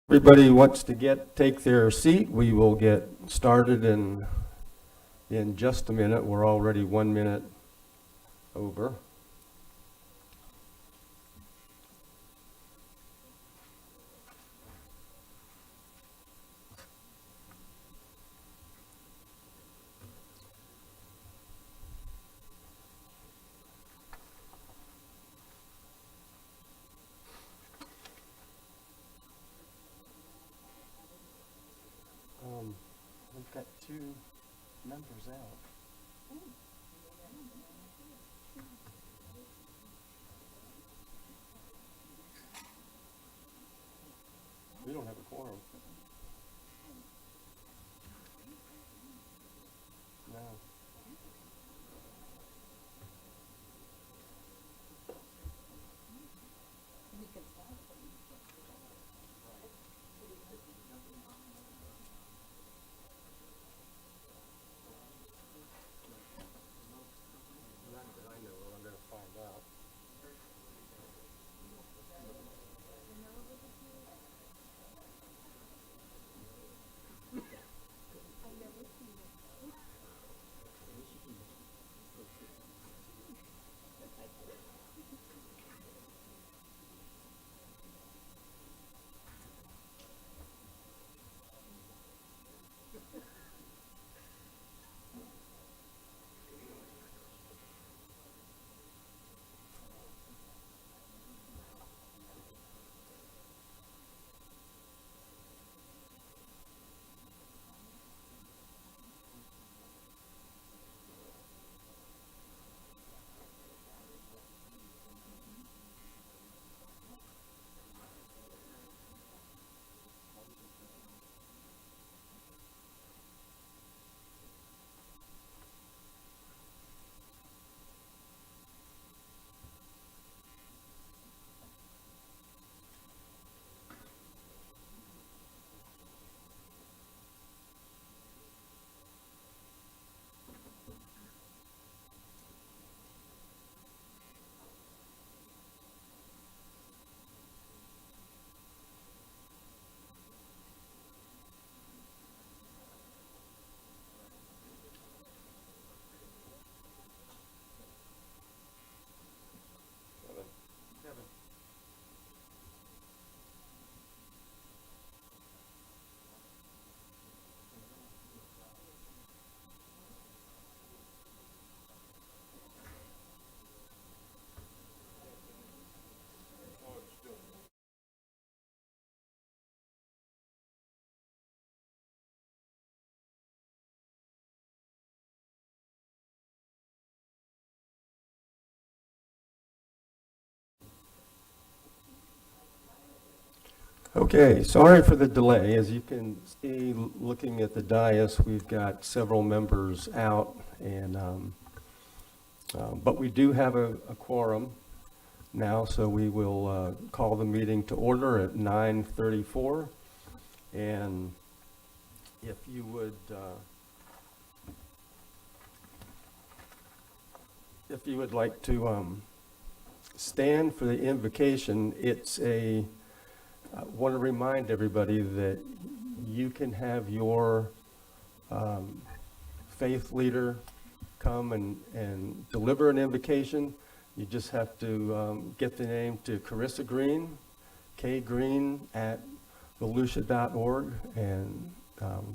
Everybody wants to take their seat. We will get started in just a minute. We're already 1 minute over. We've got 2 members out. We don't have a quorum. No. None that I know of. I'm going to find out. Kevin. Okay, sorry for the delay. As you can see, looking at the dais, we've got several members out, but we do have a quorum now, so we will call the meeting to order at 9:34. And if you would like to stand for the invocation, I want to remind everybody that you can have your faith leader come and deliver an invocation. You just have to get the name to Carissa Green, kgreen@volusia.org, and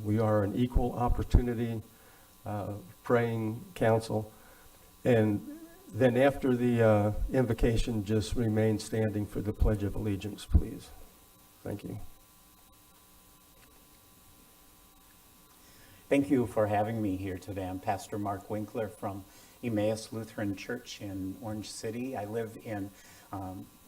we are an equal opportunity praying council. And then after the invocation, just remain standing for the Pledge of Allegiance, please. Thank you. Thank you for having me here today. I'm Pastor Mark Winkler from Emmaus Lutheran Church in Orange City. I live in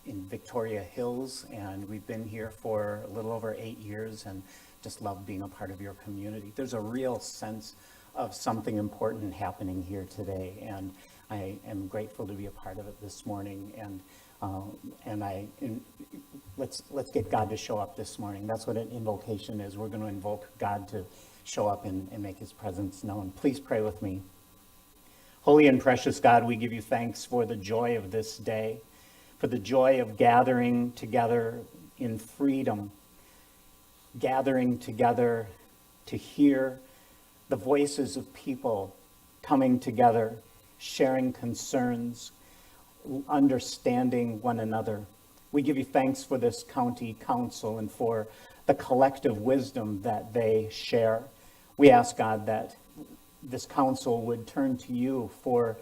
Victoria Hills, and we've been here for a little over 8 years and just love being a part of your community. There's a real sense of something important happening here today, and I am grateful to be a part of it this morning. Let's get God to show up this morning. That's what an invocation is. We're going to invoke God to show up and make his presence known. Please pray with me. Holy and precious God, we give you thanks for the joy of this day, for the joy of gathering together in freedom gathering together to hear the voices of people coming together, sharing concerns, understanding one another. We give you thanks for this county council and for the collective wisdom that they share. We ask, God, that this council would turn to you for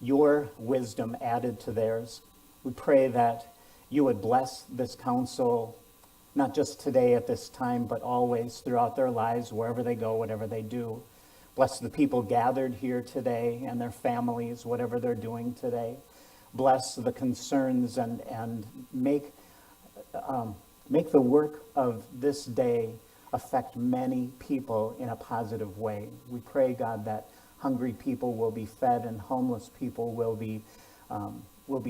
your wisdom added to theirs. We pray that you would bless this council, not just today at this time, but always throughout their lives, wherever they go, whatever they do. Bless the people gathered here today and their families, whatever they're doing today. Bless the concerns and make the work of this day affect many people in a positive way. We pray, God, that hungry people will be fed and homeless people will be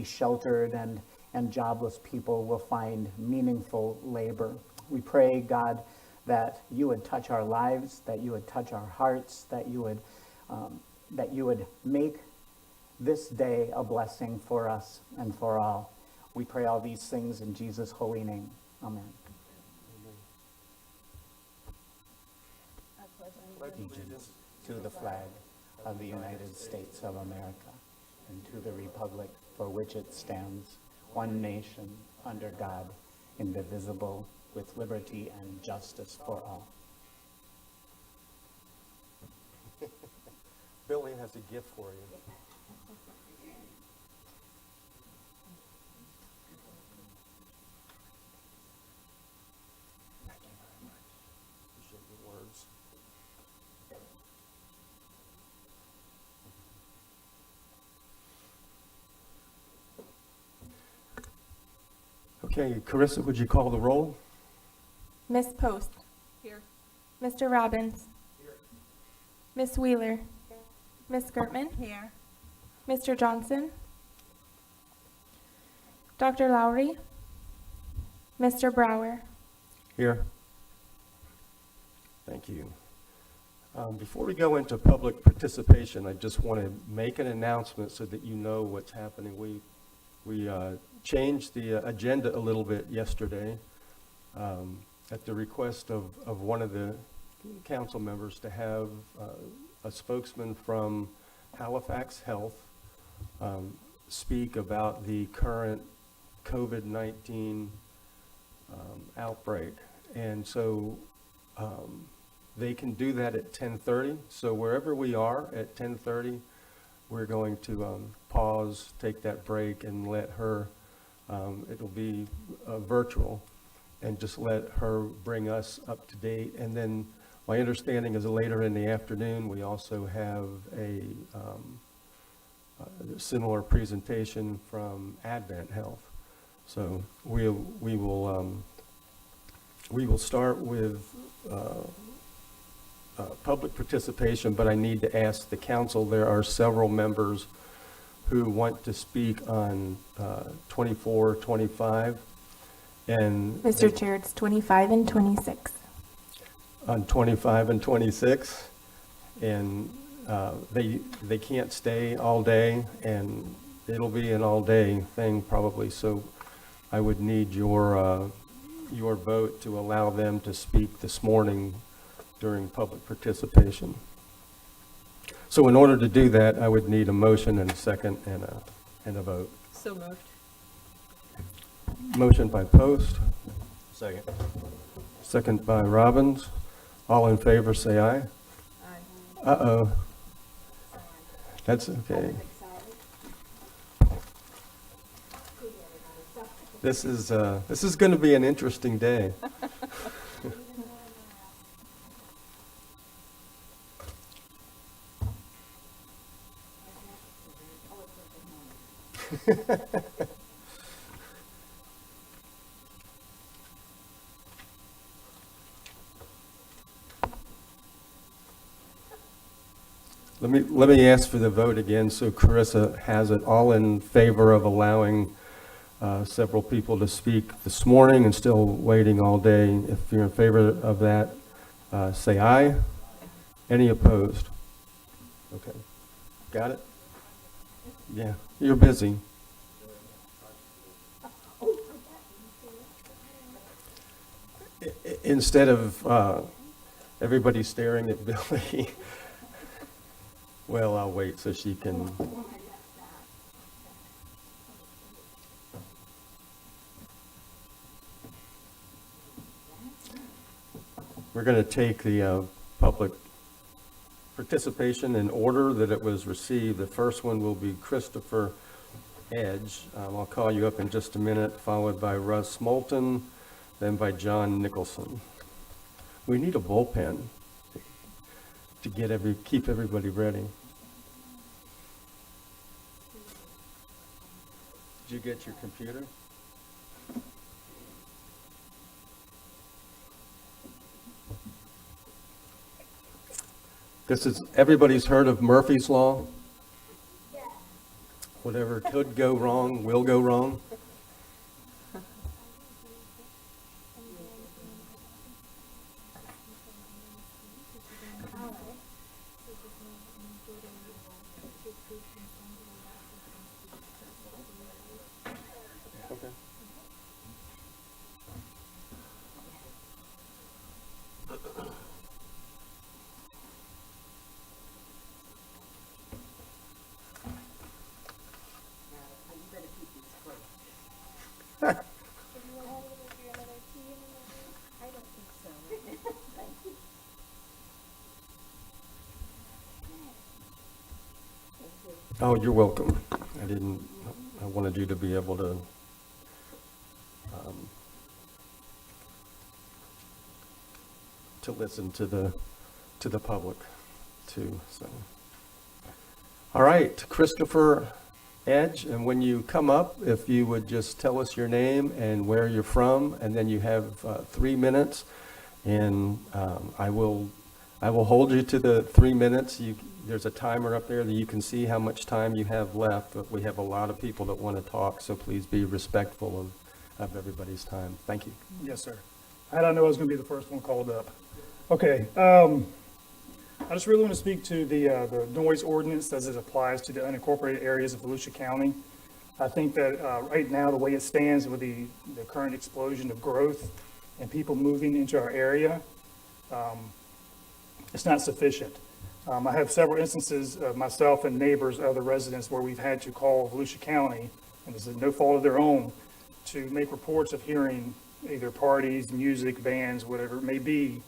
sheltered and jobless people will find meaningful labor. We pray, God, that you would touch our lives, that you would touch our hearts, that you would make this day a blessing for us and for all. We pray all these things in Jesus' holy name. Amen. Allegiance to the flag of the United States of America and to the republic for which it stands, one nation, under God, indivisible, with liberty and justice for all. Billy has a gift for you. Thank you very much. Appreciate your words. Okay, Carissa, would you call the roll? Miss Post. Here. Mr. Robbins. Here. Miss Wheeler. Here. Miss Gertman. Here. Mr. Johnson. Dr. Lowry. Mr. Brower. Here. Thank you. Before we go into public participation, I just want to make an announcement so that you know what's happening. We changed the agenda a little bit yesterday at the request of one of the council members to have a spokesman from Halifax Health speak about the current COVID-19 outbreak. And so they can do that at 10:30. So wherever we are at 10:30, we're going to pause, take that break, and let her, it'll be virtual, and just let her bring us up to date. And then my understanding is later in the afternoon, we also have a similar presentation from Advent Health. So we will start with public participation, but I need to ask the council. There are several members who want to speak on 24, 25, and Mr. Chair, it's 25 and 26. On 25 and 26, and they can't stay all day, and it'll be an all-day thing probably. So I would need your vote to allow them to speak this morning during public participation. So in order to do that, I would need a motion and a second and a vote. So moved. Motion by Post, Second. second by Robbins. All in favor, say aye. Aye. Uh-oh. That's okay. This is going to be an interesting day. Let me ask for the vote again, so Carissa has it. All in favor of allowing several people to speak this morning and still waiting all day? If you're in favor of that, say aye. Any opposed? Okay. Got it? Yeah, you're busy. Instead of everybody staring at Billy, well, I'll wait so she can. We're going to take the public participation in order that it was received. The first one will be Christopher Edge. I'll call you up in just a minute, followed by Russ Moulton, then by John Nicholson. We need a bullpen to keep everybody ready. Did you get your computer? Everybody's heard of Murphy's Law? Whatever could go wrong will go wrong. Okay. Oh, you're welcome. I wanted you to be able to listen to the public too, so. All right, Christopher Edge, and when you come up, if you would just tell us your name and where you're from, and then you have 3 minutes, and I will hold you to the 3 minutes. There's a timer up there that you can see how much time you have left, but we have a lot of people that want to talk, so please be respectful of everybody's time. Thank you. Yes, sir. I don't know I was going to be the first one called up. Okay. I just really want to speak to the noise ordinance as it applies to the unincorporated areas of Volusia County. I think that right now, the way it stands with the current explosion of growth and people moving into our area, it's not sufficient. I have several instances of myself and neighbors, other residents, where we've had to call Volusia County, and this is no fault of their own, to make reports of hearing either parties, music, bands, whatever it may be,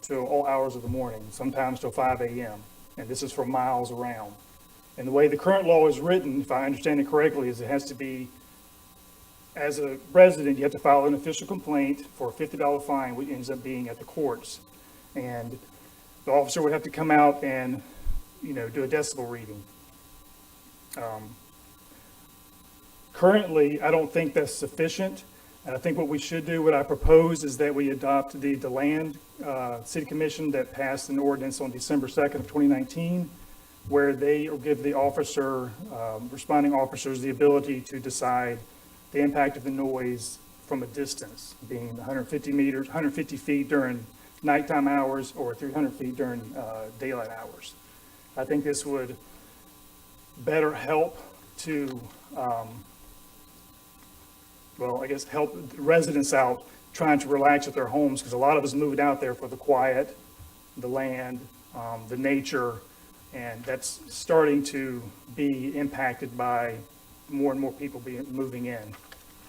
till all hours of the morning, sometimes till 5 a.m. And this is for miles around. And the way the current law is written, if I understand it correctly, is it has to be, as a resident, you have to file an official complaint for a $50 fine, which ends up being at the courts. And the officer would have to come out and, do a decibel reading. Currently, I don't think that's sufficient. And I think what we should do, what I propose, is that we adopt the DeLand City Commission that passed an ordinance on December 2nd of 2019, where they give the officer, responding officers, the ability to decide the impact of the noise from a distance, being 150 feet during nighttime hours or 300 feet during daylight hours. I think this would better help to, help residents out trying to relax at their homes, because a lot of us moved out there for the quiet, the land, the nature, and that's starting to be impacted by more and more people moving in.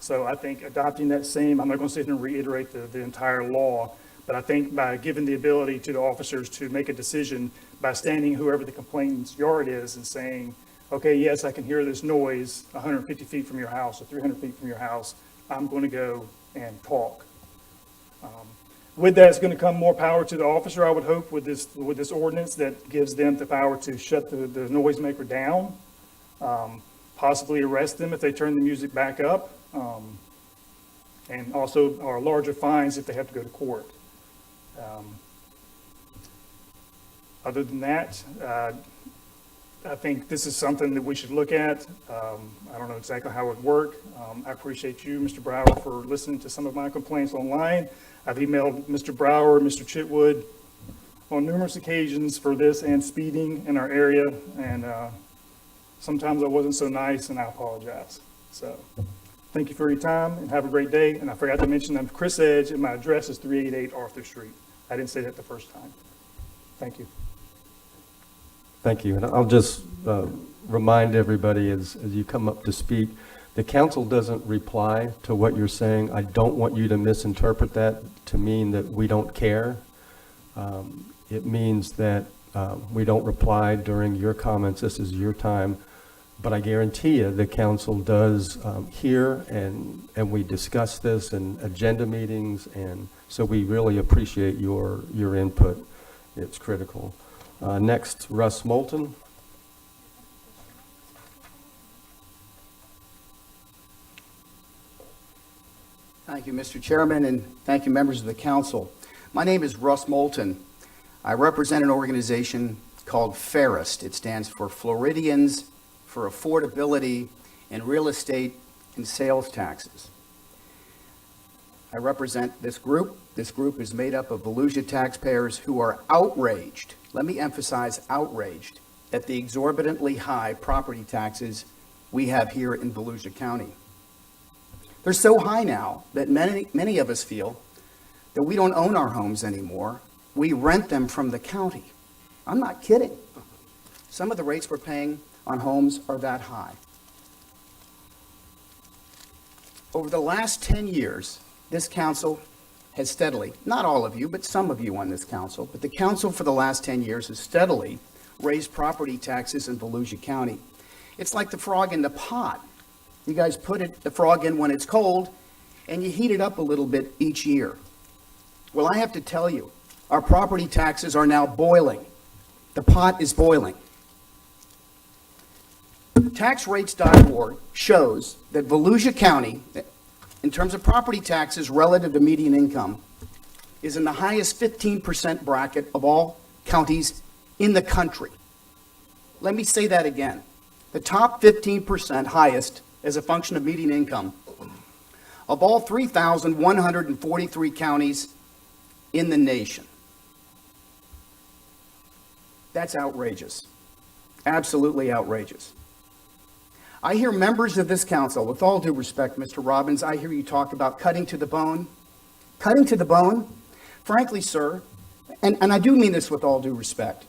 So I think adopting that same, I'm not going to sit here and reiterate the entire law, but I think by giving the ability to the officers to make a decision by standing whoever the complainant's yard is and saying, okay, yes, I can hear this noise 150 feet from your house or 300 feet from your house, I'm going to go and talk. With that, it's going to come more power to the officer, I would hope, with this ordinance that gives them the power to shut the noisemaker down, possibly arrest them if they turn the music back up, and also or larger fines if they have to go to court. Other than that, I think this is something that we should look at. I don't know exactly how it would work. I appreciate you, Mr. Brower, for listening to some of my complaints online. I've emailed Mr. Brower, Mr. Chitwood on numerous occasions for this and speeding in our area, and sometimes I wasn't so nice, and I apologize. So Thank you for your time and have a great day. And I forgot to mention I'm Chris Edge and my address is 388 Arthur Street. I didn't say that the first time. Thank you. Thank you. And I'll just remind everybody as you come up to speak, the council doesn't reply to what you're saying. I don't want you to misinterpret that to mean that we don't care. It means that we don't reply during your comments. This is your time. But I guarantee you the council does hear and we discuss this in agenda meetings. And so we really appreciate your input. It's critical. Next, Russ Moulton. Thank you, Mr. Chairman, and thank you, members of the council. My name is Russ Moulton. I represent an organization called FAIREST. It stands for Floridians for Affordability in Real Estate and Sales Taxes. I represent this group. This group is made up of Volusia taxpayers who are outraged, let me emphasize outraged, at the exorbitantly high property taxes we have here in Volusia County. They're so high now that many of us feel that we don't own our homes anymore. We rent them from the county. I'm not kidding. Some of the rates we're paying on homes are that high. Over the last 10 years, this council has steadily, not all of you, but some of you on this council, but the council for the last 10 years has steadily raised property taxes in Volusia County. It's like the frog in the pot. You guys put the frog in when it's cold, and you heat it up a little bit each year. Well, I have to tell you, our property taxes are now boiling. The pot is boiling. Taxrates.org shows that Volusia County, in terms of property taxes relative to median income, is in the highest 15% bracket of all counties in the country. Let me say that again. The top 15% highest as a function of median income of all 3,143 counties in the nation. That's outrageous. Absolutely outrageous. I hear members of this council, with all due respect, Mr. Robbins, I hear you talk about cutting to the bone. Cutting to the bone? Frankly, sir, and I do mean this with all due respect,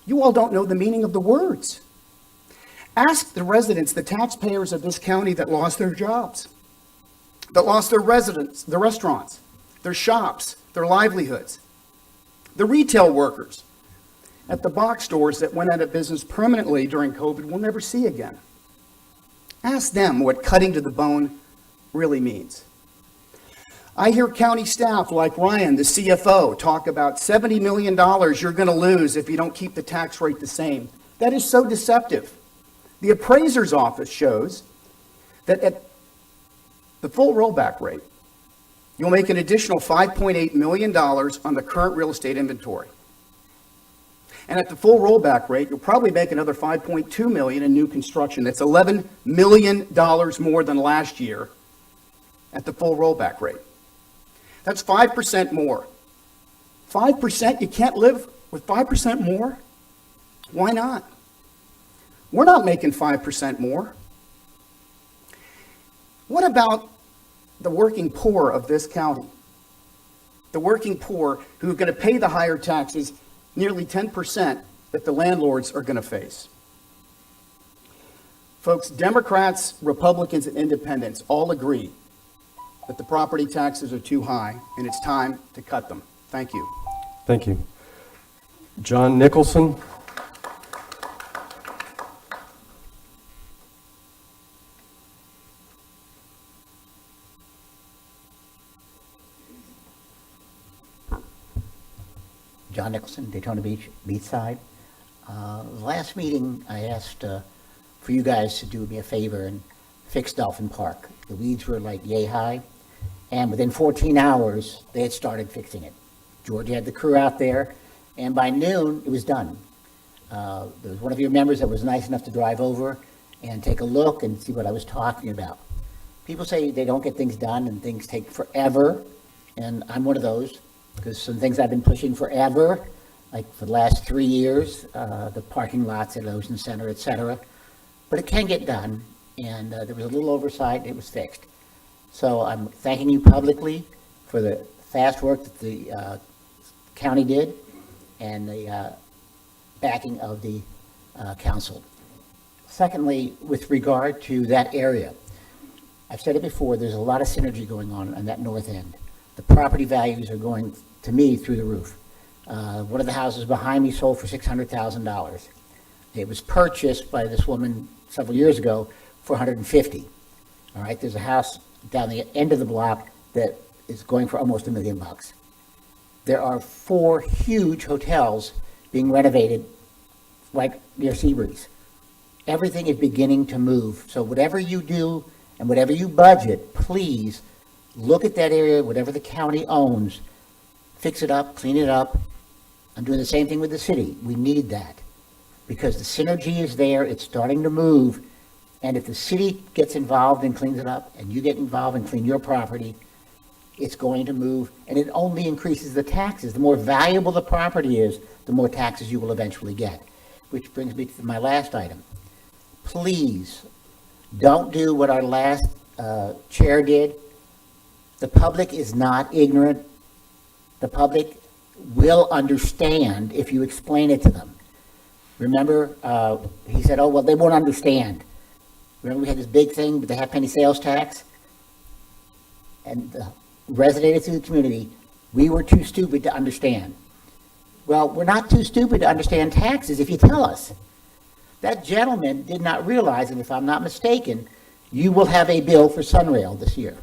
you all don't know the meaning of the words. Ask the residents, the taxpayers of this county that lost their jobs, that lost their residents, their restaurants, their shops, their livelihoods, the retail workers at the box stores that went out of business permanently during COVID we'll never see again. Ask them what cutting to the bone really means. I hear county staff like Ryan, the CFO, talk about $70 million you're going to lose if you don't keep the tax rate the same. That is so deceptive. The appraiser's office shows that at the full rollback rate, you'll make an additional $5.8 million on the current real estate inventory. And at the full rollback rate, you'll probably make another $5.2 million in new construction. That's $11 million more than last year at the full rollback rate. That's 5% more. 5%? You can't live with 5% more? Why not? We're not making 5% more. What about the working poor of this county? The working poor who are going to pay the higher taxes, nearly 10%, that the landlords are going to face. Folks, Democrats, Republicans, and independents all agree that the property taxes are too high and it's time to cut them. Thank you. Thank you. John Nicholson. John Nicholson, Daytona Beach, Beachside. Last meeting, I asked for you guys to do me a favor and fix Dolphin Park. The weeds were like yay high, and within 14 hours, they had started fixing it. George had the crew out there, and by noon, it was done. There was one of your members that was nice enough to drive over and take a look and see what I was talking about. People say they don't get things done and things take forever, and I'm one of those, because some things I've been pushing forever, like for the last 3 years, the parking lots at Ocean Center, et cetera. But it can get done, and there was a little oversight, it was fixed. So I'm thanking you publicly for the fast work that the county did and the backing of the council. Secondly, with regard to that area, I've said it before, there's a lot of synergy going on that north end. The property values are going, to me, through the roof. One of the houses behind me sold for $600,000. It was purchased by this woman several years ago for $150,000. All right, there's a house down the end of the block that is going for almost $1 million. There are 4 huge hotels being renovated right near Seabreeze. Everything is beginning to move. So whatever you do and whatever you budget, please look at that area, whatever the county owns, fix it up, clean it up. I'm doing the same thing with the city. We need that because the synergy is there. It's starting to move. And if the city gets involved and cleans it up and you get involved and clean your property, it's going to move, and it only increases the taxes. The more valuable the property is, the more taxes you will eventually get. Which brings me to my last item. Please, don't do what our last chair did. The public is not ignorant. The public will understand if you explain it to them. Remember, he said, oh, well, they won't understand. Remember we had this big thing with the half-penny sales tax? And resonated through the community, we were too stupid to understand. Well, we're not too stupid to understand taxes if you tell us. That gentleman did not realize, and if I'm not mistaken, you will have a bill for Sunrail this year.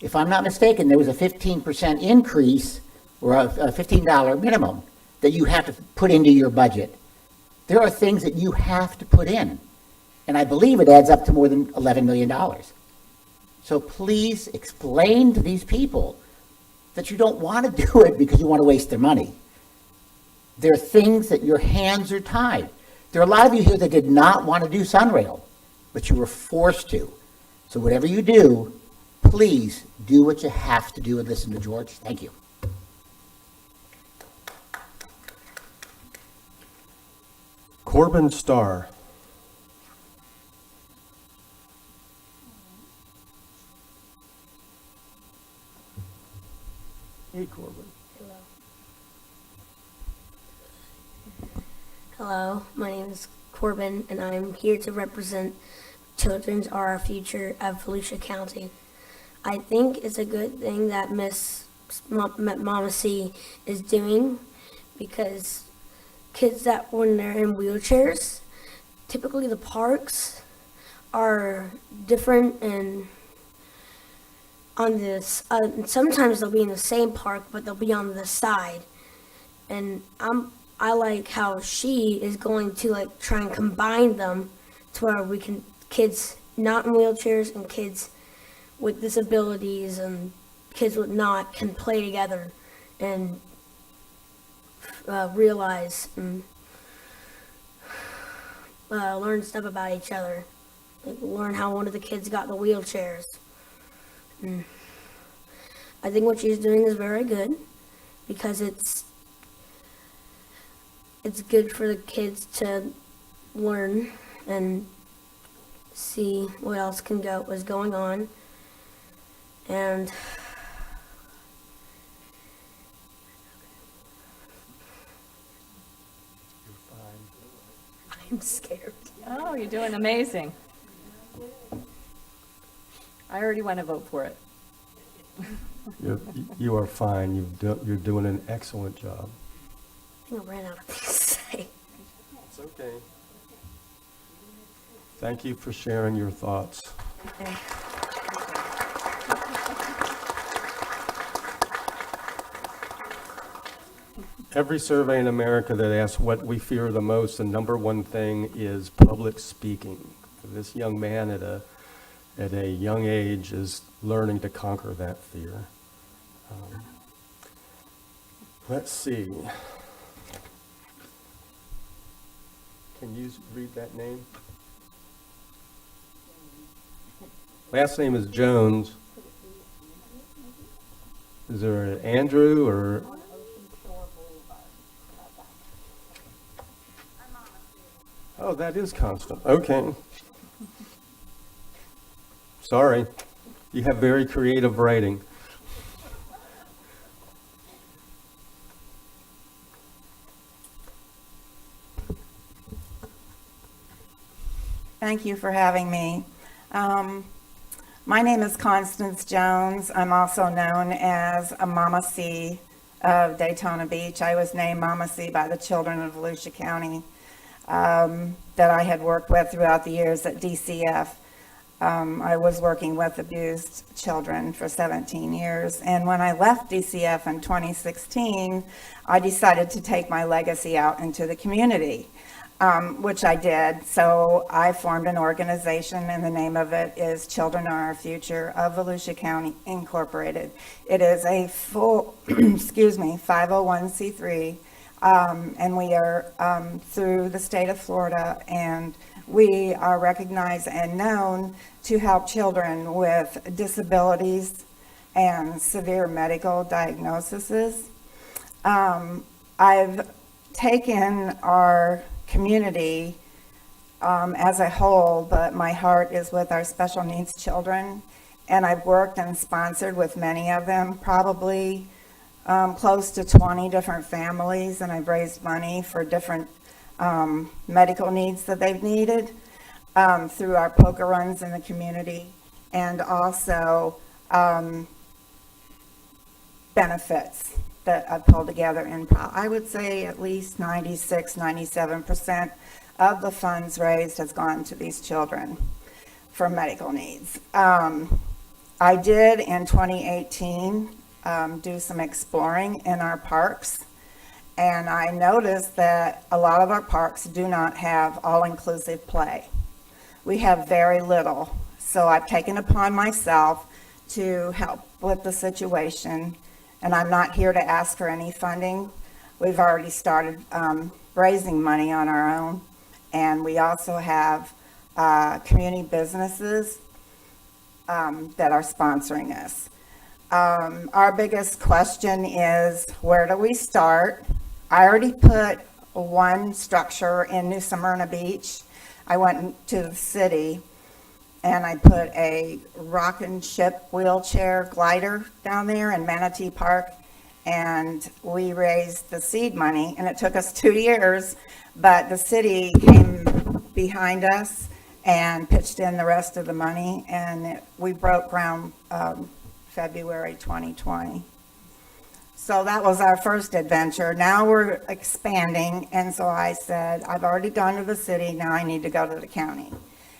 If I'm not mistaken, there was a 15% increase or a $15 minimum that you have to put into your budget. There are things that you have to put in, and I believe it adds up to more than $11 million. So please explain to these people that you don't want to do it because you want to waste their money. There are things that your hands are tied. There are a lot of you here that did not want to do Sunrail, but you were forced to. So whatever you do, please do what you have to do and listen to George. Thank you. Corbin Starr. Hey, Corbin. Hello, my name is Corbin, and I'm here to represent Children's Are Our Future of Volusia County. I think it's a good thing that Mama C is doing because kids that when they're in wheelchairs, typically the parks are different and on this. Sometimes they'll be in the same park, but they'll be on the side, and I like how she is going to like try and combine them to where we can kids not in wheelchairs and kids with disabilities and kids with not can play together and realize and learn stuff about each other. Like learn how one of the kids got the wheelchairs. And I think what she's doing is very good because it's good for the kids to learn and see what else is going on. And I'm scared. Oh, you're doing amazing. I already want to vote for it. You are fine. You're doing an excellent job. I think I ran out of things to say. It's okay. Thank you for sharing your thoughts. Okay. Every survey in America that asks what we fear the most, the number one thing is public speaking. This young man at a young age is learning to conquer that fear. Let's see. Can you read that name? Last name is Jones. Is there an Andrew or? Oh, that is Constant. Okay. Sorry. You have very creative writing. Thank you for having me. My name is Constance Jones. I'm also known as a Mama C of Daytona Beach. I was named Mama C by the children of Volusia County that I had worked with throughout the years at DCF. I was working with abused children for 17 years. And when I left DCF in 2016, I decided to take my legacy out into the community. Which I did. So I formed an organization, and the name of it is Children Are Our Future of Volusia County Incorporated. It is a full, 501c3, and we are through the state of Florida, and we are recognized and known to help children with disabilities and severe medical diagnoses. I've taken our community as a whole, but my heart is with our special needs children, and I've worked and sponsored with many of them, probably close to 20 different families, and I've raised money for different medical needs that they've needed through our poker runs in the community, and also benefits that I've pulled together, and I would say at least 96-97% of the funds raised has gone to these children for medical needs. I did in 2018 do some exploring in our parks, and I noticed that a lot of our parks do not have all-inclusive play. We have very little, so I've taken upon myself to help with the situation. And I'm not here to ask for any funding. We've already started raising money on our own. And we also have community businesses that are sponsoring us. Our biggest question is, where do we start? I already put one structure in New Smyrna Beach. I went to the city and I put a rocking ship wheelchair glider down there in Manatee Park, and we raised the seed money, and it took us 2 years, but the city came behind us and pitched in the rest of the money, and we broke ground February 2020. So that was our first adventure. Now we're expanding, and so I said, I've already gone to the city, now I need to go to the county.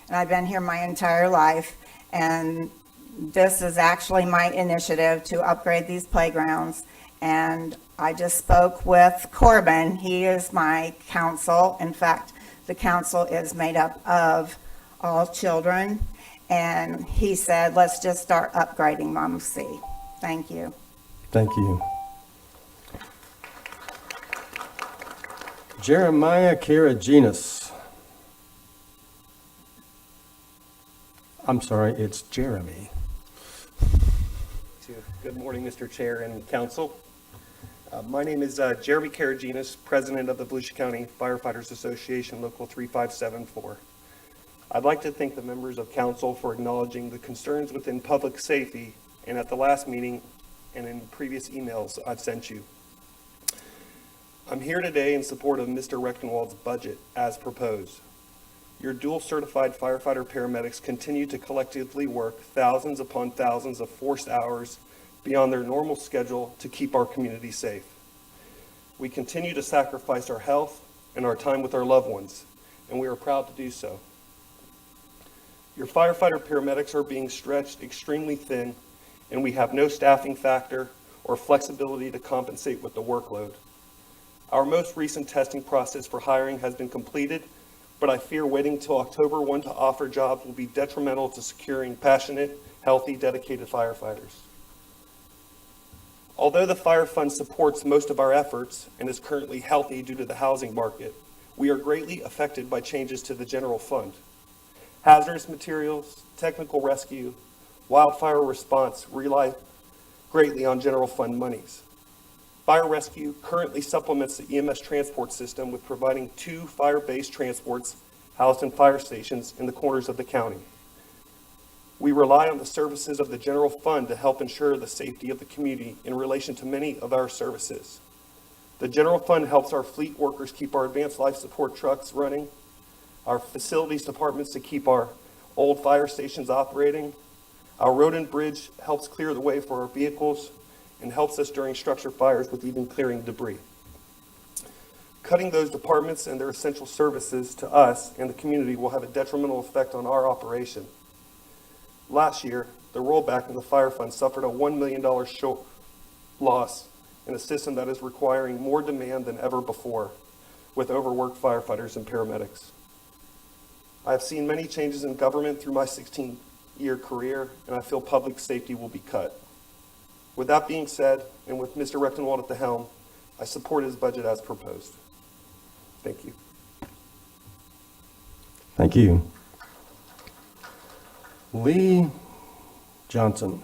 And I've been here my entire life, and this is actually my initiative to upgrade these playgrounds. And I just spoke with Corbin. He is my counsel. In fact, the council is made up of all children. And he said, let's just start upgrading Mama C. Thank you. Thank you. Jeremiah Karaginas. I'm sorry, it's Jeremy. Good morning, Mr. Chair and Council. My name is Jeremy Karaginas, President of the Volusia County Firefighters Association, Local 3574. I'd like to thank the members of Council for acknowledging the concerns within public safety and at the last meeting and in previous emails I've sent you. I'm here today in support of Mr. Rechtenwald's budget as proposed. Your dual certified firefighter paramedics continue to collectively work thousands upon thousands of forced hours beyond their normal schedule to keep our community safe. We continue to sacrifice our health and our time with our loved ones, and we are proud to do so. Your firefighter paramedics are being stretched extremely thin, and we have no staffing factor or flexibility to compensate with the workload. Our most recent testing process for hiring has been completed, but I fear waiting till October 1 to offer jobs will be detrimental to securing passionate, healthy, dedicated firefighters. Although the Fire Fund supports most of our efforts and is currently healthy due to the housing market, we are greatly affected by changes to the general fund. Hazardous materials, technical rescue, wildfire response rely greatly on general fund monies. Fire rescue currently supplements the EMS transport system with providing 2 fire-based transports housed in fire stations in the corners of the county. We rely on the services of the general fund to help ensure the safety of the community in relation to many of our services. The general fund helps our fleet workers keep our advanced life support trucks running, our facilities departments to keep our old fire stations operating. Our road and bridge helps clear the way for our vehicles and helps us during structure fires with even clearing debris. Cutting those departments and their essential services to us and the community will have a detrimental effect on our operation. Last year, the rollback in the fire fund suffered a $1 million loss in a system that is requiring more demand than ever before, with overworked firefighters and paramedics. I have seen many changes in government through my 16-year career, and I feel public safety will be cut. With that being said, and with Mr. Rechtenwald at the helm, I support his budget as proposed. Thank you. Thank you. Lee Johnson.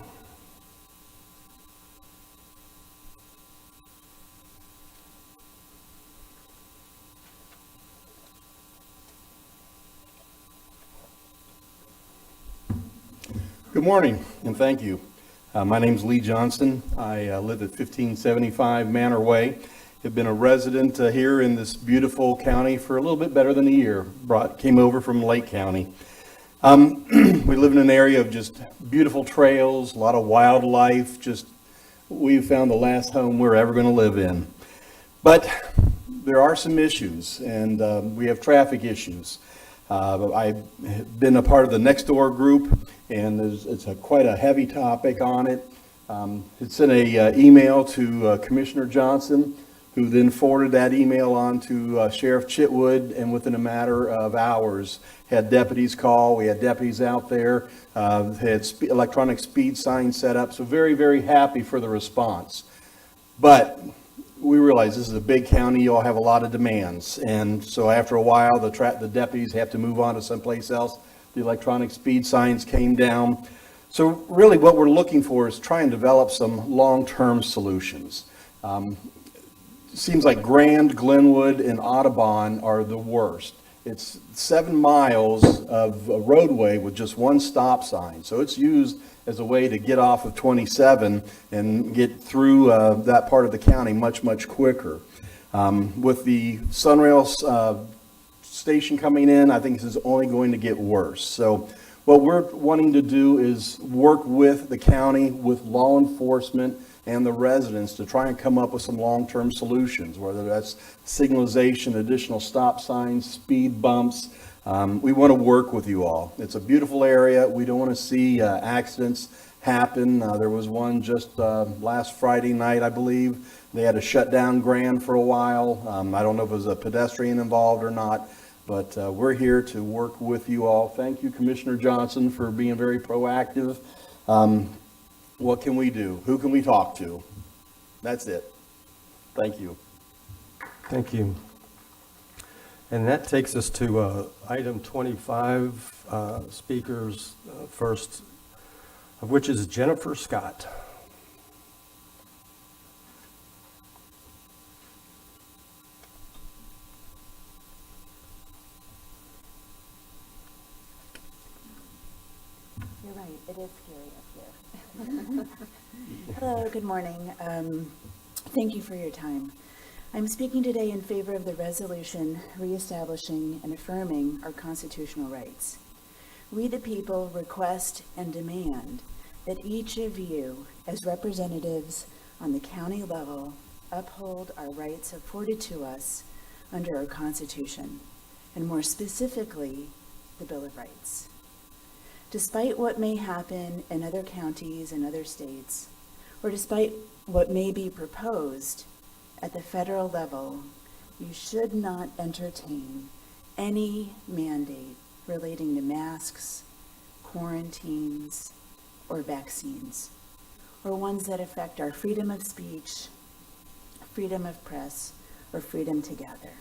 Good morning, and thank you. My name's Lee Johnston. I live at 1575 Manor Way. Have been a resident here in this beautiful county for a little bit better than a year. Came over from Lake County. We live in an area of just beautiful trails, a lot of wildlife. We've found the last home we're ever going to live in. But there are some issues, and we have traffic issues. I've been a part of the Next Door group, and it's quite a heavy topic on it. It sent an email to Commissioner Johnson, who then forwarded that email on to Sheriff Chitwood, and within a matter of hours, had deputies call. We had deputies out there, had electronic speed signs set up, so very, very happy for the response. But we realize this is a big county, you all have a lot of demands, and so after a while, the deputies have to move on to someplace else. The electronic speed signs came down. So really what we're looking for is try and develop some long-term solutions. Seems like Grand, Glenwood, and Audubon are the worst. It's 7 miles of a roadway with just one stop sign. So it's used as a way to get off of 27 and get through that part of the county much, much quicker. With the Sunrail station coming in, I think this is only going to get worse. So what we're wanting to do is work with the county, with law enforcement, and the residents to try and come up with some long-term solutions, whether that's signalization, additional stop signs, speed bumps. We want to work with you all. It's a beautiful area. We don't want to see accidents happen. There was one just last Friday night, I believe. They had to shut down Grand for a while. I don't know if it was a pedestrian involved or not, but we're here to work with you all. Thank you, Commissioner Johnson, for being very proactive. What can we do? Who can we talk to? That's it. Thank you. Thank you. And that takes us to item 25, speakers, first of which is Jennifer Scott. You're right, it is scary up here. Hello, good morning. Thank you for your time. I'm speaking today in favor of the resolution reestablishing and affirming our constitutional rights. We the people request and demand that each of you, as representatives on the county level, uphold our rights afforded to us under our Constitution, and more specifically, the Bill of Rights. Despite what may happen in other counties and other states, or despite what may be proposed at the federal level, you should not entertain any mandate relating to masks, quarantines, or vaccines, or ones that affect our freedom of speech, freedom of press, or freedom to gather.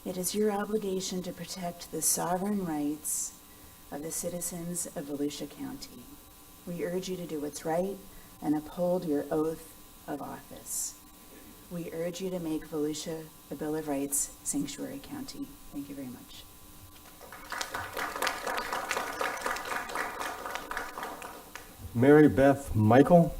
It is your obligation to protect the sovereign rights of the citizens of Volusia County. We urge you to do what's right and uphold your oath of office. We urge you to make Volusia a Bill of Rights sanctuary county. Thank you very much. Mary Beth Michael.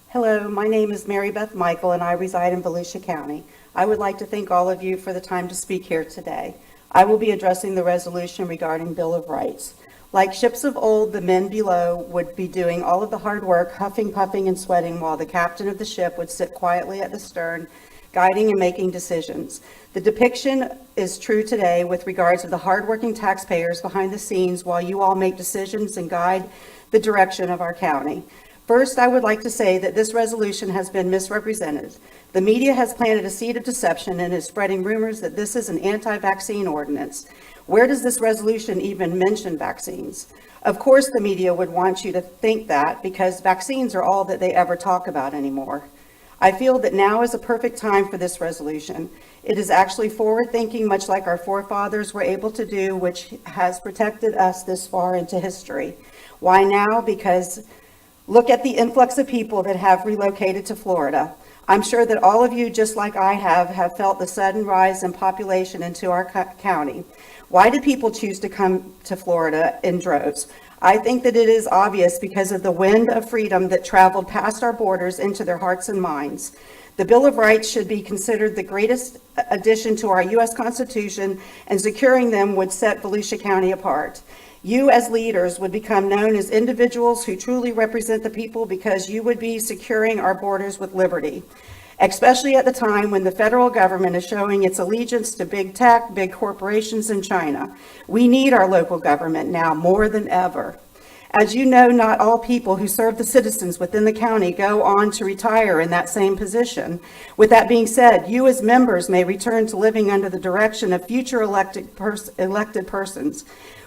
Hello, my name is Mary Beth Michael, and I reside in Volusia County. I would like to thank all of you for the time to speak here today. I will be addressing the resolution regarding Bill of Rights. Like ships of old, the men below would be doing all of the hard work, huffing, puffing, and sweating, while the captain of the ship would sit quietly at the stern, guiding and making decisions. The depiction is true today with regard to the hardworking taxpayers behind the scenes while you all make decisions and guide the direction of our county. First, I would like to say that this resolution has been misrepresented. The media has planted a seed of deception and is spreading rumors that this is an anti-vaccine ordinance. Where does this resolution even mention vaccines? Of course, the media would want you to think that because vaccines are all that they ever talk about anymore. I feel that now is a perfect time for this resolution. It is actually forward-thinking, much like our forefathers were able to do, which has protected us this far into history. Why now? Because look at the influx of people that have relocated to Florida. I'm sure that all of you, just like I have felt the sudden rise in population into our county. Why did people choose to come to Florida in droves? I think that it is obvious because of the wind of freedom that traveled past our borders into their hearts and minds. The Bill of Rights should be considered the greatest addition to our U.S. Constitution, and securing them would set Volusia County apart. You as leaders would become known as individuals who truly represent the people because you would be securing our borders with liberty, especially at the time when the federal government is showing its allegiance to big tech, big corporations, and China. We need our local government now more than ever. As you know, not all people who serve the citizens within the county go on to retire in that same position. With that being said, you as members may return to living under the direction of future elected persons.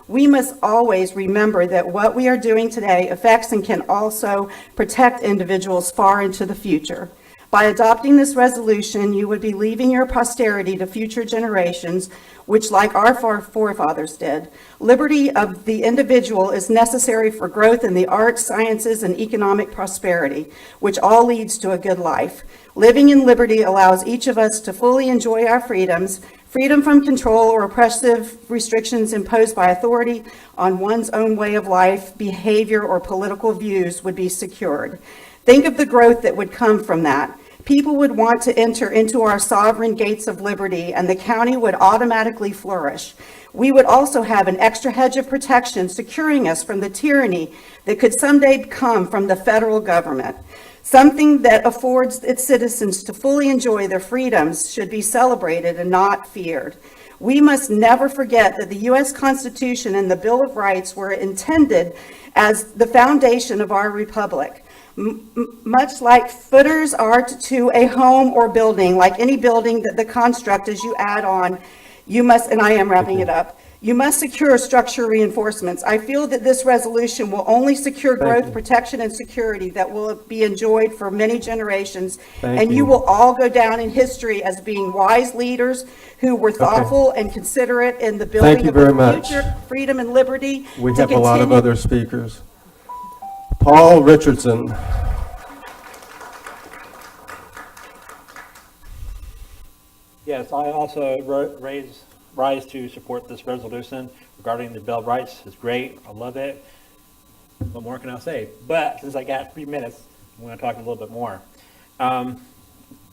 We must always remember that what we are doing today affects and can also protect individuals far into the future. By adopting this resolution, you would be leaving your posterity to future generations, which, like our forefathers did. Liberty of the individual is necessary for growth in the arts, sciences, and economic prosperity, which all leads to a good life. Living in liberty allows each of us to fully enjoy our freedoms. Freedom from control or oppressive restrictions imposed by authority on one's own way of life, behavior, or political views would be secured. Think of the growth that would come from that. People would want to enter into our sovereign gates of liberty, and the county would automatically flourish. We would also have an extra hedge of protection securing us from the tyranny that could someday come from the federal government. Something that affords its citizens to fully enjoy their freedoms should be celebrated and not feared. We must never forget that the U.S. Constitution and the Bill of Rights were intended as the foundation of our republic. Much like footers are to a home or building, like any building that the construct as you add on, you must, and I am wrapping it up, you must secure structure reinforcements. I feel that this resolution will only secure growth, protection, and security that will be enjoyed for many generations. And you will all go down in history as being wise leaders who were thoughtful and considerate in the building of the future, freedom and liberty. We have a lot of other speakers. Paul Richardson. Yes, I also rise to support this resolution regarding the Bill of Rights. It's great. I love it. What more can I say? But since I got 3 minutes, I'm going to talk a little bit more.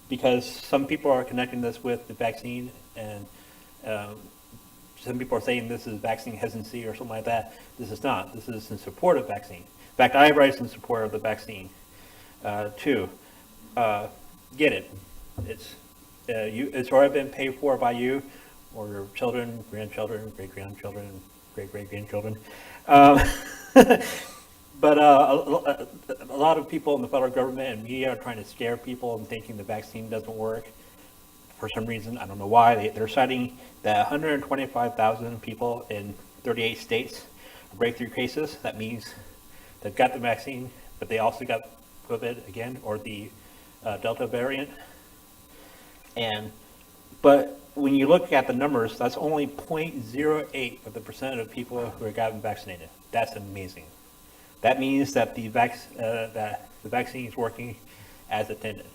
Because some people are connecting this with the vaccine, and some people are saying this is vaccine hesitancy or something like that. This is not. This is in support of vaccine. In fact, I rise in support of the vaccine too. Get it. It's already been paid for by you or your children, grandchildren, great-grandchildren, great-great-grandchildren. But a lot of people in the federal government and media are trying to scare people and thinking the vaccine doesn't work. For some reason, I don't know why, they're citing that 125,000 people in 38 states are breakthrough cases. That means they've got the vaccine, but they also got COVID again, or the Delta variant. But when you look at the numbers, that's only 0.08% of people who have gotten vaccinated. That's amazing. That means that the vaccine is working as intended.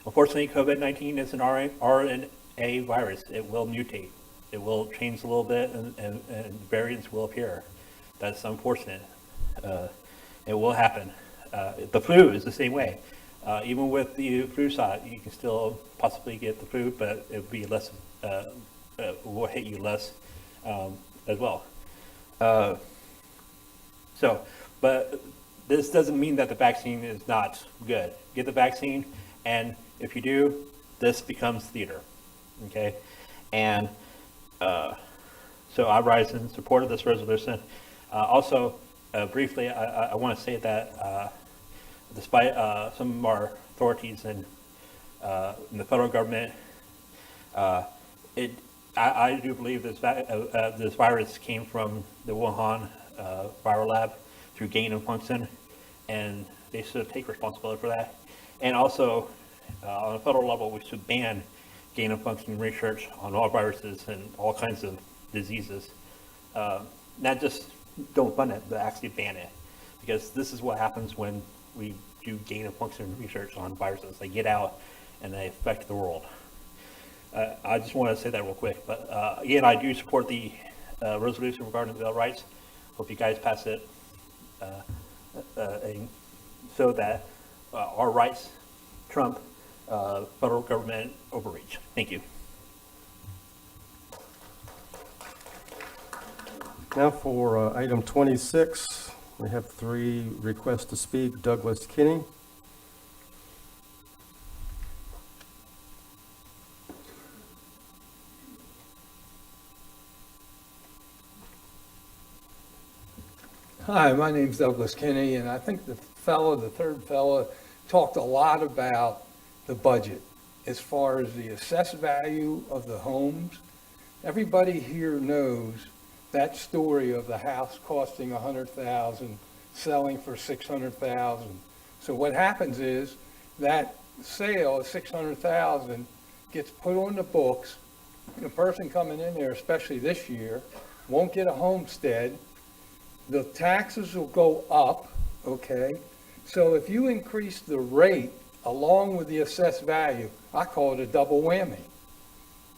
Unfortunately, COVID-19 is an RNA virus. It will mutate. It will change a little bit, and variants will appear. That's unfortunate. It will happen. The flu is the same way. Even with the flu shot, you can still possibly get the flu, but it will be less. Will hit you less as well. But this doesn't mean that the vaccine is not good. Get the vaccine, and if you do, this becomes theater. Okay, and so I rise in support of this resolution. Also, briefly, I want to say that despite some of our authorities in the federal government, I do believe this virus came from the Wuhan viral lab through gain of function, and they should take responsibility for that. And also, on a federal level, we should ban gain of function research on all viruses and all kinds of diseases. Not just don't fund it, but actually ban it, because this is what happens when we do gain of function research on viruses. They get out and they affect the world. I just want to say that real quick, but again, I do support the resolution regarding the Bill of Rights. Hope you guys pass it so that our rights trump federal government overreach. Thank you. Now for item 26, we have 3 requests to speak. Douglas Kinney. Hi, my name's Douglas Kinney, and I think the third fellow, talked a lot about the budget as far as the assessed value of the homes. Everybody here knows that story of the house costing $100,000, selling for $600,000. So what happens is that sale of $600,000 gets put on the books. The person coming in there, especially this year, won't get a homestead. The taxes will go up, okay? So if you increase the rate along with the assessed value, I call it a double whammy.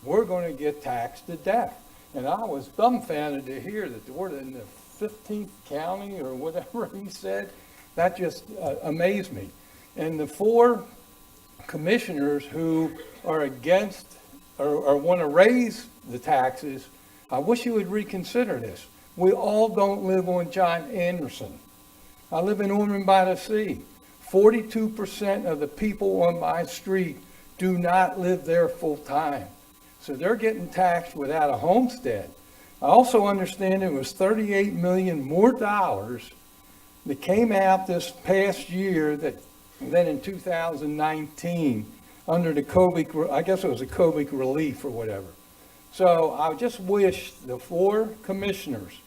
We're going to get taxed to death. And I was dumbfounded to hear that we're in the 15th county or whatever he said. That just amazed me. And the 4 commissioners who are against or want to raise the taxes, I wish you would reconsider this. We all don't live on John Anderson. I live in Ormond by the Sea. 42% of the people on my street do not live there full time. So they're getting taxed without a homestead. I also understand it was $38 million more dollars that came out this past year than in 2019 under the COVID, I guess it was a COVID relief or whatever. So I just wish the 4 commissioners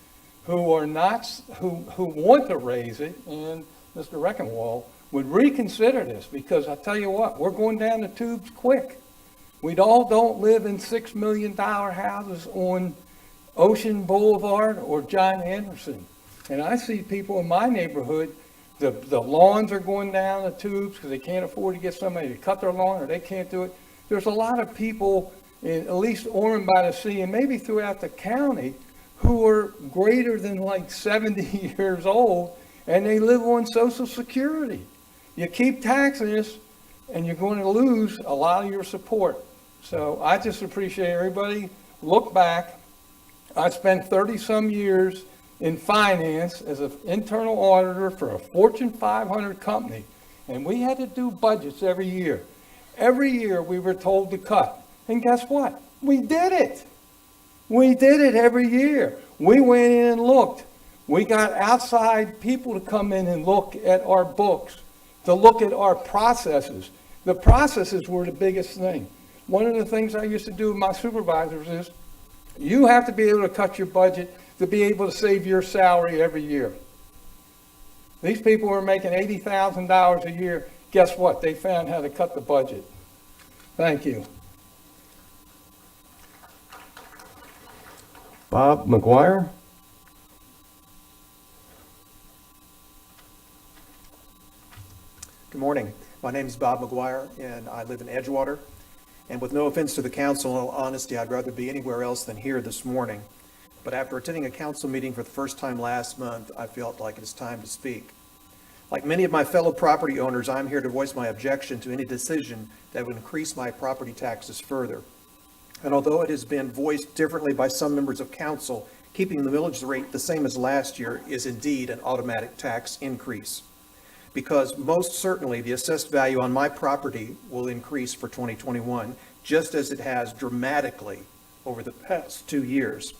who are not, who want to raise it, and Mr. Reckenwald, would reconsider this, because I tell you what, we're going down the tubes quick. We all don't live in $6 million houses on Ocean Boulevard or John Anderson. And I see people in my neighborhood, the lawns are going down the tubes because they can't afford to get somebody to cut their lawn, or they can't do it. There's a lot of people, in at least Ormond by the Sea, and maybe throughout the county, who are greater than like 70 years old, and they live on Social Security. You keep taxing us, and you're going to lose a lot of your support. So I just appreciate everybody. Look back. I spent 30-some years in finance as an internal auditor for a Fortune 500 company, and we had to do budgets every year. Every year we were told to cut, and guess what? We did it. We did it every year. We went in and looked. We got outside people to come in and look at our books, to look at our processes. The processes were the biggest thing. One of the things I used to do with my supervisors is, you have to be able to cut your budget to be able to save your salary every year. These people were making $80,000 a year. Guess what? They found how to cut the budget. Thank you. Bob McGuire. Good morning. My name is Bob McGuire, and I live in Edgewater. And with no offense to the council, in all honesty, I'd rather be anywhere else than here this morning. But after attending a council meeting for the first time last month, I felt like it's time to speak. Like many of my fellow property owners, I'm here to voice my objection to any decision that would increase my property taxes further. And although it has been voiced differently by some members of council, keeping the millage rate the same as last year is indeed an automatic tax increase. Because most certainly the assessed value on my property will increase for 2021, just as it has dramatically over the past 2 years.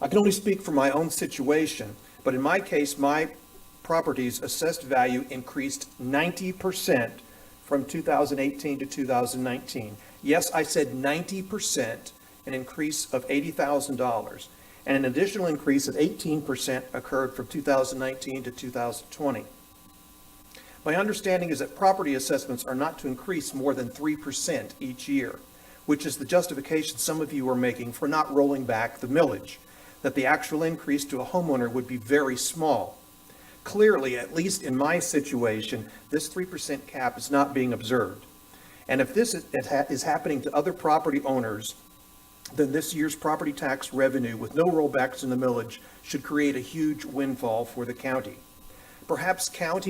I can only speak for my own situation, but in my case, my property's assessed value increased 90% from 2018 to 2019. Yes, I said 90%, an increase of $80,000. And an additional increase of 18% occurred from 2019 to 2020. My understanding is that property assessments are not to increase more than 3% each year, which is the justification some of you are making for not rolling back the millage, that the actual increase to a homeowner would be very small. Clearly, at least in my situation, this 3% cap is not being observed. And if this is happening to other property owners, then this year's property tax revenue with no rollbacks in the millage should create a huge windfall for the county. Perhaps council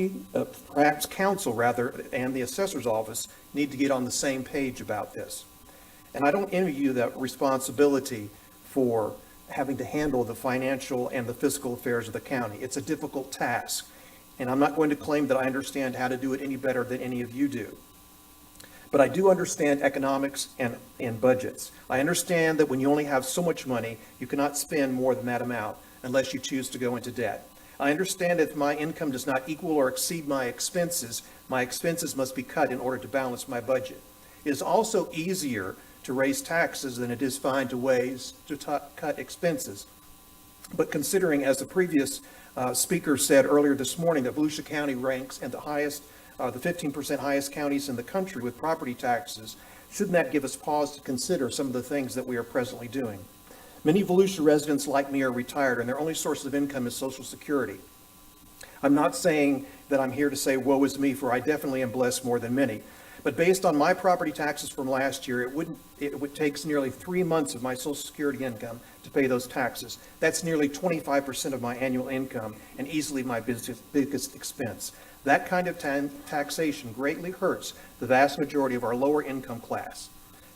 and the assessor's office need to get on the same page about this. And I don't envy you that responsibility for having to handle the financial and the fiscal affairs of the county. It's a difficult task, and I'm not going to claim that I understand how to do it any better than any of you do. But I do understand economics and budgets. I understand that when you only have so much money, you cannot spend more than that amount unless you choose to go into debt. I understand that if my income does not equal or exceed my expenses must be cut in order to balance my budget. It is also easier to raise taxes than it is find ways to cut expenses. But considering, as the previous speaker said earlier this morning, that Volusia County ranks in the 15% highest counties in the country with property taxes, shouldn't that give us pause to consider some of the things that we are presently doing? Many Volusia residents like me are retired, and their only source of income is Social Security. I'm not saying that I'm here to say, woe is me, for I definitely am blessed more than many. But based on my property taxes from last year, it would take nearly 3 months of my Social Security income to pay those taxes. That's nearly 25% of my annual income and easily my biggest expense. That kind of taxation greatly hurts the vast majority of our lower income class.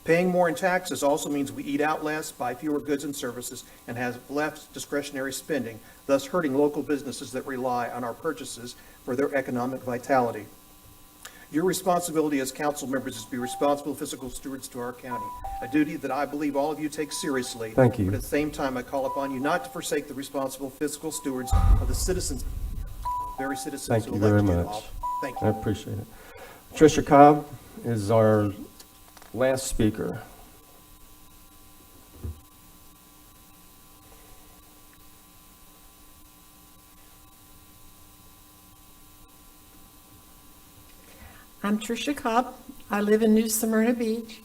Paying more in taxes also means we eat out less, buy fewer goods and services, and have less discretionary spending, thus hurting local businesses that rely on our purchases for their economic vitality. Your responsibility as council members is to be responsible fiscal stewards to our county, a duty that I believe all of you take seriously. Thank you. But at the same time, I call upon you not to forsake the responsible fiscal stewards of the citizens, very citizens Thank who you very elected you much. off. Thank you. I appreciate it. Tricia Cobb is our last speaker. I'm Tricia Cobb. I live in New Smyrna Beach,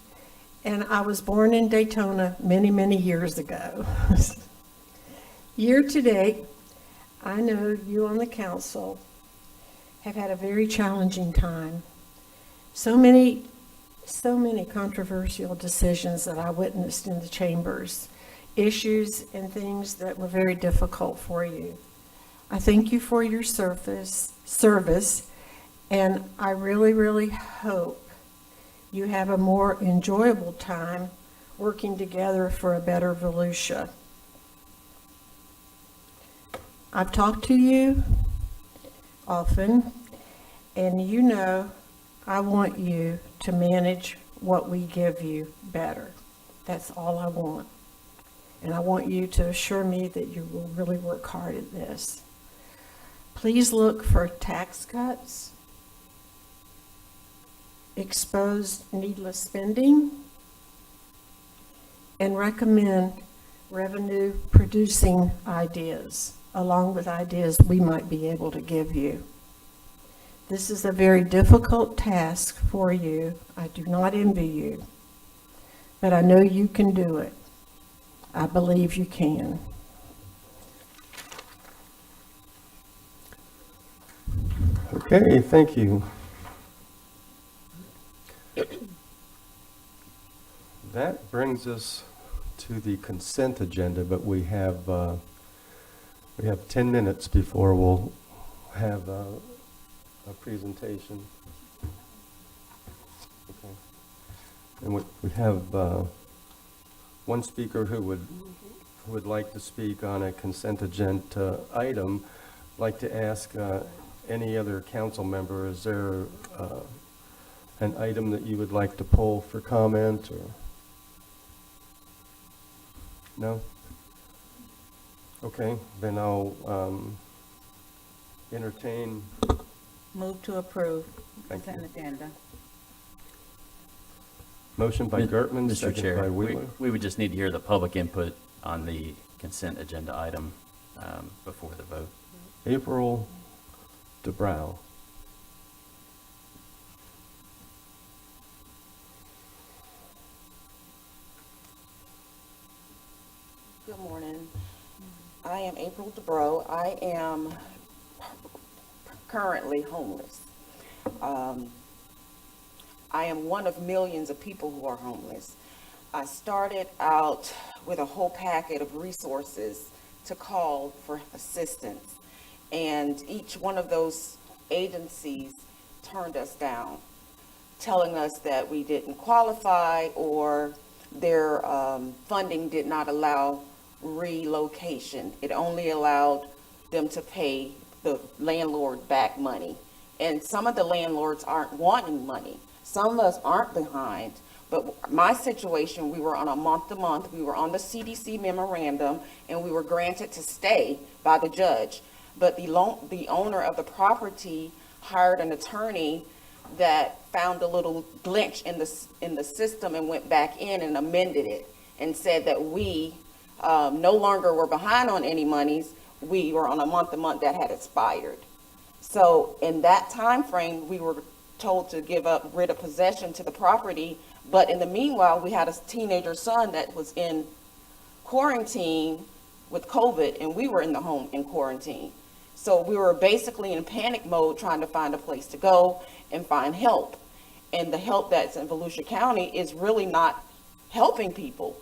and I was born in Daytona many, many years ago. Year to date, I know you on the council have had a very challenging time. So many controversial decisions that I witnessed in the chambers, issues and things that were very difficult for you. I thank you for your service, and I really, really hope you have a more enjoyable time working together for a better Volusia. I've talked to you often, and you know I want you to manage what we give you better. That's all I want. And I want you to assure me that you will really work hard at this. Please look for tax cuts, expose needless spending, and recommend revenue-producing ideas, along with ideas we might be able to give you. This is a very difficult task for you. I do not envy you, but I know you can do it. I believe you can. Okay, thank you. brings us to the consent agenda, but we have 10 minutes before we'll have a presentation. Okay. And we have one speaker who would like to speak on a consent agenda item. I'd like to ask any other council member, is there an item that you would like to pull for comment, or? No? Okay, then I'll entertain. Move to approve Thank consent you. agenda. Motion by Gertman, Mr. second Chair, by Wheeler. we would just need to hear the public input on the consent agenda item before the vote. April DeBrow. Good morning. I am April DeBrow. I am currently homeless. I am one of millions of people who are homeless. I started out with a whole packet of resources to call for assistance, and each one of those agencies turned us down, telling us that we didn't qualify or their funding did not allow relocation. It only allowed them to pay the landlord back money. And some of the landlords aren't wanting money. Some of us aren't behind. But my situation, we were on a month-to-month, we were on the CDC memorandum, and we were granted to stay by the judge. But the owner of the property hired an attorney that found a little glitch in the system and went back in and amended it and said that we no longer were behind on any monies. We were on a month-to-month that had expired. So in that time frame, we were told to give up writ of possession to the property. But in the meanwhile, we had a teenager son that was in quarantine with COVID, and we were in the home in quarantine. So we were basically in panic mode trying to find a place to go and find help. And the help that's in Volusia County is really not helping people.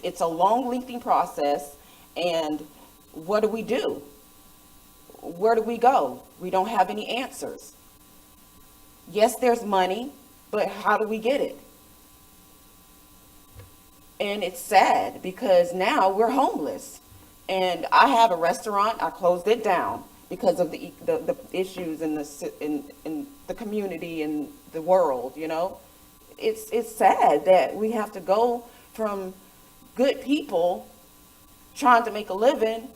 It's a long, lengthy process, and what do we do? Where do we go? We don't have any answers. Yes, there's money, but how do we get it? And it's sad because now we're homeless. And I have a restaurant. I closed it down because of the issues in the community and the world, you know. It's sad that we have to go from good people trying to make a living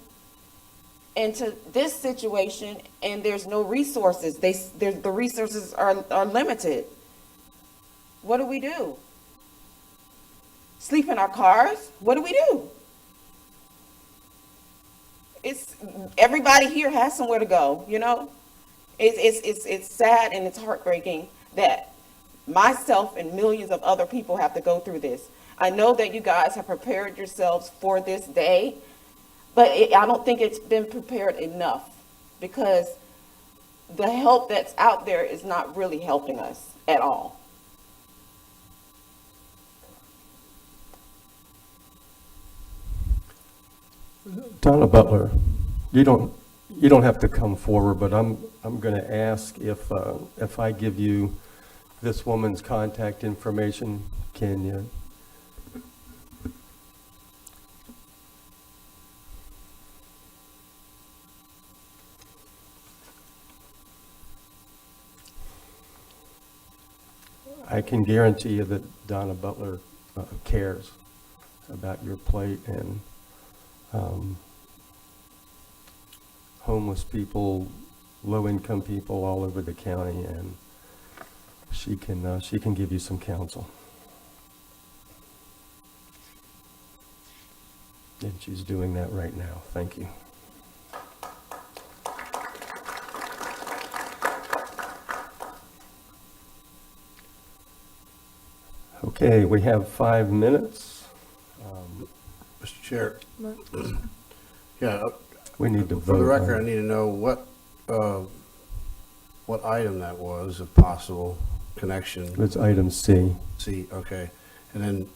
into this situation, and there's no resources. The resources are limited. What do we do? Sleep in our cars? What do we do? Everybody here has somewhere to go, you know? It's sad and it's heartbreaking that myself and millions of other people have to go through this. I know that you guys have prepared yourselves for this day, but I don't think it's been prepared enough, because the help that's out there is not really helping us at all. Donna Butler, you don't have to come forward, but I'm going to ask if I give you this woman's contact information, can you? I can guarantee you that Donna Butler cares about your plight and homeless people, low-income people all over the county, and she can give you some counsel. And she's doing that right now. Thank you. Okay, we have 5 minutes. Mr. Chair. Yeah. We need to vote. For the record, I need to know what item that was, if possible, connection. It's item C. C, okay. And then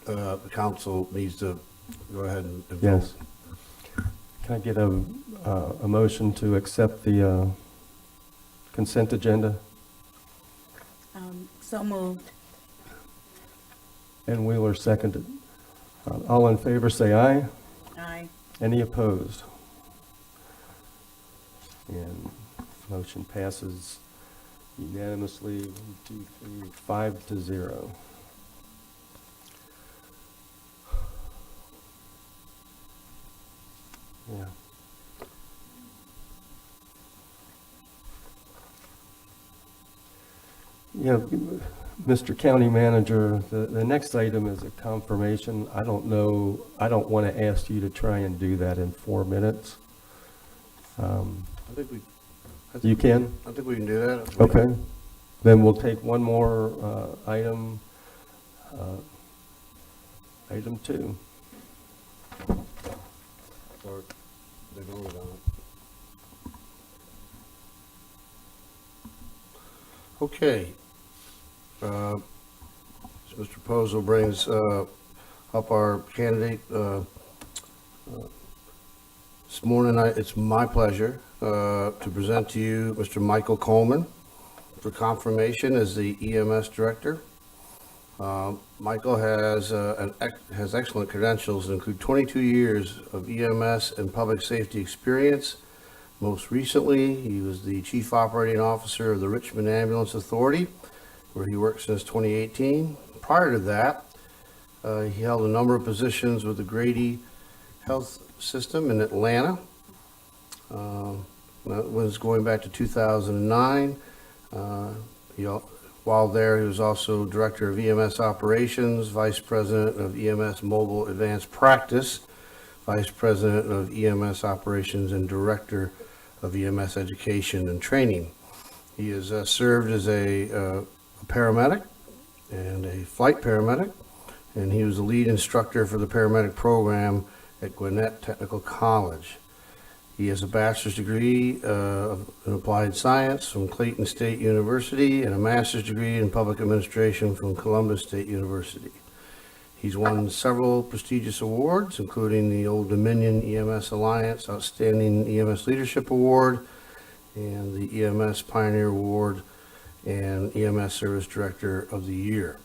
the council needs to go ahead and vote. Yes. Can I get a motion to accept the consent agenda? So moved. And Wheeler seconded. All in favor, say aye. Aye. Any opposed? And motion passes unanimously, 1, 2, 3, 5-0. Yeah. Yeah, Mr. County Manager, the next item is a confirmation. I don't know, I don't want to ask you to try and do that in 4 minutes. I think You can? I think we can do that. Okay. Then we'll take one more item, item 2. Or they voted on it. Okay. So Mr. Pozo brings up our candidate. This morning, it's my pleasure to present to you Mr. Michael Coleman for confirmation as the EMS Director. Michael has excellent credentials that include 22 years of EMS and public safety experience. Most recently, he was the Chief Operating Officer of the Richmond Ambulance Authority, where he worked since 2018. Prior to that, he held a number of positions with the Grady Health System in Atlanta. That was going back to 2009. While there, he was also Director of EMS Operations, Vice President of EMS Mobile Advanced Practice, Vice President of EMS Operations, and Director of EMS Education and Training. He has served as a paramedic and a flight paramedic, and he was the lead instructor for the paramedic program at Gwinnett Technical College. He has a bachelor's degree in applied science from Clayton State University and a master's degree in public administration from Columbus State University. He's won several prestigious awards, including the Old Dominion EMS Alliance Outstanding EMS Leadership Award and the EMS Pioneer Award and EMS Service Director of the Year.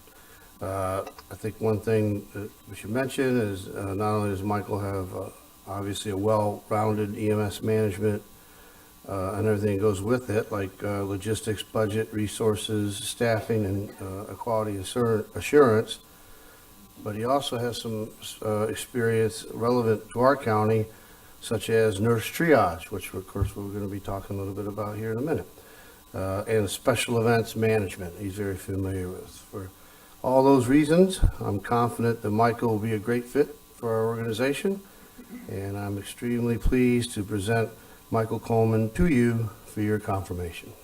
I think one thing that we should mention is not only does Michael have obviously a well-rounded EMS management and everything that goes with it, like logistics, budget, resources, staffing, and quality assurance, but he also has some experience relevant to our county, such as nurse triage, which of course we're going to be talking a little bit about here in a minute, and special events management he's very familiar with. For all those reasons, I'm confident that Michael will be a great fit for our organization, and I'm extremely pleased to present Michael Coleman to you for your confirmation.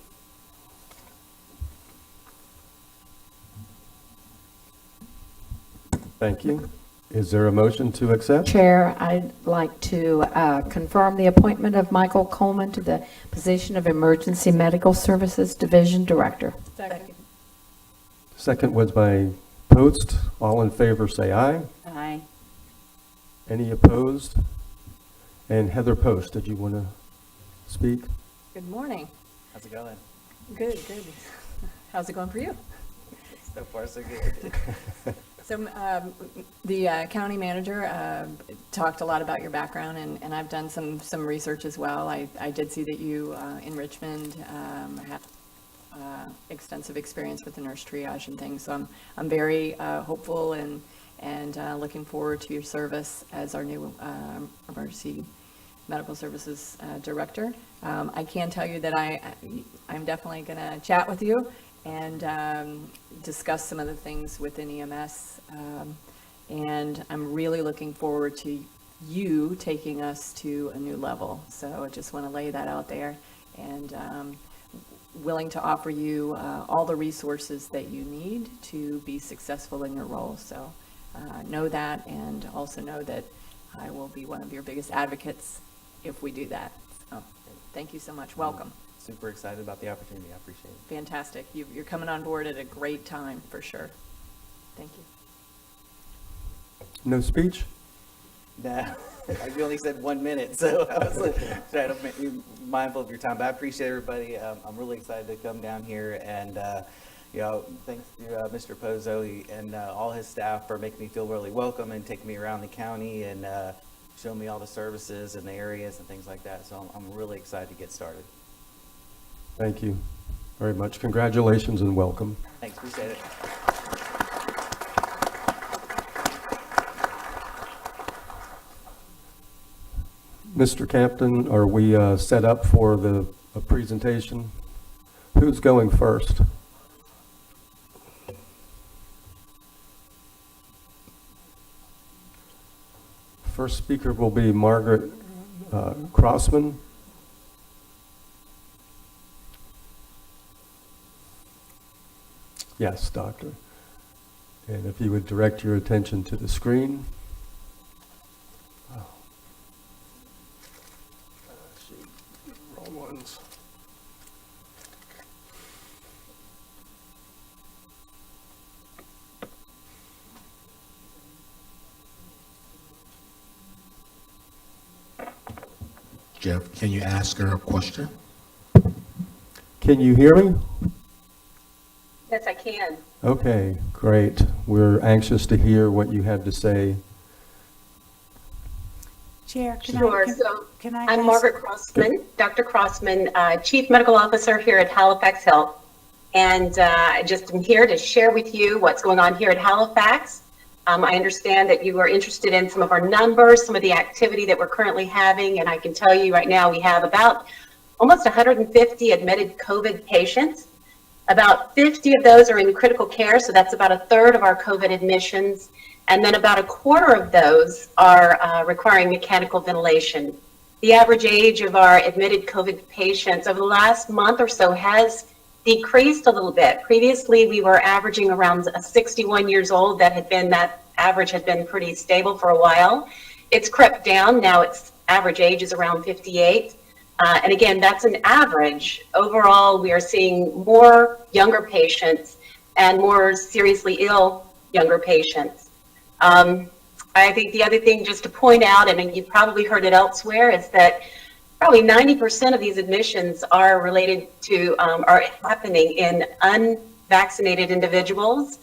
Thank you. Is there a motion to accept? Chair, I'd like to confirm the appointment of Michael Coleman to the position of Emergency Medical Services Division Director. Second. Second was by Post. All in favor, say aye. Aye. Any opposed? And Heather Post, did you want to speak? Good morning. How's it going? Good, good. How's it going for you? So far, so good. So the county manager talked a lot about your background, and I've done some research as well. I did see that you in Richmond have extensive experience with the nurse triage and things. So I'm very hopeful and looking forward to your service as our new emergency medical services director. I can tell you that I'm definitely going to chat with you and discuss some of the things within EMS. And I'm really looking forward to you taking us to a new level. So I just want to lay that out there, and willing to offer you all the resources that you need to be successful in your role. So know that, and also know that I will be one of your biggest advocates if we do that. So thank you so much. Welcome. Super excited about the opportunity. I appreciate it. Fantastic. You're coming on board at a great time, for sure. Thank you. No speech? No, you only said 1 minute, so I was trying to be mindful of your time. But I appreciate everybody. I'm really excited to come down here, and thanks to Mr. Pozzo and all his staff for making me feel really welcome and taking me around the county and showing me all the services and the areas and things like that. So I'm really excited to get started. Thank you very much. Congratulations and welcome. Thanks, appreciate it. Mr. Captain, are we set up for the presentation? Who's going first? First speaker will be Margaret Crossman. Yes, Doctor. And if you would direct your attention to the screen. Jeff, can you ask her a question? Can you hear me? Yes, I can. Okay, great. We're anxious to hear what you have to say. Chair, can I I'm ask- Margaret Crossman, Dr. Crossman, Chief Medical Officer here at Halifax Health. And I just am here to share with you what's going on here at Halifax. I understand that you are interested in some of our numbers, some of the activity that we're currently having, and I can tell you right now we have about almost 150 admitted COVID patients. About 50 of those are in critical care, so that's about a third of our COVID admissions, and then about a quarter of those are requiring mechanical ventilation. The average age of our admitted COVID patients over the last month or so has decreased a little bit. Previously, we were averaging around 61 years old. That average had been pretty stable for a while. It's crept down. Now its average age is around 58. And again, that's an average. Overall, we are seeing more younger patients and more seriously ill younger patients. I think the other thing just to point out, and you've probably heard it elsewhere, is that probably 90% of these admissions are related to, are happening in unvaccinated individuals.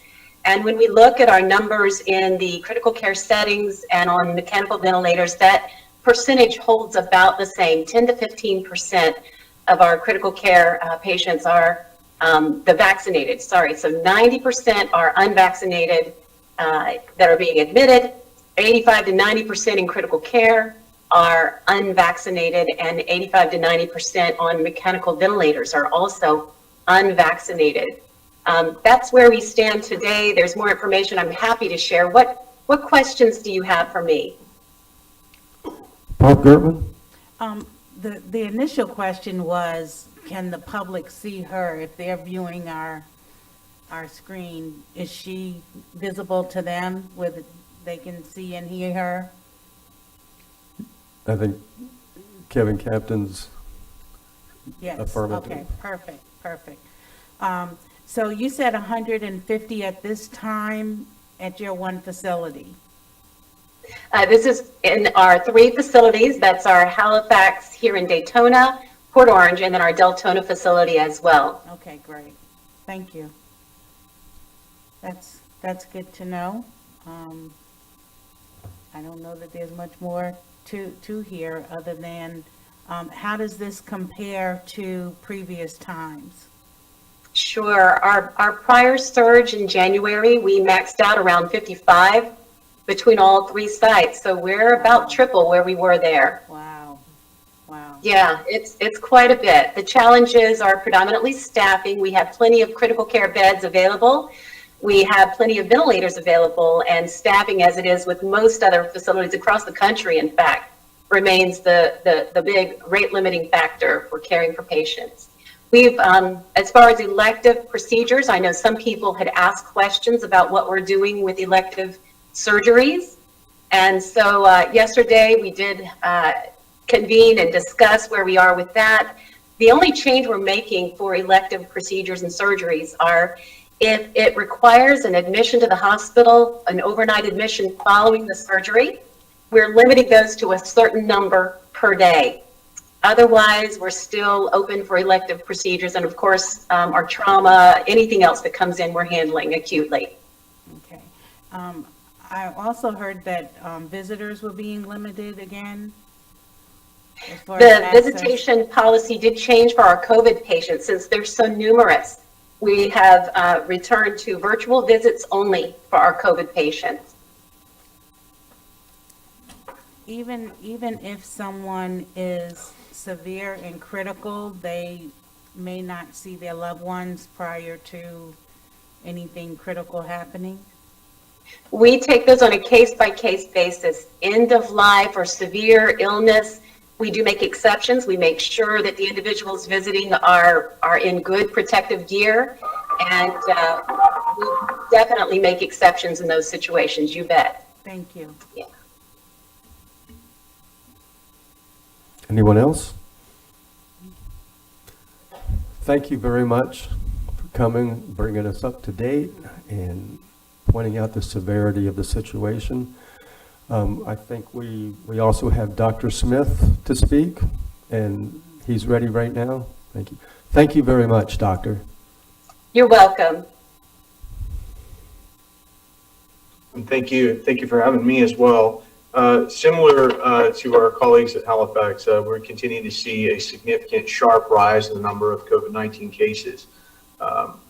And when we look at our numbers in the critical care settings and on mechanical ventilators, that percentage holds about the same. 10 to 15% of our critical care patients are the vaccinated, so 90% are unvaccinated that are being admitted, 85 to 90% in critical care are unvaccinated, and 85 to 90% on mechanical ventilators are also unvaccinated. That's where we stand today. There's more information I'm happy to share. What questions do you have for me? Bob Gertman? The initial question was, can the public see her if they're viewing our screen? Is she visible to them where they can see and hear her? I think Kevin Captain's Yes, affirmative. okay, perfect. So you said 150 at this time at your one facility? This is in our 3 facilities. That's our Halifax here in Daytona, Port Orange, and then our Deltona facility as well. Okay, great. Thank you. That's good to know. I don't know that there's much more to hear other than how does this compare to previous times? Sure. Our prior surge in January, we maxed out around 55 between all 3 sites. So we're about triple where we were there. Wow. Yeah, it's quite a bit. The challenges are predominantly staffing. We have plenty of critical care beds available. We have plenty of ventilators available, and staffing, as it is with most other facilities across the country, in fact, remains the big rate limiting factor for caring for patients. We've, as far as elective procedures, I know some people had asked questions about what we're doing with elective surgeries. And so yesterday we did convene and discuss where we are with that. The only change we're making for elective procedures and surgeries are If it requires an admission to the hospital, an overnight admission following the surgery, we're limiting those to a certain number per day. Otherwise, we're still open for elective procedures, and of course, our trauma, anything else that comes in, we're handling acutely. Okay. I also heard that visitors were being limited again. As far as The access. visitation policy did change for our COVID patients since they're so numerous. We have returned to virtual visits only for our COVID patients. Even if someone is severe and critical, they may not see their loved ones prior to anything critical happening? We take those on a case-by-case basis. End of life or severe illness, we do make exceptions. We make sure that the individuals visiting are in good protective gear, and we definitely make exceptions in those situations, you bet. Thank you. Yeah. Anyone else? Thank you very much for coming, bringing us up to date, and pointing out the severity of the situation. I think we also have Dr. Smith to speak, and he's ready right now. Thank you. Thank you very much, Doctor. You're welcome. And thank you for having me as well. Similar to our colleagues at Halifax, we're continuing to see a significant sharp rise in the number of COVID-19 cases.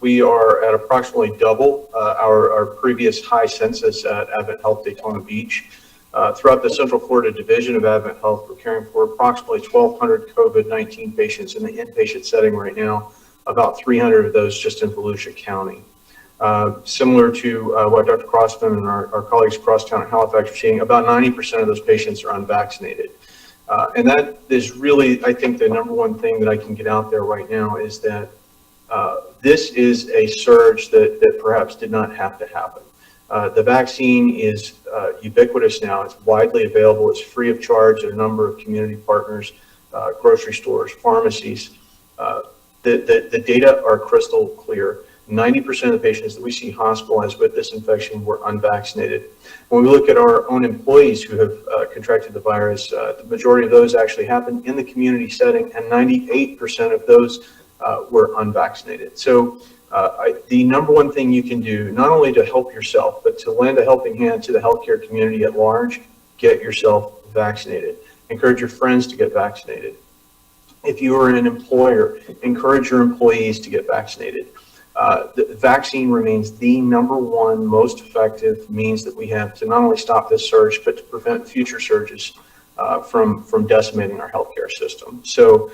We are at approximately double our previous high census at Advent Health Daytona Beach. Throughout the Central Florida Division of Advent Health, we're caring for approximately 1,200 COVID-19 patients in the inpatient setting right now, about 300 of those just in Volusia County. Similar to what Dr. Crossman and our colleagues across town at Halifax are seeing, about 90% of those patients are unvaccinated. And that is really, I think, the number one thing that I can get out there right now is that this is a surge that perhaps did not have to happen. The vaccine is ubiquitous now. It's widely available. It's free of charge at a number of community partners, grocery stores, pharmacies. The data are crystal clear. 90% of the patients that we see hospitalized with this infection were unvaccinated. When we look at our own employees who have contracted the virus, the majority of those actually happened in the community setting, and 98% of those were unvaccinated. So the number one thing you can do, not only to help yourself, but to lend a helping hand to the healthcare community at large, get yourself vaccinated. Encourage your friends to get vaccinated. If you are an employer, encourage your employees to get vaccinated. The vaccine remains the number one most effective means that we have to not only stop this surge, but to prevent future surges from decimating our healthcare system. So,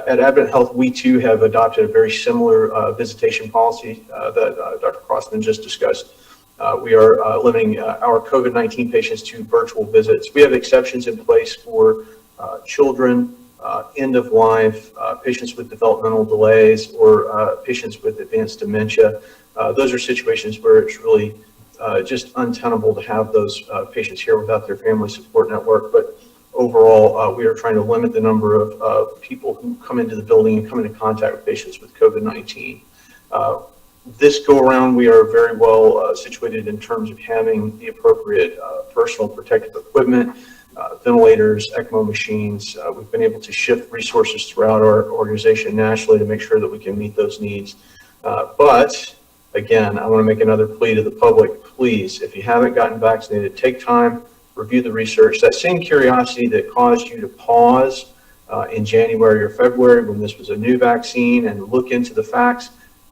at Advent Health, we too have adopted a very similar visitation policy that Dr. Crossman just discussed. We are limiting our COVID-19 patients to virtual visits. We have exceptions in place for children, end of life, patients with developmental delays, or patients with advanced dementia. Those are situations where it's really just untenable to have those patients here without their family support network. But overall, we are trying to limit the number of people who come into the building and come into contact with patients with COVID-19. This go around, we are very well situated in terms of having the appropriate personal protective equipment, ventilators, ECMO machines. We've been able to shift resources throughout our organization nationally to make sure that we can meet those needs. But again, I want to make another plea to the public. Please, if you haven't gotten vaccinated, take time, review the research. That same curiosity that caused you to pause in January or February when this was a new vaccine and look into the facts,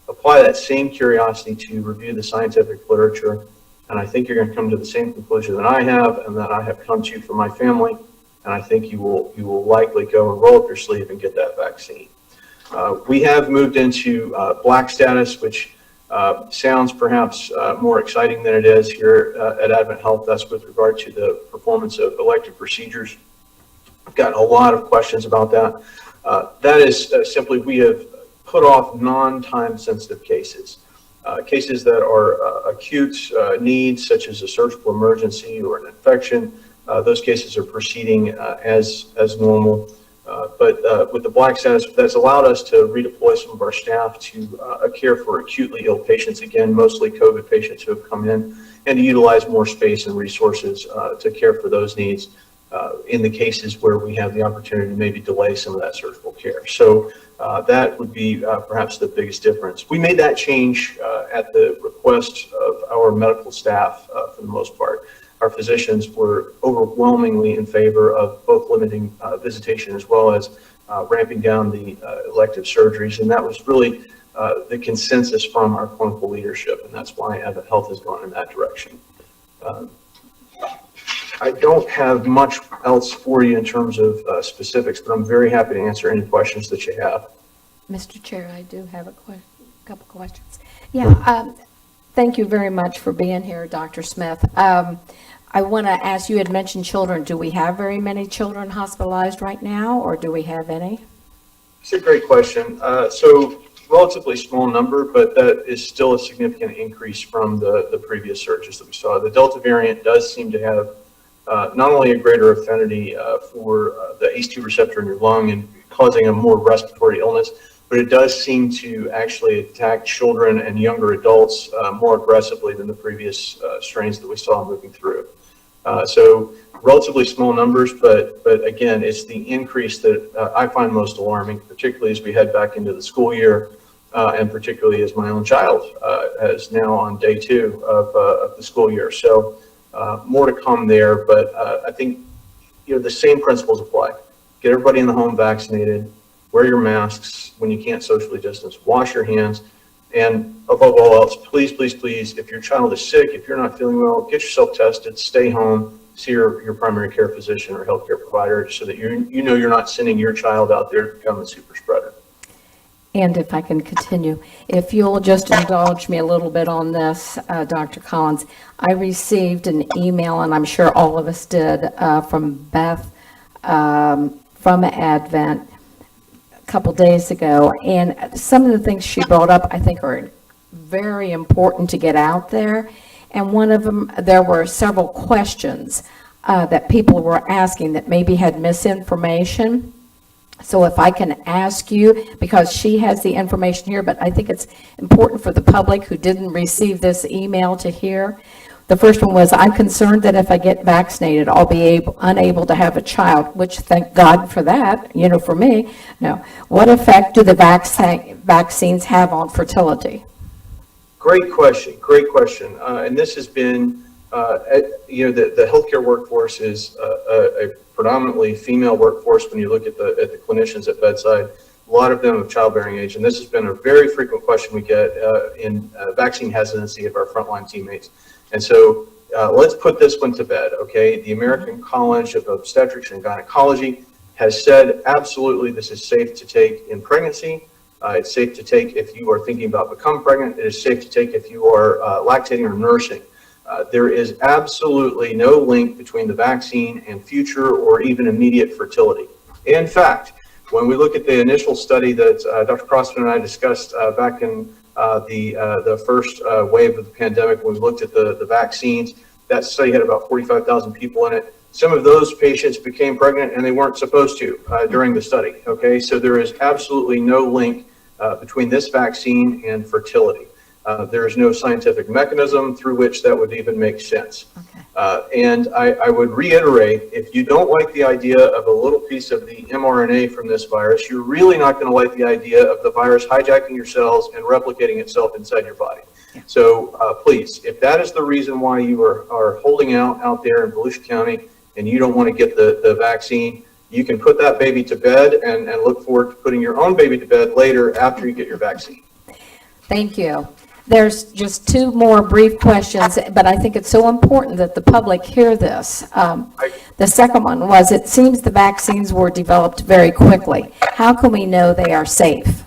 apply that same curiosity to review the scientific literature. And I think you're going to come to the same conclusion that I have and that I have come to for my family. And I think you will likely go and roll up your sleeve and get that vaccine. We have moved into black status, which sounds perhaps more exciting than it is here at Advent Health. That's with regard to the performance of elective procedures. I've gotten a lot of questions about that. That is simply we have put off non-time sensitive cases. Cases that are acute needs, such as a surgical emergency or an infection, those cases are proceeding as normal. But with the black status, that's allowed us to redeploy some of our staff to care for acutely ill patients, again, mostly COVID patients who have come in, and to utilize more space and resources to care for those needs in the cases where we have the opportunity to maybe delay some of that surgical care. So that would be perhaps the biggest difference. We made that change at the request of our medical staff for the most part. Our physicians were overwhelmingly in favor of both limiting visitation as well as ramping down the elective surgeries, and that was really the consensus from our clinical leadership, and that's why Abbott Health has gone in that direction. I don't have much else for you in terms of specifics, but I'm very happy to answer any questions that you have. Mr. Chair, I do have a couple questions. Yeah, thank you very much for being here, Dr. Smith. I want to ask, you had mentioned children. Do we have very many children hospitalized right now, or do we have any? It's a great question. So relatively small number, but that is still a significant increase from the previous surges that we saw. The Delta variant does seem to have not only a greater affinity for the ACE2 receptor in your lung and causing a more respiratory illness, but it does seem to actually attack children and younger adults more aggressively than the previous strains that we saw moving through. So relatively small numbers, but again, it's the increase that I find most alarming, particularly as we head back into the school year, and particularly as my own child is now on day 2 of the school year. So more to come there, but I think the same principles apply. Get everybody in the home vaccinated, wear your masks when you can't socially distance, wash your hands, and above all else, please, please, please, if your child is sick, if you're not feeling well, get yourself tested, stay home, see your primary care physician or healthcare provider so that you know you're not sending your child out there to become a super spreader. And if I can continue, if you'll just indulge me a little bit on this, Dr. Collins, I received an email, and I'm sure all of us did, from Beth from Advent a couple days ago, and some of the things she brought up I think are very important to get out there. And one of them, there were several questions that people were asking that maybe had misinformation. So if I can ask you, because she has the information here, but I think it's important for the public who didn't receive this email to hear. The first one was, I'm concerned that if I get vaccinated, I'll be unable to have a child, which thank God for that, for me. No. What effect do the vaccines have on fertility? Great question, great question. And this has been, the healthcare workforce is a predominantly female workforce when you look at the clinicians at bedside, a lot of them of childbearing age. And this has been a very frequent question we get in vaccine hesitancy of our frontline teammates. And so let's put this one to bed, okay? The American College of Obstetrics and Gynecology has said absolutely this is safe to take in pregnancy. It's safe to take if you are thinking about becoming pregnant. It is safe to take if you are lactating or nursing. There is absolutely no link between the vaccine and future or even immediate fertility. In fact, when we look at the initial study that Dr. Crossman and I discussed back in the first wave of the pandemic, when we looked at the vaccines, that study had about 45,000 people in it. Some of those patients became pregnant and they weren't supposed to during the study, okay? So there is absolutely no link between this vaccine and fertility. There is no scientific mechanism through which that would even make sense. Okay. And I would reiterate, if you don't like the idea of a little piece of the mRNA from this virus, you're really not going to like the idea of the virus hijacking your cells and replicating itself inside your body. Yeah. So please, if that is the reason why you are holding out there in Volusia County and you don't want to get the vaccine, you can put that baby to bed and look forward to putting your own baby to bed later after you get your vaccine. Thank you. There's just 2 more brief questions, but I think it's so important that the public hear this. The second one was, it seems the vaccines were developed very quickly. How can we know they are safe?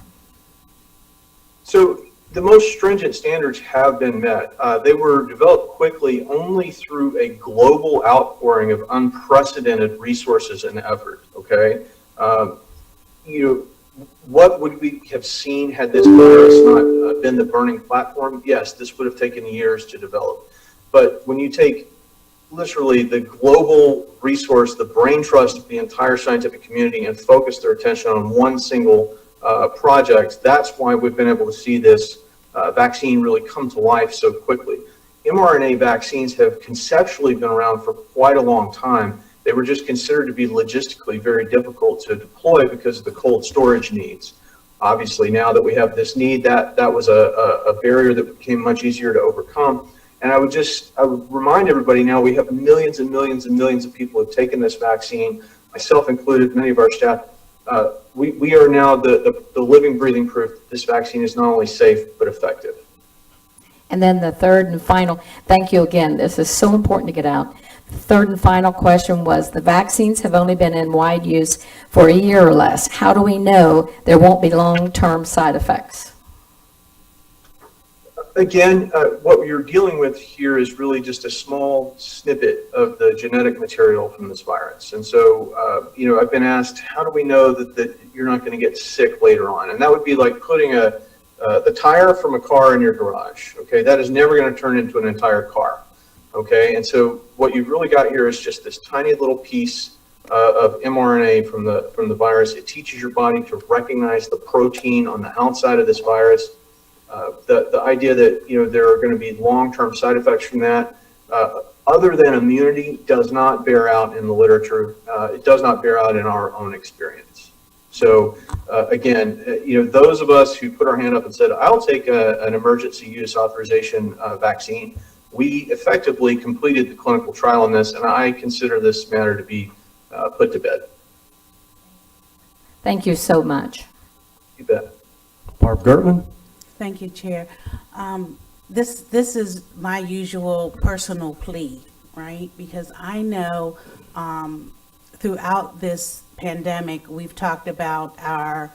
So the most stringent standards have been met. They were developed quickly only through a global outpouring of unprecedented resources and effort, okay? What would we have seen had this virus not been the burning platform? Yes, this would have taken years to develop. But when you take literally the global resource, the brain trust of the entire scientific community, and focus their attention on one single project. That's why we've been able to see this vaccine really come to life so quickly. mRNA vaccines have conceptually been around for quite a long time. They were just considered to be logistically very difficult to deploy because of the cold storage needs. Obviously, now that we have this need, that was a barrier that became much easier to overcome. And I would remind everybody now we have millions and millions and millions of people who have taken this vaccine, myself included, many of our staff. We are now the living, breathing proof that this vaccine is not only safe, but effective. And then the third and final, thank you again, this is so important to get out. The third and final question was, the vaccines have only been in wide use for a year or less. How do we know there won't be long-term side effects? Again, what you're dealing with here is really just a small snippet of the genetic material from this virus. And so, I've been asked, how do we know that you're not going to get sick later on? And that would be like putting the tire from a car in your garage. Okay, that is never going to turn into an entire car. Okay, and so what you've really got here is just this tiny little piece of mRNA from the virus. It teaches your body to recognize the protein on the outside of this virus. The idea that there are going to be long-term side effects from that, other than immunity, does not bear out in the literature. It does not bear out in our own experience. So again, those of us who put our hand up and said, "I'll take an emergency use authorization vaccine," we effectively completed the clinical trial on this, and I consider this matter to be put to bed. Thank you so much. You bet. Barb Gertman? Thank you, Chair. This is my usual personal plea, right? Because I know throughout this pandemic, we've talked about our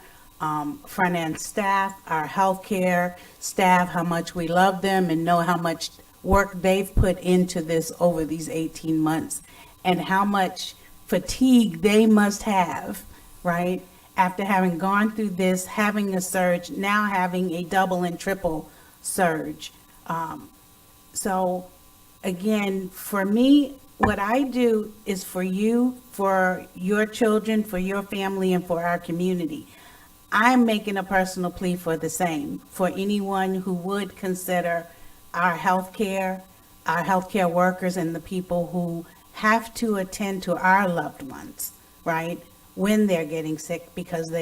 front-end staff, our healthcare staff, how much we love them and know how much work they've put into this over these 18 months and how much fatigue they must have, right? After having gone through this, having a surge, now having a double and triple surge. So again, for me, what I do is for you, for your children, for your family, and for our community. I'm making a personal plea for the same, for anyone who would consider our healthcare workers, and the people who have to attend to our loved ones, right? When they're getting sick, because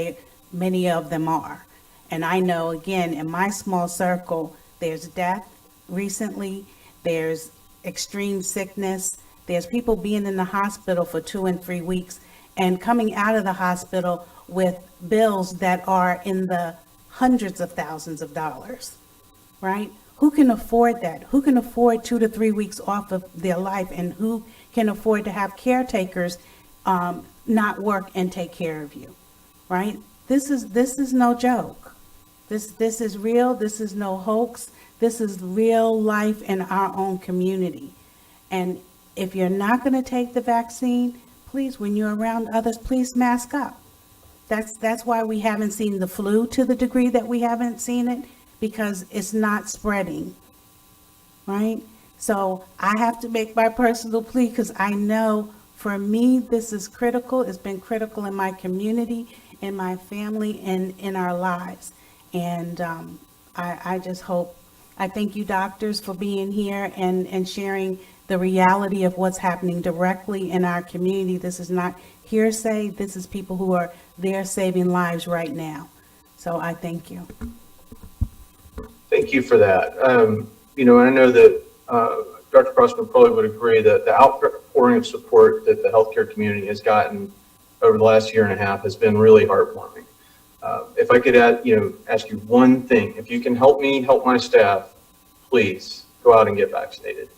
many of them are. And I know, again, in my small circle, there's death recently, there's extreme sickness, there's people being in the hospital for 2 and 3 weeks and coming out of the hospital with bills that are in the hundreds of thousands of dollars, right? Who can afford that? Who can afford 2 to 3 weeks off of their life? And who can afford to have caretakers not work and take care of you, right? This is no joke. This is real. This is no hoax. This is real life in our own community. And if you're not going to take the vaccine, please, when you're around others, please mask up. That's why we haven't seen the flu to the degree that we haven't seen it, because it's not spreading, right? So I have to make my personal plea, because I know for me, this is critical. It's been critical in my community, in my family, and in our lives. And I just hope, I thank you doctors for being here and sharing the reality of what's happening directly in our community. This is not hearsay. This is people who are there saving lives right now. So I thank you. Thank you for that. And I know that Dr. Crossman probably would agree that the outpouring of support that the healthcare community has gotten over the last year and a half has been really heartwarming. If I could ask you one thing, if you can help me help my staff, please go out and get vaccinated.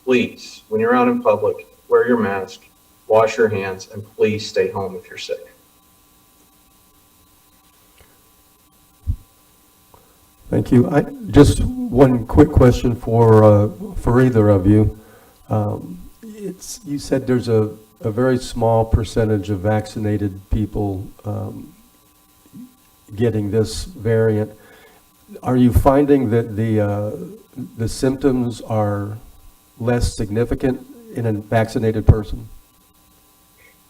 Please, when you're out in public, wear your mask, wash your hands, and please stay home if you're sick. Thank you. Just one quick question for either of you. You said there's a very small percentage of vaccinated people getting this variant. Are you finding that the symptoms are less significant in a vaccinated person?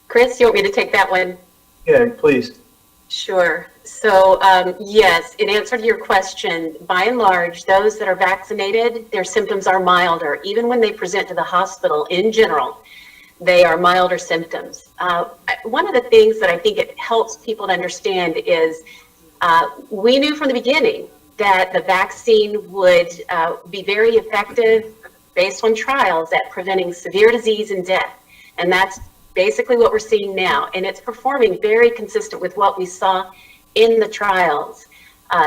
Chris, you want me to take that one? Yeah, please. Sure. So, yes, in answer to your question, by and large, those that are vaccinated, their symptoms are milder. Even when they present to the hospital in general, they are milder symptoms. One of the things that I think it helps people to understand is we knew from the beginning that the vaccine would be very effective based on trials at preventing severe disease and death. And that's basically what we're seeing now. And it's performing very consistent with what we saw in the trials.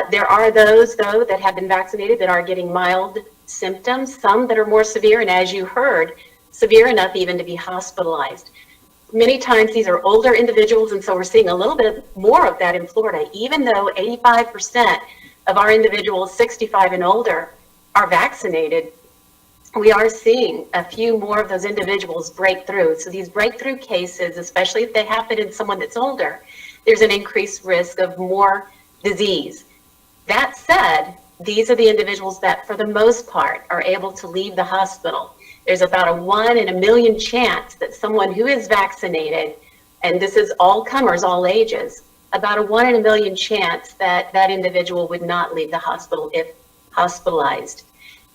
There are those, though, that have been vaccinated that are getting mild symptoms, some that are more severe, and as you heard, severe enough even to be hospitalized. Many times these are older individuals, and so we're seeing a little bit more of that in Florida, even though 85% of our individuals 65 and older are vaccinated. We are seeing a few more of those individuals break through. So these breakthrough cases, especially if they happen in someone that's older, there's an increased risk of more disease. That said, these are the individuals that, for the most part, are able to leave the hospital. There's about a 1 in a million chance that someone who is vaccinated, and this is all comers, all ages, about a 1 in a million chance that that individual would not leave the hospital if hospitalized.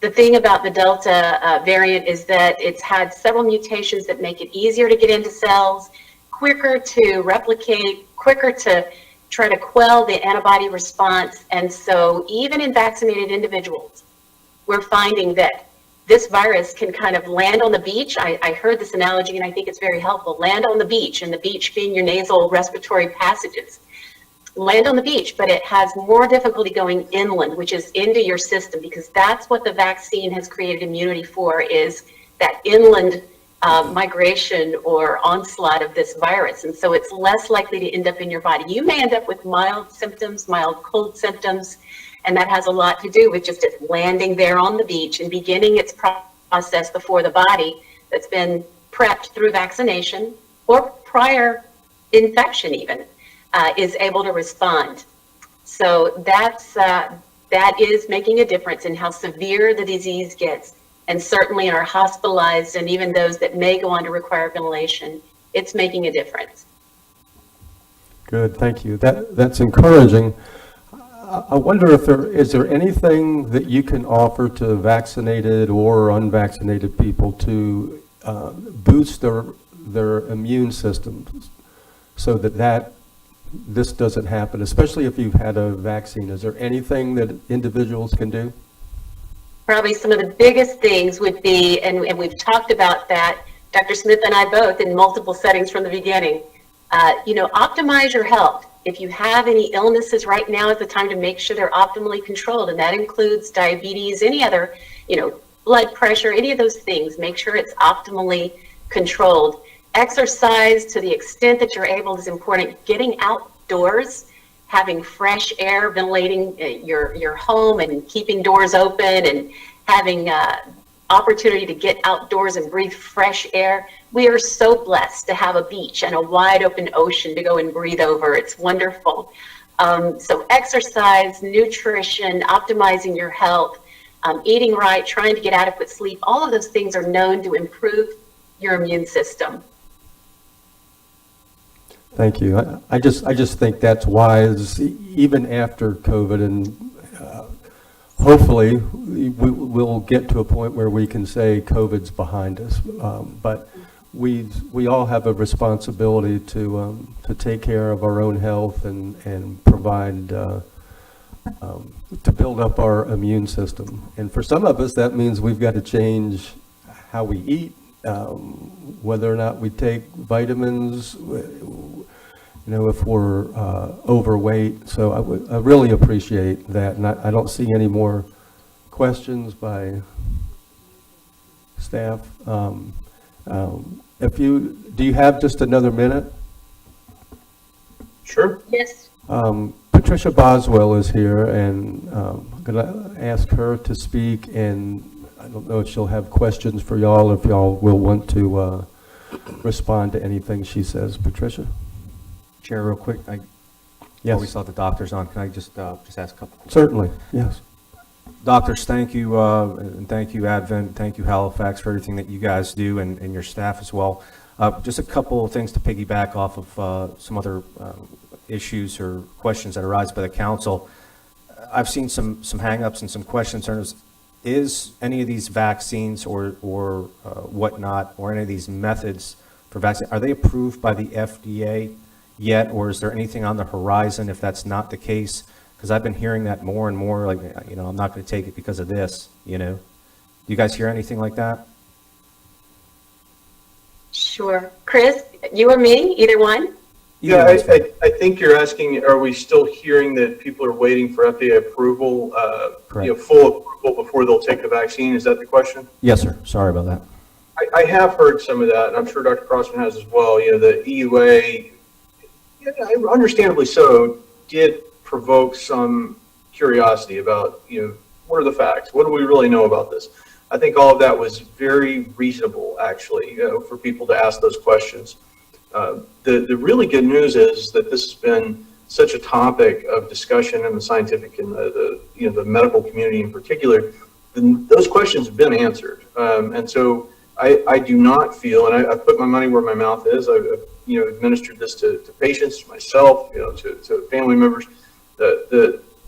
The thing about the Delta variant is that it's had several mutations that make it easier to get into cells, quicker to replicate, quicker to try to quell the antibody response. And so even in vaccinated individuals, we're finding that this virus can kind of land on the beach. I heard this analogy and I think it's very helpful. Land on the beach, and the beach being your nasal respiratory passages. Land on the beach, but it has more difficulty going inland, which is into your system, because that's what the vaccine has created immunity for, is that inland migration or onslaught of this virus. And so it's less likely to end up in your body. You may end up with mild symptoms, mild cold symptoms, and that has a lot to do with just it landing there on the beach and beginning its process before the body that's been prepped through vaccination or prior infection even. Is able to respond. So that is making a difference in how severe the disease gets, and certainly in our hospitalized and even those that may go on to require ventilation, it's making a difference. Good, thank you. That's encouraging. I wonder if is there anything that you can offer to vaccinated or unvaccinated people to boost their immune systems so that this doesn't happen, especially if you've had a vaccine? Is there anything that individuals can do? Probably some of the biggest things would be, and we've talked about that, Dr. Smith and I both, in multiple settings from the beginning, optimize your health. If you have any illnesses right now is the time to make sure they're optimally controlled, and that includes diabetes, any other, blood pressure, any of those things. Make sure it's optimally controlled. Exercise to the extent that you're able is important. Getting outdoors, having fresh air, ventilating your home and keeping doors open and having opportunity to get outdoors and breathe fresh air. We are so blessed to have a beach and a wide open ocean to go and breathe over. It's wonderful. So exercise, nutrition, optimizing your health, eating right, trying to get adequate sleep, all of those things are known to improve your immune system. Thank you. I just think that's wise, even after COVID, and hopefully we'll get to a point where we can say COVID's behind us. But we all have a responsibility to take care of our own health and provide to build up our immune system. And for some of us, that means we've got to change how we eat. Whether or not we take vitamins, if we're overweight. So I really appreciate that, and I don't see any more questions by staff. Do you have just another minute? Sure. Yes. Patricia Boswell is here, and I'm going to ask her to speak, and I don't know if she'll have questions for y'all, if y'all will want to respond to anything she says. Patricia? Chair, real quick, before we saw the doctors on, can I just ask a couple questions? Certainly, yes. Doctors, thank you, and thank you, Advent, thank you, Halifax, for everything that you guys do and your staff as well. Just a couple of things to piggyback off of some other issues or questions that arise by the council. I've seen some hangups and some questions. Is any of these vaccines or whatnot, or any of these methods for vaccine, are they approved by the FDA yet, or is there anything on the horizon if that's not the case? Because I've been hearing that more and more, like, I'm not going to take it because of this, Do you guys hear anything like that? Sure. Chris, you or me, either one? Yeah, I think you're asking, are we still hearing that people are waiting for FDA approval, full approval before they'll take the vaccine? Is that the question? Yes, sir. Sorry about that. I have heard some of that, and I'm sure Dr. Crossman has as well. The EUA, understandably so, did provoke some curiosity about, what are the facts? What do we really know about this? I think all of that was very reasonable, actually, for people to ask those questions. The really good news is that this has been such a topic of discussion in the scientific and the medical community in particular. Those questions have been answered, and so I do not feel, and I put my money where my mouth is. I've administered this to patients, myself, to family members.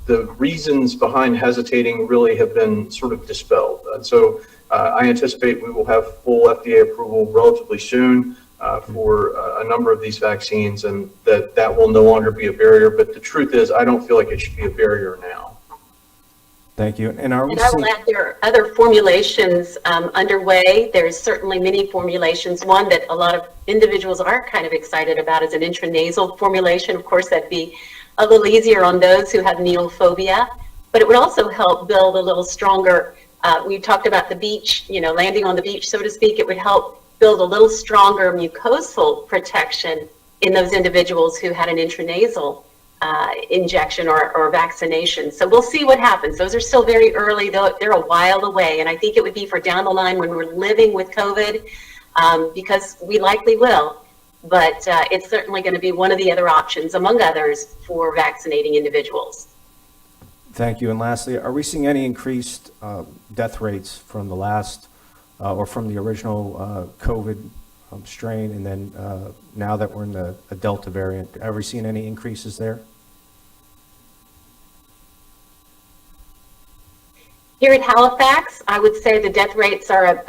The reasons behind hesitating really have been sort of dispelled, and so I anticipate we will have full FDA approval relatively soon for a number of these vaccines, and that will no longer be a barrier. But the truth is, I don't feel like it should be a barrier now. Thank you. And I will add, there are other formulations underway. There's certainly many formulations. One that a lot of individuals are kind of excited about is an intranasal formulation. Of course, that'd be a little easier on those who have needle phobia, but it would also help build a little stronger. We talked about the beach, landing on the beach, so to speak. It would help build a little stronger mucosal protection in those individuals who had an intranasal injection or vaccination. So we'll see what happens. Those are still very early, though they're a while away. And I think it would be for down the line when we're living with COVID, because we likely will. But it's certainly going to be one of the other options, among others, for vaccinating individuals. Thank you. And lastly, are we seeing any increased death rates from the last or from the original COVID strain, and then now that we're in the Delta variant? Have we seen any increases there? Here at Halifax, I would say the death rates are,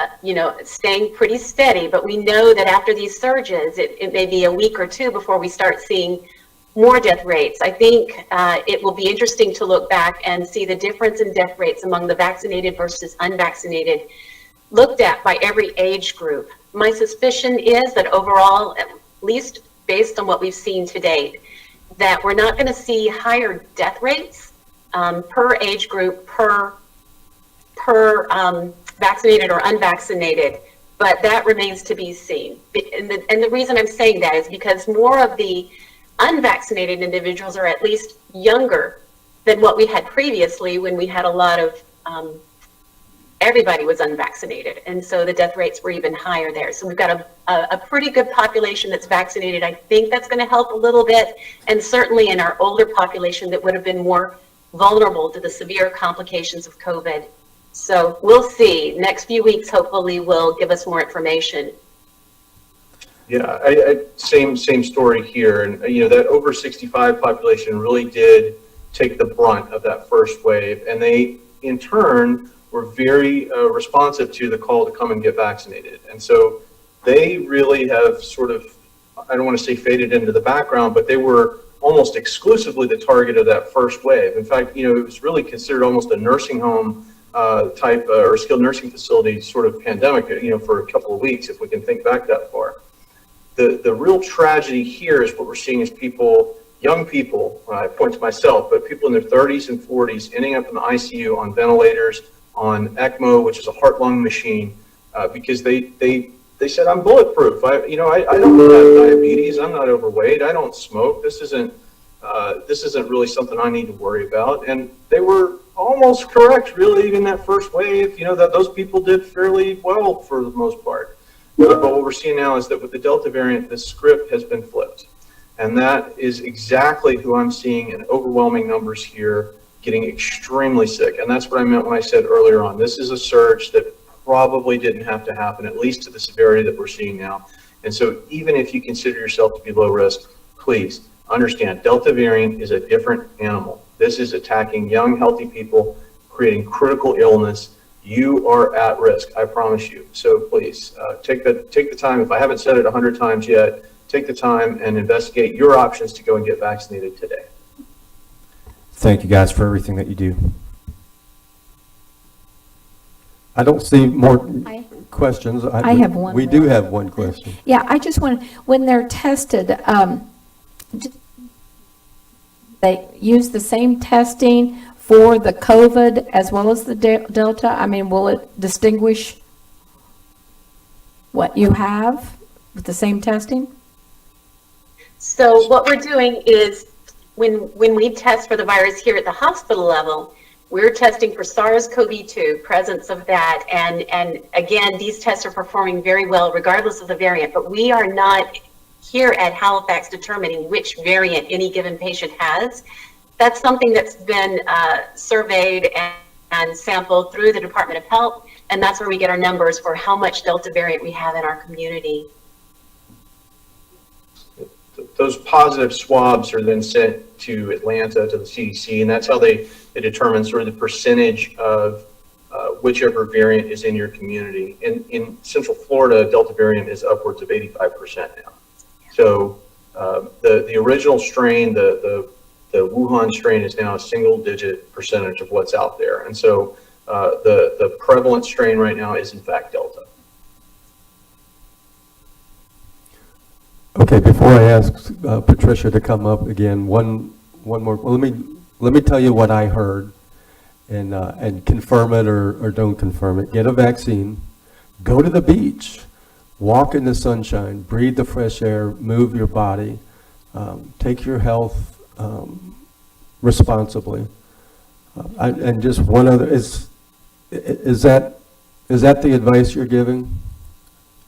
staying pretty steady, but we know that after these surges, it may be a week or two before we start seeing more death rates. I think it will be interesting to look back and see the difference in death rates among the vaccinated versus unvaccinated, looked at by every age group. My suspicion is that overall, at least based on what we've seen to date, that we're not going to see higher death rates per age group, per vaccinated or unvaccinated, but that remains to be seen. And the reason I'm saying that is because more of the unvaccinated individuals are at least younger than what we had previously, when we had a lot of everybody was unvaccinated, and so the death rates were even higher there. So we've got a pretty good population that's vaccinated. I think that's going to help a little bit, and certainly in our older population that would have been more vulnerable to the severe complications of COVID. So we'll see. Next few weeks hopefully will give us more information. Yeah, same story here, and that over 65 population really did take the brunt of that first wave, and they in turn were very responsive to the call to come and get vaccinated. And so they really have sort of, I don't want to say faded into the background, but they were almost exclusively the target of that first wave. In fact, it was really considered almost a nursing home type or skilled nursing facility sort of pandemic, for a couple of weeks, if we can think back that far. The real tragedy here is what we're seeing is people, young people, I point to myself, but people in their 30s and 40s ending up in the ICU on ventilators, on ECMO, which is a heart-lung machine, because they said, I'm bulletproof. I don't have diabetes. I'm not overweight. I don't smoke. This isn't really something I need to worry about. And they were almost correct, really, in that first wave. That those people did fairly well for the most part. But what we're seeing now is that with the Delta variant, the script has been flipped. And that is exactly who I'm seeing in overwhelming numbers here getting extremely sick. And that's what I meant when I said earlier on, this is a surge that probably didn't have to happen, at least to the severity that we're seeing now. And so even if you consider yourself to be low risk, please understand Delta variant is a different animal. This is attacking young, healthy people, creating critical illness. You are at risk, I promise you. So please take the time. If I haven't said it 100 times yet, take the time and investigate your options to go and get vaccinated today. Thank you guys for everything that you do. I don't see more questions. I have one We more. do have one question. Yeah, I just want, when they're tested, they use the same testing for the COVID as well as the Delta? I mean, will it distinguish what you have with the same testing? So what we're doing is when we test for the virus here at the hospital level, we're testing for SARS-CoV-2, presence of that. And again, these tests are performing very well regardless of the variant, but we are not here at Halifax determining which variant any given patient has. That's something that's been surveyed and sampled through the Department of Health, and that's where we get our numbers for how much Delta variant we have in our community. Those positive swabs are then sent to Atlanta, to the CDC, and that's how they determine sort of the percentage of whichever variant is in your community. In Central Florida, Delta variant is upwards of 85% now. So the original strain, the Wuhan strain, is now a single-digit percentage of what's out there. And so the prevalent strain right now is in fact Delta. Okay, before I ask Patricia to come up again, one more. Well, let me tell you what I heard, and confirm it or don't confirm it. Get a vaccine, go to the beach, walk in the sunshine, breathe the fresh air, move your body, take your health responsibly. And just one other, is that the advice you're giving?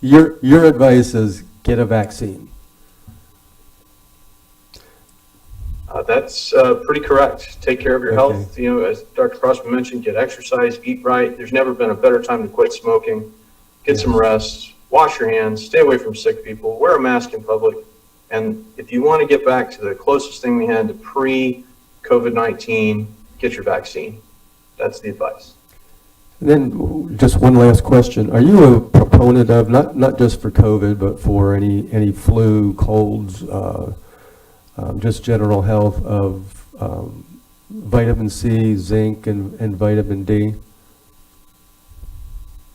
Your advice is get a vaccine. That's pretty correct. Take care of your health. You know, as Dr. Crossman mentioned, get exercise, eat right. There's never been a better time to quit smoking. Get some rest, wash your hands, stay away from sick people, wear a mask in public. And if you want to get back to the closest thing we had to pre-COVID-19, get your vaccine. That's the advice. And then just one last question. Are you a proponent of, not just for COVID, but for any flu, colds, just general health, of vitamin C, zinc, and vitamin D?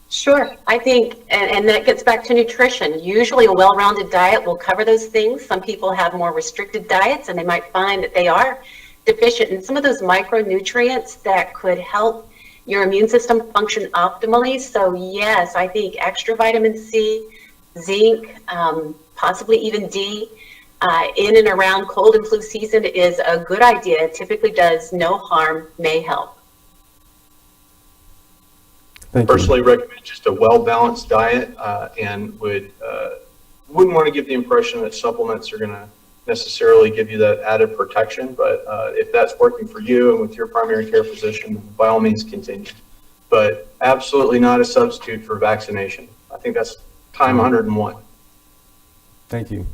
Sure, I think, and that gets back to nutrition. Usually a well-rounded diet will cover those things. Some people have more restricted diets and they might find that they are deficient in some of those micronutrients that could help your immune system function optimally. So yes, I think extra vitamin C, zinc, possibly even D, in and around cold and flu season is a good idea. It typically does no harm, may help. Personally recommend just a well-balanced diet, and wouldn't want to give the impression that supplements are going to necessarily give you that added protection. But if that's working for you and with your primary care physician, by all means continue. But absolutely not a substitute for vaccination. I think that's time 101. Thank you.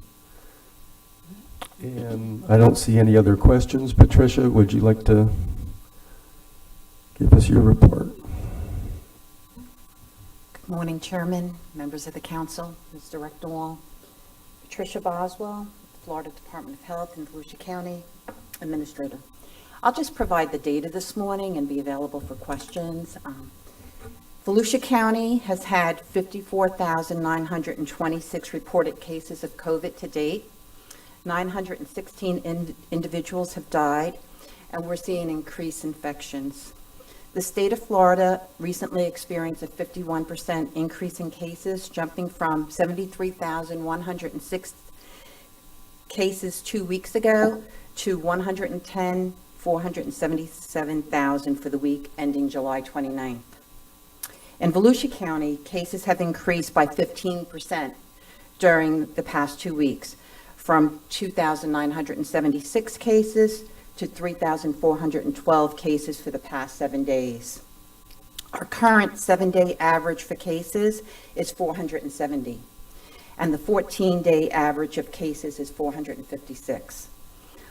And I don't see any other questions. Patricia, would you like to give us your report? Good morning, Chairman, members of the Council, Ms. Director Wall, Patricia Boswell, Florida Department of Health in Volusia County, Administrator. I'll just provide the data this morning and be available for questions. Volusia County has had 54,926 reported cases of COVID to date. 916 individuals have died, and we're seeing increased infections. The state of Florida recently experienced a 51% increase in cases, jumping from 73,106 cases 2 weeks ago to 110,477,000 for the week ending July 29th. In Volusia County, cases have increased by 15% during the past 2 weeks, from 2,976 cases to 3,412 cases for the past 7 days. Our current 7-day average for cases is 470, and the 14-day average of cases is 456.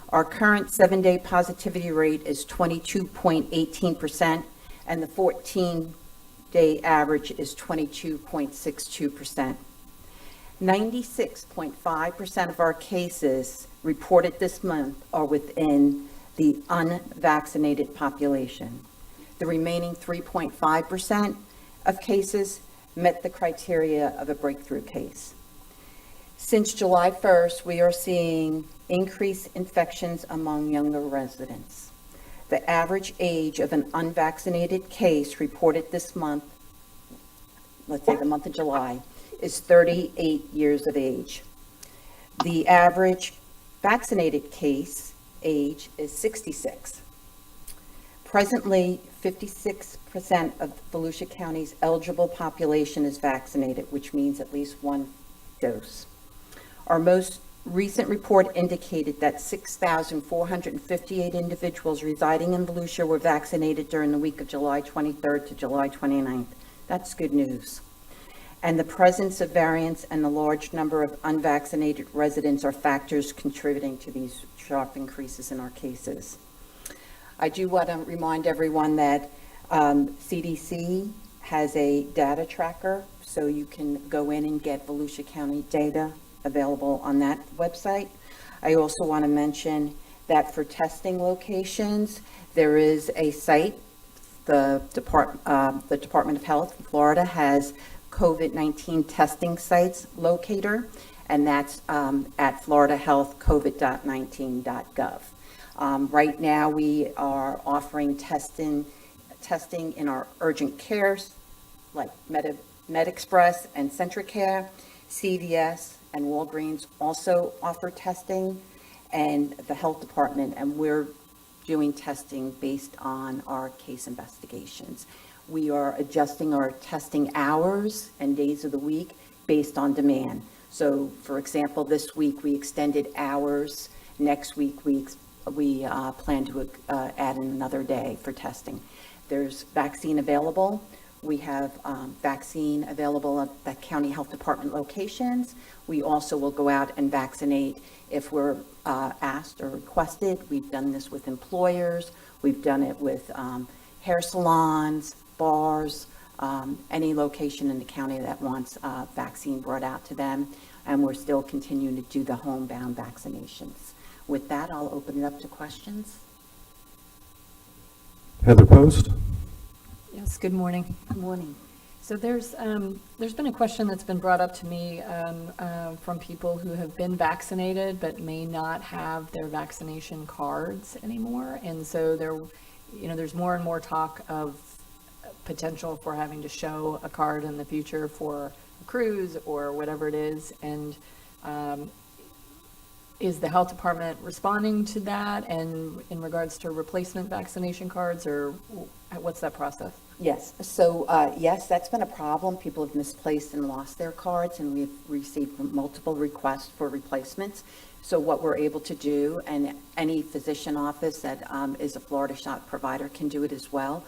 Our current 7-day positivity rate is 22.18%, and the 14-day average is 22.62%. 96.5% of our cases reported this month are within the unvaccinated population. The remaining 3.5% of cases met the criteria of a breakthrough case. Since July 1st, we are seeing increased infections among younger residents. The average age of an unvaccinated case reported this month, let's say the month of July, is 38 years of age. The average vaccinated case age is 66. Presently, 56% of Volusia County's eligible population is vaccinated, which means at least one dose. Our most recent report indicated that 6,458 individuals residing in Volusia were vaccinated during the week of July 23rd to July 29th. That's good news. And the presence of variants and the large number of unvaccinated residents are factors contributing to these sharp increases in our cases. I do want to remind everyone that CDC has a data tracker, so you can go in and get Volusia County data available on that website. I also want to mention that for testing locations, there is a site. The Department of Health in Florida has COVID-19 testing sites locator, and that's at floridahealthcovid.19.gov. Right now, we are offering testing in our urgent cares, like MedExpress and CentraCare. CVS and Walgreens also offer testing, and the health department, and we're doing testing based on our case investigations. We are adjusting our testing hours and days of the week based on demand. So, for example, this week we extended hours. Next week we plan to add in another day for testing. There's vaccine available. We have vaccine available at the county health department locations. We also will go out and vaccinate if we're asked or requested. We've done this with employers. We've done it with hair salons, bars, any location in the county that wants vaccine brought out to them. And we're still continuing to do the homebound vaccinations. With that, I'll open it up to questions. Heather Post? Yes, good morning. Good morning. So there's been a question that's been brought up to me from people who have been vaccinated but may not have their vaccination cards anymore, and so there's more and more talk of potential for having to show a card in the future for a cruise or whatever it is, and is the health department responding to that and in regards to replacement vaccination cards, or what's that process? Yes. So, yes, that's been a problem. People have misplaced and lost their cards, and we've received multiple requests for replacements. So what we're able to do, and any physician office that is a Florida Shot provider can do it as well,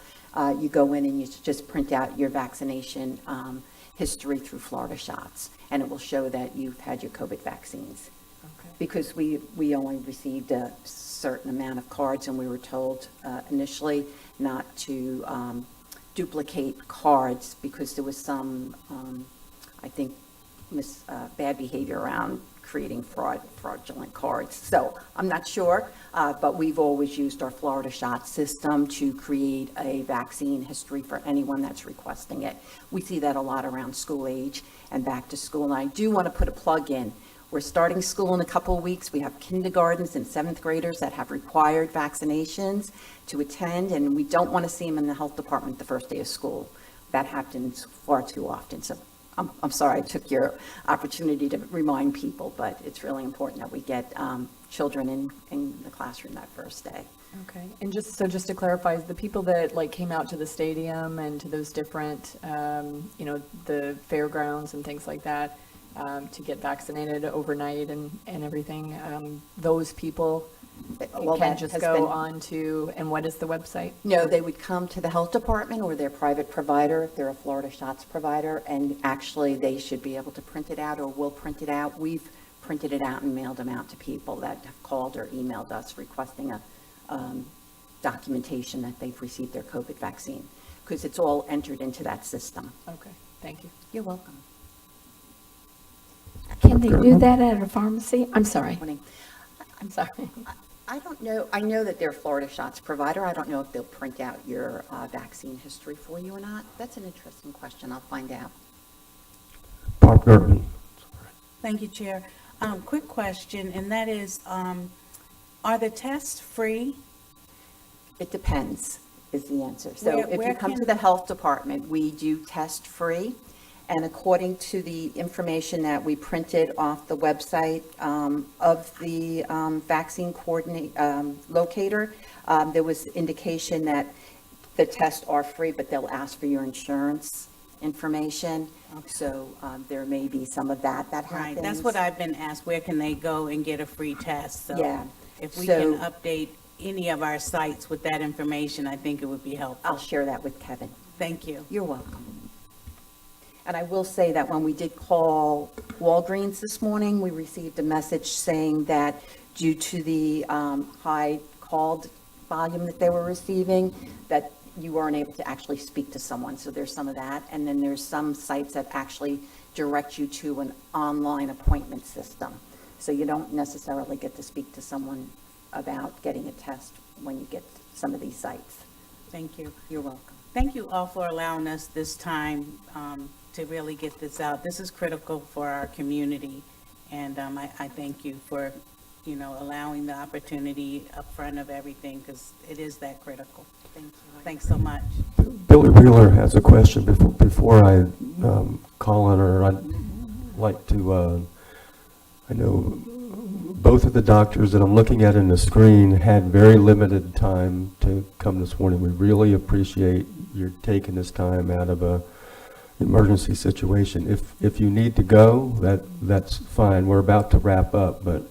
you go in and you just print out your vaccination history through Florida Shots, and it will show that you've had your COVID vaccines. Okay. Because we only received a certain amount of cards, and we were told initially not to duplicate cards because there was some, I think, bad behavior around creating fraudulent cards. So I'm not sure, but we've always used our Florida Shot system to create a vaccine history for anyone that's requesting it. We see that a lot around school age and back to school. And I do want to put a plug in. We're starting school in a couple of weeks. We have kindergartens and 7th graders that have required vaccinations to attend, and we don't want to see them in the health department the first day of school. That happens far too often. So I'm sorry I took your opportunity to remind people, but it's really important that we get children in the classroom that first day. Okay, and just to clarify, the people that came out to the stadium and to those different, the fairgrounds and things like that, to get vaccinated overnight and everything, those people Well, can that just has go been- on to, and what is the website? No, they would come to the health department or their private provider, if they're a Florida Shots provider, and actually they should be able to print it out or will print it out. We've printed it out and mailed them out to people that have called or emailed us requesting a documentation that they've received their COVID vaccine, because it's all entered into that system. Okay, thank you. You're welcome. Can they do that at a pharmacy? I'm sorry. I'm sorry. I don't know. I know that they're a Florida Shots provider. I don't know if they'll print out your vaccine history for you or not. That's an interesting question. I'll find out. Barb Gertman. Thank you, Chair. Quick question, and that is, are the tests free? It depends, is the answer. So if Where you come can- to the health department, we do test free. And according to the information that we printed off the website of the vaccine coordinate locator, there was indication that the tests are free, but they'll ask for your insurance information. So there may be some of that happens. Right, that's what I've been asked, where can they go and get a free test? So Yeah. if we So- can update any of our sites with that information, I think it would be helpful. I'll share that with Kevin. Thank you. You're welcome. And I will say that when we did call Walgreens this morning, we received a message saying that due to the high called volume that they were receiving, that you weren't able to actually speak to someone. So there's some of that. And then there's some sites that actually direct you to an online appointment system. So you don't necessarily get to speak to someone about getting a test when you get to some of these sites. Thank you. You're welcome. Thank you all for allowing us this time to really get this out. This is critical for our community, and I thank you for, allowing the opportunity up front of everything, because it is that critical. Thank you. Thanks so much. Billy Wheeler has a question. Before I call on her, I'd like to, I know both of the doctors that I'm looking at in the screen had very limited time to come this morning. We really appreciate your taking this time out of a emergency situation. If you need to go, that's fine. We're about to wrap up, but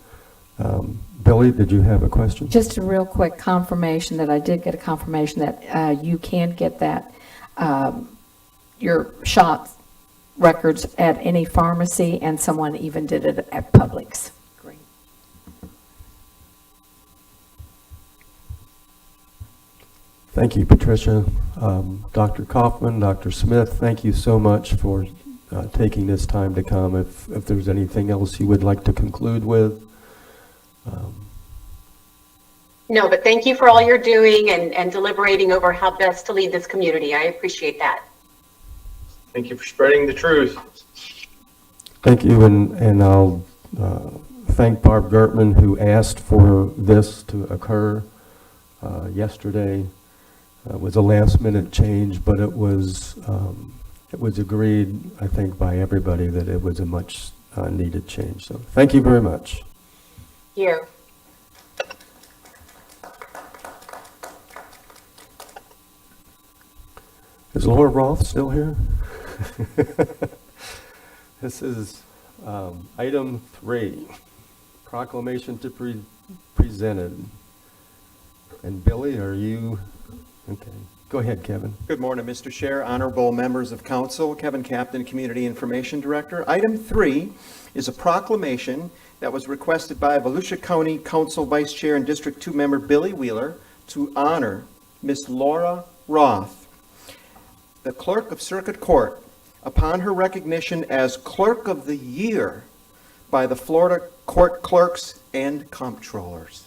Billy, did you have a question? Just a real quick confirmation that I did get a confirmation that you can get that, your shot records at any pharmacy, and someone even did it at Publix. Great. Thank you, Patricia. Dr. Kaufman, Dr. Smith, thank you so much for taking this time to come. If there's anything else you would like to conclude with. No, but thank you for all you're doing and deliberating over how best to lead this community. I appreciate that. Thank you for spreading the truth. Thank you, and I'll thank Barb Gertman, who asked for this to occur yesterday. It was a last-minute change, but it was agreed, I think, by everybody that it was a much needed change. So thank you very much. You. Is Laura Roth still here? This is item 3, proclamation to be presented. And Billy, are you, okay, go ahead, Kevin. Good morning, Mr. Chair, honorable members of council, Kevin Captain, Community Information Director. Item 3 is a proclamation that was requested by Volusia County Council Vice Chair and District 2 member Billy Wheeler to honor Miss Laura Roth, the Clerk of Circuit Court, upon her recognition as Clerk of the Year by the Florida Court Clerks and Comptrollers.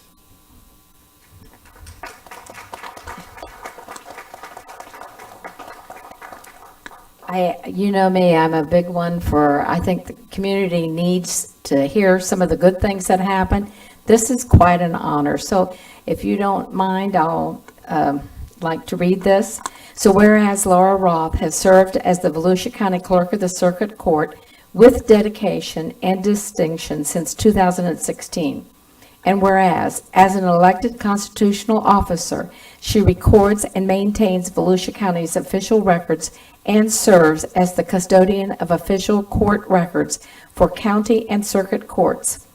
You know me, I'm a big one for, I think the community needs to hear some of the good things that happen. This is quite an honor. So if you don't mind, I'll like to read this. So whereas Laura Roth has served as the Volusia County Clerk of the Circuit Court with dedication and distinction since 2016. And whereas, as an elected constitutional officer, she records and maintains Volusia County's official records and serves as the custodian of official court records for county and circuit courts.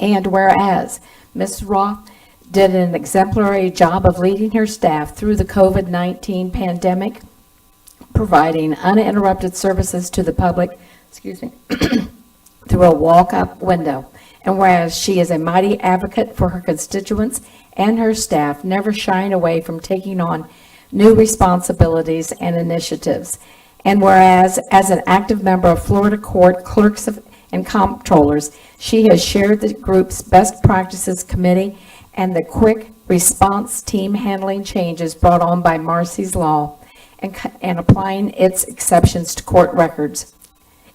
And whereas Ms. Roth did an exemplary job of leading her staff through the COVID-19 pandemic, providing uninterrupted services to the public, through a walk-up window. And whereas she is a mighty advocate for her constituents and her staff, never shying away from taking on new responsibilities and initiatives. And whereas, as an active member of Florida Court Clerks and Comptrollers, she has shared the group's best practices committee and the quick response team handling changes brought on by Marcy's Law and applying its exemptions to court records.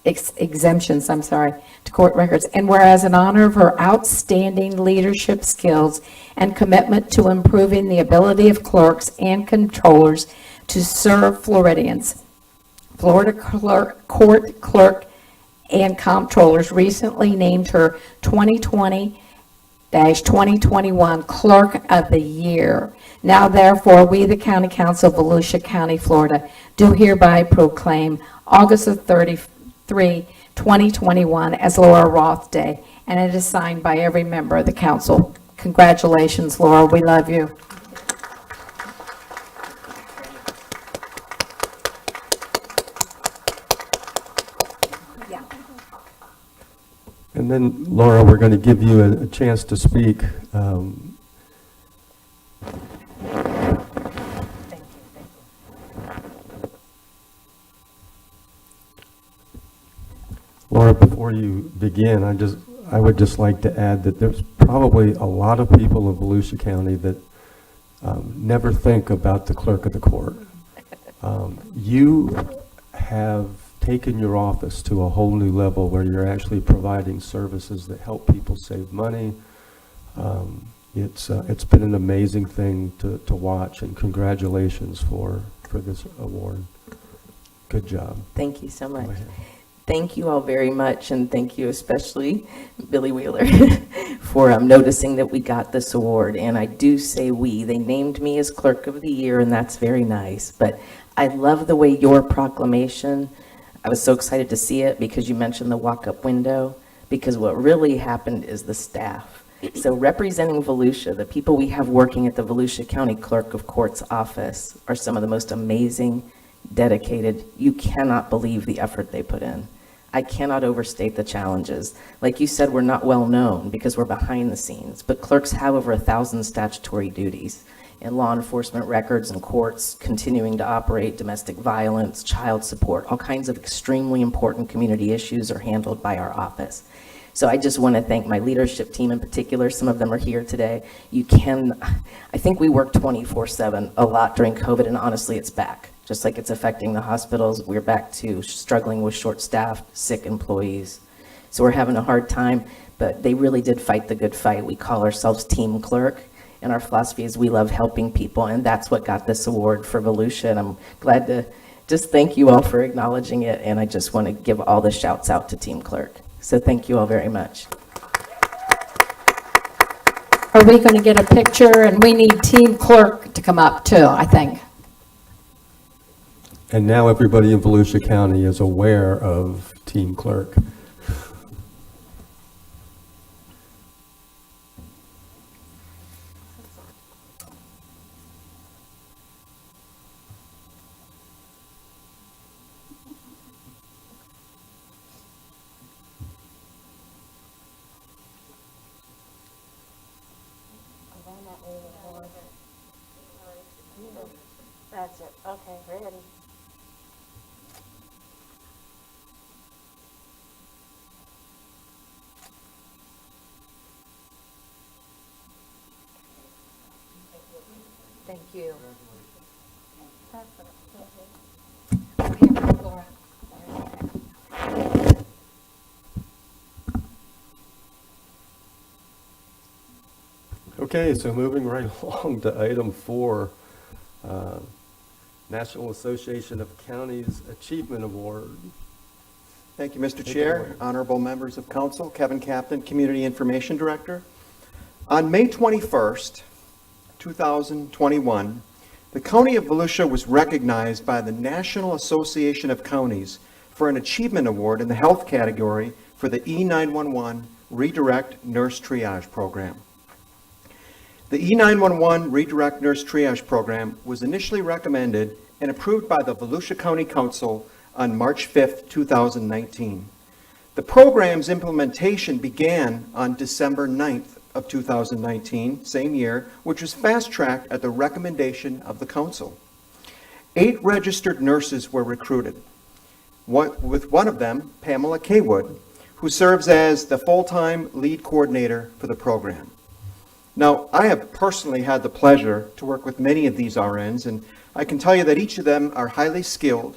To court records. And whereas in honor of her outstanding leadership skills and commitment to improving the ability of clerks and controllers to serve Floridians, Florida Court Clerk and Comptrollers recently named her 2020-2021 Clerk of the Year. Now therefore, we, the County Council of Volusia County, Florida, do hereby proclaim August 33, 2021 as Laura Roth Day, and it is signed by every member of the council. Congratulations, Laura. We love you. And then, Laura, we're going to give you a chance to speak. Laura, before you begin, I would just like to add that there's probably a lot of people in Volusia County that never think about the clerk of the court. You have taken your office to a whole new level where you're actually providing services that help people save money. It's been an amazing thing to watch, and congratulations for this award. Good job. Thank you so much. Thank you all very much, and thank you especially, Billy Wheeler, for noticing that we got this award. And I do say we. They named me as Clerk of the Year, and that's very nice. But I love the way your proclamation, I was so excited to see it because you mentioned the walk-up window, because what really happened is the staff. So representing Volusia, the people we have working at the Volusia County Clerk of Court's office are some of the most amazing, dedicated. You cannot believe the effort they put in. I cannot overstate the challenges. Like you said, we're not well known because we're behind the scenes, but clerks have over 1,000 statutory duties in law enforcement records and courts, continuing to operate domestic violence, child support, all kinds of extremely important community issues are handled by our office. So I just want to thank my leadership team in particular. Some of them are here today. I think we work 24/7 a lot during COVID, and honestly, it's back. Just like it's affecting the hospitals, we're back to struggling with short-staffed, sick employees. So we're having a hard time, but they really did fight the good fight. We call ourselves Team Clerk, and our philosophy is we love helping people, and that's what got this award for Volusia, and I'm glad to just thank you all for acknowledging it, and I just want to give all the shouts out to Team Clerk. So thank you all very much. Are we going to get a picture? And we need Team Clerk to come up too, I think. And now everybody in Volusia County is aware of Team Clerk. That's it. Okay, ready. Thank you. Laura. Okay, so moving right along to item 4, National Association of Counties Achievement Award. Thank you, Mr. Chair, honorable members of council, Kevin Captain, Community Information Director. On May 21st, 2021, the County of Volusia was recognized by the National Association of Counties for an Achievement Award in the health category for the E911 Redirect Nurse Triage Program. The E911 Redirect Nurse Triage Program was initially recommended and approved by the Volusia County Council on March 5th, 2019. The program's implementation began on December 9th of 2019, same year, which was fast-tracked at the recommendation of the council. 8 registered nurses were recruited, with one of them, Pamela Kaywood, who serves as the full-time lead coordinator for the program. Now, I have personally had the pleasure to work with many of these RNs, and I can tell you that each of them are highly skilled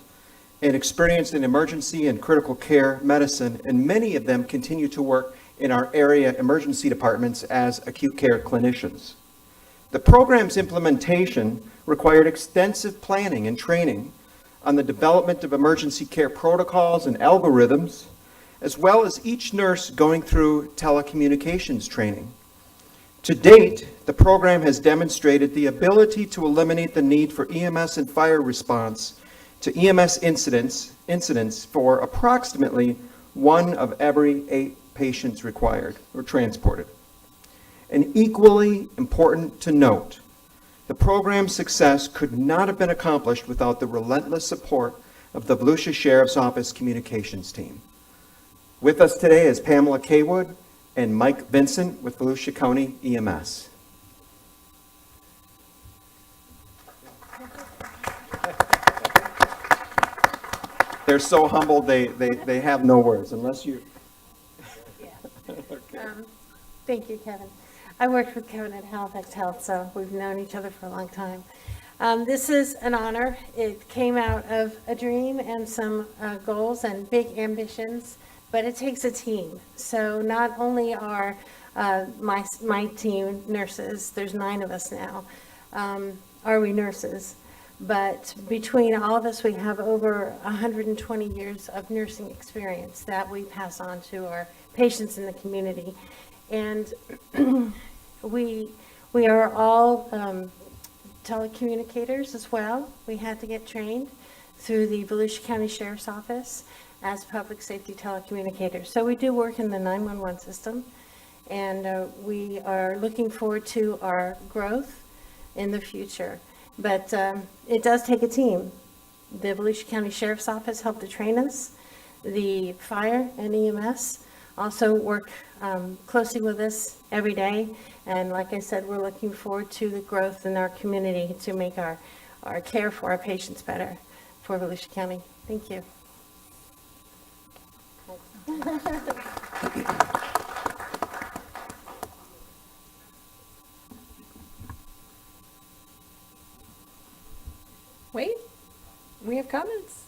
and experienced in emergency and critical care medicine, and many of them continue to work in our area emergency departments as acute care clinicians. The program's implementation required extensive planning and training on the development of emergency care protocols and algorithms, as well as each nurse going through telecommunications training. To date, the program has demonstrated the ability to eliminate the need for EMS and fire response to EMS incidents for approximately 1 of every 8 patients required or transported. And equally important to note, the program's success could not have been accomplished without the relentless support of the Volusia Sheriff's Office communications team. With us today is Pamela Kaywood and Mike Vincent with Volusia County EMS. They're so humbled, they have no words, unless you... Okay. Thank you, Kevin. I worked with Kevin at Halifax Health, so we've known each other for a long time. This is an honor. It came out of a dream and some goals and big ambitions, but it takes a team. So not only are my team nurses, there's 9 of us now, are we nurses, but between all of us, we have over 120 years of nursing experience that we pass on to our patients in the community. And we are all telecommunicators as well. We had to get trained through the Volusia County Sheriff's Office as public safety telecommunicators. So we do work in the 911 system, and we are looking forward to our growth in the future. But it does take a team. The Volusia County Sheriff's Office helped to train us. The fire and EMS also work closely with us every day. And like I said, we're looking forward to the growth in our community to make our care for our patients better for Volusia County. Thank you. Wait, we have comments.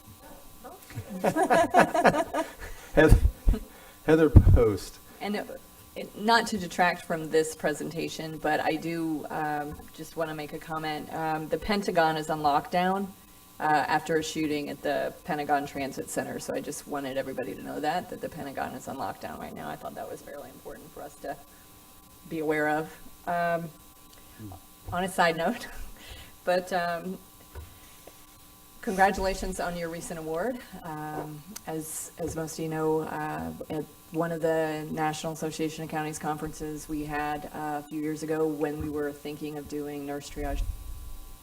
Heather Post. And not to detract from this presentation, but I do just want to make a comment. The Pentagon is on lockdown after a shooting at the Pentagon Transit Center. So I just wanted everybody to know that the Pentagon is on lockdown right now. I thought that was fairly important for us to be aware of. On a side note, but congratulations on your recent award. As most of you know, at one of the National Association of Counties conferences we had a few years ago when we were thinking of doing nurse triage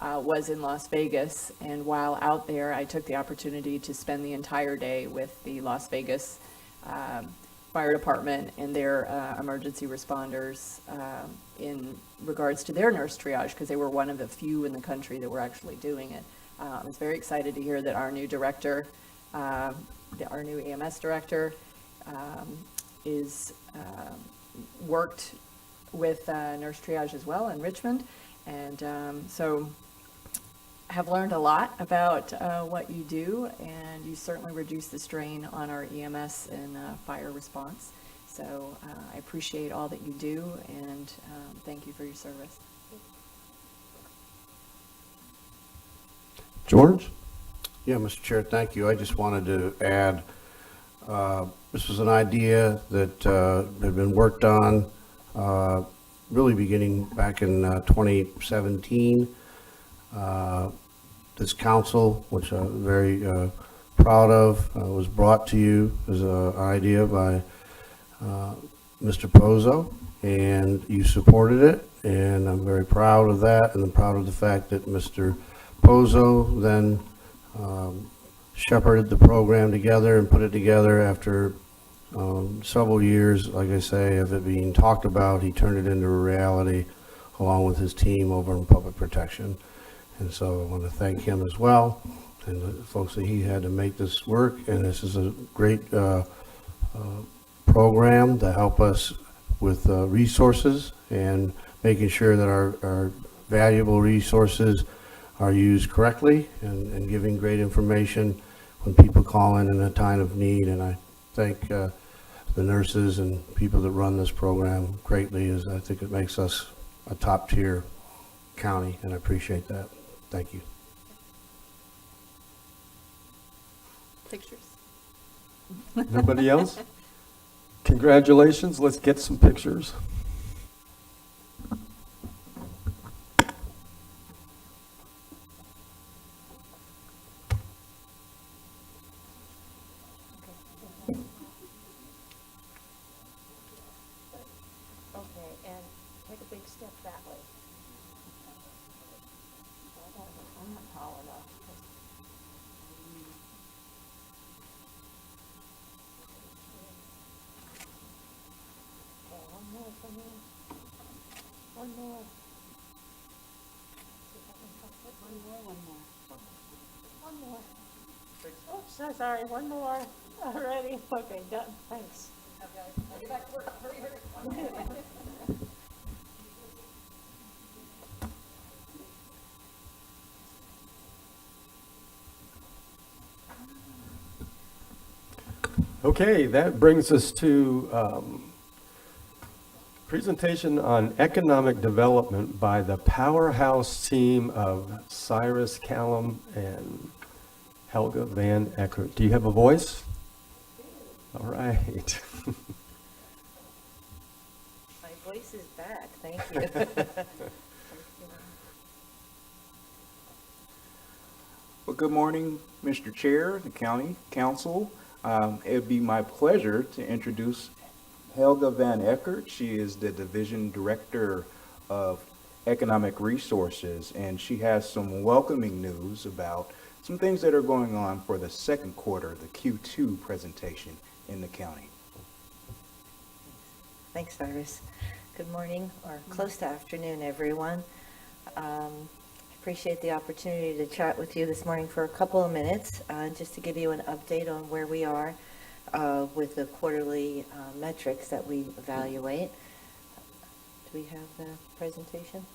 was in Las Vegas. And while out there, I took the opportunity to spend the entire day with the Las Vegas Fire Department and their emergency responders in regards to their nurse triage, because they were one of the few in the country that were actually doing it. I was very excited to hear that our new director, our new EMS director, is worked with nurse triage as well in Richmond, and so have learned a lot about what you do, and you certainly reduce the strain on our EMS and fire response. So I appreciate all that you do, and thank you for your service. George? Yeah, Mr. Chair, thank you. I just wanted to add, this was an idea that had been worked on really beginning back in 2017. This council, which I'm very proud of, was brought to you as an idea by Mr. Pozo, and you supported it, and I'm very proud of that, and I'm proud of the fact that Mr. Pozo then shepherded the program together and put it together after several years, like I say, of it being talked about. He turned it into a reality along with his team over in public protection. And so I want to thank him as well, and the folks that he had to make this work. And this is a great program to help us with resources and making sure that our valuable resources are used correctly and giving great information when people call in a time of need. And I thank the nurses and people that run this program greatly, as I think it makes us a top tier county, and I appreciate that. Thank you. Pictures. Nobody else? Congratulations. Let's get some pictures. Okay, and take a big step that way. I'm not tall enough. Okay, one more for me. One more. See if I can touch it. One more. One more. Oops, so sorry, one more. Already, okay, done, thanks. I'll get back to work, hurry, hurry. Okay, that brings us to presentation on economic development by the powerhouse team of Cyrus Callum and Helga Van Eckert. Do you have a voice? All right. My voice is back, thank you. Well, good morning, Mr. Chair, the County Council. It would be my pleasure to introduce Helga Van Eckert. She is the Division Director of Economic Resources, and she has some welcoming news about some things that are going on for the second quarter, the Q2 presentation in the county. Thanks, Cyrus. Good morning, or close to afternoon, everyone. Appreciate the opportunity to chat with you this morning for a couple of minutes, just to give you an update on where we are with the quarterly metrics that we evaluate. Do we have the presentation?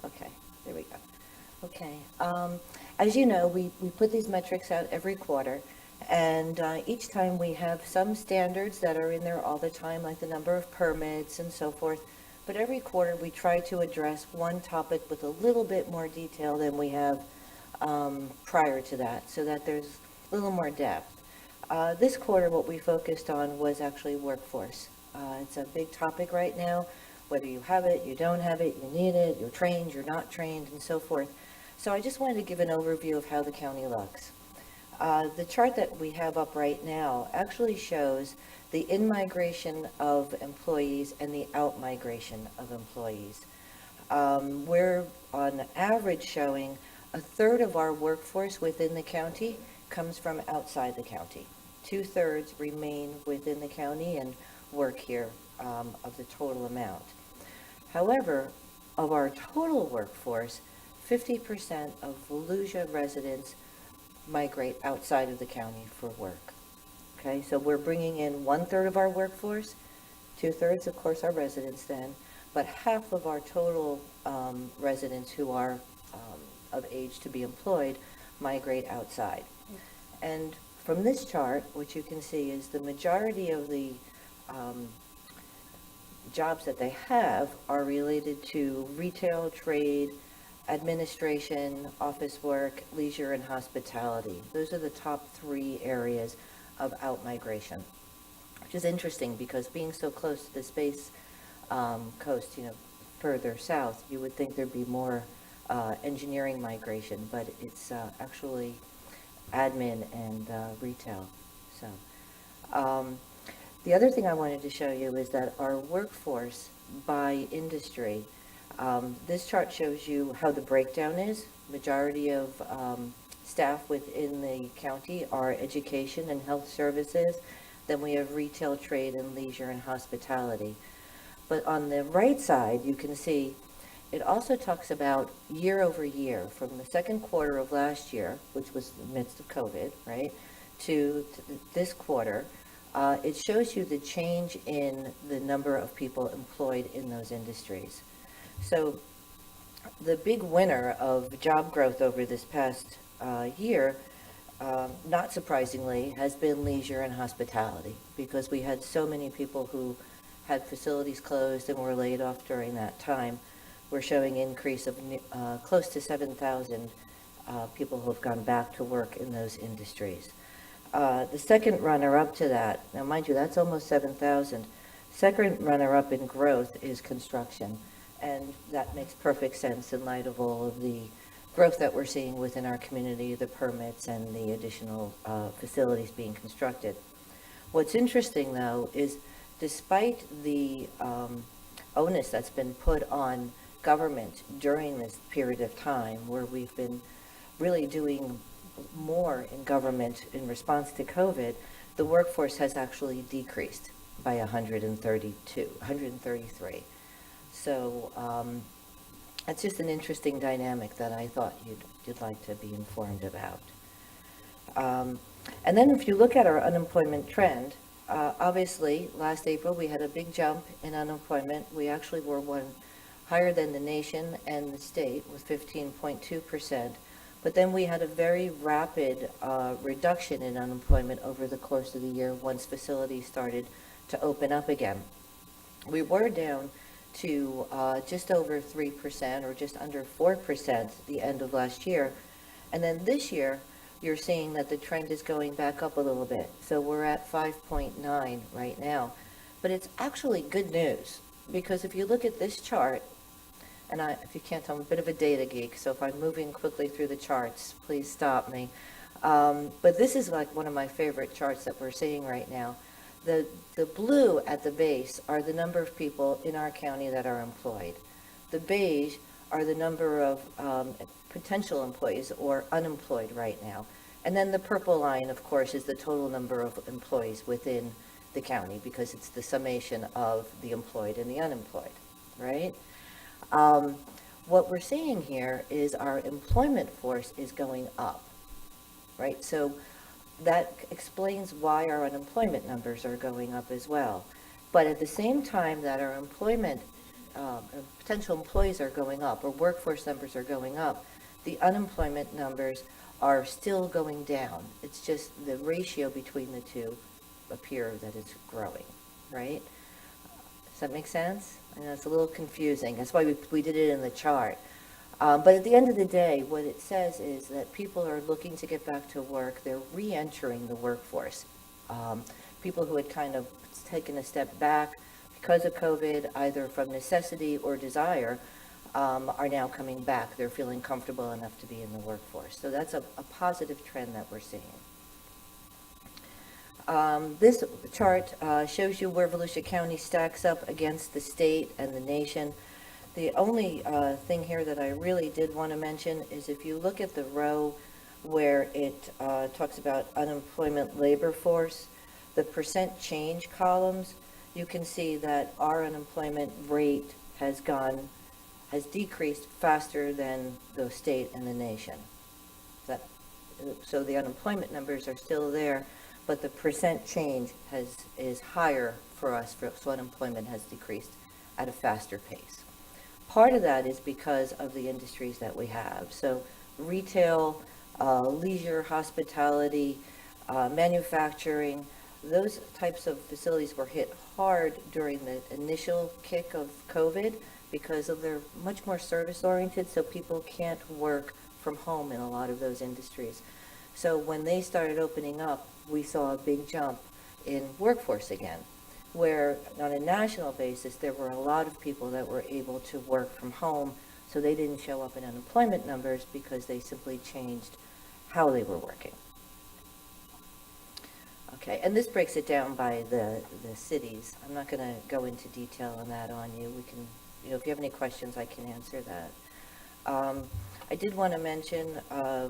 Okay, there we go. Okay, as you know, we put these metrics out every quarter, and each time we have some standards that are in there all the time, like the number of permits and so forth. But every quarter we try to address one topic with a little bit more detail than we have prior to that, so that there's a little more depth. This quarter what we focused on was actually workforce. It's a big topic right now, whether you have it, you don't have it, you need it, you're trained, you're not trained, and so forth. So I just wanted to give an overview of how the county looks. The chart that we have up right now actually shows the in-migration of employees and the out-migration of employees. We're on average showing a third of our workforce within the county comes from outside the county. 2/3 remain within the county and work here of the total amount. However, of our total workforce, 50% of Volusia residents migrate outside of the county for work. Okay, so we're bringing in 1/3 of our workforce, 2/3 of course are residents then, but half of our total residents who are of age to be employed migrate outside. And from this chart, what you can see is the majority of the jobs that they have are related to retail, trade, administration, office work, leisure, and hospitality. Those are the top 3 areas of out-migration, which is interesting because being so close to the Space Coast, further south, you would think there'd be more engineering migration, but it's actually admin and retail. So, the other thing I wanted to show you is that our workforce by industry, this chart shows you how the breakdown is. Majority of staff within the county are education and health services. Then we have retail, trade, and leisure and hospitality. But on the right side, you can see it also talks about year over year, from the second quarter of last year, which was the midst of COVID, right, to this quarter. It shows you the change in the number of people employed in those industries. So the big winner of job growth over this past year, not surprisingly, has been leisure and hospitality, because we had so many people who had facilities closed and were laid off during that time. We're showing increase of close to 7,000 people who have gone back to work in those industries. The second runner-up to that, now mind you, that's almost 7,000. Second runner-up in growth is construction, and that makes perfect sense in light of all of the growth that we're seeing within our community, the permits and the additional facilities being constructed. What's interesting, though, is despite the onus that's been put on government during this period of time, where we've been really doing more in government in response to COVID, the workforce has actually decreased by 133. So it's just an interesting dynamic that I thought you'd like to be informed about. And then if you look at our unemployment trend, obviously last April we had a big jump in unemployment. We actually were one higher than the nation and the state with 15.2%. But then we had a very rapid reduction in unemployment over the course of the year once facilities started to open up again. We were down to just over 3% or just under 4% the end of last year. And then this year, you're seeing that the trend is going back up a little bit. So we're at 5.9 right now. But it's actually good news, because if you look at this chart, and if you can't tell, I'm a bit of a data geek, so if I'm moving quickly through the charts, please stop me. But this is like one of my favorite charts that we're seeing right now. The blue at the base are the number of people in our county that are employed. The beige are the number of potential employees or unemployed right now. And then the purple line, of course, is the total number of employees within the county, because it's the summation of the employed and the unemployed, right? What we're seeing here is our employment force is going up, right? So that explains why our unemployment numbers are going up as well. But at the same time that our employment, potential employees are going up, or workforce numbers are going up, the unemployment numbers are still going down. It's just the ratio between the two appear that it's growing, right? Does that make sense? I know it's a little confusing. That's why we did it in the chart. But at the end of the day, what it says is that people are looking to get back to work. They're re-entering the workforce. People who had kind of taken a step back because of COVID, either from necessity or desire, are now coming back. They're feeling comfortable enough to be in the workforce. So that's a positive trend that we're seeing. This chart shows you where Volusia County stacks up against the state and the nation. The only thing here that I really did want to mention is if you look at the row where it talks about unemployment labor force, the percent change columns, you can see that our unemployment rate has decreased faster than the state and the nation. So the unemployment numbers are still there, but the percent change is higher for us, so unemployment has decreased at a faster pace. Part of that is because of the industries that we have. So retail, leisure, hospitality, manufacturing, those types of facilities were hit hard during the initial kick of COVID because they're much more service-oriented, so people can't work from home in a lot of those industries. So when they started opening up, we saw a big jump in workforce again, where on a national basis, there were a lot of people that were able to work from home, so they didn't show up in unemployment numbers because they simply changed how they were working. Okay, and this breaks it down by the cities. I'm not going to go into detail on that on you. We can, if you have any questions, I can answer that. I did want to mention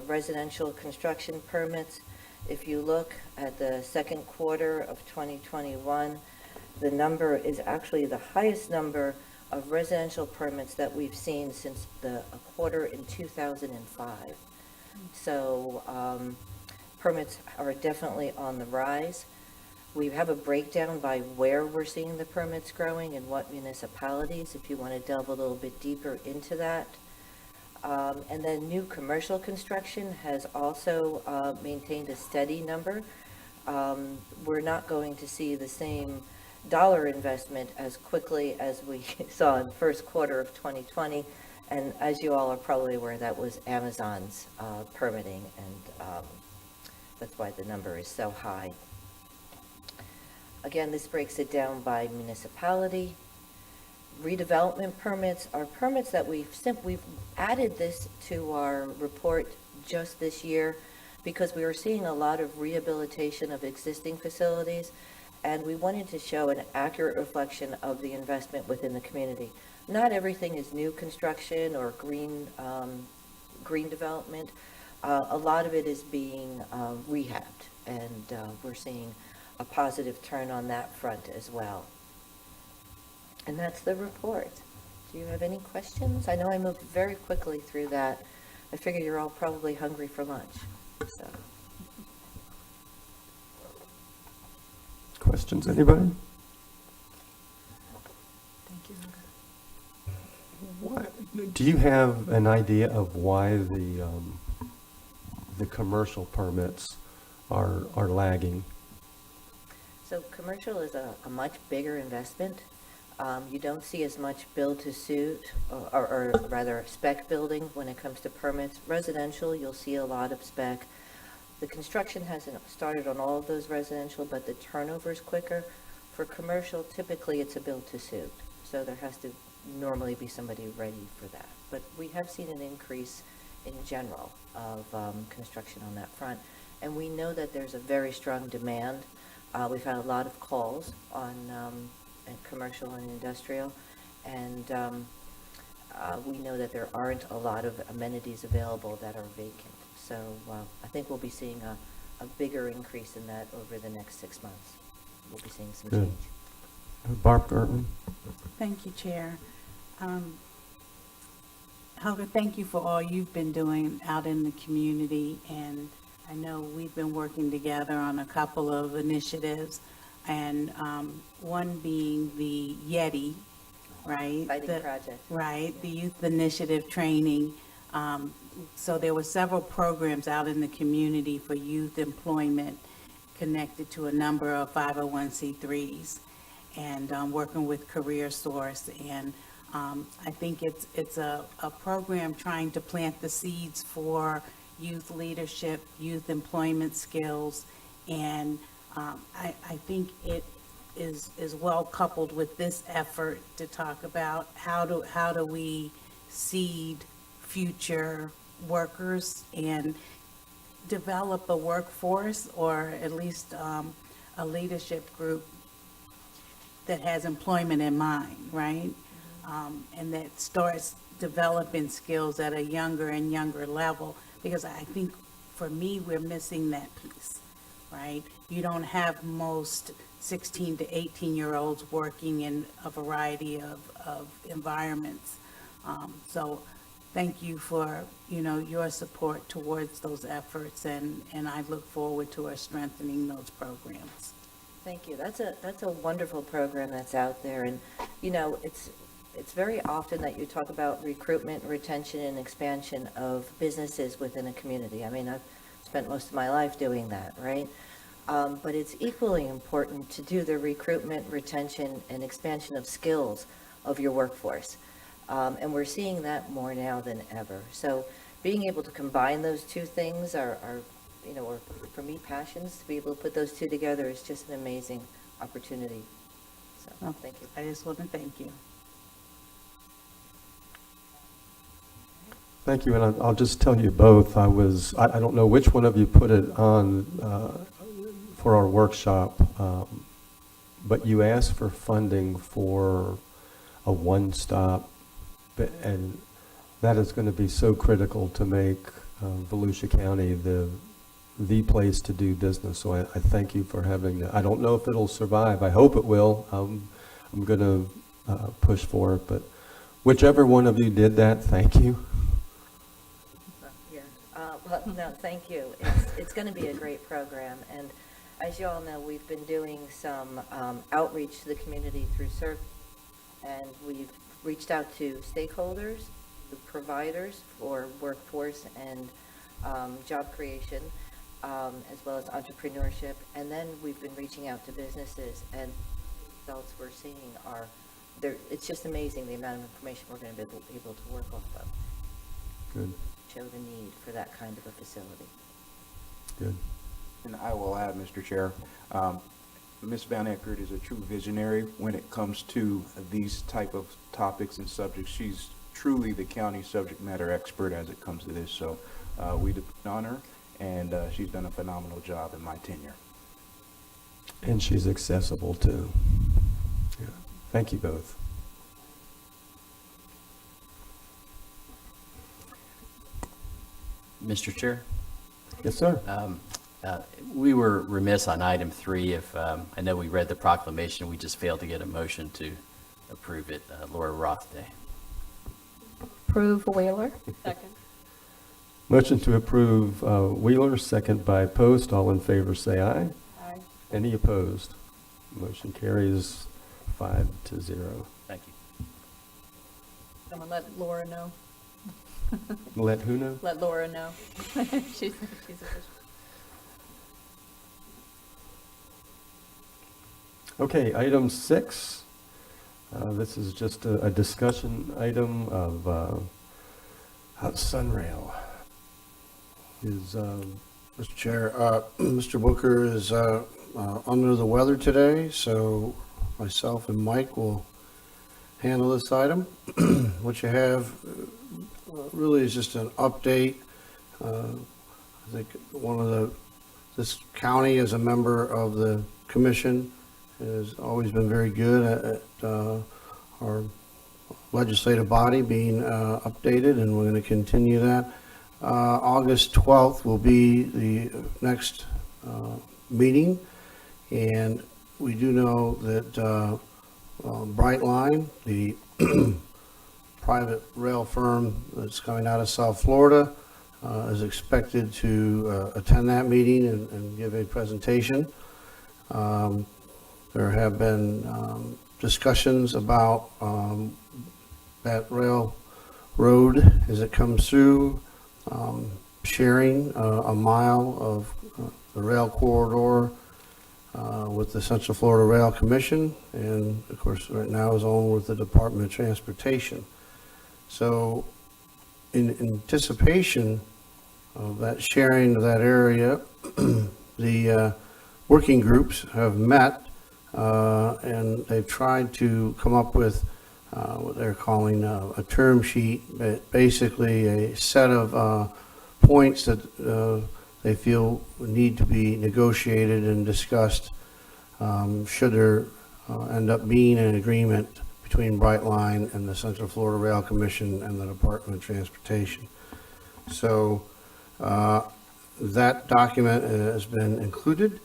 residential construction permits. If you look at the second quarter of 2021, the number is actually the highest number of residential permits that we've seen since a quarter in 2005. So permits are definitely on the rise. We have a breakdown by where we're seeing the permits growing and what municipalities, if you want to delve a little bit deeper into that. And then new commercial construction has also maintained a steady number. We're not going to see the same dollar investment as quickly as we saw in the first quarter of 2020. And as you all are probably aware, that was Amazon's permitting, and that's why the number is so high. Again, this breaks it down by municipality. Redevelopment permits are permits that we've added this to our report just this year because we were seeing a lot of rehabilitation of existing facilities, and we wanted to show an accurate reflection of the investment within the community. Not everything is new construction or green development. A lot of it is being rehabbed, and we're seeing a positive turn on that front as well. And that's the report. Do you have any questions? I know I moved very quickly through that. I figure you're all probably hungry for lunch. So. Questions, anybody? Thank you. Do you have an idea of why the commercial permits are lagging? So commercial is a much bigger investment. You don't see as much build to suit or rather spec building when it comes to permits. Residential, you'll see a lot of spec. The construction hasn't started on all of those residential, but the turnover is quicker. For commercial, typically it's a build to suit. So there has to normally be somebody ready for that. But we have seen an increase in general of construction on that front. And we know that there's a very strong demand. We've had a lot of calls on commercial and industrial, and we know that there aren't a lot of amenities available that are vacant. So I think we'll be seeing a bigger increase in that over the next 6 months. We'll be seeing some Good. change. Barb Gertman? Thank you, Chair. Helga, thank you for all you've been doing out in the community, and I know we've been working together on a couple of initiatives, and one being the Yeti, right? Exciting project. Right, the youth initiative training. So there were several programs out in the community for youth employment connected to a number of 501c3s, and working with Career Source. And I think it's a program trying to plant the seeds for youth leadership, youth employment skills, and I think it is well coupled with this effort to talk about how do we seed future workers and develop a workforce, or at least a leadership group that has employment in mind, right? And that starts developing skills at a younger and younger level, because I think for me, we're missing that piece, right? You don't have most 16 to 18-year-olds working in a variety of environments. So thank you for, your support towards those efforts, and I look forward to us strengthening those programs. Thank you. That's a wonderful program that's out there, and it's very often that you talk about recruitment, retention, and expansion of businesses within a community. I mean, I've spent most of my life doing that, right? But it's equally important to do the recruitment, retention, and expansion of skills of your workforce. And we're seeing that more now than ever. So being able to combine those two things are for me, passions. To be able to put those two together is just an amazing opportunity. So thank you. I just want to thank you. Thank you, and I'll just tell you both, I don't know which one of you put it on for our workshop, but you asked for funding for a one-stop, and that is going to be so critical to make Volusia County the place to do business. So I thank you for having that. I don't know if it'll survive. I hope it will. I'm going to push for it, but whichever one of you did that, thank you. Yeah, well, no, thank you. It's going to be a great program, and as you all know, we've been doing some outreach to the community through survey, and we've reached out to stakeholders, the providers for workforce and job creation, as well as entrepreneurship, and then we've been reaching out to businesses, and the results we're seeing are there. It's just amazing the amount of information we're going to be able to work off of. Good. Show the need for that kind of a facility. Good. And I will add, Mr. Chair, Ms. Van Eckert is a true visionary when it comes to these type of topics and subjects. She's truly the county subject matter expert as it comes to this. So we depend on her, and she's done a phenomenal job in my tenure. And she's accessible too. Yeah. Thank you both. Mr. Chair? Yes, sir. We were remiss on item 3. If I know we read the proclamation, we just failed to get a motion to approve it. Laura Roth Day. Approve Wheeler. Second. Motion to approve Wheeler, second by Post. All in favor say aye. Aye. Any opposed? Motion carries 5-0. Thank you. Someone let Laura know. Let who know? Let Laura know. she's official. Okay, item 6. This is just a discussion item of Sunrail. Is Mr. Chair, Mr. Booker is under the weather today, so myself and Mike will handle this item. What you have really is just an update. I think this county, as a member of the commission, has always been very good at our legislative body being updated, and we're going to continue that. August 12th will be the next meeting, and we do know that Brightline, the private rail firm that's coming out of South Florida, is expected to attend that meeting and give a presentation. There have been discussions about that railroad as it comes through, sharing a mile of the rail corridor with the Central Florida Rail Commission, and of course right now is on with the Department of Transportation. So in anticipation of that sharing of that area, the working groups have met and they've tried to come up with what they're calling a term sheet, but basically a set of points that they feel need to be negotiated and discussed should there end up being an agreement between Brightline and the Central Florida Rail Commission and the Department of Transportation. So that document has been included,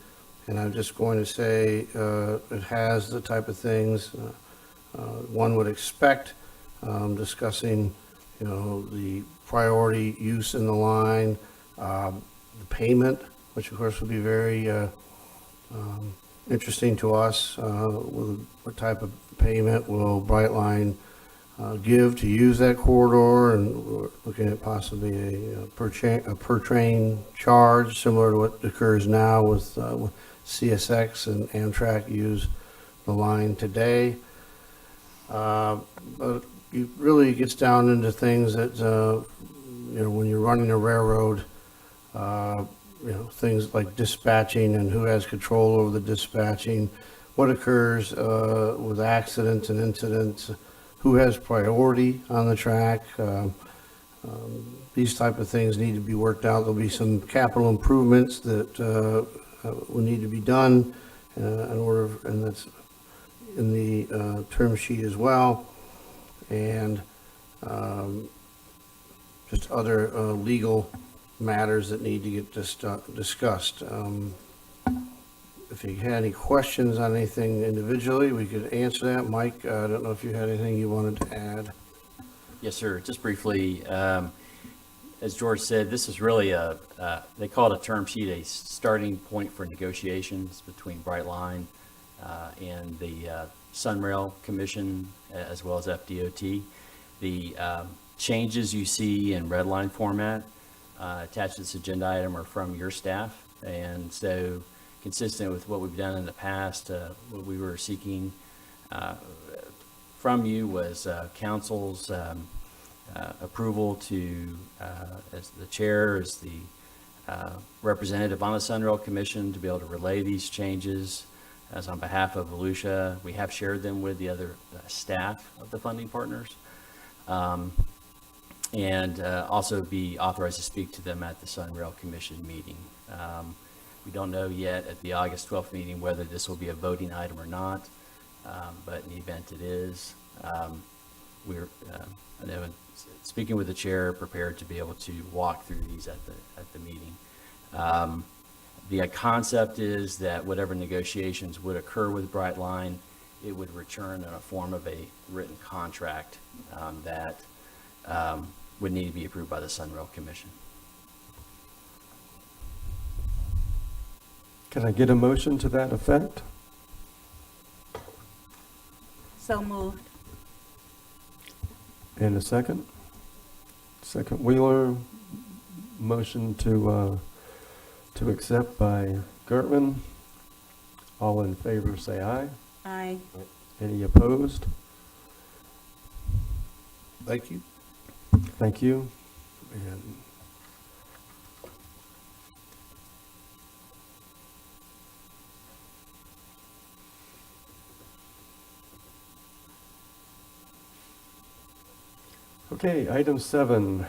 and I'm just going to say it has the type of things one would expect, discussing, the priority use in the line, the payment, which of course would be very interesting to us. What type of payment will Brightline give to use that corridor, and we're looking at possibly a per train charge similar to what occurs now with CSX and Amtrak use the line today. But it really gets down into things that when you're running a railroad, things like dispatching and who has control over the dispatching, what occurs with accidents and incidents, who has priority on the track. These type of things need to be worked out. There'll be some capital improvements that will need to be done in order, and that's in the term sheet as well. And just other legal matters that need to get discussed. If you had any questions on anything individually, we could answer that. Mike, I don't know if you had anything you wanted to add. Yes, sir. Just briefly, as George said, this is really they call it a term sheet, a starting point for negotiations between Brightline and the Sunrail Commission, as well as FDOT. The changes you see in red line format attached to this agenda item are from your staff. And so consistent with what we've done in the past, what we were seeking from you was council's approval to, as the chair, as the representative on the Sunrail Commission, to be able to relay these changes as on behalf of Volusia. We have shared them with the other staff of the funding partners. And also be authorized to speak to them at the Sunrail Commission meeting. We don't know yet at the August 12th meeting whether this will be a voting item or not, but in the event it is, we're, I know, speaking with the chair, prepared to be able to walk through these at the meeting. The concept is that whatever negotiations would occur with Brightline, it would return in a form of a written contract that would need to be approved by the Sunrail Commission. Can I get a motion to that effect? So moved. And a second? Second Wheeler, motion to accept by Gertman. All in favor say aye. Aye. Any opposed? Thank you. Thank you. And okay, item 7,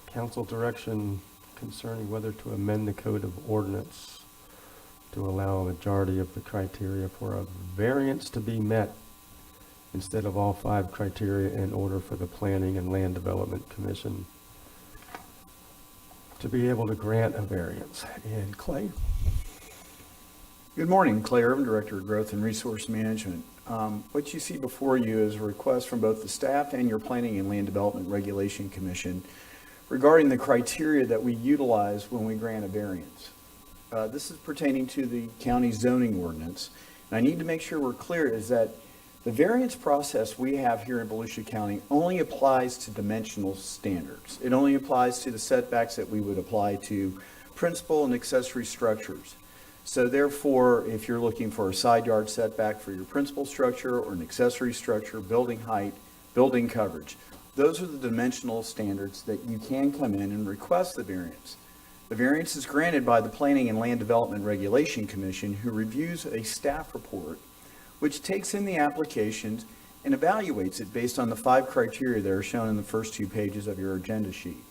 council direction concerning whether to amend the code of ordinance to allow a majority of the criteria for a variance to be met instead of all 5 criteria in order for the Planning and Land Development Commission to be able to grant a variance. And Clay? Good morning, Clay Irvin, Director of Growth and Resource Management. What you see before you is a request from both the staff and your Planning and Land Development Regulation Commission regarding the criteria that we utilize when we grant a variance. This is pertaining to the county zoning ordinance. And I need to make sure we're clear is that the variance process we have here in Volusia County only applies to dimensional standards. It only applies to the setbacks that we would apply to principal and accessory structures. So therefore, if you're looking for a side yard setback for your principal structure or an accessory structure, building height, building coverage, those are the dimensional standards that you can come in and request the variance. The variance is granted by the Planning and Land Development Regulation Commission, who reviews a staff report which takes in the applications and evaluates it based on the 5 criteria that are shown in the first 2 pages of your agenda sheet.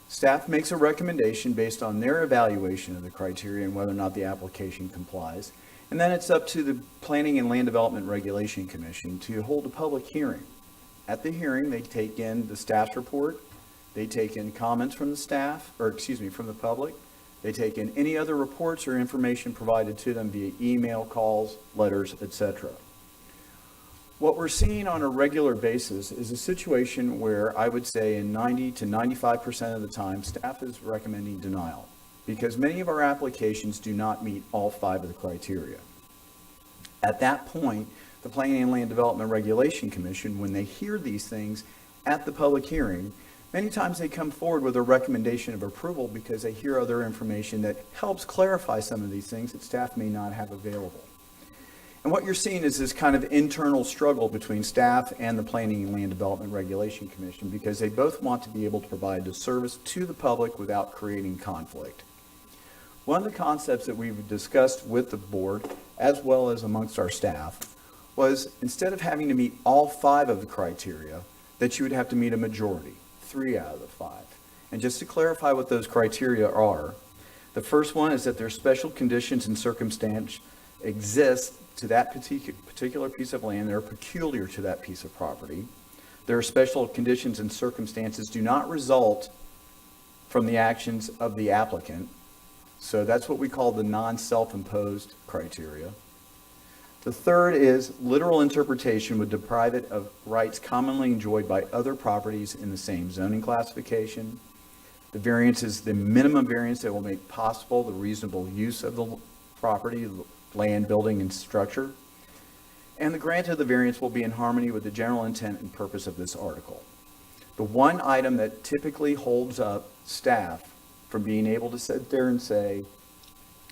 Staff makes a recommendation based on their evaluation of the criteria and whether or not the application complies. And then it's up to the Planning and Land Development Regulation Commission to hold a public hearing. At the hearing, they take in the staff's report, they take in comments from the staff, or excuse me, from the public. They take in any other reports or information provided to them via email, calls, letters, etc. What we're seeing on a regular basis is a situation where I would say in 90 to 95% of the time, staff is recommending denial because many of our applications do not meet all 5 of the criteria. At that point, the Planning and Land Development Regulation Commission, when they hear these things at the public hearing, many times they come forward with a recommendation of approval because they hear other information that helps clarify some of these things that staff may not have available. And what you're seeing is this kind of internal struggle between staff and the Planning and Land Development Regulation Commission because they both want to be able to provide the service to the public without creating conflict. One of the concepts that we've discussed with the board, as well as amongst our staff, was instead of having to meet all 5 of the criteria, that you would have to meet a majority, 3 out of the 5. And just to clarify what those criteria are, The first one is that there's special conditions and circumstance exist to that particular piece of land that are peculiar to that piece of property. There are special conditions and circumstances do not result from the actions of the applicant. So that's what we call the non-self-imposed criteria. The third is literal interpretation would deprive it of rights commonly enjoyed by other properties in the same zoning classification. The variance is the minimum variance that will make possible the reasonable use of the property, land, building, and structure. And the grant of the variance will be in harmony with the general intent and purpose of this article. The one item that typically holds up staff from being able to sit there and say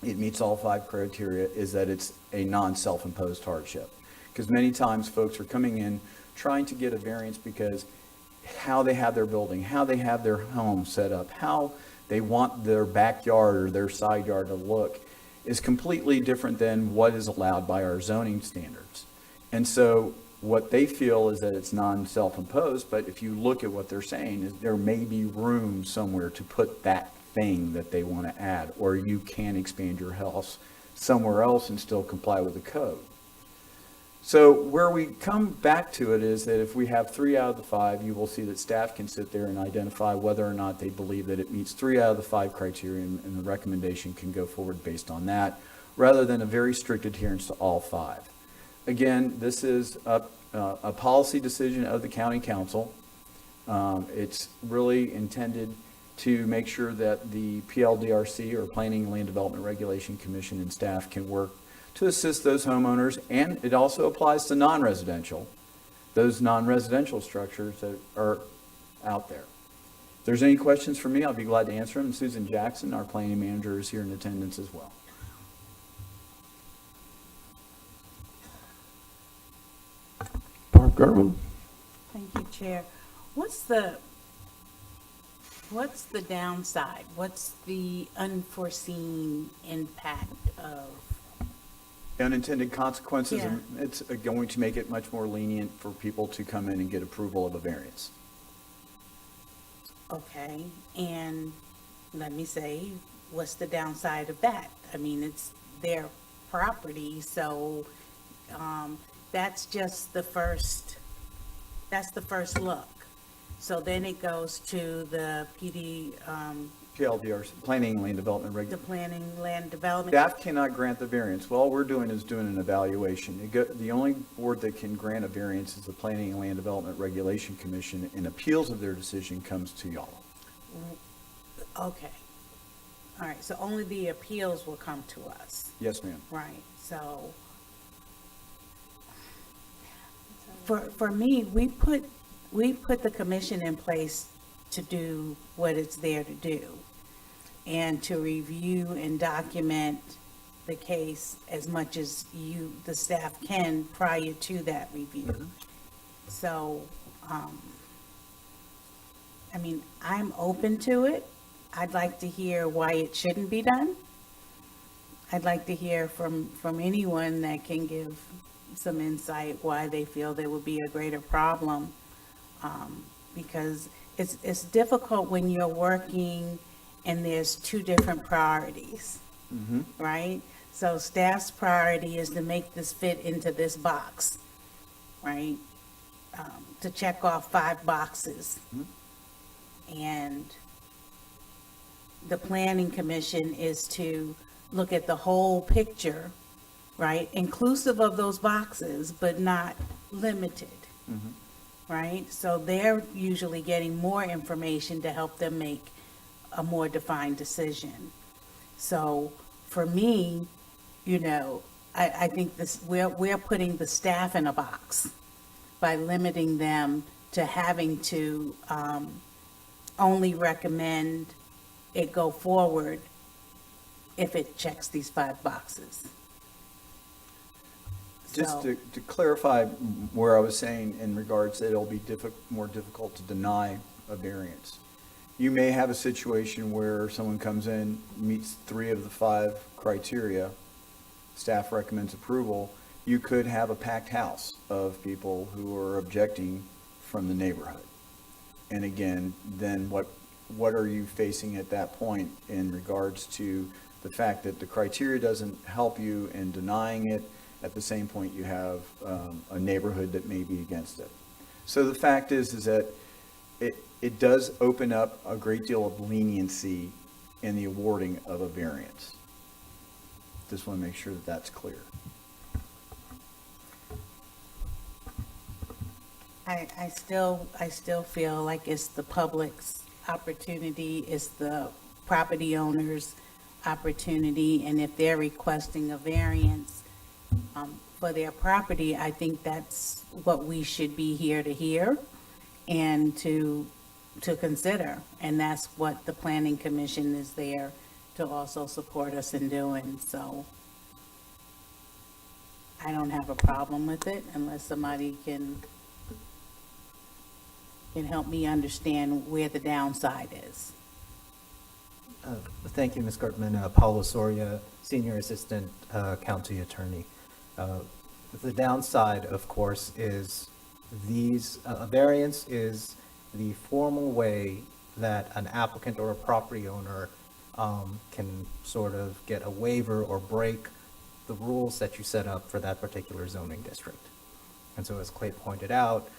it meets all 5 criteria is that it's a non-self-imposed hardship. Because many times folks are coming in trying to get a variance because how they have their building, how they have their home set up, how they want their backyard or their side yard to look is completely different than what is allowed by our zoning standards. And so what they feel is that it's non-self-imposed, but if you look at what they're saying, is there may be room somewhere to put that thing that they want to add, or you can expand your house somewhere else and still comply with the code. So where we come back to it is that if we have 3 out of the 5, you will see that staff can sit there and identify whether or not they believe that it meets 3 out of the 5 criteria, and the recommendation can go forward based on that, rather than a very strict adherence to all 5. Again, this is a policy decision of the county council. It's really intended to make sure that the PLDRC, or Planning and Land Development Regulation Commission, and staff can work to assist those homeowners, and it also applies to non-residential, those non-residential structures that are out there. If there's any questions for me, I'll be glad to answer them. Susan Jackson, our planning manager, is here in attendance as well. Barb German? Thank you, Chair. What's the downside? What's the unforeseen impact of? Unintended consequences, Yeah. it's going to make it much more lenient for people to come in and get approval of a variance. Okay, and let me say, what's the downside of that? I mean, it's their property, so that's just the first, that's the first look. So then it goes to the PLDRC, Planning and Land Development the Regulation. Planning Land Development. Staff cannot grant the variance. Well, all we're doing is doing an evaluation. The only board that can grant a variance is the Planning and Land Development Regulation Commission, and appeals of their decision comes to y'all. Okay. All right, so only the appeals will come to us. Yes, ma'am. Right, so for me, we put the commission in place to do what it's there to do, and to review and document the case as much as the staff can prior to that review. So, I mean, I'm open to it. I'd like to hear why it shouldn't be done. I'd like to hear from anyone that can give some insight why they feel there would be a greater problem, because it's difficult when you're working and there's 2 different priorities, right? So staff's priority is to make this fit into this box, right? To check off 5 boxes. And the planning commission is to look at the whole picture, right? Inclusive of those boxes, but not limited. Right? So they're usually getting more information to help them make a more defined decision. So for me, you know, I think we're putting the staff in a box by limiting them to having to only recommend it go forward if it checks these 5 boxes. Just to clarify where I was saying in regards that it'll be more difficult to deny a variance. You may have a situation where someone comes in, meets 3 of the 5 criteria, staff recommends approval. You could have a packed house of people who are objecting from the neighborhood. And again, then what what are you facing at that point in regards to the fact that the criteria doesn't help you in denying it? At the same point, you have a neighborhood that may be against it. So the fact is that it does open up a great deal of leniency in the awarding of a variance. Just want to make sure that that's clear. I still feel like it's the public's opportunity, it's the property owner's opportunity, and if they're requesting a variance for their property, I think that's what we should be here to hear and to consider. And that's what the Planning Commission is there to also support us in doing. So I don't have a problem with it unless somebody can help me understand where the downside is. Thank you, Ms. Gartman. Paulo Soria, Senior Assistant County Attorney. The downside, of course, is a variance is the formal way that an applicant or a property owner can sort of get a waiver or break the rules that you set up for that particular zoning district. And so as Clay pointed out,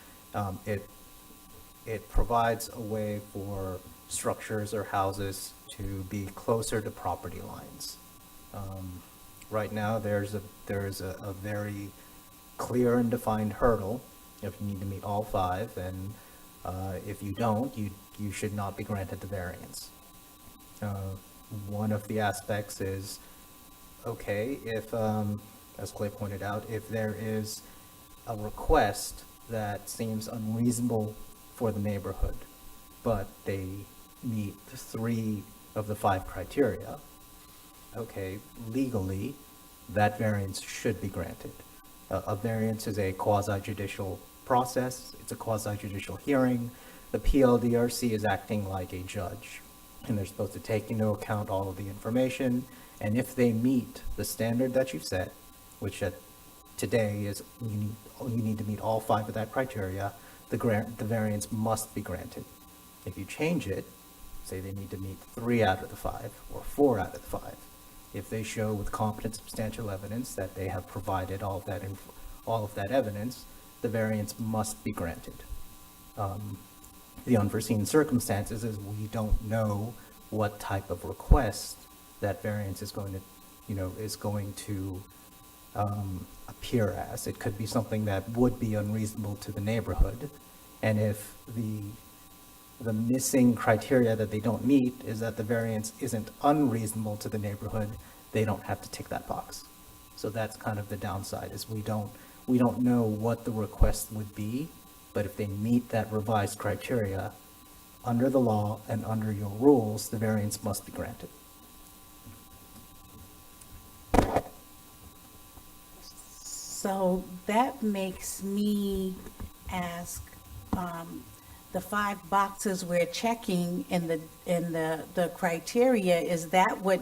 it provides a way for structures or houses to be closer to property lines. Right now, there's a very clear and defined hurdle. If you need to meet all five, and if you don't, you should not be granted the variance. One of the aspects is, okay, if, as Clay pointed out, if there is a request that seems unreasonable for the neighborhood, but they meet 3 of the 5 criteria, okay, legally, that variance should be granted. A variance is a quasi-judicial process. It's a quasi-judicial hearing. The PLDRC is acting like a judge, and they're supposed to take into account all of the information. And if they meet the standard that you've set, which today is you need to meet all 5 of that criteria, the variance must be granted. If you change it, say they need to meet 3 out of the 5 or 4 out of the 5, if they show with competent substantial evidence that they have provided all of that evidence, the variance must be granted. The unforeseen circumstances is we don't know what type of request that variance is going to appear as. It could be something that would be unreasonable to the neighborhood, and if the missing criteria that they don't meet is that the variance isn't unreasonable to the neighborhood, they don't have to tick that box. So that's kind of the downside, is we don't know what the request would be, but if they meet that revised criteria, under the law and under your rules, the variance must be granted. So that makes me ask, the 5 boxes we're checking in the criteria, is that what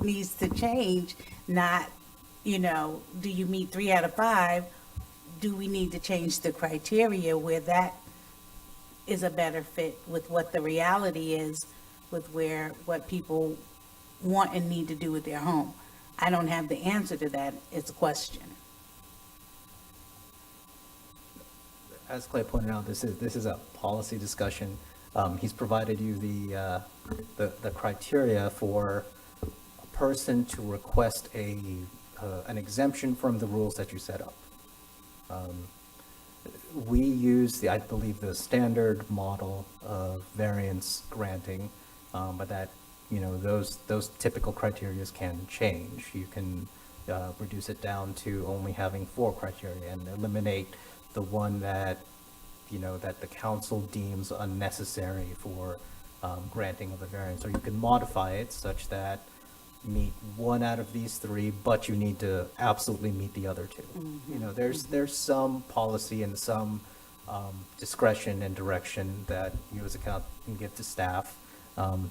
needs to change? Not, do you meet 3 out of 5? Do we need to change the criteria where that is a better fit with what the reality is, with what people want and need to do with their home? I don't have the answer to that. It's a question. As Clay pointed out, this is a policy discussion. He's provided you the criteria for a person to request an exemption from the rules that you set up. We use I believe the standard model of variance granting, but that those typical criteria can change. You can reduce it down to only having 4 criteria and eliminate the one that that the council deems unnecessary for granting of a variance, or you can modify it such that meet 1 out of these 3, but you need to absolutely meet the other 2. Mm-hmm. There's some policy and some discretion and direction that you as a council can give to staff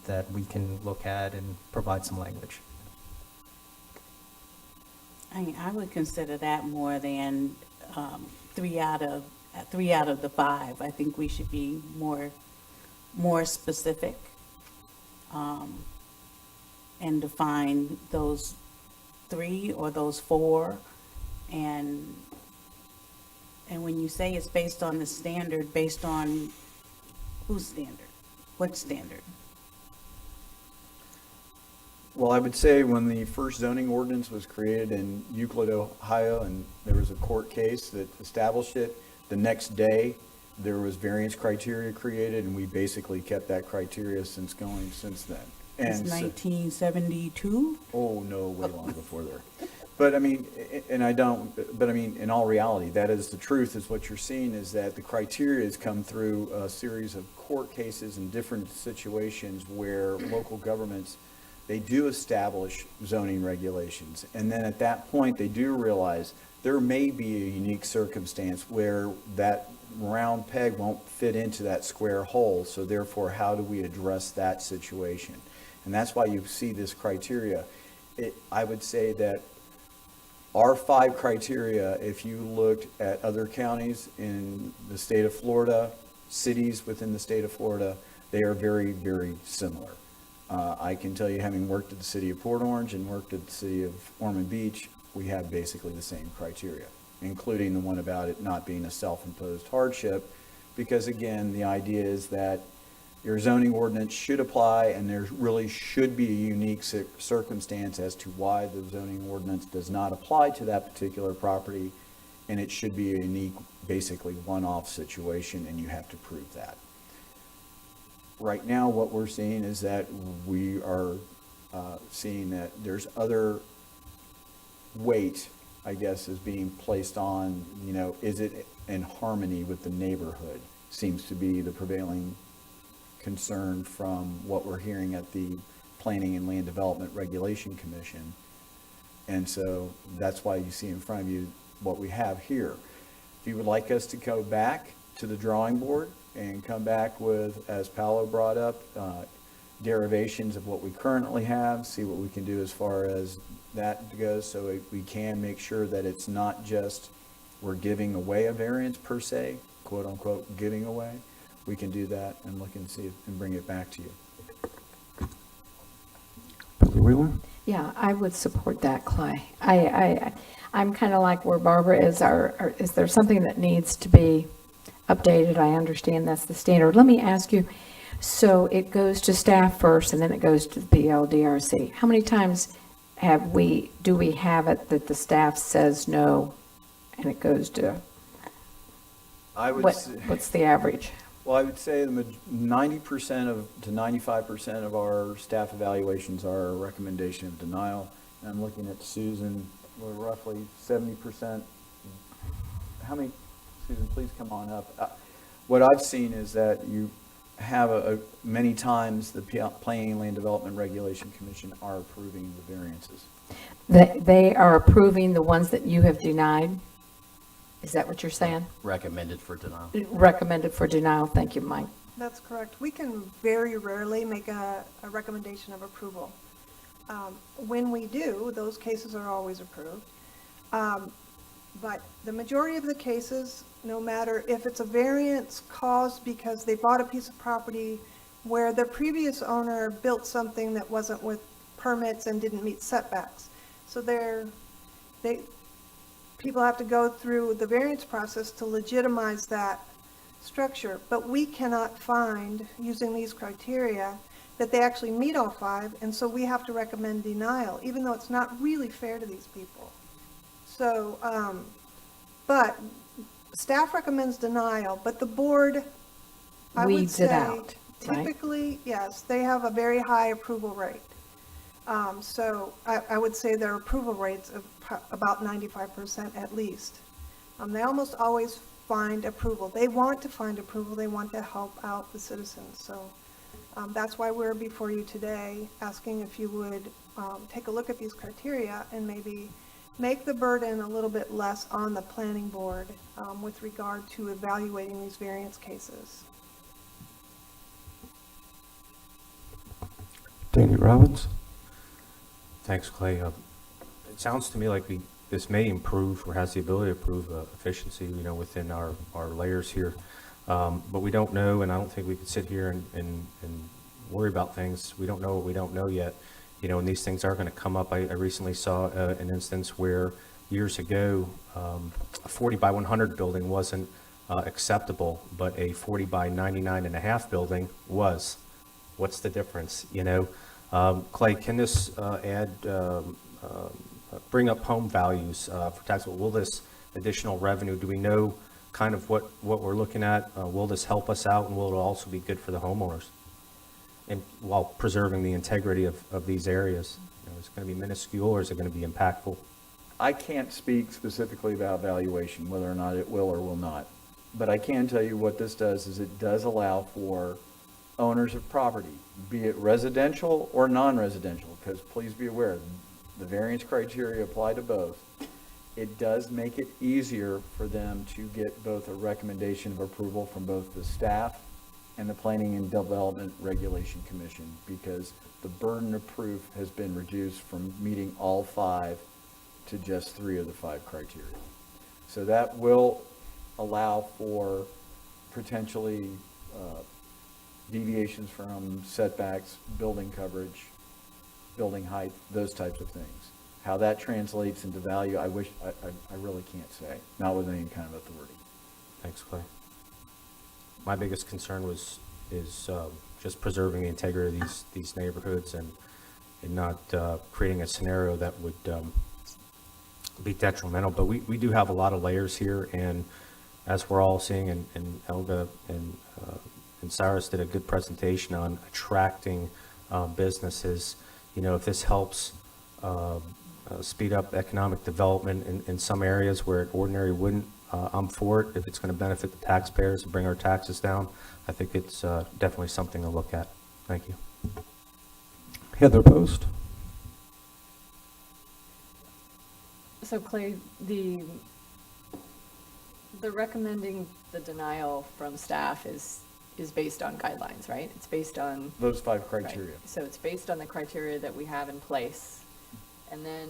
that we can look at and provide some language. I would consider that more than 3 out of the 5. I think we should be more more specific, and define those 3 or those 4, and when you say it's based on the standard, based on whose standard? What standard? Well, I would say when the first zoning ordinance was created in Euclid, Ohio, and there was a court case that established it, the next day, there was variance criteria created, and we basically kept that criteria since then. It's And so- 1972? Oh, no, way long before there. But I mean, in all reality, that is the truth, is what you're seeing is that the criteria has come through a series of court cases and different situations where local governments, they do establish zoning regulations. And then at that point, they do realize there may be a unique circumstance where that round peg won't fit into that square hole. So therefore, how do we address that situation? And that's why you see this criteria. I would say that our 5 criteria, if you looked at other counties in the state of Florida, cities within the state of Florida, they are very, very similar. I can tell you, having worked at the city of Port Orange and worked at the city of Ormond Beach, we have basically the same criteria, including the one about it not being a self-imposed hardship, because again, the idea is that your zoning ordinance should apply, and there really should be a unique circumstance as to why the zoning ordinance does not apply to that particular property, and it should be a unique, basically one-off situation, and you have to prove that. Right now, what we're seeing is that we are seeing that there's other weight, I guess, is being placed on, is it in harmony with the neighborhood? Seems to be the prevailing concern from what we're hearing at the Planning and Land Development Regulation Commission. And so that's why you see in front of you what we have here. If you would like us to go back to the drawing board and come back with, as Paolo brought up, derivations of what we currently have, see what we can do as far as that goes, so we can make sure that it's not just we're giving away a variance per se, quote unquote, giving away. We can do that and look and see and bring it back to you. Billy Wheeler? Yeah, I would support that, Clay. I'm kind of like where Barbara is. Is there something that needs to be updated? I understand that's the standard. Let me ask you, so it goes to staff first and then it goes to the BLDRC. How many times do we have it that the staff says no and it goes to, what's the average? Well, I would say 90% to 95% of our staff evaluations are a recommendation of denial. And I'm looking at Susan, we're roughly 70%. How many, Susan, please come on up. What I've seen is that you have many times the Planning and Land Development Regulation Commission are approving the variances. They are approving the ones that you have denied? Is that what you're saying? Recommended for denial. Recommended for denial. Thank you, Mike. That's correct. We can very rarely make a recommendation of approval. When we do, those cases are always approved. But the majority of the cases, no matter if it's a variance caused because they bought a piece of property where the previous owner built something that wasn't with permits and didn't meet setbacks. So people have to go through the variance process to legitimize that structure. But we cannot find, using these criteria, that they actually meet all 5, and so we have to recommend denial, even though it's not really fair to these people. So, but staff recommends denial, but the board, I would weeds say, it out, right? typically, yes, they have a very high approval rate. So I would say their approval rates of about 95% at least. They almost always find approval. They want to find approval. They want to help out the citizens. So that's why we're before you today, asking if you would take a look at these criteria and maybe make the burden a little bit less on the planning board with regard to evaluating these variance cases. Danny Robbins? Thanks, Clay. It sounds to me like this may improve or has the ability to improve efficiency, within our layers here. But we don't know, and I don't think we could sit here and worry about things. We don't know what we don't know yet. You know, and these things are going to come up. I recently saw an instance where years ago, a 40 by 100 building wasn't acceptable, but a 40 by 99.5 building was. What's the difference, you know? Clay, can this bring up home values for taxable? Will this additional revenue, do we know kind of what we're looking at? Will this help us out, and will it also be good for the homeowners? And while preserving the integrity of these areas, you know, is it going to be minuscule or is it going to be impactful? I can't speak specifically about valuation, whether or not it will or will not. But I can tell you what this does is it does allow for owners of property, be it residential or non-residential, because please be aware, the variance criteria apply to both. It does make it easier for them to get both a recommendation of approval from both the staff and the Planning and Development Regulation Commission, because the burden of proof has been reduced from meeting all 5 to just 3 of the 5 criteria. So that will allow for potentially deviations from setbacks, building coverage, building height, those types of things. How that translates into value, I really can't say, not with any kind of authority. Thanks, Clay. My biggest concern is just preserving the integrity of these neighborhoods and not creating a scenario that would be detrimental. But we do have a lot of layers here, and as we're all seeing, and Helga and Cyrus did a good presentation on attracting businesses. You know, if this helps speed up economic development in some areas where it ordinarily wouldn't, I'm for it. If it's going to benefit the taxpayers and bring our taxes down, I think it's definitely something to look at. Thank you. Heather Post. So Clay, the recommending the denial from staff is based on guidelines, right? It's based on Those 5 criteria. Right. So it's based on the criteria that we have in place. And then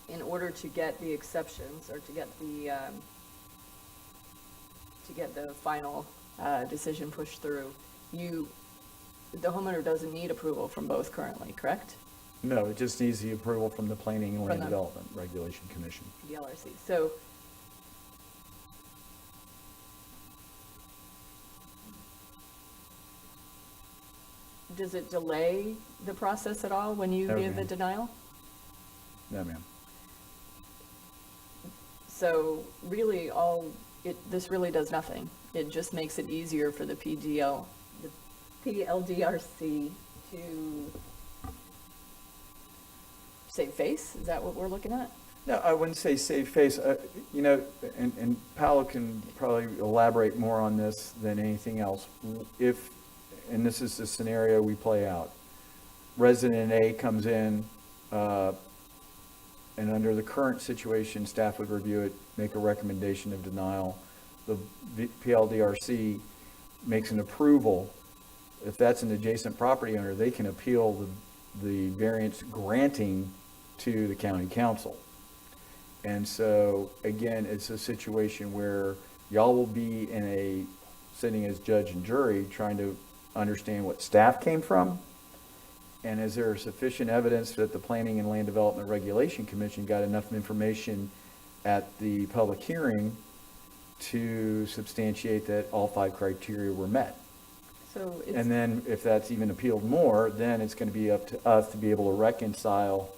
in order to get the exceptions or to get the final decision pushed through, the homeowner doesn't need approval from both currently, correct? No, it just needs the approval from the Planning and From Land the- Development Regulation Commission. The LRC. So does it delay the process at all when you No, give the ma'am. denial? No, ma'am. So really this really does nothing. It just makes it easier for the PLDRC to save face? Is that what we're looking at? No, I wouldn't say save face. You know, and Paolo can probably elaborate more on this than anything else. And this is the scenario we play out. Resident A comes in, and under the current situation, staff would review it, make a recommendation of denial. The PLDRC makes an approval. If that's an adjacent property owner, they can appeal the variance granting to the county council. And so, again, it's a situation where y'all will be sitting as judge and jury trying to understand what staff came from, and is there sufficient evidence that the Planning and Land Development Regulation Commission got enough information at the public hearing to substantiate that all 5 criteria were met. So it's, And then if that's even appealed more, then it's going to be up to us to be able to reconcile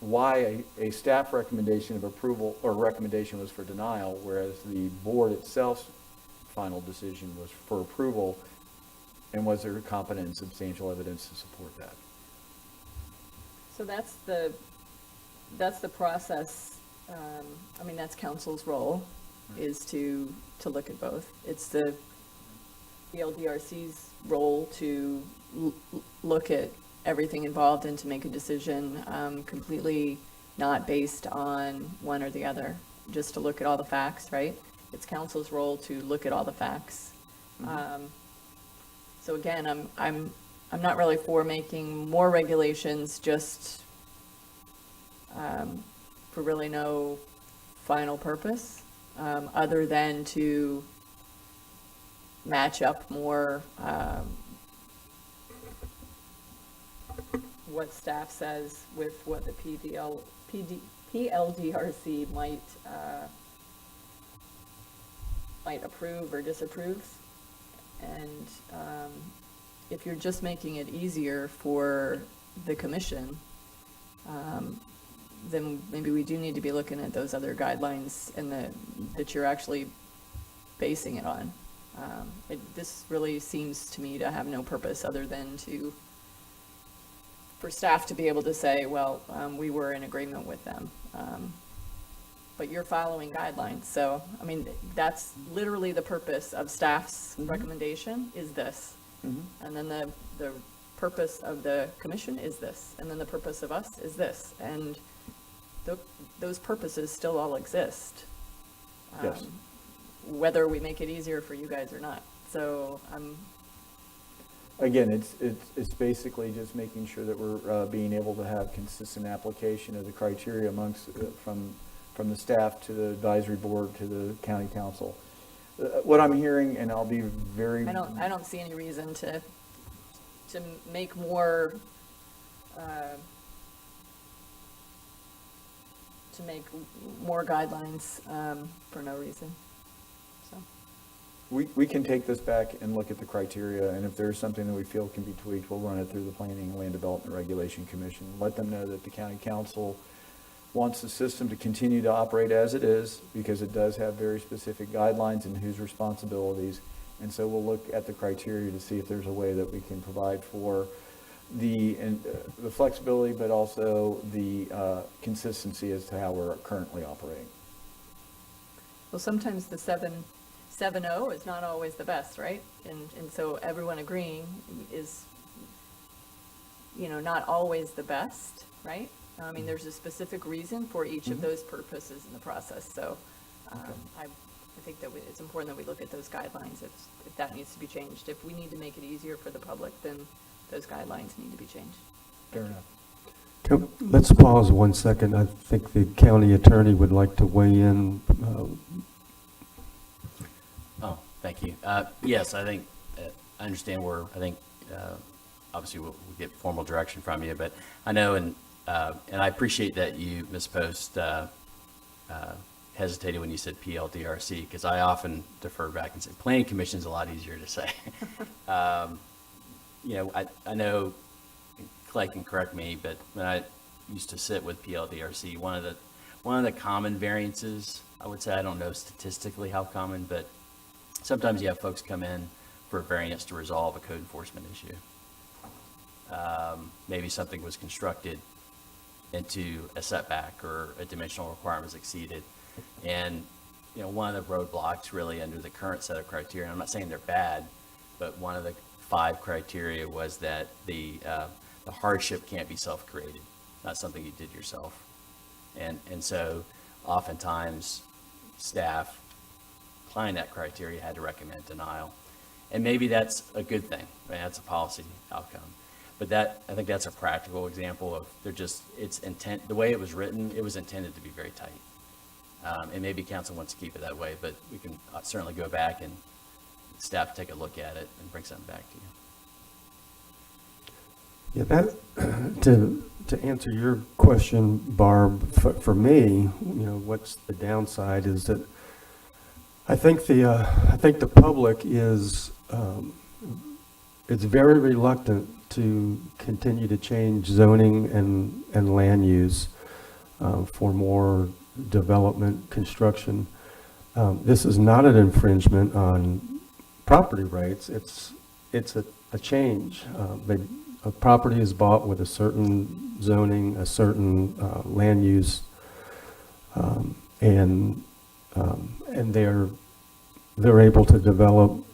why a staff recommendation of approval or recommendation was for denial, whereas the board itself's final decision was for approval, and was there competent and substantial evidence to support that? so that's the process. I mean, that's council's role, is to look at both. It's the LDRC's role to look at everything involved and to make a decision completely not based on one or the other, just to look at all the facts, right? It's council's role to look at all the facts. So again, I'm not really for making more regulations just for really no final purpose. other than to match up more what staff says with what the PLDRC might approve or disapprove. And if you're just making it easier for the commission, then maybe we do need to be looking at those other guidelines and that you're actually basing it on. This really seems to me to have no purpose other than for staff to be able to say, well, we were in agreement with them. But you're following guidelines. So, I mean, that's literally the purpose of staff's recommendation is this. And then the purpose of the commission is this. And then the purpose of us is this. And those purposes still all exist. Yes. Whether we make it easier for you guys or not. So Again, it's basically just making sure that we're being able to have consistent application of the criteria amongst from the staff to the advisory board to the county council. What I'm hearing, and I'll be very. I don't see any reason to make more. To make more guidelines for no reason. So. We can take this back and look at the criteria, and if there's something that we feel can be tweaked, we'll run it through the Planning and Land Development Regulation Commission. Let them know that the county council wants the system to continue to operate as it is, because it does have very specific guidelines and whose responsibilities. And so we'll look at the criteria to see if there's a way that we can provide for the flexibility, but also the consistency as to how we're currently operating. Well, sometimes the 7-0 is not always the best, right? And so everyone agreeing is, not always the best, right? I mean, there's a specific reason for each of those purposes in the process. So I think that it's important that we look at those guidelines if that needs to be changed. If we need to make it easier for the public, then those guidelines need to be changed. Fair enough. Let's pause 1 second. I think the county attorney would like to weigh in. Oh, thank you. Yes, I think I understand obviously we'll get formal direction from you, but I know and I appreciate that you, Ms. Post, hesitated when you said PLDRC, because I often defer back and say Planning Commission is a lot easier to say. I know Clay can correct me, but when I used to sit with PLDRC, one of the common variances, I would say, I don't know statistically how common, but sometimes you have folks come in for a variance to resolve a code enforcement issue. Maybe something was constructed into a setback or a dimensional requirement was exceeded. And, one of the roadblocks really under the current set of criteria, and I'm not saying they're bad, but one of the 5 criteria was that the hardship can't be self-created, not something you did yourself. And so oftentimes staff applying that criteria had to recommend denial. And maybe that's a good thing, right? That's a policy outcome. But I think that's a practical example of its intent, the way it was written, it was intended to be very tight. And maybe council wants to keep it that way, but we can certainly go back and staff take a look at it and bring something back to you. Yeah, to answer your question, Barb, for me, what's the downside is that I think the public is very reluctant to continue to change zoning and land use for more development, construction. This is not an infringement on property rights. It's a change. A property is bought with a certain zoning, a certain land use, and they're able to develop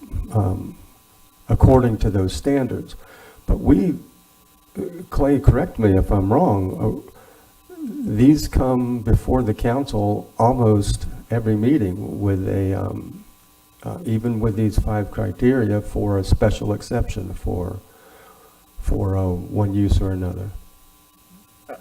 according to those standards. But Clay, correct me if I'm wrong, these come before the council almost every meeting with even with these 5 criteria for a special exception for one use or another.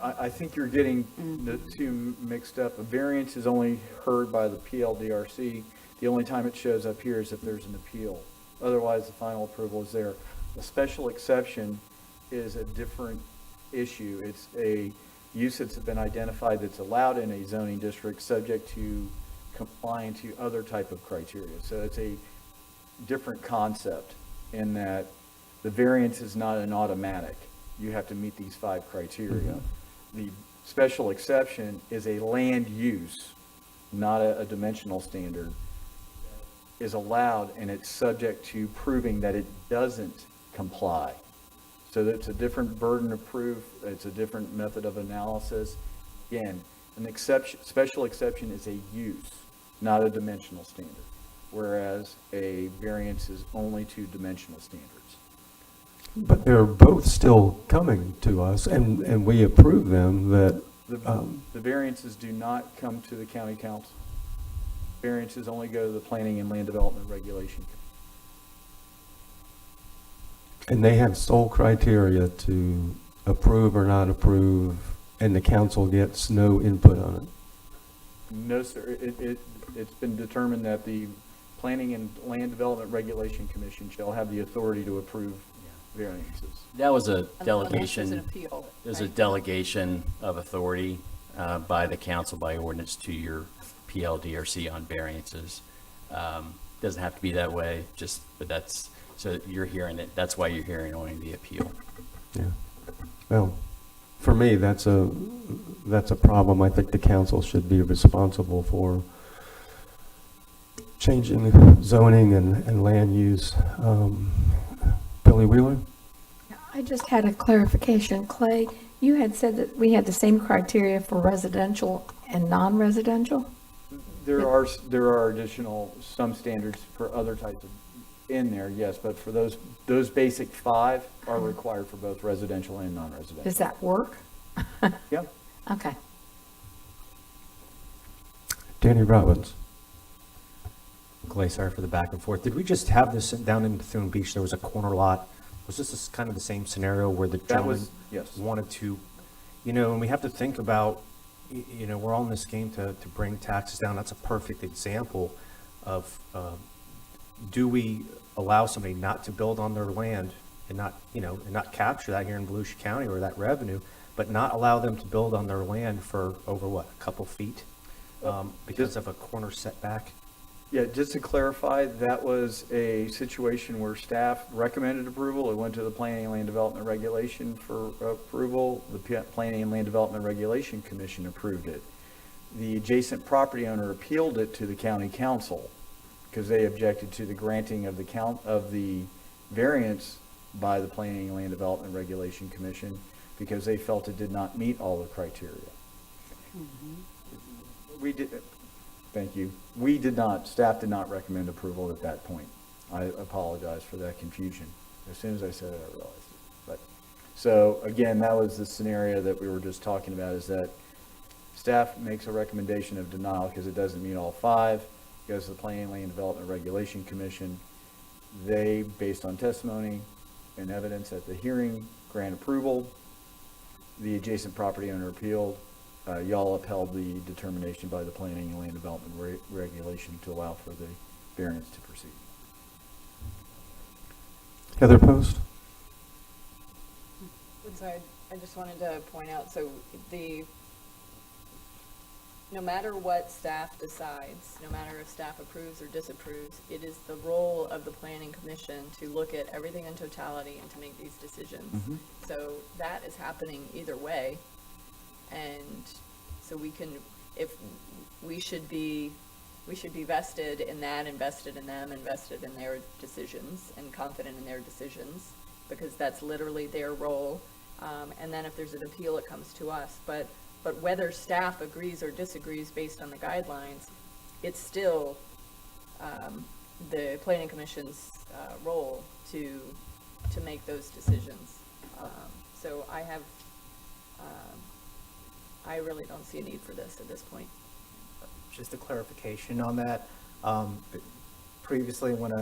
I think you're getting the two mixed up. A variance is only heard by the PLDRC. The only time it shows up here is if there's an appeal. Otherwise, the final approval is there. A special exception is a different issue. It's a use that's been identified that's allowed in a zoning district subject to complying to other type of criteria. So it's a different concept in that the variance is not an automatic. You have to meet these 5 criteria. The special exception is a land use, not a dimensional standard, is allowed, and it's subject to proving that it doesn't comply. So that's a different burden of proof. It's a different method of analysis. Again, an exception, special exception is a use, not a dimensional standard, whereas a variance is only to dimensional standards. But they're both still coming to us, and we approve them that. The variances do not come to the county council. Variances only go to the Planning and Land Development Regulation. And they have sole criteria to approve or not approve, and the council gets no input on it. No, sir. It's been determined that the Planning and Land Development Regulation Commission shall have the authority to approve variances. That was a Unless delegation. there's an appeal, There's a right? delegation of authority by the council by ordinance to your PLDRC on variances. Doesn't have to be that way, but that's, so you're hearing it, that's why you're hearing only the appeal. Yeah. Well, for me, that's a problem. I think the council should be responsible for changing zoning and land use. Billy Wheeler? I just had a clarification. Clay, you had said that we had the same criteria for residential and non-residential? There are additional, some standards for other types of, in there, yes, but for those basic 5 are required for both residential and non-residential. Does that work? Yeah. Okay. Danny Robbins? Clay, sorry for the back and forth. Did we just have this down in Bethune Beach? There was a corner lot. Was this kind of the same scenario where the gentleman yes. wanted to, and we have to think about, we're all in this game to bring taxes down. That's a perfect example of, do we allow somebody not to build on their land and not, and not capture that here in Volusia County or that revenue, but not allow them to build on their land for over what, a couple feet, because of a corner setback? Yeah, just to clarify, that was a situation where staff recommended approval. It went to the Planning and Land Development Regulation for approval. The Planning and Land Development Regulation Commission approved it. The adjacent property owner appealed it to the county council because they objected to the granting of the variance by the Planning and Land Development Regulation Commission because they felt it did not meet all the criteria. We did. Thank you. Staff did not recommend approval at that point. I apologize for that confusion. As soon as I said it, I realized it. But, so again, that was the scenario that we were just talking about, is that staff makes a recommendation of denial because it doesn't meet all 5, goes to the Planning and Land Development Regulation Commission. They, based on testimony and evidence at the hearing, grant approval. The adjacent property owner appealed. Y'all upheld the determination by the Planning and Land Development Regulation to allow for the variance to proceed. Heather Post? So I just wanted to point out, so no matter what staff decides, no matter if staff approves or disapproves, it is the role of the Planning Commission to look at everything in totality and to make these decisions. Mm-hmm. So that is happening either way. And so we should be vested in that, invested in them, invested in their decisions, and confident in their decisions, because that's literally their role. And then if there's an appeal, it comes to us. But whether staff agrees or disagrees based on the guidelines, it's still the Planning Commission's role to make those decisions. So I really don't see a need for this at this point. Just a clarification on that. Previously, when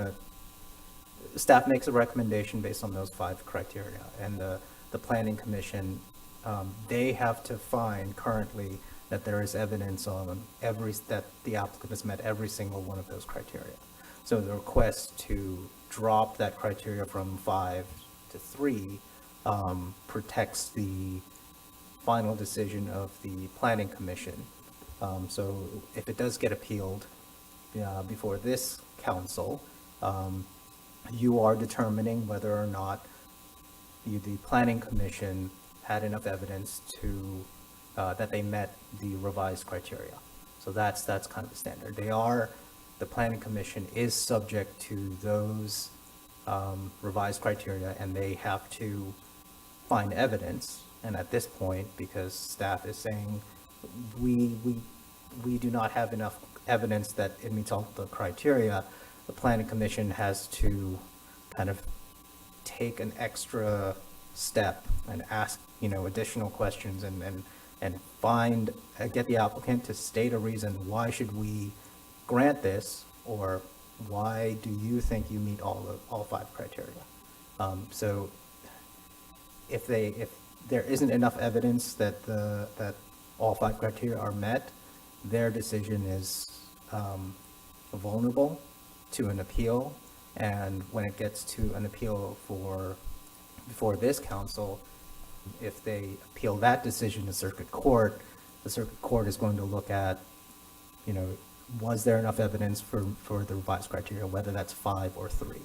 a staff makes a recommendation based on those 5 criteria, and the Planning Commission they have to find currently that there is evidence on that the applicant has met every single one of those criteria. So the request to drop that criteria from 5 to 3 protects the final decision of the planning commission. So if it does get appealed before this council, you are determining whether or not the planning commission had enough evidence to that they met the revised criteria. So that's kind of the standard. The planning commission is subject to those revised criteria, and they have to find evidence. And at this point, because staff is saying we do not have enough evidence that it meets all the criteria, the planning commission has to kind of take an extra step and ask, additional questions and get the applicant to state a reason why should we grant this, or why do you think you meet all 5 criteria. So if there isn't enough evidence that all 5 criteria are met, their decision is vulnerable to an appeal. And when it gets to an appeal before this council, if they appeal that decision to circuit court, the circuit court is going to look at, was there enough evidence for the revised criteria, whether that's 5 or 3.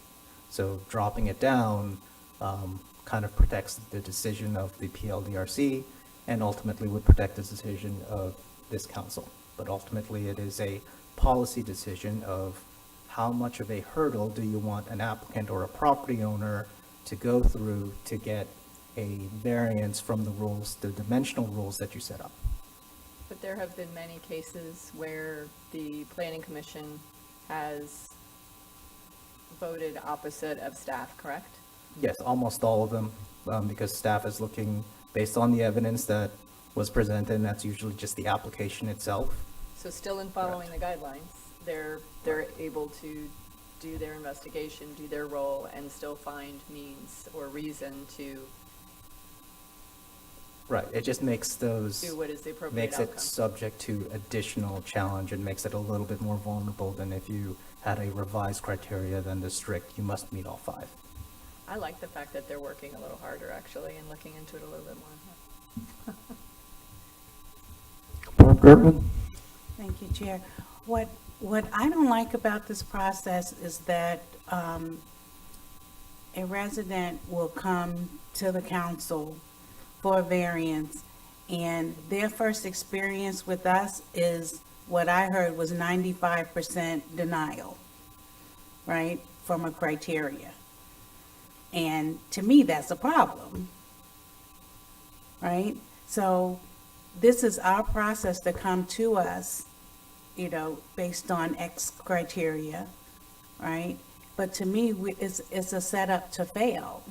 So dropping it down kind of protects the decision of the PLDRC and ultimately would protect the decision of this council. But ultimately it is a policy decision of how much of a hurdle do you want an applicant or a property owner to go through to get a variance from the rules, the dimensional rules that you set up. But there have been many cases where the planning commission has voted opposite of staff, correct? Yes, almost all of them, because staff is looking based on the evidence that was presented, and that's usually just the application itself. So still in following the guidelines, they're able to do their investigation, do their role, and still find means or reason to Right, it just makes those, do what is the appropriate makes outcome. it subject to additional challenge and makes it a little bit more vulnerable than if you had a revised criteria than the strict, you must meet all 5. I like the fact that they're working a little harder, actually, and looking into it a little bit more. Barb Gertman? Thank you, Chair. What I don't like about this process is that a resident will come to the council for a variance, and their first experience with us is what I heard was 95% denial, right, from a criteria. And to me, that's a problem, right? So this is our process to come to us, based on X criteria, right? But to me, it's a setup to fail.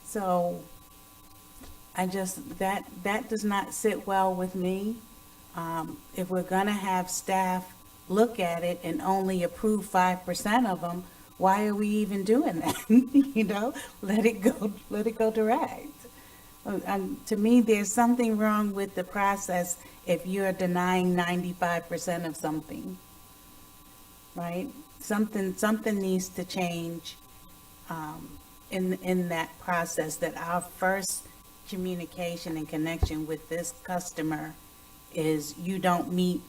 So I just, that does not sit well with me. If we're gonna have staff look at it and only approve 5% of them, why are we even doing that? Let it go direct. To me, there's something wrong with the process if you're denying 95% of something, right? Something needs to change in that process, that our first communication and connection with this customer is you don't meet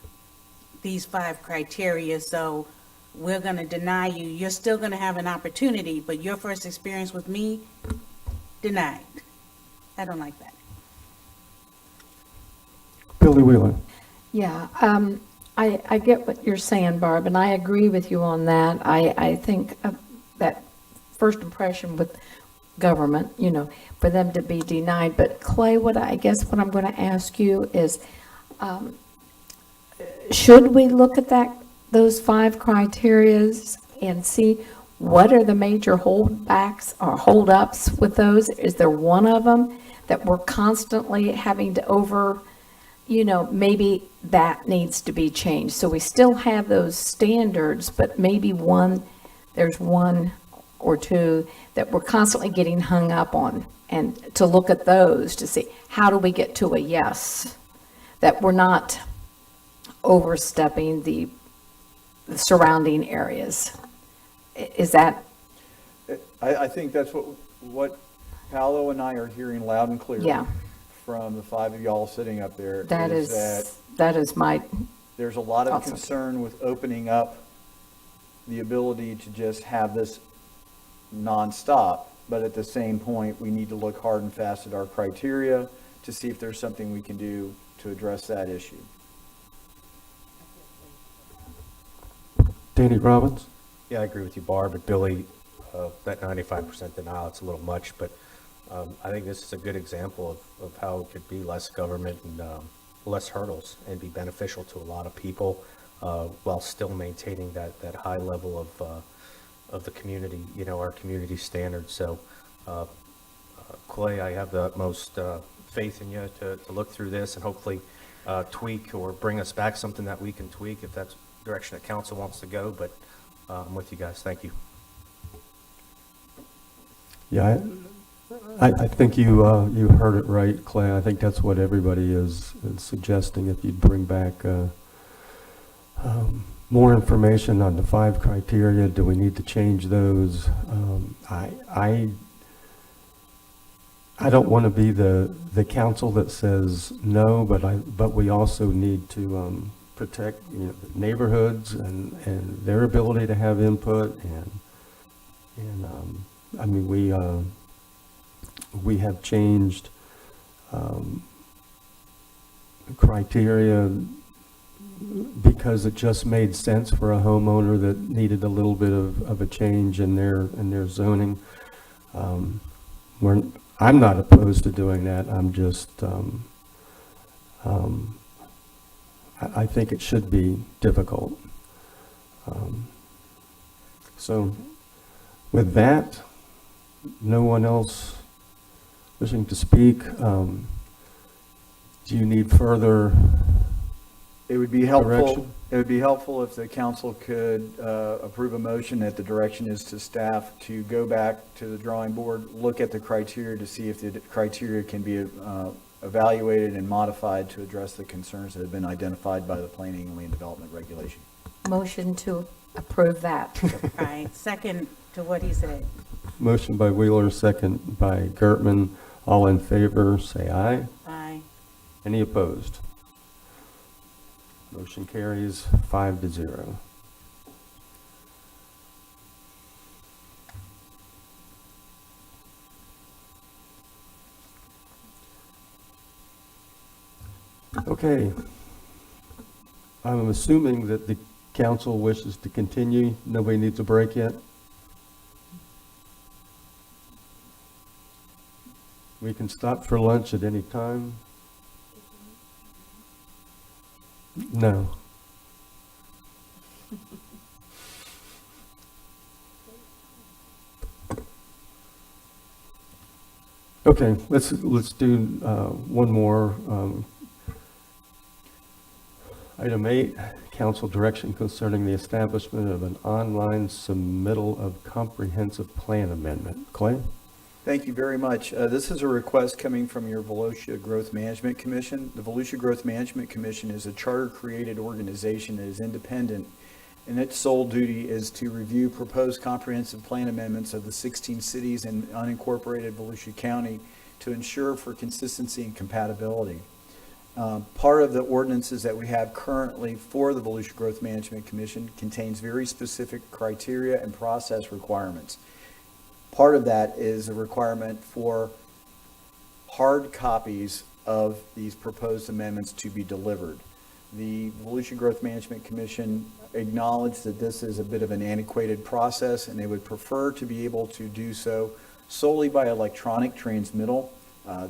these 5 criteria, so we're going to deny you. You're still going to have an opportunity, but your first experience with me, denied. I don't like that. Billy Wheeler? Yeah, I get what you're saying, Barb, and I agree with you on that. I think that first impression with government, for them to be denied. But Clay, what I'm going to ask you is, should we look at those 5 criterias and see what are the major holdbacks or holdups with those? Is there one of them that we're constantly having to maybe that needs to be changed? So we still have those standards, but maybe there's one or two that we're constantly getting hung up on, and to look at those to see, how do we get to a yes? That we're not overstepping the surrounding areas. Is that? I think that's what Paolo and I are hearing loud and clear. Yeah. From the five of y'all sitting up there. That is my. There's a lot of also concern with opening up the ability to just have this nonstop, but at the same point, we need to look hard and fast at our criteria to see if there's something we can do to address that issue. Danny Robbins? Yeah, I agree with you, Barb, but Billy, that 95% denial, it's a little much, but I think this is a good example of how it could be less government and less hurdles and be beneficial to a lot of people while still maintaining that high level of the community, our community standards. So, Clay, I have the utmost faith in you to look through this and hopefully tweak or bring us back something that we can tweak if that's the direction that council wants to go. But I'm with you guys. Thank you. Yeah, I think you heard it right, Clay. I think that's what everybody is suggesting. If you'd bring back more information on the 5 criteria, do we need to change those? I don't want to be the council that says no, but we also need to protect neighborhoods and their ability to have input and I mean we have changed criteria because it just made sense for a homeowner that needed a little bit of a change in their zoning. I'm not opposed to doing that. I'm just I think it should be difficult. So with that, no one else wishing to speak. Do you need further It would be helpful. direction? It would be helpful if the council could approve a motion that the direction is to staff to go back to the drawing board, look at the criteria to see if the criteria can be evaluated and modified to address the concerns that have been identified by the Planning and Land Development Regulation. Motion to approve that. All right, second to what he said. Motion by Wheeler, second by Gertman. All in favor, say aye. Aye. Any opposed? Motion carries 5-0. Okay. I'm assuming that the council wishes to continue. Nobody needs a break yet? We can stop for lunch at any time. No. Okay, let's do one more. Item 8, council direction concerning the establishment of an online submittal of comprehensive plan amendment. Clay? Thank you very much. This is a request coming from your Volusia Growth Management Commission. The Volusia Growth Management Commission is a charter-created organization that is independent, and its sole duty is to review proposed comprehensive plan amendments of the 16 cities and unincorporated Volusia County to ensure for consistency and compatibility. Part of the ordinances that we have currently for the Volusia Growth Management Commission contains very specific criteria and process requirements. Part of that is a requirement for hard copies of these proposed amendments to be delivered. The Volusia Growth Management Commission acknowledged that this is a bit of an antiquated process, and they would prefer to be able to do so solely by electronic transmittal.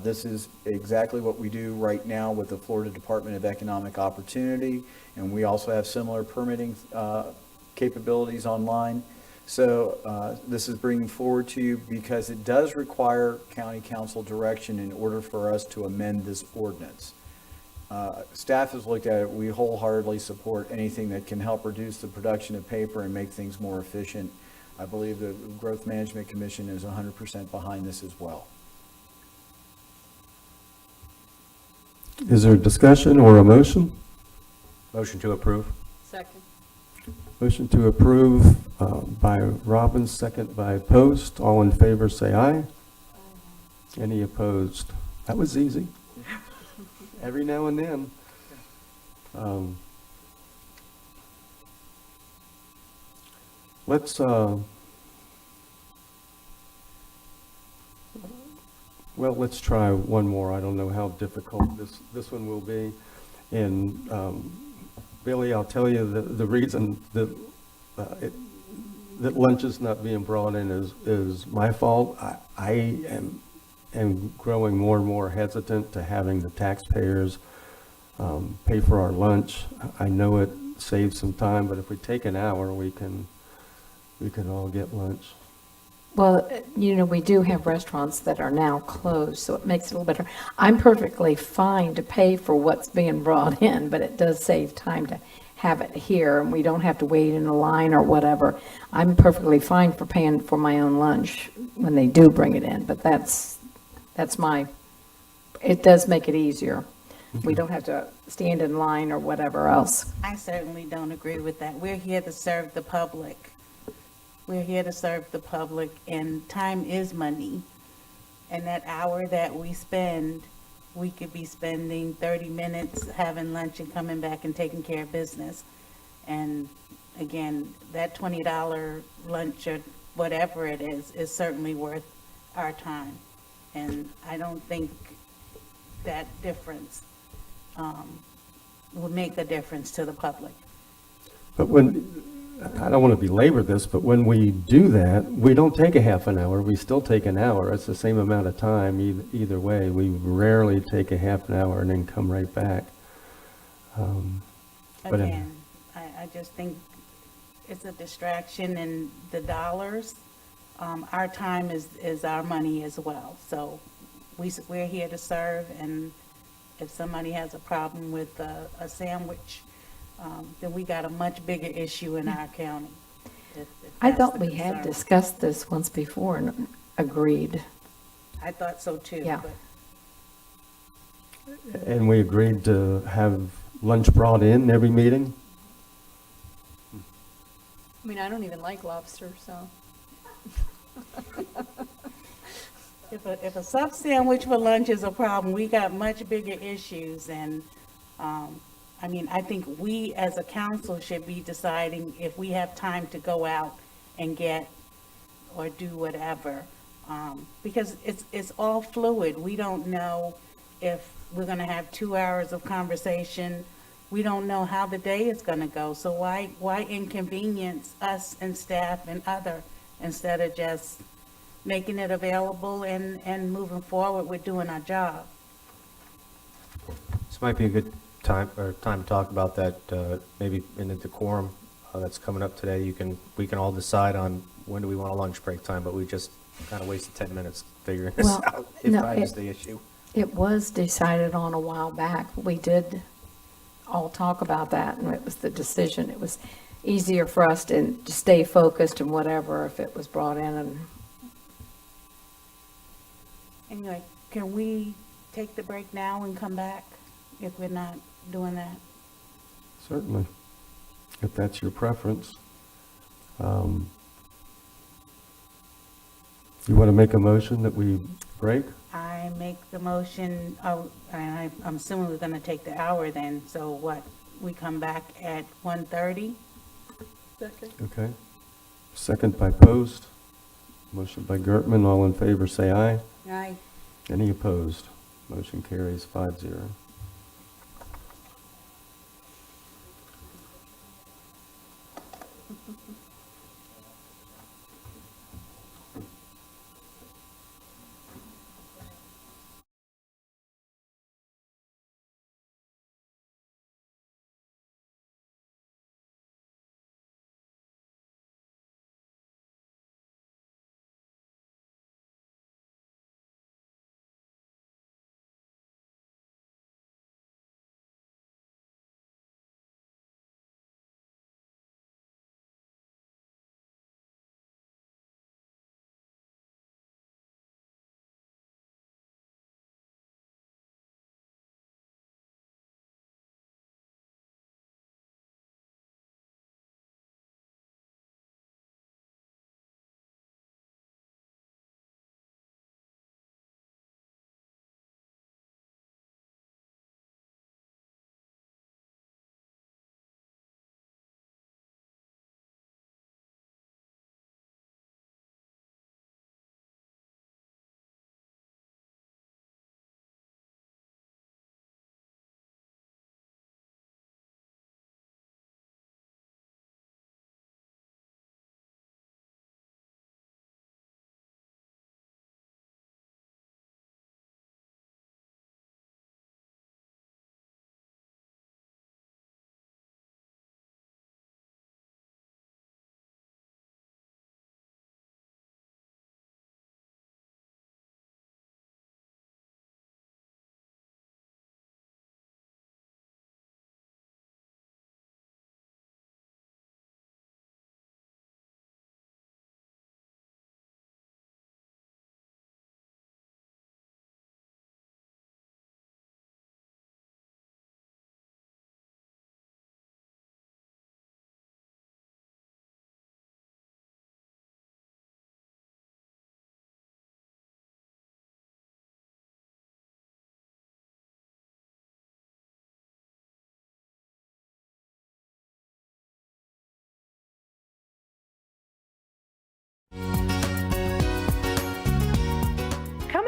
This is exactly what we do right now with the Florida Department of Economic Opportunity, and we also have similar permitting capabilities online. So this is bringing forward to you because it does require county council direction in order for us to amend this ordinance. Staff has looked at it. We wholeheartedly support anything that can help reduce the production of paper and make things more efficient. I believe the Growth Management Commission is 100% behind this as well. Is there a discussion or a motion? Motion to approve. Second. Motion to approve by Robbins, second by Post. All in favor, say aye. Any opposed? That was easy. Every now and then. Let's, well, let's try one more. I don't know how difficult this one will be. And Billy, I'll tell you the reason that that lunch is not being brought in is my fault. I am growing more and more hesitant to having the taxpayers pay for our lunch. I know it saves some time, but if we take an hour, we can all get lunch. Well, you know, we do have restaurants that are now closed, so it makes it a little better. I'm perfectly fine to pay for what's being brought in, but it does save time to have it here, and we don't have to wait in a line or whatever. I'm perfectly fine for paying for my own lunch when they do bring it in, but that's my, it does make it easier. We don't have to stand in line or whatever else. I certainly don't agree with that. We're here to serve the public. We're here to serve the public, and time is money. And that hour that we spend, we could be spending 30 minutes having lunch and coming back and taking care of business. And again, that $20 lunch or whatever it is certainly worth our time. And I don't think that difference will make a difference to the public. But when, I don't want to belabor this, but when we do that, we don't take a half an hour. We still take an hour. It's the same amount of time either way. We rarely take a half an hour and then come right back. Again, I just think it's a distraction, and the dollars, our time is our money as well. So we're here to serve, and if somebody has a problem with a sandwich, then we got a much bigger issue in our county. If I that's thought the we had concern. discussed this once before and agreed. I thought so too. Yeah. But And we agreed to have lunch brought in every meeting. I mean, I don't even like lobster, so. if a sub sandwich for lunch is a problem, we got much bigger issues. And I mean, I think we as a council should be deciding if we have time to go out and get or do whatever. Because it's all fluid. We don't know if we're going to have 2 hours of conversation. We don't know how the day is going to go. So why inconvenience us and staff and other instead of just making it available and moving forward with doing our job? This might be a good time to talk about that, maybe in the decorum that's coming up today. We can all decide on when do we want a lunch break time, but we just kind of wasted 10 minutes figuring this Well, out, if no, time is the issue. It was decided on a while back. We did all talk about that, and it was the decision. It was easier for us to stay focused and whatever if it was brought in. And Anyway, can we take the break now and come back if we're not doing that? Certainly, if that's your preference. You want to make a motion that we break? I make the motion, and I'm assuming we're going to take the hour then, so what, we come back at 1:30? Second. Okay. Second by Post. Motion by Gertman. All in favor, say aye. Aye. Any opposed? Motion carries 5-0.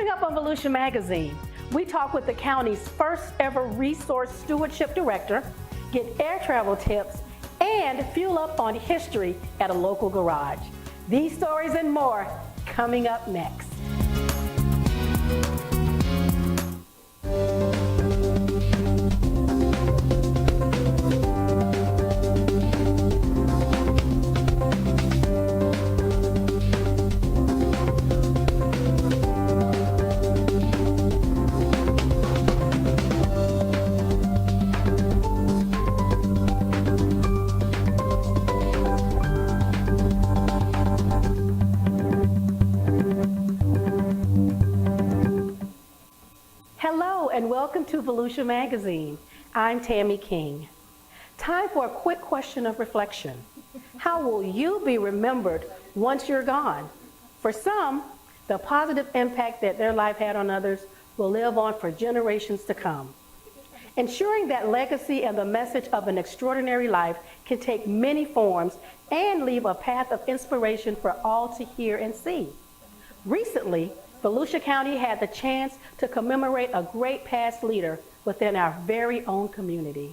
Coming up on Volusia Magazine, we talk with the county's first ever resource stewardship director, get air travel tips, and fuel up on history at a local garage. These stories and more coming up next. And welcome to Volusia Magazine. I'm Tammy King. Time for a quick question of reflection. How will you be remembered once you're gone? For some, the positive impact that their life had on others will live on for generations to come. Ensuring that legacy and the message of an extraordinary life can take many forms and leave a path of inspiration for all to hear and see. Recently, Volusia County had the chance to commemorate a great past leader within our very own community.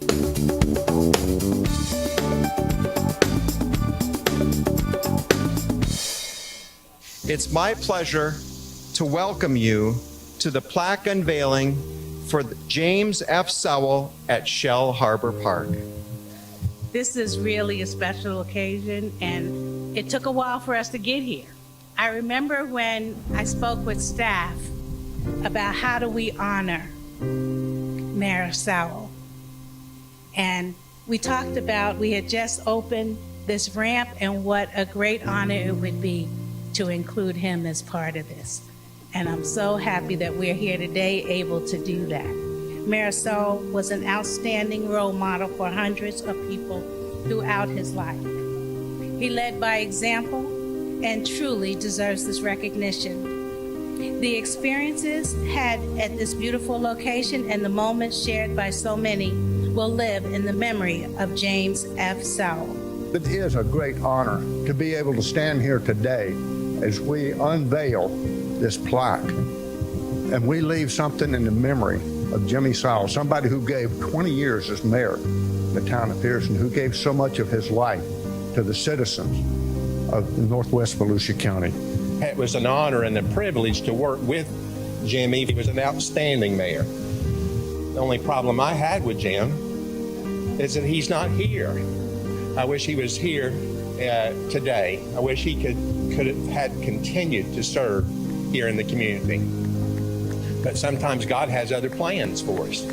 It's my pleasure to welcome you to the plaque unveiling for James F. Sowell at Shell Harbor Park. This is really a special occasion, and it took a while for us to get here. I remember when I spoke with staff about how do we honor Mayor Sowell. And we talked about, we had just opened this ramp and what a great honor it would be to include him as part of this. And I'm so happy that we're here today able to do that. Mayor Sowell was an outstanding role model for hundreds of people throughout his life. He led by example and truly deserves this recognition. The experiences had at this beautiful location and the moments shared by so many will live in the memory of James F. Sowell. It is a great honor to be able to stand here today as we unveil this plaque and we leave something in the memory of Jimmy Sowell, somebody who gave 20 years as mayor of the town of Pearson, who gave so much of his life to the citizens of Northwest Volusia County. It was an honor and a privilege to work with Jimmy. He was an outstanding mayor. The only problem I had with Jim is that he's not here. I wish he was here today. I wish he could have had continued to serve here in the community. But sometimes God has other plans for us.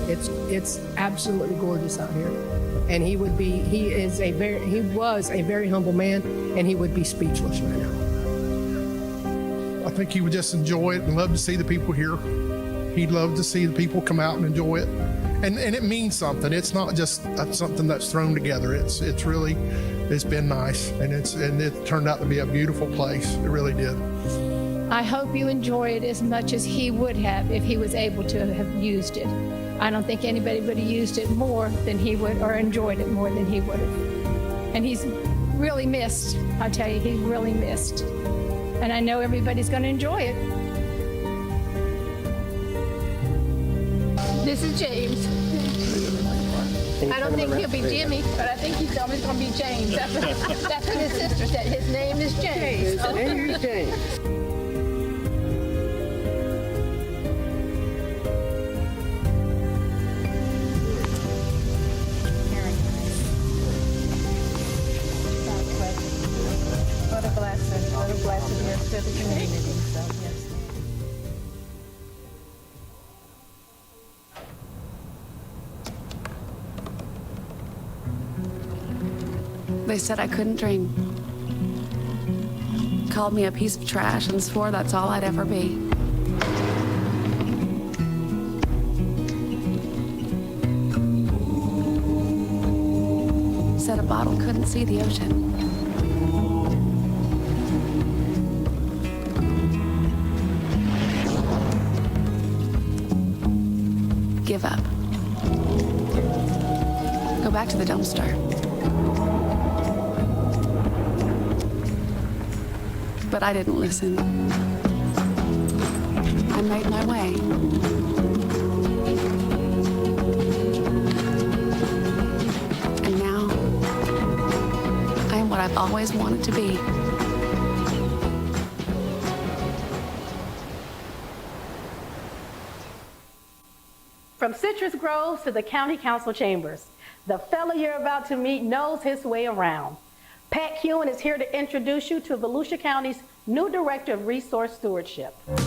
It's absolutely gorgeous out here. And he was a very humble man, and he would be speechless right now. I think he would just enjoy it and love to see the people here. He'd love to see the people come out and enjoy it. And it means something. It's not just something that's thrown together. It's been nice, and it turned out to be a beautiful place. It really did. I hope you enjoy it as much as he would have if he was able to have used it. I don't think anybody would have used it more than he would, or enjoyed it more than he would have. And he's really missed. I tell you, he's really missed. And I know everybody's going to enjoy it. This is James. I don't think he'll be Jimmy, but I think he's always going to be James. That's what his sister said. His name is James. Here's James. What a blessing is to the community. So, yes. They said I couldn't dream. Called me a piece of trash and swore that's all I'd ever be. Said a bottle couldn't see the ocean. Give up. Go back to the dumpster. But I didn't listen. and made my way. And now, I am what I've always wanted to be. From citrus groves to the county council chambers, the fellow you're about to meet knows his way around. Pat Hewen is here to introduce you to Volusia County's new Director of Resource Stewardship. And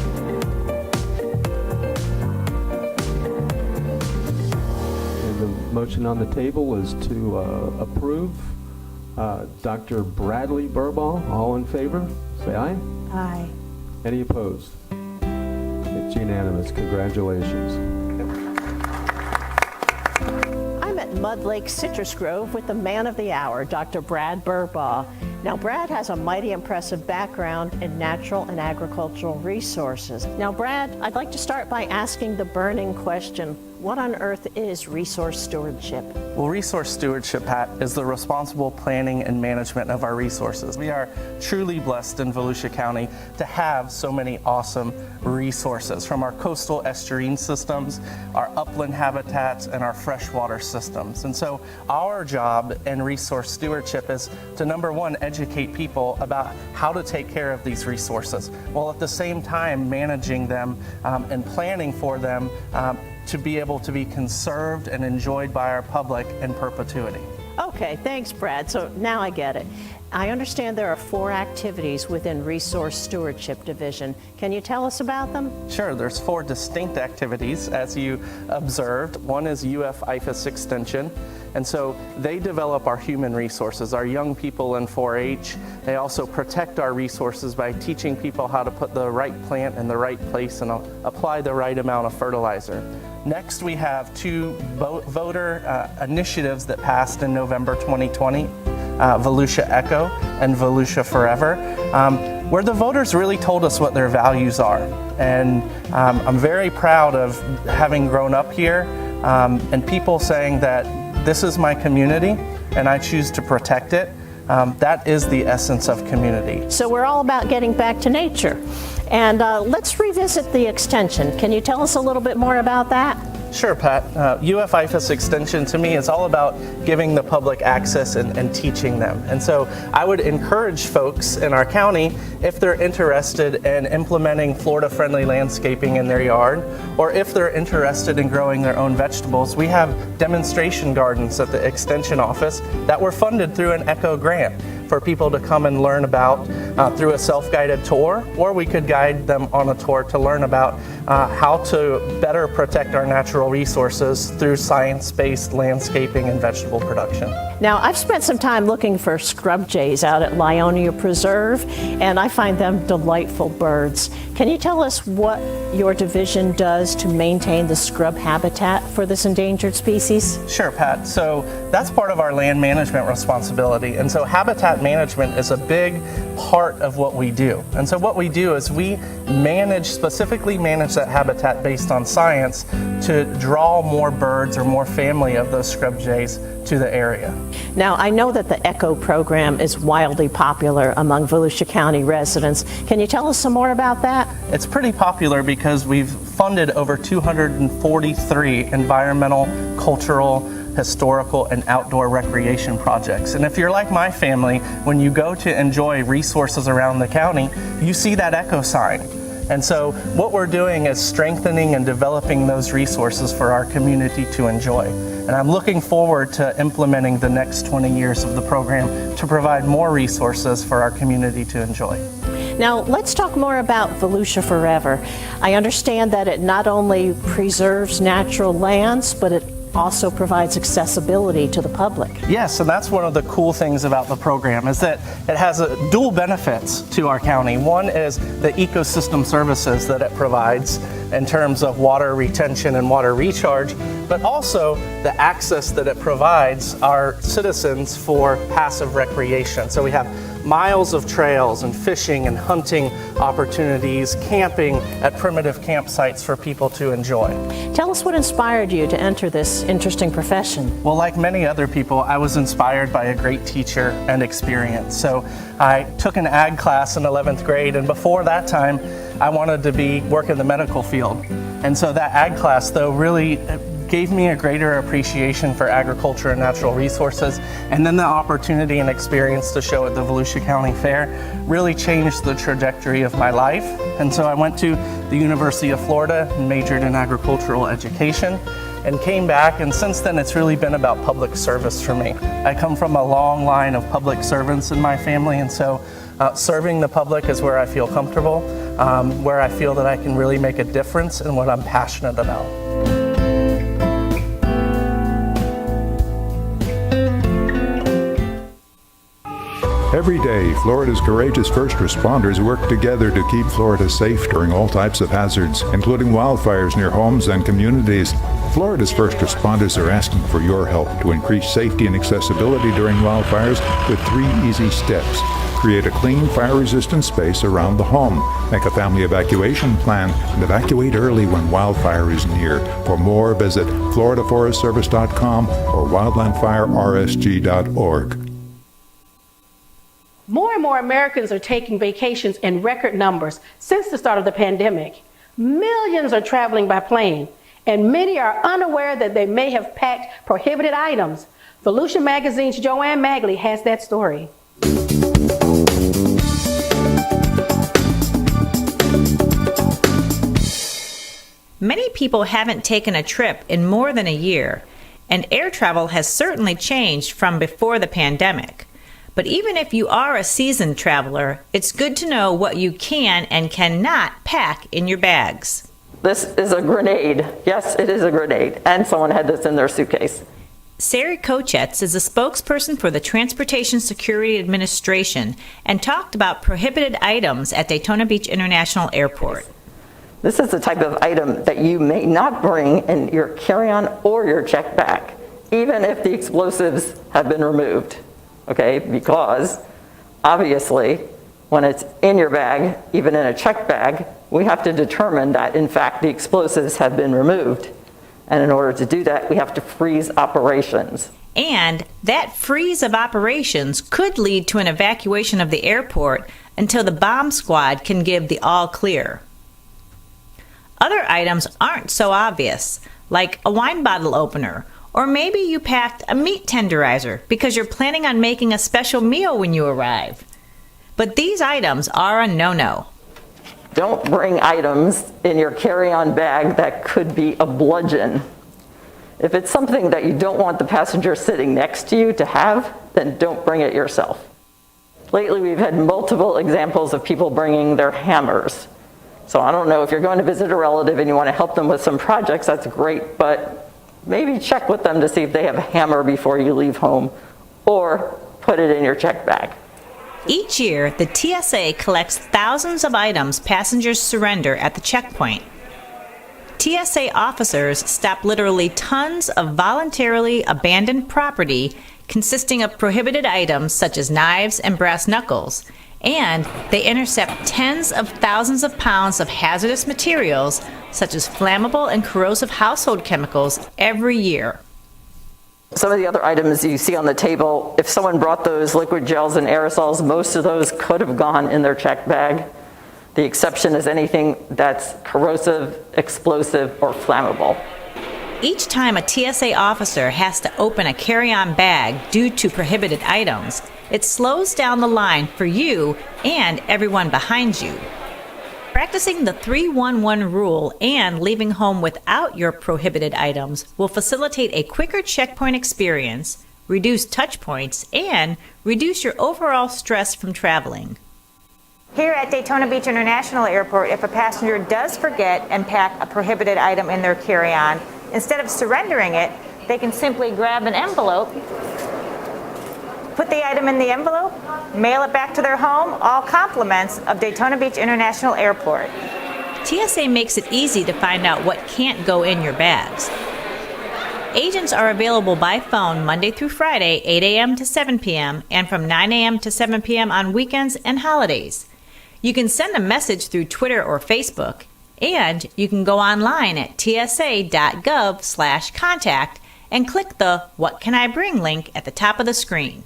the motion on the table is to approve Dr. Bradley Burbaugh. All in favor, say aye. Aye. Any opposed? It's unanimous. Congratulations. I'm at Mud Lake Citrus Grove with the man of the hour, Dr. Brad Burbaugh. Now, Brad has a mighty impressive background in natural and agricultural resources. Now, Brad, I'd like to start by asking the burning question, what on earth is resource stewardship? Well, resource stewardship, Pat, is the responsible planning and management of our resources. We are truly blessed in Volusia County to have so many awesome resources, from our coastal estuarine systems, our upland habitats, and our freshwater systems. And so our job in resource stewardship is to, number one, educate people about how to take care of these resources, while at the same time managing them and planning for them to be able to be conserved and enjoyed by our public in perpetuity. Okay, thanks, Brad. So now I get it. I understand there are 4 activities within Resource Stewardship Division. Can you tell us about them? Sure, there's 4 distinct activities, as you observed. One is UF-IFAS Extension, and so they develop our human resources, our young people in 4-H. They also protect our resources by teaching people how to put the right plant in the right place and apply the right amount of fertilizer. Next, we have 2 voter initiatives that passed in November 2020. Volusia Echo and Volusia Forever, where the voters really told us what their values are. And I'm very proud of having grown up here and people saying that this is my community and I choose to protect it. That is the essence of community. So we're all about getting back to nature. And let's revisit the extension. Can you tell us a little bit more about that? Sure, Pat. UF-IFAS Extension to me is all about giving the public access and teaching them. And so I would encourage folks in our county, if they're interested in implementing Florida-friendly landscaping in their yard, or if they're interested in growing their own vegetables, we have demonstration gardens at the Extension office that were funded through an ECHO grant for people to come and learn about through a self-guided tour, or we could guide them on a tour to learn about how to better protect our natural resources through science-based landscaping and vegetable production. Now, I've spent some time looking for scrub jays out at Lyonia Preserve, and I find them delightful birds. Can you tell us what your division does to maintain the scrub habitat for this endangered species? Sure, Pat. So that's part of our land management responsibility. And so habitat management is a big part of what we do. And so what we do is we specifically manage that habitat based on science to draw more birds or more family of those scrub jays to the area. Now, I know that the ECHO program is wildly popular among Volusia County residents. Can you tell us some more about that? It's pretty popular because we've funded over 243 environmental, cultural, historical, and outdoor recreation projects. And if you're like my family, when you go to enjoy resources around the county, you see that ECHO sign. And so what we're doing is strengthening and developing those resources for our community to enjoy. And I'm looking forward to implementing the next 20 years of the program to provide more resources for our community to enjoy. Now, let's talk more about Volusia Forever. I understand that it not only preserves natural lands, but it also provides accessibility to the public. Yes, and that's one of the cool things about the program is that it has dual benefits to our county. One is the ecosystem services that it provides in terms of water retention and water recharge, but also the access that it provides our citizens for passive recreation. So we have miles of trails and fishing and hunting opportunities, camping at primitive campsites for people to enjoy. Tell us what inspired you to enter this interesting profession. Well, like many other people, I was inspired by a great teacher and experience. So I took an ag class in 11th grade, and before that time, I wanted to work in the medical field. And so that ag class, though, really gave me a greater appreciation for agriculture and natural resources. And then the opportunity and experience to show at the Volusia County Fair really changed the trajectory of my life. And so I went to the University of Florida and majored in agricultural education and came back, and since then it's really been about public service for me. I come from a long line of public servants in my family, and so serving the public is where I feel comfortable, where I feel that I can really make a difference in what I'm passionate about. Every day, Florida's courageous first responders work together to keep Florida safe during all types of hazards, including wildfires near homes and communities. Florida's first responders are asking for your help to increase safety and accessibility during wildfires with 3 easy steps. Create a clean, fire-resistant space around the home. Make a family evacuation plan and evacuate early when wildfire is near. For more, visit floridaforestservice.com or wildlandfirersg.org. More and more Americans are taking vacations in record numbers since the start of the pandemic. Millions are traveling by plane, and many are unaware that they may have packed prohibited items. Volusia Magazine's Joanne Magley has that story. Many people haven't taken a trip in more than a year, and air travel has certainly changed from before the pandemic. But even if you are a seasoned traveler, it's good to know what you can and cannot pack in your bags. This is a grenade. Yes, it is a grenade. And someone had this in their suitcase. Sari Kochetz is a spokesperson for the Transportation Security Administration and talked about prohibited items at Daytona Beach International Airport. This is the type of item that you may not bring in your carry-on or your check bag, even if the explosives have been removed. Okay, because obviously when it's in your bag, even in a check bag, we have to determine that in fact the explosives have been removed. And in order to do that, we have to freeze operations. And that freeze of operations could lead to an evacuation of the airport until the bomb squad can give the all clear. Other items aren't so obvious, like a wine bottle opener. Or maybe you packed a meat tenderizer because you're planning on making a special meal when you arrive. But these items are a no-no. Don't bring items in your carry-on bag that could be a bludgeon. If it's something that you don't want the passenger sitting next to you to have, then don't bring it yourself. Lately, we've had multiple examples of people bringing their hammers. So I don't know, if you're going to visit a relative and you want to help them with some projects, that's great, but maybe check with them to see if they have a hammer before you leave home, or put it in your check bag. Each year, the TSA collects thousands of items passengers surrender at the checkpoint. TSA officers stop literally tons of voluntarily abandoned property consisting of prohibited items such as knives and brass knuckles, and they intercept tens of thousands of pounds of hazardous materials such as flammable and corrosive household chemicals every year. Some of the other items you see on the table, if someone brought those liquid gels and aerosols, most of those could have gone in their check bag. The exception is anything that's corrosive, explosive, or flammable. Each time a TSA officer has to open a carry-on bag due to prohibited items, it slows down the line for you and everyone behind you. Practicing the 3-1-1 rule and leaving home without your prohibited items will facilitate a quicker checkpoint experience, reduce touch points, and reduce your overall stress from traveling. Here at Daytona Beach International Airport, if a passenger does forget and pack a prohibited item in their carry-on, instead of surrendering it, they can simply grab an envelope, put the item in the envelope, mail it back to their home, all compliments of Daytona Beach International Airport. TSA makes it easy to find out what can't go in your bags. Agents are available by phone Monday through Friday, 8 a.m. to 7 p.m., and from 9 a.m. to 7 p.m. on weekends and holidays. You can send a message through Twitter or Facebook, and you can go online at tsa.gov/contact and click the What Can I Bring link at the top of the screen.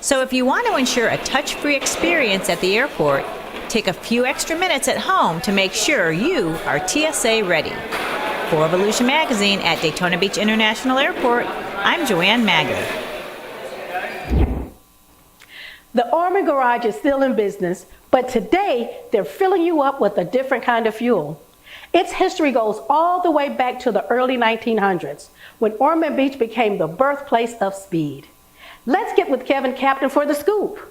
So if you want to ensure a touch-free experience at the airport, Take a few extra minutes at home to make sure you are TSA ready. For Volusia Magazine at Daytona Beach International Airport, I'm Joanne Magger. The Orman Garage is still in business, but today they're filling you up with a different kind of fuel. Its history goes all the way back to the early 1900s, when Ormond Beach became the birthplace of speed. Let's get with Kevin Captain for the scoop.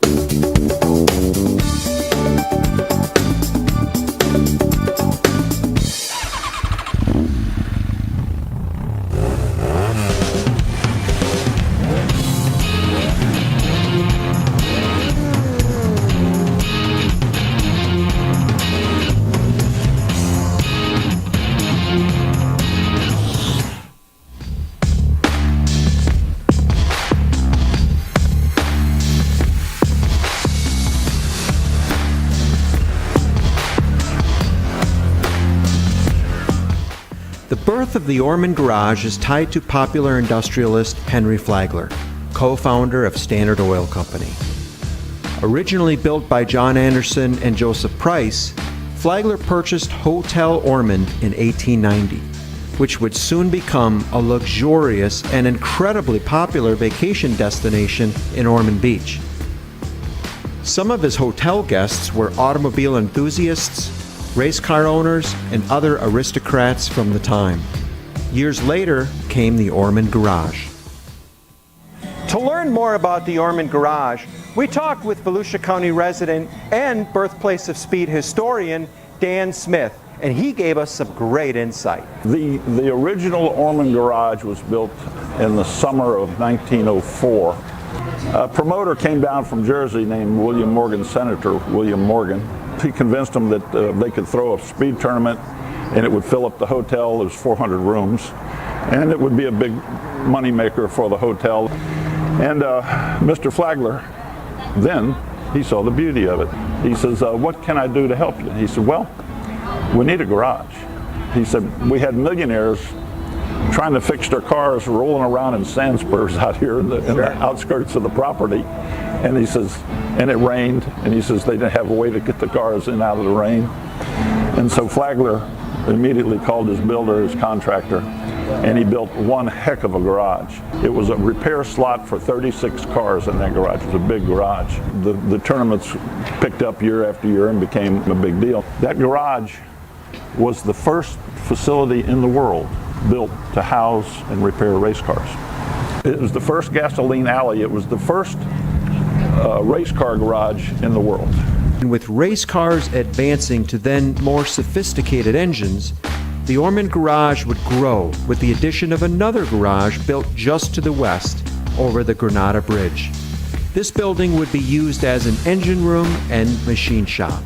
The birth of the Orman Garage is tied to popular industrialist Henry Flagler, co-founder of Standard Oil Company. Originally built by John Anderson and Joseph Price, Flagler purchased Hotel Ormond in 1890, which would soon become a luxurious and incredibly popular vacation destination in Ormond Beach. Some of his hotel guests were automobile enthusiasts, race car owners, and other aristocrats from the time. Years later came the Orman Garage. To learn more about the Orman Garage, we talked with Volusia County resident and birthplace of speed historian Dan Smith, and he gave us some great insight. The original Orman Garage was built in the summer of 1904. A promoter came down from Jersey named William Morgan, Senator William Morgan. He convinced them that they could throw a speed tournament and it would fill up the hotel. There's 400 rooms, and it would be a big money maker for the hotel. And Mr. Flagler, then he saw the beauty of it. He says, what can I do to help you? He said, well, we need a garage. He said, we had millionaires trying to fix their cars rolling around in sand spurs out here in the outskirts of the property. And he says, and it rained, and he says they didn't have a way to get the cars in out of the rain. And so Flagler immediately called his builder, his contractor, and he built one heck of a garage. It was a repair slot for 36 cars in that garage. It was a big garage. The tournaments picked up year after year and became a big deal. That garage was the first facility in the world built to house and repair race cars. It was the first gasoline alley. It was the first race car garage in the world. And with race cars advancing to then more sophisticated engines, the Orman Garage would grow with the addition of another garage built just to the west over the Granada Bridge. This building would be used as an engine room and machine shop.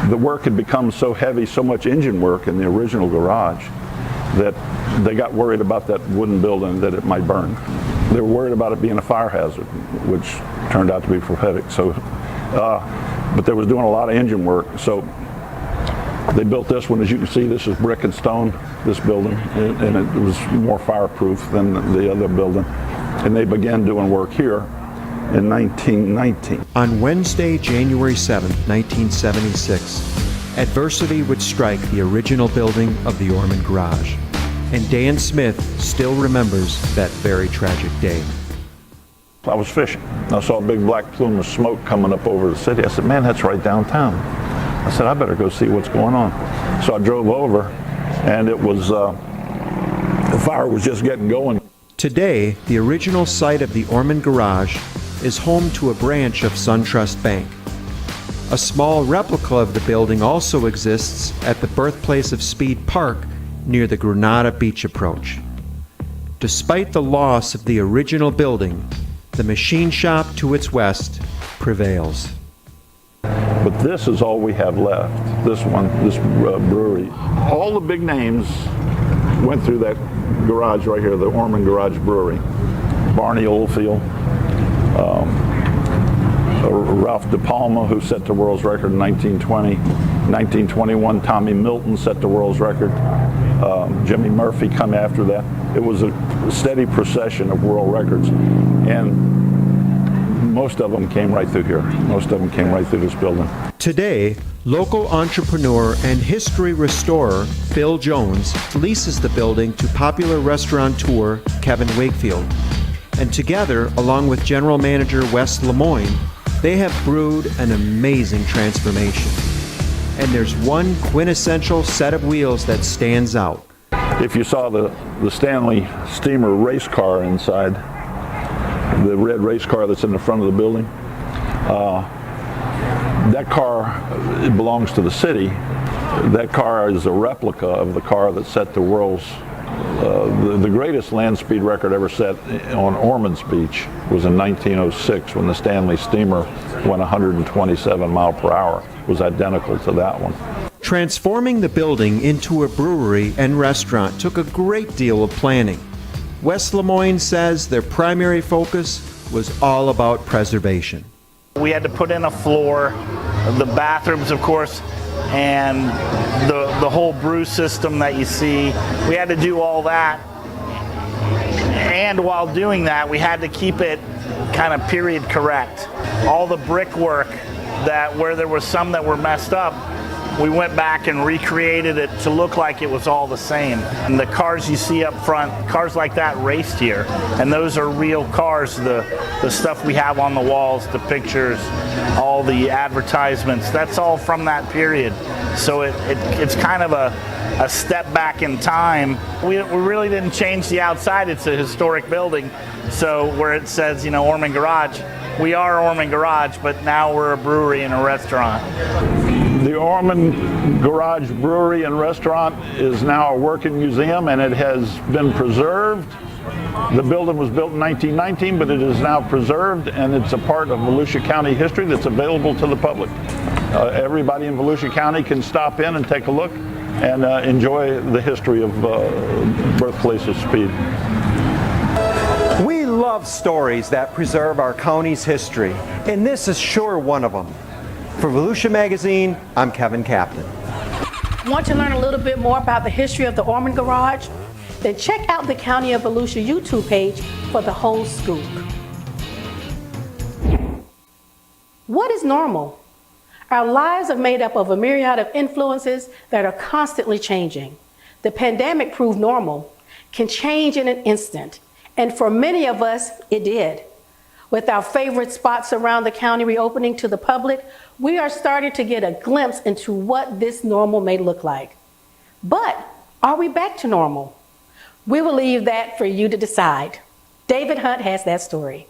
The work had become so heavy, so much engine work in the original garage, that they got worried about that wooden building that it might burn. They were worried about it being a fire hazard, which turned out to be prophetic. So, but they was doing a lot of engine work. So they built this one. As you can see, this is brick and stone, this building, and it was more fireproof than the other building. And they began doing work here in 1919. On Wednesday, January 7th, 1976, adversity would strike the original building of the Orman Garage. And Dan Smith still remembers that very tragic day. I was fishing. I saw a big black plume of smoke coming up over the city. I said, man, that's right downtown. I said, I better go see what's going on. So I drove over, and it was, the fire was just getting going. Today, the original site of the Orman Garage is home to a branch of SunTrust Bank. A small replica of the building also exists at the birthplace of Speed Park near the Granada Beach approach. Despite the loss of the original building, the machine shop to its west prevails. But this is all we have left, this one, this brewery. All the big names went through that garage right here, the Orman Garage Brewery. Barney Oldfield, Ralph De Palma, who set the world's record in 1920. 1921, Tommy Milton set the world's record. Jimmy Murphy come after that. It was a steady procession of world records. And most of them came right through here. Most of them came right through this building. Today, local entrepreneur and history restorer Phil Jones leases the building to popular restaurateur Kevin Wakefield. And together, along with general manager Wes Lemoyne, they have brewed an amazing transformation. And there's one quintessential set of wheels that stands out. If you saw the Stanley Steamer race car inside, the red race car that's in the front of the building, that car, it belongs to the city. That car is a replica of the car that set the world's, the greatest land speed record ever set on Ormond's Beach was in 1906 when the Stanley Steamer went 127 miles per hour. It was identical to that one. Transforming the building into a brewery and restaurant took a great deal of planning. Wes Lemoyne says their primary focus was all about preservation. We had to put in a floor, the bathrooms, of course, and the whole brew system that you see. We had to do all that. And while doing that, we had to keep it kind of period correct. All the brickwork that where there was some that were messed up, we went back and recreated it to look like it was all the same. And the cars you see up front, cars like that raced here. And those are real cars, the stuff we have on the walls, the pictures, all the advertisements, that's all from that period. So it's kind of a step back in time. We really didn't change the outside. It's a historic building. So where it says, Ormond Garage, we are Ormond Garage, but now we're a brewery and a restaurant. The Ormond Garage Brewery and Restaurant is now a working museum, and it has been preserved. The building was built in 1919, but it is now preserved, and it's a part of Volusia County history that's available to the public. Everybody in Volusia County can stop in and take a look and enjoy the history of Birthplace of Speed. We love stories that preserve our county's history, and this is sure one of them. For Volusia Magazine, I'm Kevin Captain. Want to learn a little bit more about the history of the Ormond Garage? Then check out the County of Volusia YouTube page for the whole scoop. What is normal? Our lives are made up of a myriad of influences that are constantly changing. The pandemic proved normal can change in an instant, and for many of us, it did. With our favorite spots around the county reopening to the public, we are starting to get a glimpse into what this normal may look like. But are we back to normal? We will leave that for you to decide. David Hunt has that story.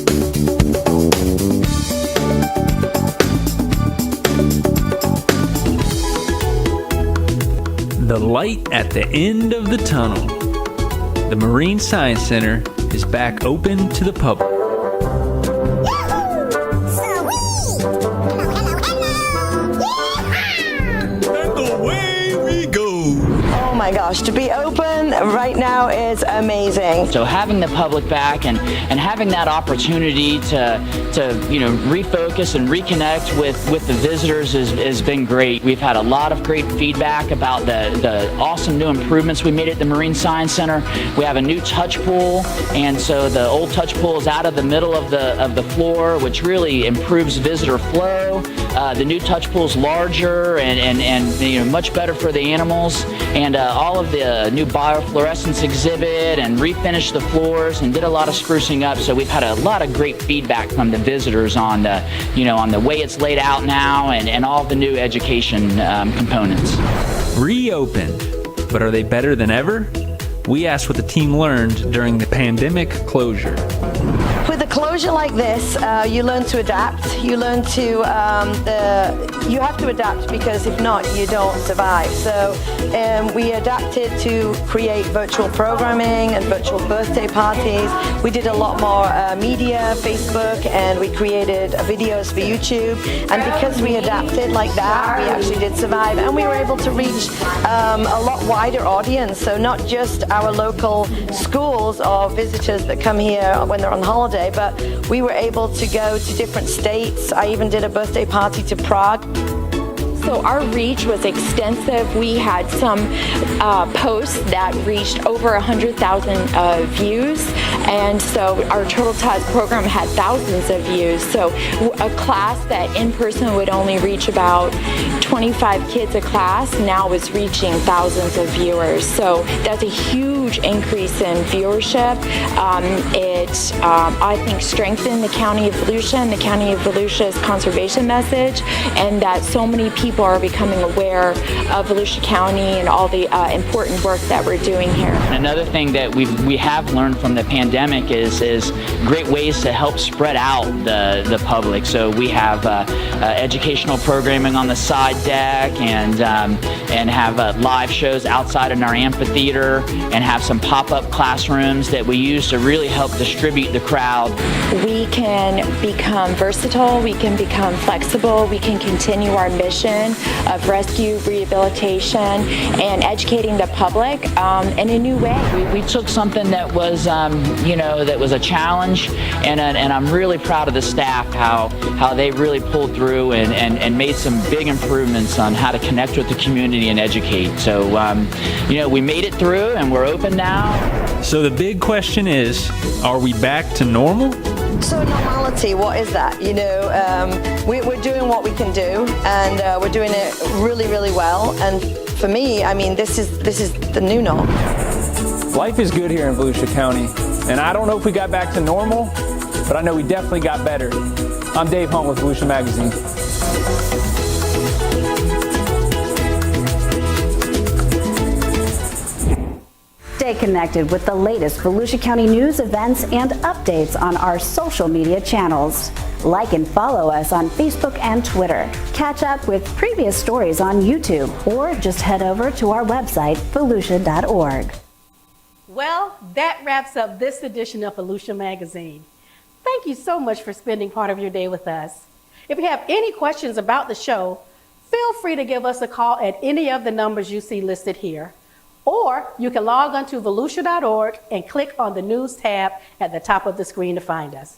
The light at the end of the tunnel. The Marine Science Center is back open to the public. Oh my gosh, to be open right now is amazing. So having the public back and having that opportunity to refocus and reconnect with the visitors has been great. We've had a lot of great feedback about the awesome new improvements we made at the Marine Science Center. We have a new touch pool, and so the old touch pool is out of the middle of the floor, which really improves visitor flow. The new touch pool is larger and much better for the animals, and all of the new biofluorescence exhibit and refinished the floors and did a lot of sprucing up. So we've had a lot of great feedback from the visitors on the way it's laid out now and all the new education components. Reopened, but are they better than ever? We asked what the team learned during the pandemic closure. With a closure like this, you learn to adapt. You learn to, you have to adapt because if not, you don't survive. So we adapted to create virtual programming and virtual birthday parties. We did a lot more media, Facebook, and we created videos for YouTube. And because we adapted like that, we actually did survive. And we were able to reach a lot wider audience. So not just our local schools or visitors that come here when they're on holiday, but we were able to go to different states. I even did a birthday party to Prague. So our reach was extensive. We had some posts that reached over 100,000 views, and so our Turtle Tots program had thousands of views. So a class that in person would only reach about 25 kids a class now is reaching thousands of viewers. So that's a huge increase in viewership. I think, strengthened the County of Volusia and the County of Volusia's conservation message, and that so many people are becoming aware of Volusia County and all the important work that we're doing here. Another thing that we have learned from the pandemic is great ways to help spread out the public. So we have educational programming on the side deck, and have live shows outside in our amphitheater, and have some pop-up classrooms that we use to really help distribute the crowd. We can become versatile, we can become flexible, we can continue our mission of rescue, rehabilitation, and educating the public in a new way. We took something that was, that was a challenge, and I'm really proud of the staff, how they really pulled through and made some big improvements on how to connect with the community and educate. So, we made it through, and we're open now. So the big question is, are we back to normal? So normality, what is that? We're doing what we can do, and we're doing it really, really well. And for me, this is the new norm. Life is good here in Volusia County, and I don't know if we got back to normal, but I know we definitely got better. I'm Dave Hunt with Volusia Magazine. Stay connected with the latest Volusia County news, events, and updates on our social media channels. Like and follow us on Facebook and Twitter. Catch up with previous stories on YouTube, or just head over to our website, volusia.org. Well, that wraps up this edition of Volusia Magazine. Thank you so much for spending part of your day with us. If you have any questions about the show, feel free to give us a call at any of the numbers you see listed here. Or you can log on to volusia.org and click on the news tab at the top of the screen to find us.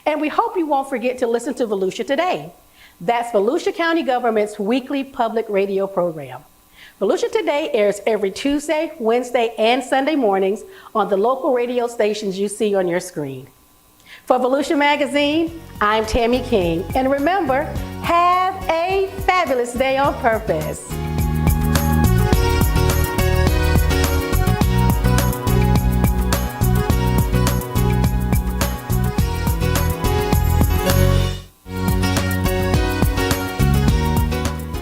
And we hope you won't forget to listen to Volusia Today. That's Volusia County Government's weekly public radio program. Volusia Today airs every Tuesday, Wednesday, and Sunday mornings on the local radio stations you see on your screen. For Volusia Magazine, I'm Tammy King. And remember, have a fabulous day on purpose.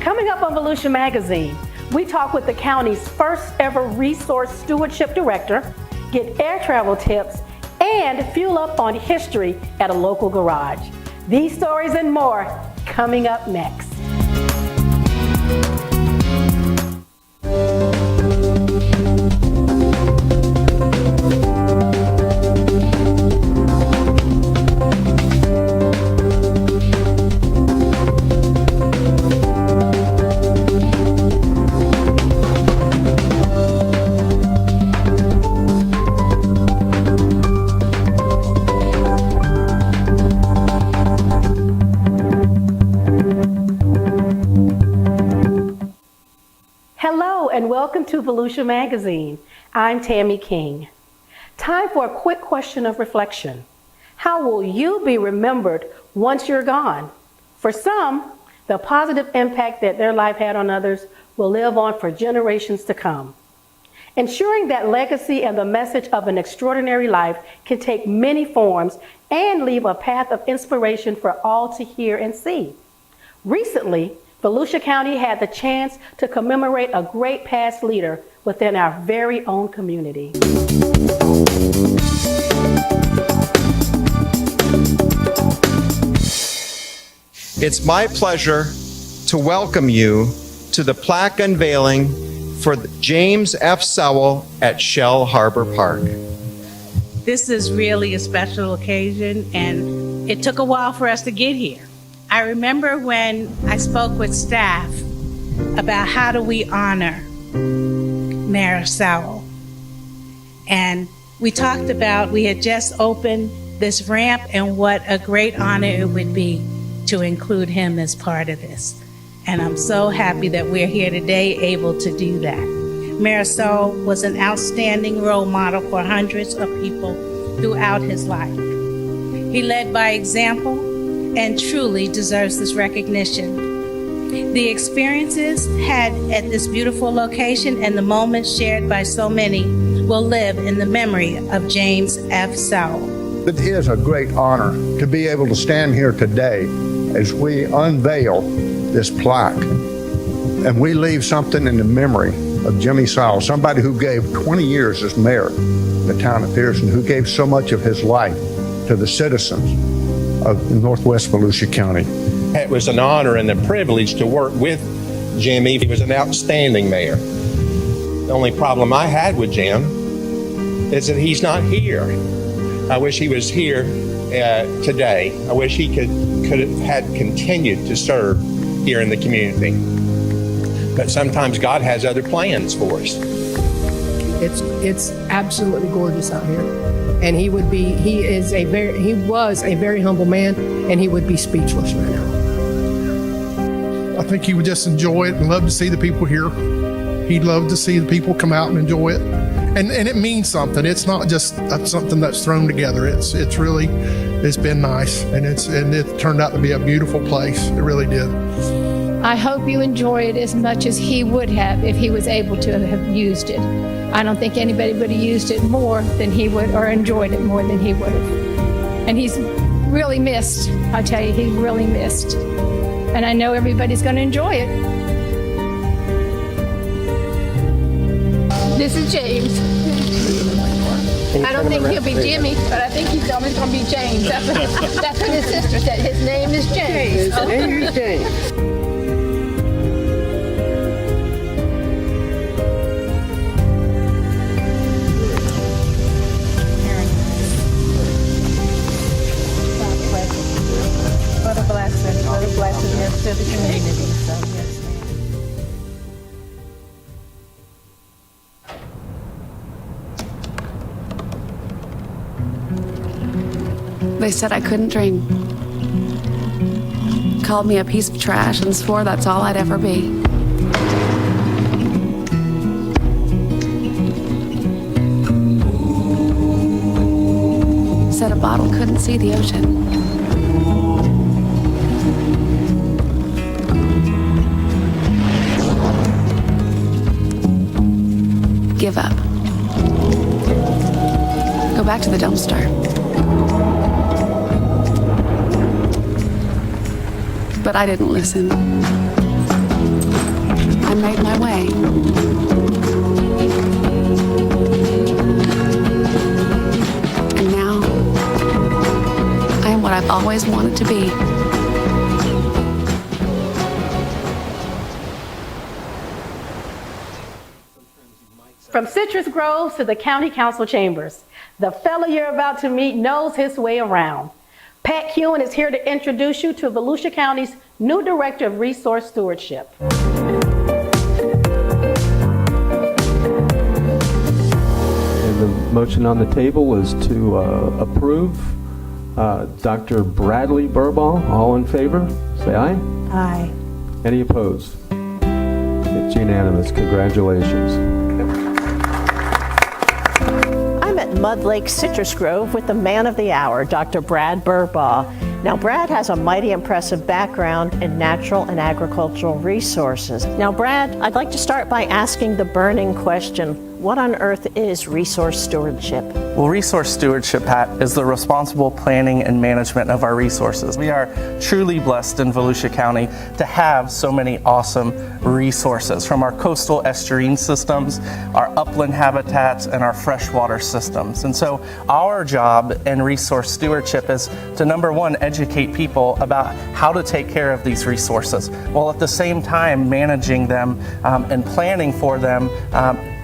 Coming up on Volusia Magazine, we talk with the county's first ever resource stewardship director, get air travel tips, and fuel up on history at a local garage. These stories and more coming up next. And welcome to Volusia Magazine. I'm Tammy King. Time for a quick question of reflection. How will you be remembered once you're gone? For some, the positive impact that their life had on others will live on for generations to come. Ensuring that legacy and the message of an extraordinary life can take many forms and leave a path of inspiration for all to hear and see. Recently, Volusia County had the chance to commemorate a great past leader within our very own community. It's my pleasure to welcome you to the plaque unveiling for James F. Sowell at Shell Harbor Park. This is really a special occasion, and it took a while for us to get here. I remember when I spoke with staff about how do we honor Mayor Sowell. And we talked about, we had just opened this ramp and what a great honor it would be to include him as part of this. And I'm so happy that we're here today able to do that. Marisol was an outstanding role model for hundreds of people throughout his life. He led by example and truly deserves this recognition. The experiences had at this beautiful location and the moments shared by so many will live in the memory of James F. Sowell. It is a great honor to be able to stand here today as we unveil this plaque and we leave something in the memory of Jimmy Sowell, somebody who gave 20 years as mayor of the town of Pearson, who gave so much of his life to the citizens of Northwest Volusia County. It was an honor and a privilege to work with Jimmy. He was an outstanding mayor. The only problem I had with Jim is that he's not here. I wish he was here today. I wish he could have had continued to serve here in the community. But sometimes God has other plans for us. It's absolutely gorgeous out here. And he was a very humble man, and he would be speechless right now. I think he would just enjoy it and love to see the people here. He'd love to see the people come out and enjoy it. And it means something. It's not just something that's thrown together. It's been nice, and it turned out to be a beautiful place. It really did. I hope you enjoy it as much as he would have if he was able to have used it. I don't think anybody would have used it more than he would, or enjoyed it more than he would have. And he's really missed. I tell you, he's really missed. And I know everybody's going to enjoy it. This is James. I don't think he'll be Jimmy, but I think he's always going to be James. That's what his sister said. His name is James. His name is James. What a blessing is to the community. So, yes, ma'am. They said I couldn't dream. Called me a piece of trash and swore that's all I'd ever be. Said a bottle couldn't see the ocean. Give up. Go back to the dumpster. But I didn't listen. I made my way. And now, I am what I've always wanted to be. From Citrus Groves to the County Council chambers, the fellow you're about to meet knows his way around. Pat Hewen is here to introduce you to Volusia County's new Director of Resource Stewardship. And the motion on the table is to approve Dr. Bradley Burbaugh. All in favor, say aye. Aye. Any opposed? It's unanimous. Congratulations. I'm at Mud Lake Citrus Grove with the man of the hour, Dr. Brad Burbaugh. Now, Brad has a mighty impressive background in natural and agricultural resources. Now, Brad, I'd like to start by asking the burning question, what on earth is resource stewardship? Well, resource stewardship, Pat, is the responsible planning and management of our resources. We are truly blessed in Volusia County to have so many awesome resources, from our coastal estuarine systems, our upland habitats, and our freshwater systems. And so our job in resource stewardship is to, number one, educate people about how to take care of these resources, while at the same time managing them and planning for them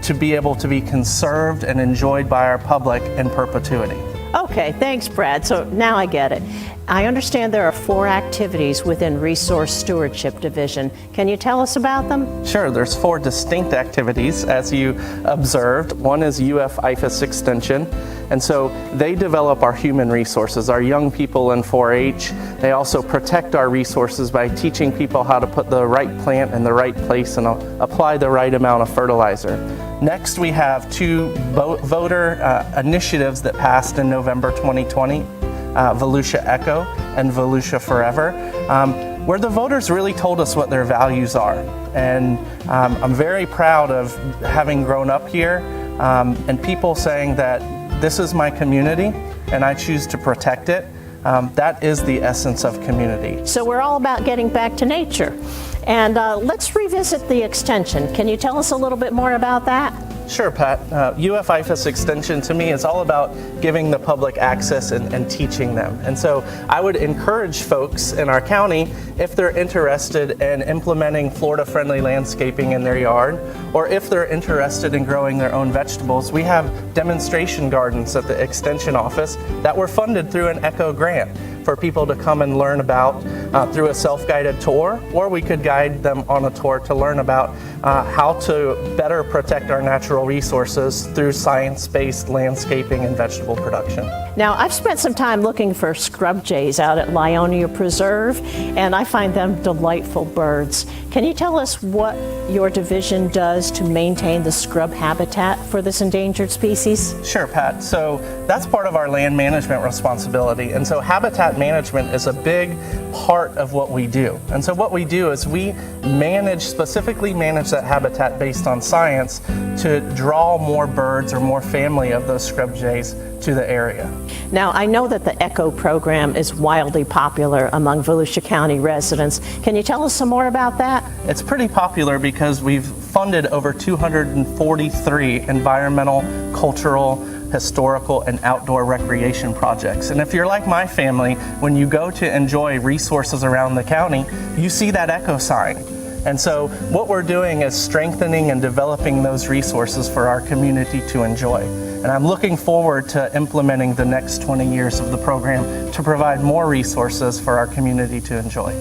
to be able to be conserved and enjoyed by our public in perpetuity. Okay, thanks, Brad. So now I get it. I understand there are 4 activities within Resource Stewardship Division. Can you tell us about them? Sure, there's 4 distinct activities, as you observed. One is UF-IFAS Extension, and so they develop our human resources, our young people in 4-H. They also protect our resources by teaching people how to put the right plant in the right place and apply the right amount of fertilizer. Next, we have 2 voter initiatives that passed in November 2020. Volusia Echo and Volusia Forever, where the voters really told us what their values are. And I'm very proud of having grown up here and people saying that this is my community and I choose to protect it. That is the essence of community. So we're all about getting back to nature. And let's revisit the extension. Can you tell us a little bit more about that? Sure, Pat. UF-IFAS Extension to me is all about giving the public access and teaching them. And so I would encourage folks in our county, if they're interested in implementing Florida-friendly landscaping in their yard, or if they're interested in growing their own vegetables, we have demonstration gardens at the Extension office that were funded through an ECHO grant for people to come and learn about through a self-guided tour, or we could guide them on a tour to learn about how to better protect our natural resources through science-based landscaping and vegetable production. Now, I've spent some time looking for scrub jays out at Lyonia Preserve, and I find them delightful birds. Can you tell us what your division does to maintain the scrub habitat for this endangered species? Sure, Pat. So that's part of our land management responsibility. And so habitat management is a big part of what we do. And so what we do is we specifically manage that habitat based on science to draw more birds or more family of those scrub jays to the area. Now, I know that the ECHO program is wildly popular among Volusia County residents. Can you tell us some more about that? It's pretty popular because we've funded over 243 environmental, cultural, historical, and outdoor recreation projects. And if you're like my family, when you go to enjoy resources around the county, you see that ECHO sign. And so what we're doing is strengthening and developing those resources for our community to enjoy. And I'm looking forward to implementing the next 20 years of the program to provide more resources for our community to enjoy.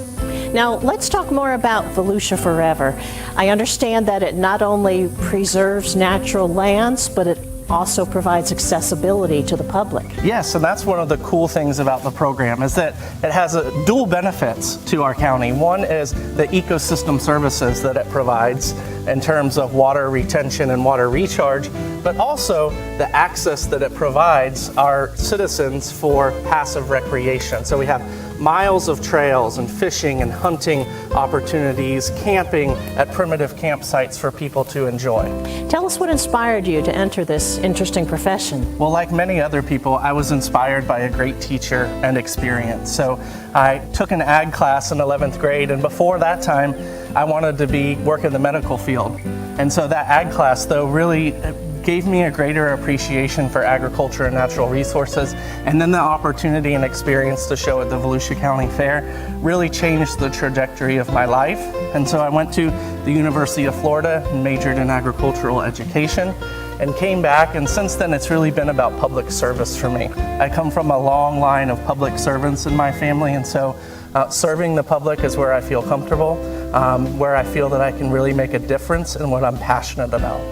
Now, let's talk more about Volusia Forever. I understand that it not only preserves natural lands, but it also provides accessibility to the public. Yes, and that's one of the cool things about the program is that it has dual benefits to our county. One is the ecosystem services that it provides in terms of water retention and water recharge, but also the access that it provides our citizens for passive recreation. So we have miles of trails and fishing and hunting opportunities, camping at primitive campsites for people to enjoy. Tell us what inspired you to enter this interesting profession. Well, like many other people, I was inspired by a great teacher and experience. So I took an ag class in 11th grade, and before that time, I wanted to work in the medical field. And so that ag class, though, really gave me a greater appreciation for agriculture and natural resources, and then the opportunity and experience to show at the Volusia County Fair really changed the trajectory of my life. And so I went to the University of Florida and majored in agricultural education and came back, and since then it's really been about public service for me. I come from a long line of public servants in my family, and so serving the public is where I feel comfortable, where I feel that I can really make a difference in what I'm passionate about.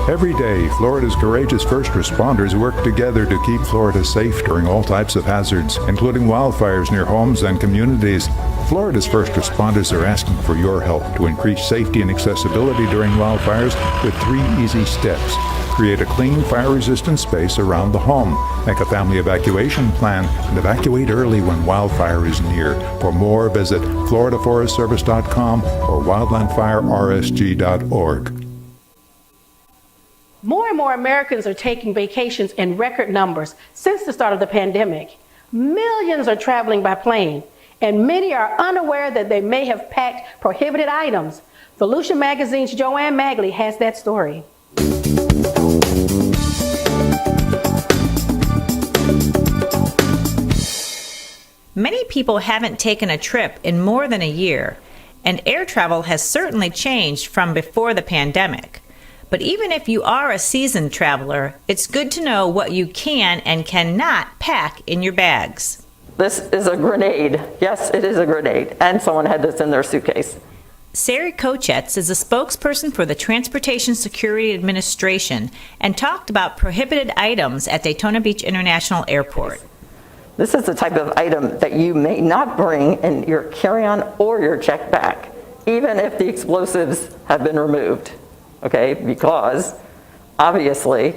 Every day, Florida's courageous first responders work together to keep Florida safe during all types of hazards, including wildfires near homes and communities. Florida's first responders are asking for your help to increase safety and accessibility during wildfires with 3 easy steps. Create a clean, fire-resistant space around the home. Make a family evacuation plan and evacuate early when wildfire is near. For more, visit floridaforestservice.com or wildlandfirersg.org. More and more Americans are taking vacations in record numbers since the start of the pandemic. Millions are traveling by plane, and many are unaware that they may have packed prohibited items. Volusia Magazine's Joanne Magley has that story. Many people haven't taken a trip in more than a year, and air travel has certainly changed from before the pandemic. But even if you are a seasoned traveler, it's good to know what you can and cannot pack in your bags. This is a grenade. Yes, it is a grenade. And someone had this in their suitcase. Sari Kochetz is a spokesperson for the Transportation Security Administration and talked about prohibited items at Daytona Beach International Airport. This is the type of item that you may not bring in your carry-on or your checked bag, even if the explosives have been removed, okay? Because obviously,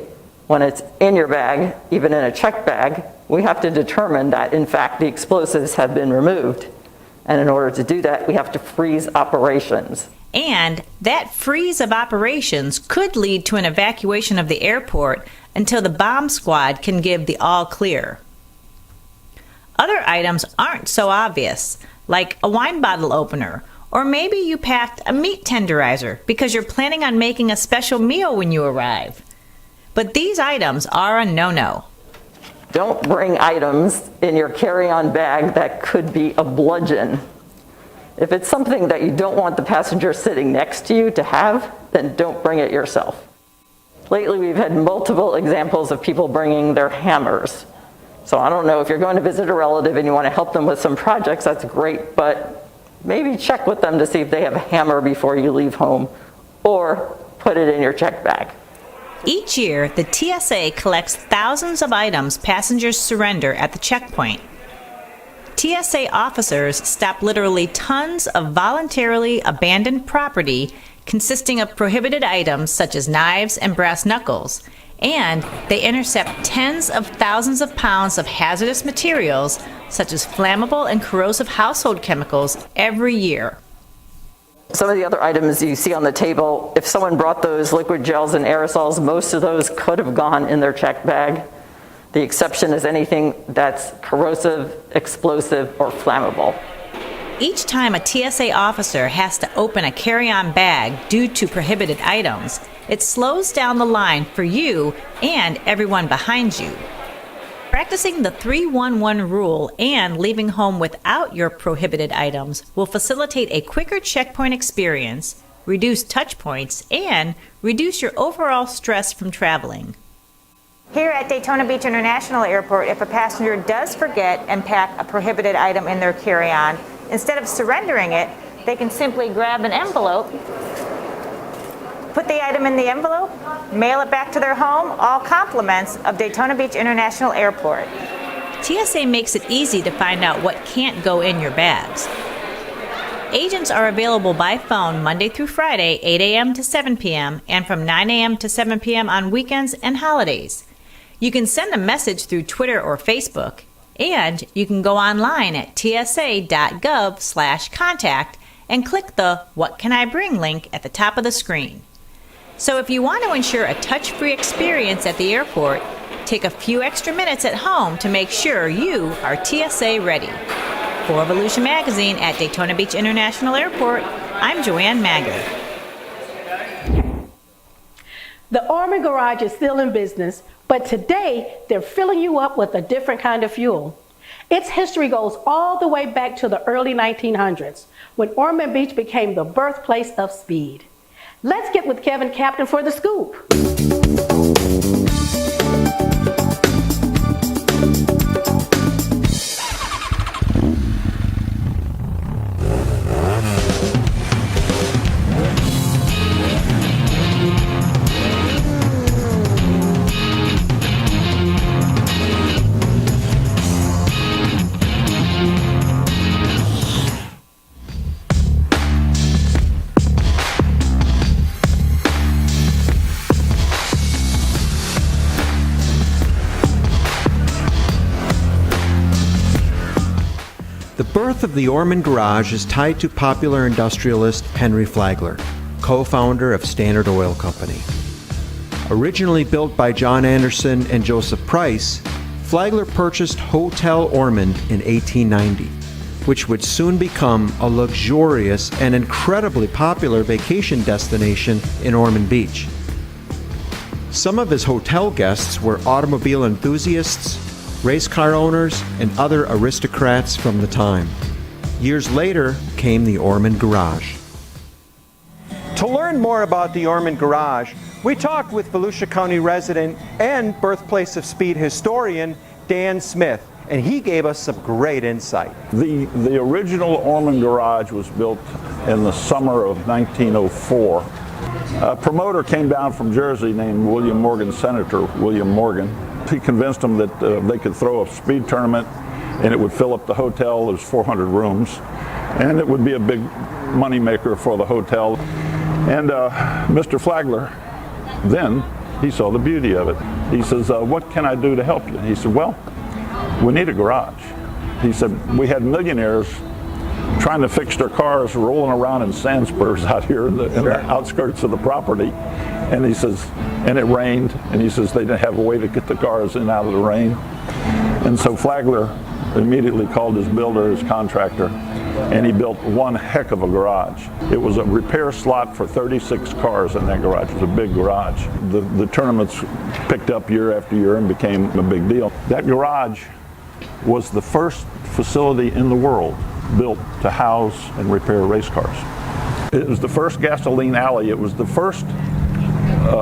when it's in your bag, even in a checked bag, we have to determine that, in fact, the explosives have been removed. And in order to do that, we have to freeze operations. And that freeze of operations could lead to an evacuation of the airport until the bomb squad can give the all clear. Other items aren't so obvious, like a wine bottle opener, or maybe you packed a meat tenderizer because you're planning on making a special meal when you arrive. But these items are a no-no. Don't bring items in your carry-on bag that could be a bludgeon. If it's something that you don't want the passenger sitting next to you to have, then don't bring it yourself. Lately, we've had multiple examples of people bringing their hammers. So I don't know, if you're going to visit a relative and you want to help them with some projects, that's great, but maybe check with them to see if they have a hammer before you leave home, or put it in your checked bag. Each year, the TSA collects thousands of items passengers surrender at the checkpoint. TSA officers stop literally tons of voluntarily abandoned property consisting of prohibited items such as knives and brass knuckles, and they intercept tens of thousands of pounds of hazardous materials such as flammable and corrosive household chemicals every year. Some of the other items you see on the table, if someone brought those liquid gels and aerosols, most of those could have gone in their checked bag. The exception is anything that's corrosive, explosive, or flammable. Each time a TSA officer has to open a carry-on bag due to prohibited items, it slows down the line for you and everyone behind you. Practicing the 3-1-1 rule and leaving home without your prohibited items will facilitate a quicker checkpoint experience, reduce touch points, and reduce your overall stress from traveling. Here at Daytona Beach International Airport, if a passenger does forget and pack a prohibited item in their carry-on, instead of surrendering it, they can simply grab an envelope, put the item in the envelope, mail it back to their home, all compliments of Daytona Beach International Airport. TSA makes it easy to find out what can't go in your bags. Agents are available by phone Monday through Friday, 8 a.m. to 7 p.m., and from 9 a.m. to 7 p.m. on weekends and holidays. You can send a message through Twitter or Facebook, and you can go online at tsa.gov/contact and click the What Can I Bring link at the top of the screen. So if you want to ensure a touch-free experience at the airport, take a few extra minutes at home to make sure you are TSA ready. For Volusia Magazine at Daytona Beach International Airport, I'm Joanne Magger. The Orman Garage is still in business, but today they're filling you up with a different kind of fuel. Its history goes all the way back to the early 1900s, when Ormond Beach became the birthplace of speed. Let's get with Kevin Captain for the scoop. The birth of the Orman Garage is tied to popular industrialist Henry Flagler, co-founder of Standard Oil Company. Originally built by John Anderson and Joseph Price, Flagler purchased Hotel Ormond in 1890, which would soon become a luxurious and incredibly popular vacation destination in Ormond Beach. Some of his hotel guests were automobile enthusiasts, race car owners, and other aristocrats from the time. Years later came the Ormond Garage. To learn more about the Ormond Garage, we talked with Volusia County resident and birthplace of speed historian Dan Smith, and he gave us some great insight. The original Ormond Garage was built in the summer of 1904. A promoter came down from Jersey named William Morgan, Senator William Morgan. He convinced them that they could throw a speed tournament and it would fill up the hotel. There's 400 rooms, and it would be a big money maker for the hotel. And Mr. Flagler, then, he saw the beauty of it. He says, what can I do to help you? He said, well, we need a garage. He said, we had millionaires trying to fix their cars rolling around in sand spurs out here in the outskirts of the property. And he says, and it rained, and he says they didn't have a way to get the cars in out of the rain. And so Flagler immediately called his builder, his contractor, and he built one heck of a garage. It was a repair slot for 36 cars in that garage. It was a big garage. The tournaments picked up year after year and became a big deal. That garage was the first facility in the world built to house and repair race cars. It was the first gasoline alley. It was the first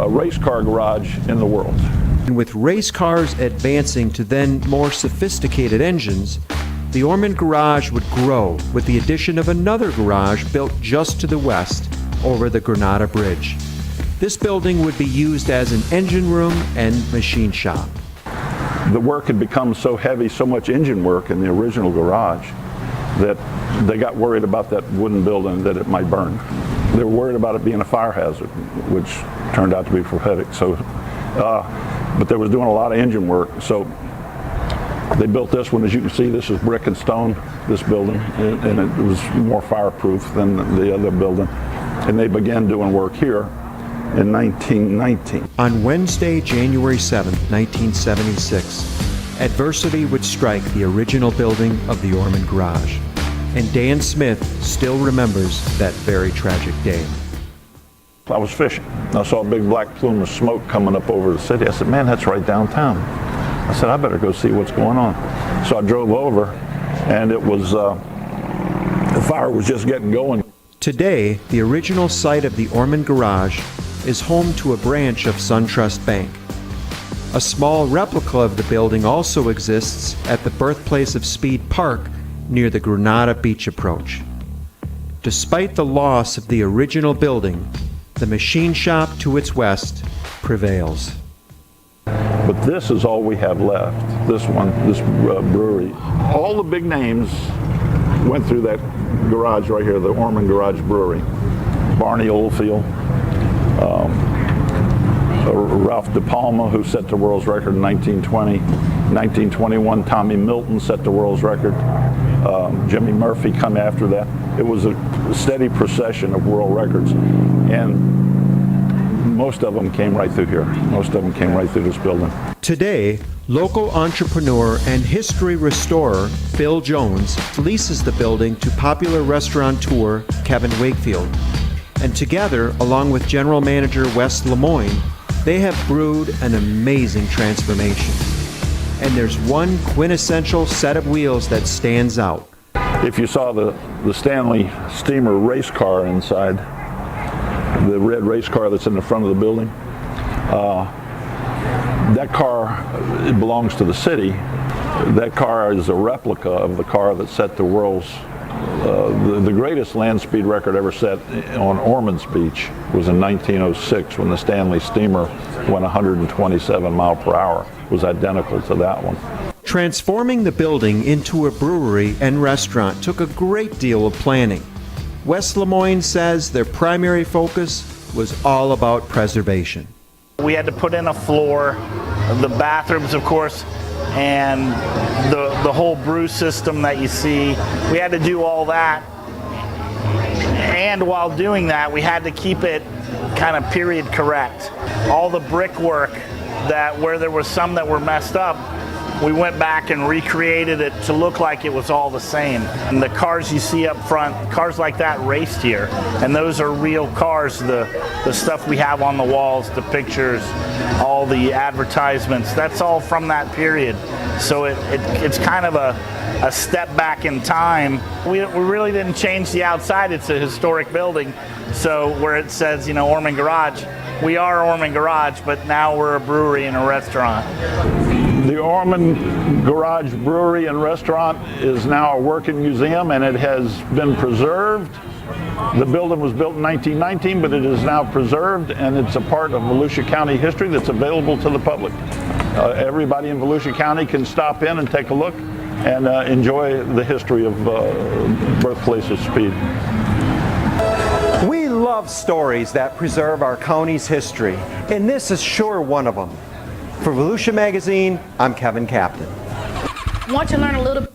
race car garage in the world. And with race cars advancing to then more sophisticated engines, the Ormond Garage would grow with the addition of another garage built just to the west over the Granada Bridge. This building would be used as an engine room and machine shop. The work had become so heavy, so much engine work in the original garage, that they got worried about that wooden building, that it might burn. They were worried about it being a fire hazard, which turned out to be prophetic. So, but they was doing a lot of engine work. So they built this one. As you can see, this is brick and stone, this building, and it was more fireproof than the other building. And they began doing work here in 1919. On Wednesday, January 7, 1976, adversity would strike the original building of the Ormond Garage, and Dan Smith still remembers that very tragic day. I was fishing. I saw a big black plume of smoke coming up over the city. I said, man, that's right downtown. I said, I better go see what's going on. So I drove over, and it was, the fire was just getting going. Today, the original site of the Ormond Garage is home to a branch of SunTrust Bank. A small replica of the building also exists at the birthplace of Speed Park near the Granada Beach approach. Despite the loss of the original building, the machine shop to its west prevails. But this is all we have left, this one, this brewery. All the big names went through that garage right here, the Ormond Garage Brewery. Barney Oldfield, Ralph De Palma, who set the world's record in 1920. 1921, Tommy Milton set the world's record. Jimmy Murphy come after that. It was a steady procession of world records. And most of them came right through here. Most of them came right through this building. Today, local entrepreneur and history restorer Bill Jones leases the building to popular restaurateur Kevin Wakefield. And together, along with general manager Wes Lemoyne, they have brewed an amazing transformation. And there's one quintessential set of wheels that stands out. If you saw the Stanley Steamer race car inside, the red race car that's in the front of the building, that car, it belongs to the city. That car is a replica of the car that set the world's, the greatest land speed record ever set on Ormond's Beach was in 1906 when the Stanley Steamer went 127 miles per hour. It was identical to that one. Transforming the building into a brewery and restaurant took a great deal of planning. Wes Lemoyne says their primary focus was all about preservation. We had to put in a floor, the bathrooms, of course, and the whole brew system that you see. We had to do all that. And while doing that, we had to keep it kind of period correct. All the brickwork that where there was some that were messed up, we went back and recreated it to look like it was all the same. And the cars you see up front, cars like that raced here. And those are real cars, the stuff we have on the walls, the pictures, all the advertisements, that's all from that period. So it's kind of a step back in time. We really didn't change the outside. It's a historic building. So where it says, you know, Orman Garage, we are Orman Garage, but now we're a brewery and a restaurant. The Orman Garage Brewery and Restaurant is now a working museum, and it has been preserved. The building was built in 1919, but it is now preserved, and it's a part of Volusia County history that's available to the public. Everybody in Volusia County can stop in and take a look and enjoy the history of Birthplace of Speed. We love stories that preserve our county's history, and this is sure one of them. For Volusia Magazine, I'm Kevin Captain. Want to learn a little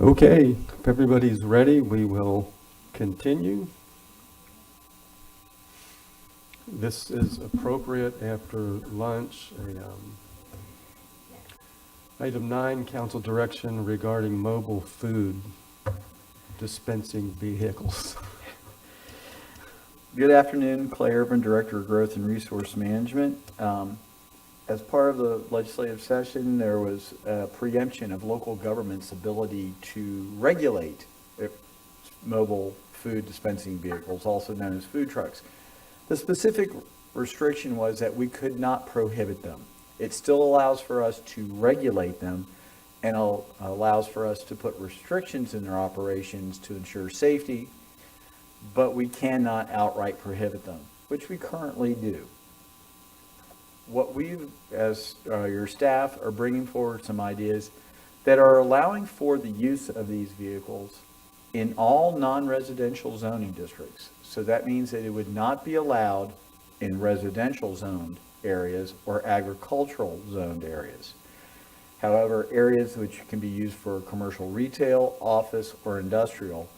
Okay, if everybody's ready, we will continue. This is appropriate after lunch. Item 9, council direction regarding mobile food dispensing vehicles. Good afternoon, Clay Urban, Director of Growth and Resource Management. As part of the legislative session, there was a preemption of local government's ability to regulate mobile food dispensing vehicles, also known as food trucks. The specific restriction was that we could not prohibit them. It still allows for us to regulate them and allows for us to put restrictions in their operations to ensure safety, but we cannot outright prohibit them, which we currently do. What we, as your staff, are bringing forward some ideas that are allowing for the use of these vehicles in all non-residential zoning districts. So that means that it would not be allowed in residential zoned areas or agricultural zoned areas. However, areas which can be used for commercial retail, office, or industrial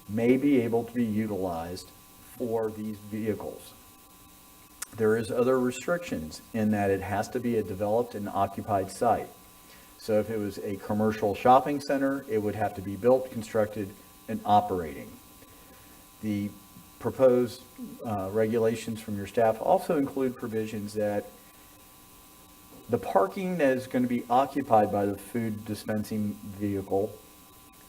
may be able to be utilized for these vehicles. There is other restrictions in that it has to be a developed and occupied site. So if it was a commercial shopping center, it would have to be built, constructed, and operating. The proposed regulations from your staff also include provisions that the parking that is going to be occupied by the food dispensing vehicle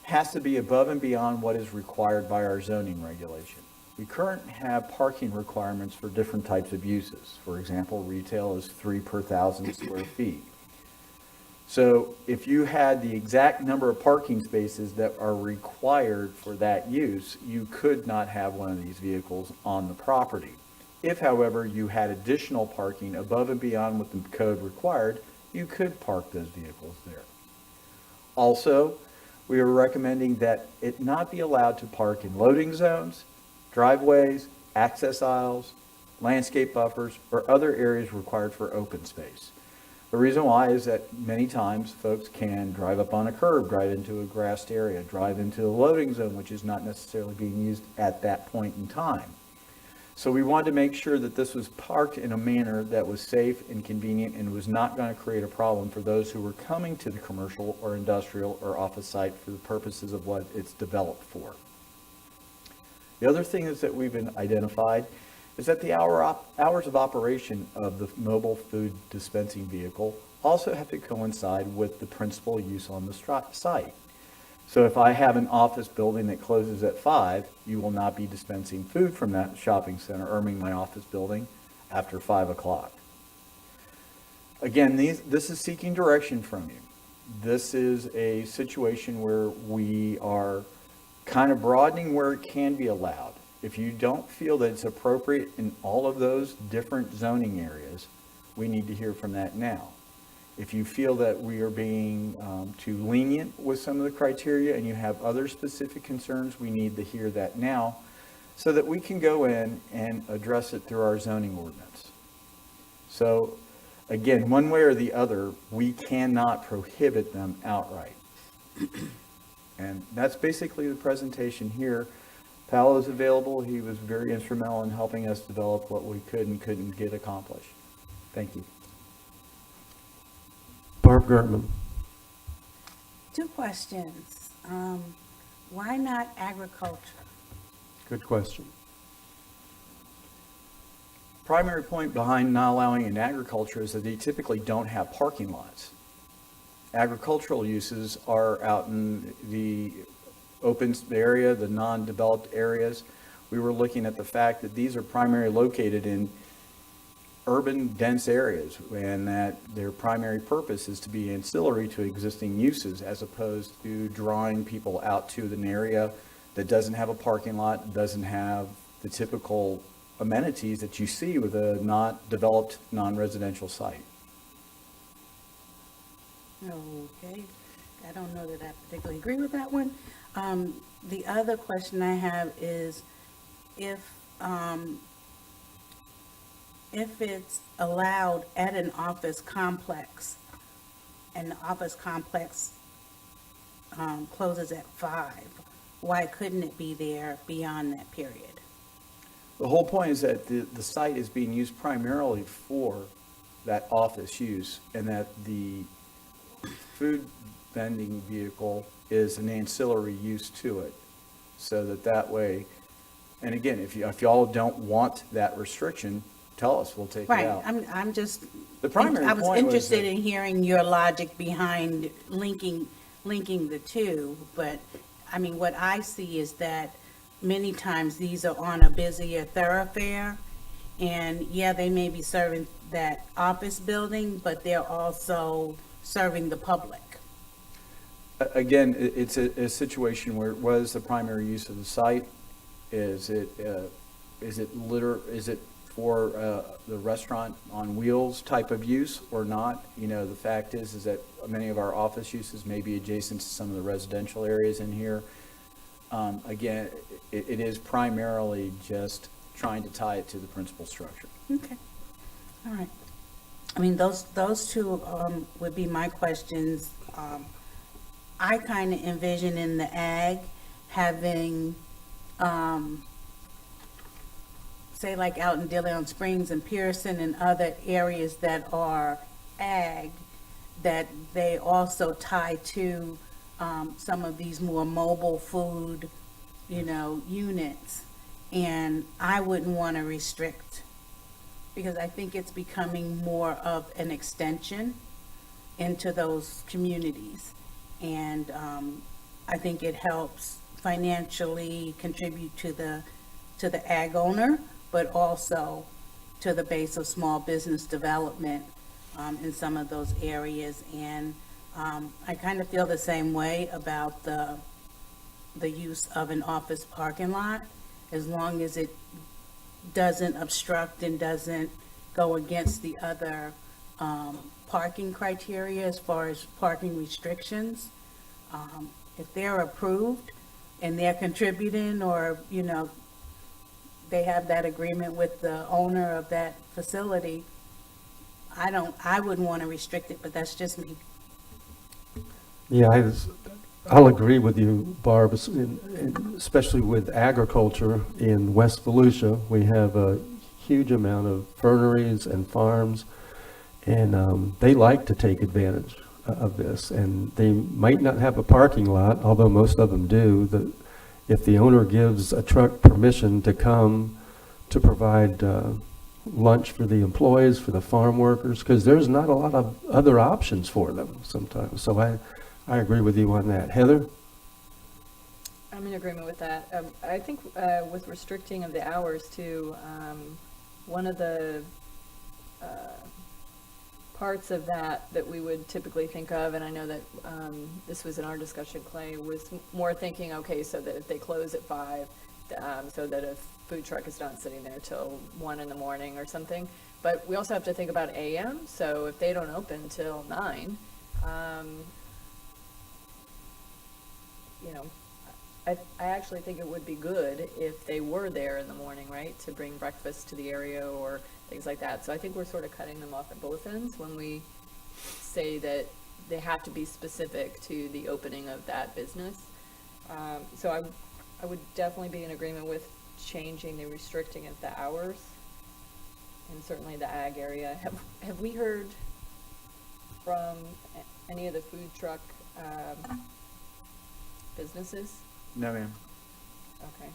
has to be above and beyond what is required by our zoning regulation. We currently have parking requirements for different types of uses. For example, retail is 3 per 1,000 square feet. So if you had the exact number of parking spaces that are required for that use, you could not have one of these vehicles on the property. If, however, you had additional parking above and beyond what the code required, you could park those vehicles there. Also, we are recommending that it not be allowed to park in loading zones, driveways, access aisles, landscape buffers, or other areas required for open space. The reason why is that many times folks can drive up on a curb, drive into a grassed area, drive into a loading zone, which is not necessarily being used at that point in time. So we wanted to make sure that this was parked in a manner that was safe and convenient and was not going to create a problem for those who were coming to the commercial or industrial or office site for the purposes of what it's developed for. The other thing is that we've been identified is that the hours of operation of the mobile food dispensing vehicle also have to coincide with the principal use on the site. So if I have an office building that closes at 5, you will not be dispensing food from that shopping center or my office building after 5 o'clock. Again, this is seeking direction from you. This is a situation where we are kind of broadening where it can be allowed. If you don't feel that it's appropriate in all of those different zoning areas, we need to hear from that now. If you feel that we are being too lenient with some of the criteria and you have other specific concerns, we need to hear that now so that we can go in and address it through our zoning ordinance. So again, one way or the other, we cannot prohibit them outright. And that's basically the presentation here. Paolo is available. He was very instrumental in helping us develop what we could and couldn't get accomplished. Thank you. Barb Gertman. 2 questions. Why not agriculture? Good question. Primary point behind not allowing in agriculture is that they typically don't have parking lots. Agricultural uses are out in the open area, the non-developed areas. We were looking at the fact that these are primarily located in urban dense areas and that their primary purpose is to be ancillary to existing uses as opposed to drawing people out to an area that doesn't have a parking lot, doesn't have the typical amenities that you see with a not developed non-residential site. Okay, I don't know that I particularly agree with that one. The other question I have is if it's allowed at an office complex and the office complex closes at 5, why couldn't it be there beyond that period? The whole point is that the site is being used primarily for that office use, and that the food vending vehicle is an ancillary use to it. So that way, and again, if y'all don't want that restriction, tell us, we'll take it out. Right, I'm just, The primary I was point was interested that- in hearing your logic behind linking the two, but, I mean, what I see is that many times these are on a busier thoroughfare, and yeah, they may be serving that office building, but they're also serving the public. Again, it's a situation where what is the primary use of the site? Is it for the restaurant on wheels type of use or not? You know, the fact is that many of our office uses may be adjacent to some of the residential areas in here. Again, it is primarily just trying to tie it to the principal structure. Okay, all right. I mean, those two would be my questions. I kind of envision in the ag having, say like out in DeLeon Springs and Pearson and other areas that are ag, that they also tie to some of these more mobile food, units. And I wouldn't want to restrict, because I think it's becoming more of an extension into those communities. And I think it helps financially contribute to the ag owner, but also to the base of small business development in some of those areas. And I kind of feel the same way about the use of an office parking lot, as long as it doesn't obstruct and doesn't go against the other parking criteria as far as parking restrictions. If they're approved and they're contributing, or, they have that agreement with the owner of that facility, I wouldn't want to restrict it, but that's just me. Yeah, I'll agree with you, Barb, especially with agriculture in West Volusia. We have a huge amount of ferneries and farms, and they like to take advantage of this. And they might not have a parking lot, although most of them do. If the owner gives a truck permission to come to provide lunch for the employees, for the farm workers, because there's not a lot of other options for them sometimes. So I agree with you on that. Heather? I'm in agreement with that. I think with restricting of the hours too, one of the parts of that we would typically think of, and I know that this was in our discussion, Clay, was more thinking, okay, so that if they close at 5, so that a food truck is not sitting there till 1 in the morning or something. But we also have to think about AM, so if they don't open till 9, I actually think it would be good if they were there in the morning, right, to bring breakfast to the area or things like that. So I think we're sort of cutting them off at both ends when we say that they have to be specific to the opening of that business. So I would definitely be in agreement with changing the restricting of the hours, and certainly the ag area. Have we heard from any of the food truck businesses? No, ma'am. Okay.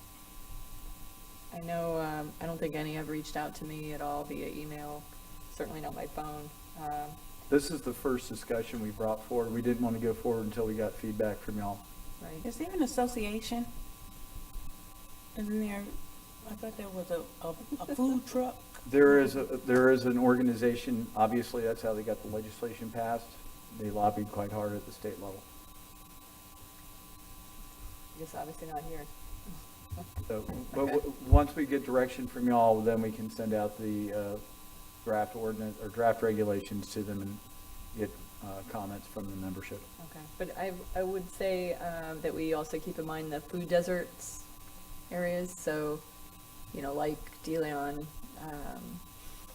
I know, I don't think any have reached out to me at all via email, certainly not by phone. This is the first discussion we brought forward. We didn't want to go forward until we got feedback from y'all. Right. Is there an association? Isn't there, I thought there was a food truck. There is an organization, obviously that's how they got the legislation passed. They lobbied quite hard at the state level. I guess obviously not here. So, but once we get direction from y'all, then we can send out the draft ordinance or draft regulations to them and get comments from the membership. Okay, but I would say that we also keep in mind the food deserts areas. So, like DeLeon,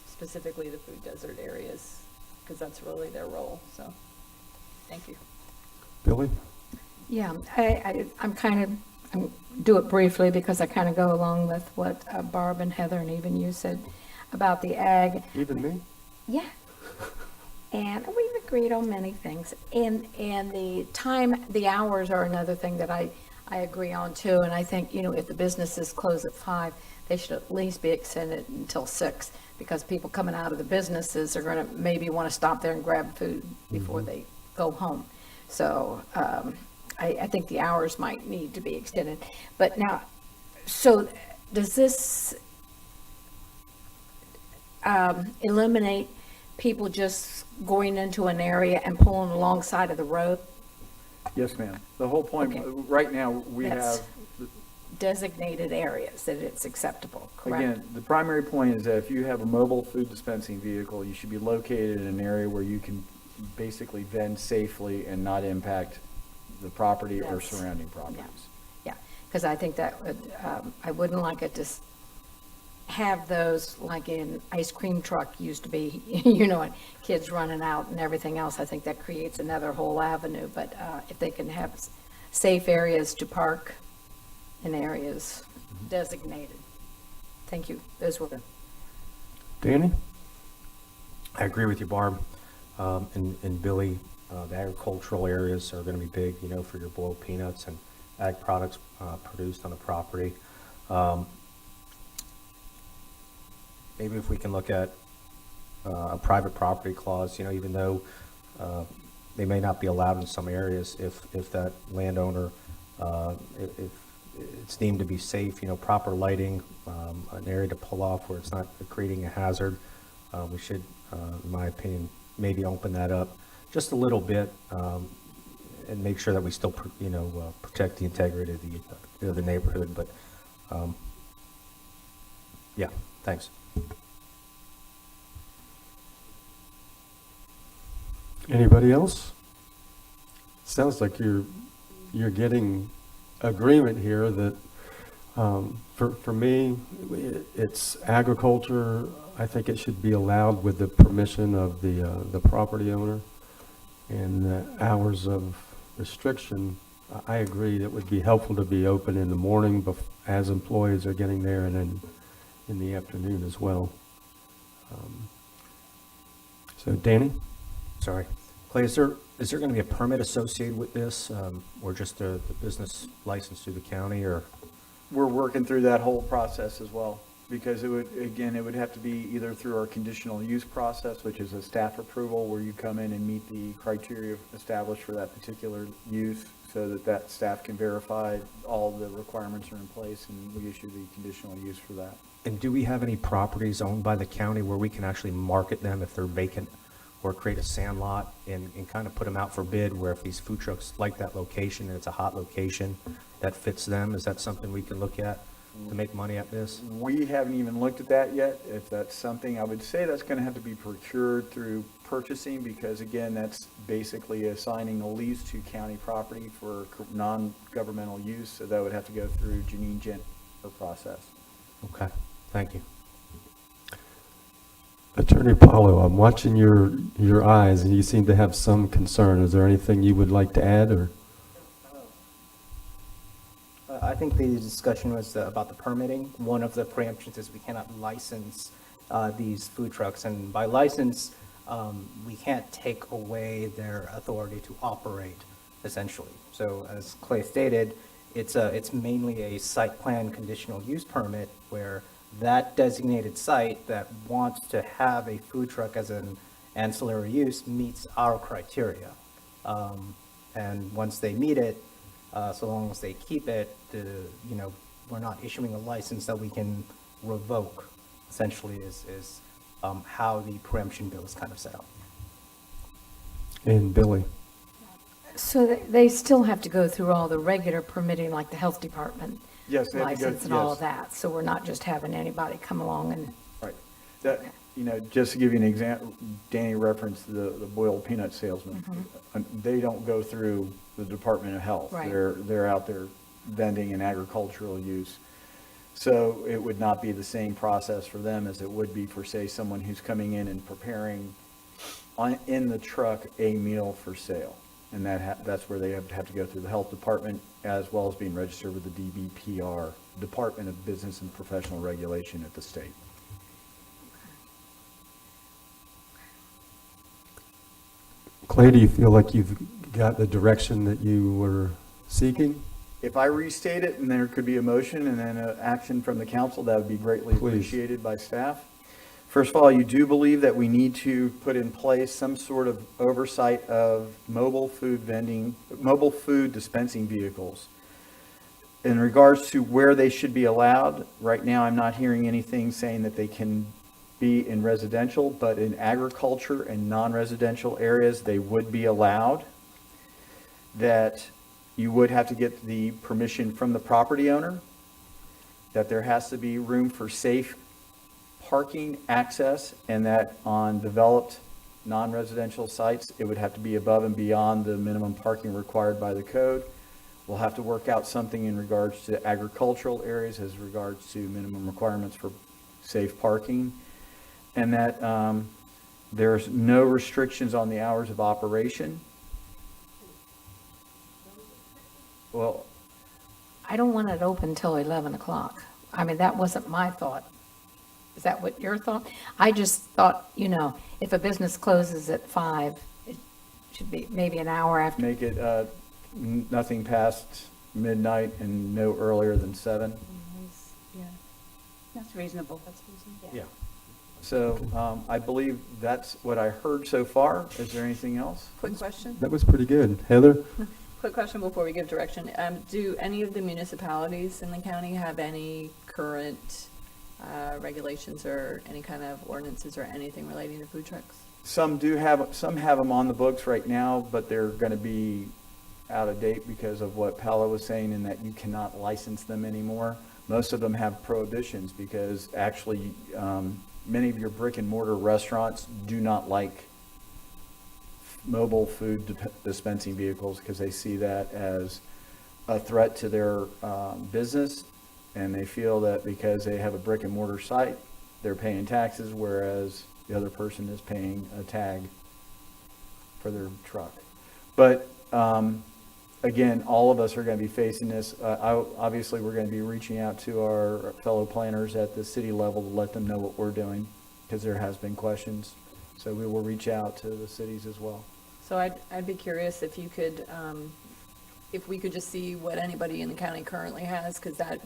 specifically the food desert areas, because that's really their role. So, thank you. Billy? Yeah, I'm do it briefly because I kind of go along with what Barb and Heather and even you said about the ag. Even me? Yeah. And we've agreed on many things. And the hours are another thing that I agree on too. And I think, if the businesses close at 5, they should at least be extended until 6, because people coming out of the businesses are going to maybe want to stop there and grab food before they go home. So I think the hours might need to be extended. But now, so does this eliminate people just going into an area and pulling alongside of the road? Yes, ma'am. The whole point, right now, we That's have, designated areas that it's acceptable, correct? again, the primary point is that if you have a mobile food dispensing vehicle, you should be located in an area where you can basically vend safely and not impact the property or surrounding properties. Yeah, because I think that would, I wouldn't like it to have those like in ice cream truck used to be, and kids running out and everything else. I think that creates another whole avenue. But if they can have safe areas to park in areas designated. Thank you. Those were. Danny? I agree with you, Barb. And Billy, the agricultural areas are going to be big, for your boiled peanuts and ag products produced on the property. Maybe if we can look at a private property clause, even though they may not be allowed in some areas, if that landowner, if it's deemed to be safe, proper lighting, an area to pull off where it's not creating a hazard, we should, in my opinion, maybe open that up just a little bit and make sure that we still, protect the integrity of the neighborhood. But yeah, thanks. Anybody else? Sounds like you're getting agreement here that for me, it's agriculture. I think it should be allowed with the permission of the property owner, and the hours of restriction. I agree it would be helpful to be open in the morning as employees are getting there, and then in the afternoon as well. So Danny? Sorry. Clay, is there going to be a permit associated with this, or just the business license through the county, or? We're working through that whole process as well, because it would have to be either through our conditional use process, which is a staff approval where you come in and meet the criteria established for that particular use, so that staff can verify all the requirements are in place, and we issue the conditional use for that. And do we have any properties owned by the county where we can actually market them if they're vacant, or create a sand lot and kind of put them out for bid, where if these food trucks like that location and it's a hot location that fits them? Is that something we can look at to make money at this? We haven't even looked at that yet. If that's something, I would say that's going to have to be procured through purchasing, because again, that's basically assigning a lease to county property for non-governmental use. So that would have to go through Janine Gent process. Okay, thank you. Attorney Paulo, I'm watching your eyes, and you seem to have some concern. Is there anything you would like to add, or? I think the discussion was about the permitting. One of the preemptions is we cannot license these food trucks, and by license, we can't take away their authority to operate, essentially. So as Clay stated, it's mainly a site plan conditional use permit, where that designated site that wants to have a food truck as an ancillary use meets our criteria. And once they meet it, so long as they keep it, we're not issuing a license that we can revoke, essentially is how the preemption bill is kind of set up. And Billy? So they still have to go through all the regular permitting, like the health department Yes, they have to go- license and all of yes. that. So we're not just having anybody come along and. Right. That, just to give you an example, Danny referenced the boiled peanut salesman. They don't go through the Department of Health. Right. They're out there vending in agricultural use. So it would not be the same process for them as it would be for, say, someone who's coming in and preparing in the truck a meal for sale. And that's where they have to go through the health department, as well as being registered with the DBPR, Department of Business and Professional Regulation at the state. Clay, do you feel like you've got the direction that you were seeking? If I restate it and there could be a motion and then an action from the council, that would be greatly appreciated by staff. First of all, you do believe that we need to put in place some sort of oversight of mobile food dispensing vehicles. In regards to where they should be allowed, right now I'm not hearing anything saying that they can be in residential, but in agriculture and non-residential areas, they would be allowed. That you would have to get the permission from the property owner, that there has to be room for safe parking access, and that on developed non-residential sites, it would have to be above and beyond the minimum parking required by the code. We'll have to work out something in regards to agricultural areas as regards to minimum requirements for safe parking, and that there's no restrictions on the hours of operation. Well, I don't want it open till 11 o'clock. I mean, that wasn't my thought. Is that what your thought? I just thought, if a business closes at 5, it should be maybe an hour after. Make it nothing past midnight and no earlier than 7. Yeah, that's reasonable. That's reasonable. Yeah. So I believe that's what I heard so far. Is there anything else? Quick question. That was pretty good. Heather? Quick question before we give direction. Do any of the municipalities in the county have any current regulations or any kind of ordinances or anything relating to food trucks? Some have them on the books right now, but they're going to be out of date because of what Paolo was saying, in that you cannot license them anymore. Most of them have prohibitions because actually many of your brick and mortar restaurants do not like mobile food dispensing vehicles because they see that as a threat to their business, and they feel that because they have a brick and mortar site, they're paying taxes, whereas the other person is paying a tag for their truck. But again, all of us are going to be facing this. Obviously, we're going to be reaching out to our fellow planners at the city level to let them know what we're doing, because there has been questions. So we will reach out to the cities as well. So I'd be curious if you could, if we could just see what anybody in the county currently has, because that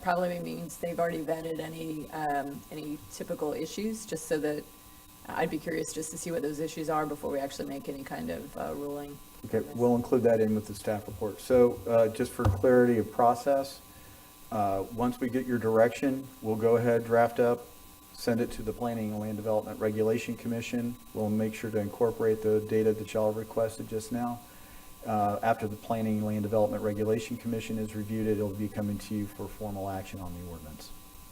probably means they've already vetted any typical issues, just so that I'd be curious just to see what those issues are before we actually make any kind of ruling. Okay, we'll include that in with the staff report. So just for clarity of process, once we get your direction, we'll go ahead, draft up, send it to the Planning and Land Development Regulation Commission. We'll make sure to incorporate the data that y'all requested just now. After the Planning and Land Development Regulation Commission has reviewed it, it'll be coming to you for formal action on the ordinance.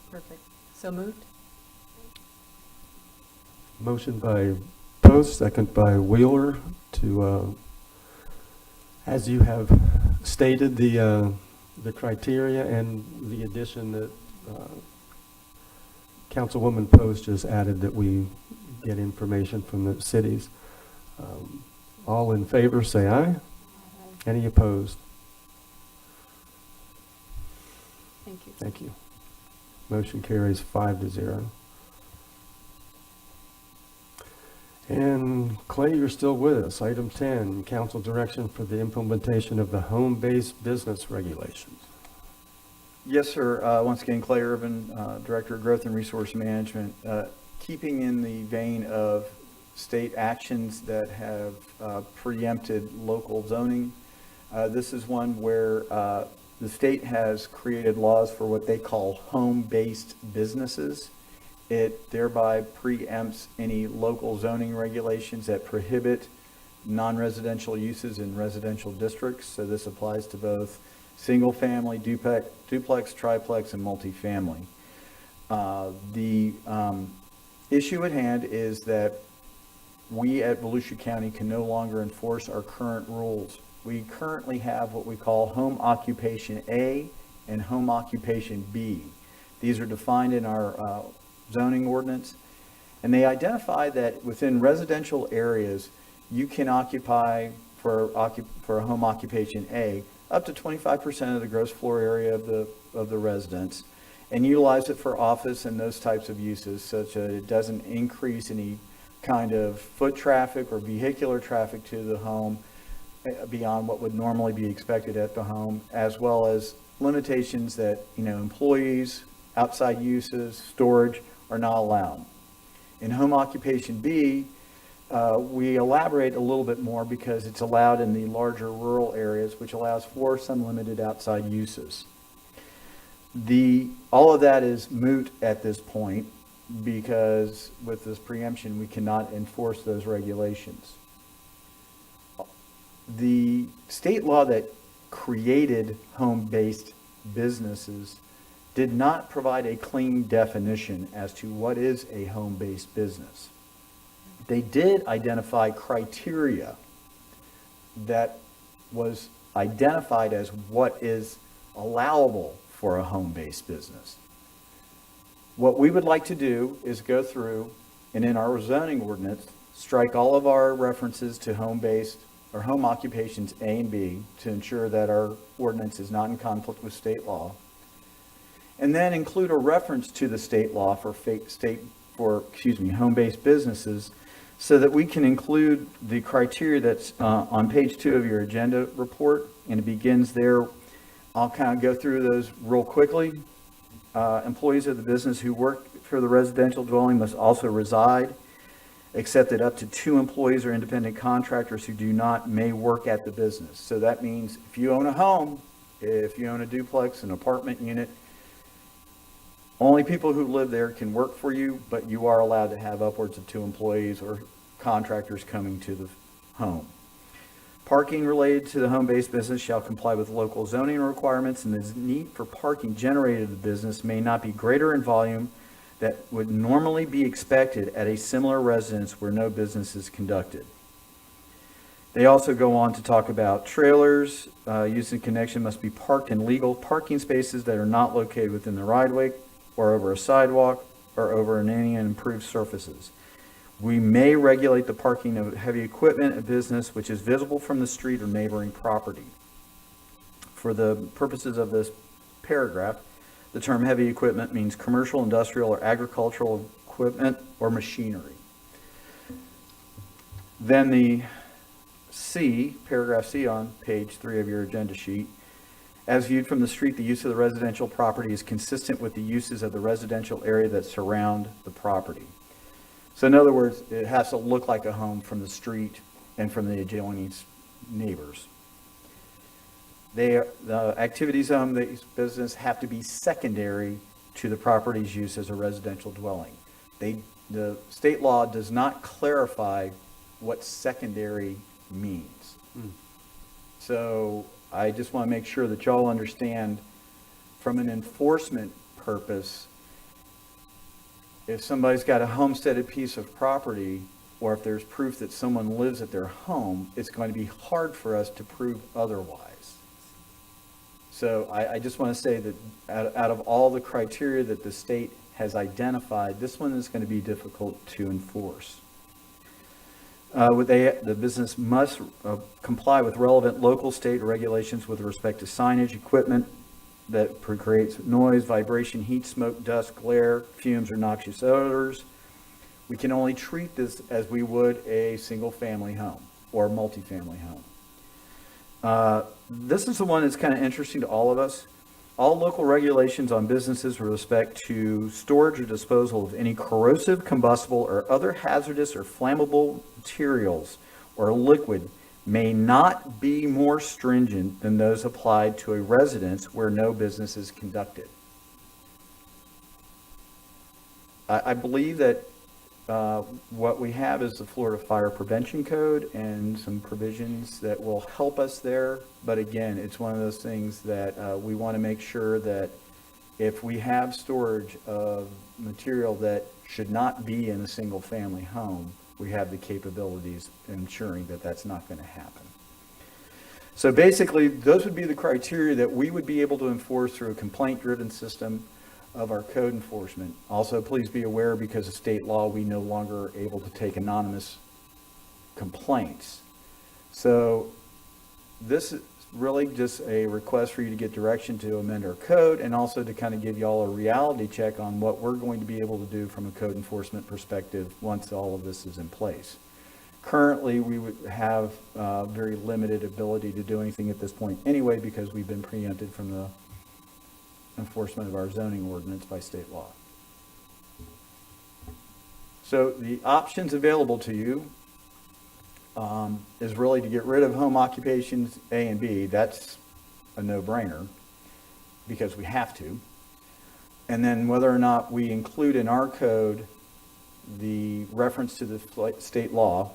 Perfect. So moved? Motion by Post, second by Wheeler to, as you have stated, the criteria and the addition that Councilwoman Post just added, that we get information from the cities. All in favor, say aye. Any opposed? Thank you. Thank you. Motion carries 5-0. And Clay, you're still with us. Item 10, council direction for the implementation of the home-based business regulations. Yes, sir. Once again, Clay Urban, Director of Growth and Resource Management. Keeping in the vein of state actions that have preempted local zoning, this is one where the state has created laws for what they call home-based businesses. It thereby preempts any local zoning regulations that prohibit non-residential uses in residential districts. So this applies to both single-family, duplex, triplex, and multifamily. The issue at hand is that we at Volusia County can no longer enforce our current rules. We currently have what we call home occupation A and home occupation B. These are defined in our zoning ordinance, and they identify that within residential areas, you can occupy, for for a home occupation A, up to 25% of the gross floor area of the residence, and utilize it for office and those types of uses, such that it doesn't increase any kind of foot traffic or vehicular traffic to the home beyond what would normally be expected at the home, as well as limitations that, employees, outside uses, storage are not allowed. In home occupation B, we elaborate a little bit more because it's allowed in the larger rural areas, which allows for some limited outside uses. All of that is moot at this point because with this preemption, we cannot enforce those regulations. The state law that created home-based businesses did not provide a clean definition as to what is a home-based business. They did identify criteria that was identified as what is allowable for a home-based business. What we would like to do is go through and in our zoning ordinance, strike all of our references to home-based or home occupations A and B to ensure that our ordinance is not in conflict with state law. And then include a reference to the state law for home-based businesses so that we can include the criteria that's on page 2 of your agenda report, and it begins there. I'll kind of go through those real quickly. Employees of the business who work for the residential dwelling must also reside, except that up to 2 employees or independent contractors who do not may work at the business. So that means if you own a home, if you own a duplex, an apartment unit, only people who live there can work for you, but you are allowed to have upwards of 2 employees or contractors coming to the home. Parking related to the home-based business shall comply with local zoning requirements, and the need for parking generated at the business may not be greater in volume that would normally be expected at a similar residence where no business is conducted. They also go on to talk about trailers. Used in connection must be parked in legal parking spaces that are not located within the right-of-way or over a sidewalk or over any improved surfaces. We may regulate the parking of heavy equipment at business which is visible from the street or neighboring property. For the purposes of this paragraph, the term heavy equipment means commercial, industrial, or agricultural equipment or machinery. Then the C, paragraph C on page 3 of your agenda sheet. As viewed from the street, the use of the residential property is consistent with the uses of the residential area that surround the property. So in other words, it has to look like a home from the street and from the adjoining neighbors. The activities of the business have to be secondary to the property's use as a residential dwelling. The state law does not clarify what secondary means. So I just want to make sure that y'all understand from an enforcement purpose, if somebody's got a homesteaded piece of property, or if there's proof that someone lives at their home, it's going to be hard for us to prove otherwise. So I just want to say that out of all the criteria that the state has identified, this one is going to be difficult to enforce. The business must comply with relevant local, state regulations with respect to signage, equipment that creates noise, vibration, heat, smoke, dust, glare, fumes, or noxious odors. We can only treat this as we would a single-family home or multifamily home. This is the one that's kind of interesting to all of us. All local regulations on businesses with respect to storage or disposal of any corrosive, combustible, or other hazardous or flammable materials or liquid may not be more stringent than those applied to a residence where no business is conducted. I believe that what we have is the Florida Fire Prevention Code and some provisions that will help us there. But again, it's one of those things that we want to make sure that if we have storage of material that should not be in a single family home, we have the capabilities ensuring that that's not going to happen. So basically, those would be the criteria that we would be able to enforce through a complaint-driven system of our code enforcement. Also, please be aware, because of state law, we no longer are able to take anonymous complaints. So this is really just a request for you to get direction to amend our code and also to kind of give y'all a reality check on what we're going to be able to do from a code enforcement perspective once all of this is in place. Currently, we would have very limited ability to do anything at this point anyway because we've been preempted from the enforcement of our zoning ordinance by state law. So the options available to you is really to get rid of home occupations A and B. That's a no-brainer because we have to. And then whether or not we include in our code the reference to the state law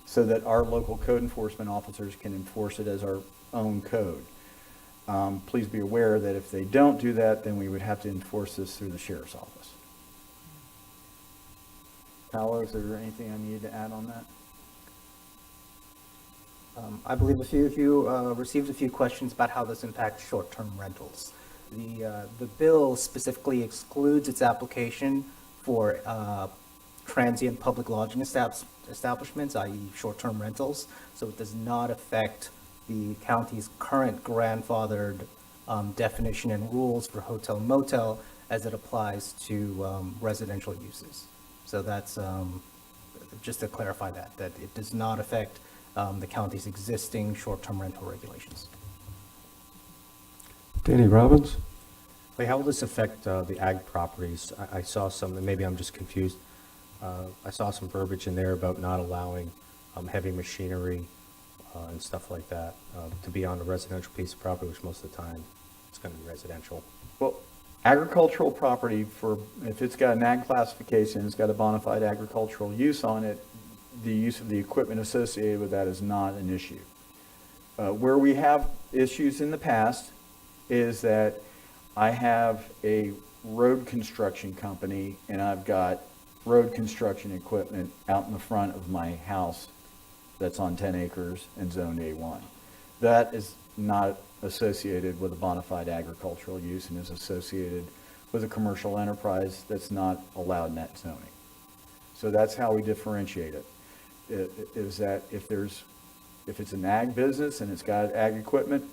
so that our local code enforcement officers can enforce it as our own code. Please be aware that if they don't do that, then we would have to enforce this through the sheriff's office. Paolo, is there anything I need to add on that? I believe a few of you received a few questions about how this impacts short-term rentals. The bill specifically excludes its application for transient public lodging establishments, i.e. short-term rentals, so it does not affect the county's current grandfathered definition and rules for hotel and motel as it applies to residential uses. So that's just to clarify that it does not affect the county's existing short-term rental regulations. Danny Robbins? Wait, how will this affect the ag properties? I saw some, and maybe I'm just confused. I saw some verbiage in there about not allowing heavy machinery and stuff like that to be on a residential piece of property, which most of the time it's going to be residential. Well, agricultural property, if it's got an ag classification, it's got a bona fide agricultural use on it, the use of the equipment associated with that is not an issue. Where we have issues in the past is that I have a road construction company and I've got road construction equipment out in the front of my house that's on 10 acres and zoned A1. That is not associated with a bona fide agricultural use and is associated with a commercial enterprise that's not allowed in that zoning. So that's how we differentiate it. Is that if it's an ag business and it's got ag equipment,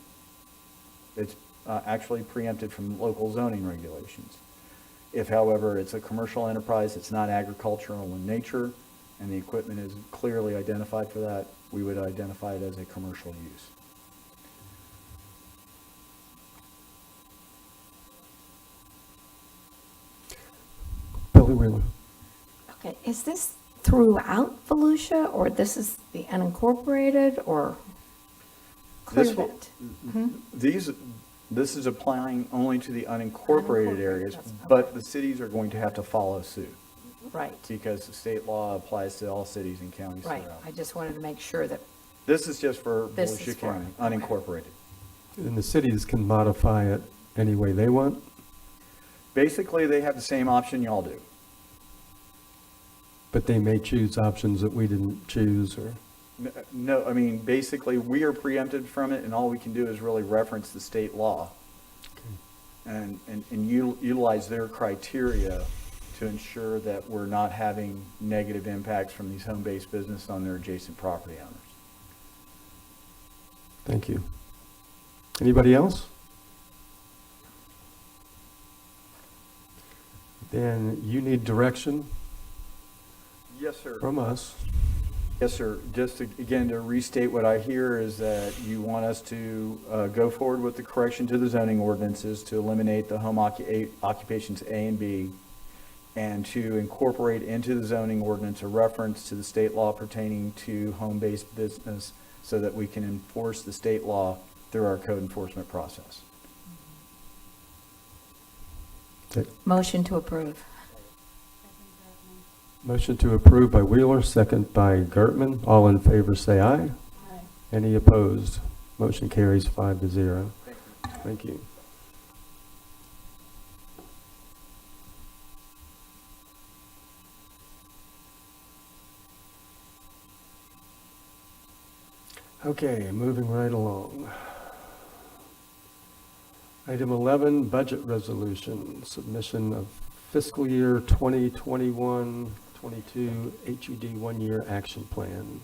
it's actually preempted from local zoning regulations. If, however, it's a commercial enterprise that's not agricultural in nature and the equipment is clearly identified for that, we would identify it as a commercial use. Billy Wheeler. Okay, is this throughout Volusia, or this is the unincorporated, or clear This will- that? This is applying only to the unincorporated areas, but the cities are going to have to follow suit. Right. Because the state law applies to all cities and counties Right, throughout. I just wanted to make sure that, This is just for This Volusia is for- County, unincorporated. And the cities can modify it any way they want? Basically, they have the same option y'all do. But they may choose options that we didn't choose, or? No, I mean, basically, we are preempted from it, and all we can do is really reference the state law and utilize their criteria to ensure that we're not having negative impacts from these home-based businesses on their adjacent property owners. Thank you. Anybody else? Then you need direction Yes, sir. from us. Yes, sir. Just to, again, to restate what I hear is that you want us to go forward with the correction to the zoning ordinances to eliminate the home occupations A and B, and to incorporate into the zoning ordinance a reference to the state law pertaining to home-based business so that we can enforce the state law through our code enforcement process. Okay. motion to approve. Motion to approve by Wheeler, second by Gertman. All in favor say aye. Aye. Any opposed? Motion carries 5-0. Thank you. Okay, moving right along. Item 11, budget resolution, submission of fiscal year 2021-22 HUD one-year action plan.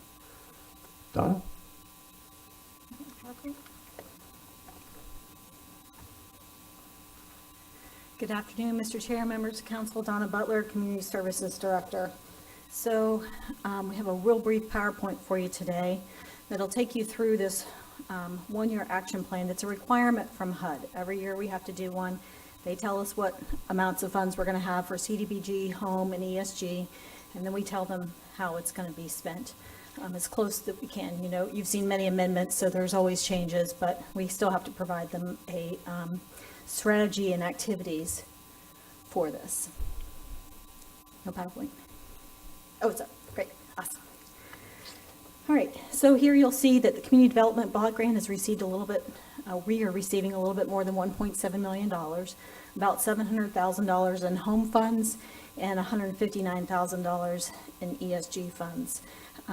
Donna? Good afternoon, Mr. Chair, members of council. Donna Butler, Community Services Director. So we have a real brief PowerPoint for you today that'll take you through this one-year action plan. It's a requirement from HUD. Every year we have to do one. They tell us what amounts of funds we're going to have for CDBG, home, and ESG, and then we tell them how it's going to be spent as close that we can. You know, you've seen many amendments, so there's always changes, but we still have to provide them a strategy and activities for this. No PowerPoint. Oh, it's up. Great. Awesome. All right. So here you'll see that the Community Development Block Grant has received a little bit, we are receiving a little bit more than $1.7 million, about $700,000 in home funds and $159,000 in ESG funds.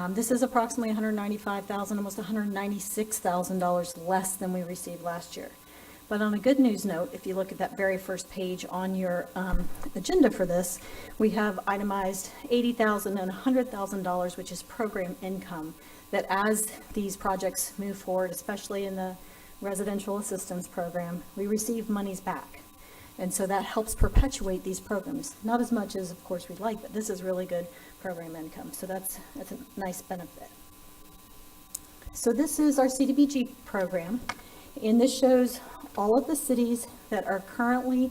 This is approximately $195,000, almost $196,000 less than we received last year. But on a good news note, if you look at that very first page on your agenda for this, we have itemized $80,000 and $100,000, which is program income, that as these projects move forward, especially in the residential assistance program, we receive monies back. And so that helps perpetuate these programs. Not as much as, of course, we'd like, but this is really good program income. So that's a nice benefit. So this is our CDBG program, and this shows all of the cities that are currently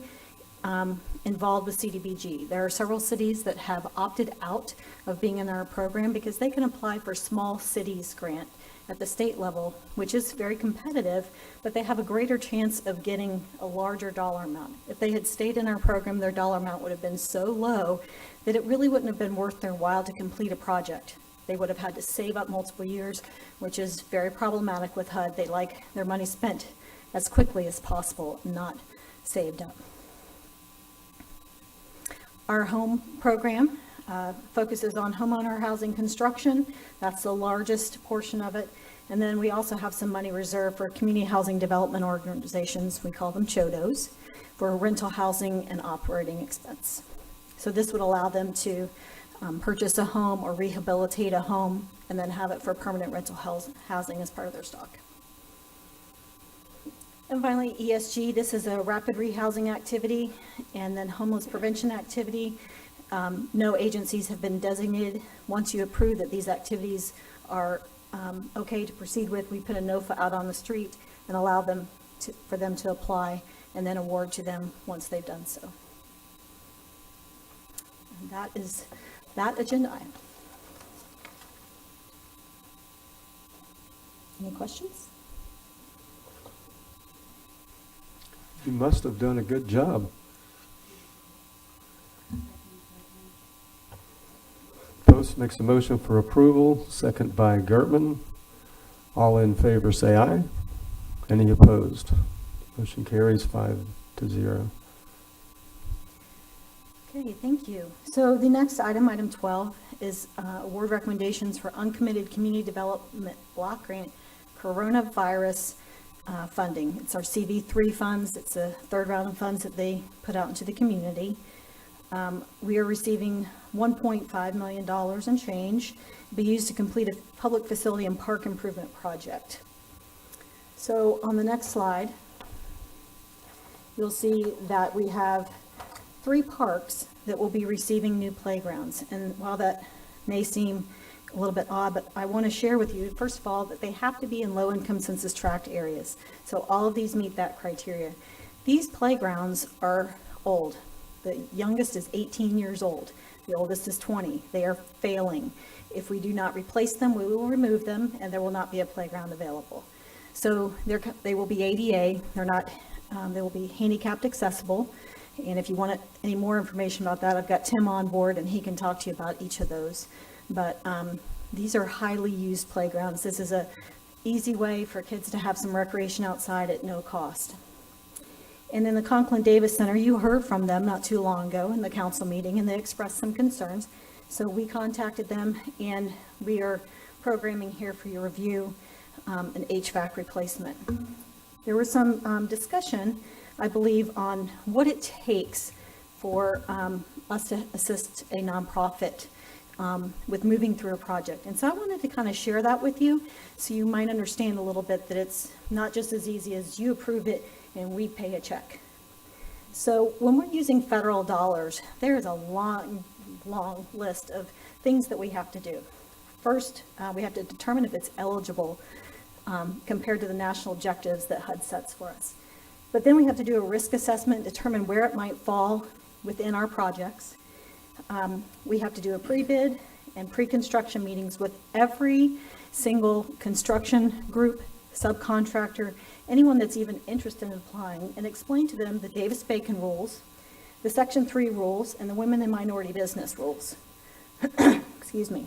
involved with CDBG. There are several cities that have opted out of being in our program because they can apply for small cities grant at the state level, which is very competitive, but they have a greater chance of getting a larger dollar amount. If they had stayed in our program, their dollar amount would have been so low that it really wouldn't have been worth their while to complete a project. They would have had to save up multiple years, which is very problematic with HUD. They like their money spent as quickly as possible, not saved up. Our home program focuses on homeowner housing construction. That's the largest portion of it. And then we also have some money reserved for community housing development organizations, we call them CHODOs, for rental housing and operating expense. So this would allow them to purchase a home or rehabilitate a home and then have it for permanent rental housing as part of their stock. And finally, ESG, this is a rapid rehousing activity, and then homeless prevention activity. No agencies have been designated. Once you approve that these activities are okay to proceed with, we put a NOFA out on the street and allow them for them to apply and then award to them once they've done so. And that is that agenda item. Any questions? You must have done a good job. Post makes a motion for approval, second by Gertman. All in favor say aye. Any opposed? Motion carries 5-0. Okay, thank you. So the next item, item 12, is award recommendations for uncommitted community development block grant coronavirus funding. It's our CV3 funds. It's a third round of funds that they put out into the community. We are receiving $1.5 million in change to be used to complete a public facility and park improvement project. So on the next slide, you'll see that we have 3 parks that will be receiving new playgrounds. And while that may seem a little bit odd, but I want to share with you, first of all, that they have to be in low-income census tract areas. So all of these meet that criteria. These playgrounds are old. The youngest is 18 years old. The oldest is 20. They are failing. If we do not replace them, we will remove them, and there will not be a playground available. So they will be ADA. They will be handicapped accessible. And if you want any more information about that, I've got Tim on board, and he can talk to you about each of those. But these are highly used playgrounds. This is an easy way for kids to have some recreation outside at no cost. And then the Conklin Davis Center, you heard from them not too long ago in the council meeting, and they expressed some concerns. So we contacted them, and we are programming here for your review an HVAC replacement. There was some discussion, I believe, on what it takes for us to assist a nonprofit with moving through a project. And so I wanted to kind of share that with you so you might understand a little bit that it's not just as easy as you approve it and we pay a check. So when we're using federal dollars, there is a long list of things that we have to do. First, we have to determine if it's eligible compared to the national objectives that HUD sets for us. But then we have to do a risk assessment, determine where it might fall within our projects. We have to do a pre-bid and pre-construction meetings with every single construction group, subcontractor, anyone that's even interested in applying, and explain to them the Davis-Bacon rules, the Section 3 rules, and the women and minority business rules. Excuse me.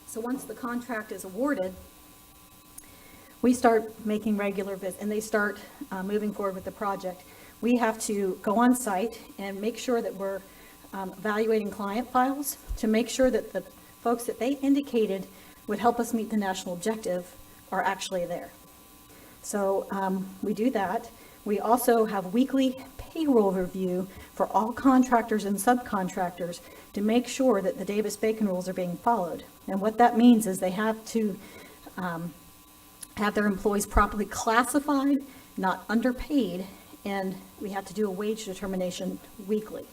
So once the contract is awarded, we start making regular visits, and they start moving forward with the project. We have to go on site and make sure that we're evaluating client files to make sure that the folks that they indicated would help us meet the national objective are actually there. So we do that. We also have weekly payroll review for all contractors and subcontractors to make sure that the Davis-Bacon rules are being followed. And what that means is they have to have their employees properly classified, not underpaid, and we have to do a wage determination weekly.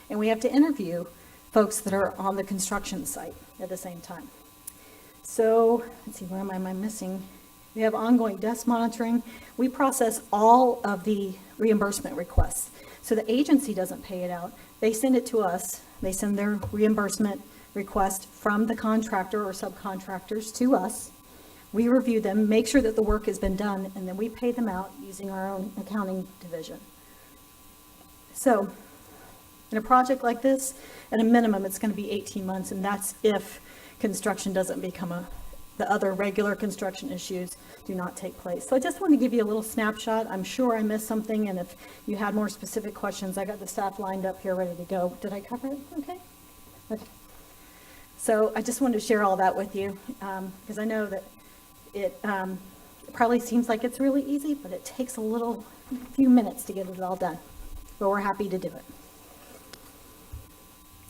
And we have to interview folks that are on the construction site at the same time. So, let's see, where am I missing? We have ongoing desk monitoring. We process all of the reimbursement requests. So the agency doesn't pay it out. They send it to us. They send their reimbursement request from the contractor or subcontractors to us. We review them, make sure that the work has been done, and then we pay them out using our own accounting division. So in a project like this, at a minimum, it's going to be 18 months, and that's if construction doesn't become the other regular construction issues do not take place. So I just want to give you a little snapshot. I'm sure I missed something, and if you had more specific questions, I got the staff lined up here ready to go. Did I cover it? Okay. So I just wanted to share all that with you, because I know that it probably seems like it's really easy, but it takes a few minutes to get it all done. But we're happy to do it.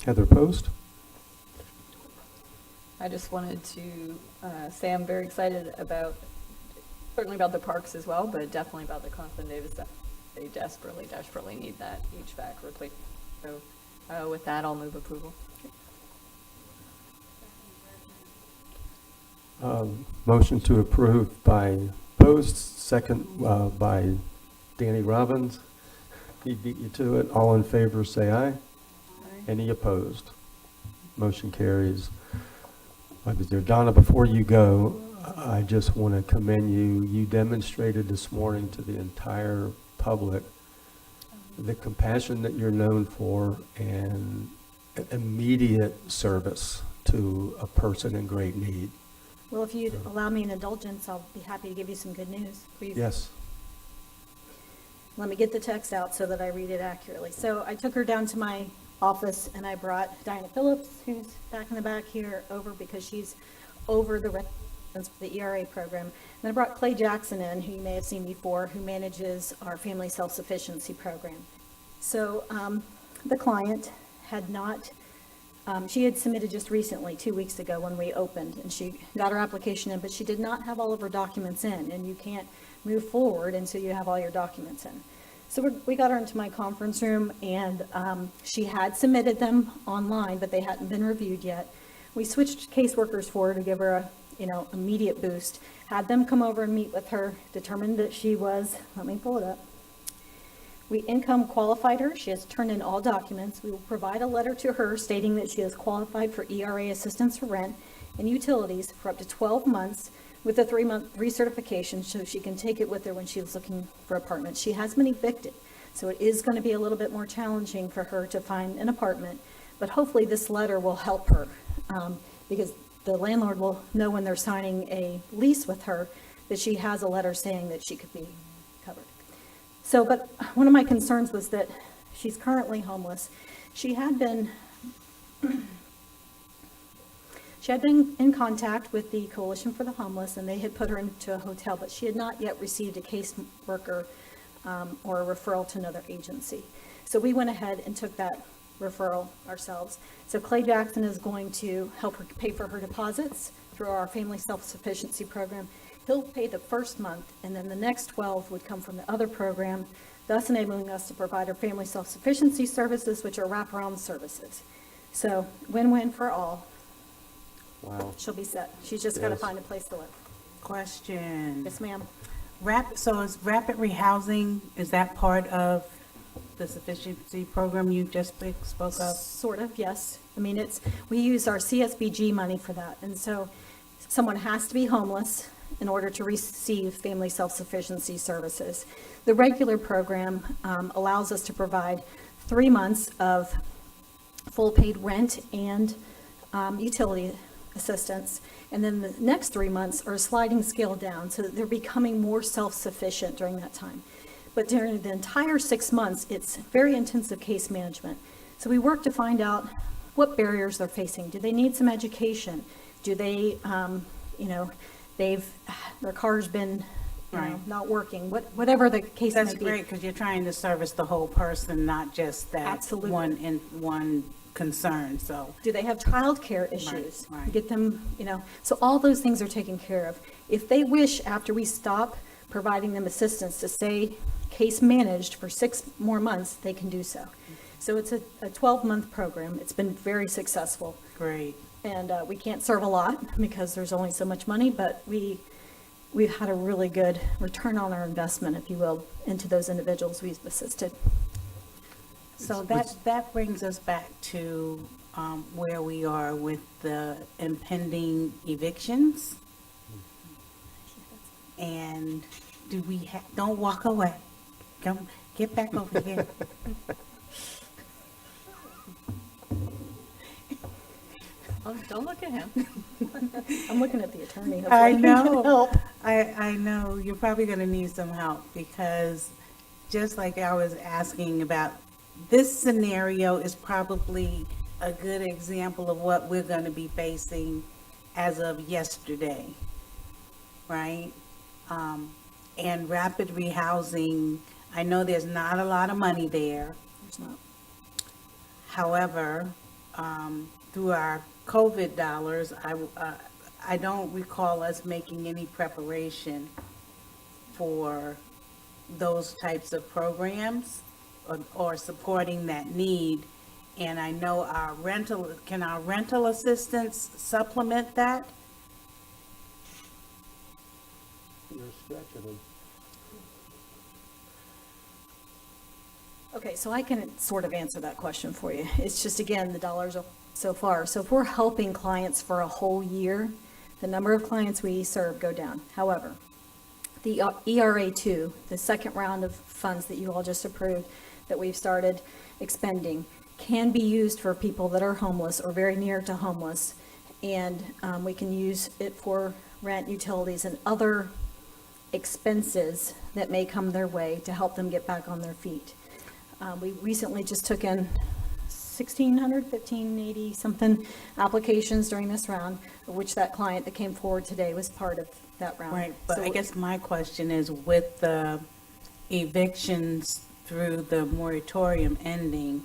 Heather Post? I just wanted to say I'm very excited certainly about the parks as well, but definitely about the Conklin Davis stuff. They desperately need that HVAC replacement. So with that, I'll move approval. Motion to approve by Post, second by Danny Robbins. He beat you to it. All in favor, say aye. Aye. Any opposed? Motion carries. Donna, before you go, I just want to commend you. You demonstrated this morning to the entire public the compassion that you're known for and immediate service to a person in great need. Well, if you'd allow me an indulgence, I'll be happy to give you some good news. Please. Yes. Let me get the text out so that I read it accurately. So I took her down to my office and I brought Diana Phillips, who's back in the back here, over because she's over the for the ERA program. And I brought Clay Jackson in, who you may have seen before, who manages our family self-sufficiency program. So the client had not, she had submitted just recently, 2 weeks ago when we opened, and she got her application in, but she did not have all of her documents in, and you can't move forward until you have all your documents in. So we got her into my conference room, and she had submitted them online, but they hadn't been reviewed yet. We switched caseworkers for her to give her a immediate boost, had them come over and meet with her, determined that she was, let me pull it up. We income qualified her. She has turned in all documents. We will provide a letter to her stating that she is qualified for ERA assistance for rent and utilities for up to 12 months with a 3-month recertification, so she can take it with her when she's looking for apartments. She has been evicted, so it is going to be a little bit more challenging for her to find an apartment, but hopefully this letter will help her because the landlord will know when they're signing a lease with her that she has a letter saying that she could be covered. So, but one of my concerns was that she's currently homeless. She had been in contact with the Coalition for the Homeless, and they had put her into a hotel, but she had not yet received a caseworker or a referral to another agency. So we went ahead and took that referral ourselves. So Clay Jackson is going to help her pay for her deposits through our family self-sufficiency program. He'll pay the first month, and then the next 12 would come from the other program, thus enabling us to provide our family self-sufficiency services, which are wraparound services. So win-win for all. Wow. She'll be set. She's just got to Yes. find a place to live. Question. Yes, ma'am. So is rapid rehousing, is that part of the sufficiency program you just spoke of? Sort of, yes. I mean, we use our CSBG money for that. And so someone has to be homeless in order to receive family self-sufficiency services. The regular program allows us to provide 3 months of full paid rent and utility assistance. And then the next 3 months are a sliding scale down, so that they're becoming more self-sufficient during that time. But during the entire 6 months, it's very intensive case management. So we work to find out what barriers they're facing. Do they need some education? Do they, their car's been, Right. not working, whatever the case may be. That's great, because you're trying to service the whole person, not just that Absolutely. one concern, so. Do they have childcare issues? right. Get them, so all those things are taken care of. If they wish, after we stop providing them assistance, to stay case managed for 6 more months, they can do so. So it's a 12-month program. It's been very successful. Great. And we can't serve a lot because there's only so much money, but we've had a really good return on our investment, if you will, into those individuals we've assisted. So that brings us back to where we are with the impending evictions. And don't walk away. Come, get back over here. Oh, don't look at him. I'm looking at the attorney. I Hopefully he can know. help. I know. You're probably going to need some help, because just like I was asking about, this scenario is probably a good example of what we're going to be facing as of yesterday, right? And rapid rehousing, I know there's not a lot of money there. There's not. However, through our COVID dollars, I don't recall us making any preparation for those types of programs or supporting that need. And I know can our rental assistance supplement that? You're stretching them. Okay, so I can sort of answer that question for you. It's just, again, the dollars are so far. So if we're helping clients for a whole year, the number of clients we serve go down. However, the ERA2, the second round of funds that you all just approved, that we've started expending, can be used for people that are homeless or very near to homeless. And we can use it for rent, utilities, and other expenses that may come their way to help them get back on their feet. We recently just took in 1,580 something applications during this round, of which that client that came forward today was part of that round. Right, but So I guess my question is, with the evictions through the moratorium ending,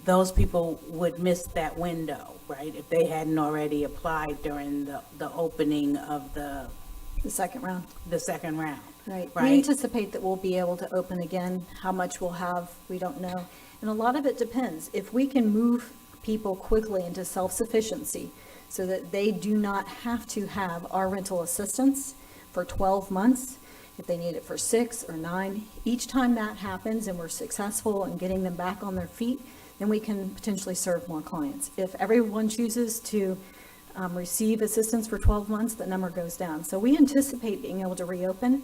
those people would miss that window, right? If they hadn't already applied during the opening of the second round. The second round. Right. Right. We anticipate that we'll be able to open again. How much we'll have, we don't know. And a lot of it depends. If we can move people quickly into self-sufficiency so that they do not have to have our rental assistance for 12 months, if they need it for 6 or 9, each time that happens and we're successful in getting them back on their feet, then we can potentially serve more clients. If everyone chooses to receive assistance for 12 months, the number goes down. So we anticipate being able to reopen.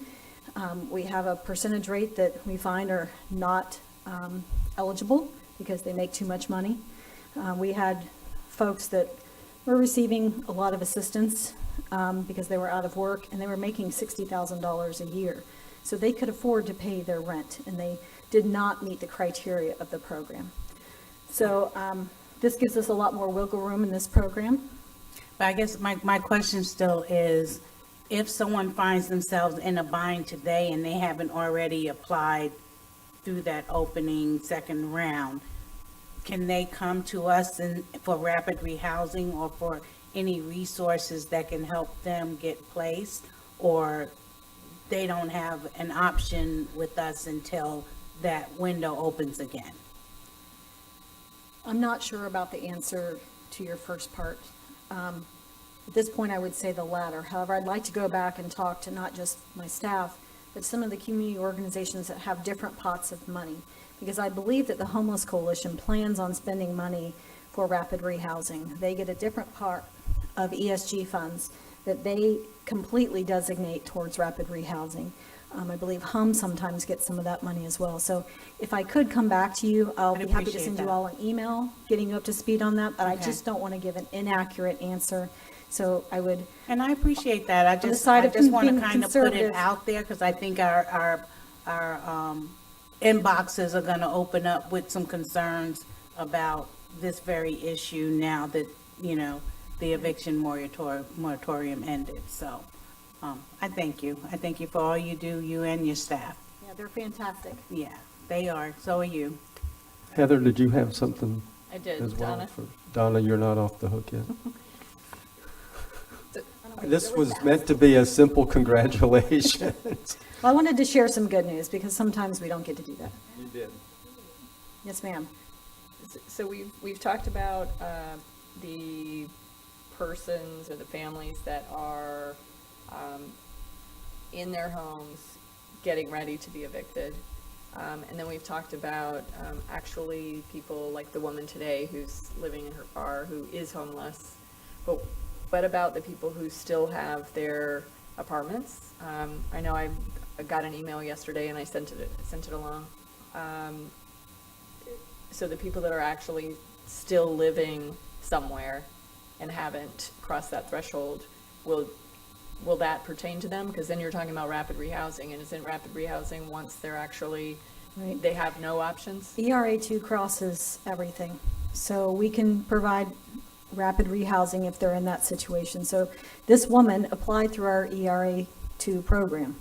We have a percentage rate that we find are not eligible because they make too much money. We had folks that were receiving a lot of assistance because they were out of work and they were making $60,000 a year. So they could afford to pay their rent and they did not meet the criteria of the program. So this gives us a lot more wiggle room in this program. But I guess my question still is, if someone finds themselves in a bind today and they haven't already applied through that opening second round, can they come to us for rapid rehousing or for any resources that can help them get placed? or they don't have an option with us until that window opens again? I'm not sure about the answer to your first part. At this point, I would say the latter. However, I'd like to go back and talk to not just my staff, but some of the community organizations that have different pots of money. Because I believe that the Homeless Coalition plans on spending money for rapid rehousing. They get a different part of ESG funds that they completely designate towards rapid rehousing. I believe HUM sometimes gets some of that money as well. So if I could come back to you, I'll be happy to send you all an email, getting you up to speed on that, but I just don't want to give an inaccurate answer. So I would. And I appreciate that. I just want to kind of put it out there, because I think our inboxes are going to open up with some concerns about this very issue now that, you know, the eviction moratorium ended. So I thank you. I thank you for all you do, you and your staff. Yeah, they're fantastic. Yeah, they are. So are you. Heather, did you have something? I did. As well? Donna? Donna, you're not off the hook yet. This was meant to be a simple congratulations. Well, I wanted to share some good news, because sometimes we don't get to do that. You did. Yes, ma'am. So we've talked about the persons or the families that are in their homes getting ready to be evicted. And then we've talked about actually people like the woman today who's living in her car who is homeless. But about the people who still have their apartments. I know I got an email yesterday and I sent it along. So the people that are actually still living somewhere and haven't crossed that threshold, will that pertain to them? Because then you're talking about rapid rehousing, and isn't rapid rehousing once they're actually, Right. they have no options? ERA2 crosses everything. So we can provide rapid rehousing if they're in that situation. So this woman applied through our ERA2 program.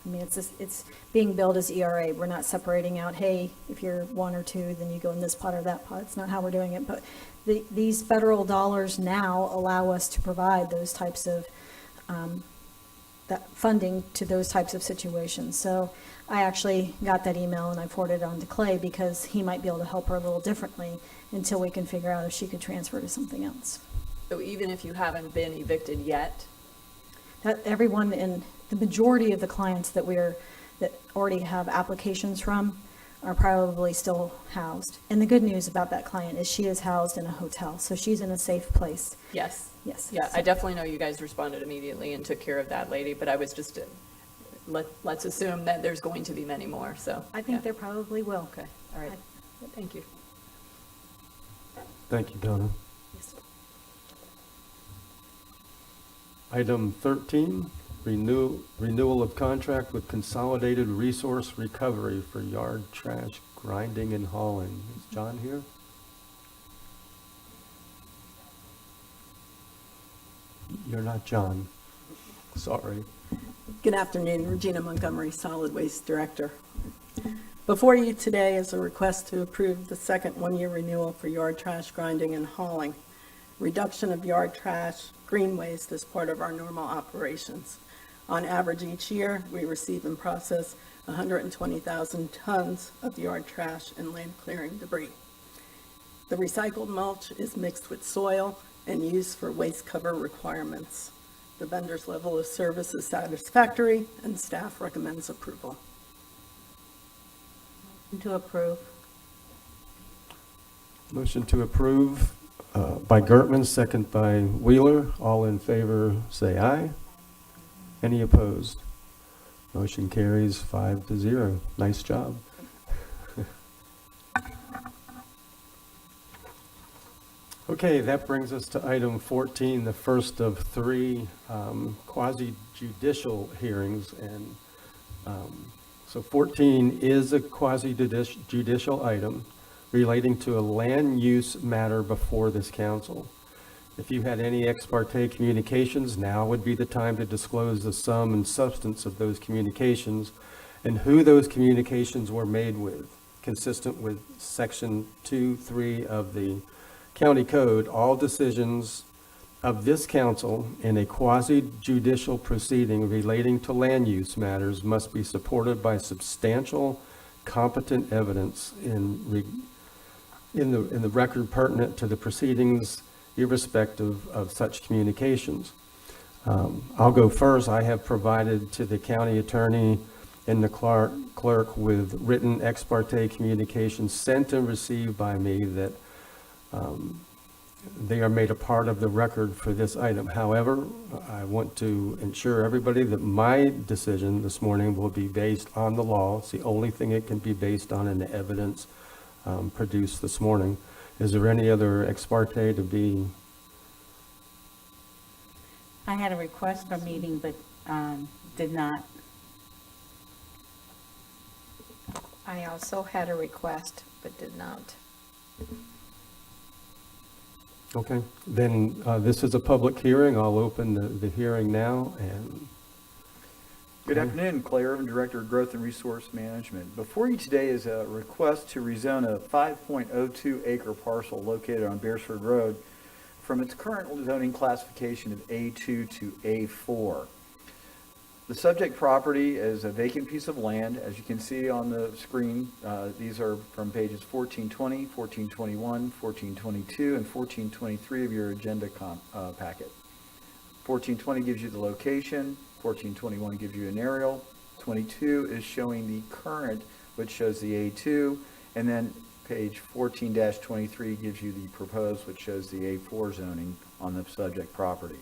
I mean, it's being billed as ERA. We're not separating out, hey, if you're 1 or 2, then you go in this pot or that pot. It's not how we're doing it. But these federal dollars now allow us to provide those types of that funding to those types of situations. So I actually got that email and I forwarded it on to Clay, because he might be able to help her a little differently until we can figure out if she could transfer to something else. So even if you haven't been evicted yet? That everyone in the majority of the clients that already have applications from are probably still housed. And the good news about that client is she is housed in a hotel, so she's in a safe place. Yes. Yes. Yeah, I definitely know you guys responded immediately and took care of that lady, but I was just, let's assume that there's going to be many more, so. I think there probably will. Okay, all right. Thank you. Thank you, Donna. Item 13, renewal of contract with Consolidated Resource Recovery for yard trash grinding and hauling. Is John here? You're not John. Sorry. Good afternoon, Regina Montgomery, Solid Waste Director. Before you today is a request to approve the second one-year renewal for yard trash grinding and hauling. Reduction of yard trash, green waste is part of our normal operations. On average each year, we receive and process 120,000 tons of yard trash and land clearing debris. The recycled mulch is mixed with soil and used for waste cover requirements. The vendor's level of service is satisfactory, and staff recommends approval. To approve. Motion to approve by Gertman, second by Wheeler. All in favor, say aye. Any opposed? Motion carries 5-0. Nice job. Okay, that brings us to item 14, the first of 3 quasi-judicial hearings. And so 14 is a quasi-judicial item relating to a land use matter before this council. If you had any ex parte communications, now would be the time to disclose the sum and substance of those communications and who those communications were made with. Consistent with section 2.3 of the County Code, all decisions of this council in a quasi-judicial proceeding relating to land use matters must be supported by substantial competent evidence in the record pertinent to the proceedings, irrespective of such communications. I'll go first. I have provided to the county attorney and the clerk with written ex parte communications sent and received by me that they are made a part of the record for this item. However, I want to ensure everybody that my decision this morning will be based on the law. It's the only thing it can be based on in the evidence produced this morning. Is there any other ex parte to be? I had a request for a meeting, but did not. I also had a request, but did not. Okay, then this is a public hearing. I'll open the hearing now. And Good afternoon, Clay Irvin, Director of Growth and Resource Management. Before you today is a request to rezone a 5.02 acre parcel located on Beresford Road from its current zoning classification of A2 to A4. The subject property is a vacant piece of land. As you can see on the screen, these are from pages 1420, 1421, 1422, and 1423 of your agenda packet. 1420 gives you the location, 1421 gives you an aerial, 22 is showing the current, which shows the A2, and then page 14-23 gives you the proposed, which shows the A4 zoning on the subject property.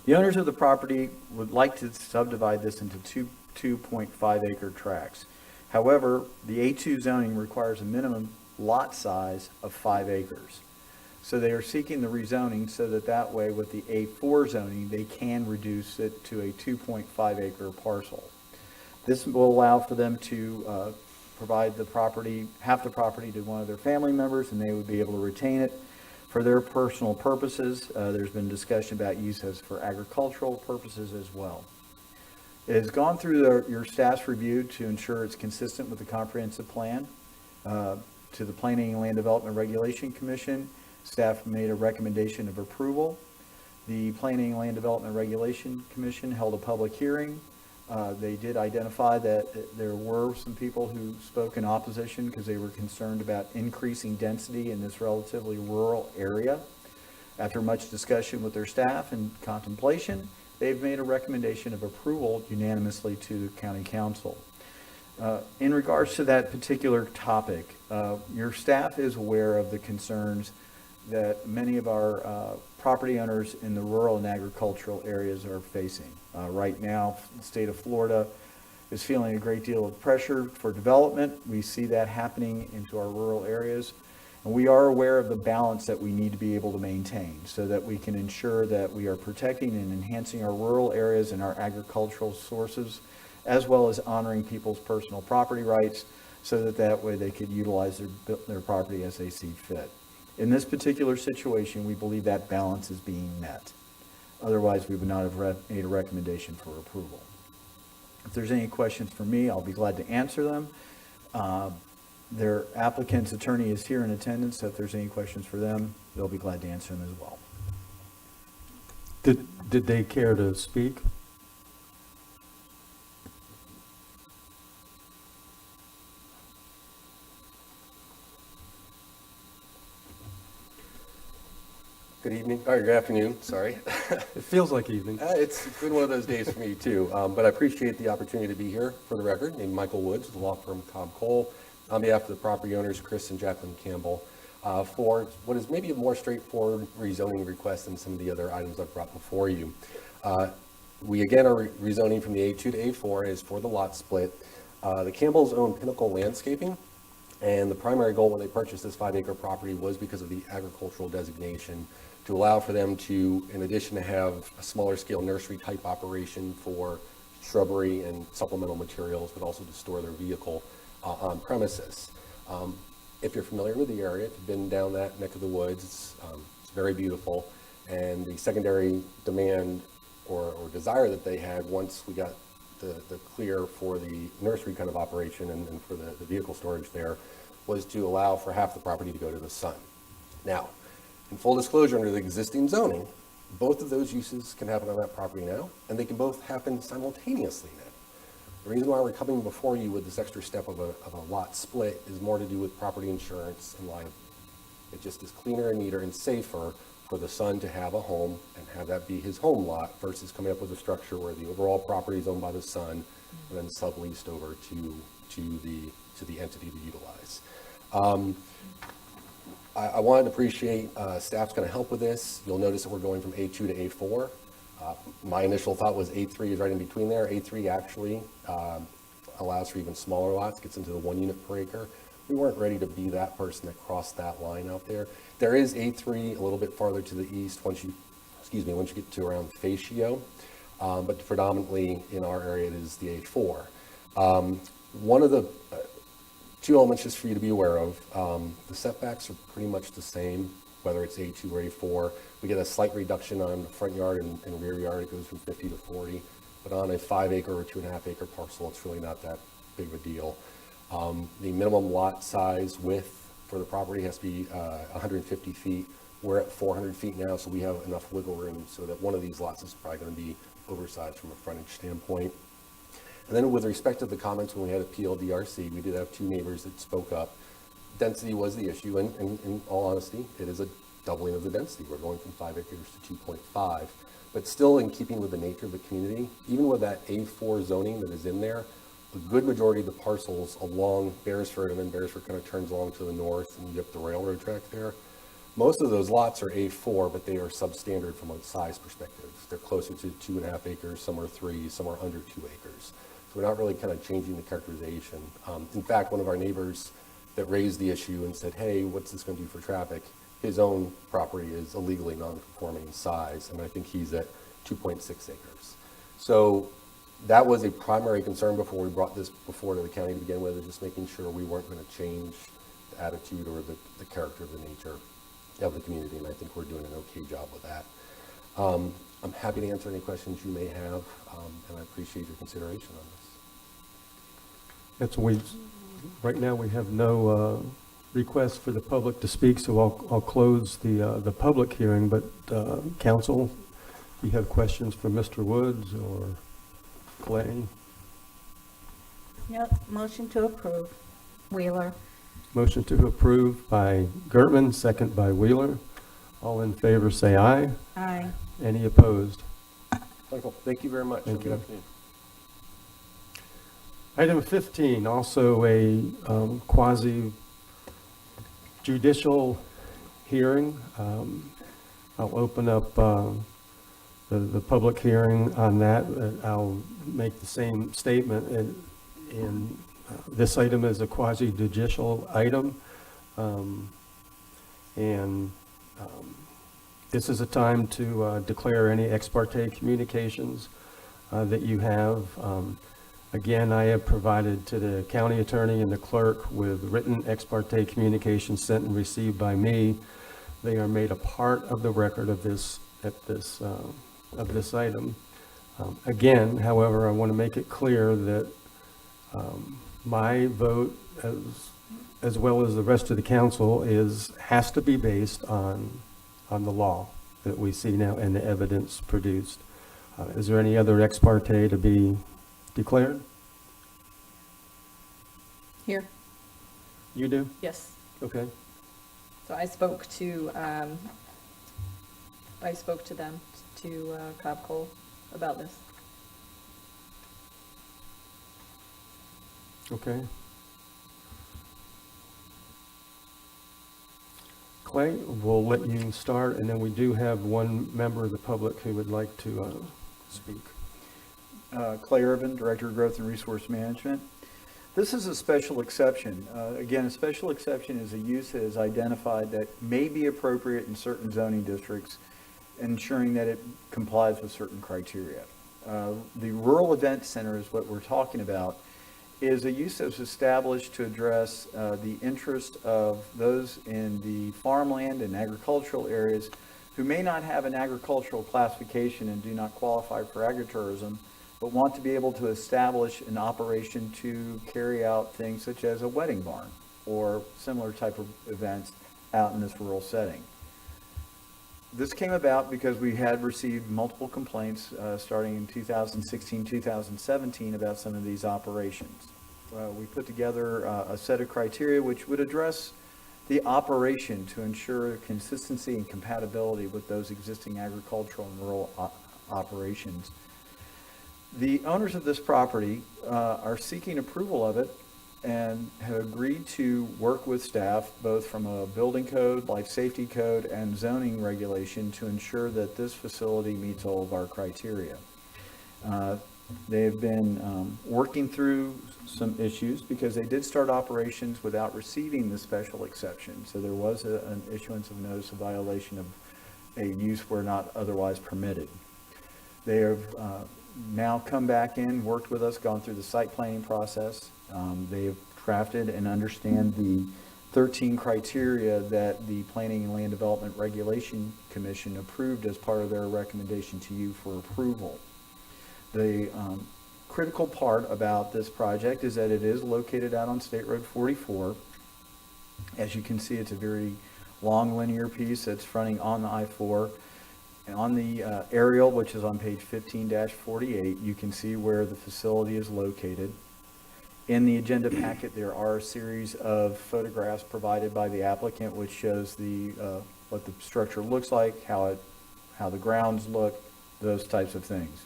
The owners of the property would like to subdivide this into 2.5 acre tracts. However, the A2 zoning requires a minimum lot size of 5 acres. So they are seeking the rezoning so that way with the A4 zoning, they can reduce it to a 2.5 acre parcel. This will allow for them to provide the property, half the property to one of their family members, and they would be able to retain it for their personal purposes. There's been discussion about use as for agricultural purposes as well. It has gone through your staff's review to ensure it's consistent with the comprehensive plan. To the Planning and Land Development Regulation Commission, staff made a recommendation of approval. The Planning and Land Development Regulation Commission held a public hearing. They did identify that there were some people who spoke in opposition because they were concerned about increasing density in this relatively rural area. After much discussion with their staff and contemplation, they've made a recommendation of approval unanimously to the County Council. In regards to that particular topic, your staff is aware of the concerns that many of our property owners in the rural and agricultural areas are facing. Right now, the state of Florida is feeling a great deal of pressure for development. We see that happening into our rural areas. And we are aware of the balance that we need to be able to maintain so that we can ensure that we are protecting and enhancing our rural areas and our agricultural sources, as well as honoring people's personal property rights so that way they could utilize their property as they see fit. In this particular situation, we believe that balance is being met. Otherwise, we would not have made a recommendation for approval. If there's any questions for me, I'll be glad to answer them. Their applicant's attorney is here in attendance, so if there's any questions for them, they'll be glad to answer them as well. Did they care to speak? Good evening, or good afternoon, sorry. It feels like evening. It's been one of those days for me too, but I appreciate the opportunity to be here. For the record, named Michael Woods, the law firm Cobb Cole, on behalf of the property owners, Chris and Jacqueline Campbell, for what is maybe a more straightforward rezoning request than some of the other items I've brought before you. We again are rezoning from the A2 to A4 is for the lot split. The Campbells own Pinnacle Landscaping, and the primary goal when they purchased this 5 acre property was because of the agricultural designation, to allow for them to, in addition to have a smaller scale nursery type operation for shrubbery and supplemental materials, but also to store their vehicle on premises. If you're familiar with the area, if you've been down that neck of the woods, it's very beautiful. And the secondary demand or desire that they had once we got the clear for the nursery kind of operation and for the vehicle storage there was to allow for half the property to go to the sun. Now, In full disclosure, under the existing zoning, both of those uses can happen on that property now, and they can both happen simultaneously now. The reason why we're coming before you with this extra step of a lot split is more to do with property insurance and liability. It just is cleaner and neater and safer for the son to have a home and have that be his home lot versus coming up with a structure where the overall property is owned by the son and then subleased over to the entity to utilize. I wanted to appreciate staff's going to help with this. You'll notice that we're going from A2 to A4. My initial thought was A3 is right in between there. A3 actually allows for even smaller lots, gets into the 1 unit per acre. We weren't ready to be that person that crossed that line out there. There is A3 a little bit farther to the east once you get to around Fascio, but predominantly in our area it is the A4. One of the two elements just for you to be aware of, the setbacks are pretty much the same, whether it's A2 or A4. We get a slight reduction on the front yard and rear yard. It goes from 50 to 40, but on a 5 acre or 2.5 acre parcel, it's really not that big of a deal. The minimum lot size width for the property has to be 150 feet. We're at 400 feet now, so we have enough wiggle room so that one of these lots is probably going to be oversized from a frontage standpoint. And then with respect to the comments when we had a PLDRC, we did have 2 neighbors that spoke up. Density was the issue, and in all honesty, it is a doubling of the density. We're going from 5 acres to 2.5, but still in keeping with the nature of the community, even with that A4 zoning that is in there, a good majority of the parcels along Beresford, and then Beresford kind of turns along to the north and you have the railroad track there. Most of those lots are A4, but they are substandard from a size perspective. They're closer to 2.5 acres, some are 3, some are under 2 acres. So we're not really kind of changing the characterization. In fact, one of our neighbors that raised the issue and said, hey, what's this going to do for traffic? His own property is illegally non-conforming size, and I think he's at 2.6 acres. So that was a primary concern before we brought this before to the county to begin with, is just making sure we weren't going to change the attitude or the character of the nature of the community, and I think we're doing an okay job with that. I'm happy to answer any questions you may have, and I appreciate your consideration on this. Right now we have no requests for the public to speak, so I'll close the public hearing, but council, if you have questions for Mr. Woods or Clay? Yep, motion to approve. Wheeler. Motion to approve by Gertman, second by Wheeler. All in favor say aye. Aye. Any opposed? Wonderful. Thank you very much. Thank Good you. afternoon. Item 15, also a quasi-judicial hearing. I'll open up the public hearing on that. I'll make the same statement. This item is a quasi-judicial item, this is a time to declare any ex parte communications that you have. Again, I have provided to the county attorney and the clerk with written ex parte communications sent and received by me. They are made a part of the record of this item. Again, however, I want to make it clear that my vote, as well as the rest of the council, has to be based on the law that we see now and the evidence produced. Is there any other ex parte to be declared? Here. You do? Yes. Okay. So I spoke to them, to Cobb Cole, about this. Okay. Clay, we'll let you start, and then we do have one member of the public who would like to speak. Clay Irvin, Director of Growth and Resource Management. This is a special exception. Again, a special exception is a use that is identified that may be appropriate in certain zoning districts, ensuring that it complies with certain criteria. The Rural Event Center is what we're talking about, is a use that was established to address the interest of those in the farmland and agricultural areas who may not have an agricultural classification and do not qualify for agritourism, but want to be able to establish an operation to carry out things such as a wedding barn or similar type of events out in this rural setting. This came about because we had received multiple complaints starting in 2016, 2017 about some of these operations. We put together a set of criteria which would address the operation to ensure consistency and compatibility with those existing agricultural and rural operations. The owners of this property are seeking approval of it and have agreed to work with staff, both from a building code, life safety code, and zoning regulation to ensure that this facility meets all of our criteria. They've been working through some issues because they did start operations without receiving the special exception. So there was an issuance of notice of violation of a use where not otherwise permitted. They have now come back in, worked with us, gone through the site planning process. They have drafted and understand the 13 criteria that the Planning and Land Development Regulation Commission approved as part of their recommendation to you for approval. The critical part about this project is that it is located out on State Road 44. As you can see, it's a very long linear piece that's fronting on the I-4. And on the aerial, which is on page 15-48, you can see where the facility is located. In the agenda packet, there are a series of photographs provided by the applicant, which shows the what the structure looks like, how the grounds look, those types of things.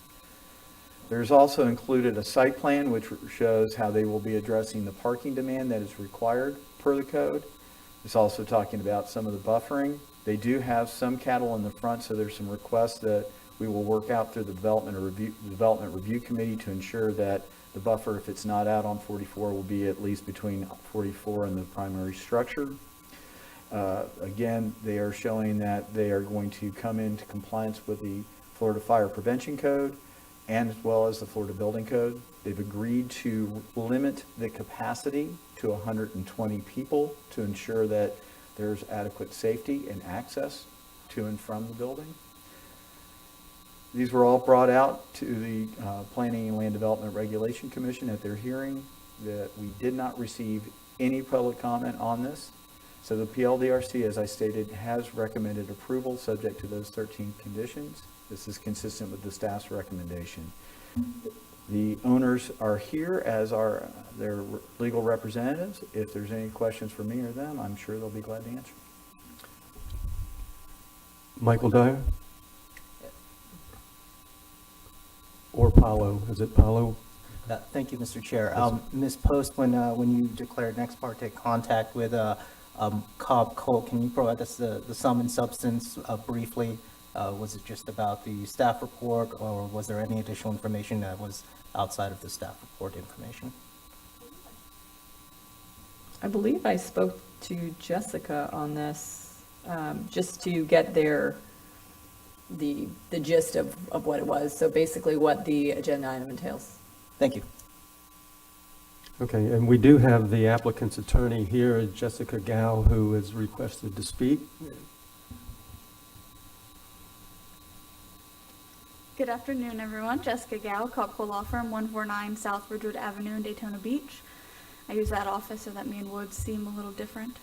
There's also included a site plan which shows how they will be addressing the parking demand that is required per the code. It's also talking about some of the buffering. They do have some cattle in the front, so there's some requests that we will work out through the Development Review Committee to ensure that the buffer, if it's not out on 44, will be at least between 44 and the primary structure. Again, they are showing that they are going to come into compliance with the Florida Fire Prevention Code and as well as the Florida Building Code. They've agreed to limit the capacity to 120 people to ensure that there's adequate safety and access to and from the building. These were all brought out to the Planning and Land Development Regulation Commission at their hearing. That we did not receive any public comment on this. So the PLDRC, as I stated, has recommended approval subject to those 13 conditions. This is consistent with the staff's recommendation. The owners are here as are their legal representatives. If there's any questions for me or them, I'm sure they'll be glad to answer. Michael Dyer? Or Paulo? Is it Paulo? Thank you, Mr. Chair. Ms. Post, when you declared an ex parte contact with Cobb Cole, can you provide us the sum and substance briefly? Was it just about the staff report, or was there any additional information that was outside of the staff report information? I believe I spoke to Jessica on this, just to get the gist of what it was. So basically what the agenda item entails. Thank you. Okay, and we do have the applicant's attorney here, Jessica Gao, who has requested to speak. Good afternoon, everyone. Jessica Gao, Cobb Cole Law Firm, 149 South Ridgewood Avenue in Daytona Beach. I use that office so that me and Woods seem a little different.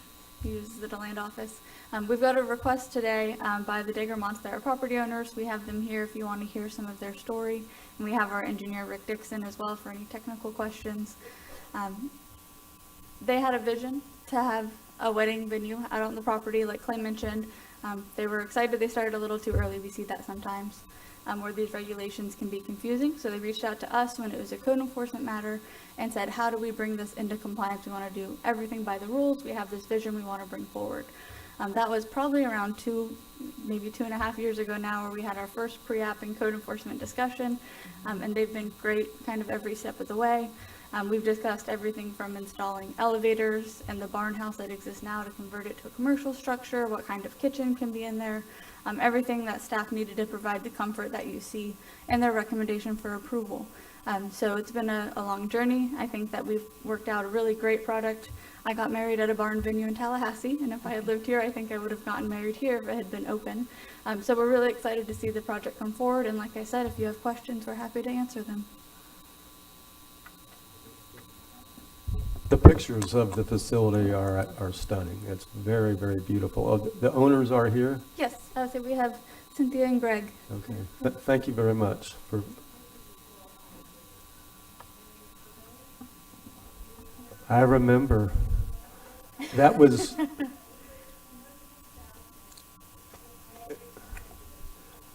He uses the DeLand office. We've got a request today by the Digger Monster property owners. We have them here if you want to hear some of their story. And we have our engineer, Rick Dixon, as well for any technical questions. They had a vision to have a wedding venue out on the property, like Clay mentioned. They were excited. They started a little too early. We see that sometimes. Where these regulations can be confusing. So they reached out to us when it was a code enforcement matter and said, how do we bring this into compliance? We want to do everything by the rules. We have this vision we want to bring forward. That was probably around maybe 2.5 years ago now, where we had our first pre-app and code enforcement discussion. And they've been great kind of every step of the way. We've discussed everything from installing elevators and the barn house that exists now to convert it to a commercial structure, what kind of kitchen can be in there, everything that staff needed to provide the comfort that you see in their recommendation for approval. So it's been a long journey. I think that we've worked out a really great product. I got married at a barn venue in Tallahassee, and if I had lived here, I think I would have gotten married here if it had been open. So we're really excited to see the project come forward, and like I said, if you have questions, we're happy to answer them. The pictures of the facility are stunning. It's very, very beautiful. Oh, the owners are here? Yes, lastly, we have Cynthia and Greg. Okay, thank you very much for. I remember. That was.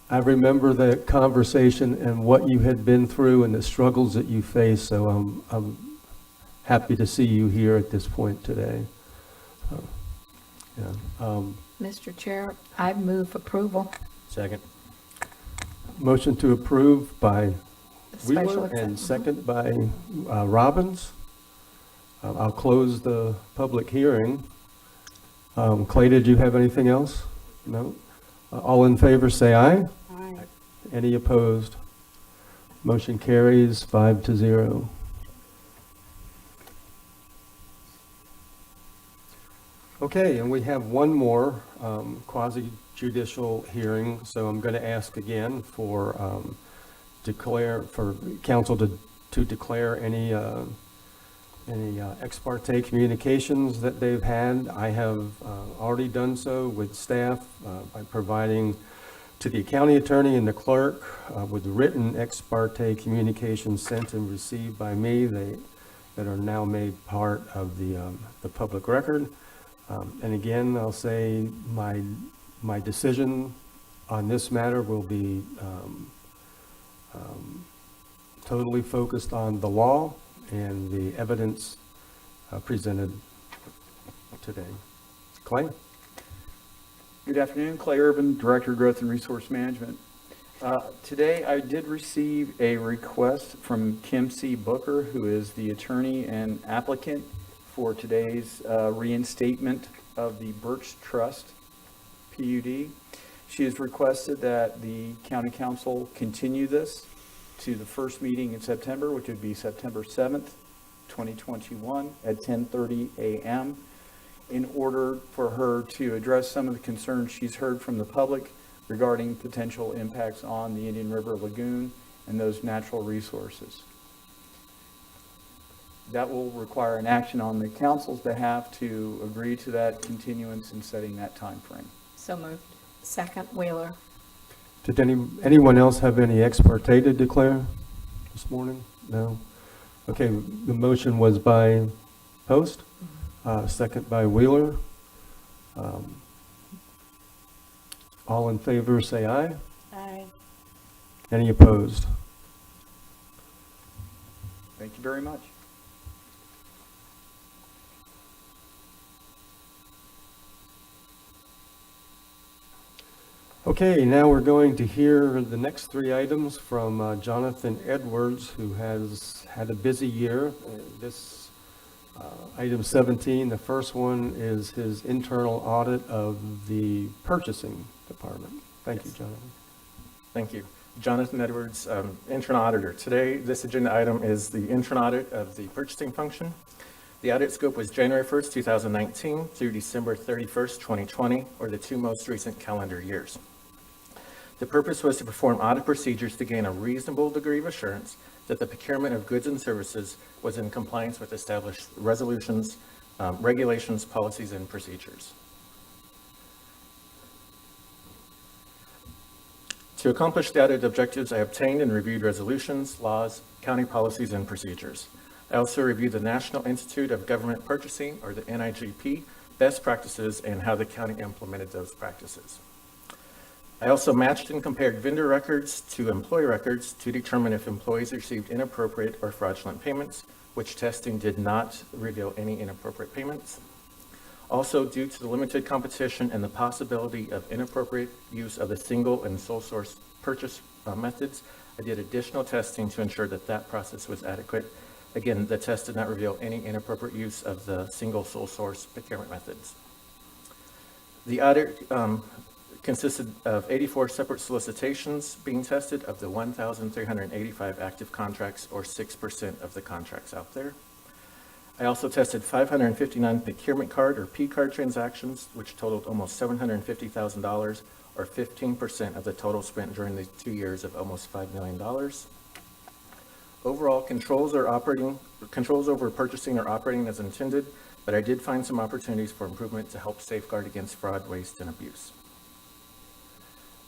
I remember the conversation and what you had been through and the struggles that you faced, so I'm happy to see you here at this point today. Mr. Chair, I move approval. Second. Motion to approve by Special Wheeler exception. and second by Robbins. I'll close the public hearing. Clay, did you have anything else? No? All in favor say aye. Aye. Any opposed? Motion carries 5-0. Okay, and we have one more quasi-judicial hearing, so I'm going to ask again for council to declare any ex parte communications that they've had. I have already done so with staff by providing to the county attorney and the clerk with written ex parte communications sent and received by me that are now made part of the public record. And again, I'll say my decision on this matter will be totally focused on the law and the evidence presented today. Clay? Good afternoon, Clay Urban, Director of Growth and Resource Management. Today I did receive a request from Kim C. Booker, who is the attorney and applicant for today's reinstatement of the Birch Trust PUD. She has requested that the County Council continue this to the first meeting in September, which would be September 7th, 2021 at 10:30 a.m. in order for her to address some of the concerns she's heard from the public regarding potential impacts on the Indian River Lagoon and those natural resources. That will require an action on the council's behalf to agree to that continuance and setting that time frame. So moved. Second, Wheeler. Did anyone else have any ex parte to declare this morning? No? Okay, the motion was by Post, second by Wheeler. All in favor say aye. Aye. Any opposed? Thank you very much. Okay, now we're going to hear the next three items from Jonathan Edwards, who has had a busy year. Item 17, the first one is his internal audit of the purchasing department. Thank you, Jonathan. Thank you. Jonathan Edwards, intern auditor. Today, this agenda item is the intern audit of the purchasing function. The audit scope was January 1st, 2019 through December 31st, 2020, or the two most recent calendar years. The purpose was to perform audit procedures to gain a reasonable degree of assurance that the procurement of goods and services was in compliance with established resolutions, regulations, policies, and procedures. To accomplish the audit objectives, I obtained and reviewed resolutions, laws, county policies, and procedures. I also reviewed the National Institute of Government Purchasing, or the NIGP, best practices and how the county implemented those practices. I also matched and compared vendor records to employee records to determine if employees received inappropriate or fraudulent payments, which testing did not reveal any inappropriate payments. Also, due to the limited competition and the possibility of inappropriate use of the single and sole source purchase methods, I did additional testing to ensure that that process was adequate. Again, the test did not reveal any inappropriate use of the single sole source procurement methods. The audit consisted of 84 separate solicitations being tested of the 1,385 active contracts, or 6% of the contracts out there. I also tested 559 procurement card or P card transactions, which totaled almost $750,000, or 15% of the total spent during the 2 years of almost $5 million. Overall, controls over purchasing are operating as intended, but I did find some opportunities for improvement to help safeguard against fraud, waste, and abuse.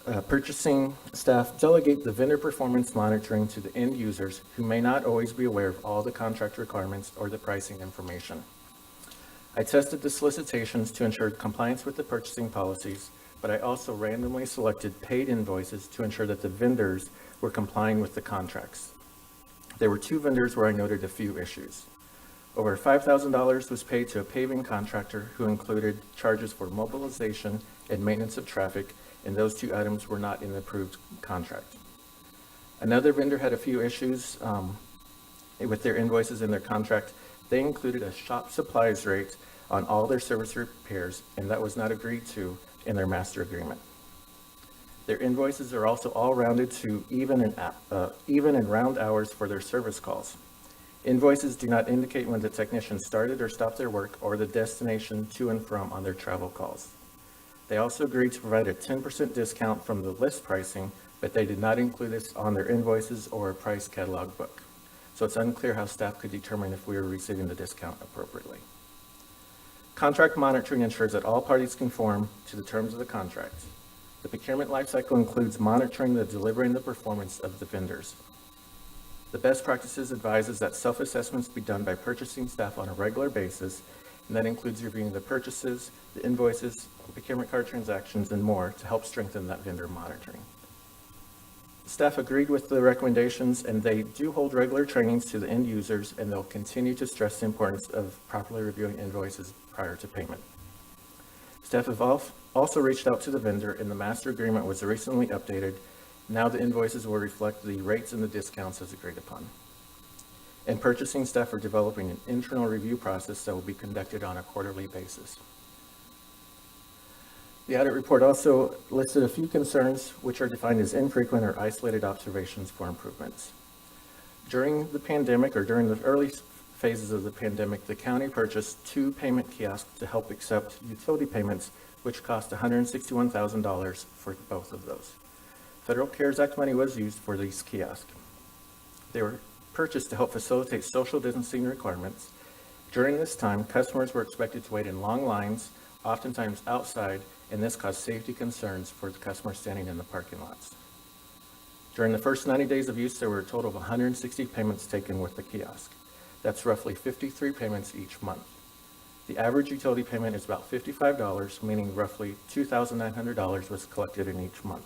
Purchasing staff delegate the vendor performance monitoring to the end users who may not always be aware of all the contract requirements or the pricing information. I tested the solicitations to ensure compliance with the purchasing policies, but I also randomly selected paid invoices to ensure that the vendors were complying with the contracts. There were 2 vendors where I noted a few issues. Over $5,000 was paid to a paving contractor who included charges for mobilization and maintenance of traffic, and those 2 items were not in the approved contract. Another vendor had a few issues with their invoices in their contract. They included a shop supplies rate on all their service repairs, and that was not agreed to in their master agreement. Their invoices are also all rounded to even and round hours for their service calls. Invoices do not indicate when the technician started or stopped their work or the destination to and from on their travel calls. They also agreed to provide a 10% discount from the list pricing, but they did not include this on their invoices or a price catalog book. So it's unclear how staff could determine if we were receiving the discount appropriately. Contract monitoring ensures that all parties conform to the terms of the contract. The procurement lifecycle includes monitoring the delivery and the performance of the vendors. The best practices advises that self-assessments be done by purchasing staff on a regular basis, and that includes reviewing the purchases, the invoices, procurement card transactions, and more to help strengthen that vendor monitoring. Staff agreed with the recommendations, and they do hold regular trainings to the end users, and they'll continue to stress the importance of properly reviewing invoices prior to payment. Staff have also reached out to the vendor, and the master agreement was recently updated. Now the invoices will reflect the rates and the discounts as agreed upon. And purchasing staff are developing an internal review process that will be conducted on a quarterly basis. The audit report also listed a few concerns which are defined as infrequent or isolated observations for improvements. During the pandemic, or during the early phases of the pandemic, the county purchased 2 payment kiosks to help accept utility payments, which cost $161,000 for both of those. Federal CARES Act money was used for these kiosks. They were purchased to help facilitate social distancing requirements. During this time, customers were expected to wait in long lines, oftentimes outside, and this caused safety concerns for the customers standing in the parking lots. During the first 90 days of use, there were a total of 160 payments taken with the kiosk. That's roughly 53 payments each month. The average utility payment is about $55, meaning roughly $2,900 was collected in each month.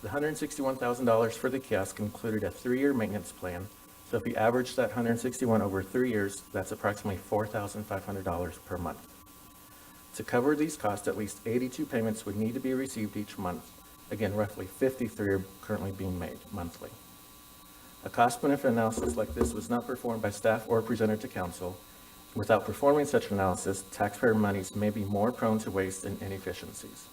The $161,000 for the kiosk included a 3-year maintenance plan. So if you average that $161,000 over 3 years, that's approximately $4,500 per month. To cover these costs, at least 82 payments would need to be received each month. Again, roughly 53 are currently being made monthly. A cost-benefit analysis like this was not performed by staff or presented to council. Without performing such an analysis, taxpayer monies may be more prone to waste and inefficiencies.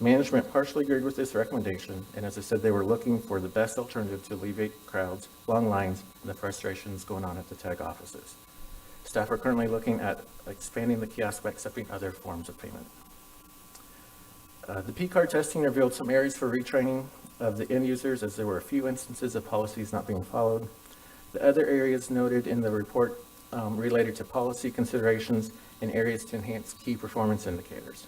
Management partially agreed with this recommendation, and as I said, they were looking for the best alternative to alleviate crowds, long lines, and the frustrations going on at the tag offices. Staff are currently looking at expanding the kiosk by accepting other forms of payment. The P-card testing revealed some areas for retraining of the end users, as there were a few instances of policies not being followed. The other areas noted in the report related to policy considerations and areas to enhance key performance indicators.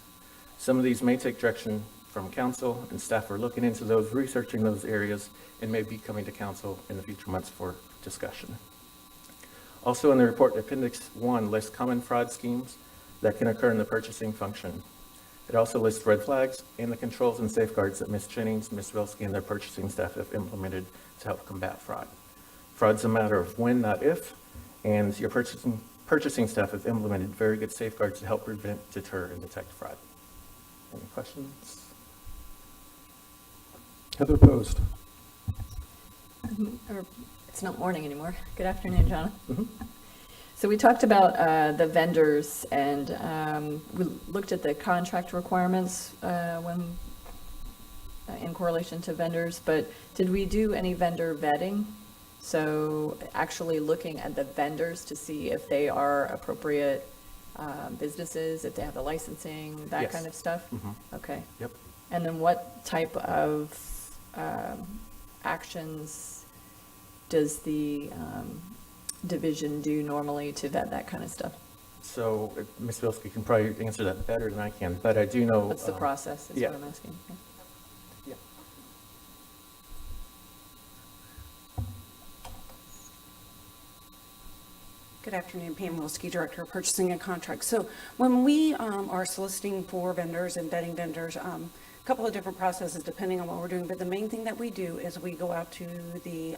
Some of these may take direction from council, and staff are looking into those, researching those areas, and may be coming to council in the future months for discussion. Also in the report, Appendix 1 lists common fraud schemes that can occur in the purchasing function. It also lists red flags and the controls and safeguards that Ms. Jennings, Ms. Wilski, and their purchasing staff have implemented to help combat fraud. Fraud's a matter of when, not if, and your purchasing staff have implemented very good safeguards to help prevent, deter, and detect fraud. Any questions? Heather Post. It's not morning anymore. Good afternoon, John. So we talked about the vendors, and we looked at the contract requirements when in correlation to vendors, but did we do any vendor vetting? So actually looking at the vendors to see if they are appropriate businesses, if they have the licensing, that kind of stuff? Okay. Yep. And then what type of actions does the division do normally to vet that kind of stuff? So Ms. Bilski can probably answer that better than I can, but I do know. What's the process, is yeah. what I'm asking. Yeah. Yeah. Good afternoon, Pam Wilski, Director of Purchasing and Contracts. So when we are soliciting for vendors and vetting vendors, a couple of different processes depending on what we're doing, but the main thing that we do is we go out to the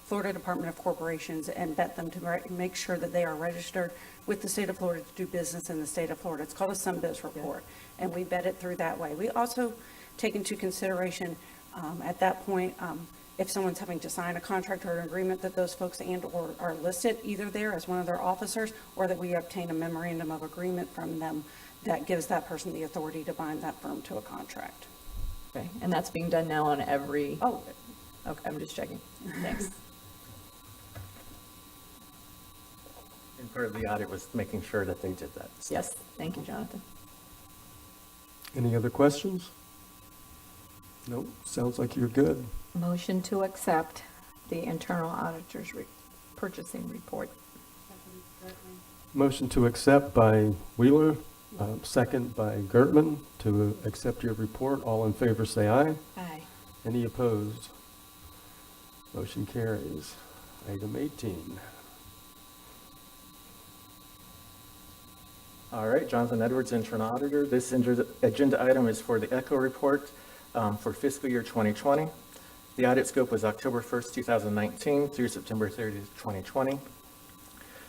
Florida Department of Corporations and vet them to make sure that they are registered with the state of Florida to do business in the state of Florida. It's called a SunBiz report, and we vet it through that way. We also take into consideration at that point, if someone's having to sign a contract or an agreement, that those folks or are listed either there as one of their officers, or that we obtain a memorandum of agreement from them that gives that person the authority to bind that firm to a contract. Okay, and that's being done now on every. Oh, okay, I'm just checking. Thanks. And part of the audit was making sure that they did that. So. Yes, thank you, Jonathan. Any other questions? Nope, sounds like you're good. Motion to accept the internal auditor's purchasing report. Motion to accept by Wheeler, second by Gertman to accept your report. All in favor say aye. Aye. Any opposed? Motion carries. Item 18. All right, Jonathan Edwards, Internal Auditor. This agenda item is for the ECHO report for fiscal year 2020. The audit scope was October 1st, 2019 through September 30th, 2020.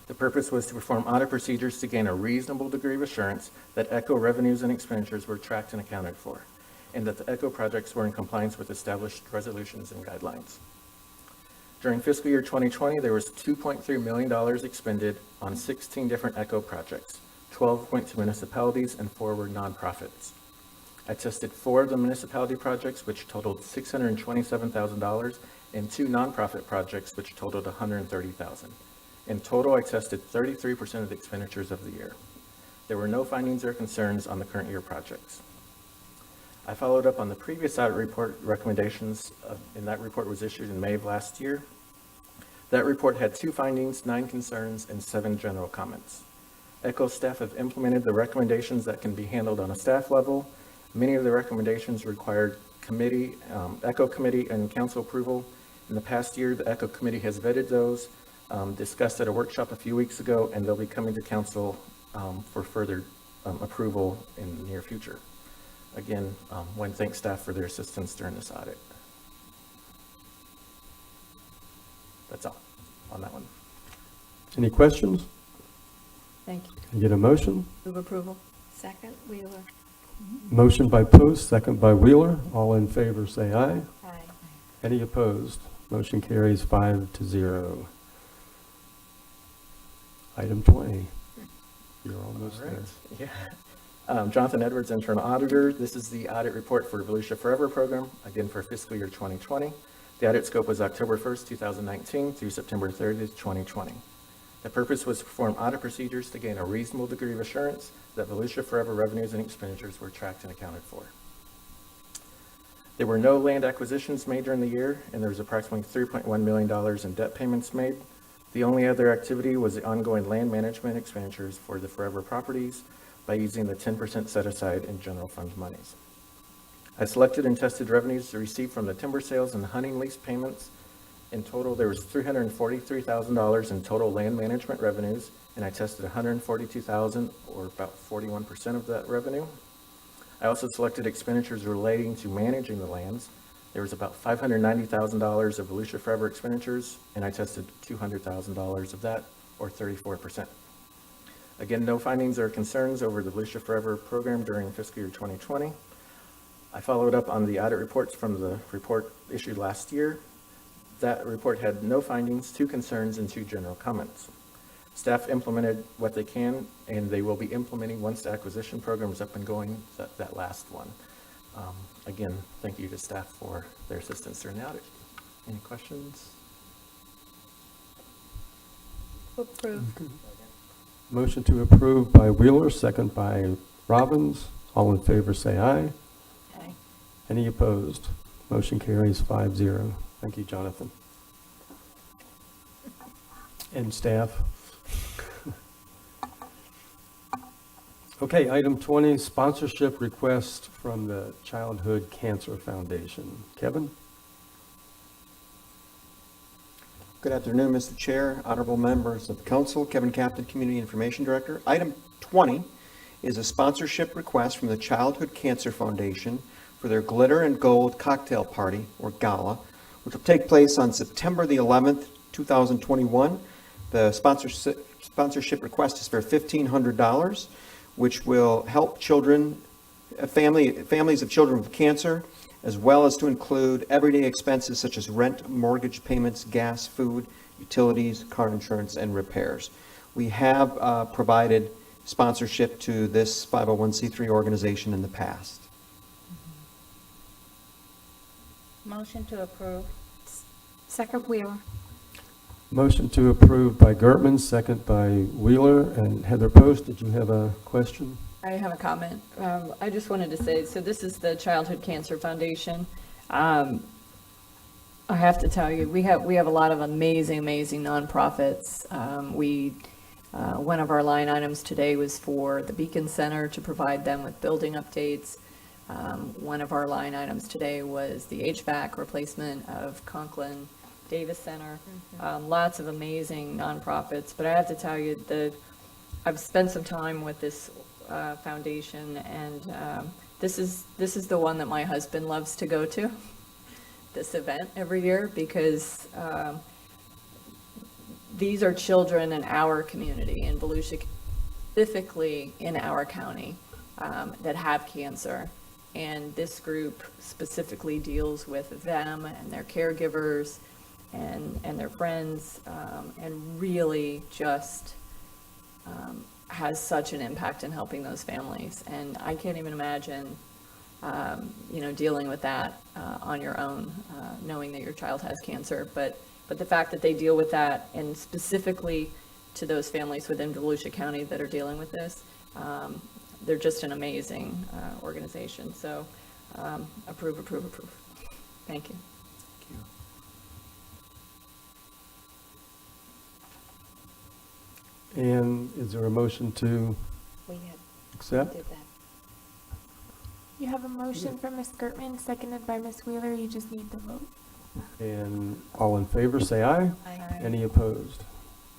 The purpose was to perform audit procedures to gain a reasonable degree of assurance that ECHO revenues and expenditures were tracked and accounted for, and that the ECHO projects were in compliance with established resolutions and guidelines. During fiscal year 2020, there was $2.3 million expended on 16 different ECHO projects. 12 went to municipalities and 4 were nonprofits. I tested 4 of the municipality projects, which totaled $627,000, and 2 nonprofit projects, which totaled $130,000. In total, I tested 33% of the expenditures of the year. There were no findings or concerns on the current year projects. I followed up on the previous audit report recommendations, and that report was issued in May of last year. That report had 2 findings, 9 concerns, and 7 general comments. ECHO staff have implemented the recommendations that can be handled on a staff level. Many of the recommendations required committee, ECHO committee and council approval. In the past year, the ECHO committee has vetted those, discussed at a workshop a few weeks ago, and they'll be coming to council for further approval in the near future. Again, want to thank staff for their assistance during this audit. That's all on that one. Any questions? Thank you. Can I get a motion? Move approval. Second, Wheeler. Motion by Post, second by Wheeler. All in favor say aye. Aye. Any opposed? Motion carries 5-0. Item 20. You're almost All right. there. Yeah. Jonathan Edwards, Internal Auditor. This is the audit report for Volusia Forever program, again for fiscal year 2020. The audit scope was October 1st, 2019 through September 30th, 2020. The purpose was to perform audit procedures to gain a reasonable degree of assurance that Volusia Forever revenues and expenditures were tracked and accounted for. There were no land acquisitions made during the year, and there was approximately $3.1 million in debt payments made. The only other activity was the ongoing land management expenditures for the Forever properties by using the 10% set aside in general fund monies. I selected and tested revenues received from the timber sales and hunting lease payments. In total, there was $343,000 in total land management revenues, and I tested $142,000, or about 41% of that revenue. I also selected expenditures relating to managing the lands. There was about $590,000 of Volusia Forever expenditures, and I tested $200,000 of that, or 34%. Again, no findings or concerns over the Volusia Forever program during fiscal year 2020. I followed up on the audit reports from the report issued last year. That report had no findings, 2 concerns, and 2 general comments. Staff implemented what they can, and they will be implementing once the acquisition program is up and going, that last one. Again, thank you to staff for their assistance during the audit. Any questions? Approve. Motion to approve by Wheeler, second by Robbins. All in favor say aye. Aye. Any opposed? Motion carries 5-0. Thank you, Jonathan. And staff. Okay, item 20, sponsorship request from the Childhood Cancer Foundation. Kevin? Good afternoon, Mr. Chair, honorable members of the council. Kevin Captain, Community Information Director. Item 20 is a sponsorship request from the Childhood Cancer Foundation for their Glitter and Gold Cocktail Party, or Gala, which will take place on September the 11th, 2021. The sponsorship request is for $1,500, which will help children, families of children with cancer, as well as to include everyday expenses such as rent, mortgage payments, gas, food, utilities, car insurance, and repairs. We have provided sponsorship to this 501c3 organization in the past. Motion to approve. Second, Wheeler. Motion to approve by Gertman, second by Wheeler. And Heather Post, did you have a question? I have a comment. I just wanted to say, so this is the Childhood Cancer Foundation. I have to tell you, we have a lot of amazing nonprofits. One of our line items today was for the Beacon Center to provide them with building updates. One of our line items today was the HVAC replacement of Conklin Davis Center. Lots of amazing nonprofits, but I have to tell you that I've spent some time with this foundation, and this is the one that my husband loves to go to, this event every year, because these are children in our community, in Volusia, specifically in our county, that have cancer. And this group specifically deals with them and their caregivers and their friends, and really just has such an impact in helping those families. And I can't even imagine, dealing with that on your own, knowing that your child has cancer. But the fact that they deal with that, and specifically to those families within Volusia County that are dealing with this, they're just an amazing organization. So approve. Thank you. And is there a motion to accept? You have a motion from Ms. Gertman, seconded by Ms. Wheeler. You just need the vote. And all in favor, say aye. Aye. Any opposed?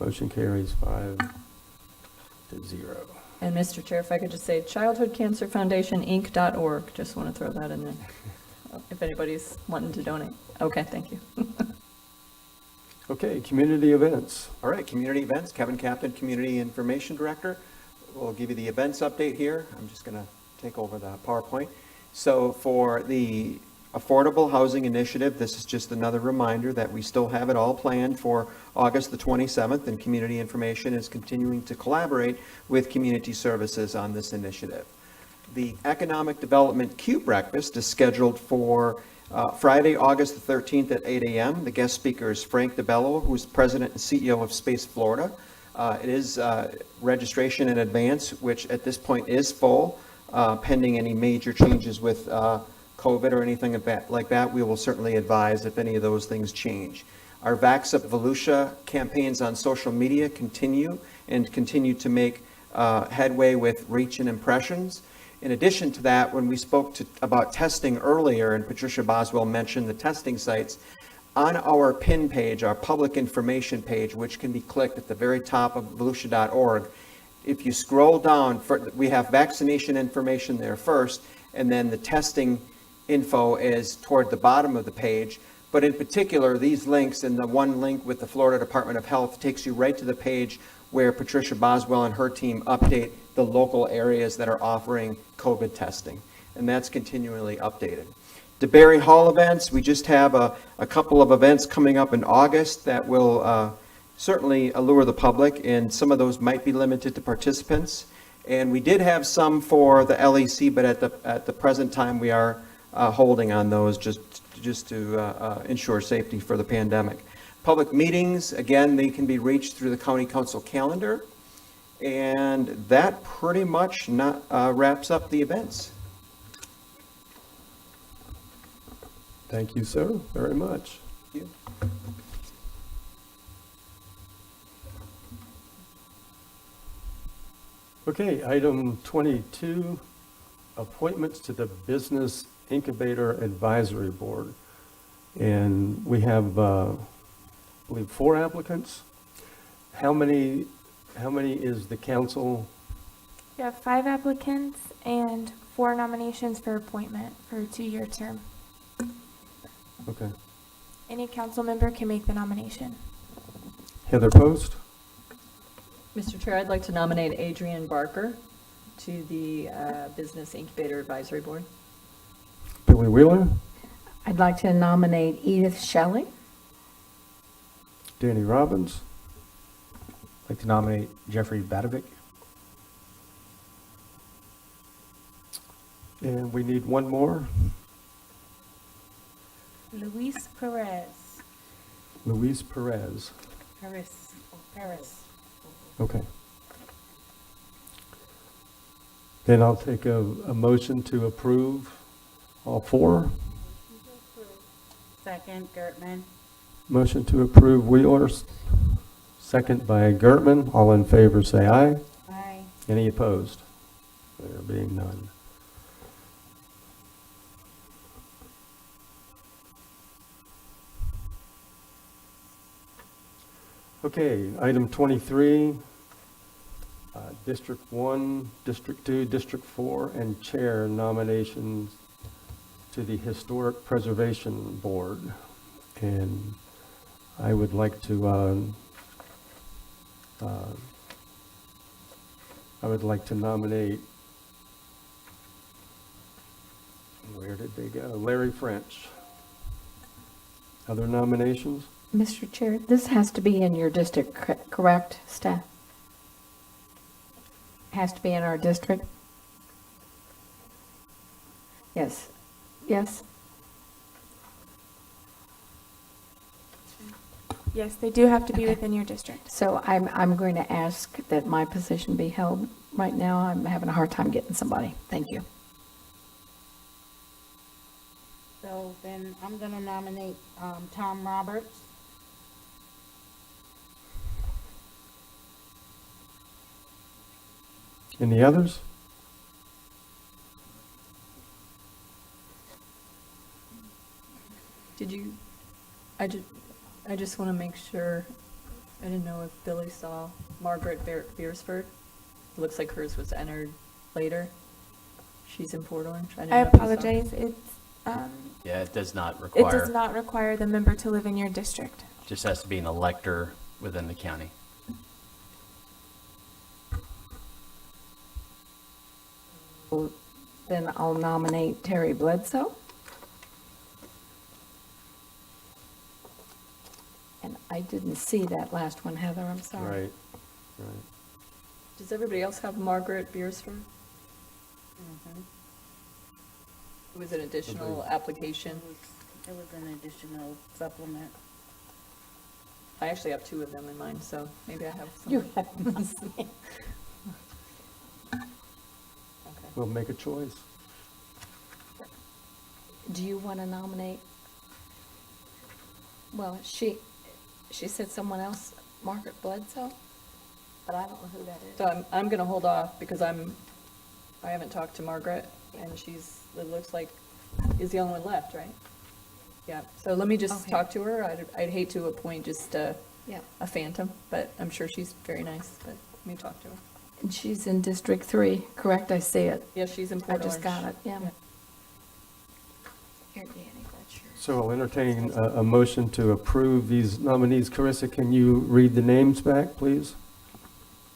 Motion carries 5-0. And Mr. Chair, if I could just say childhoodcancerfoundationinc.org. Just want to throw that in there if anybody's wanting to donate. Okay, thank you. Okay, community events. All right, community events. Kevin Captain, Community Information Director. We'll give you the events update here. I'm just going to take over the PowerPoint. So for the Affordable Housing Initiative, this is just another reminder that we still have it all planned for August the 27th, and Community Information is continuing to collaborate with Community Services on this initiative. The Economic Development Q Breakfast is scheduled for Friday, August the 13th at 8 a.m. The guest speaker is Frank DeBello, who's President and CEO of Space Florida. It is registration in advance, which at this point is full, pending any major changes with COVID or anything like that. We will certainly advise if any of those things change. Our Vax Up Volusia campaigns on social media continue to make headway with reach and impressions. In addition to that, when we spoke about testing earlier, and Patricia Boswell mentioned the testing sites, on our PIN page, our public information page, which can be clicked at the very top of volusia.org, if you scroll down, we have vaccination information there first, and then the testing info is toward the bottom of the page. But in particular, these links, and the one link with the Florida Department of Health takes you right to the page where Patricia Boswell and her team update the local areas that are offering COVID testing. And that's continually updated. DeBerry Hall events, we just have a couple of events coming up in August that will certainly allure the public, and some of those might be limited to participants. And we did have some for the LEC, but at the present time we are holding on those just to ensure safety for the pandemic. Public meetings, again, they can be reached through the County Council calendar. And that pretty much wraps up the events. Thank you, sir, very much. Thank you. Okay, item 22, appointments to the Business Incubator Advisory Board. And we have, I believe, 4 applicants. How many is the council? You have 5 applicants and 4 nominations for appointment for a 2-year term. Okay. Any council member can make the nomination. Heather Post, Mr. Chair, I'd like to nominate Adrian Barker to the Business Incubator Advisory Board. Billy Wheeler, I'd like to nominate Edith Shelley. Danny Robbins, I'd like to nominate Jeffrey Badovic. and we need one more, Luis Perez. Luis Perez. Perez. Okay. Then I'll take a motion to approve all 4. Second, Gertman. Motion to approve Wheeler, second by Gertman. All in favor, say aye. Aye. Any opposed? There being none. Okay, item 23, District 1, District 2, District 4, and Chair nominations to the Historic Preservation Board. And I would like to nominate, where did they go? Larry French. Other nominations? Mr. Chair, this has to be in your district, correct, staff? Has to be in our district? Yes. Yes? Yes, they do have to be within your district. So I'm going to ask that my position be held right now. I'm having a hard time getting somebody. Thank you. So then I'm going to nominate Tom Roberts. Any others? Did you, I just want to make sure, I didn't know if Billy saw Margaret Beersford. It looks like hers was entered later. She's in Port Orange. I didn't know if you saw. apologize. It's, Yeah, it does not it require, does not require the member to live in your district. just has to be an elector within the county. Then I'll nominate Terry Bledsoe. And I didn't see that last one, Heather, I'm sorry. Right, right. Does everybody else have Margaret Beersford? It was an additional application. It was an additional supplement. I actually have 2 of them in mind, so maybe I have some. You have the same. We'll make a choice. Do you want to nominate? Well, she said someone else, Margaret Bledsoe, but I don't know who that is. So I'm going to hold off because I haven't talked to Margaret, and it looks like, is the only one left, right? Yeah, so let me just Okay. talk to her. I'd hate to appoint just a Yeah. phantom, but I'm sure she's very nice, but let me talk to her. And she's in District 3, correct? I see it. Yeah, she's in I Port just Orange. got it, yeah. Yeah. Here, Danny, that's yours. So I'll entertain a motion to approve these nominees. Carissa, can you read the names back, please?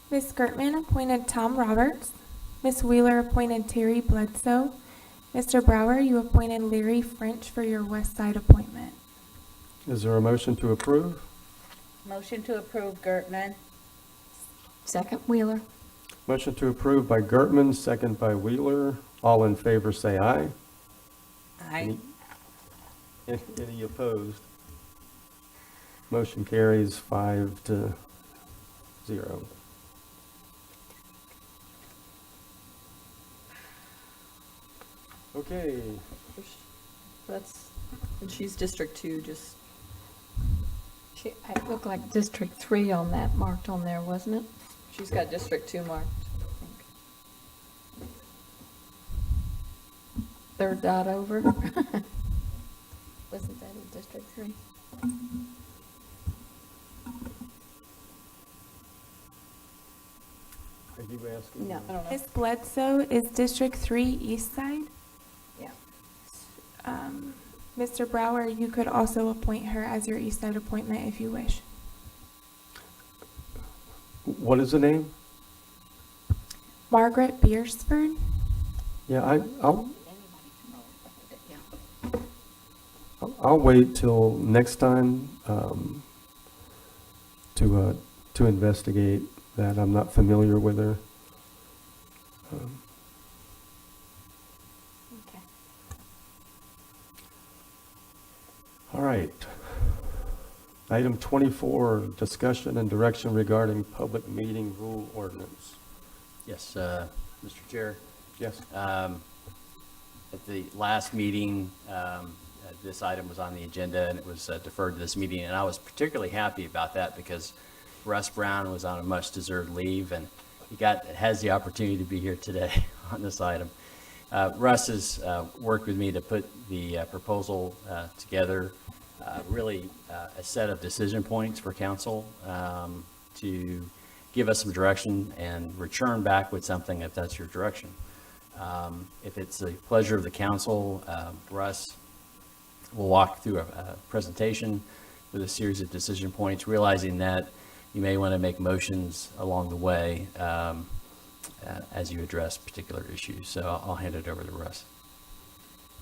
Ms. Gertman appointed Tom Roberts. Ms. Wheeler appointed Terry Bledsoe. Mr. Brower, you appointed Larry French for your West Side appointment. Is there a motion to approve? Motion to approve, Gertman. Second, Wheeler. Motion to approve by Gertman, second by Wheeler. All in favor, say aye. Aye. Any opposed? Motion carries 5-0. Okay, And she's District 2, just, It looked like District 3 on that, marked on there, wasn't it? she's got District 2 marked, I think. third dot over. Wasn't that in District 3? Are you asking? No, I don't know. Ms. Bledsoe is District 3 East Side. Yeah. Mr. Brower, you could also appoint her as your East Side appointment if you wish. What is the name? Margaret Beersford. Yeah, I'll wait till next time to investigate that. I'm not familiar with her. Okay. All right. Item 24, discussion and direction regarding public meeting rule ordinance. Yes, Mr. Chair. Yes. At the last meeting, this item was on the agenda and it was deferred to this meeting, and I was particularly happy about that because Russ Brown was on a much-deserved leave, and he has the opportunity to be here today on this item. Russ has worked with me to put the proposal together, really a set of decision points for council to give us some direction and return back with something if that's your direction. If it's the pleasure of the council, Russ will walk through a presentation with a series of decision points, realizing that you may want to make motions along the way as you address particular issues. So I'll hand it over to Russ.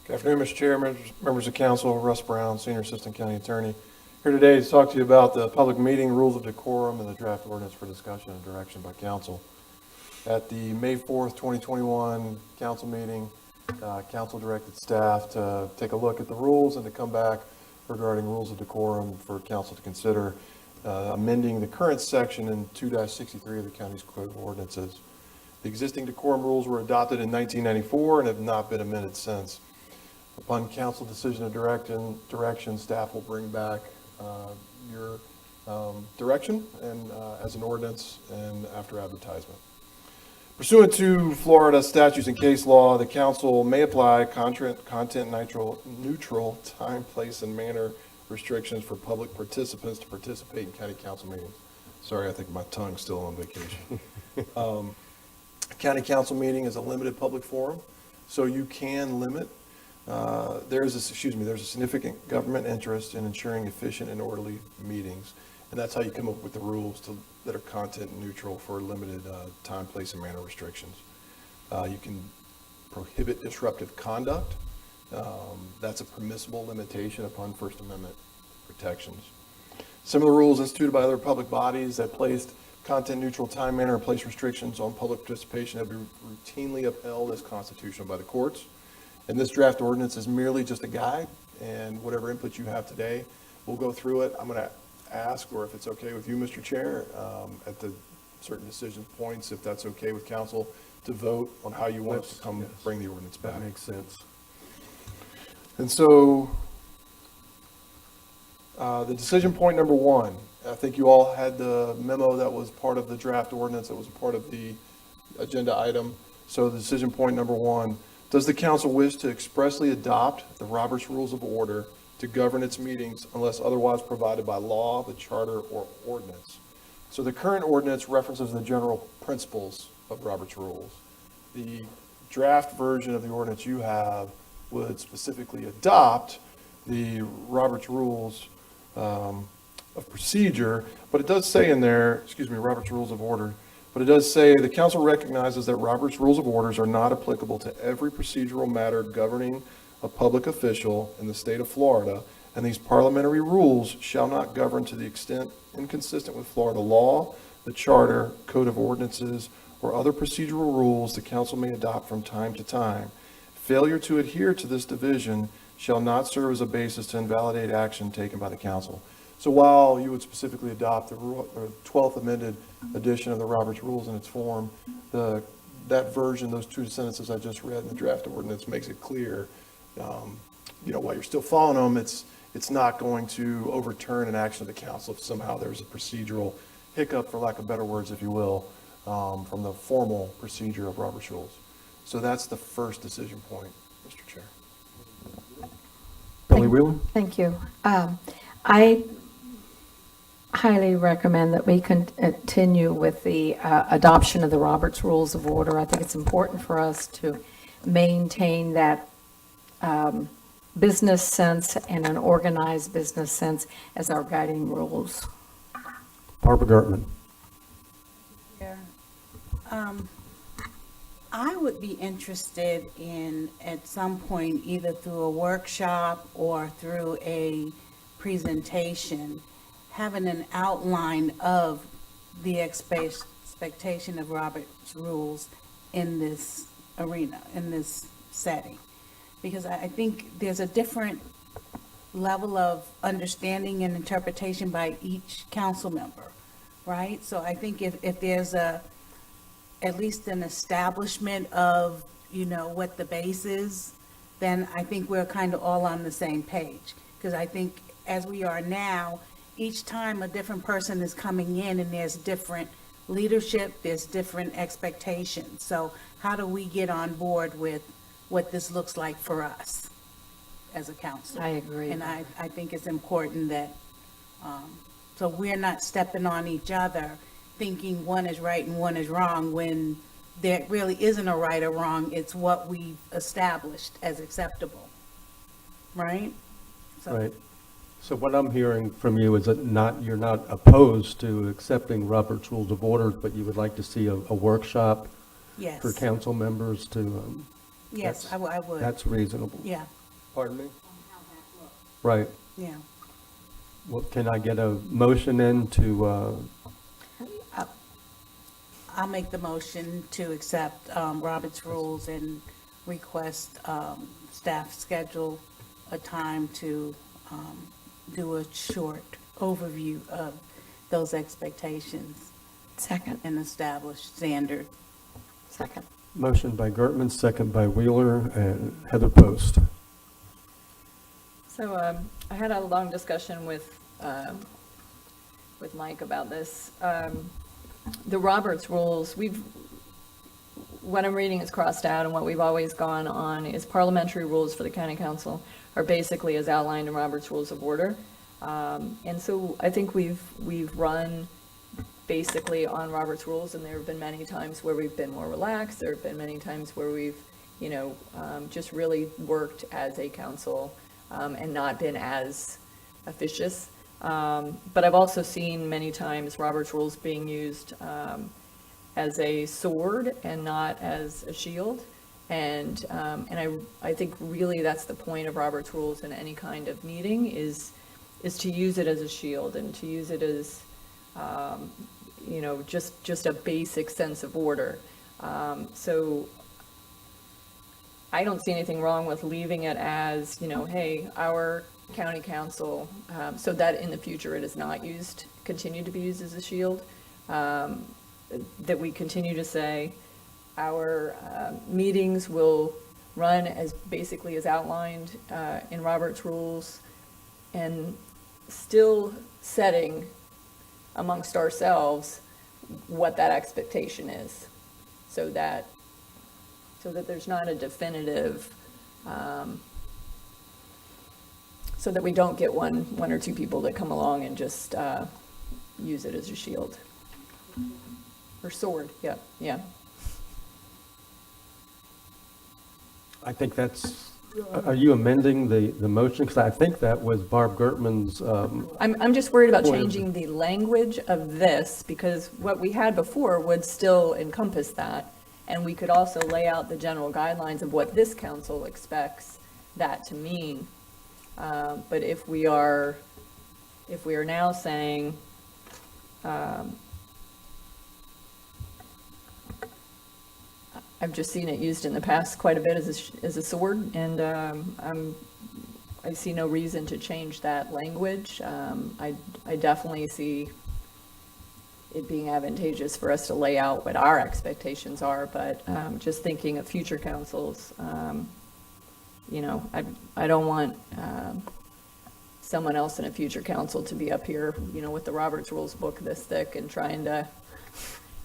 Good afternoon, Mr. Chair, members of council. Russ Brown, Senior Assistant County Attorney, here today to talk to you about the public meeting rules of decorum and the draft ordinance for discussion and direction by council. At the May 4th, 2021 council meeting, council directed staff to take a look at the rules and to come back regarding rules of decorum for council to consider amending the current section in 2-63 of the county's code of ordinances. The existing decorum rules were adopted in 1994 and have not been amended since. Upon council decision of direction, staff will bring back your direction and as an ordinance and after advertisement. Pursuant to Florida statutes and case law, the council may apply content neutral time, place, and manner restrictions for public participants to participate in county council meetings. Sorry, I think my tongue's still on vacation. A county council meeting is a limited public forum, so you can limit. There's a significant government interest in ensuring efficient and orderly meetings, and that's how you come up with the rules that are content neutral for limited time, place, and manner restrictions. You can prohibit disruptive conduct. That's a permissible limitation upon First Amendment protections. Similar rules instituted by other public bodies that placed content neutral time, manner, and place restrictions on public participation have been routinely upheld as constitutional by the courts. And this draft ordinance is merely just a guide, and whatever input you have today, we'll go through it. I'm going to ask, or if it's okay with you, Mr. Chair, at the certain decision points, if that's okay with council, to vote on how you want us to come bring the ordinance back. That makes sense. And so the decision point number one, I think you all had the memo that was part of the draft ordinance that was part of the agenda item. So the decision point number one, does the council wish to expressly adopt the Roberts Rules of Order to govern its meetings unless otherwise provided by law, the charter, or ordinance? So the current ordinance references the general principles of Roberts Rules. The draft version of the ordinance you have would specifically adopt the Roberts Rules of Procedure, but it does say in there, Roberts Rules of Order, but it does say the council recognizes that Roberts Rules of Orders are not applicable to every procedural matter governing a public official in the state of Florida, and these parliamentary rules shall not govern to the extent inconsistent with Florida law, the charter, code of ordinances, or other procedural rules the council may adopt from time to time. Failure to adhere to this division shall not serve as a basis to invalidate action taken by the council. So while you would specifically adopt the 12th amended edition of the Roberts Rules in its form, that version, those two sentences I just read in the draft ordinance makes it clear, while you're still following them, it's not going to overturn an action of the council if somehow there's a procedural hiccup, for lack of better words, if you will, from the formal procedure of Roberts Rules. So that's the first decision point. Mr. Chair. Billy Wheeler? Thank you. I highly recommend that we continue with the adoption of the Roberts Rules of Order. I think it's important for us to maintain that business sense and an organized business sense as our guiding rules. Barbara Gertman. Yeah. I would be interested in, at some point, either through a workshop or through a presentation, having an outline of the expectation of Robert's rules in this arena, in this setting. Because I think there's a different level of understanding and interpretation by each council member, right? So I think if there's at least an establishment of, what the base is, then I think we're kind of all on the same page. Because I think as we are now, each time a different person is coming in and there's different leadership, there's different expectations. So how do we get on board with what this looks like for us as a council? I agree. And I think it's important that, so we're not stepping on each other thinking one is right and one is wrong when there really isn't a right or wrong. It's what we've established as acceptable, right? So, Right. So what I'm hearing from you is that you're not opposed to accepting Robert's Rules of Order, but you would like to see a workshop yes. for council members to, Yes, I would. that's reasonable. Yeah, Pardon me? Right. yeah. Well, can I get a motion in to, I'll make the motion to accept Robert's rules and request staff schedule a time to do a short overview of those expectations. Second. And established standard. Second. motion by Gertman, second by Wheeler, and Heather Post. So I had a long discussion with Mike about this. The Roberts rules, what I'm reading is crossed out, and what we've always gone on is parliamentary rules for the county council are basically as outlined in Roberts Rules of Order. And so I think we've run basically on Roberts rules, and there have been many times where we've been more relaxed. There have been many times where we've, just really worked as a council and not been as officious. But I've also seen many times Robert's rules being used as a sword and not as a shield. And I think really that's the point of Robert's rules in any kind of meeting is to use it as a shield and to use it as, just a basic sense of order. So I don't see anything wrong with leaving it as, hey, our county council, so that in the future it is not continue to be used as a shield, that we continue to say our meetings will run as basically as outlined in Robert's rules, and still setting amongst ourselves what that expectation is, so that there's not a definitive, so that we don't get one or two people that come along and just use it as a shield or sword. Yeah. I think that's, are you amending the motion? Because I think that was Barb Gertman's. I'm just worried about point of- changing the language of this, because what we had before would still encompass that. And we could also lay out the general guidelines of what this council expects that to mean. But if we are now saying, I've just seen it used in the past quite a bit as a sword, and I see no reason to change that language. I definitely see it being advantageous for us to lay out what our expectations are, but just thinking of future councils, I don't want someone else in a future council to be up here, with the Roberts Rules book this thick and trying to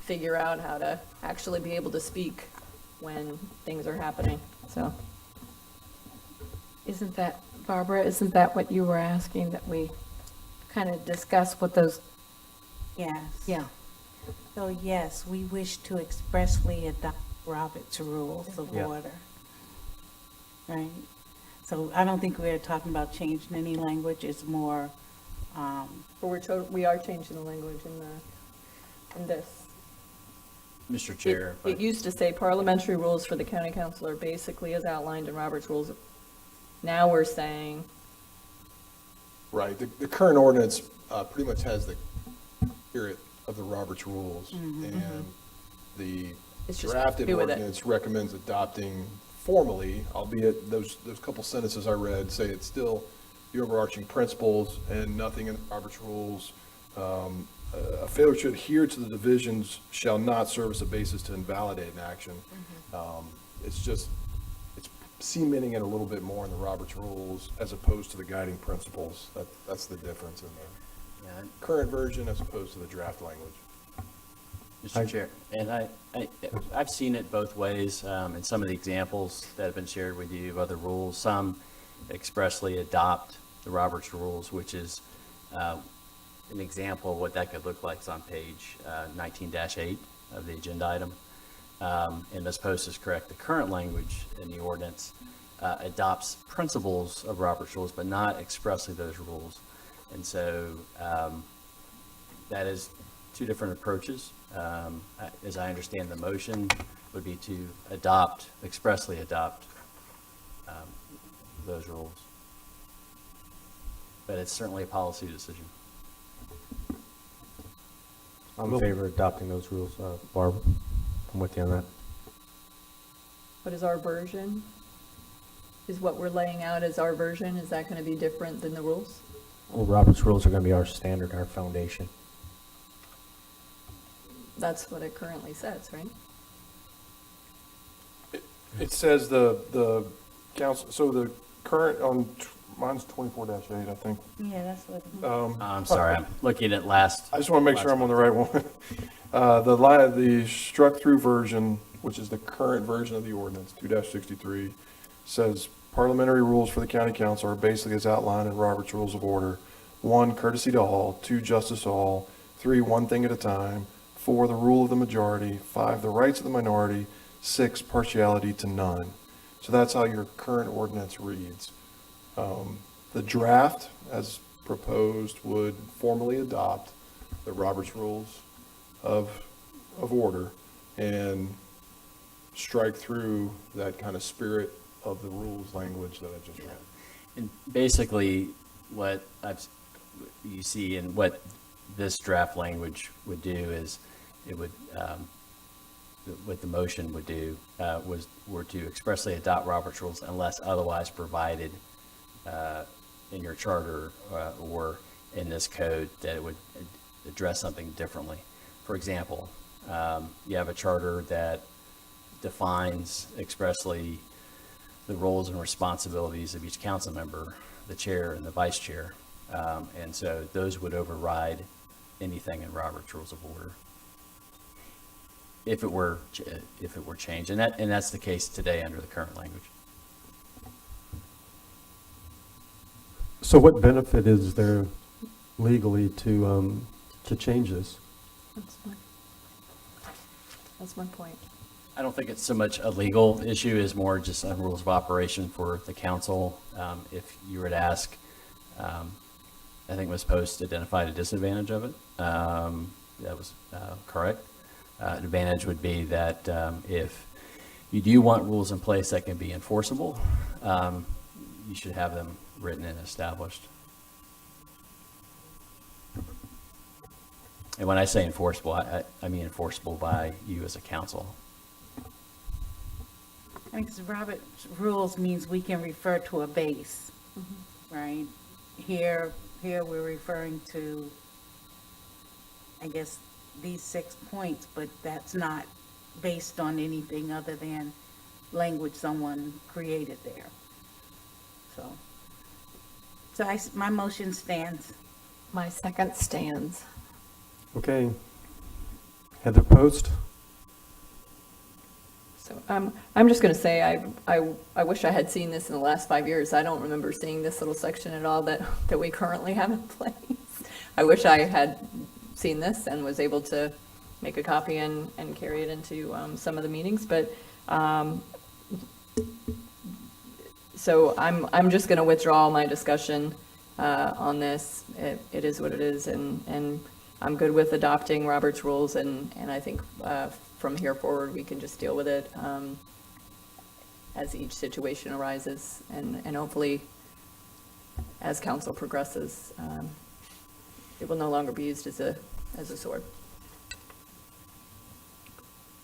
figure out how to actually be able to speak when things are happening. So Isn't that, Barbara, isn't that what you were asking, that we kind of discuss what those, Yes. yeah. So yes, we wish to expressly adopt Robert's Rules of Yeah. Order. Right? So I don't think we're talking about changing any language, it's more, But we are changing the language in this. Mr. Chair, It used to say parliamentary rules for the county council are basically as outlined in Robert's Rules. Now we're saying, Right, the current ordinance pretty much has the spirit of the Robert's Rules, and the It's just drafted do with it. ordinance recommends adopting formally, albeit those couple sentences I read say it's still the overarching principles and nothing in the Robert's Rules. A failure to adhere to the divisions shall not serve as a basis to invalidate an action. It's cementing it a little bit more in the Robert's Rules as opposed to the guiding principles. That's the difference in the current version as opposed to the draft language. Mr. Chair, and I've seen it both ways, in some of the examples that have been shared with you of other rules. Some expressly adopt the Robert's Rules, which is an example of what that could look like. It's on page 19-8 of the agenda item. And Ms. Post is correct. The current language in the ordinance adopts principles of Robert's Rules, but not expressly those rules. And so that is two different approaches. As I understand, the motion would be to expressly adopt those rules. But it's certainly a policy decision. I'm in favor of adopting those rules, Barb. I'm with you on that. what is our version? Is what we're laying out as our version, is that going to be different than the rules? Well, Robert's Rules are going to be our standard, our foundation. That's what it currently says, right? It says the council, so the current mine's 24-8, I think. yeah, that's what. I'm sorry, I'm looking at last. I just want to make sure I'm on the right one. The struck-through version, which is the current version of the ordinance, 2-63, says parliamentary rules for the county council are basically as outlined in Robert's Rules of Order. 1, courtesy to all. 2, justice to all. 3, one thing at a time. 4, the rule of the majority. 5, the rights of the minority. 6, partiality to none. So that's how your current ordinance reads. The draft, as proposed, would formally adopt the Robert's Rules of Order and strike through that kind of spirit of the rules language that I just read. And basically, what you see and what this draft language would do is it would, what the motion would do were to expressly adopt Robert's Rules unless otherwise provided in your charter or in this code that it would address something differently. For example, you have a charter that defines expressly the roles and responsibilities of each council member, the chair and the vice chair. And so those would override anything in Robert's Rules of Order if it were changed. And that's the case today under the current language. So what benefit is there legally to change this? That's my point. I don't think it's so much a legal issue as more just a rules of operation for the council. If you were to ask, I think Ms. Post identified a disadvantage of it. That was correct. An advantage would be that if you do want rules in place that can be enforceable, you should have them written and established. And when I say enforceable, I mean enforceable by you as a council. I think Robert's Rules means we can refer to a base, right? Here we're referring to, I guess, these 6 points, but that's not based on anything other than language someone created there. So my motion stands. My second stands. Okay. Heather Post, So I'm just going to say I wish I had seen this in the last 5 years. I don't remember seeing this little section at all that we currently have in place. I wish I had seen this and was able to make a copy and carry it into some of the meetings. But so I'm just going to withdraw my discussion on this. It is what it is, and I'm good with adopting Robert's rules, and I think from here forward we can just deal with it as each situation arises, and hopefully as council progresses, it will no longer be used as a sword.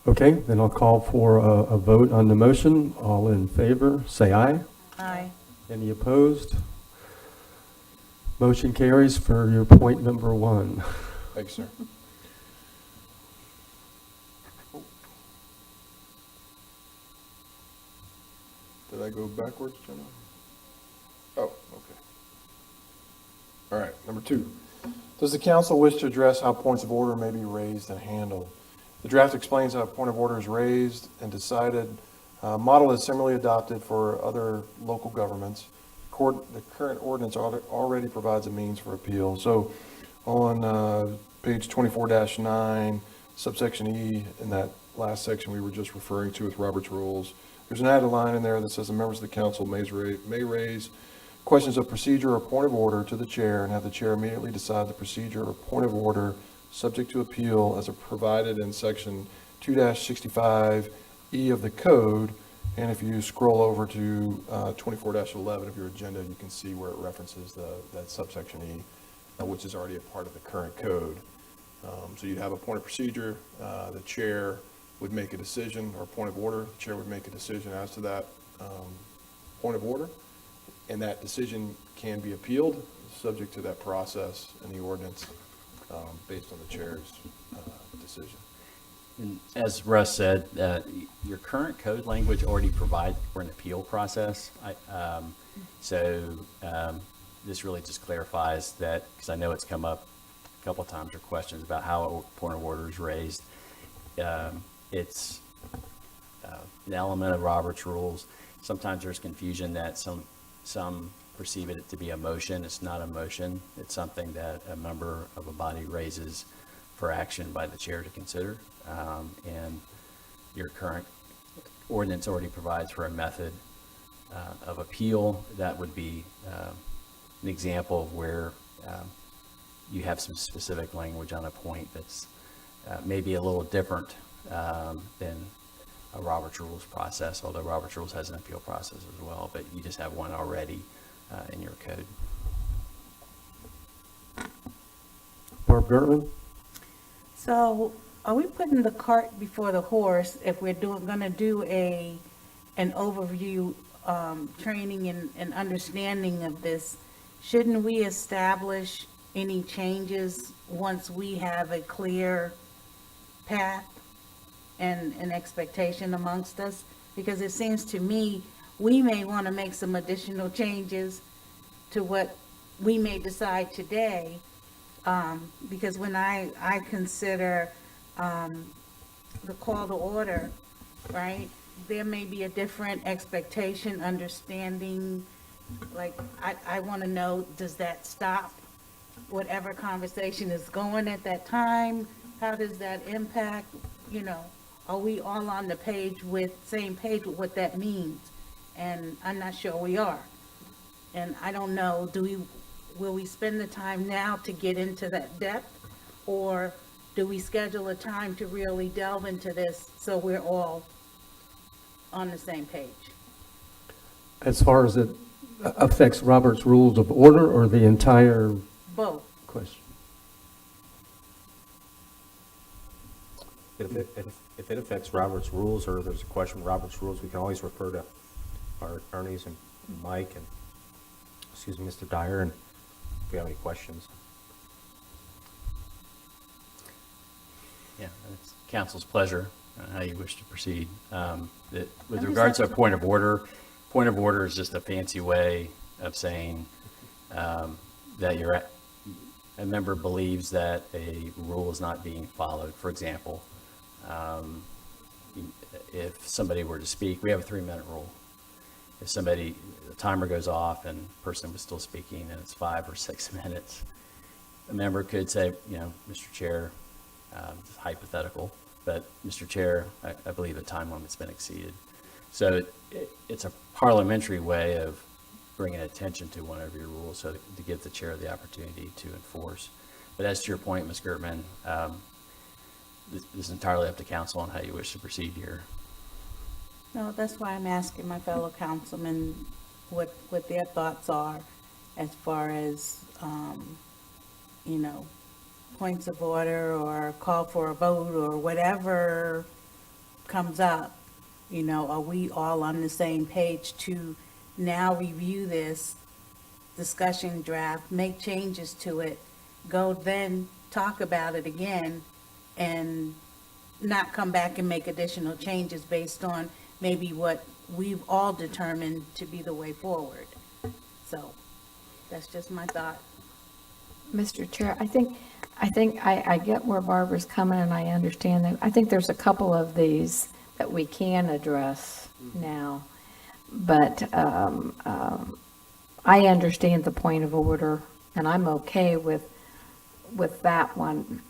Okay, then I'll call for a vote on the motion. All in favor, say aye. Aye. Any opposed? Motion carries for your point number 1. Thanks, sir. Did I go backwards, Jenna? Oh, okay. All right, number 2. Does the council wish to address how points of order may be raised and handled? The draft explains how a point of order is raised and decided. Model is similarly adopted for other local governments. The current ordinance already provides a means for appeal. So on page 24-9, subsection E, in that last section we were just referring to with Robert's rules, there's an added line in there that says the members of the council may raise questions of procedure or point of order to the chair and have the chair immediately decide the procedure or point of order subject to appeal as provided in section 2-65E of the code. And if you scroll over to 24-11 of your agenda, you can see where it references that subsection E, which is already a part of the current code. So you'd have a point of procedure, the chair would make a decision, or point of order, the chair would make a decision as to that point of order, and that decision can be appealed subject to that process in the ordinance based on the chair's decision. And as Russ said, your current code language already provides for an appeal process. This really just clarifies that, because I know it's come up a couple of times, or questions about how a point of order is raised. It's an element of Robert's rules. Sometimes there's confusion that some perceive it to be a motion. It's not a motion. It's something that a member of a body raises for action by the chair to consider. And your current ordinance already provides for a method of appeal. That would be an example of where you have some specific language on a point that's maybe a little different than a Robert's Rules process, although Robert's Rules has an appeal process as well, but you just have one already in your code. Barb Gertman? So are we putting the cart before the horse if we're going to do an overview training and understanding of this? Shouldn't we establish any changes once we have a clear path and an expectation amongst us? Because it seems to me we may want to make some additional changes to what we may decide today. Because when I consider the call to order, right, there may be a different expectation, understanding. Like, I want to know, does that stop whatever conversation is going at that time? How does that impact, are we all on the same page with what that means? And I'm not sure we are. And I don't know, will we spend the time now to get into that depth? Or do we schedule a time to really delve into this so we're all on the same page? As far as it affects Robert's Rules of Order or the entire Both. question? If it affects Robert's Rules, or there's a question with Robert's Rules, we can always refer to our attorneys and Mike and, Mr. Dyer, and if we have any questions. Yeah, it's council's pleasure how you wish to proceed. With regards to a point of order is just a fancy way of saying that a member believes that a rule is not being followed. For example, if somebody were to speak, we have a 3-minute rule. If somebody, the timer goes off and the person was still speaking and it's 5 or 6 minutes, a member could say, you know, Mr. Chair, it's hypothetical, but Mr. Chair, I believe the time limit's been exceeded. So it's a parliamentary way of bringing attention to one of your rules, so to give the chair the opportunity to enforce. But as to your point, Ms. Gertman, this is entirely up to council on how you wish to proceed here. No, that's why I'm asking my fellow councilmen what their thoughts are as far as, you know, points of order or call for a vote or whatever comes up. You know, are we all on the same page to now review this discussion draft, make changes to it, go then talk about it again, and not come back and make additional changes based on maybe what we've all determined to be the way forward. So that's just my thought. Mr. Chair, I think I get where Barbara's coming, and I understand that. I think there's a couple of these that we can address now, but I understand the point of order, and I'm okay with that one,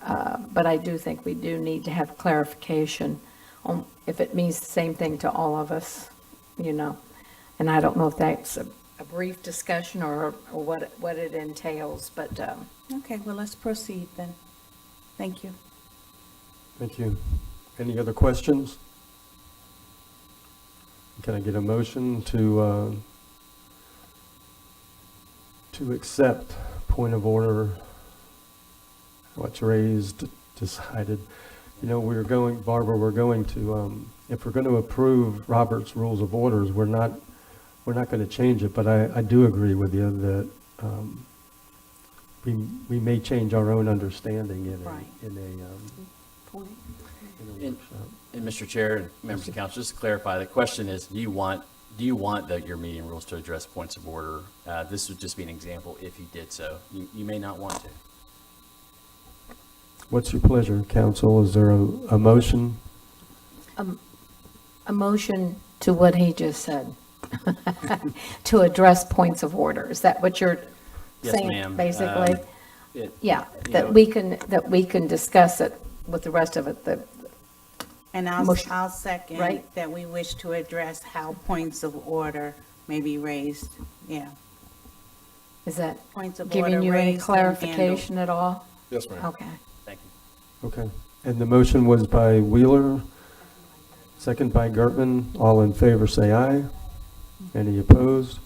but I do think we do need to have clarification on if it means the same thing to all of us, you know. And I don't know if that's a brief discussion or what it entails, but Okay, well, let's proceed then. Thank you. Thank you. Any other questions? Can I get a motion to accept point of order, what's raised, decided? You know, Barbara, we're going to, if we're going to approve Robert's Rules of Orders, we're not going to change it, but I do agree with you that we may change our own understanding in a Point. And Mr. Chair and members of council, just to clarify, the question is, do you want your meeting rules to address points of order? This would just be an example if you did so. You may not want to. What's your pleasure, council? Is there a motion? a motion to what he just said, to address points of order. Is that what you're Yes, saying, ma'am. basically? Yeah, you that know- we can discuss it with the rest of it, And Motion, I'll second right? that we wish to address how points of order may be raised. Yeah, Is that points of order giving you any raised and handled. clarification at all? Yes, ma'am. Okay. Thank you. Okay. And the motion was by Wheeler, second by Gertman. All in favor, say aye. Any opposed?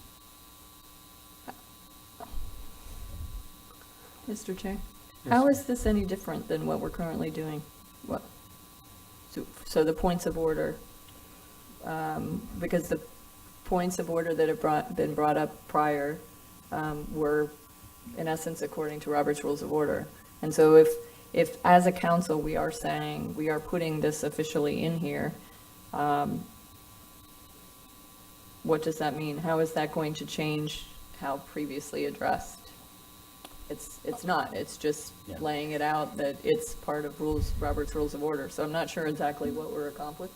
Mr. Chair, Yes, how ma'am. is this any different than what we're currently doing? So the points of order, because the points of order that have been brought up prior were, in essence, according to Robert's Rules of Order. And so if as a council, we are saying, we are putting this officially in here, what does that mean? How is that going to change how previously addressed? It's not, it's just Yeah. laying it out that it's part of Robert's Rules of Order. So I'm not sure exactly what we're accomplishing.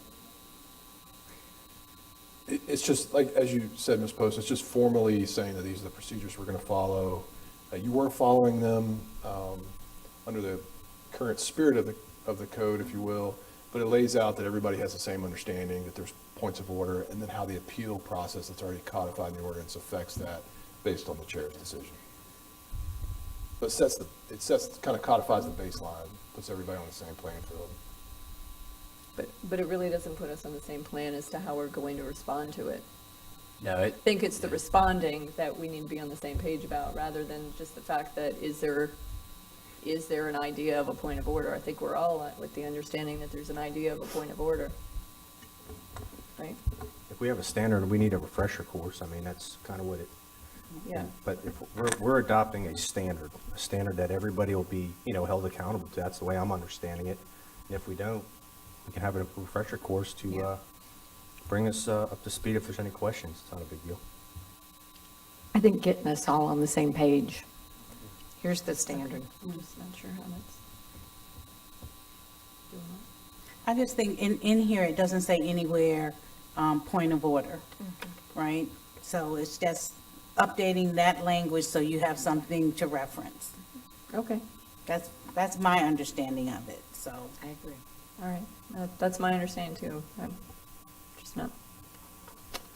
It's just, like, as you said, Ms. Post, it's just formally saying that these are the procedures we're going to follow. You weren't following them under the current spirit of the code, if you will, but it lays out that everybody has the same understanding, that there's points of order, and then how the appeal process that's already codified in the ordinance affects that based on the chair's decision. But it kind of codifies the baseline, puts everybody on the same playing field. But it really doesn't put us on the same plan as to how we're going to respond to it. No, I think it's the responding that we need to be on the same page about, rather than just the fact that is there an idea of a point of order? I think we're all with the understanding that there's an idea of a point of order, right? If we have a standard, we need a refresher course. I mean, that's kind of what it. Yeah. But if we're adopting a standard that everybody will be, held accountable to. That's the way I'm understanding it. And if we don't, we can have a refresher course to bring us up to speed if there's any questions. It's not a big deal. I think getting us all on the same page. Here's the standard. I'm just not sure how that's doing I just think in here, it doesn't say anywhere, point of order, right? So it's just updating that language so you have something to reference. Okay, That's my understanding of it, so. I agree. All right, that's my understanding too. I'm just not,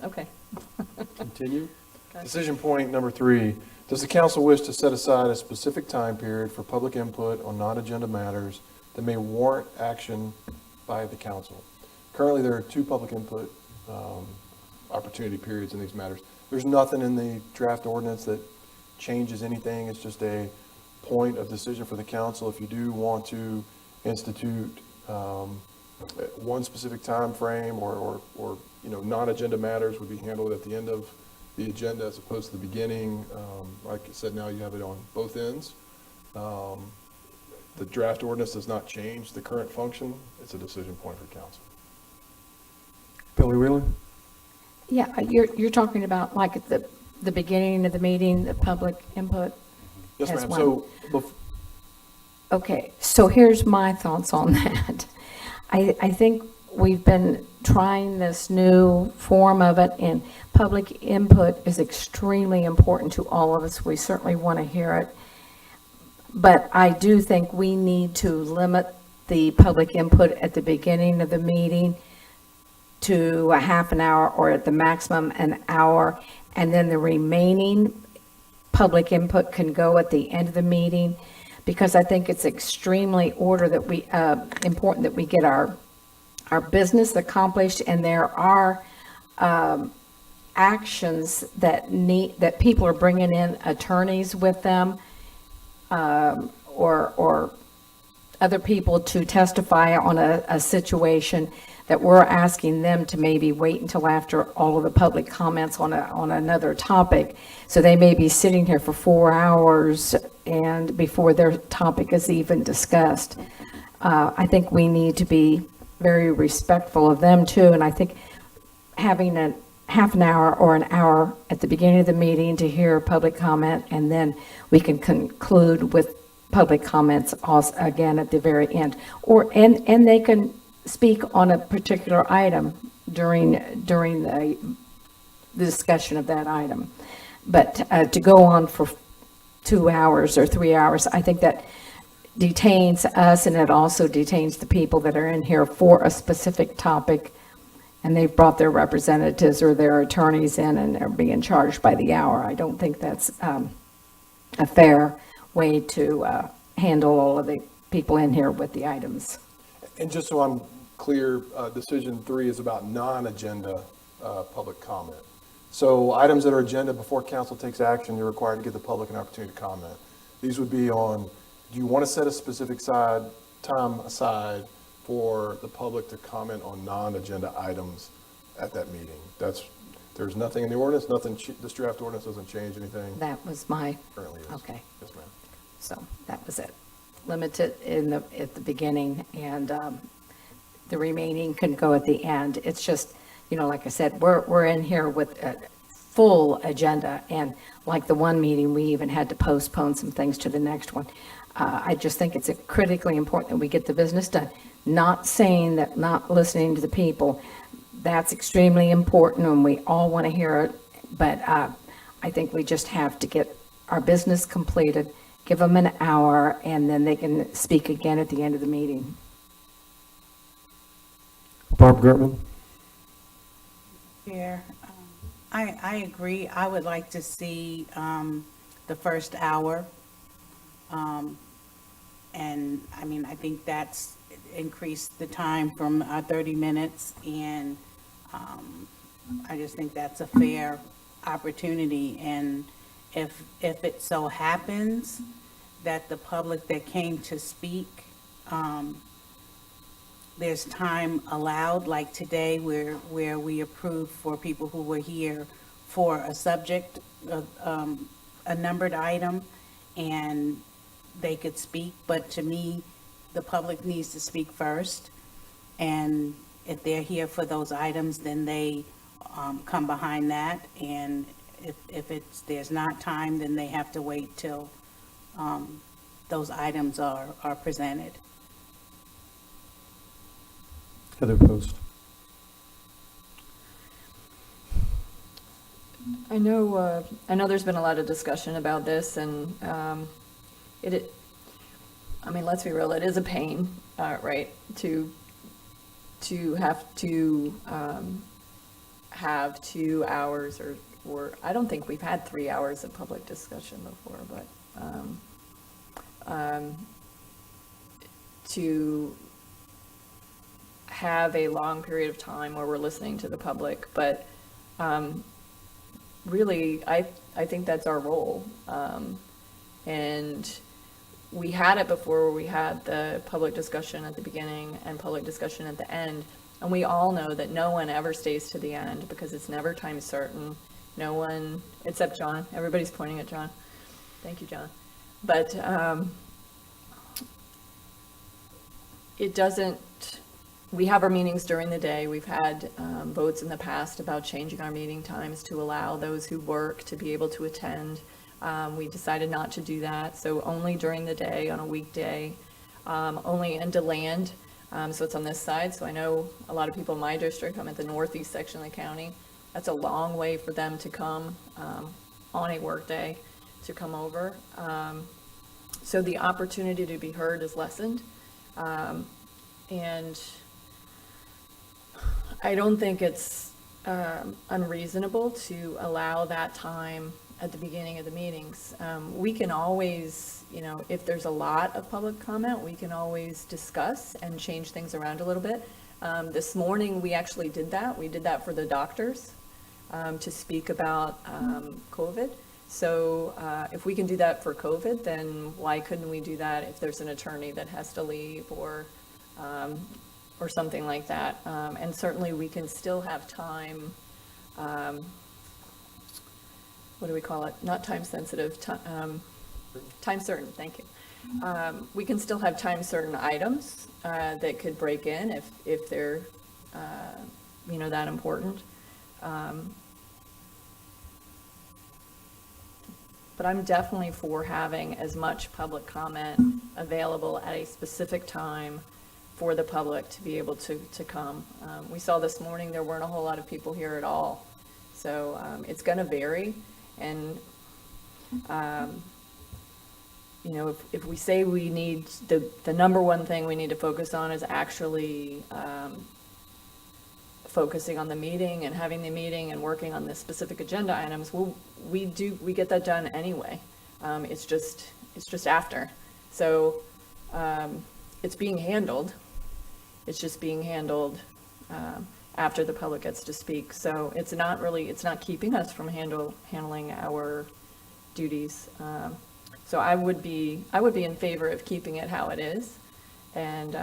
okay. Continue. Decision point number 3, does the council wish to set aside a specific time period for public input on non-agenda matters that may warrant action by the council? Currently, there are 2 public input opportunity periods in these matters. There's nothing in the draft ordinance that changes anything. It's just a point of decision for the council. If you do want to institute one specific time frame or non-agenda matters would be handled at the end of the agenda as opposed to the beginning. Like I said, now you have it on both ends. The draft ordinance does not change the current function. It's a decision point for council. Billy Wheeler? Yeah, you're talking about like at the beginning of the meeting, the public input? Yes, as ma'am. one. So, Okay, so here's my thoughts on that. I think we've been trying this new form of it, and public input is extremely important to all of us. We certainly want to hear it. But I do think we need to limit the public input at the beginning of the meeting to a half an hour or at the maximum an hour, and then the remaining public input can go at the end of the meeting, because I think it's extremely important that we get our business accomplished, and there are actions that people are bringing in attorneys with them, or other people to testify on a situation that we're asking them to maybe wait until after all of the public comments on another topic. So they may be sitting here for 4 hours and before their topic is even discussed. I think we need to be very respectful of them too. And I think having a half an hour or an hour at the beginning of the meeting to hear public comment, and then we can conclude with public comments also again at the very end, and they can speak on a particular item during the discussion of that item. But to go on for 2 hours or 3 hours, I think that detains us, and it also detains the people that are in here for a specific topic, and they've brought their representatives or their attorneys in and they're being charged by the hour. I don't think that's a fair way to handle all of the people in here with the items. and just so I'm clear, decision 3 is about non-agenda public comment. So items that are agenda before council takes action, you're required to give the public an opportunity to comment. These would be on, do you want to set a specific time aside for the public to comment on non-agenda items at that meeting? There's nothing in the ordinance, this draft ordinance doesn't change anything. That was my, Currently is. okay. Yes, ma'am. So that was it. Limited at the beginning, and the remaining can go at the end. It's just, like I said, we're in here with a full agenda, and like the one meeting, we even had to postpone some things to the next one. I just think it's critically important that we get the business done. Not saying that not listening to the people, that's extremely important, and we all want to hear it, but I think we just have to get our business completed, give them an hour, and then they can speak again at the end of the meeting. Barb Gertman? Chair, I agree. I would like to see the first hour. And I mean, I think that's increased the time from 30 minutes, and I just think that's a fair opportunity. And if it so happens that the public that came to speak, there's time allowed, like today where we approved for people who were here for a subject, a numbered item, and they could speak, but to me, the public needs to speak first, and if they're here for those items, then they come behind that, and if there's not time, then they have to wait till those items are presented. Other opposed? I know there's been a lot of discussion about this, and I mean, let's be real, it is a pain, right, to have to have 2 hours or I don't think we've had 3 hours of public discussion before, but to have a long period of time where we're listening to the public, but really, I think that's our role. And we had it before where we had the public discussion at the beginning and public discussion at the end. And we all know that no one ever stays to the end because it's never time certain. No one, except John. Everybody's pointing at John. Thank you, John. But it doesn't, we have our meetings during the day. We've had votes in the past about changing our meeting times to allow those who work to be able to attend. We decided not to do that, so only during the day on a weekday, only in DeLand, so it's on this side. So I know a lot of people in my district, I'm at the northeast section of the county. That's a long way for them to come on a work day to come over. So the opportunity to be heard is lessened. And I don't think it's unreasonable to allow that time at the beginning of the meetings. We can always, you know, if there's a lot of public comment, we can always discuss and change things around a little bit. This morning, we actually did that. We did that for the doctors to speak about COVID. So if we can do that for COVID, then why couldn't we do that if there's an attorney that has to leave or something like that? And certainly we can still have time, what do we call it? Not time sensitive, time certain, thank you. We can still have time certain items that could break in if they're, you know, that important. But I'm definitely for having as much public comment available at a specific time for the public to be able to come. We saw this morning there weren't a whole lot of people here at all. So it's going to vary. And, you know, if we say we need, the number one thing we need to focus on is actually focusing on the meeting and having the meeting and working on the specific agenda items, we get that done anyway. It's just after. So it's being handled. It's just being handled after the public gets to speak. So it's not keeping us from handling our duties. So I would be in favor of keeping it how it is. And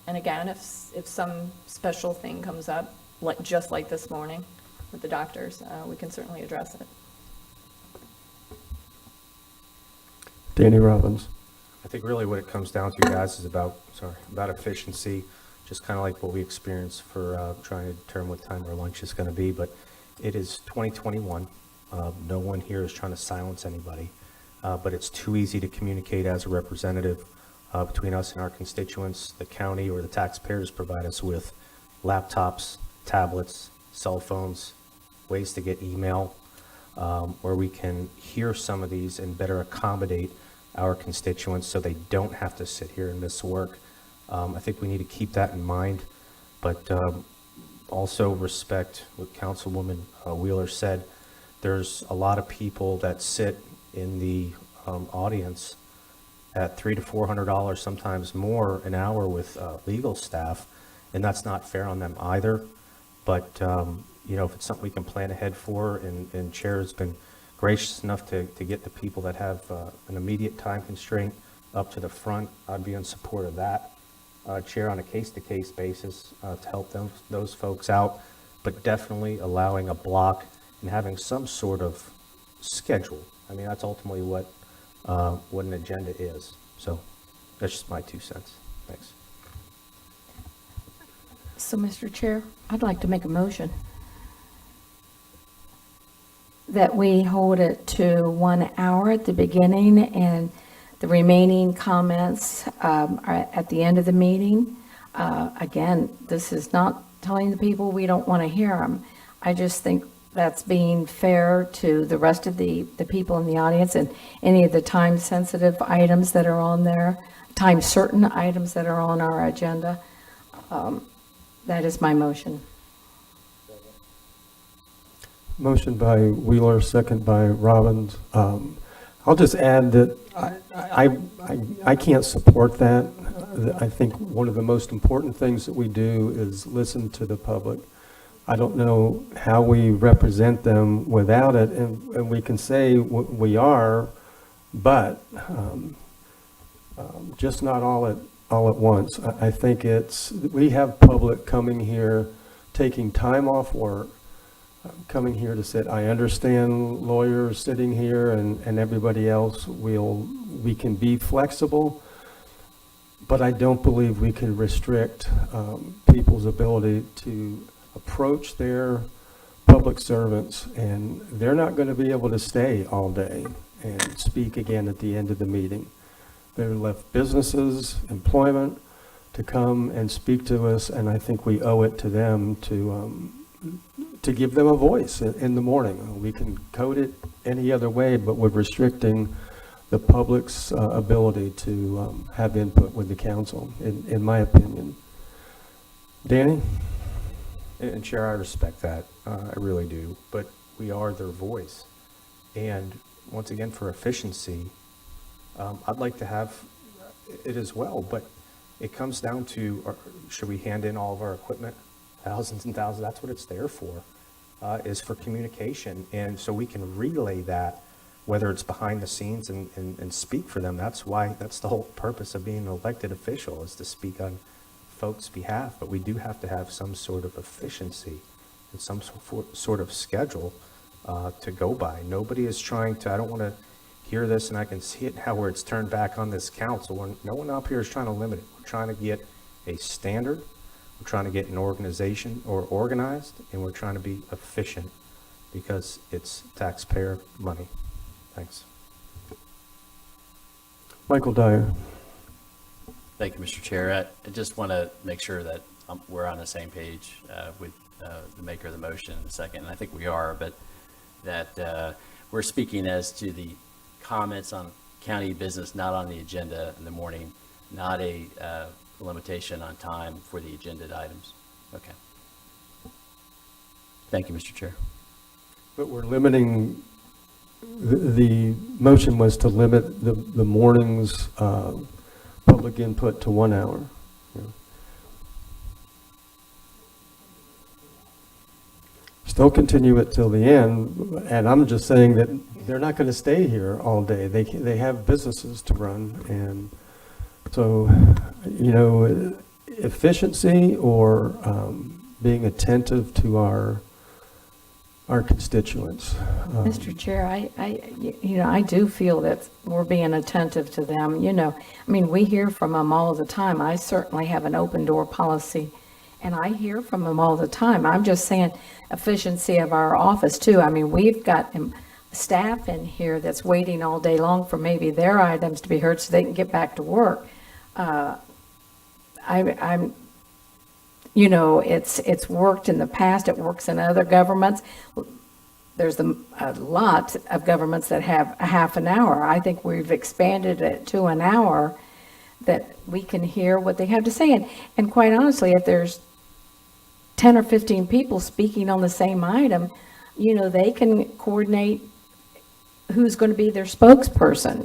again, if some special thing comes up, just like this morning with the doctors, we can certainly address it. Danny Robbins. I think really what it comes down to, guys, is about efficiency, just kind of like what we experienced for trying to determine what time our lunch is going to be. But it is 2021. No one here is trying to silence anybody, but it's too easy to communicate as a representative between us and our constituents. The county or the taxpayers provide us with laptops, tablets, cell phones, ways to get email, where we can hear some of these and better accommodate our constituents so they don't have to sit here and miss work. I think we need to keep that in mind, but also respect what Councilwoman Wheeler said. There's a lot of people that sit in the audience at $300 to $400, sometimes more an hour with legal staff, and that's not fair on them either. But you know, if it's something we can plan ahead for, and Chair has been gracious enough to get the people that have an immediate time constraint up to the front, I'd be in support of that. Chair, on a case-to-case basis to help those folks out, but definitely allowing a block and having some sort of schedule. I mean, that's ultimately what an agenda is. So that's just my 2 cents. Thanks. So, Mr. Chair, I'd like to make a motion that we hold it to 1 hour at the beginning and the remaining comments are at the end of the meeting. again, this is not telling the people we don't want to hear them. I just think that's being fair to the rest of the people in the audience and any of the time-sensitive items that are on there, time-certain items that are on our agenda. That is my motion. Motion by Wheeler, second by Robbins. I'll just add that I can't support that. I think one of the most important things that we do is listen to the public. I don't know how we represent them without it, and we can say we are, but just not all at once. I think we have public coming here, taking time off work, coming here to sit. I understand lawyers sitting here and everybody else. We can be flexible, but I don't believe we can restrict people's ability to approach their public servants, and they're not going to be able to stay all day and speak again at the end of the meeting. They're left businesses, employment, to come and speak to us, and I think we owe it to them to give them a voice in the morning. We can code it any other way, but we're restricting the public's ability to have input with the council, in my opinion. Danny? And Chair, I respect that, I really do, but we are their voice. And once again, for efficiency, I'd like to have it as well, but it comes down to, should we hand in all of our equipment, thousands and thousands? That's what it's there for, is for communication. And so we can relay that, whether it's behind the scenes and speak for them. That's the whole purpose of being an elected official, is to speak on folks' behalf. But we do have to have some sort of efficiency and some sort of schedule to go by. Nobody is trying to, I don't want to hear this, and I can see it now where it's turned back on this council. No one up here is trying to limit it. We're trying to get a standard. We're trying to get an organization organized, and we're trying to be efficient because it's taxpayer money. Thanks. Michael Dyer. Thank you, Mr. Chair. I just want to make sure that we're on the same page with the maker of the motion in a second, and I think we are, but that we're speaking as to the comments on county business not on the agenda in the morning, not a limitation on time for the agenda items. Okay. Thank you, Mr. Chair. But we're limiting, the motion was to limit the morning's public input to 1 hour. Yeah. Still continue it till the end, and I'm just saying that they're not going to stay here all day. They have businesses to run, and so, efficiency or being attentive to our constituents. Mr. Chair, I do feel that we're being attentive to them. We hear from them all the time. I certainly have an open door policy, and I hear from them all the time. I'm just saying efficiency of our office too. We've got staff in here that's waiting all day long for maybe their items to be heard so they can get back to work. It's worked in the past. It works in other governments. There's a lot of governments that have a half an hour. I think we've expanded it to an hour that we can hear what they have to say. And quite honestly, if there's 10 or 15 people speaking on the same item, they can coordinate who's going to be their spokesperson.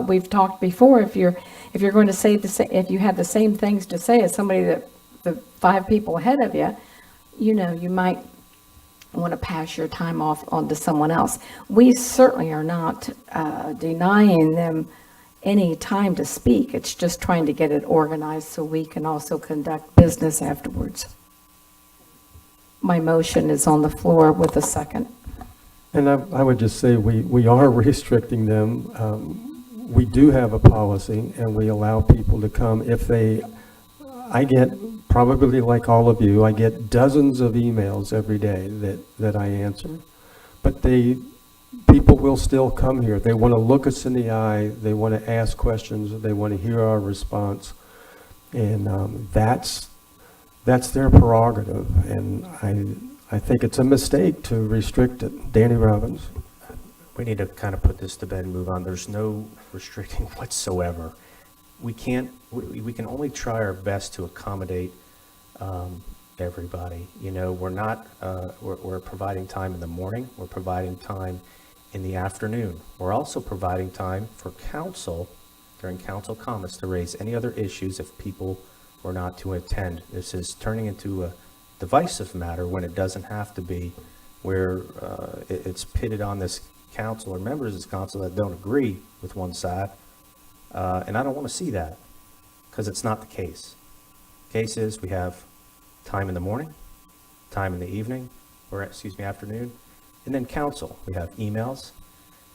We've talked before, if you're going to say if you have the same things to say as somebody that the 5 people ahead of you, you might want to pass your time off onto someone else. We certainly are not denying them any time to speak. It's just trying to get it organized so we can also conduct business afterwards. My motion is on the floor with a second. And I would just say we are restricting them. We do have a policy, and we allow people to come if I get, probably like all of you, I get dozens of emails every day that I answer. But people will still come here. They want to look us in the eye. They want to ask questions. They want to hear our response. And that's their prerogative, and I think it's a mistake to restrict it. Danny Robbins. We need to kind of put this to bed and move on. There's no restricting whatsoever. We can only try our best to accommodate everybody. You know, we're providing time in the morning. We're providing time in the afternoon. We're also providing time for council during council comments to raise any other issues if people were not to attend. This is turning into a divisive matter when it doesn't have to be, where it's pitted on this council or members of this council that don't agree with one side. And I don't want to see that, because it's not the case. The case is we have time in the morning, time in the evening, or afternoon, and then council. We have emails.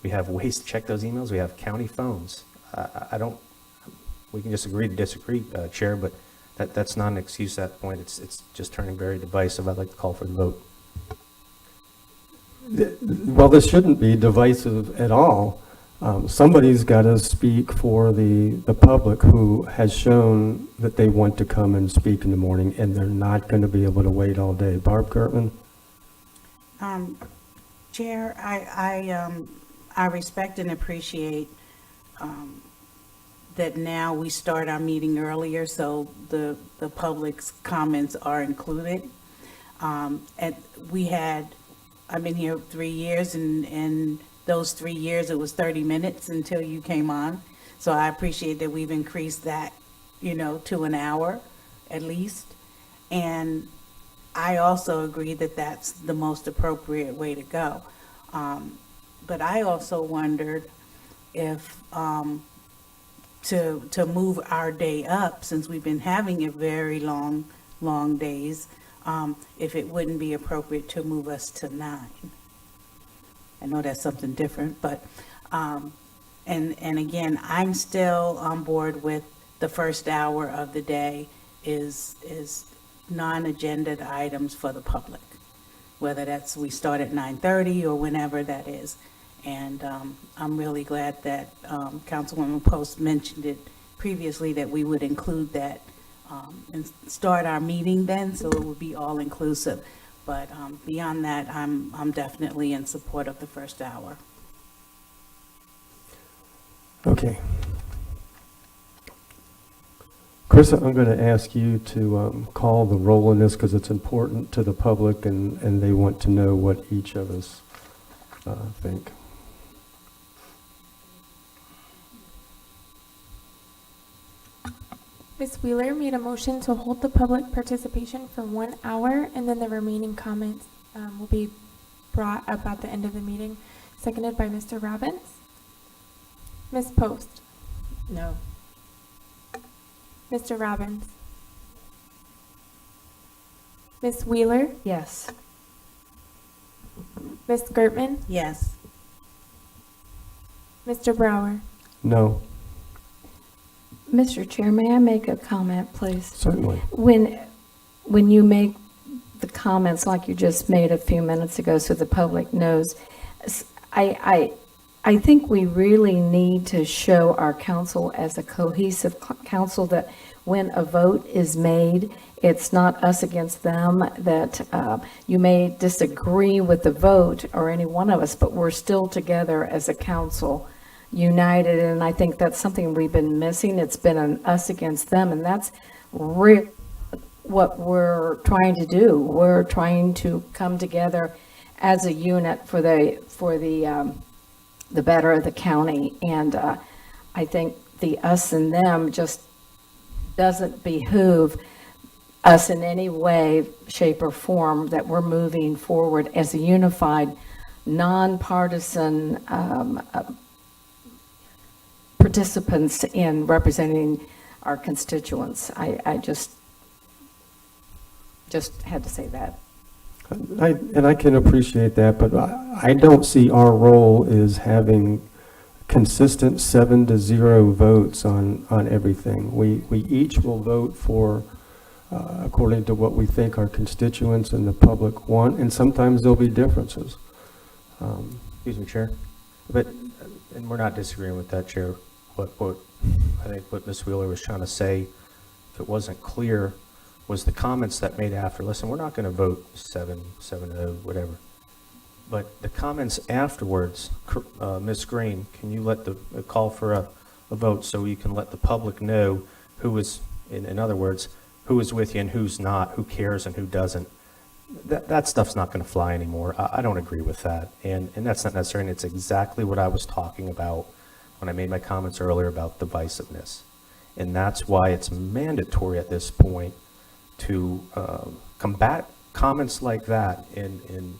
We have ways to check those emails. We have county phones. We can just agree to disagree, Chair, but that's not an excuse at that point. It's just turning very divisive. I'd like to call for the vote. Well, this shouldn't be divisive at all. Somebody's got to speak for the public who has shown that they want to come and speak in the morning, and they're not going to be able to wait all day. Barb Gertman? Chair, I respect and appreciate that now we start our meeting earlier, so the public's comments are included. And I've been here 3 years, and those 3 years, it was 30 minutes until you came on. So I appreciate that we've increased that, to an hour at least. And I also agree that that's the most appropriate way to go. But I also wondered if, to move our day up, since we've been having a very long days, if it wouldn't be appropriate to move us to 9. I know that's something different, but, and again, I'm still on board with the first hour of the day is non-agenda items for the public, whether that's we start at 9:30 or whenever that is. And I'm really glad that Councilwoman Post mentioned it previously, that we would include that and start our meeting then, so it would be all inclusive. But beyond that, I'm definitely in support of the first hour. Okay. Chris, I'm going to ask you to call the roll on this, because it's important to the public, and they want to know what each of us think. Ms. Wheeler made a motion to hold the public participation for 1 hour, and then the remaining comments will be brought up at the end of the meeting, seconded by Mr. Robbins. Ms. Post? No. Mr. Robbins? Ms. Wheeler? Yes. Ms. Gertman? Yes. Mr. Brower? No. Mr. Chair, may I make a comment, please? Certainly. When you make the comments like you just made a few minutes ago, so the public knows, I think we really need to show our council as a cohesive council, that when a vote is made, it's not us against them, that you may disagree with the vote or any one of us, but we're still together as a council, united. And I think that's something we've been missing. It's been an us against them, and that's really what we're trying to do. We're trying to come together as a unit for the better of the county. And I think the us and them just doesn't behoove us in any way, shape, or form, that we're moving forward as a unified, nonpartisan participants in representing our constituents. I just had to say that. I can appreciate that, but I don't see our role as having consistent 7-0 votes on everything. We each will vote for according to what we think our constituents and the public want, and sometimes there'll be differences. Excuse me, Chair. And we're not disagreeing with that, Chair. What I think what Ms. Wheeler was trying to say if it wasn't clear, was the comments that made after, listen, we're not going to vote 7-0, whatever. But the comments afterwards, Ms. Green, can you let the call for a vote so you can let the public know who is, in other words, who is with you and who's not, who cares and who doesn't. That stuff's not going to fly anymore. I don't agree with that. And that's not necessary. And it's exactly what I was talking about when I made my comments earlier about divisiveness. And that's why it's mandatory at this point to combat comments like that and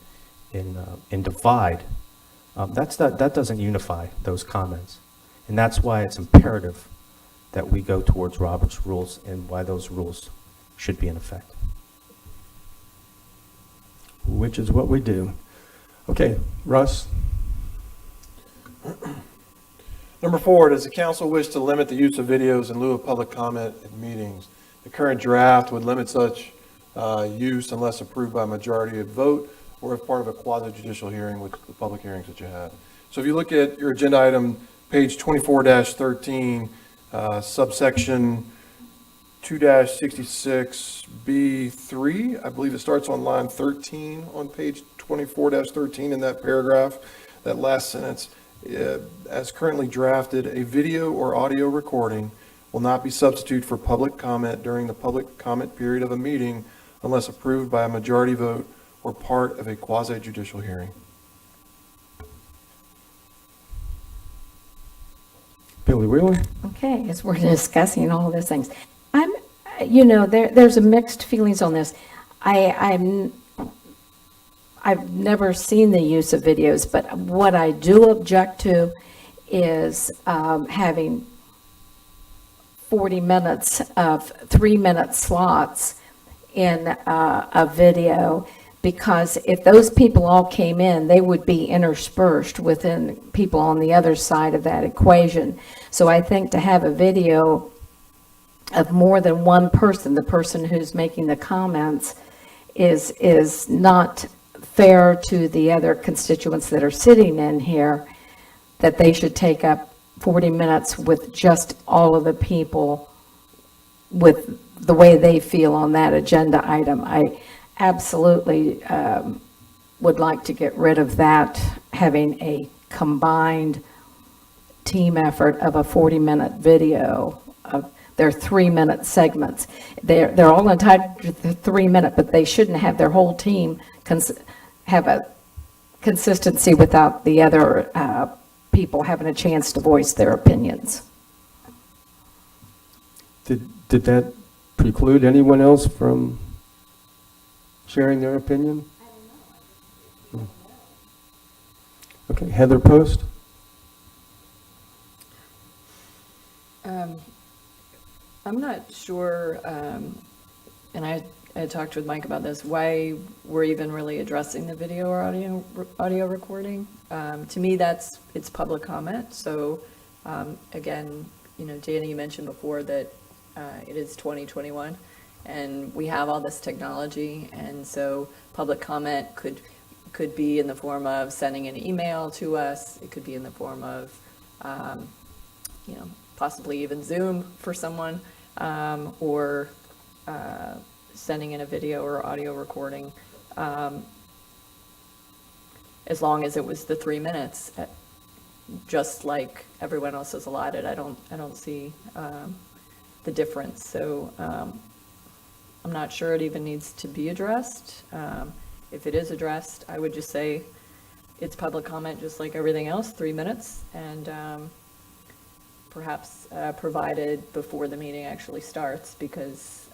divide. That doesn't unify those comments. And that's why it's imperative that we go towards Robert's rules and why those rules should be in effect. Which is what we do. Okay, Russ? Number 4, does the council wish to limit the use of videos in lieu of public comment at meetings? The current draft would limit such use unless approved by a majority of vote or if part of a quasi-judicial hearing, which the public hearings that you have. So if you look at your agenda item, page 24-13, subsection 2-66B3, I believe it starts on line 13 on page 24-13 in that paragraph, that last sentence, as currently drafted, a video or audio recording will not be substitute for public comment during the public comment period of a meeting unless approved by a majority vote or part of a quasi-judicial hearing. Billy Wheeler? Okay, as we're discussing all of these things, there's a mixed feelings on this. I've never seen the use of videos, but what I do object to is having 40 minutes of 3-minute slots in a video, because if those people all came in, they would be interspersed within people on the other side of that equation. So I think to have a video of more than one person, the person who's making the comments, is not fair to the other constituents that are sitting in here, that they should take up 40 minutes with just all of the people with the way they feel on that agenda item. I absolutely would like to get rid of that, having a combined team effort of a 40-minute video of their 3-minute segments. They're all entitled to the 3-minute, but they shouldn't have their whole team have a consistency without the other people having a chance to voice their opinions. Did that preclude anyone else from sharing their opinion? Okay, Heather Post? I'm not sure, and I talked with Mike about this, why we're even really addressing the video or audio recording. To me, it's public comment. So again, Danny, you mentioned before that it is 2021 and we have all this technology, and so public comment could be in the form of sending an email to us. It could be in the form of possibly even Zoom for someone, or sending in a video or audio recording, as long as it was the 3 minutes, just like everyone else is allotted. I don't see the difference. So I'm not sure it even needs to be addressed. If it is addressed, I would just say it's public comment just like everything else, 3 minutes, and perhaps provided before the meeting actually starts, because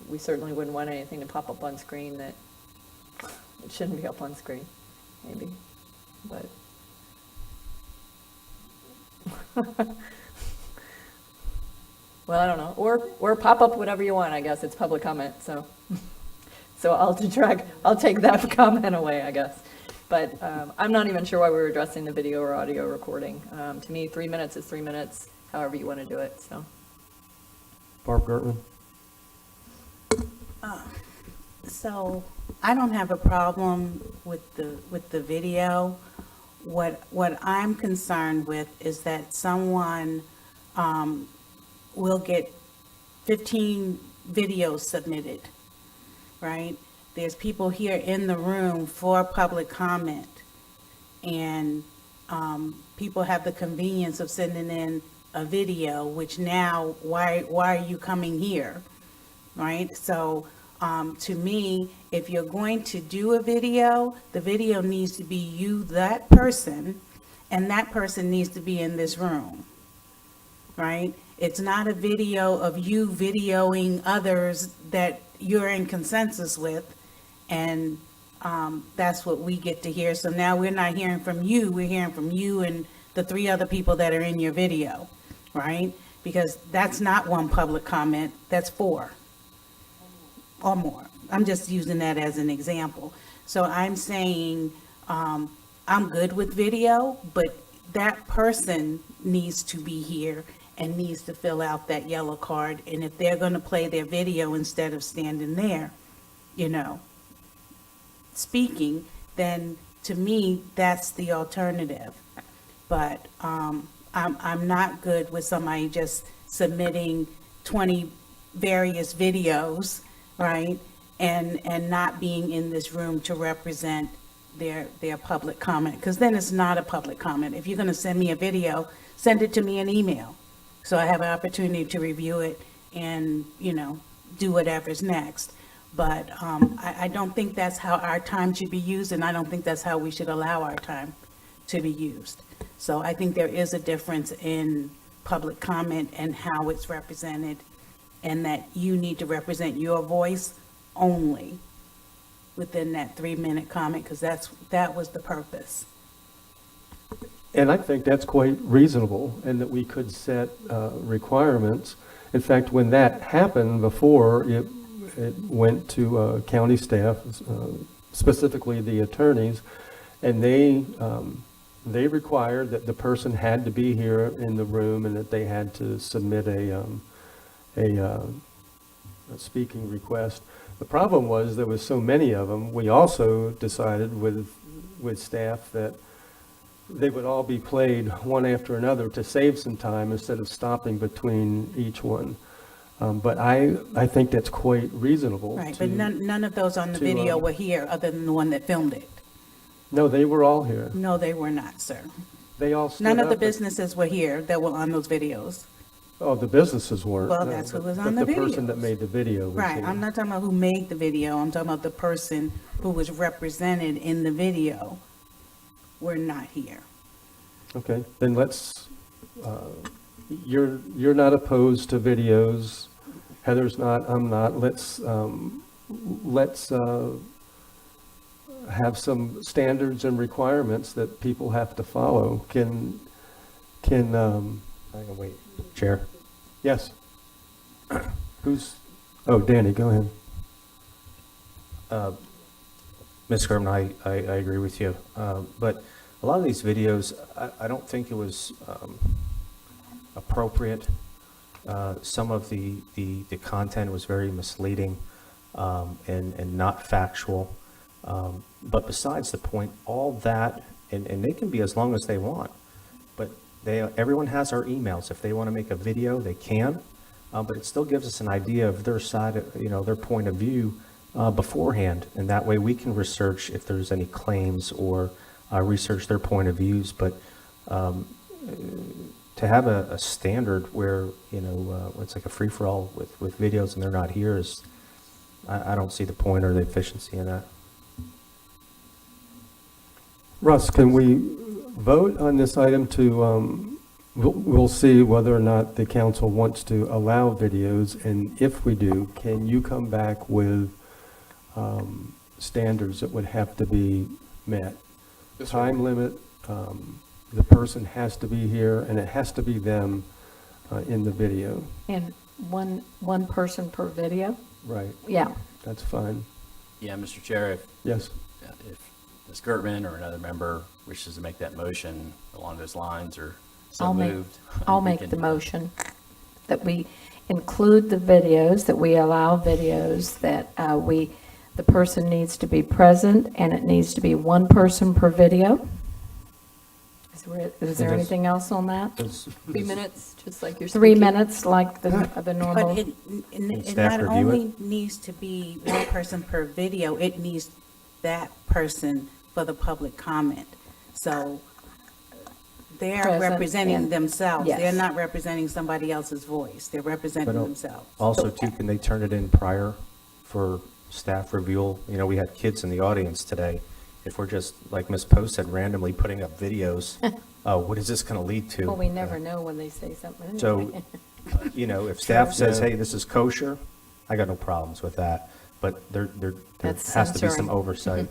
we certainly wouldn't want anything to pop up on screen that it shouldn't be up on screen, maybe, but. Well, I don't know, or pop up whatever you want, I guess. It's public comment, so I'll take that comment away, I guess. But I'm not even sure why we're addressing the video or audio recording. To me, 3 minutes is 3 minutes, however you want to do it, so. Barb Gertman? So I don't have a problem with the video. What I'm concerned with is that someone will get 15 videos submitted, right? There's people here in the room for public comment, and people have the convenience of sending in a video, which now, why are you coming here, right? So to me, if you're going to do a video, the video needs to be you, that person, and that person needs to be in this room, right? It's not a video of you videoing others that you're in consensus with, and that's what we get to hear. So now we're not hearing from you, we're hearing from you and the 3 other people that are in your video, right? Because that's not one public comment, that's 4 or more. I'm just using that as an example. So I'm saying, I'm good with video, but that person needs to be here and needs to fill out that yellow card. And if they're going to play their video instead of standing there, you know, speaking, then to me, that's the alternative. But I'm not good with somebody just submitting 20 various videos, right? And not being in this room to represent their public comment, because then it's not a public comment. If you're going to send me a video, send it to me in email, so I have an opportunity to review it and, you know, do whatever's next. But I don't think that's how our time should be used, and I don't think that's how we should allow our time to be used. So I think there is a difference in public comment and how it's represented, and that you need to represent your voice only within that 3-minute comment, because that was the purpose. And I think that's quite reasonable, and that we could set requirements. In fact, when that happened before, it went to county staff, specifically the attorneys, and they required that the person had to be here in the room, and that they had to submit a speaking request. The problem was there was so many of them. We also decided with staff that they would all be played one after another to save some time instead of stopping between each one. But I think that's quite reasonable. Right, but none of those on the video were here other than the one that filmed it. No, they were all here. No, they were not, sir. They all stood None of the up. businesses were here that were on those videos. Oh, the businesses weren't. Well, no, that's who but- was on but the the person videos. that made the video was Right, here. I'm not talking about who made the video, I'm talking about the person who was represented in the video were not here. Okay, then let's, you're not opposed to videos, Heather's not, I'm not. Let's have some standards and requirements that people have to follow. Can I can wait. Chair? yes? Oh, Danny, go ahead. Ms. German, I agree with you. But a lot of these videos, I don't think it was appropriate. Some of the content was very misleading and not factual. But besides the point, all that, and they can be as long as they want, but everyone has our emails. If they want to make a video, they can, but it still gives us an idea of their side, their point of view beforehand, and that way we can research if there's any claims or research their point of views. But to have a standard where, it's like a free-for-all with videos and they're not here is, I don't see the point or the efficiency in that. Russ, can we vote on this item to, we'll see whether or not the council wants to allow videos, and if we do, can you come back with standards that would have to be met? Yes, sir. Time limit, the person has to be here, and it has to be them in the video. And one person per video? Right. Yeah. That's fine. Yeah, Mr. Chair, Yes. if Ms. Gertman or another member wishes to make that motion along those lines or so moved. I'll we make can- the motion that we include the videos, that we allow videos, that the person needs to be present, and it needs to be one person per video. Is there anything else on that? 3 minutes, just like you're 3 speaking. minutes, like the normal? But it staff not review it? only needs to be one person per video, it needs that person for the public comment. So they're Present representing and- themselves. yes. They're not representing somebody else's voice. They're representing But themselves. also too, can they turn it in prior for staff review? You know, we had kids in the audience today. If we're just, like Ms. Post said, randomly putting up videos, what is this going to lead to? Well, we never know when they say something So, anyway. you know, if staff says, Yeah. hey, this is kosher, I got no problems with that. But there That's has to be censoring. some oversight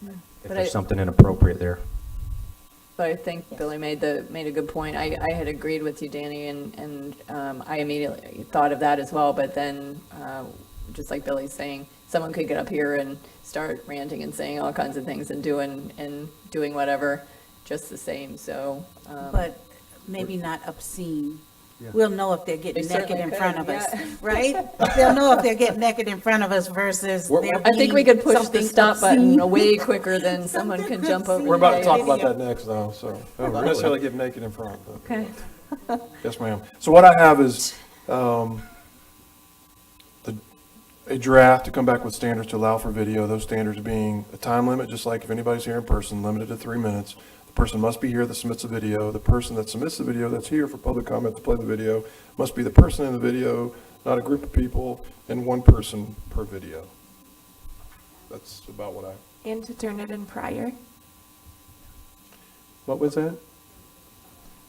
if But there's I- something inappropriate there. But I think Billy made a good point. I had agreed with you, Danny, and I immediately thought of that as well. But then, just like Billy's saying, someone could get up here and start ranting and saying all kinds of things and doing whatever, just the same. So, But maybe not obscene. Yeah. We'll know if they're getting They naked certainly in could, front of us, yeah. right? They'll know if they're getting naked in front of us versus there I think we being could push the something stop obscene. button way quicker than someone can jump over. We're about to the talk about video. that next, though, so Oh, not really? necessarily get naked in front, but. Okay. Yes, ma'am. So what I have is a draft to come back with standards to allow for video, those standards being a time limit, just like if anybody's here in person, limited to 3 minutes. The person must be here that submits the video. The person that submits the video that's here for public comment to play the video must be the person in the video, not a group of people, and one person per video. That's about what I. And to turn it in prior. What was that?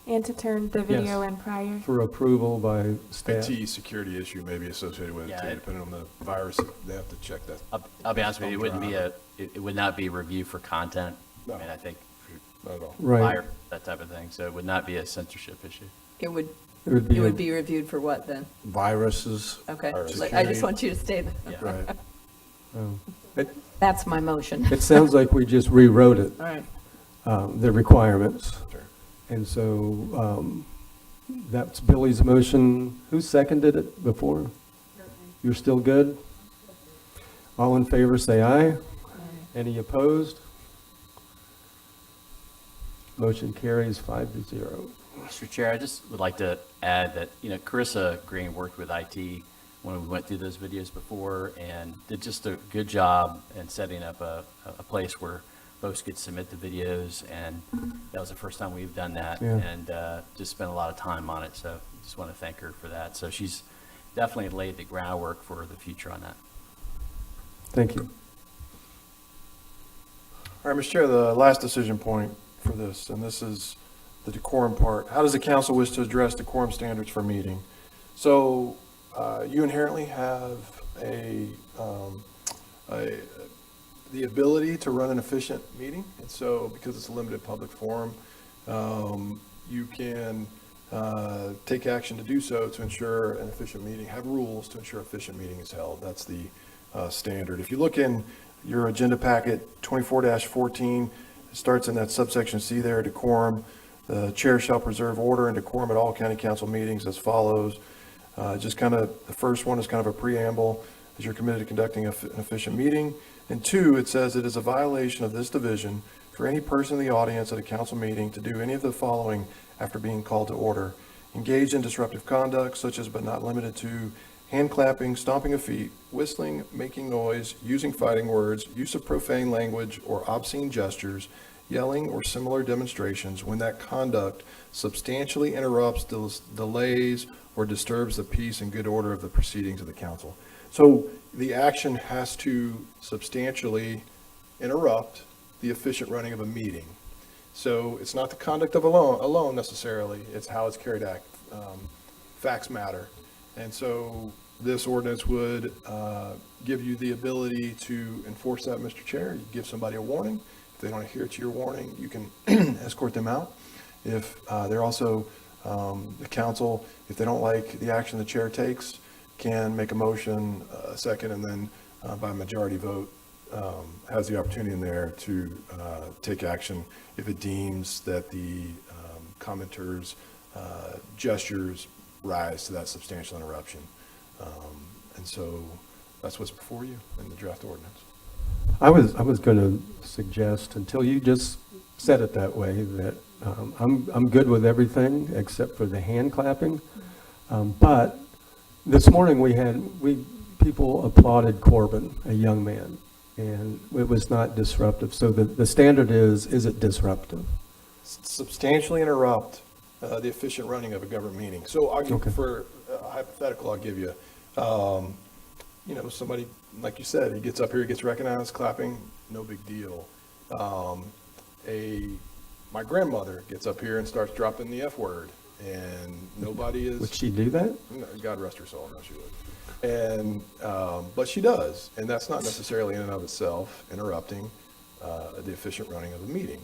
And to turn the video in prior. For approval by staff? IT security issue may be associated with it, Yeah, too, it- depending on the virus, they have to check that. I'll be honest with you, it wouldn't be it would not be review for content. No. I mean, I think Not at all. Right. fire, that type of thing. So it would not be a censorship issue. It would It would be, It would be reviewed for what then? Viruses. Okay, or I security. just want you to stay there. Yeah. Right. That's my motion. it sounds like we just rewrote it, All right. the requirements. Sure. And so that's Billy's motion. Who seconded it before? You're still good? All in favor, say aye. Any opposed? Motion carries 5-0. Mr. Chair, I just would like to add that, Carissa Green worked with IT when we went through those videos before and did just a good job in setting up a place where folks could submit the videos, and that was the first time we've done that, Yeah. and just spent a lot of time on it, so just want to thank her for that. So she's definitely laid the groundwork for the future on that. Thank you. All right, Mr. Chair, the last decision point for this, and this is the decorum part. How does the council wish to address decorum standards for meeting? So you inherently have the ability to run an efficient meeting. And so because it's a limited public forum, you can take action to do so to ensure an efficient meeting, have rules to ensure efficient meeting is held. That's the standard. If you look in your agenda packet 24-14, it starts in that subsection C there, decorum. The chair shall preserve order and decorum at all county council meetings as follows. Just kind of, the first one is kind of a preamble, as you're committed to conducting an efficient meeting. And 2, it says it is a violation of this division for any person in the audience at a council meeting to do any of the following after being called to order. Engage in disruptive conduct, such as but not limited to hand clapping, stomping of feet, whistling, making noise, using fighting words, use of profane language or obscene gestures, yelling or similar demonstrations when that conduct substantially interrupts, delays, or disturbs the peace and good order of the proceedings of the council. So the action has to substantially interrupt the efficient running of a meeting. So it's not the conduct of alone necessarily, it's how it's carried out. Facts matter. And so this ordinance would give you the ability to enforce that, Mr. Chair. You give somebody a warning. If they don't adhere to your warning, you can escort them out. If they're also, the council, if they don't like the action the chair takes, can make a motion, a second, and then by majority vote, has the opportunity in there to take action if it deems that the commenters' gestures rise to that substantial interruption. And so that's what's before you in the draft ordinance. I was going to suggest, until you just said it that way, that I'm good with everything except for the hand clapping. But this morning people applauded Corbin, a young man, and it was not disruptive. So the standard is it disruptive? Substantially interrupt the efficient running of a government meeting. So I'll give, for a hypothetical, I'll give you, somebody, like you said, he gets up here, he gets recognized, clapping, no big deal. My grandmother gets up here and starts dropping the F word, and nobody is. Would she do that? No, God rest her soul, no, she would. And, but she does, and that's not necessarily in and of itself interrupting the efficient running of the meeting.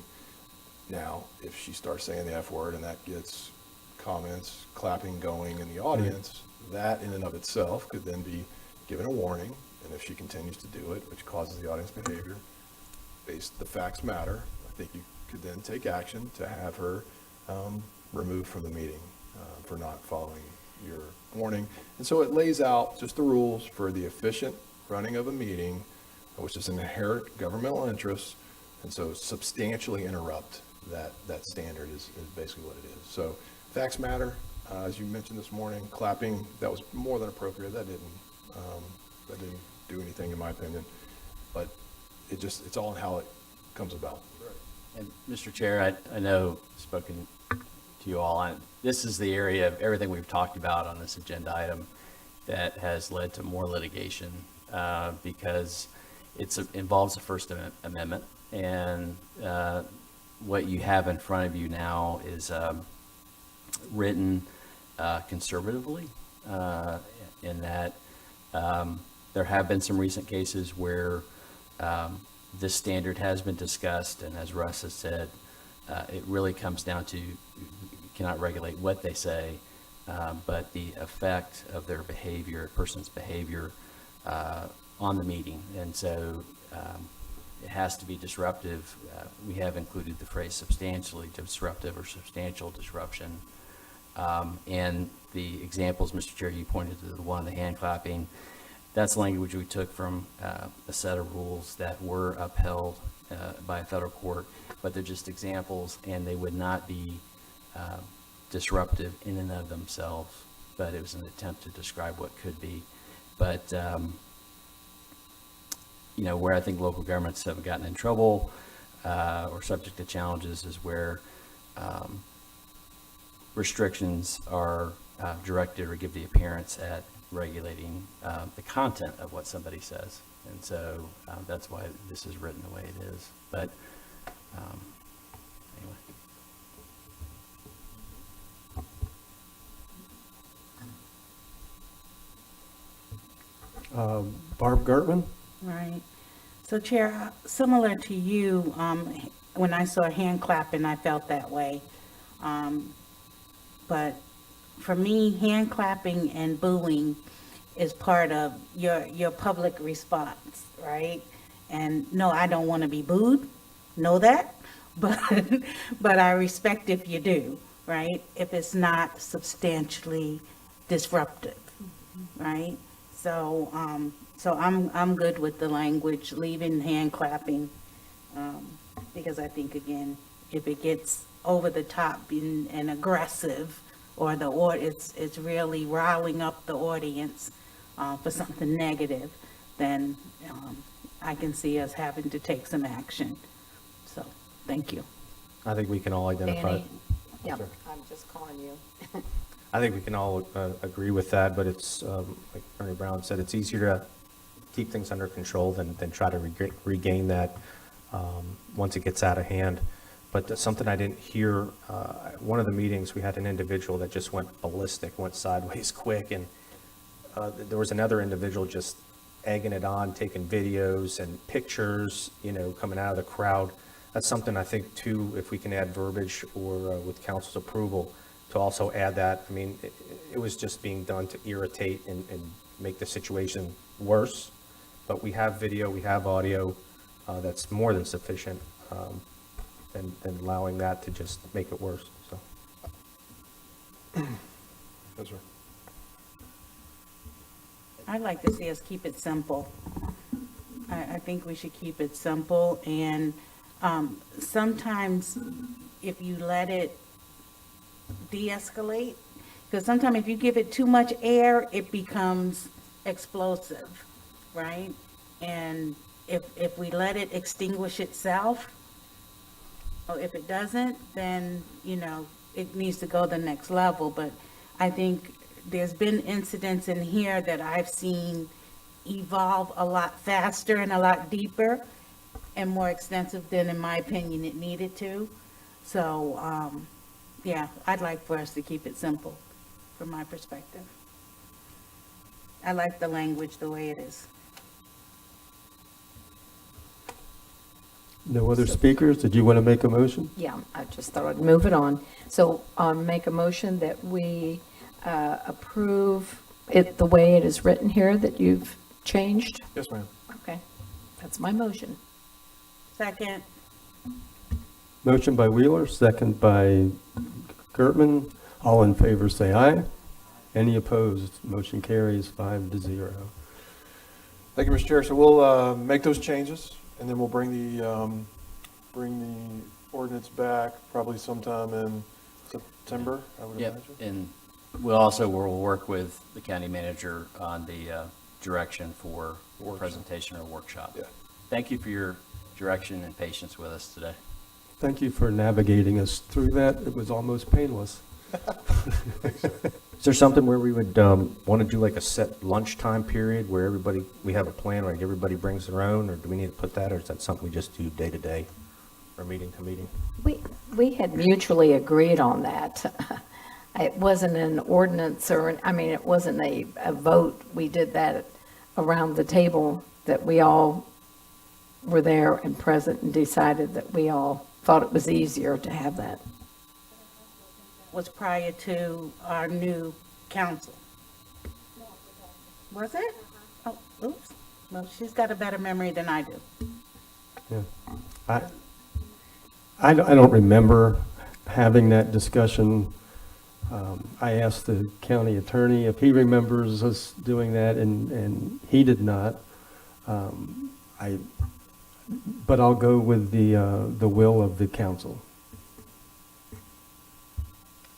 Now, if she starts saying the F word and that gets comments, clapping going in the audience, that in and of itself could then be given a warning, and if she continues to do it, which causes the audience behavior, the facts matter, I think you could then take action to have her removed from the meeting for not following your warning. And so it lays out just the rules for the efficient running of a meeting, which is an inherent governmental interest, and so substantially interrupt that standard is basically what it is. So facts matter. As you mentioned this morning, clapping, that was more than appropriate. That didn't do anything in my opinion, but it's all in how it comes about. And Mr. Chair, I know I've spoken to you all, this is the area of everything we've talked about on this agenda item that has led to more litigation because it involves the First Amendment, and what you have in front of you now is written conservatively in that there have been some recent cases where this standard has been discussed, and as Russ has said, it really comes down to you cannot regulate what they say, but the effect of their behavior, a person's behavior on the meeting. And so it has to be disruptive. We have included the phrase substantially disruptive or substantial disruption. And the examples, Mr. Chair, you pointed to the one, the hand clapping. That's language we took from a set of rules that were upheld by a federal court, but they're just examples, and they would not be disruptive in and of themselves, but it was an attempt to describe what could be. But, where I think local governments have gotten in trouble or subject to challenges is where restrictions are directed or give the appearance at regulating the content of what somebody says. And so that's why this is written the way it is. But anyway. Barb Gertman? Right. So Chair, similar to you, when I saw hand clapping, I felt that way. But for me, hand clapping and booing is part of your public response, right? And no, I don't want to be booed, know that, but I respect if you do, right? If it's not substantially disruptive, right? So I'm good with the language, leaving hand clapping, because I think, again, if it gets over the top and aggressive, or it's really riling up the audience for something negative, then I can see us having to take some action. So, thank you. I think we can all identify. Danny? Yeah, I'm just calling you. I think we can all agree with that, but it's, like Attorney Brown said, it's easier to keep things under control than try to regain that once it gets out of hand. But something I didn't hear, one of the meetings, we had an individual that just went ballistic, went sideways quick, and there was another individual just egging it on, taking videos and pictures, coming out of the crowd. That's something I think, too, if we can add verbiage or with council's approval, to also add that. I mean, it was just being done to irritate and make the situation worse. But we have video, we have audio that's more than sufficient, and allowing that to just make it worse. So. Yes, sir. I'd like to see us keep it simple. I think we should keep it simple, and sometimes if you let it de-escalate, because sometimes if you give it too much air, it becomes explosive, right? And if we let it extinguish itself, or if it doesn't, then, you know, it needs to go the next level. But I think there's been incidents in here that I've seen evolve a lot faster and a lot deeper and more extensive than, in my opinion, it needed to. So, yeah, I'd like for us to keep it simple from my perspective. I like the language the way it is. No other speakers? Did you want to make a motion? Yeah, I just thought I'd move it on. So make a motion that we approve it the way it is written here that you've changed. Yes, ma'am. Okay, that's my motion. Second. Motion by Wheeler, second by Gertman. All in favor, say aye. Any opposed? Motion carries 5-0. Thank you, Mr. Chair. So we'll make those changes, and then we'll bring the ordinance back probably sometime in September, I would Yep, imagine. and we'll work with the county manager on the direction for presentation or workshop. Yeah. Thank you for your direction and patience with us today. Thank you for navigating us through that. It was almost painless. Is there something where we would want to do like a set lunchtime period where we have a plan, like everybody brings their own, or do we need to put that, or is that something we just do day to day or meeting to meeting? We had mutually agreed on that. It wasn't an ordinance it wasn't a vote. We did that around the table, that we all were there and present and decided that we all thought it was easier to have that. Was prior to our new council. Was it? Oh, oops. Well, she's got a better memory than I do. Yeah. I don't remember having that discussion. I asked the county attorney if he remembers us doing that, and he did not. But I'll go with the will of the council.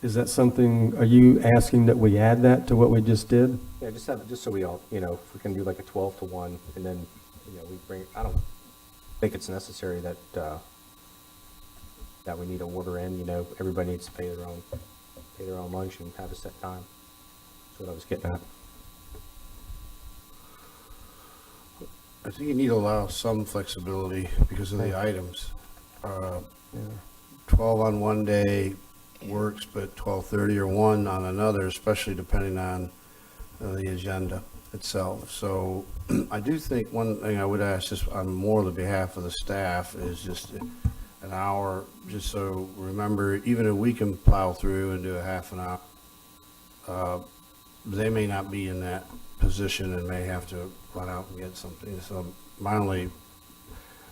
Is that something, are you asking that we add that to what we just did? Yeah, just so we all, if we can do like a 12 to 1, and then, we bring, I don't think it's necessary that we need to order in, everybody needs to pay their own lunch and have a set time. That's what I was getting at. I think you need to allow some flexibility because of the items. 12 on one day works, but 12:30 or 1 on another, especially depending on the agenda itself. So I do think one thing I would ask, just on more of the behalf of the staff, is just an hour, just so remember, even if we can plow through and do a half an hour, they may not be in that position and may have to run out and get something. So my only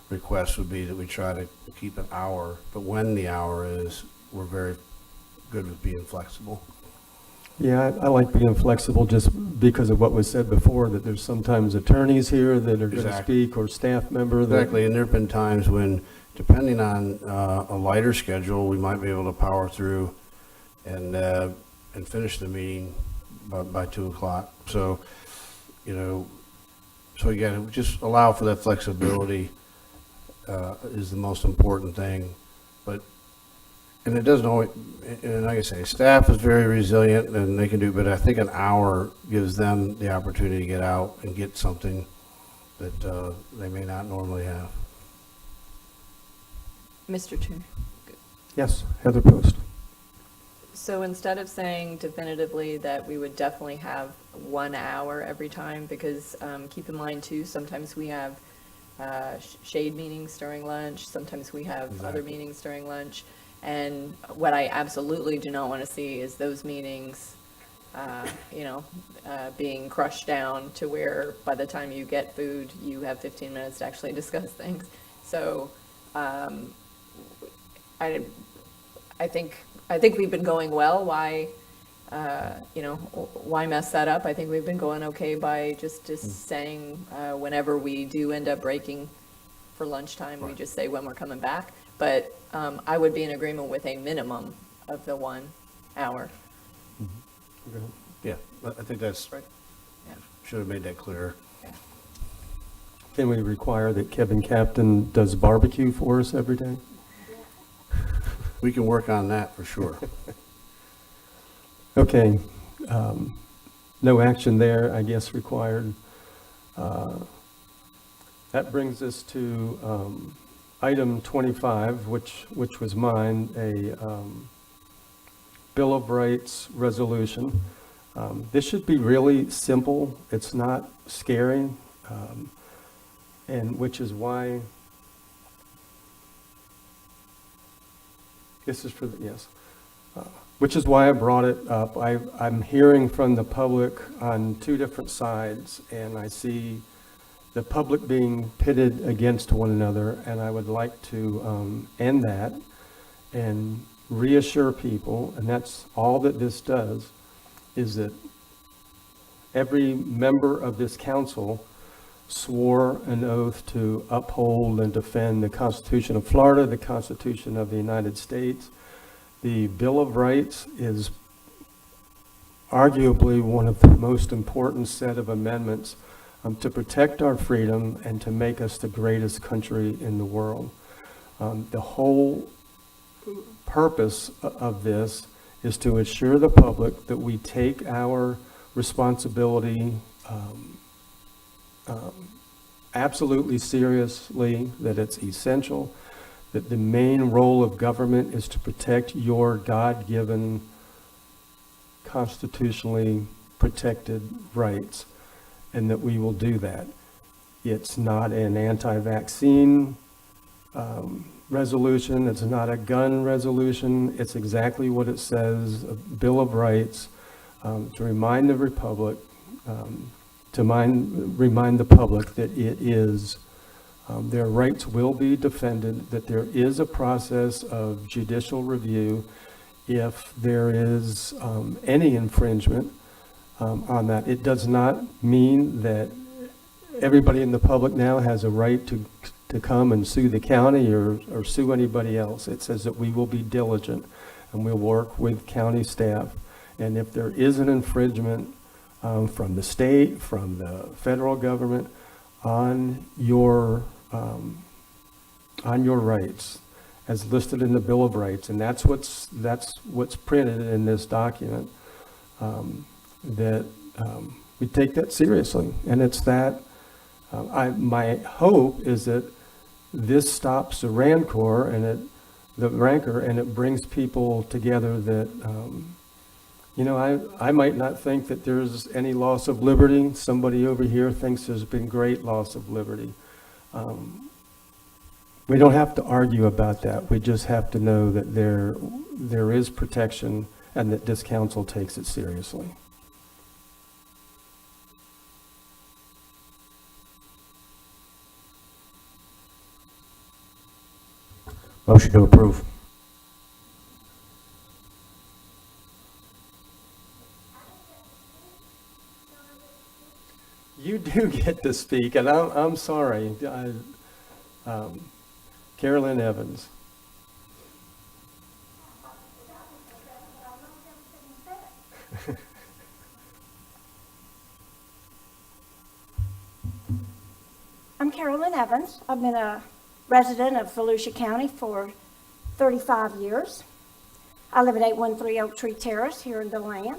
request would be that we try to keep an hour, but when the hour is, we're very good with being flexible. Yeah, I like being flexible just because of what was said before, that there's sometimes attorneys here that are going to speak, or staff member. Exactly, and there have been times when, depending on a lighter schedule, we might be able to power through and finish the meeting by 2 o'clock. So, so again, just allow for that flexibility is the most important thing. And it doesn't always, and like I say, staff is very resilient and they can do, but I think an hour gives them the opportunity to get out and get something that they may not normally have. Mr. Chair. Yes, Heather Post. So instead of saying definitively that we would definitely have 1 hour every time, because keep in mind too, sometimes we have shade meetings during lunch, sometimes we have other meetings during lunch. And what I absolutely do not want to see is those meetings, being crushed down to where by the time you get food, you have 15 minutes to actually discuss things. So I think we've been going well. Why why mess that up? I think we've been going okay by just saying whenever we do end up breaking for lunchtime, we just say when we're coming back. But I would be in agreement with a minimum of the 1 hour. Yeah, I think that's, Right. Yeah. should have made that clearer. Can we require that Kevin Captain does barbecue for us every day? We can work on that for sure. Okay, no action there, I guess, required. That brings us to item 25, which was mine, a Bill of Rights resolution. This should be really simple. It's not scary, and which is why this is for the, yes. Which is why I brought it up. I'm hearing from the public on two different sides, and I see the public being pitted against one another, and I would like to end that and reassure people, and that's all that this does, is that every member of this council swore an oath to uphold and defend the Constitution of Florida, the Constitution of the United States. The Bill of Rights is arguably one of the most important set of amendments to protect our freedom and to make us the greatest country in the world. The whole purpose of this is to assure the public that we take our responsibility absolutely seriously, that it's essential, that the main role of government is to protect your God-given, constitutionally protected rights, and that we will do that. It's not an anti-vaccine resolution. It's not a gun resolution. It's exactly what it says, a Bill of Rights, to remind the Republic, remind the public that it is their rights will be defended, that there is a process of judicial review if there is any infringement on that. It does not mean that everybody in the public now has a right to come and sue the county or sue anybody else. It says that we will be diligent and we'll work with county staff. And if there is an infringement from the state, from the federal government on your rights as listed in the Bill of Rights, and that's what's printed in this document, that we take that seriously. And it's that my hope is that this stops the rancor and it brings people together that I might not think that there's any loss of liberty. Somebody over here thinks there's been great loss of liberty. We don't have to argue about that. We just have to know that there is protection and that this council takes it seriously. Motion to approve. You do get to speak, and I'm sorry. Carolyn Evans. I'm Carolyn Evans. I've been a resident of Volusia County for 35 years. I live at 813 Oak Tree Terrace here in DeLand.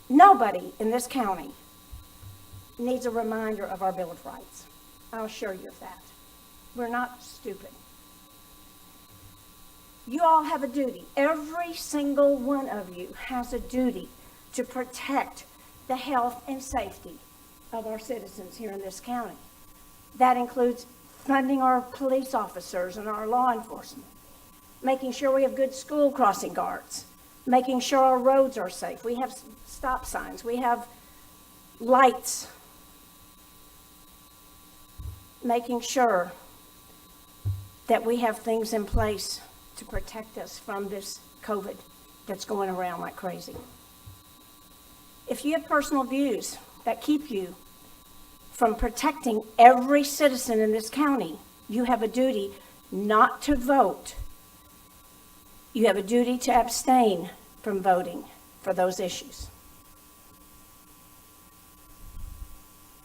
Nobody in this county needs a reminder of our Bill of Rights. I'll assure you of that. We're not stupid. You all have a duty. Every single one of you has a duty to protect the health and safety of our citizens here in this county. That includes funding our police officers and our law enforcement, making sure we have good school crossing guards, making sure our roads are safe. We have stop signs. We have lights. Making sure that we have things in place to protect us from this COVID that's going around like crazy. If you have personal views that keep you from protecting every citizen in this county, you have a duty not to vote. You have a duty to abstain from voting for those issues.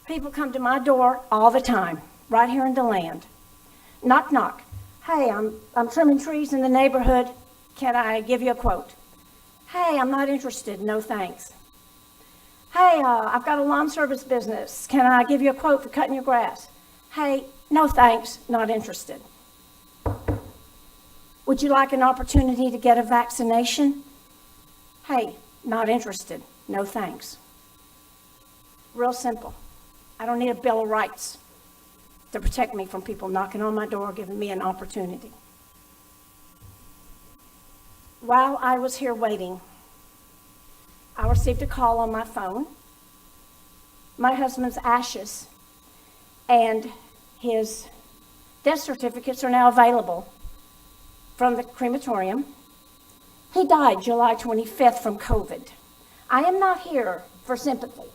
People come to my door all the time, right here in DeLand. Knock, knock. Hey, I'm trimming trees in the neighborhood. Can I give you a quote? Hey, I'm not interested. No, thanks. Hey, I've got a lawn service business. Can I give you a quote for cutting your grass? Hey, no, thanks. Not interested. Would you like an opportunity to get a vaccination? Hey, not interested. No, thanks. Real simple. I don't need a Bill of Rights to protect me from people knocking on my door, giving me an opportunity. While I was here waiting, I received a call on my phone. My husband's ashes and his death certificates are now available from the crematorium. He died July 25th from COVID. I am not here for sympathy.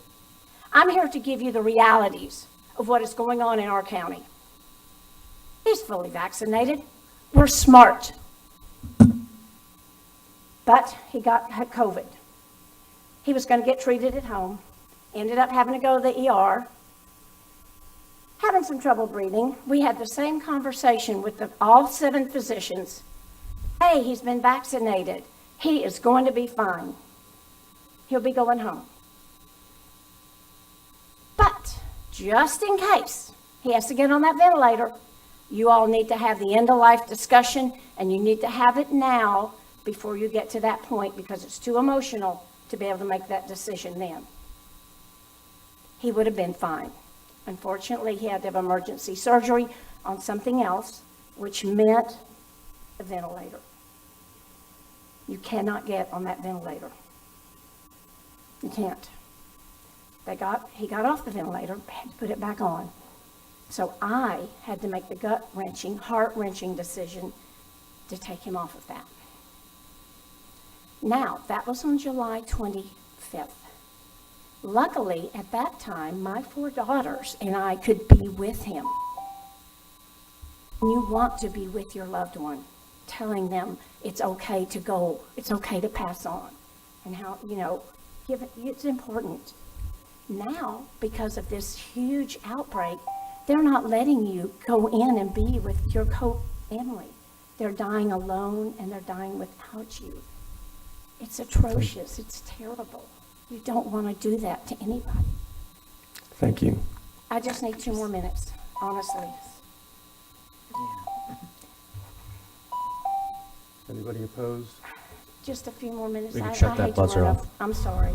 I'm here to give you the realities of what is going on in our county. He's fully vaccinated. We're smart. But he got COVID. He was going to get treated at home, ended up having to go to the ER, having some trouble breathing. We had the same conversation with all 7 physicians. Hey, he's been vaccinated. He is going to be fine. He'll be going home. But just in case he has to get on that ventilator, you all need to have the end-of-life discussion, and you need to have it now before you get to that point, because it's too emotional to be able to make that decision then. He would have been fine. Unfortunately, he had to have emergency surgery on something else, which meant a ventilator. You cannot get on that ventilator. You can't. He got off the ventilator, had to put it back on. So I had to make the gut-wrenching, heart-wrenching decision to take him off of that. Now, that was on July 25th. Luckily, at that time, my 4 daughters and I could be with him. You want to be with your loved one, telling them it's okay to go, it's okay to pass on, and how, it's important. Now, because of this huge outbreak, they're not letting you go in and be with your co-family. They're dying alone, and they're dying without you. It's atrocious. It's terrible. You don't want to do that to anybody. Thank you. I just need 2 more minutes, honestly. Anybody opposed? Just a few more minutes. We can I shut that hate to buzzer run off. up. I'm sorry.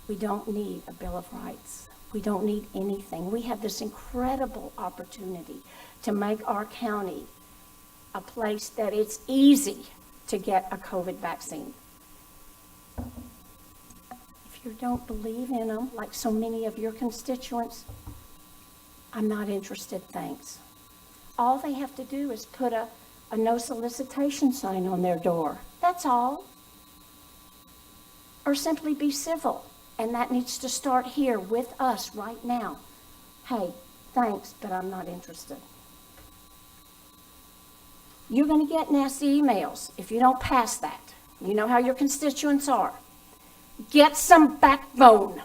We don't need a Bill of Rights. We don't need anything. We have this incredible opportunity to make our county a place that it's easy to get a COVID vaccine. If you don't believe in them, like so many of your constituents, I'm not interested, thanks. All they have to do is put a no solicitation sign on their door. That's all. Or simply be civil. And that needs to start here with us right now. Hey, thanks, but I'm not interested. You're going to get nasty emails if you don't pass that. You know how your constituents are. Get some backbone.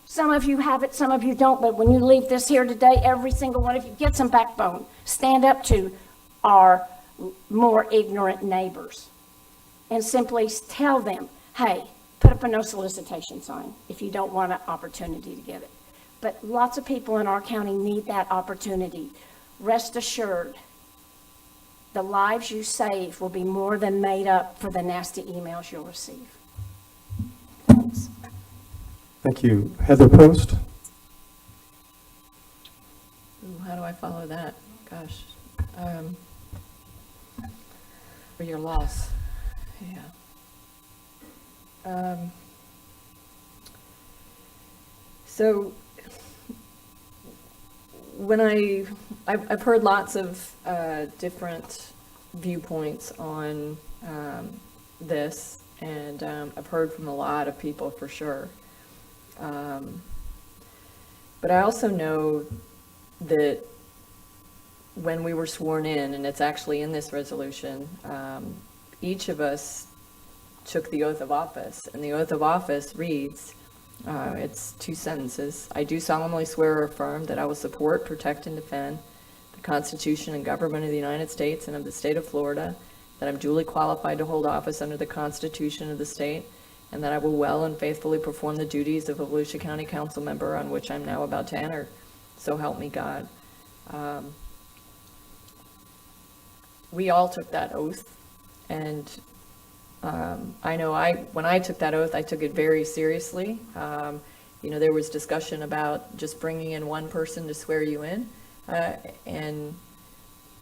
Some of you have it, some of you don't, but when you leave this here today, every single one of you, get some backbone. Stand up to our more ignorant neighbors and simply tell them, hey, put up a no solicitation sign if you don't want an opportunity to get it. But lots of people in our county need that opportunity. Rest assured, the lives you save will be more than made up for the nasty emails you'll receive. Thanks. Thank you. Heather Post? Ooh, how do I follow that? Gosh. For your loss. Yeah. So I've heard lots of different viewpoints on this, and I've heard from a lot of people for sure. But I also know that when we were sworn in, and it's actually in this resolution, each of us took the oath of office, and the oath of office reads, it's 2 sentences. I do solemnly swear or affirm that I will support, protect, and defend the Constitution and government of the United States and of the state of Florida, that I'm duly qualified to hold office under the Constitution of the state, and that I will well and faithfully perform the duties of a Volusia County Council member on which I'm now about to enter. So help me God. We all took that oath, and I know when I took that oath, I took it very seriously. There was discussion about just bringing in one person to swear you in, and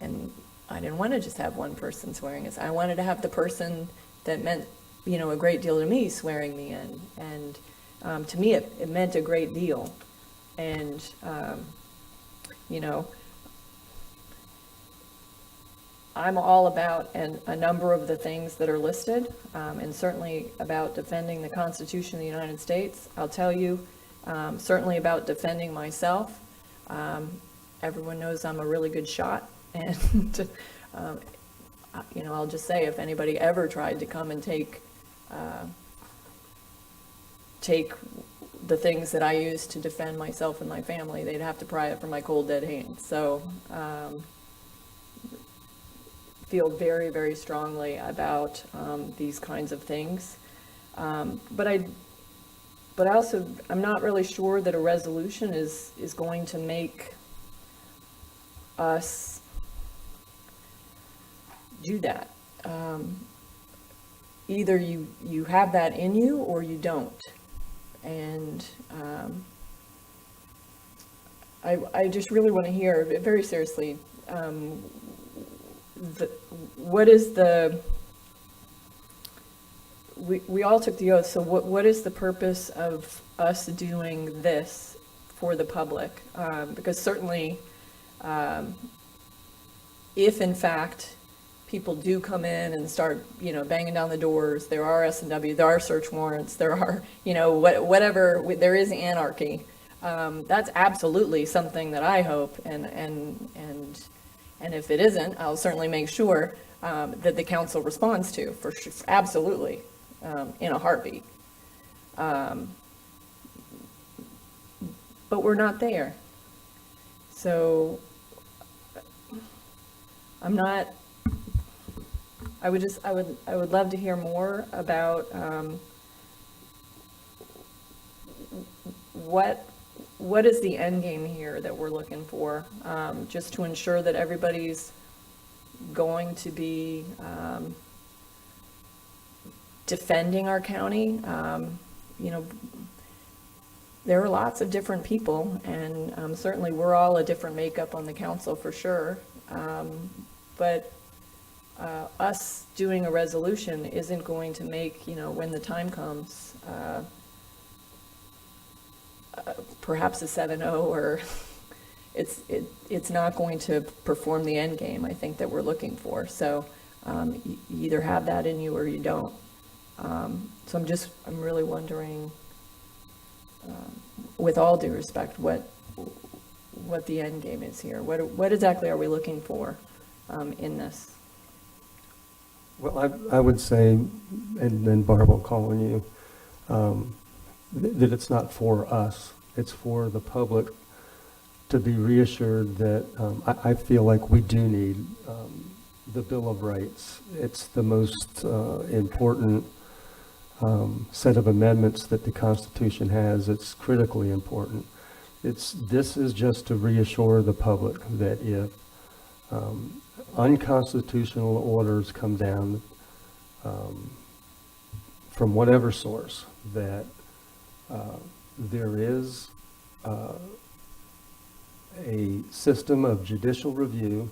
I didn't want to just have one person swearing us. I wanted to have the person that meant, a great deal to me swearing me in, and to me it meant a great deal, and I'm all about a number of the things that are listed, and certainly about defending the Constitution of the United States. I'll tell you, certainly about defending myself. Everyone knows I'm a really good shot, and I'll just say, if anybody ever tried to come and take the things that I use to defend myself and my family, they'd have to pry it from my cold dead hands. So feel very, very strongly about these kinds of things. But I'm not really sure that a resolution is going to make us do that. Either you have that in you or you don't. And I just really want to hear, very seriously, what is we all took the oath, so what is the purpose of us doing this for the public? Because certainly, if in fact people do come in and start, banging down the doors, there are S&W, there are search warrants, there are, whatever, there is anarchy. That's absolutely something that I hope, and if it isn't, I'll certainly make sure that the council responds to, for sure, absolutely, in a heartbeat. But we're not there. So I would love to hear more about what is the end game here that we're looking for, just to ensure that everybody's going to be defending our county. There are lots of different people, and certainly we're all a different makeup on the council for sure. But us doing a resolution isn't going to make, when the time comes, perhaps a 7-0, or it's not going to perform the end game, I think, that we're looking for. So you either have that in you or you don't. So I'm really wondering, with all due respect, what the end game is here. What exactly are we looking for in this? Well, I would say, and then Barb will call on you, that it's not for us. It's for the public to be reassured that I feel like we do need the Bill of Rights. It's the most important set of amendments that the Constitution has. It's critically important. This is just to reassure the public that if unconstitutional orders come down from whatever source, that there is a system of judicial review,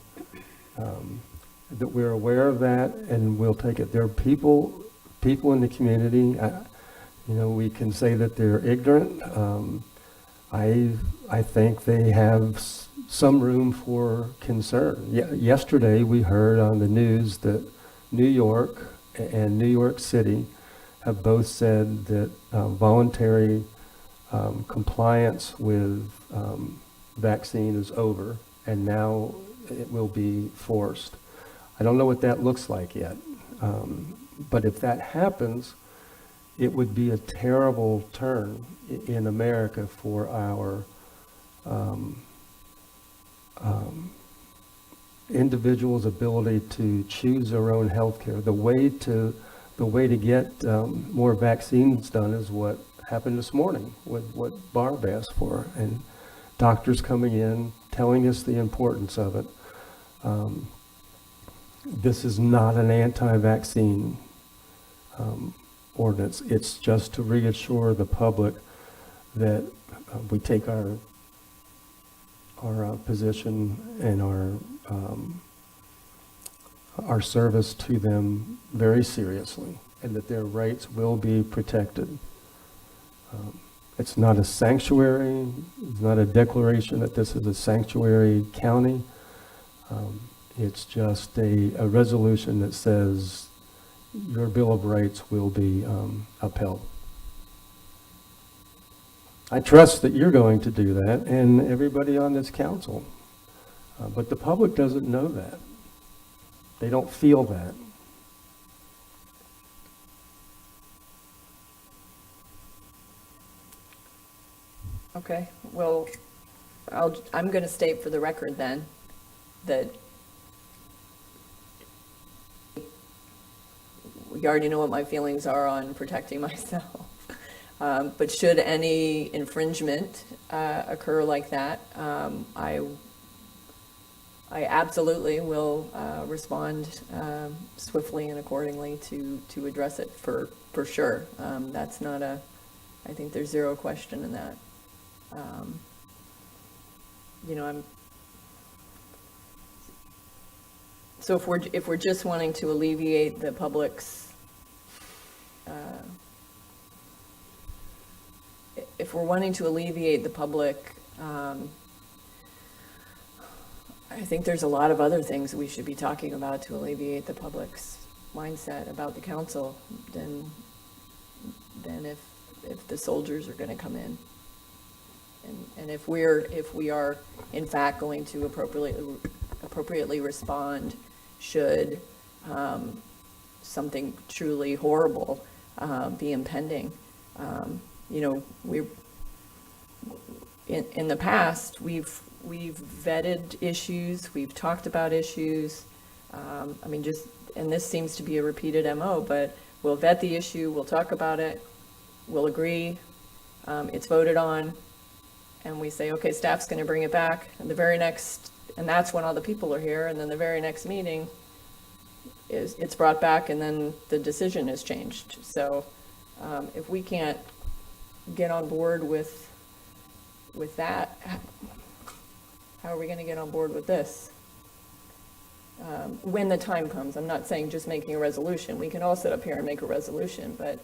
that we're aware of that, and we'll take it. There are people in the community, we can say that they're ignorant. I think they have some room for concern. Yesterday, we heard on the news that New York and New York City have both said that voluntary compliance with vaccine is over, and now it will be forced. I don't know what that looks like yet, but if that happens, it would be a terrible turn in America for our individuals' ability to choose their own health care. The way to get more vaccines done is what happened this morning with what Barb asked for, and doctors coming in telling us the importance of it. This is not an anti-vaccine ordinance. It's just to reassure the public that we take our position and our service to them very seriously, and that their rights will be protected. It's not a sanctuary. It's not a declaration that this is a sanctuary county. It's just a resolution that says your Bill of Rights will be upheld. I trust that you're going to do that, and everybody on this council. But the public doesn't know that. They don't feel that. Okay, well, I'm going to state for the record then that you already know what my feelings are on protecting myself. But should any infringement occur like that, I absolutely will respond swiftly and accordingly to address it for sure. That's not I think there's zero question in that. So if we're just wanting to alleviate the public's if we're wanting to alleviate the public, I think there's a lot of other things we should be talking about to alleviate the public's mindset about the council than if the soldiers are going to come in. And if we are in fact going to appropriately respond should something truly horrible be impending. We in the past we've vetted issues, we've talked about issues. And this seems to be a repeated MO, but we'll vet the issue, we'll talk about it, we'll agree, it's voted on, and we say, okay, staff's going to bring it back, and and that's when all the people are here, and then the very next meeting it's brought back, and then the decision is changed. So if we can't get on board with that, how are we going to get on board with this? When the time comes. I'm not saying just making a resolution. We can all sit up here and make a resolution, but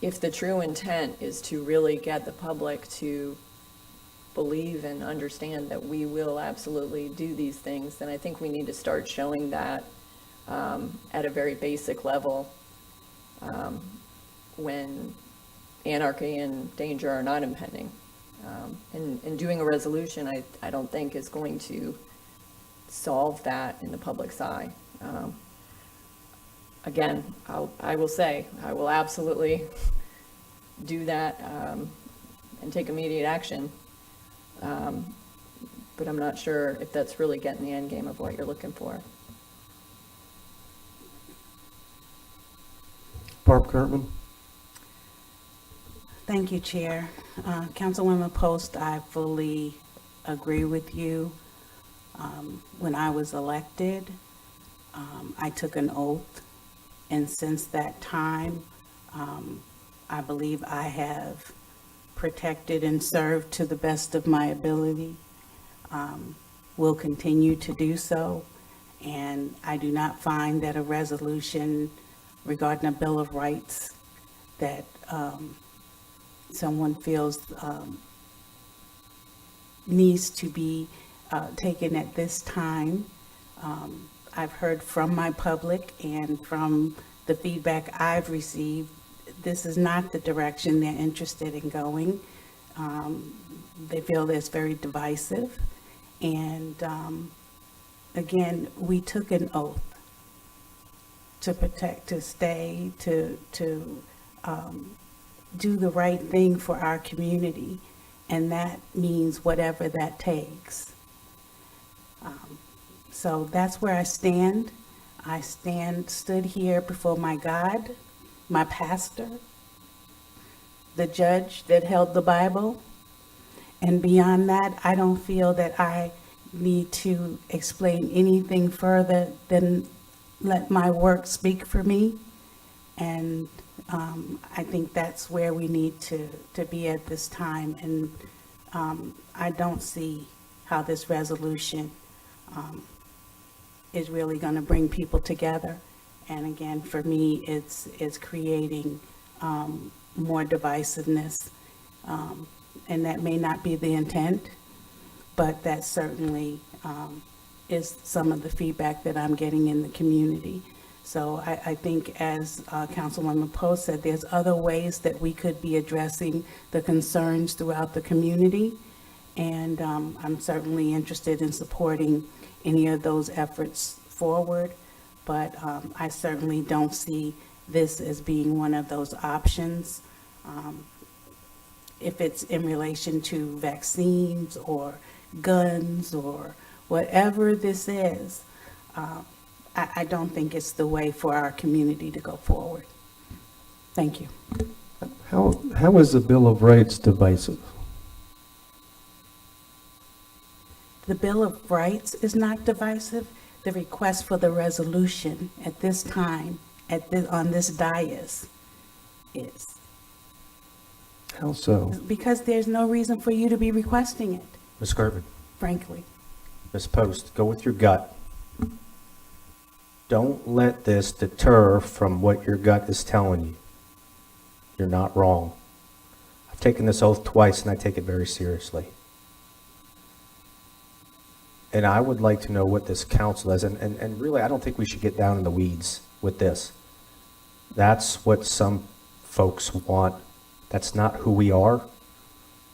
if the true intent is to really get the public to believe and understand that we will absolutely do these things, then I think we need to start showing that at a very basic level when anarchy and danger are not impending. And doing a resolution, I don't think is going to solve that in the public's eye. Again, I will say, I will absolutely do that and take immediate action. But I'm not sure if that's really getting the end game of what you're looking for. Barb Kurtman. Thank you, Chair. Councilwoman Post, I fully agree with you. When I was elected, I took an oath, and since that time, I believe I have protected and served to the best of my ability. Will continue to do so, and I do not find that a resolution regarding a Bill of Rights that someone feels needs to be taken at this time. I've heard from my public and from the feedback I've received, this is not the direction they're interested in going. They feel that it's very divisive. And again, we took an oath to protect, to stay, to do the right thing for our community. And that means whatever that takes. So that's where I stand. I stood here before my God, my pastor, the judge that held the Bible. And beyond that, I don't feel that I need to explain anything further than let my work speak for me. And I think that's where we need to be at this time. And I don't see how this resolution is really going to bring people together. And again, for me, it's creating more divisiveness. And that may not be the intent, but that certainly is some of the feedback that I'm getting in the community. So I think, as Councilwoman Post said, there's other ways that we could be addressing the concerns throughout the community. And I'm certainly interested in supporting any of those efforts forward. But I certainly don't see this as being one of those options. If it's in relation to vaccines or guns or whatever this is, I don't think it's the way for our community to go forward. Thank you. How is the Bill of Rights divisive? The Bill of Rights is not divisive. The request for the resolution at this time, on this dais, is. How so? Because there's no reason for you to be requesting it, Ms. Gervin, frankly. Ms. Post, go with your gut. Don't let this deter from what your gut is telling you. You're not wrong. I've taken this oath twice, and I take it very seriously. And I would like to know what this council is, and really, I don't think we should get down in the weeds with this. That's what some folks want. That's not who we are.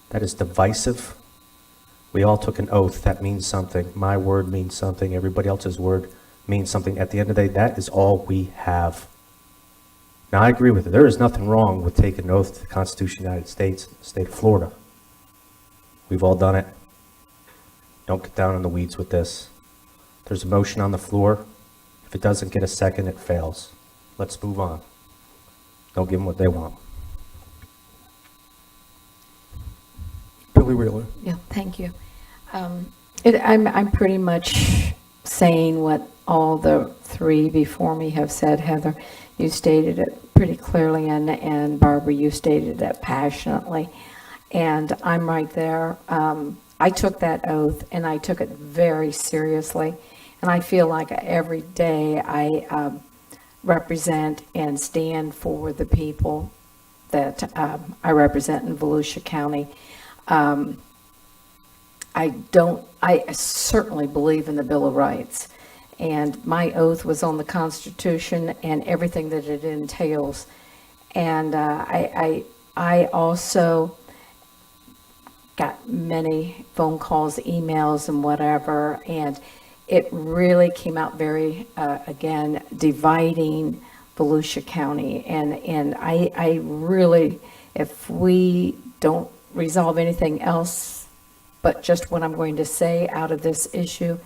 That is divisive. We all took an oath. That means something. My word means something. Everybody else's word means something. At the end of the day, that is all we have. Now, I agree with it. There is nothing wrong with taking an oath to the Constitution of the United States, the state of Florida. We've all done it. Don't get down in the weeds with this. There's a motion on the floor. If it doesn't get a second, it fails. Let's move on. Don't give them what they want. Billy Wheeler. Yeah, thank you. I'm pretty much saying what all the three before me have said. Heather, you stated it pretty clearly, and Barbara, you stated it passionately. And I'm right there. I took that oath, and I took it very seriously. And I feel like every day I represent and stand for the people that I represent in Volusia County. I certainly believe in the Bill of Rights, and my oath was on the Constitution and everything that it entails. And I also got many phone calls, emails, and whatever, and it really came out very, again, dividing Volusia County. And I really, if we don't resolve anything else but just what I'm going to say out of this issue,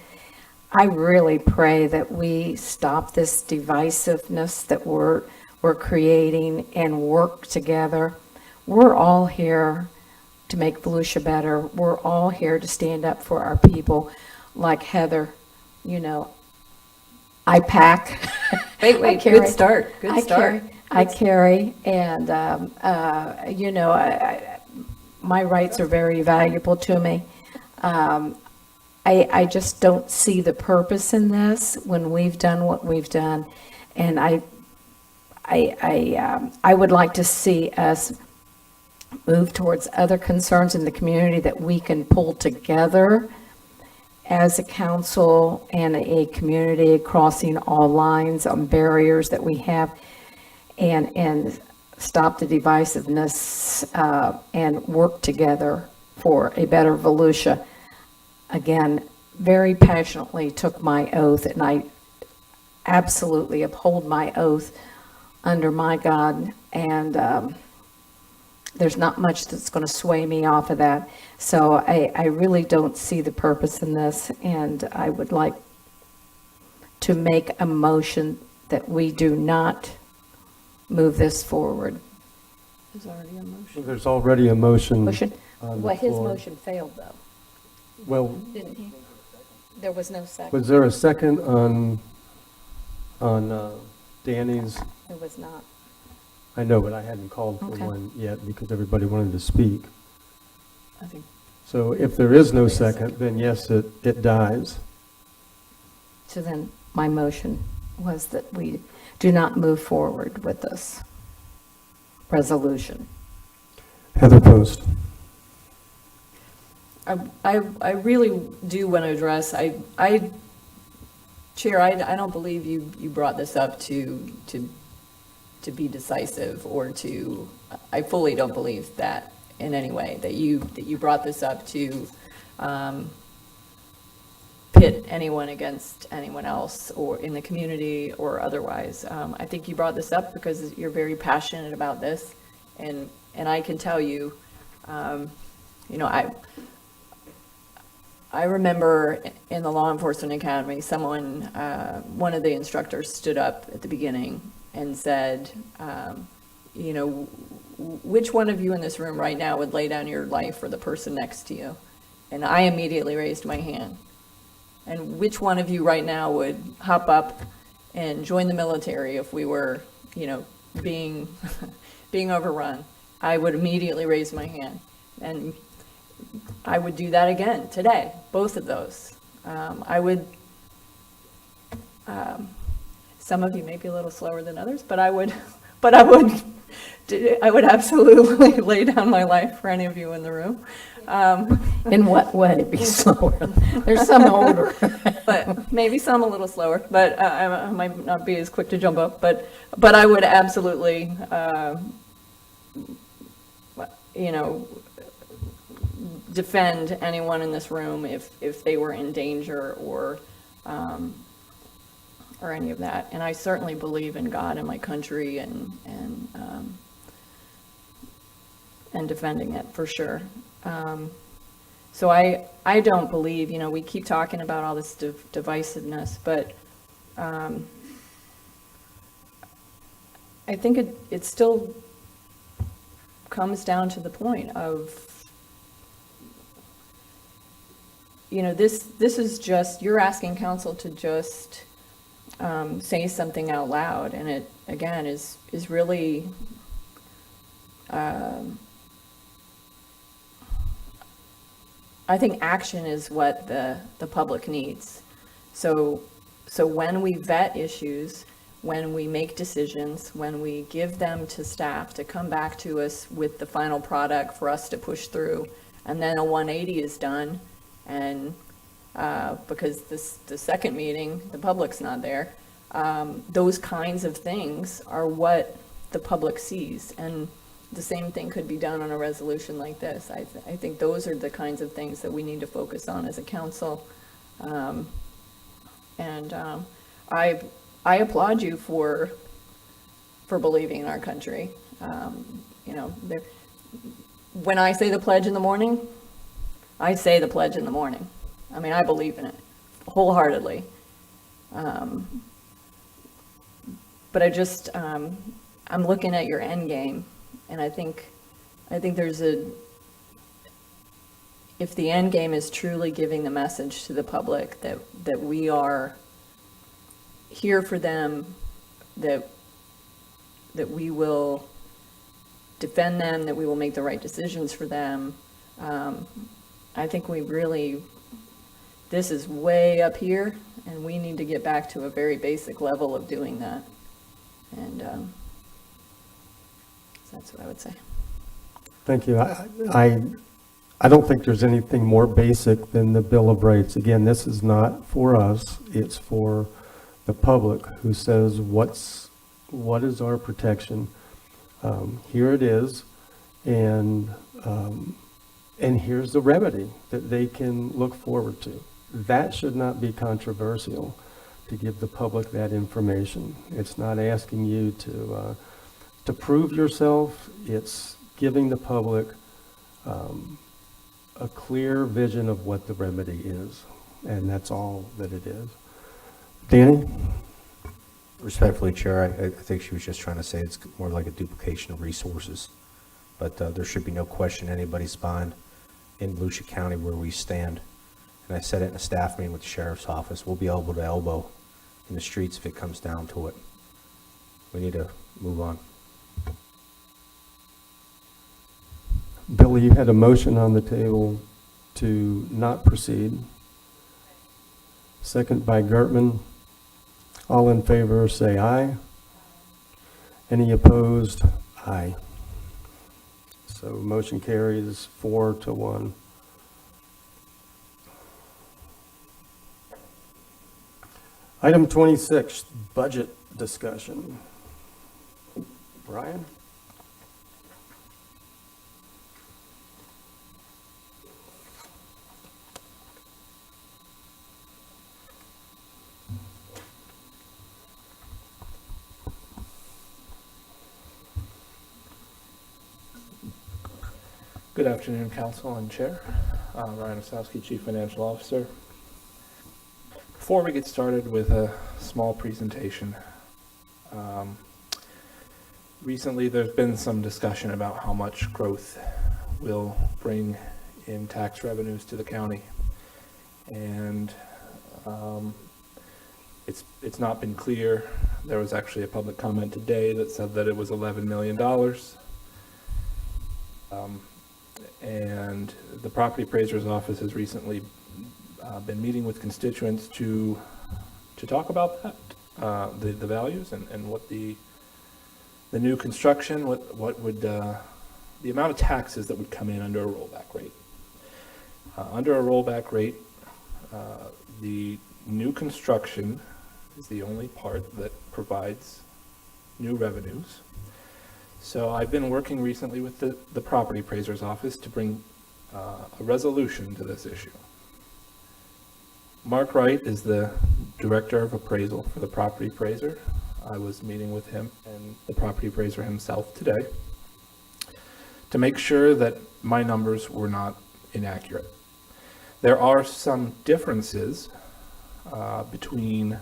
I really pray that we stop this divisiveness that we're creating and work together. We're all here to make Volusia better. We're all here to stand up for our people. Like Heather, you know, I pack. Wait, good start. Good start. I carry, and you know, my rights are very valuable to me. I just don't see the purpose in this when we've done what we've done, and I would like to see us move towards other concerns in the community that we can pull together as a council and a community, crossing all lines on barriers that we have, and stop the divisiveness and work together for a better Volusia. Again, very passionately took my oath, and I absolutely uphold my oath under my God, and there's not much that's going to sway me off of that. So I really don't see the purpose in this, and I would like to make a motion that we do not move this forward. There's already a motion. There's already a motion. Motion? on the Well, his floor. motion failed, though, Well, didn't he? There was no second. was there a second on Danny's? There was not. I know, but I hadn't called for Okay. one yet because everybody wanted to speak. I think. So if there is no second, then yes, it dies. So then my motion was that we do not move forward with this resolution. Heather Post. I really do want to address, Chair, I don't believe you brought this up to be decisive or to, I fully don't believe that in any way, that you brought this up to pit anyone against anyone else or in the community or otherwise. I think you brought this up because you're very passionate about this, and I can tell you, I remember in the law enforcement academy, someone, one of the instructors stood up at the beginning and said, which one of you in this room right now would lay down your life for the person next to you? And I immediately raised my hand. And which one of you right now would hop up and join the military if we were, being overrun? I would immediately raise my hand. And I would do that again today, both of those. I would, some of you may be a little slower than others, but I would absolutely lay down my life for any of you in the room. In what way be slower? There's some older. But maybe some a little slower, but I might not be as quick to jump up, but I would absolutely, defend anyone in this room if they were in danger or any of that. And I certainly believe in God and my country and defending it for sure. So I don't believe, we keep talking about all this divisiveness, but I think it still comes down to the point of, this is just, you're asking council to just say something out loud, and it, again, is really, I think action is what the public needs. So when we vet issues, when we make decisions, when we give them to staff to come back to us with the final product for us to push through, and then a 180 is done, and because the second meeting, the public's not there, those kinds of things are what the public sees. And the same thing could be done on a resolution like this. I think those are the kinds of things that we need to focus on as a council. I applaud you for believing in our country. When I say the pledge in the morning, I say the pledge in the morning. I mean, I believe in it wholeheartedly. But I'm looking at your end game, and I think there's if the end game is truly giving the message to the public that we are here for them, that we will defend them, that we will make the right decisions for them. I think this is way up here, and we need to get back to a very basic level of doing that. And So that's what I would say. Thank you. I don't think there's anything more basic than the Bill of Rights. Again, this is not for us, it's for the public who says, what is our protection? Here it is, and here's the remedy that they can look forward to. That should not be controversial to give the public that information. It's not asking you to prove yourself, it's giving the public a clear vision of what the remedy is, and that's all that it is. Danny? Respectfully, Chair, I think she was just trying to say it's more like a duplication of resources. But there should be no question in anybody's mind in Volusia County where we stand. And I said it in a staff meeting with the Sheriff's Office. We'll be elbow to elbow in the streets if it comes down to it. We need to move on. Billy, you had a motion on the table to not proceed. Second by Gertman. All in favor, say aye. Any opposed? Aye. So motion carries 4-1. Item 26, budget discussion. Brian? Good afternoon, Council and Chair. Ryan Osowski, Chief Financial Officer. Before we get started with a small presentation, recently there's been some discussion about how much growth will bring in tax revenues to the county. And it's not been clear. There was actually a public comment today that said that it was $11 million. And the property appraiser's office has recently been meeting with constituents to talk about that, the values and what the new construction, what would the amount of taxes that would come in under a rollback rate. Under a rollback rate, the new construction is the only part that provides new revenues. So I've been working recently with the property appraiser's office to bring a resolution to this issue. Mark Wright is the director of appraisal for the property appraiser. I was meeting with him and the property appraiser himself today to make sure that my numbers were not inaccurate. There are some differences between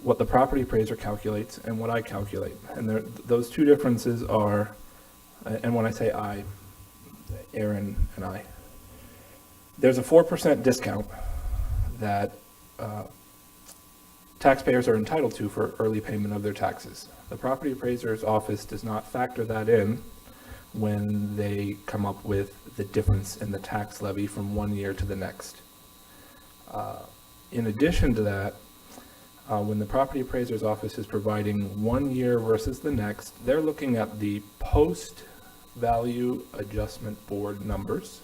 what the property appraiser calculates and what I calculate. And those two differences are, and when I say I, Aaron and I, there's a 4% discount that taxpayers are entitled to for early payment of their taxes. The property appraiser's office does not factor that in when they come up with the difference in the tax levy from one year to the next. In addition to that, when the property appraiser's office is providing 1 year versus the next, they're looking at the post-value adjustment board numbers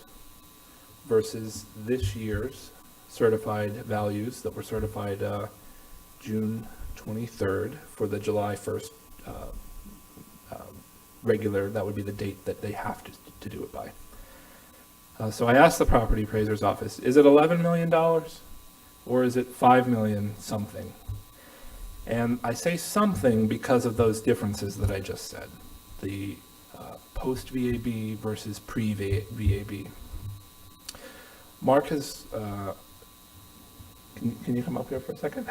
versus this year's certified values that were certified June 23rd for the July 1st regular. That would be the date that they have to do it by. So I asked the property appraiser's office, is it $11 million or is it $5 million something? And I say something because of those differences that I just said, the post-VAB versus pre-VAB. Mark has, can you come up here for a second?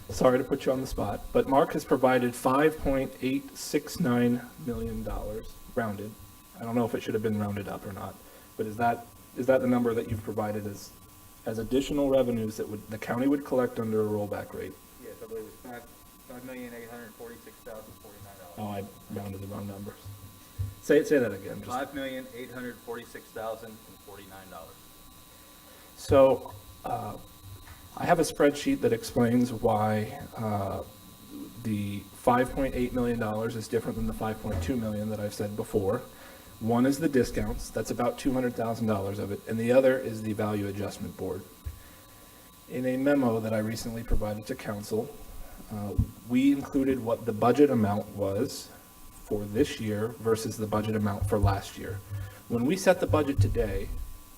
Sorry to put you on the spot, but Mark has provided $5.869 million rounded. I don't know if it should have been rounded up or not, but is that the number that you've provided as additional revenues that the county would collect under a rollback rate? Yes, I believe it's $5,846,049. Oh, I rounded the wrong numbers. Say that again. $5,846,049. So I have a spreadsheet that explains why the $5.8 million is different than the $5.2 million that I've said before. One is the discounts, that's about $200,000 of it, and the other is the value adjustment board. In a memo that I recently provided to council, we included what the budget amount was for this year versus the budget amount for last year. When we set the budget today,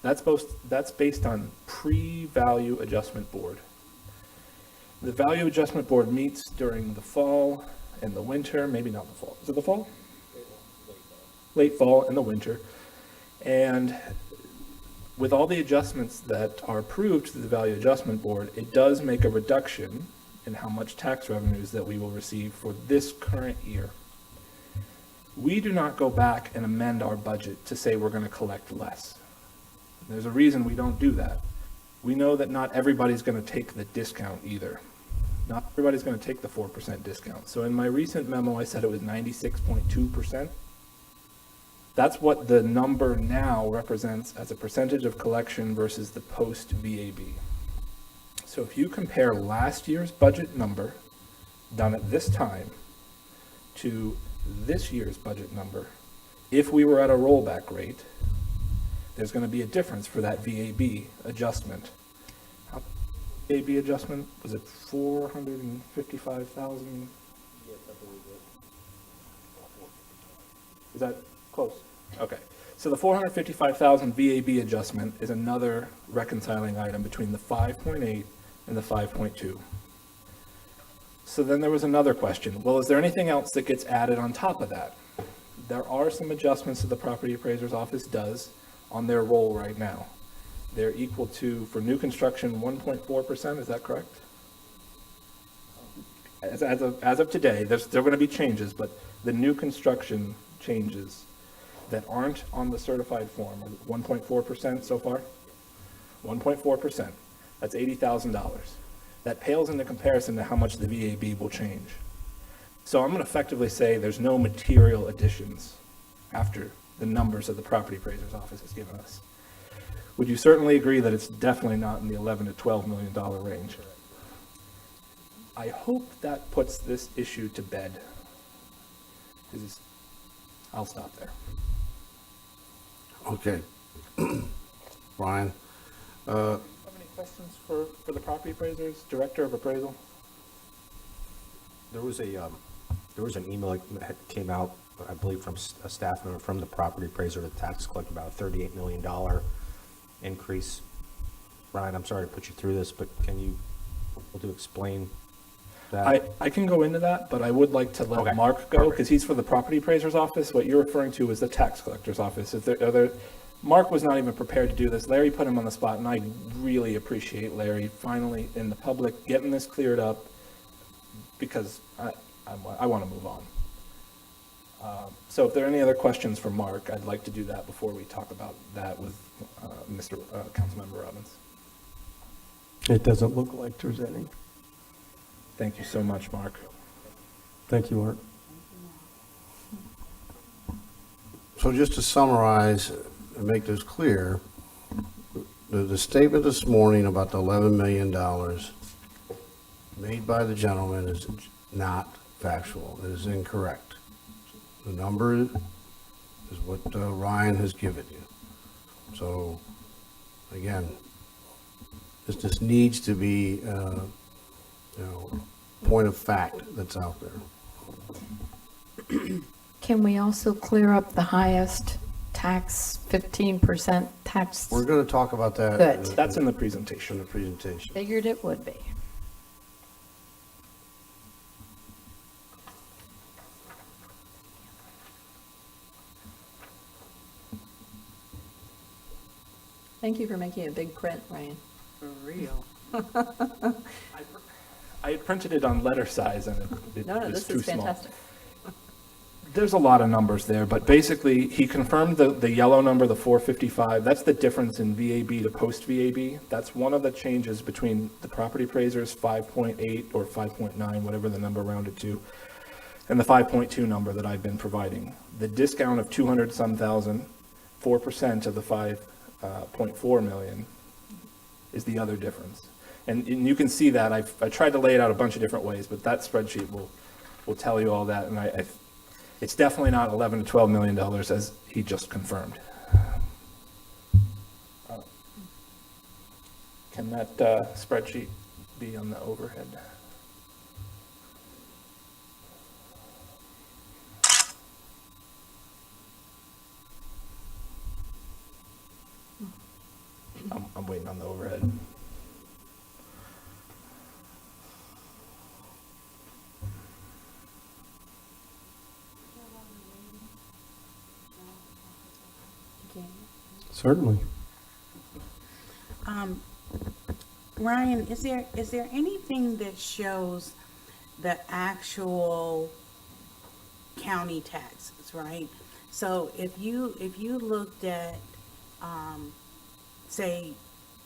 that's based on pre-value adjustment board. The value adjustment board meets during the fall and the winter, maybe not the fall. Is it the fall? Late fall and the winter. And with all the adjustments that are approved to the value adjustment board, it does make a reduction in how much tax revenues that we will receive for this current year. We do not go back and amend our budget to say we're going to collect less. There's a reason we don't do that. We know that not everybody's going to take the discount either. Not everybody's going to take the 4% discount. So in my recent memo, I said it was 96.2%. That's what the number now represents as a percentage of collection versus the post-VAB. So if you compare last year's budget number done at this time to this year's budget number, if we were at a rollback rate, there's going to be a difference for that VAB adjustment. VAB adjustment, was it 455,000? Yes, I believe it. Is that close? Okay. So the 455,000 VAB adjustment is another reconciling item between the 5.8 and the 5.2. So then there was another question. Well, is there anything else that gets added on top of that? There are some adjustments that the property appraiser's office does on their roll right now. They're equal to, for new construction, 1.4%, is that correct? As of today, there are going to be changes, but the new construction changes that aren't on the certified form are 1.4% so far? 1.4%. That's $80,000. That pales into comparison to how much the VAB will change. So I'm going to effectively say there's no material additions after the numbers that the property appraiser's office has given us. Would you certainly agree that it's definitely not in the $11 to $12 million range? I hope that puts this issue to bed. I'll stop there. Okay. Brian? Have any questions for the property appraisers, director of appraisal? There was an email that came out, I believe, from a staff member from the property appraiser to tax collect about a $38 million increase. Brian, I'm sorry to put you through this, but can you explain that? I can go into that, but I would like to let Mark go because he's for the property appraiser's office. What you're referring to is the tax collector's office. Mark was not even prepared to do this. Larry put him on the spot, and I really appreciate Larry finally in the public getting this cleared up because I want to move on. So if there are any other questions for Mark, I'd like to do that before we talk about that with Councilmember Robbins. It doesn't look like there's any. Thank you so much, Mark. Thank you, Mark. So just to summarize and make this clear, the statement this morning about the $11 million made by the gentleman is not factual. It is incorrect. The number is what Ryan has given you. So, again, this needs to be, point of fact that's out there. Can we also clear up the highest tax, 15% tax? We're going to talk about that. Good. That's in the presentation. Figured it would be. Thank you for making it big print, Ryan. For real. I printed it on letter size and it No, was this too is small. fantastic. There's a lot of numbers there, but basically he confirmed the yellow number, the 455. That's the difference in VAB to post-VAB. That's one of the changes between the property appraiser's 5.8 or 5.9, whatever the number rounded to, and the 5.2 number that I've been providing. The discount of 200-some thousand, 4% of the 5.4 million is the other difference. And you can see that. I tried to lay it out a bunch of different ways, but that spreadsheet will will tell you all that, and it's definitely not $11 to $12 million as he just confirmed. Can that spreadsheet be on the overhead? I'm waiting on the overhead. Certainly. Ryan, is there anything that shows the actual county taxes, right? So if you looked at, say,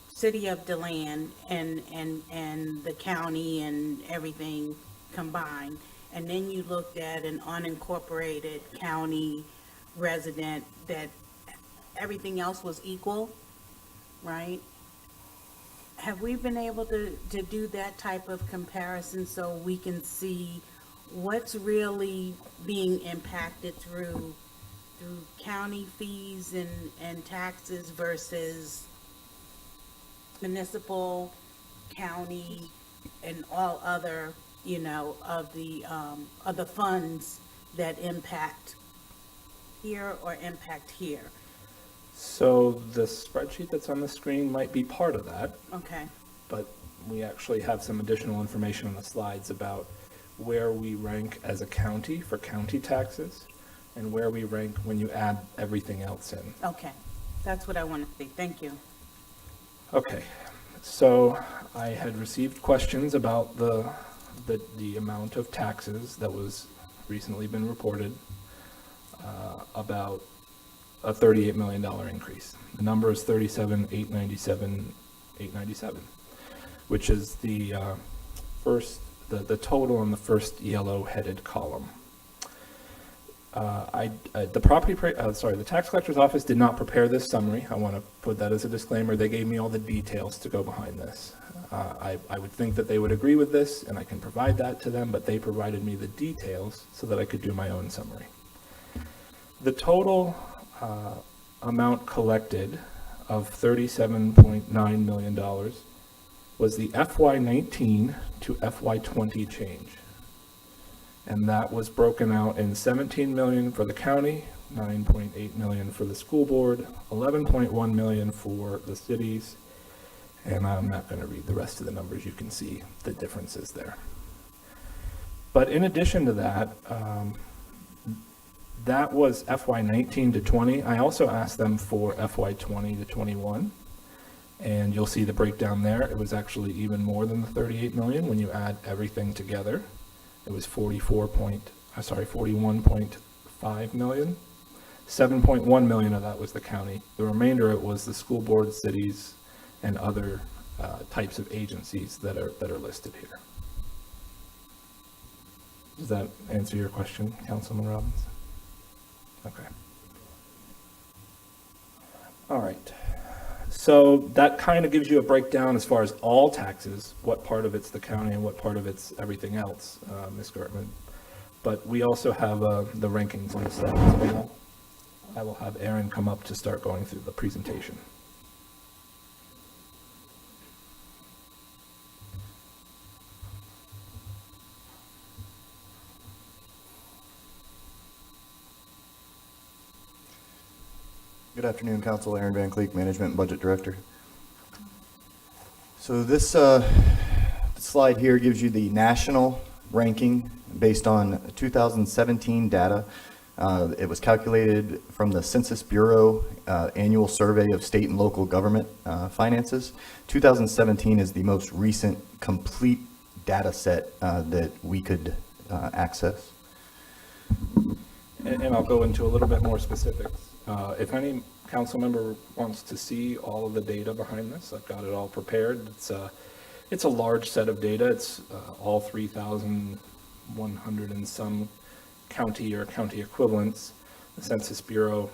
City of DeLand and the county and everything combined, and then you looked at an unincorporated county resident that everything else was equal, right? Have we been able to do that type of comparison so we can see what's really being impacted through county fees and taxes versus municipal, county, and all other, of the funds that impact here or impact here? So the spreadsheet that's on the screen might be part of that. Okay. But we actually have some additional information on the slides about where we rank as a county for county taxes and where we rank when you add everything else in. Okay, that's what I want to see. Thank you. Okay, so I had received questions about the amount of taxes that was recently been reported about a $38 million increase. The number is 37,897, which is the the total on the first yellow headed column. The tax collector's office did not prepare this summary. I want to put that as a disclaimer. They gave me all the details to go behind this. I would think that they would agree with this, and I can provide that to them, but they provided me the details so that I could do my own summary. The total amount collected of $37.9 million was the FY19 to FY20 change. And that was broken out in $17 million for the county, $9.8 million for the school board, $11.1 million for the cities, and I'm not going to read the rest of the numbers. You can see the differences there. But in addition to that, that was FY19 to 20. I also asked them for FY20 to 21, and you'll see the breakdown there. It was actually even more than the 38 million when you add everything together. It was 41.5 million. 7.1 million of that was the county. The remainder it was the school board, cities, and other types of agencies that are listed here. Does that answer your question, Councilman Robbins? Okay. All right. So that kind of gives you a breakdown as far as all taxes, what part of it's the county and what part of it's everything else, Ms. Gertman. But we also have the rankings on the slides as well. I will have Aaron come up to start going through the presentation. Good afternoon, Council. Aaron Van Cleek, Management and Budget Director. So this slide here gives you the national ranking based on 2017 data. It was calculated from the Census Bureau annual survey of state and local government finances. 2017 is the most recent complete data set that we could access. And I'll go into a little bit more specifics. If any council member wants to see all of the data behind this, I've got it all prepared. It's a large set of data. It's all 3,100 and some county or county equivalents. The Census Bureau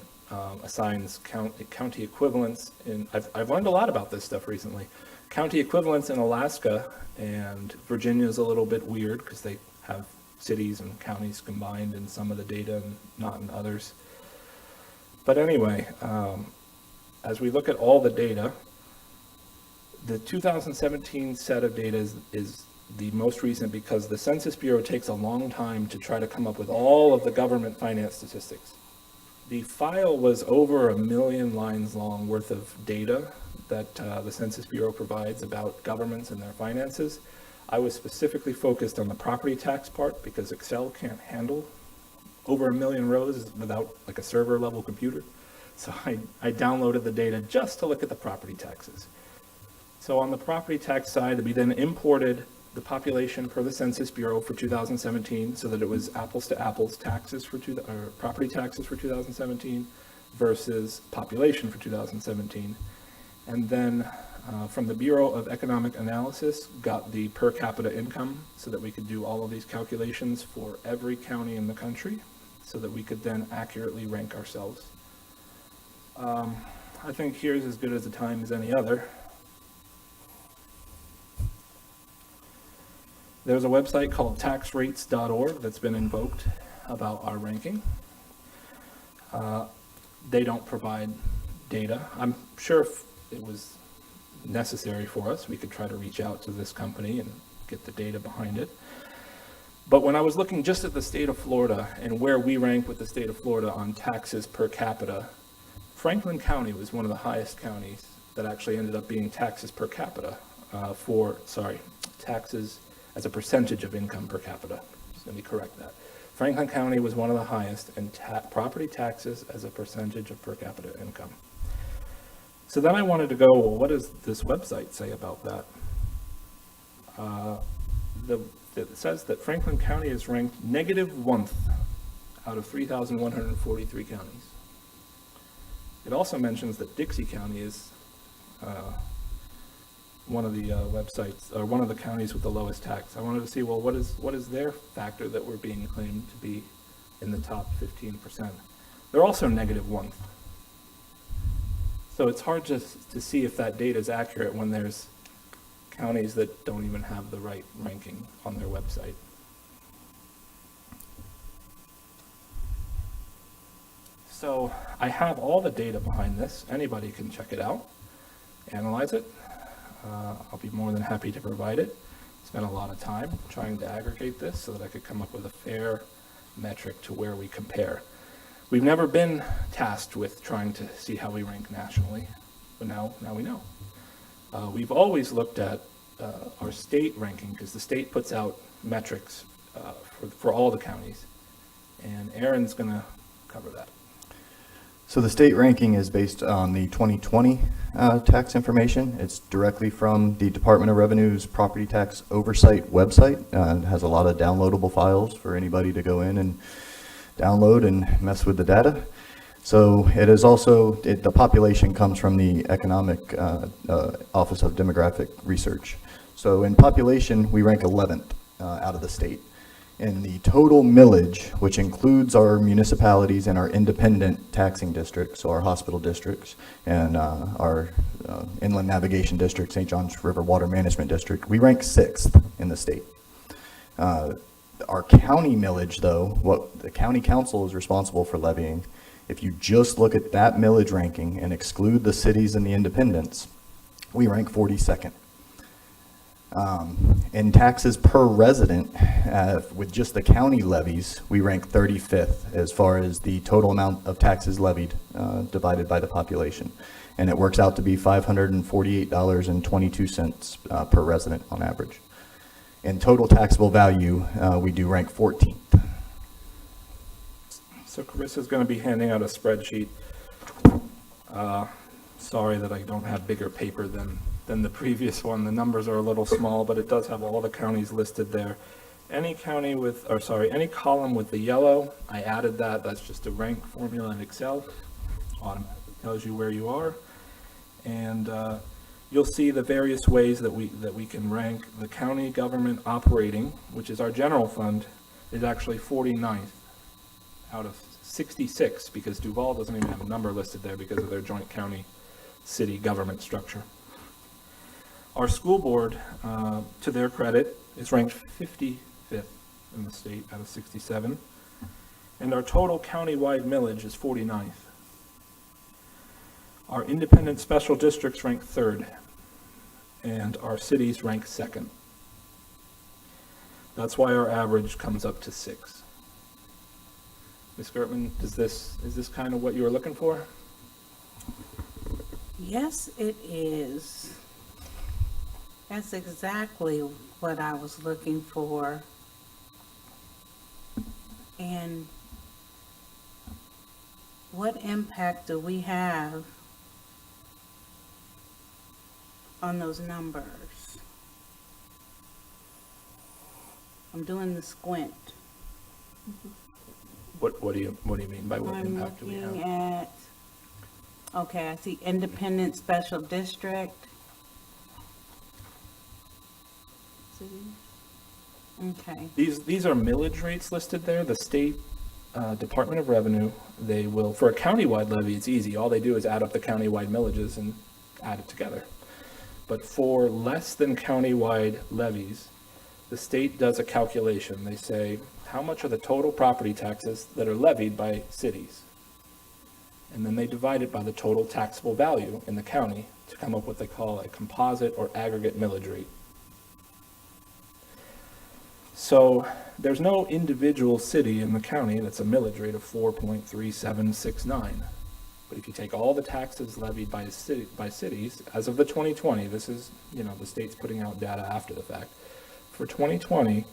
assigns county equivalents in, I've learned a lot about this stuff recently. County equivalents in Alaska, and Virginia is a little bit weird because they have cities and counties combined in some of the data and not in others. But anyway, as we look at all the data, the 2017 set of data is the most recent because the Census Bureau takes a long time to try to come up with all of the government finance statistics. The file was over 1 million lines long worth of data that the Census Bureau provides about governments and their finances. I was specifically focused on the property tax part because Excel can't handle over 1 million rows without like a server level computer. So I downloaded the data just to look at the property taxes. So on the property tax side, we then imported the population per the Census Bureau for 2017 so that it was apples to apples taxes for property taxes for 2017 versus population for 2017. And then from the Bureau of Economic Analysis, got the per capita income so that we could do all of these calculations for every county in the country so that we could then accurately rank ourselves. I think here's as good as a time as any other. There's a website called taxrates.org that's been invoked about our ranking. They don't provide data. I'm sure if it was necessary for us, we could try to reach out to this company and get the data behind it. But when I was looking just at the state of Florida and where we rank with the state of Florida on taxes per capita, Franklin County was one of the highest counties that actually ended up being taxes per capita taxes as a percentage of income per capita. So let me correct that. Franklin County was one of the highest in property taxes as a percentage of per capita income. So then I wanted to go, well, what does this website say about that? It says that Franklin County is ranked -1th out of 3,143 counties. It also mentions that Dixie County is one of the websites, or one of the counties with the lowest tax. I wanted to see, well, what is their factor that we're being claimed to be in the top 15%? They're also -1th. So it's hard to see if that data is accurate when there's counties that don't even have the right ranking on their website. So I have all the data behind this. Anybody can check it out, analyze it. I'll be more than happy to provide it. Spent a lot of time trying to aggregate this so that I could come up with a fair metric to where we compare. We've never been tasked with trying to see how we rank nationally, but now we know. We've always looked at our state ranking because the state puts out metrics for all the counties, and Aaron's going to cover that. So the state ranking is based on the 2020 tax information. It's directly from the Department of Revenue's Property Tax Oversight website. It has a lot of downloadable files for anybody to go in and download and mess with the data. So it is also, the population comes from the Economic Office of Demographic Research. So in population, we rank 11th out of the state. In the total millage, which includes our municipalities and our independent taxing districts, so our hospital districts and our inland navigation district, St. Johns River Water Management District, we rank 6th in the state. Our county millage, though, what the county council is responsible for levying, if you just look at that millage ranking and exclude the cities and the independents, we rank 42nd. In taxes per resident, with just the county levies, we rank 35th as far as the total amount of taxes levied divided by the population. And it works out to be $548.22 per resident on average. In total taxable value, we do rank 14th. So Carissa's going to be handing out a spreadsheet. Sorry that I don't have bigger paper than the previous one. The numbers are a little small, but it does have all the counties listed there. Any county with, or sorry, any column with the yellow, I added that. That's just a rank formula in Excel. Automatically tells you where you are. And you'll see the various ways that we can rank. The county government operating, which is our general fund, is actually 49th out of 66 because Duval doesn't even have a number listed there because of their joint county city government structure. Our school board, to their credit, is ranked 55th in the state out of 67. And our total countywide millage is 49th. Our independent special districts rank 3rd, and our cities rank 2nd. That's why our average comes up to 6. Ms. Gertman, is this kind of what you were looking for? Yes, it is. That's exactly what I was looking for. And what impact do we have on those numbers? I'm doing the squint. What do you mean by what I'm impact do we have? looking at, okay, I see independent special district. Okay. These are millage rates listed there. The state Department of Revenue, they will, for a countywide levy, it's easy. All they do is add up the countywide millages and add it together. But for less than countywide levies, the state does a calculation. They say, how much are the total property taxes that are levied by cities? And then they divide it by the total taxable value in the county to come up with what they call a composite or aggregate millage rate. So there's no individual city in the county that's a millage rate of 4.3769. But if you take all the taxes levied by cities, as of the 2020, this is, the state's putting out data after the fact. For 2020,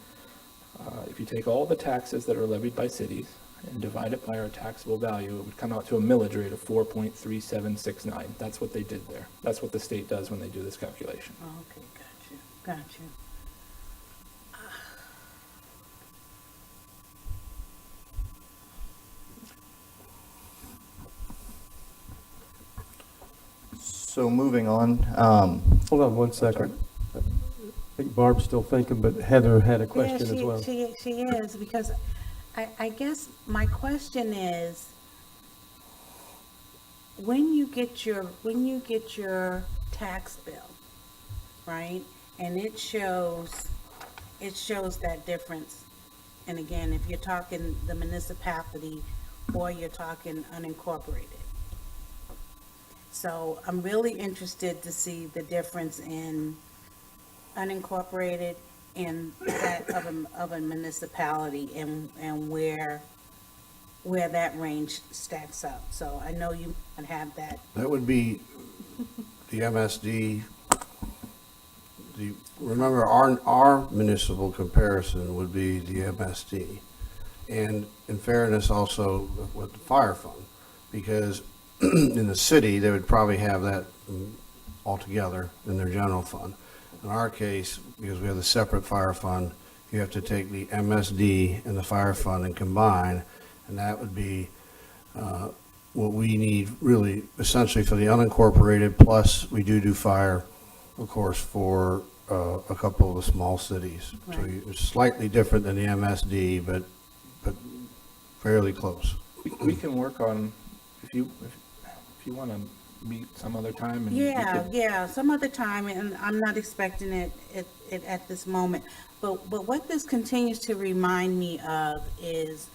if you take all the taxes that are levied by cities and divide it by our taxable value, it would come out to a millage rate of 4.3769. That's what they did there. That's what the state does when they do this calculation. Okay, got you. So moving on. Hold on one second. I think Barb's still thinking, but Heather had a question as well. She is, because I guess my question is, when you get your tax bill, right, and it shows that difference, and again, if you're talking the municipality or you're talking unincorporated. So I'm really interested to see the difference in unincorporated and that of a municipality and where that range stacks up. So I know you have that. That would be the MSD. Remember, our municipal comparison would be the MSD. And in fairness, also with the fire fund, because in the city, they would probably have that altogether in their general fund. In our case, because we have the separate fire fund, you have to take the MSD and the fire fund and combine, and that would be what we need really essentially for the unincorporated, plus we do fire, of course, for a couple of the small cities. Right. So it's slightly different than the MSD, but fairly close. We can work on, if you want to meet some other time. And Yeah, some other time, and I'm not expecting it at this moment. But what this continues to remind me of is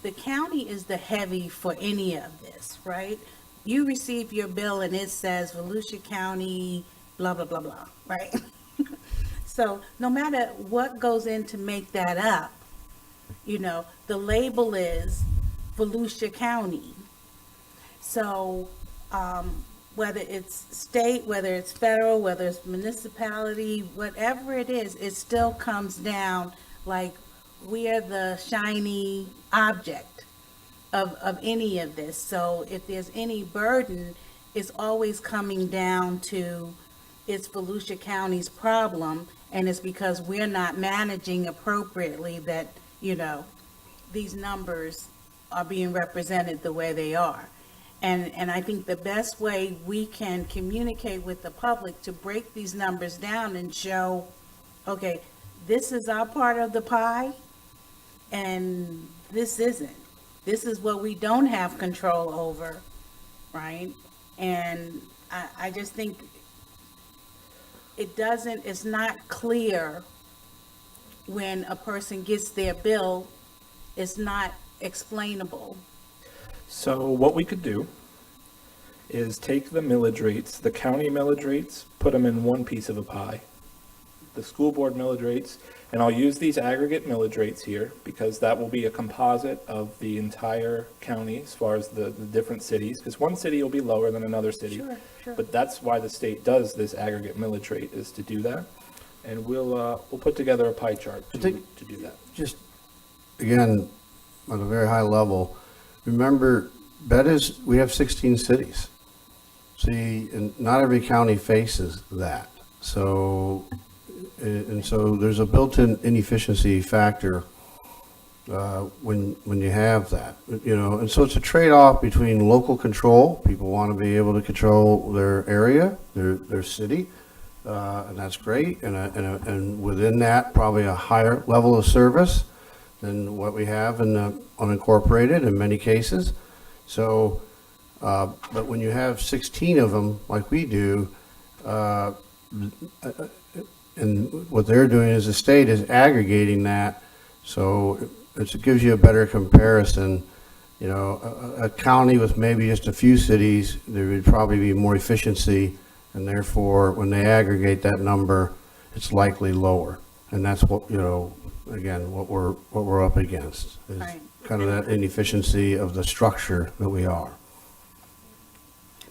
the county is the heavy for any of this, right? You receive your bill and it says Volusia County, blah, blah, blah, blah, right? So no matter what goes in to make that up, the label is Volusia County. So whether it's state, whether it's federal, whether it's municipality, whatever it is, it still comes down like we are the shiny object of any of this. So if there's any burden, it's always coming down to it's Volusia County's problem, and it's because we're not managing appropriately that, these numbers are being represented the way they are. And I think the best way we can communicate with the public to break these numbers down and show, okay, this is our part of the pie, and this isn't. This is what we don't have control over, right? And I just think it's not clear when a person gets their bill, it's not explainable. So what we could do is take the millage rates, the county millage rates, put them in one piece of a pie, the school board millage rates, and I'll use these aggregate millage rates here because that will be a composite of the entire county as far as the different cities, because one city will be lower than another city. Sure, sure. But that's why the state does this aggregate millage rate, is to do that. And we'll put together a pie chart to do that. Just, again, on a very high level, remember, we have 16 cities. See, and not every county faces that. So, and so there's a built-in inefficiency factor when you have that, you know, and so it's a trade-off between local control. People want to be able to control their area, their city, and that's great. And within that, probably a higher level of service than what we have in the unincorporated in many cases. So, but when you have 16 of them, like we do, and what they're doing as a state is aggregating that, so it gives you a better comparison. You know, a county with maybe just a few cities, there would probably be more efficiency, and therefore, when they aggregate that number, it's likely lower. And that's what, you know, again, what we're up against is kind of that inefficiency of the structure that we are.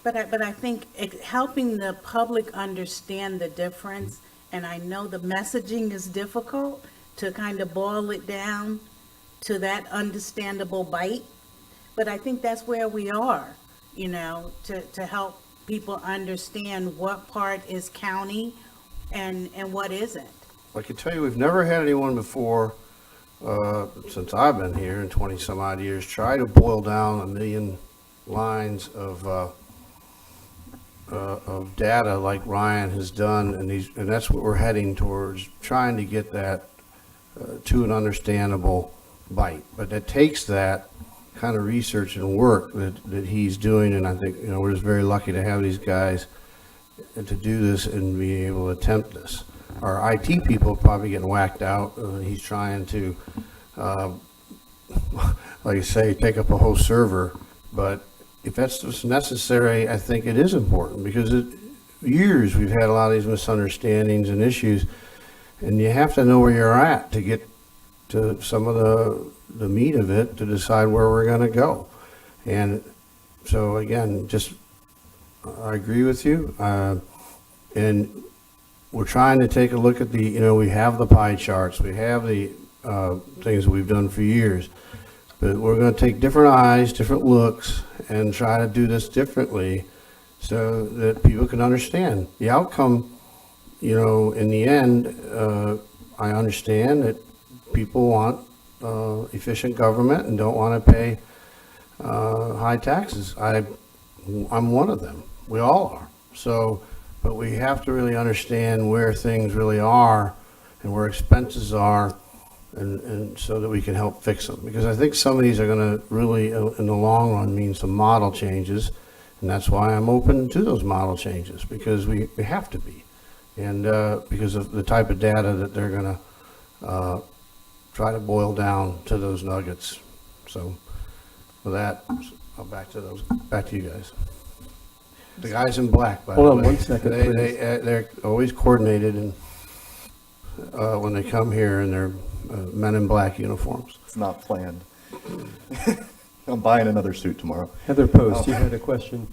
But I think helping the public understand the difference, and I know the messaging is difficult to kind of boil it down to that understandable bite, but I think that's where we are, you know, to help people understand what part is county and what isn't. I can tell you, we've never had anyone before, since I've been here in 20 some odd years, try to boil down 1 million lines of data like Ryan has done, and that's what we're heading towards, trying to get that to an understandable bite. But it takes that kind of research and work that he's doing, and I think, you know, we're just very lucky to have these guys to do this and be able to attempt this. Our IT people are probably getting whacked out. He's trying to, like I say, take up a whole server, but if that's what's necessary, I think it is important, because years we've had a lot of these misunderstandings and issues, and you have to know where you're at to get to some of the meat of it to decide where we're going to go. And so again, just I agree with you, and we're trying to take a look at we have the pie charts, we have the things that we've done for years, but we're going to take different eyes, different looks, and try to do this differently so that people can understand the outcome. You know, in the end, I understand that people want efficient government and don't want to pay high taxes. I'm one of them. We all are. So, but we have to really understand where things really are and where expenses are, and so that we can help fix them. Because I think some of these are going to really, in the long run, mean some model changes, and that's why I'm open to those model changes, because we have to be, and because of the type of data that they're going to try to boil down to those nuggets. So with that, I'll back to you guys. The guys in black, by the way. Hold on 1 second, please. They're always coordinated, and when they come here in their men in black uniforms. It's not planned. I'm buying another suit tomorrow. Heather Post, you had a question?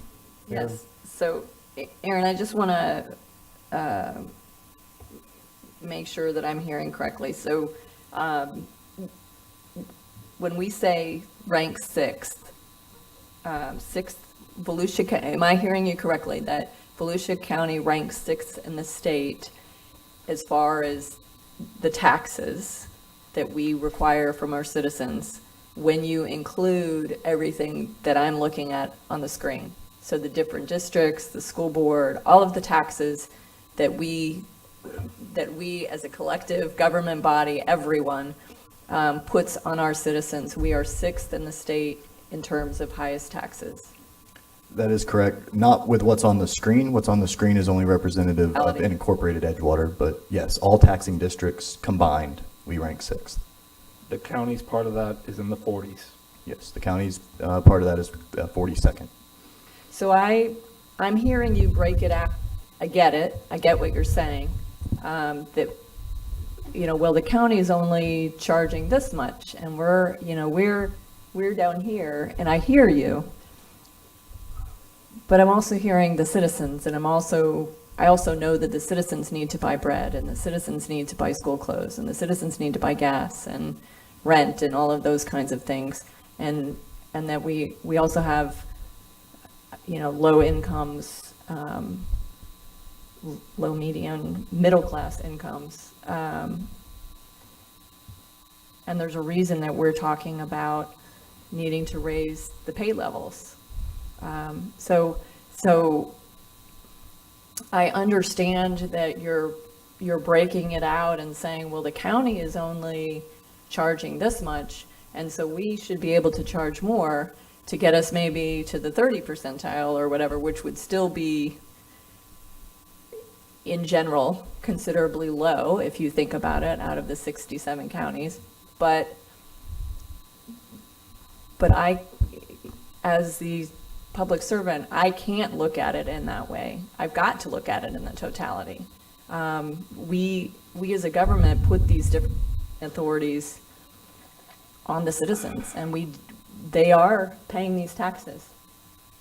Yes, so, Aaron, I just want to make sure that I'm hearing correctly. So, when we say rank sixth, Volusia, am I hearing you correctly, that Volusia County ranks sixth in the state as far as the taxes that we require from our citizens when you include everything that I'm looking at on the screen? So the different districts, the school board, all of the taxes that we as a collective government body, everyone puts on our citizens. We are sixth in the state in terms of highest taxes. That is correct. Not with what's on the screen. What's on the screen is only representative of incorporated Edgewater, but yes, all taxing districts combined We rank 6th. The county's part of that is in the 40s. Yes, the county's part of that is 42nd. So I'm hearing you break it out. I get it. I get what you're saying. That, well, the county is only charging this much, and we're down here, and I hear you. But I'm also hearing the citizens, and I also know that the citizens need to buy bread, and the citizens need to buy school clothes, and the citizens need to buy gas and rent and all of those kinds of things, and that we also have, low incomes, low, median, middle class incomes, and there's a reason that we're talking about needing to raise the pay levels. So I understand that you're breaking it out and saying, well, the county is only charging this much, and so we should be able to charge more to get us maybe to the 30 percentile or whatever, which would still be, in general, considerably low if you think about it, out of the 67 counties. But I, as the public servant, I can't look at it in that way. I've got to look at it in the totality. We as a government put these different authorities on the citizens, and they are paying these taxes.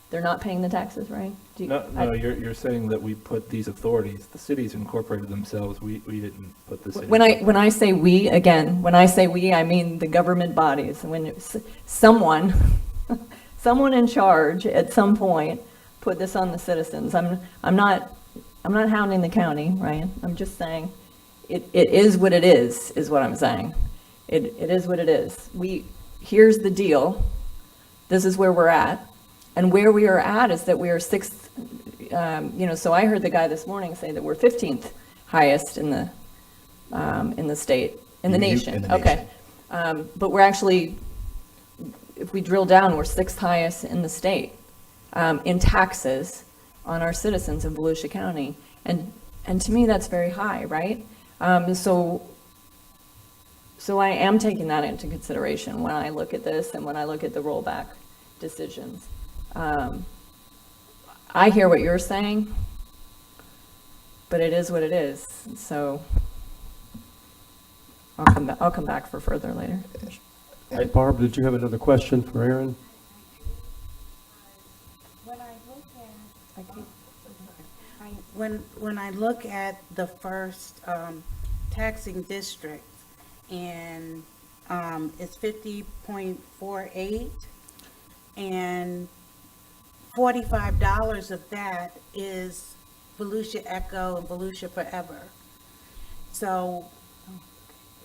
They're not paying the taxes, right? You're saying that we put these authorities, the cities incorporated themselves, we didn't put the city. When I say we, again, when I say we, I mean the government bodies. When someone in charge at some point put this on the citizens. I'm not hounding the county, right? I'm just saying it is what it is what I'm saying. It is what it is. Here's the deal. This is where we're at. And where we are at is that we are 6th, so I heard the guy this morning say that we're 15th highest in the state, in the nation. Okay. But we're actually, if we drill down, we're 6th highest in the state in taxes on our citizens in Volusia County. And to me, that's very high, right? So I am taking that into consideration when I look at this and when I look at the rollback decisions. I hear what you're saying, but it is what it is. So I'll come back for further later. Hey, Barb, did you have another question for Aaron? When I look at the first taxing district, and it's 50.48, and $45 of that is Volusia Echo and Volusia Forever. So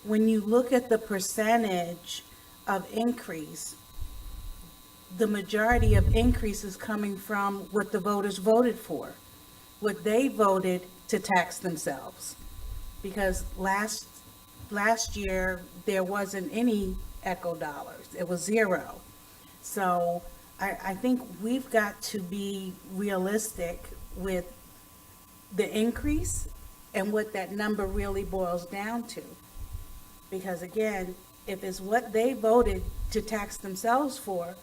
when you look at the percentage of increase, the majority of increase is coming from what the voters voted for, what they voted to tax themselves. Because last year, there wasn't any Echo dollars. It was 0. So I think we've got to be realistic with the increase and what that number really boils down to. Because again, if it's what they voted to tax themselves for,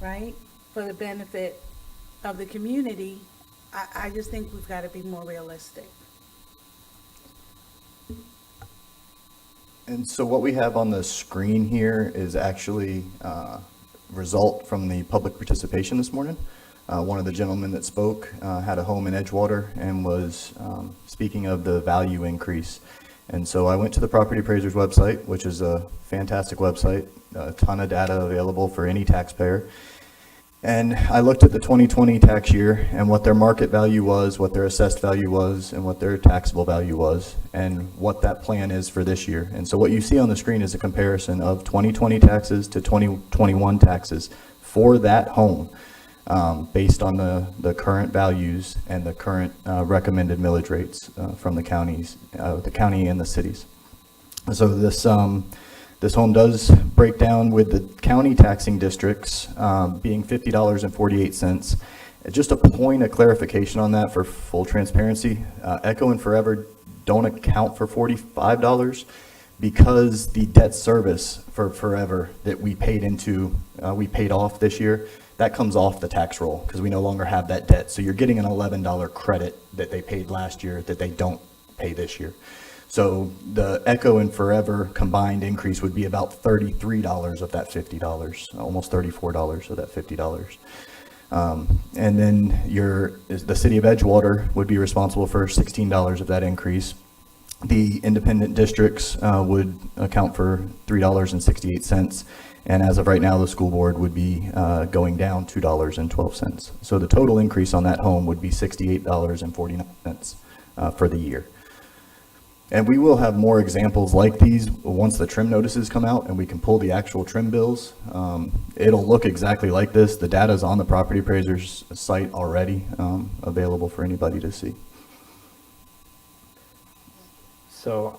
right, for the benefit of the community, I just think we've got to be more realistic. And so what we have on the screen here is actually result from the public participation this morning. One of the gentlemen that spoke had a home in Edgewater and was speaking of the value increase. And so I went to the property appraiser's website, which is a fantastic website, a ton of data available for any taxpayer. And I looked at the 2020 tax year and what their market value was, what their assessed value was, and what their taxable value was, and what that plan is for this year. And so what you see on the screen is a comparison of 2020 taxes to 2021 taxes for that home, based on the current values and the current recommended millage rates from the counties, the county and the cities. So this home does break down with the county taxing districts being $50.48. Just a point of clarification on that for full transparency, Echo and Forever don't account for $45 because the debt service for forever that we paid off this year, that comes off the tax roll because we no longer have that debt. So you're getting an $11 credit that they paid last year that they don't pay this year. So the Echo and Forever combined increase would be about $33 of that $50, almost $34 of that $50. And then the city of Edgewater would be responsible for $16 of that increase. The independent districts would account for $3.68. And as of right now, the school board would be going down $2.12. So the total increase on that home would be $68.49 for the year. And we will have more examples like these once the trim notices come out and we can pull the actual trim bills. It'll look exactly like this. The data is on the property appraiser's site already, available for anybody to see. So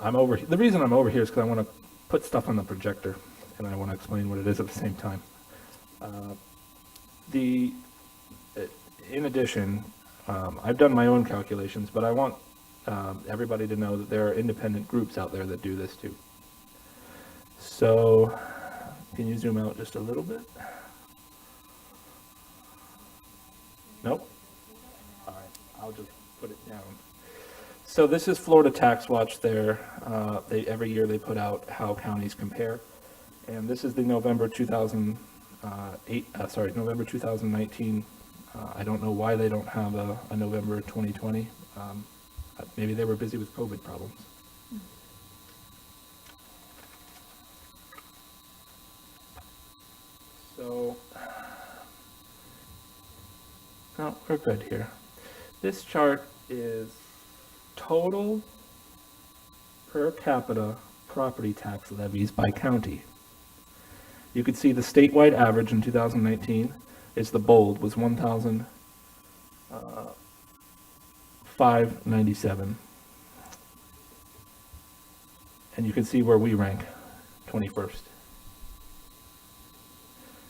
the reason I'm over here is because I want to put stuff on the projector and I want to explain what it is at the same time. In addition, I've done my own calculations, but I want everybody to know that there are independent groups out there that do this too. So, can you zoom out just a little bit? Nope? All right, I'll just put it down. So this is Florida Tax Watch there. Every year they put out how counties compare. And this is the November 2019. I don't know why they don't have a November 2020. Maybe they were busy with COVID problems. So, no, we're good here. This chart is total per capita property tax levies by county. You could see the statewide average in 2019 is the bold, was 1,597. And you can see where we rank, 21st.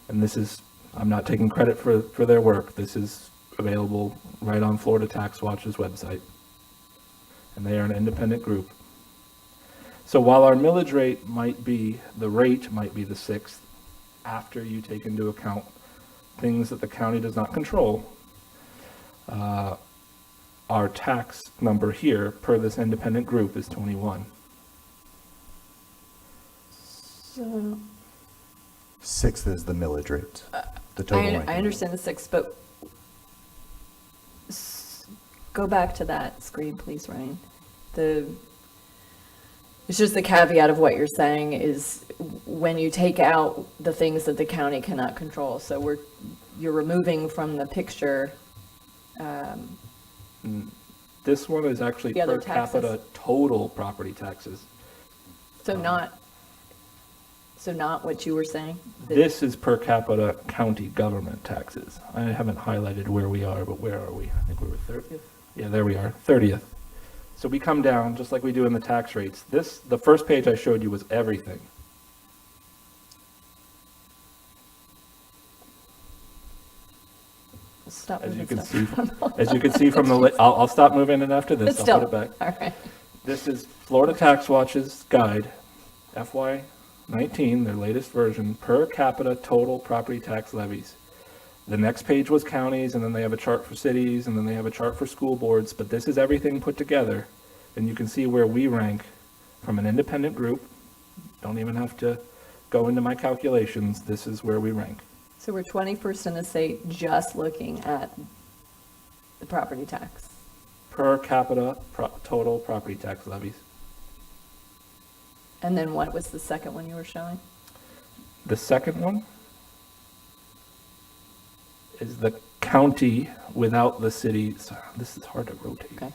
And this is, I'm not taking credit for their work. This is available right on Florida Tax Watch's website. And they are an independent group. So while our millage rate might be, the rate might be the 6th, after you take into account things that the county does not control, our tax number here per this independent group is 21. So 6th is the millage rate. The total I understand the 6th, but go back to that screen, please, Ryan. It's just the caveat of what you're saying is when you take out the things that the county cannot control. So you're removing from the picture. This one is actually per capita total property taxes. So not what you were saying? This is per capita county government taxes. I haven't highlighted where we are, but where are we? I think we were 30th. Yeah, there we are, 30th. So we come down just like we do in the tax rates. The first page I showed you was everything. Stop As you moving can stuff. see from the, I'll stop moving and after this, But I'll put it back. All right. This is Florida Tax Watch's guide, FY19, their latest version, per capita total property tax levies. The next page was counties, and then they have a chart for cities, and then they have a chart for school boards, but this is everything put together, and you can see where we rank from an independent group. Don't even have to go into my calculations. This is where we rank. So we're 21st in the state just looking at the property tax. Per capita total property tax levies. And then what was the second one you were showing? The second one is the county without the cities. This is hard to rotate. Okay.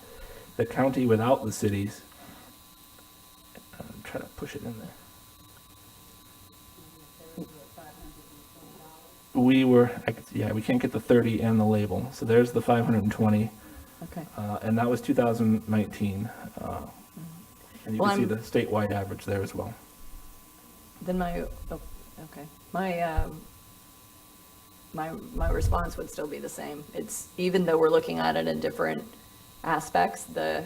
The county without the cities. Try to push it in there. We can't get the 30 and the label. So there's the 520. Okay. And that was 2019. And you can see the statewide average there as well. Then my response would still be the same. It's, even though we're looking at it in different aspects, the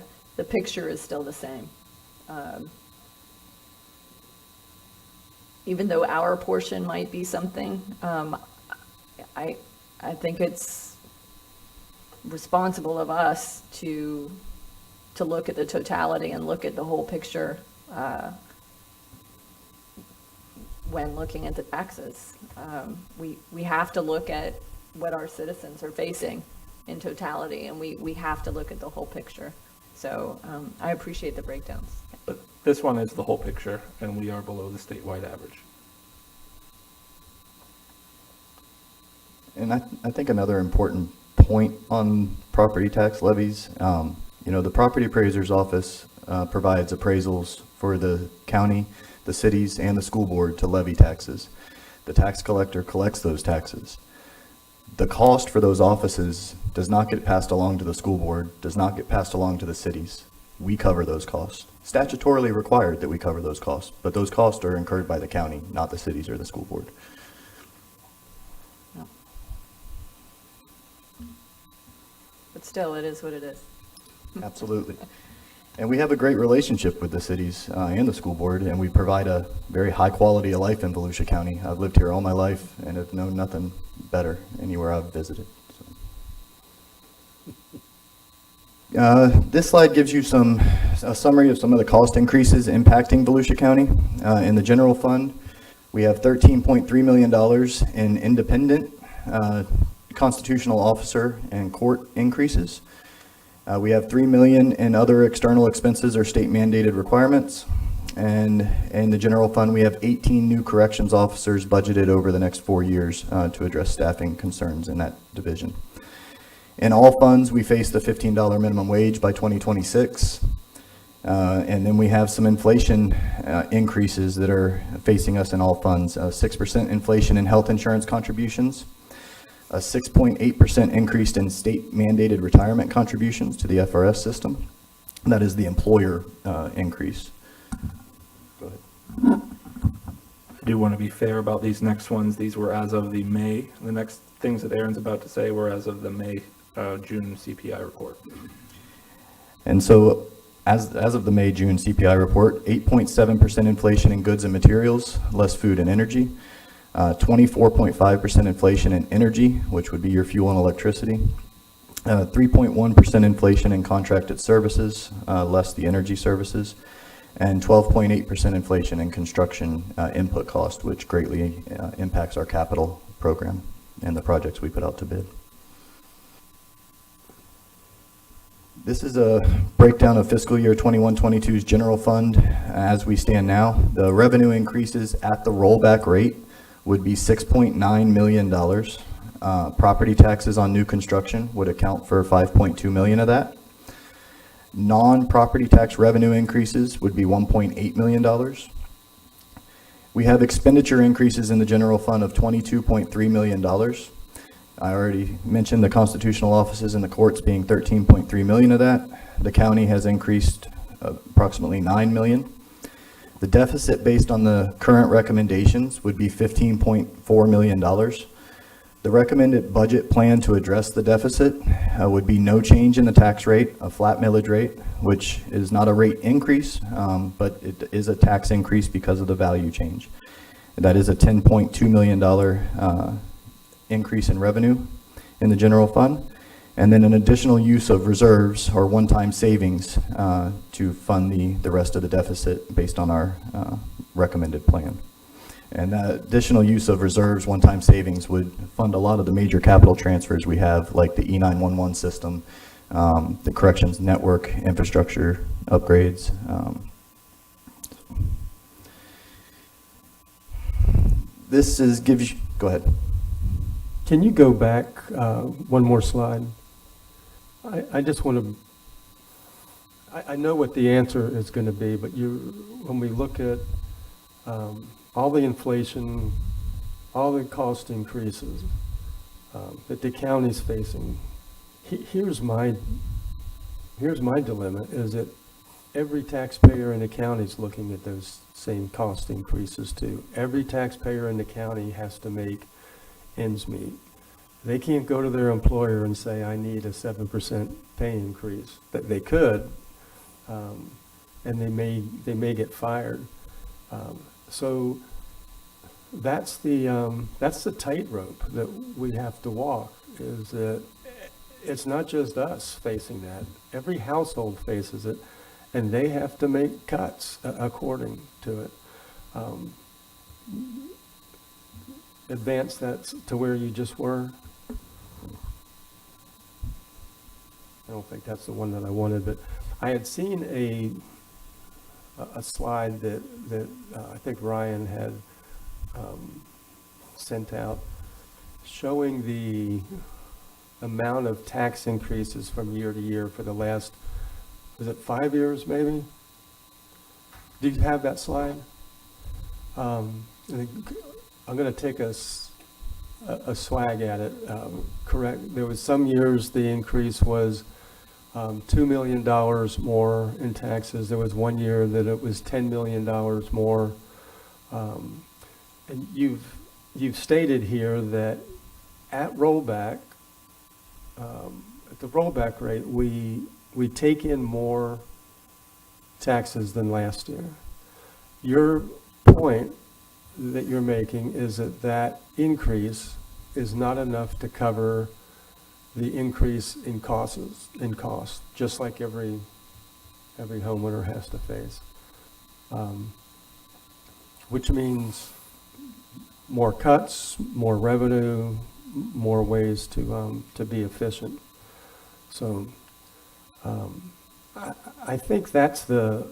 picture is still the same. even though our portion might be something, I think it's responsible of us to look at the totality and look at the whole picture when looking at the taxes. We have to look at what our citizens are facing in totality, and we have to look at the whole picture. So I appreciate the breakdowns. But this one is the whole picture, and we are below the statewide average. And I think another important point on property tax levies, the property appraiser's office provides appraisals for the county, the cities, and the school board to levy taxes. The tax collector collects those taxes. The cost for those offices does not get passed along to the school board, does not get passed along to the cities. We cover those costs. Statutorily required that we cover those costs, but those costs are incurred by the county, not the cities or the school board. But still, it is what it is. Absolutely. And we have a great relationship with the cities and the school board, and we provide a very high quality of life in Volusia County. I've lived here all my life and have known nothing better anywhere I've visited. This slide gives you a summary of some of the cost increases impacting Volusia County. In the general fund, we have $13.3 million in independent constitutional officer and court increases. We have $3 million in other external expenses or state mandated requirements. And in the general fund, we have 18 new corrections officers budgeted over the next 4 years to address staffing concerns in that division. In all funds, we face the $15 minimum wage by 2026. And then we have some inflation increases that are facing us in all funds. 6% inflation in health insurance contributions, a 6.8% increase in state mandated retirement contributions to the FRS system. That is the employer increase. Go ahead. I do want to be fair about these next ones. These were as of the May. The next things that Aaron's about to say were as of the June CPI report. And so as of the May-June CPI report, 8.7% inflation in goods and materials, less food and energy. 24.5% inflation in energy, which would be your fuel and electricity. 3.1% inflation in contracted services, less the energy services. And 12.8% inflation in construction input cost, which greatly impacts our capital program and the projects we put out to bid. This is a breakdown of fiscal year 21-22's general fund as we stand now. The revenue increases at the rollback rate would be $6.9 million. Property taxes on new construction would account for $5.2 million of that. Non-property tax revenue increases would be $1.8 million. We have expenditure increases in the general fund of $22.3 million. I already mentioned the constitutional offices and the courts being $13.3 million of that. The county has increased approximately $9 million. The deficit based on the current recommendations would be $15.4 million. The recommended budget plan to address the deficit would be no change in the tax rate, a flat millage rate, which is not a rate increase, but it is a tax increase because of the value change. That is a $10.2 million increase in revenue in the general fund, and then an additional use of reserves or one-time savings to fund the rest of the deficit based on our recommended plan. And that additional use of reserves, one-time savings, would fund a lot of the major capital transfers we have, like the E911 system, the corrections network, infrastructure upgrades. Gives you, go ahead. Can you go back one more slide? I just want to, I know what the answer is going to be, but when we look at all the inflation, all the cost increases that the county's facing, here's my dilemma, is that every taxpayer in the county is looking at those same cost increases too. Every taxpayer in the county has to make ends meet. They can't go to their employer and say, I need a 7% pay increase. That they could, and they may get fired. So that's the tightrope that we have to walk, is that it's not just us facing that. Every household faces it, and they have to make cuts according to it. Advance that to where you just were. I don't think that's the one that I wanted, but I had seen a slide that I think Ryan had sent out, showing the amount of tax increases from year to year for the last, was it 5 years maybe? Do you have that slide? I'm going to take a swag at it. Correct. There was some years the increase was $2 million more in taxes. There was one year that it was $10 million more. And you've stated here that at rollback, at the rollback rate, we take in more taxes than last year. Your point that you're making is that that increase is not enough to cover the increase in cost, just like every homeowner has to face, which means more cuts, more revenue, more ways to be efficient. So I think that's the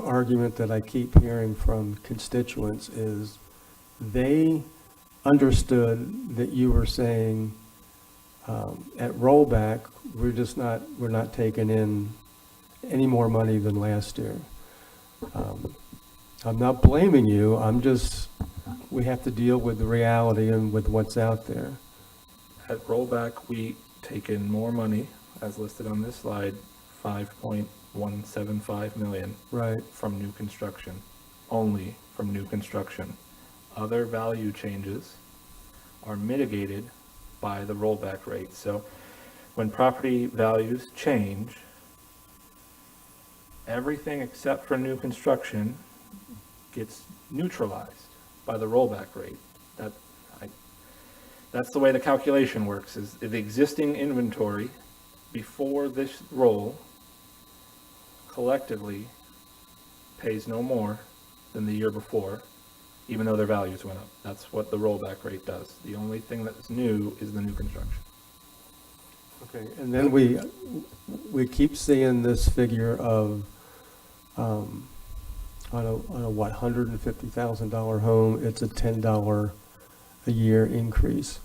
argument that I keep hearing from constituents, is they understood that you were saying at rollback, we're not taking in any more money than last year. I'm not blaming you. We have to deal with the reality and with what's out there. At rollback, we take in more money, as listed on this slide, 5.175 million. Right. From new construction, only from new construction. Other value changes are mitigated by the rollback rate. So when property values change, everything except for new construction gets neutralized by the rollback rate. That's the way the calculation works, is the existing inventory before this roll collectively pays no more than the year before, even though their values went up. That's what the rollback rate does. The only thing that's new is the new construction. Okay, and then we keep seeing this figure of on a what, $150,000 home, it's a $10 a year increase.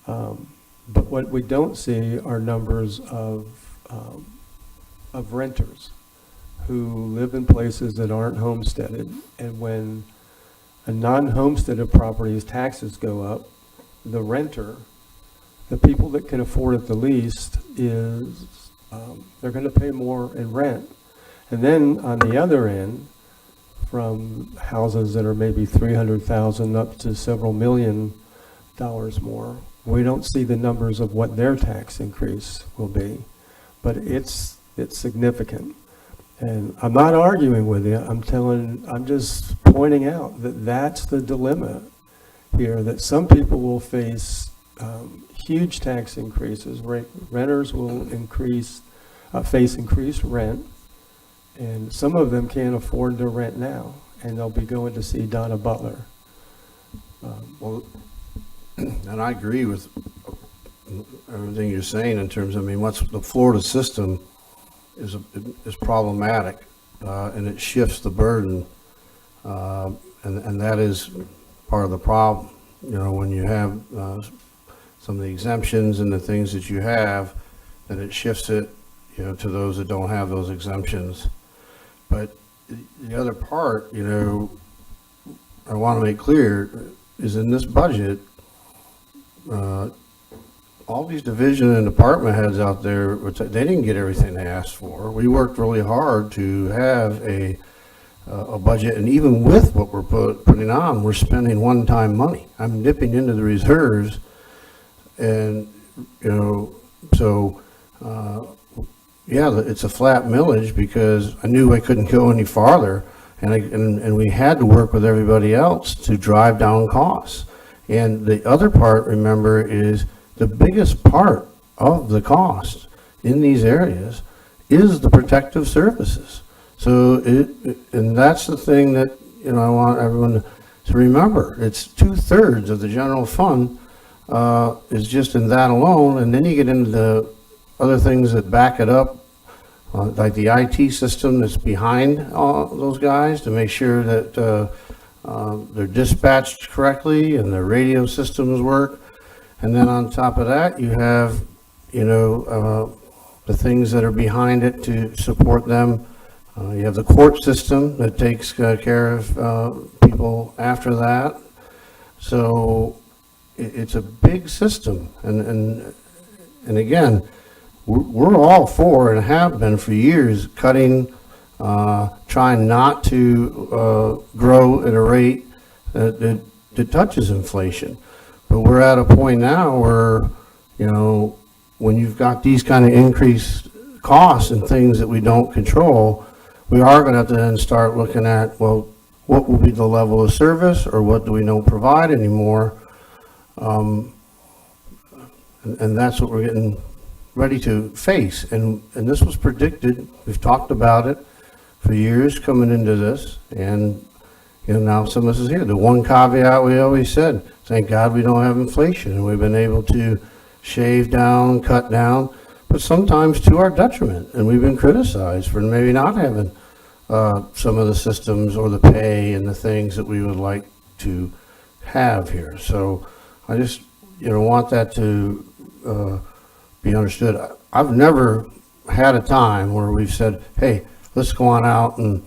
But what we don't see are numbers of renters who live in places that aren't homesteaded, and when a non-homesteaded property's taxes go up, the renter, the people that can afford it the least, is they're going to pay more in rent. And then on the other end, from houses that are maybe $300,000 up to several $1 million more, we don't see the numbers of what their tax increase will be, but it's significant. And I'm not arguing with you. I'm just pointing out that that's the dilemma here, that some people will face huge tax increases. Renters will face increased rent, and some of them can't afford their rent now, and they'll be going to see Donna Butler. Well, and I agree with everything you're saying in terms of, what's the Florida system is problematic, and it shifts the burden, and that is part of the problem. When you have some of the exemptions and the things that you have, then it shifts it, to those that don't have those exemptions. But the other part, I want to make clear is in this budget, all these division and department heads out there, they didn't get everything they asked for. We worked really hard to have a budget, and even with what we're putting on, we're spending one-time money. I'm dipping into the reserves, and yeah, it's a flat millage because I knew I couldn't go any farther, And we had to work with everybody else to drive down costs. And the other part, remember, is the biggest part of the cost in these areas is the protective services. So and that's the thing that, you know, I want everyone to remember. It's 2/3 of the general fund is just in that alone, and then you get into the other things that back it up, like the IT system that's behind all those guys to make sure that they're dispatched correctly and their radio systems work. And then on top of that, you have, you know, the things that are behind it to support them. You have the court system that takes care of people after that. So it's a big system. And again, we're all for, and have been for years, cutting, trying not to grow at a rate that touches inflation. But we're at a point now where, you know, when you've got these kind of increased costs and things that we don't control, we are going to have to then start looking at, well, what will be the level of service, or what do we don't provide anymore? And that's what we're getting ready to face. And this was predicted. We've talked about it for years coming into this. And, you know, now some of us is here. The one caveat we always said, thank God we don't have inflation, and we've been able to shave down, cut down, but sometimes to our detriment. And we've been criticized for maybe not having some of the systems or the pay and the things that we would like to have here. So I just, you know, want that to be understood. I've never had a time where we've said, hey, let's go on out and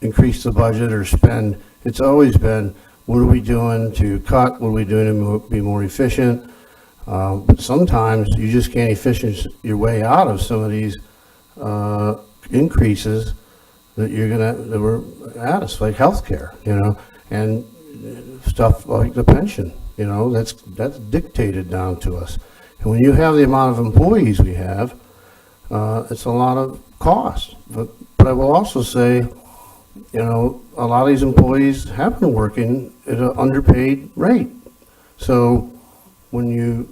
increase the budget or spend. It's always been, what are we doing to cut? What are we doing to be more efficient? But sometimes you just can't efficient your way out of some of these increases that that were at us, like healthcare, you know, and stuff like the pension, you know, that's dictated down to us. And when you have the amount of employees we have, it's a lot of cost. But I will also say, you know, a lot of these employees have been working at an underpaid rate. So when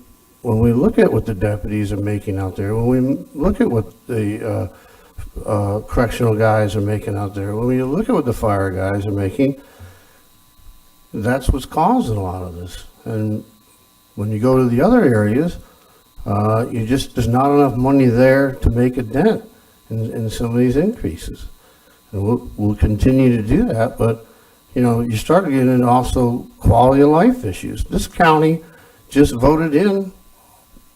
we look at what the deputies are making out there, when we look at what the correctional guys are making out there, when we look at what the fire guys are making, that's what's causing a lot of this. And when you go to the other areas, there's not enough money there to make a dent in some of these increases. And we'll continue to do that, but, you know, you start getting into also quality of life issues. This county just voted in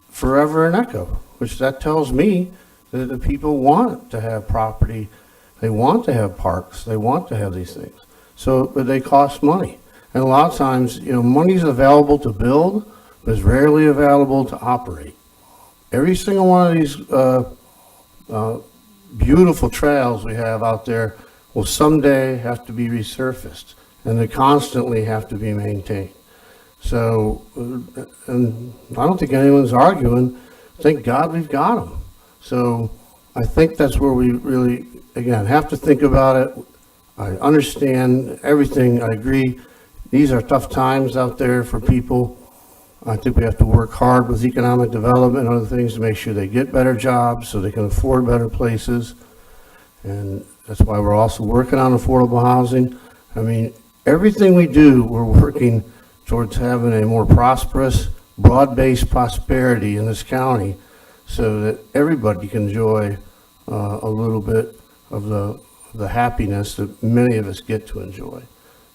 forever and echo, which that tells me that the people want to have property, they want to have parks, they want to have these things. So, but they cost money. And a lot of times, you know, money's available to build, but it's rarely available to operate. Every single one of these beautiful trails we have out there will someday have to be resurfaced, and they constantly have to be maintained. So, and I don't think anyone's arguing, thank God we've got them. So I think that's where we really, again, have to think about it. I understand everything, I agree. These are tough times out there for people. I think we have to work hard with economic development and other things to make sure they get better jobs so they can afford better places. And that's why we're also working on affordable housing. I mean, everything we do, we're working towards having a more prosperous, broad-based prosperity in this county so that everybody can enjoy a little bit of the happiness that many of us get to enjoy.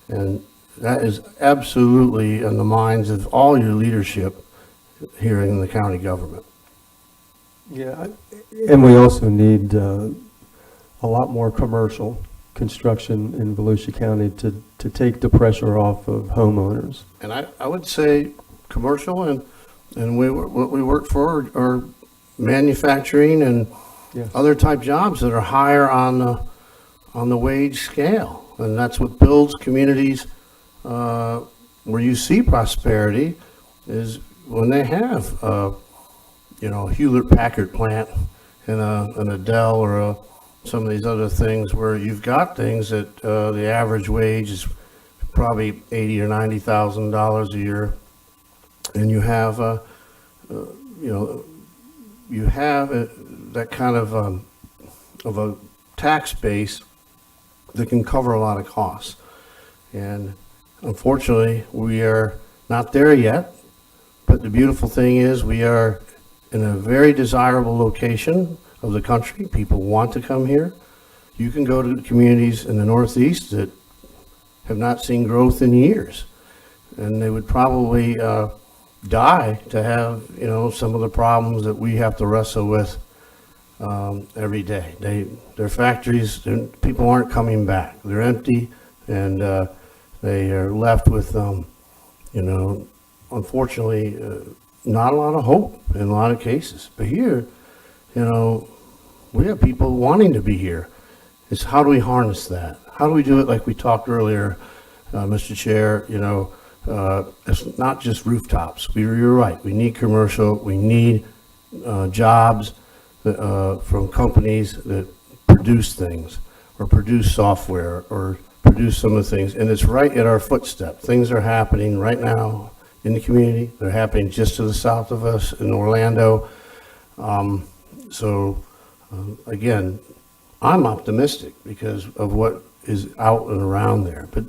And that is absolutely in the minds of all your leadership here in the county government. Yeah, and we also need a lot more commercial construction in Volusia County to take the pressure off of homeowners. And I would say commercial and what we work for are manufacturing and other type jobs that are higher on the wage scale. And that's what builds communities where you see prosperity is when they have, you know, a Hewlett-Packard plant in a Dell or a some of these other things where you've got things that the average wage is probably $80,000 or $90,000 a year, and you have that kind of a tax base that can cover a lot of costs. And unfortunately, we are not there yet, but the beautiful thing is we are in a very desirable location of the country. People want to come here. You can go to communities in the Northeast that have not seen growth in years, and they would probably die to have, some of the problems that we have to wrestle with every day. Their factories, people aren't coming back. They're empty, and they are left with, unfortunately, not a lot of hope in a lot of cases. But here, we have people wanting to be here. It's how do we harness that? How do we do it like we talked earlier, Mr. Chair? It's not just rooftops. You're right. We need commercial. We need jobs from companies that produce things or produce software or produce some of the things. And it's right at our footstep. Things are happening right now in the community. They're happening just to the south of us in Orlando. Again, I'm optimistic because of what is out and around there. But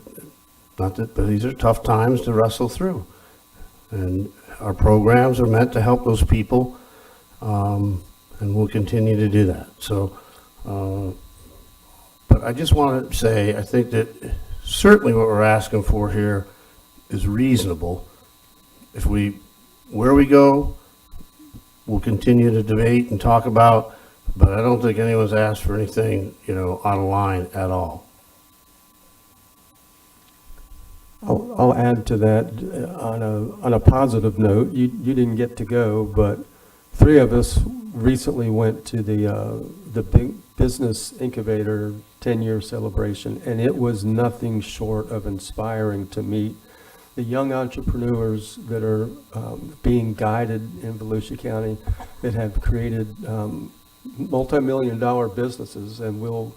these are tough times to wrestle through. And our programs are meant to help those people, and we'll continue to do that. But I just want to say, I think that certainly what we're asking for here is reasonable. Where we go, we'll continue to debate and talk about, but I don't think anyone's asked for anything, out of line at all. I'll add to that on a positive note. You didn't get to go, but 3 of us recently went to the big business incubator 10-year celebration, and it was nothing short of inspiring to meet the young entrepreneurs that are being guided in Volusia County that have created multi-million-dollar businesses, and will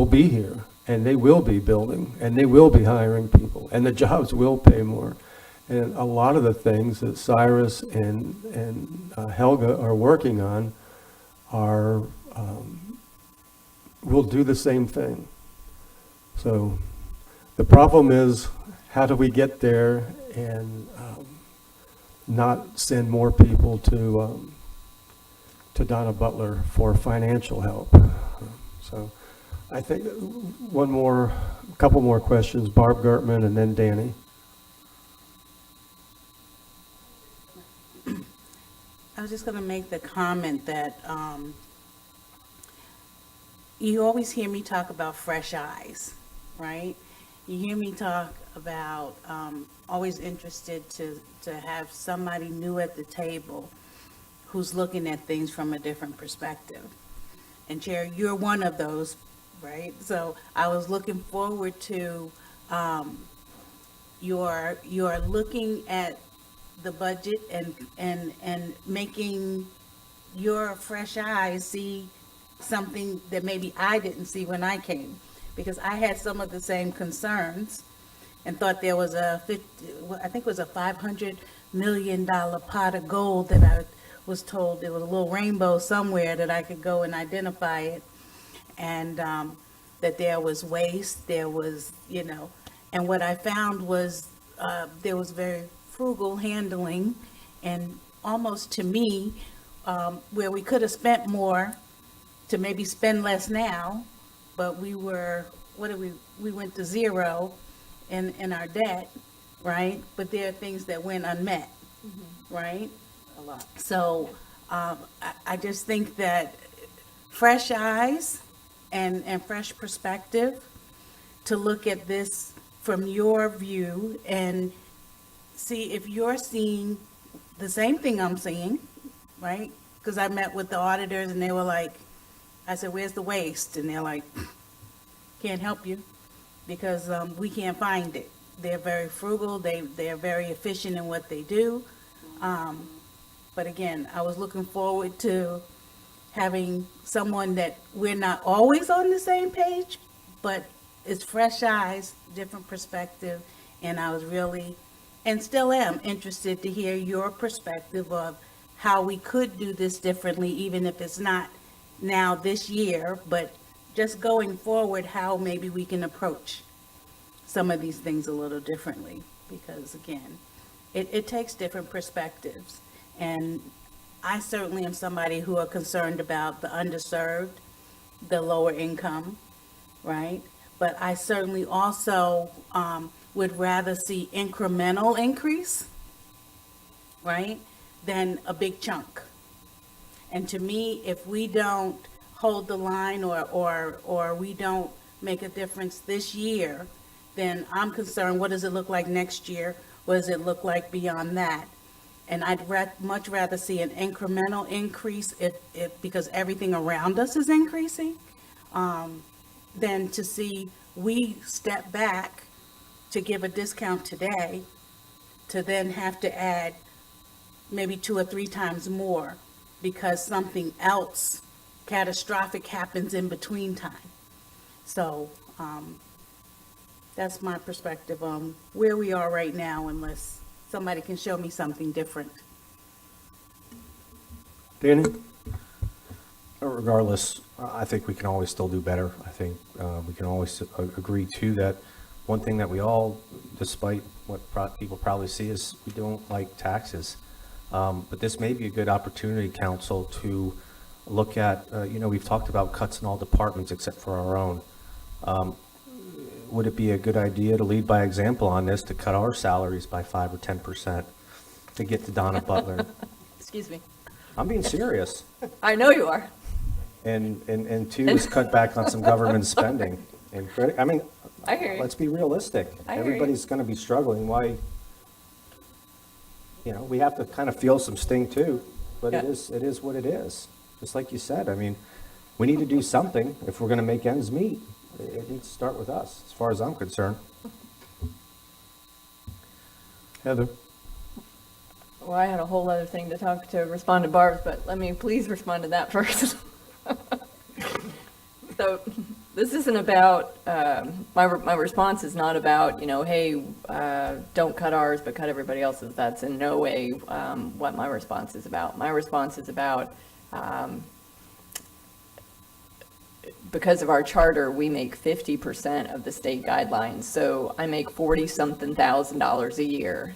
be here, and they will be building, and they will be hiring people, and the jobs will pay more. And a lot of the things that Cyrus and Helga are working on will do the same thing. So the problem is, how do we get there and not send more people to Donna Butler for financial help? So I think a couple more questions, Barb Gertman and then Danny. I was just going to make the comment that you always hear me talk about fresh eyes, right? You hear me talk about always interested to have somebody new at the table who's looking at things from a different perspective. And Chair, you're one of those, right? So I was looking forward to your looking at the budget and making your fresh eyes see something that maybe I didn't see when I came, because I had some of the same concerns and thought there was I think it was a $500 million pot of gold that I was told there was a little rainbow somewhere that I could go and identify it, and that there was waste, there was, and what I found was there was very frugal handling, and almost to me, where we could have spent more to maybe spend less now, but we went to zero in our debt, right? But there are things that went unmet, right? A lot. So I just think that fresh eyes and fresh perspective to look at this from your view and see if you're seeing the same thing I'm seeing, right? Because I met with the auditors and they were like, I said, where's the waste? And they're like, can't help you because we can't find it. They're very frugal. They're very efficient in what they do. But again, I was looking forward to having someone that we're not always on the same page, but it's fresh eyes, different perspective, and I was really, and still am, interested to hear your perspective of how we could do this differently, even if it's not now this year, but just going forward, how maybe we can approach some of these things a little differently, because again, it takes different perspectives. And I certainly am somebody who are concerned about the underserved, the lower income, right? But I certainly also would rather see incremental increase, right, than a big chunk. And to me, if we don't hold the line or we don't make a difference this year, then I'm concerned, what does it look like next year? What does it look like beyond that? And I'd much rather see an incremental increase because everything around us is increasing, than to see we step back to give a discount today to then have to add maybe 2 or 3 times more because something else catastrophic happens in between time. So that's my perspective on where we are right now, unless somebody can show me something different. Danny? Regardless, I think we can always still do better. I think we can always agree too that one thing that we all, despite what people probably see, is we don't like taxes. But this may be a good opportunity, council, to look at, we've talked about cuts in all departments except for our own. Would it be a good idea to lead by example on this, to cut our salaries by 5 or 10% to get to Donna Butler? Excuse me. I'm being serious. I know you are. And 2 is cut back on some government spending. And I hear you. let's be realistic. I hear you. Everybody's going to be struggling. Why? We have to kind of feel some sting too, but Yeah. it is what it is. Just like you said, we need to do something if we're going to make ends meet. It needs to start with us, as far as I'm concerned. Heather? Well, I had a whole other thing to respond to Barb's, but let me please respond to that first. So this isn't about, my response is not about, hey, don't cut ours, but cut everybody else's. That's in no way what my response is about. My response is about, because of our charter, we make 50% of the state guidelines. So I make $40-something thousand a year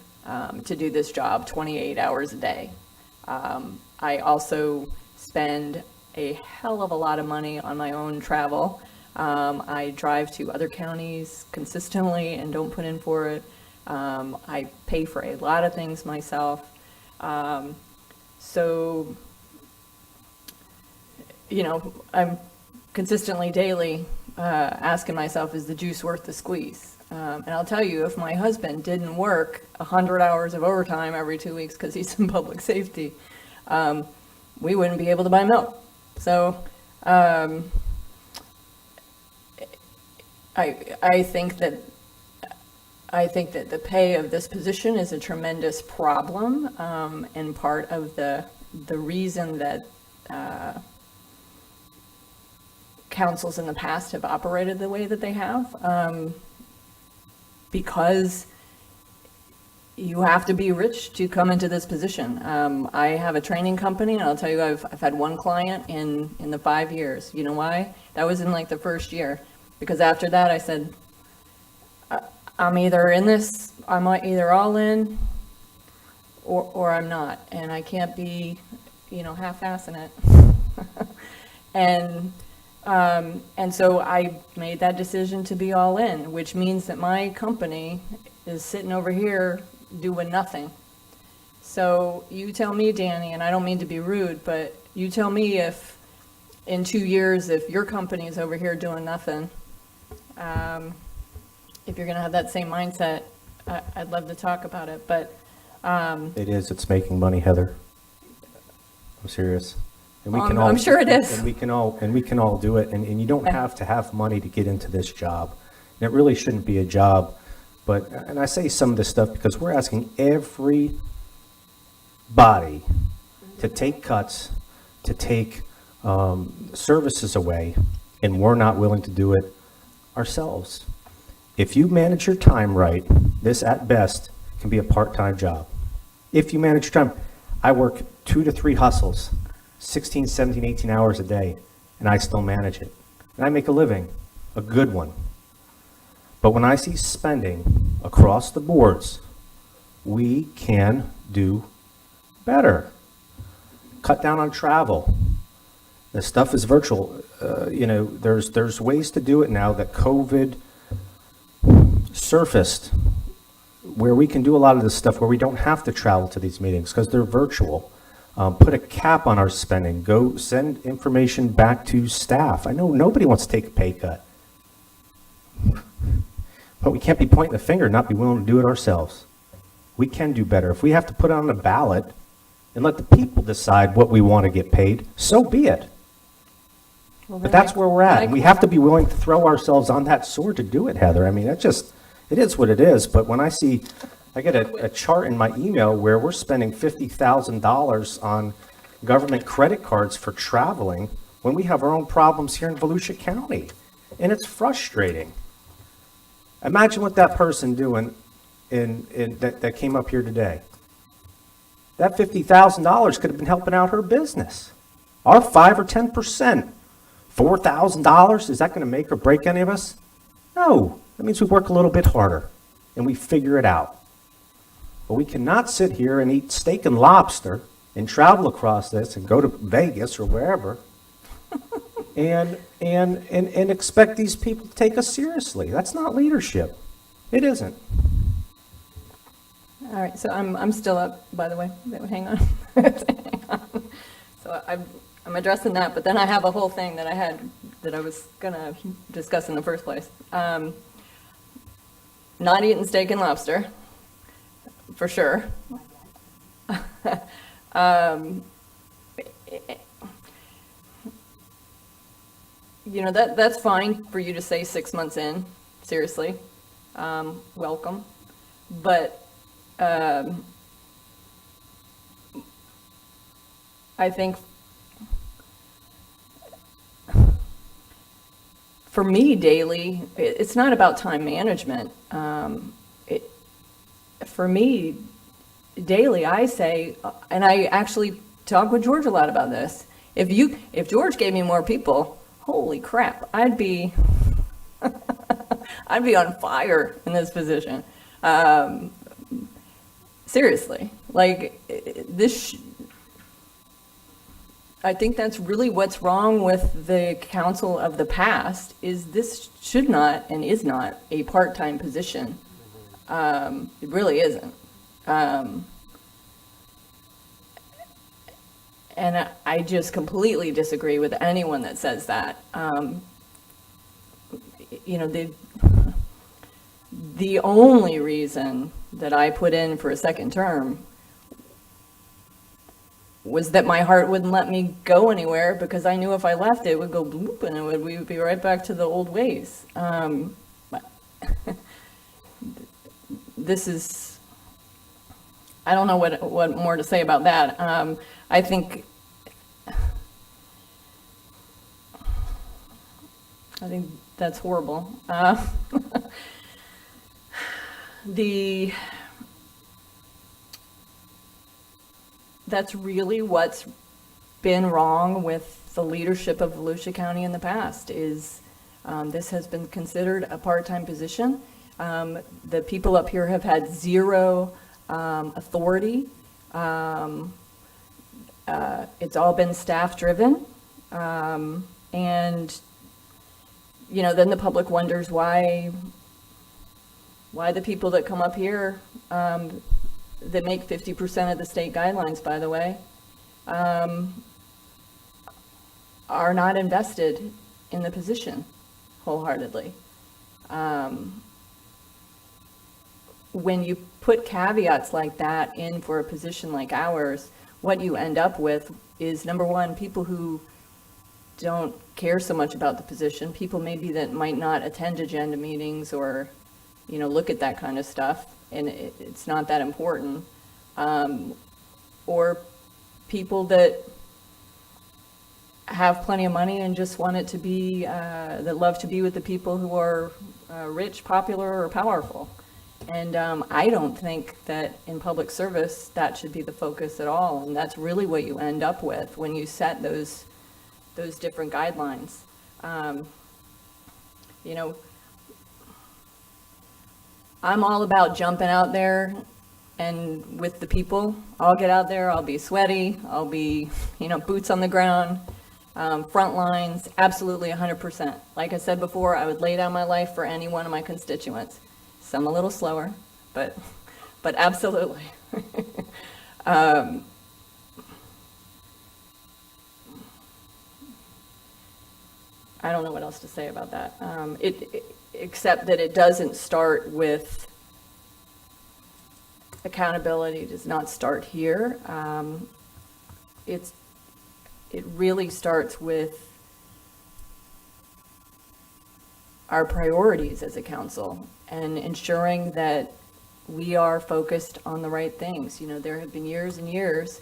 to do this job, 28 hours a day. I also spend a hell of a lot of money on my own travel. I drive to other counties consistently and don't put in for it. I pay for a lot of things myself. So, I'm consistently daily asking myself, is the juice worth the squeeze? And I'll tell you, if my husband didn't work 100 hours of overtime every 2 weeks because he's in public safety, we wouldn't be able to buy milk. So I think that the pay of this position is a tremendous problem, and part of the reason that councils in the past have operated the way that they have, because you have to be rich to come into this position. I have a training company, and I'll tell you, I've had one client in the 5 years. You know why? That was in like the first year, because after that I said, I'm either in this, I'm either all in or I'm not, and I can't be, half-assing it. And so I made that decision to be all in, which means that my company is sitting over here doing nothing. So you tell me, Danny, and I don't mean to be rude, but you tell me if in 2 years, if your company is over here doing nothing, if you're going to have that same mindset, I'd love to talk about it. But It's making money, Heather. I'm serious. And we can I'm sure it is. And we can all do it. And you don't have to have money to get into this job. And it really shouldn't be a job. And I say some of this stuff because we're asking everybody to take cuts, to take services away, and we're not willing to do it ourselves. If you manage your time right, this at best can be a part-time job. If you manage your time, I work 2 to 3 hustles, 16, 17, 18 hours a day, and I still manage it. And I make a living, a good one. But when I see spending across the boards, we can do better. Cut down on travel. The stuff is virtual. There's ways to do it now that COVID surfaced, where we can do a lot of this stuff where we don't have to travel to these meetings because they're virtual. Put a cap on our spending. Go send information back to staff. I know nobody wants to take a pay cut, but we can't be pointing the finger and not be willing to do it ourselves. We can do better. If we have to put it on the ballot and let the people decide what we want to get paid, so be it. But that's where we're at. And we have to be willing to throw ourselves on that sword to do it, Heather. I mean, it is what it is. But when I get a chart in my email where we're spending $50,000 on government credit cards for traveling when we have our own problems here in Volusia County. And it's frustrating. Imagine what that person doing that came up here today. That $50,000 could have been helping out her business. Our 5 or 10%. $4,000, is that going to make or break any of us? No. That means we work a little bit harder and we figure it out. But we cannot sit here and eat steak and lobster and travel across this and go to Vegas or wherever and expect these people to take us seriously. That's not leadership. It isn't. All right, so I'm still up, by the way. Hang on. Hang on. So I'm addressing that, but then I have a whole thing that I was gonna discuss in the first place. Not eating steak and lobster, for sure. That's fine for you to say 6 months in, seriously. Welcome. But I think for me daily, it's not about time management. For me daily, I say, and I actually talk with George a lot about this. If George gave me more people, holy crap, I'd be on fire in this position. Seriously, like this. I think that's really what's wrong with the council of the past, is this should not and is not a part-time position. It really isn't. And I just completely disagree with anyone that says that. The only reason that I put in for a second term was that my heart wouldn't let me go anywhere, because I knew if I left it would go bloop and we would be right back to the old ways. This is, I don't know what more to say about that. I think that's horrible. That's really what's been wrong with the leadership of Volusia County in the past, is this has been considered a part-time position. The people up here have had zero authority. It's all been staff-driven. And, then the public wonders why the people that come up here that make 50% of the state guidelines, by the way, are not invested in the position wholeheartedly. When you put caveats like that in for a position like ours, what you end up with is, number one, people who don't care so much about the position, people maybe that might not attend agenda meetings or, look at that kind of stuff, and it's not that important, or people that have plenty of money and just want it to be, that love to be with the people who are rich, popular, or powerful. And I don't think that in public service, that should be the focus at all. And that's really what you end up with when you set those different guidelines. You know, I'm all about jumping out there and with the people. I'll get out there, I'll be sweaty, I'll be, you know, boots on the ground, front lines, absolutely 100%. Like I said before, I would lay down my life for any one of my constituents. Some a little slower, but absolutely. I don't know what else to say about that. Except that it doesn't start with accountability. Does not start here. It really starts with our priorities as a council and ensuring that we are focused on the right things. You know, there have been years and years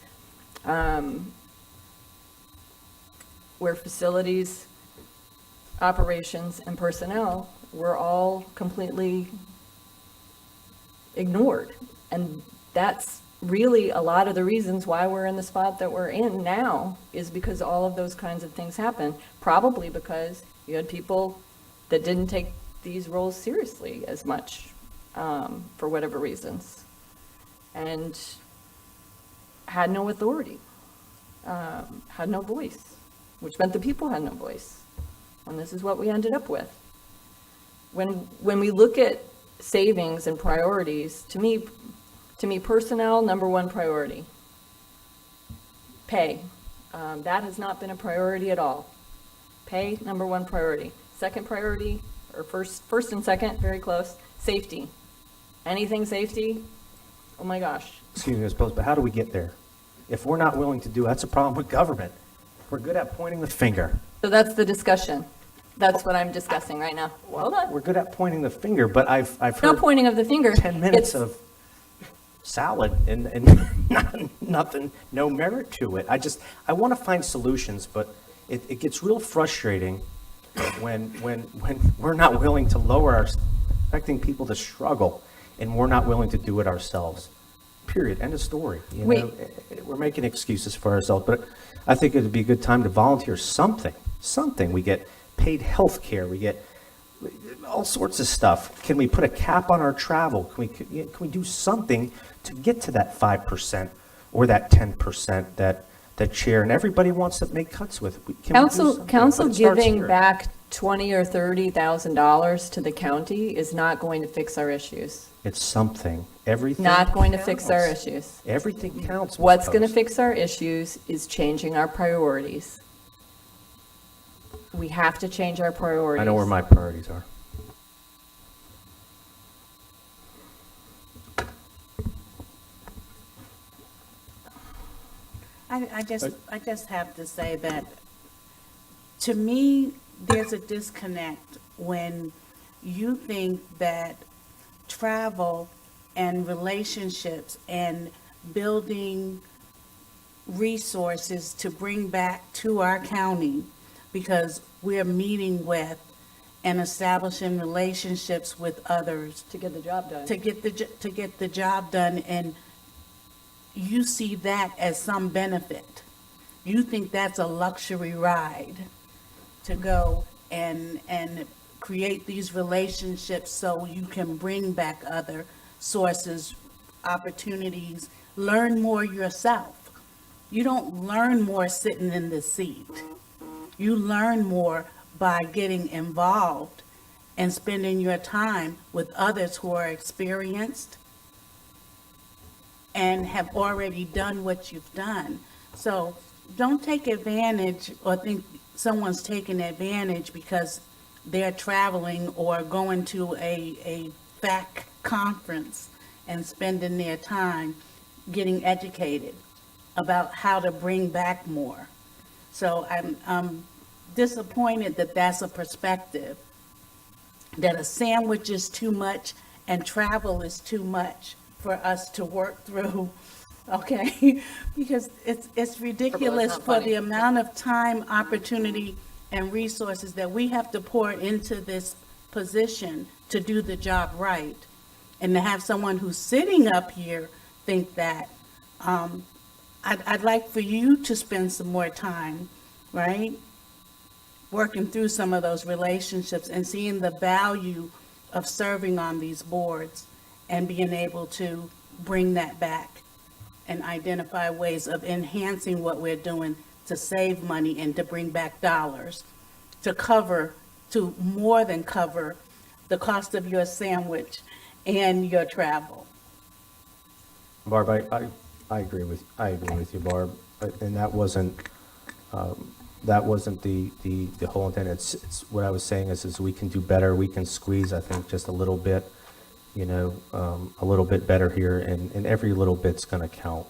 where facilities, operations, and personnel were all completely ignored. And that's really a lot of the reasons why we're in the spot that we're in now, is because all of those kinds of things happen. Probably because you had people that didn't take these roles seriously as much for whatever reasons, and had no authority, had no voice, which meant the people had no voice. And this is what we ended up with. When we look at savings and priorities, to me, personnel, number one priority. Pay. That has not been a priority at all. Pay, number one priority. Second priority, or first and second, very close, safety. Anything safety, oh my gosh. Excuse me, Ms. Post, but how do we get there? If we're not willing to do, that's a problem with government. We're good at pointing the finger. So that's the discussion. That's what I'm discussing right now. Hold on. We're good at pointing the finger, but I've heard No pointing of the finger. 10 minutes It's- of salad and nothing, no merit to it. I want to find solutions, but it gets real frustrating when we're not willing to lower our, expecting people to struggle, and we're not willing to do it ourselves. Period. End of story. You know, we're making excuses for ourselves, but I think it would be a good time to volunteer something. We get paid health care. We get all sorts of stuff. Can we put a cap on our travel? Can we do something to get to that 5% or that 10% that chair and everybody wants to make cuts with? Council But it starts giving here. back $20,000 or $30,000 to the county is not going to fix our issues. It's something. Everything Not going to fix our counts. issues. Everything counts. Ms. What's going to Post. fix our issues is changing our priorities. We have to change our priorities. I know where my priorities are. I just have to say that, to me, there's a disconnect when you think that travel and relationships and building resources to bring back to our county, because we're meeting with and establishing relationships with others To get the job done. to get the job done, and you see that as some benefit. You think that's a luxury ride to go and create these relationships so you can bring back other sources, opportunities, learn more yourself. You don't learn more sitting in the seat. You learn more by getting involved and spending your time with others who are experienced and have already done what you've done. So don't take advantage or think someone's taking advantage because they're traveling or going to a FAC conference and spending their time getting educated about how to bring back more. So I'm disappointed that that's a perspective, that a sandwich is too much and travel is too much for us to work through okay? Because it's ridiculous not for the funny. amount of time, opportunity, and resources that we have to pour into this position to do the job right. And to have someone who's sitting up here think that, I'd like for you to spend some more time, right? Working through some of those relationships and seeing the value of serving on these boards and being able to bring that back and identify ways of enhancing what we're doing to save money and to bring back dollars to more than cover the cost of your sandwich and your travel. Barb, I agree with you, Barb, and that wasn't the whole intent. It's what I was saying is we can do better. We can squeeze, I think, just a little bit, a little bit better here, and every little bit's going to count.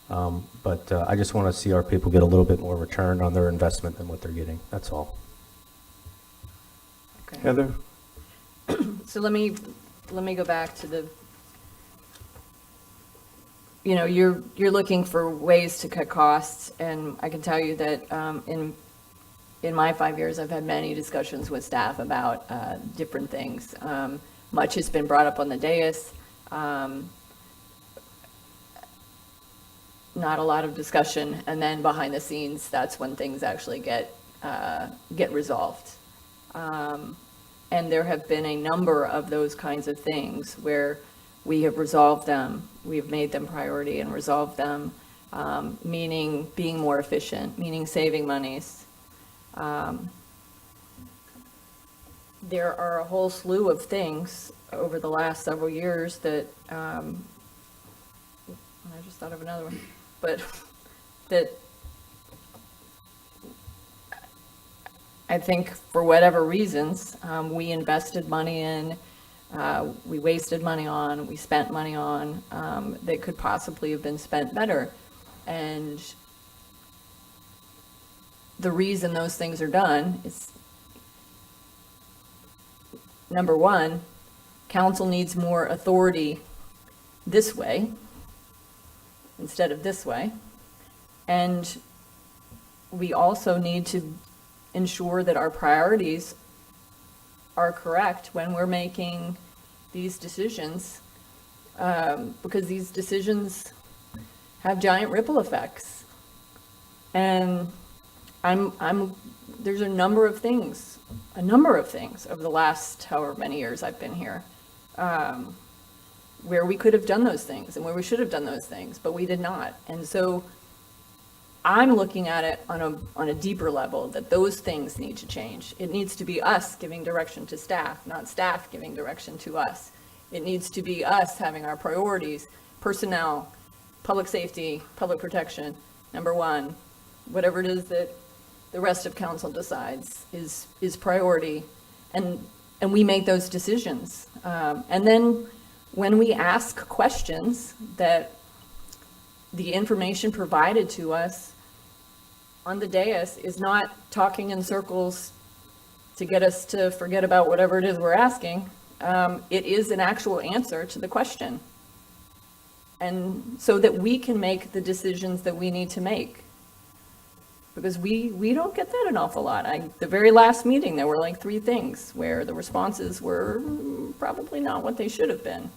But I just want to see our people get a little bit more return on their investment than what they're getting. That's all. Okay. Heather? So let me go back to the, you're looking for ways to cut costs, and I can tell you that in my 5 years, I've had many discussions with staff about different things. Much has been brought up on the dais. Not a lot of discussion, and then behind the scenes, that's when things actually get resolved. And there have been a number of those kinds of things where we have resolved them, we've made them priority and resolved them, meaning being more efficient, meaning saving monies. There are a whole slew of things over the last several years that, I just thought of another one, but that I think for whatever reasons, we invested money in, we wasted money on, we spent money on, that could possibly have been spent better. And the reason those things are done is, number one, council needs more authority this way instead of this way. And we also need to ensure that our priorities are correct when we're making these decisions, because these decisions have giant ripple effects. And there's a number of things over the last however many years I've been here, where we could have done those things and where we should have done those things, but we did not. And so I'm looking at it on a deeper level, that those things need to change. It needs to be us giving direction to staff, not staff giving direction to us. It needs to be us having our priorities, personnel, public safety, public protection, number one. Whatever it is that the rest of council decides is priority, and we make those decisions. And then when we ask questions, that the information provided to us on the dais is not talking in circles to get us to forget about whatever it is we're asking. It is an actual answer to the question. And so that we can make the decisions that we need to make. Because we don't get that an awful lot. The very last meeting, there were like 3 things where the responses were probably not what they should have been.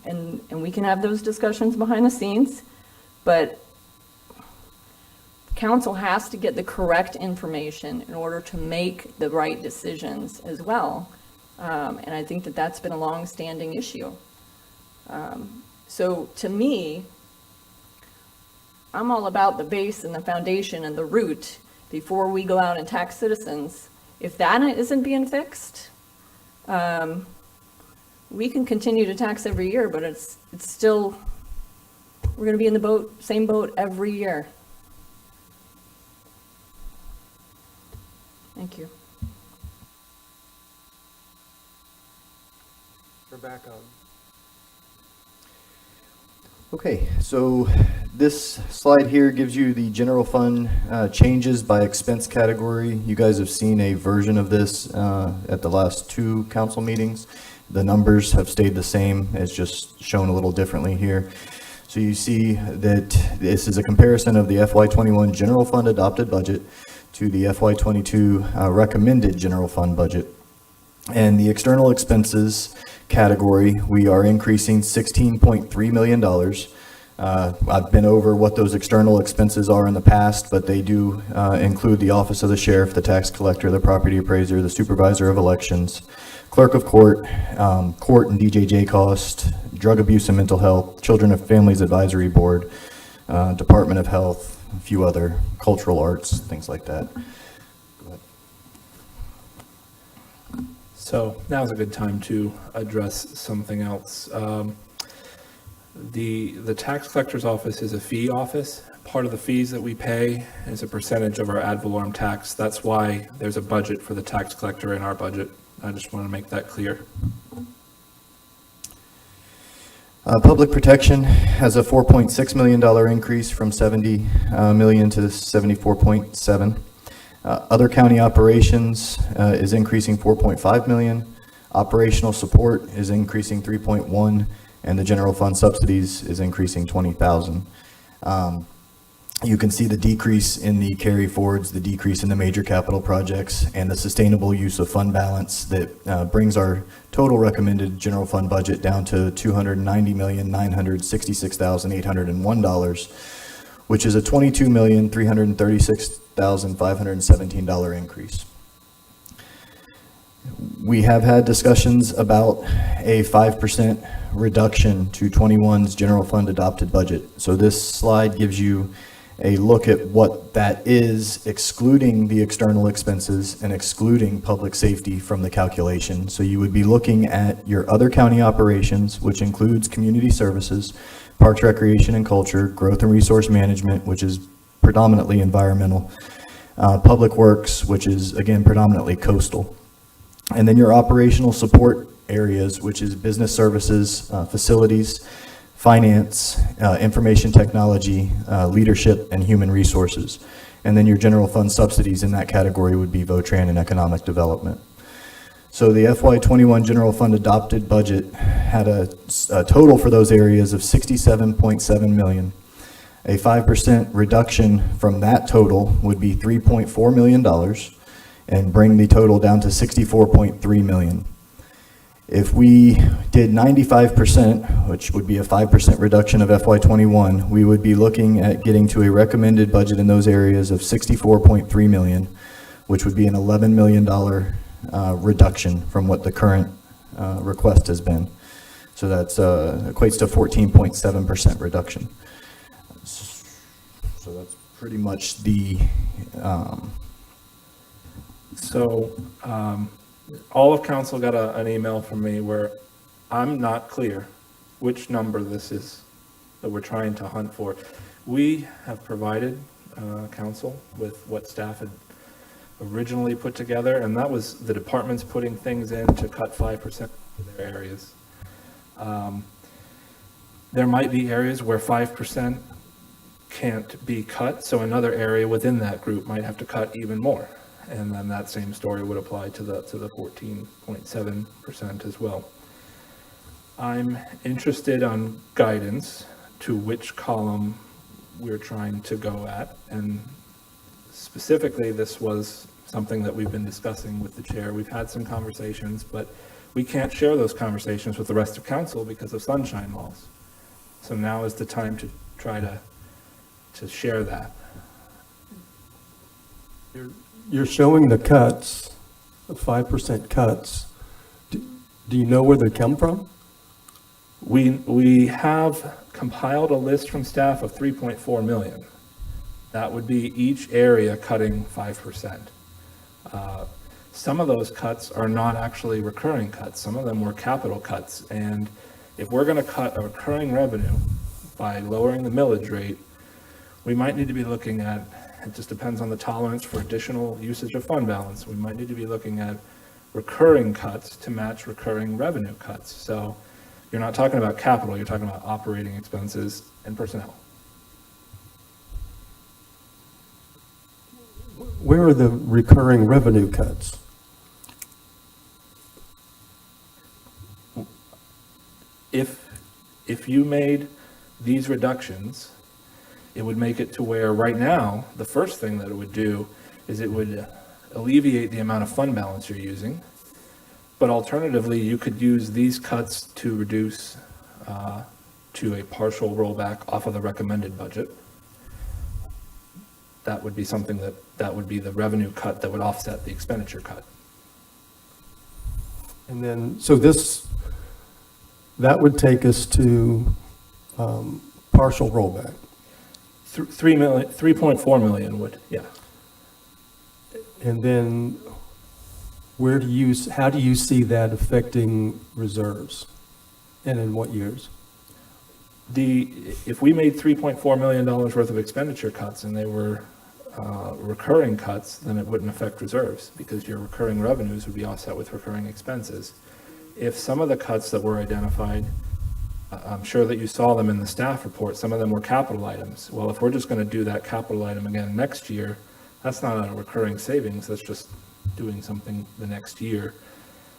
And we can have those discussions behind the scenes, but council has to get the correct information in order to make the right decisions as well. And I think that that's been a long-standing issue. So to me, I'm all about the base and the foundation and the root before we go out and tax citizens. If that isn't being fixed, we can continue to tax every year, but it's still, we're going to be in the same boat every year. Thank you. We're back on. Okay, so this slide here gives you the general fund changes by expense category. You guys have seen a version of this at the last 2 council meetings. The numbers have stayed the same, it's just shown a little differently here. So you see that this is a comparison of the FY21 general fund adopted budget to the FY22 recommended general fund budget. And the external expenses category, we are increasing $16.3 million. I've been over what those external expenses are in the past, but they do include the office of the sheriff, the tax collector, the property appraiser, the supervisor of elections, clerk of court, court and DJJ cost, drug abuse and mental health, Children and Families Advisory Board, Department of Health, a few other cultural arts, things like that. So now's a good time to address something else. The tax collector's office is a fee office. Part of the fees that we pay is a percentage of our ad valorem tax. That's why there's a budget for the tax collector in our budget. I just want to make that clear. Public protection has a $4.6 million increase from $70 million to $74.7. Other county operations is increasing $4.5 million. Operational support is increasing $3.1, and the general fund subsidies is increasing $20,000. You can see the decrease in the carry forwards, the decrease in the major capital projects, and the sustainable use of fund balance that brings our total recommended general fund budget down to $290,966,801, which is a $22,336,517 increase. We have had discussions about a 5% reduction to 21's general fund adopted budget. So this slide gives you a look at what that is, excluding the external expenses and excluding public safety from the calculation. So you would be looking at your other county operations, which includes community services, parks, recreation and culture, growth and resource management, which is predominantly environmental, public works, which is again predominantly coastal, and then your operational support areas, which is business services, facilities, finance, information technology, leadership, and human resources. And then your general fund subsidies in that category would be VOTRAN and economic development. So the FY21 general fund adopted budget had a total for those areas of $67.7 million. A 5% reduction from that total would be $3.4 million and bring the total down to $64.3 million. If we did 95%, which would be a 5% reduction of FY21, we would be looking at getting to a recommended budget in those areas of $64.3 million, which would be an $11 million reduction from what the current request has been. So that equates to 14.7% reduction. So that's pretty much the... all of council got an email from me where I'm not clear which number this is that we're trying to hunt for. We have provided council with what staff had originally put together, and that was the departments putting things in to cut 5% of their areas. There might be areas where 5% can't be cut, so another area within that group might have to cut even more. And then that same story would apply to the 14.7% as well. I'm interested on guidance to which column we're trying to go at, and specifically this was something that we've been discussing with the chair. We've had some conversations, but we can't share those conversations with the rest of council because of sunshine laws. So now is the time to try to share that. You're showing the cuts, the 5% cuts. Do you know where they come from? We have compiled a list from staff of 3.4 million. That would be each area cutting 5%. Some of those cuts are not actually recurring cuts. Some of them were capital cuts. And if we're going to cut a recurring revenue by lowering the millage rate, we might need to be looking at, it just depends on the tolerance for additional usage of fund balance. We might need to be looking at recurring cuts to match recurring revenue cuts. So you're not talking about capital, you're talking about operating expenses and personnel. Where are the recurring revenue cuts? If you made these reductions, it would make it to where right now, the first thing that it would do is it would alleviate the amount of fund balance you're using. But alternatively, you could use these cuts to reduce to a partial rollback off of the recommended budget. That would be something that would be the revenue cut that would offset the expenditure cut. And then, so that would take us to partial rollback. 3.4 million would, yeah. And then how do you see that affecting reserves? And in what years? If we made $3.4 million worth of expenditure cuts and they were recurring cuts, then it wouldn't affect reserves because your recurring revenues would be offset with recurring expenses. If some of the cuts that were identified, I'm sure that you saw them in the staff report, some of them were capital items. Well, if we're just going to do that capital item again next year, that's not a recurring savings, that's just doing something the next year.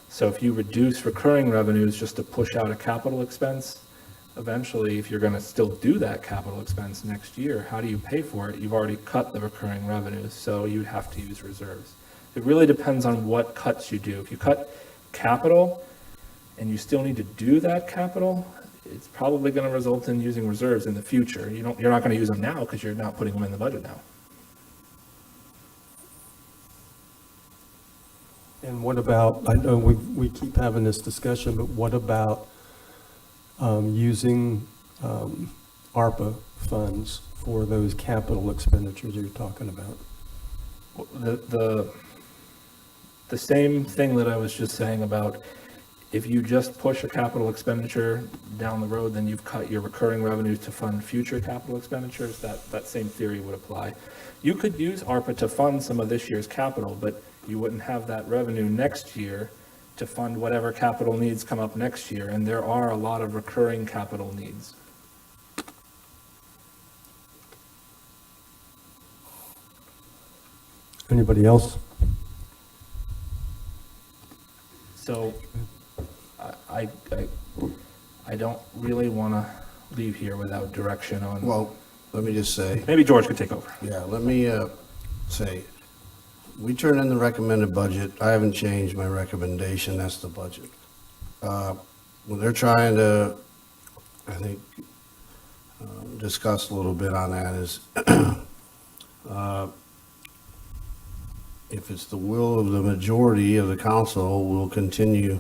So if you reduce recurring revenues just to push out a capital expense, eventually, if you're going to still do that capital expense next year, how do you pay for it? You've already cut the recurring revenues, so you'd have to use reserves. It really depends on what cuts you do. If you cut capital and you still need to do that capital, it's probably going to result in using reserves in the future. You're not going to use them now because you're not putting them in the budget now. And what about, I know we keep having this discussion, but what about using ARPA funds for those capital expenditures you're talking about? The same thing that I was just saying about if you just push a capital expenditure down the road, then you've cut your recurring revenues to fund future capital expenditures. That same theory would apply. You could use ARPA to fund some of this year's capital, but you wouldn't have that revenue next year to fund whatever capital needs come up next year, and there are a lot of recurring capital needs. Anybody else? So I don't really want to leave here without direction on. Well, let me just say. Maybe George could take over. Yeah, let me say, we turned in the recommended budget. I haven't changed my recommendation. That's the budget. When they're trying to, I think, discuss a little bit on that is if it's the will of the majority of the council, we'll continue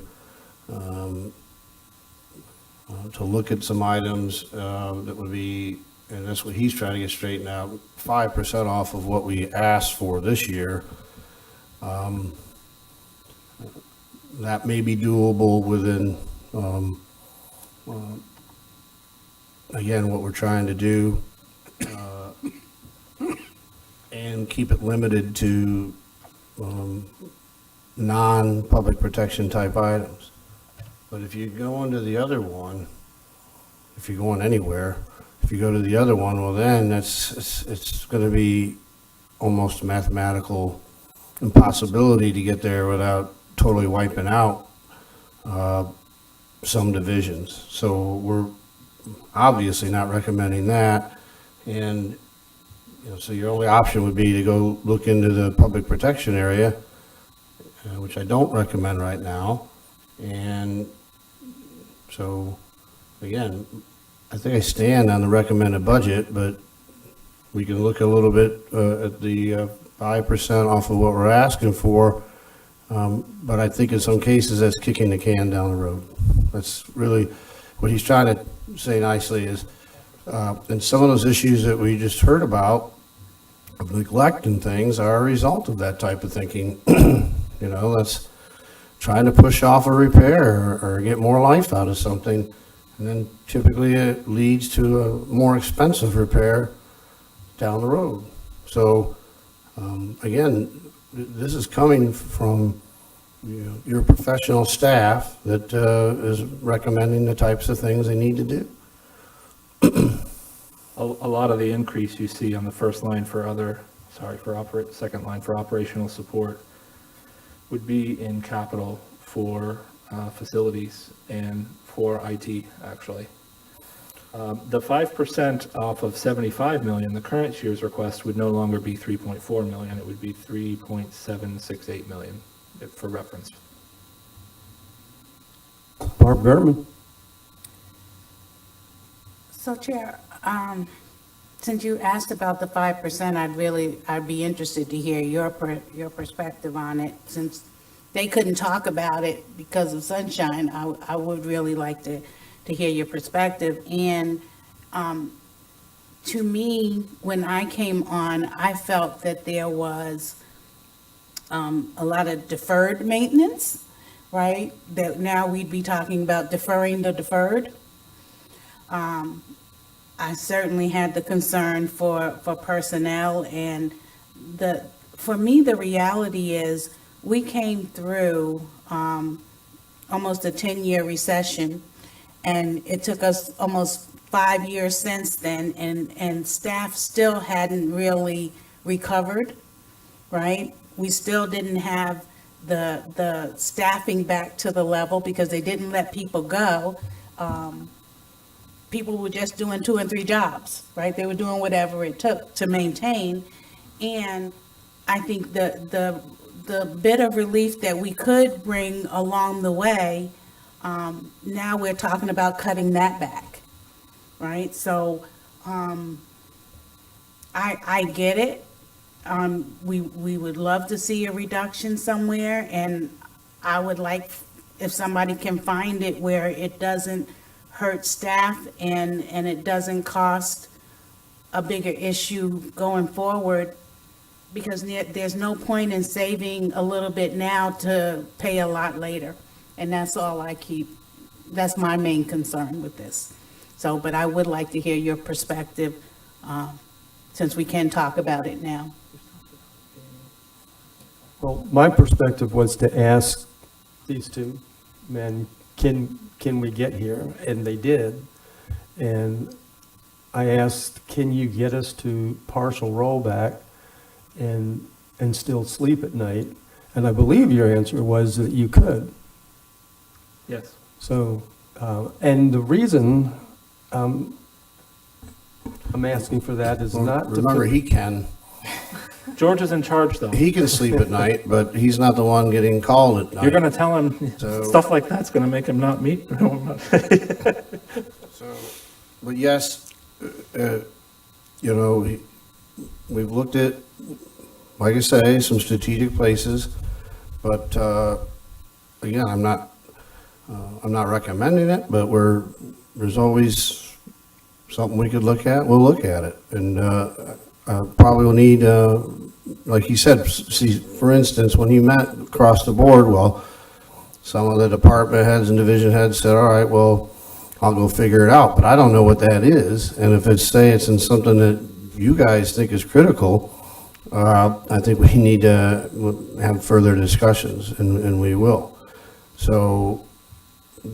to look at some items that would be, and that's what he's trying to get straightened out, 5% off of what we asked for this year. That may be doable within, again, what we're trying to do, and keep it limited to non-public protection type items. But if you go into the other one, if you're going anywhere, if you go to the other one, well then it's going to be almost a mathematical impossibility to get there without totally wiping out some divisions. So we're obviously not recommending that, and so your only option would be to go look into the public protection area, which I don't recommend right now. And so, again, I think I stand on the recommended budget, but we can look a little bit at the 5% off of what we're asking for. But I think in some cases that's kicking the can down the road. That's really what he's trying to say nicely is, and some of those issues that we just heard about, of neglect and things, are a result of that type of thinking. That's trying to push off a repair or get more life out of something, and then typically it leads to a more expensive repair down the road. So again, this is coming from your professional staff that is recommending the types of things they need to do. A lot of the increase you see on the first line second line for operational support would be in capital for facilities and for IT, actually. The 5% off of 75 million, the current year's request would no longer be 3.4 million, it would be 3.768 million, for reference. Barb Berman. So Chair, since you asked about the 5%, I'd be interested to hear your perspective on it. Since they couldn't talk about it because of sunshine, I would really like to hear your perspective. And to me, when I came on, I felt that there was a lot of deferred maintenance, right? That now we'd be talking about deferring the deferred. I certainly had the concern for personnel, and for me, the reality is we came through almost a 10-year recession, and it took us almost 5 years since then, and staff still hadn't really recovered, right? We still didn't have the staffing back to the level because they didn't let people go. People were just doing 2 and 3 jobs, right? They were doing whatever it took to maintain. And I think the bit of relief that we could bring along the way, now we're talking about cutting that back, right? So I get it. We would love to see a reduction somewhere, and I would like if somebody can find it where it doesn't hurt staff and it doesn't cost a bigger issue going forward, because there's no point in saving a little bit now to pay a lot later. And that's all that's my main concern with this. So, but I would like to hear your perspective, since we can talk about it now. Well, my perspective was to ask these two men, can we get here? And they did. And I asked, can you get us to partial rollback and still sleep at night? And I believe your answer was that you could. Yes. So, and the reason I'm asking for that is not to... Remember, he can. George is in charge, though. He can sleep at night, but he's not the one getting called at night. You're going to tell him stuff like that's going to make him not meet. But yes, we've looked at, like I say, some strategic places, but again, I'm not recommending it, but there's always something we could look at. We'll look at it, and probably will need, like you said, see, for instance, when you met across the board, well, some of the department heads and division heads said, all right, well, I'll go figure it out, but I don't know what that is. And if it's in something that you guys think is critical, I think we need to have further discussions, and we will. So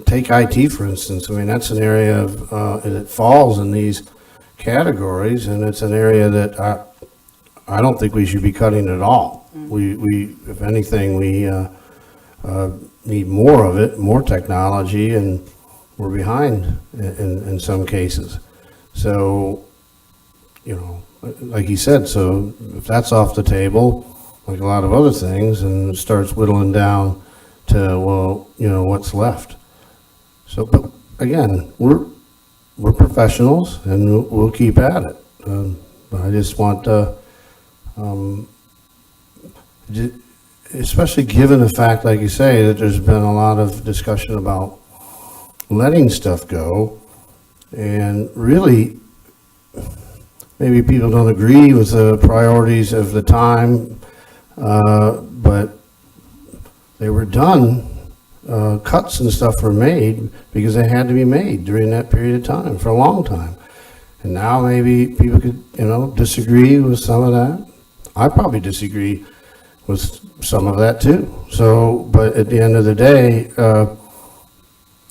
take IT, for instance. I mean, that's an area that falls in these categories, and it's an area that I don't think we should be cutting at all. We if anything, we need more of it, more technology, and we're behind in some cases. So, like you said, so if that's off the table, like a lot of other things, and it starts whittling down to, well, what's left. So, but again, we're professionals, and we'll keep at it. But I just want to, especially given the fact, like you say, that there's been a lot of discussion about letting stuff go, and really, maybe people don't agree with the priorities of the time, but they were done. Cuts and stuff were made because they had to be made during that period of time for a long time. And now maybe people could, disagree with some of that. I probably disagree with some of that too. So, but at the end of the day,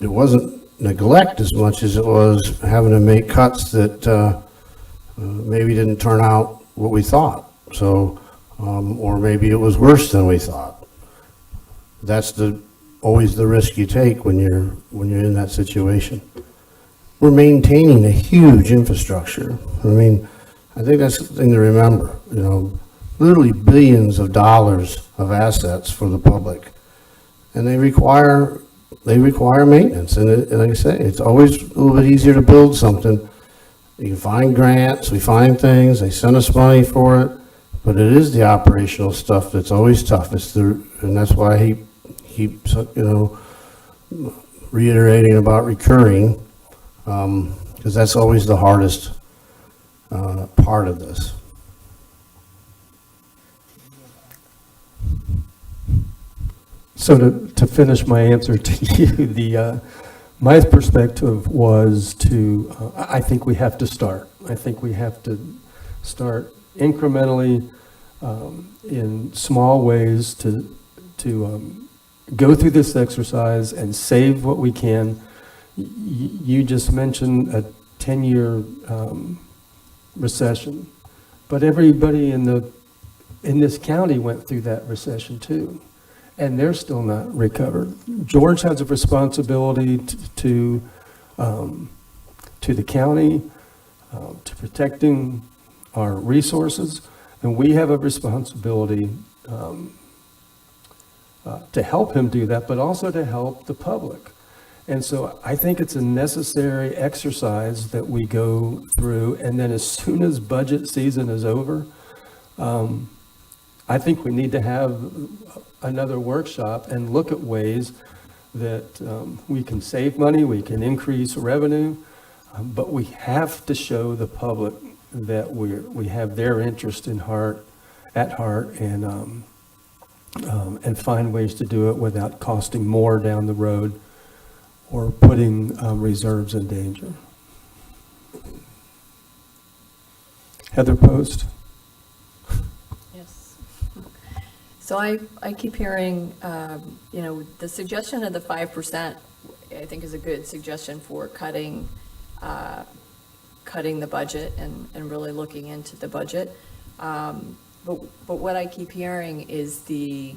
it wasn't neglect as much as it was having to make cuts that maybe didn't turn out what we thought. So, or maybe it was worse than we thought. That's always the risk you take when you're in that situation. we're maintaining a huge infrastructure. I mean, I think that's the thing to remember, you know, literally billions of dollars of assets for the public. And they require maintenance. And like I say, it's always a little bit easier to build something. You can find grants, we find things, they send us money for it, but it is the operational stuff that's always tough. And that's why he keeps, reiterating about recurring, because that's always the hardest part of this. So to finish my answer to you, my perspective was I think we have to start. I think we have to start incrementally in small ways to go through this exercise and save what we can. You just mentioned a 10-year recession, but everybody in this county went through that recession too. And they're still not recovered. George has a responsibility to the county, to protecting our resources, and we have a responsibility to help him do that, but also to help the public. And so I think it's a necessary exercise that we go through, and then as soon as budget season is over, I think we need to have another workshop and look at ways that we can save money, we can increase revenue, but we have to show the public that we have their interest at heart, and find ways to do it without costing more down the road or putting reserves in danger. Heather Post. So I keep hearing, the suggestion of the 5%, I think is a good suggestion for cutting the budget and really looking into the budget. But what I keep hearing is the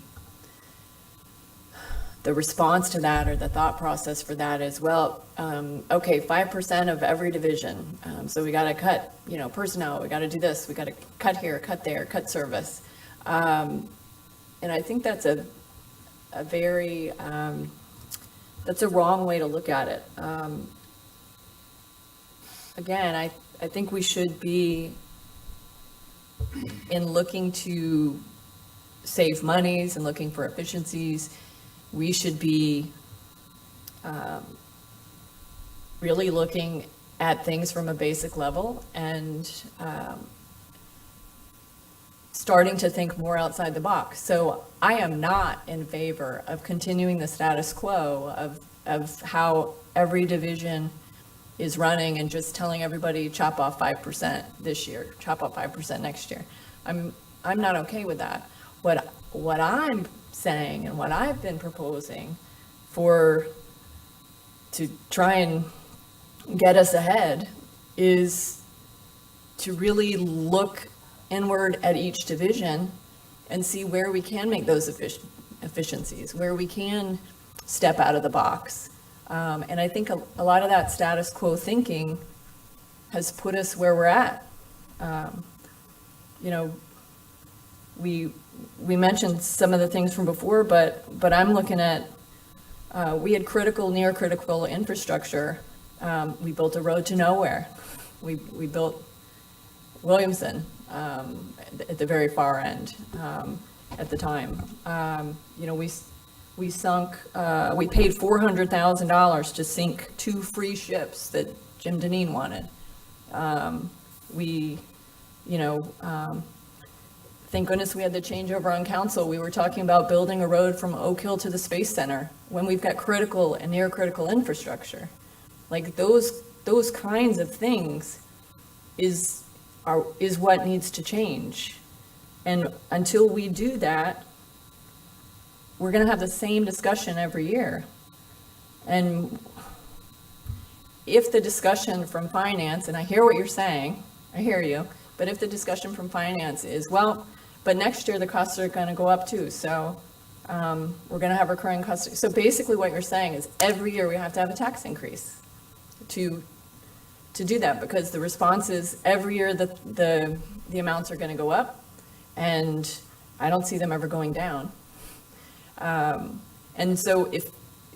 response to that, or the thought process for that is, well, okay, 5% of every division. So we got to cut, personnel, we got to do this, we got to cut here, cut there, cut service. And I think that's a very, that's a wrong way to look at it. Again, I think we should be, in looking to save monies and looking for efficiencies, we should be really looking at things from a basic level and starting to think more outside the box. So I am not in favor of continuing the status quo of how every division is running and just telling everybody chop off 5% this year, chop off 5% next year. I'm not okay with that. What I'm saying and what I've been proposing to try and get us ahead is to really look inward at each division and see where we can make those efficiencies, where we can step out of the box. And I think a lot of that status quo thinking has put us where we're at. We mentioned some of the things from before, but I'm looking at, we had critical, near critical infrastructure. We built a road to nowhere. We built Williamson at the very far end at the time. We sunk, we paid $400,000 to sink 2 free ships that Jim Deneen wanted. Thank goodness we had the changeover on council. We were talking about building a road from Oak Hill to the Space Center when we've got critical and near critical infrastructure. Like those kinds of things is what needs to change. And until we do that, we're going to have the same discussion every year. And if the discussion from finance, and I hear what you're saying, I hear you, but if the discussion from finance is, well, but next year the costs are going to go up too, so we're going to have recurring costs. So basically what you're saying is every year we have to have a tax increase to to do that, because the response is every year the amounts are going to go up, and I don't see them ever going down. And so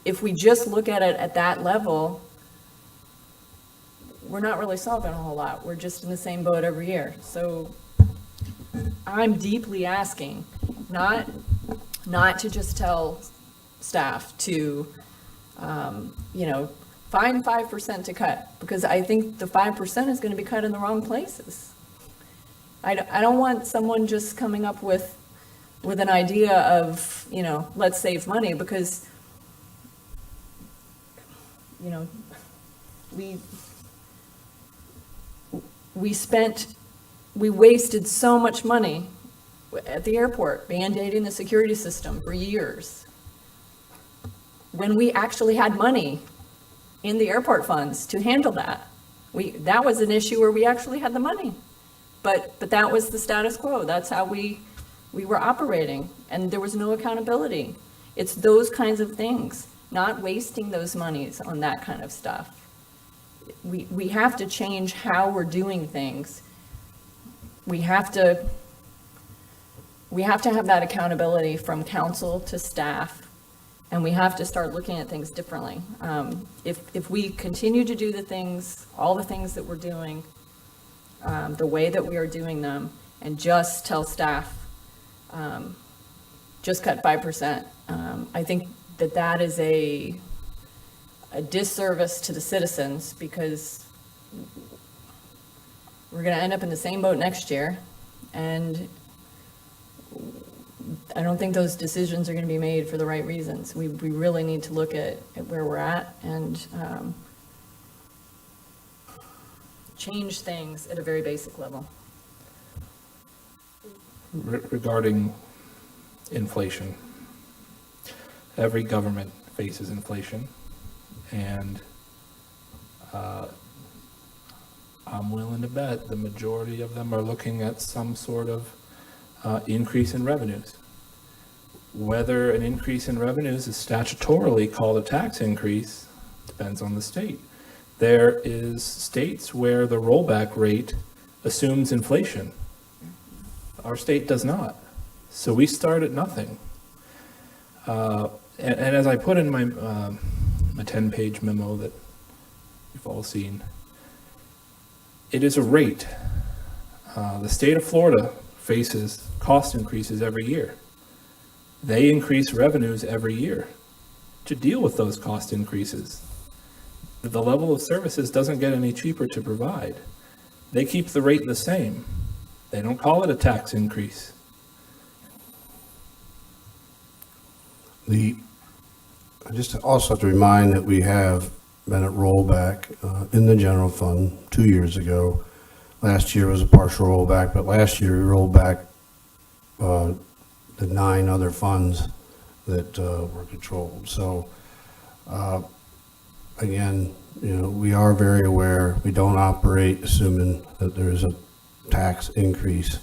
if we just look at it at that level, we're not really solving a whole lot. We're just in the same boat every year. So I'm deeply asking, not to just tell staff to, find 5% to cut, because I think the 5% is going to be cut in the wrong places. I don't want someone just coming up with an idea of, let's save money, because, we wasted so much money at the airport, band-aiding the security system for years, when we actually had money in the airport funds to handle that. That was an issue where we actually had the money, but that was the status quo. That's how we were operating, and there was no accountability. It's those kinds of things, not wasting those monies on that kind of stuff. We have to change how we're doing things. We have to have that accountability from council to staff, and we have to start looking at things differently. If we continue to do all the things that we're doing, the way that we are doing them, and just tell staff, just cut 5%, I think that is a disservice to the citizens, because we're going to end up in the same boat next year, and I don't think those decisions are going to be made for the right reasons. We really need to look at where we're at and change things at a very basic level. Regarding inflation, every government faces inflation, and I'm willing to bet the majority of them are looking at some sort of increase in revenues. Whether an increase in revenues is statutorily called a tax increase depends on the state. There is states where the rollback rate assumes inflation. Our state does not. So we start at nothing. And as I put in my 10-page memo that you've all seen, it is a rate. The state of Florida faces cost increases every year. They increase revenues every year to deal with those cost increases. The level of services doesn't get any cheaper to provide. They keep the rate the same. They don't call it a tax increase. Just also have to remind that we have been at rollback in the general fund 2 years ago. Last year was a partial rollback, but last year we rolled back the 9 other funds that were controlled. So again, we are very aware. We don't operate assuming that there is a tax increase.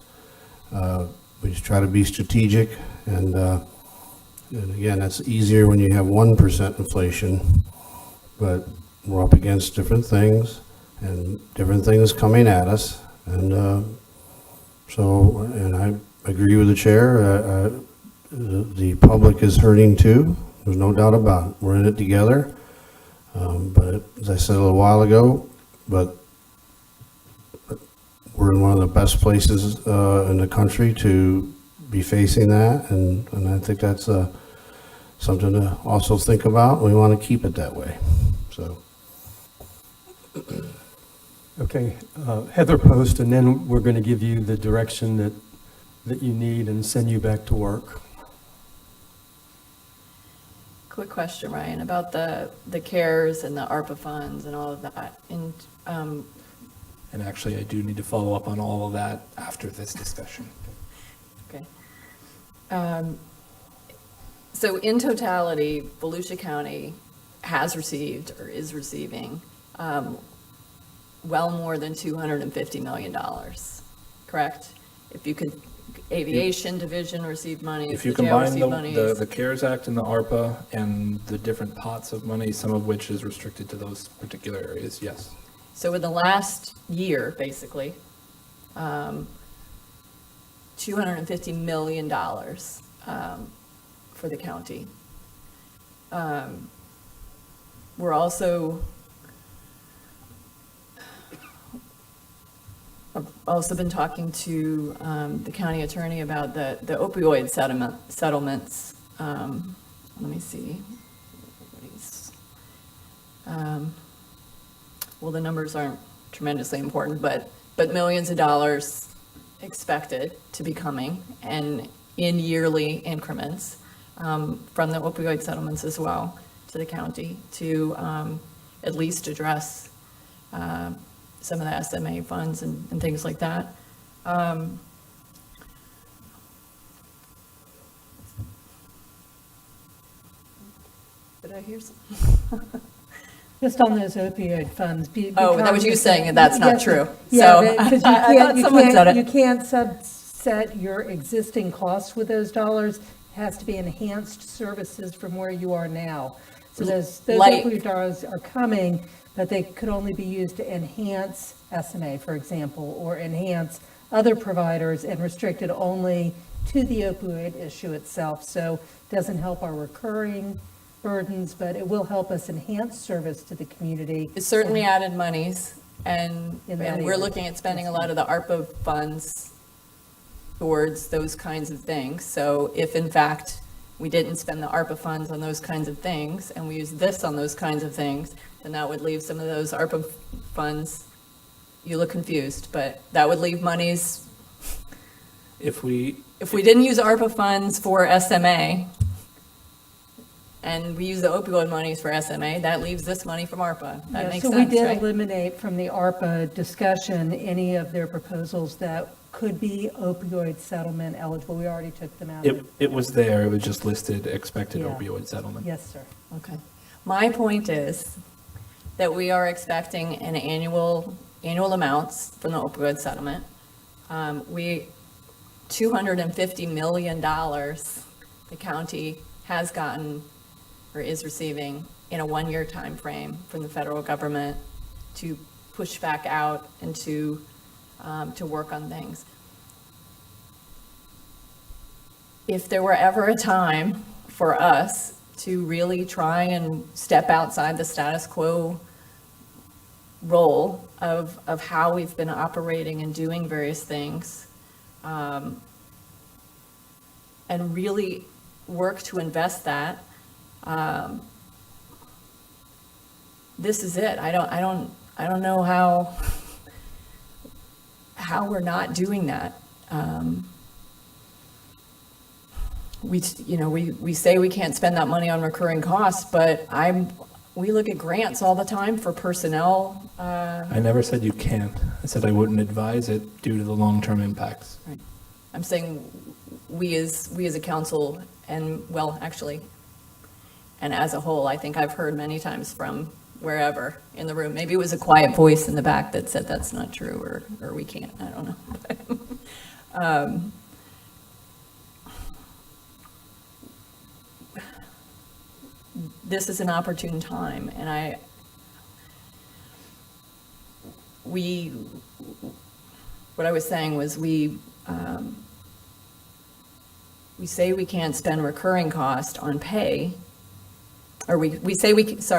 We just try to be strategic, and again, that's easier when you have 1% inflation, but we're up against different things and different things coming at us. And and I agree with the chair, the public is hurting too. There's no doubt about it. We're in it together. But as I said a little while ago, but we're in one of the best places in the country to be facing that, and I think that's something to also think about. We want to keep it that way. So. Okay, Heather Post, and then we're going to give you the direction that you need and send you back to work. Quick question, Ryan, about the CARES and the ARPA funds and all of that. And actually, I do need to follow up on all of that after this discussion. Okay. So in totality, Volusia County has received or is receiving well more than $250 million, correct? If you could, aviation division received money. If you combine the CARES Act and the ARPA and the different pots of money, some of which is restricted to those particular areas, yes. So in the last year, basically, $250 million for the county. We're also, I've also been talking to the county attorney about the opioid settlements. Let me see. Well, the numbers aren't tremendously important, but millions of dollars expected to be coming, and in yearly increments from the opioid settlements as well to the county to at least address some of the SMA funds and things like that. Did I hear something? Just on those opioid funds. Oh, that was you saying that that's not true. Yeah, So because I thought someone said it. you can't subset your existing costs with those dollars. It has to be enhanced services from where you are now. So those Like- opioid dollars are coming, but they could only be used to enhance SMA, for example, or enhance other providers and restricted only to the opioid issue itself. So it doesn't help our recurring burdens, but it will help us enhance service to the community. It certainly added monies, and In that we're area. looking at spending a lot of the ARPA funds towards those kinds of things. So if in fact we didn't spend the ARPA funds on those kinds of things, and we use this on those kinds of things, then that would leave some of those ARPA funds, you look confused, but that would leave monies, If we, if we didn't use ARPA funds for SMA, and we use the opioid monies for SMA, that leaves this money from ARPA. That Yeah, makes so sense, we did right? eliminate from the ARPA discussion any of their proposals that could be opioid settlement eligible. We already took them out. it was there, it was just listed expected Yeah. opioid settlement. Yes, sir. Okay. My point is that we are expecting an annual amounts from the opioid settlement. $250 million the county has gotten or is receiving in a one-year time frame from the federal government to push back out and to work on things. If there were ever a time for us to really try and step outside the status quo role of how we've been operating and doing various things, and really work to invest that, this is it. I don't know how we're not doing that. We say we can't spend that money on recurring costs, but we look at grants all the time for personnel. I never said you can't. I said I wouldn't advise it due to the long-term impacts. Right. I'm saying we as a council and, well, actually, and as a whole, I think I've heard many times from wherever in the room, maybe it was a quiet voice in the back that said that's not true, or we can't, I don't know. This is an opportune time, and what I was saying was we say we can't spend recurring cost on pay, or we say you mixed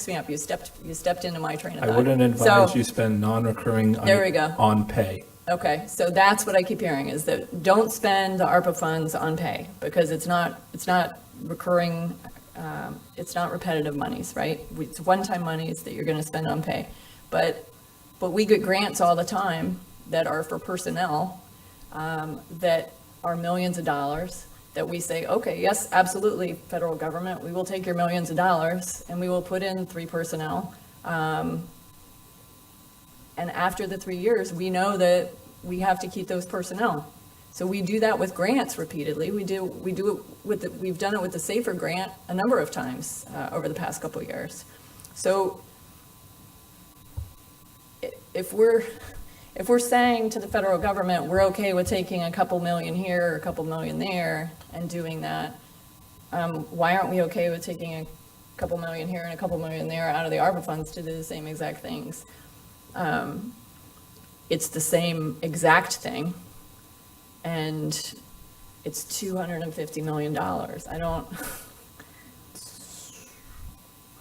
me up. You stepped into my train of thought. I wouldn't advise you spend non-recurring There we go. on pay. Okay, so that's what I keep hearing, is that don't spend the ARPA funds on pay, because it's not recurring, it's not repetitive monies, right? It's one-time monies that you're gonna spend on pay. But we get grants all the time that are for personnel, that are millions of dollars, that we say, okay, yes, absolutely, federal government, we will take your millions of dollars and we will put in 3 personnel. And after the 3 years, we know that we have to keep those personnel. So we do that with grants repeatedly. we've done it with the SAFER grant a number of times over the past couple of years. So if we're saying to the federal government, we're okay with taking a couple million here or a couple million there and doing that, why aren't we okay with taking a couple million here and a couple million there out of the ARPA funds to do the same exact things. It's the same exact thing, and it's $250 million. I don't,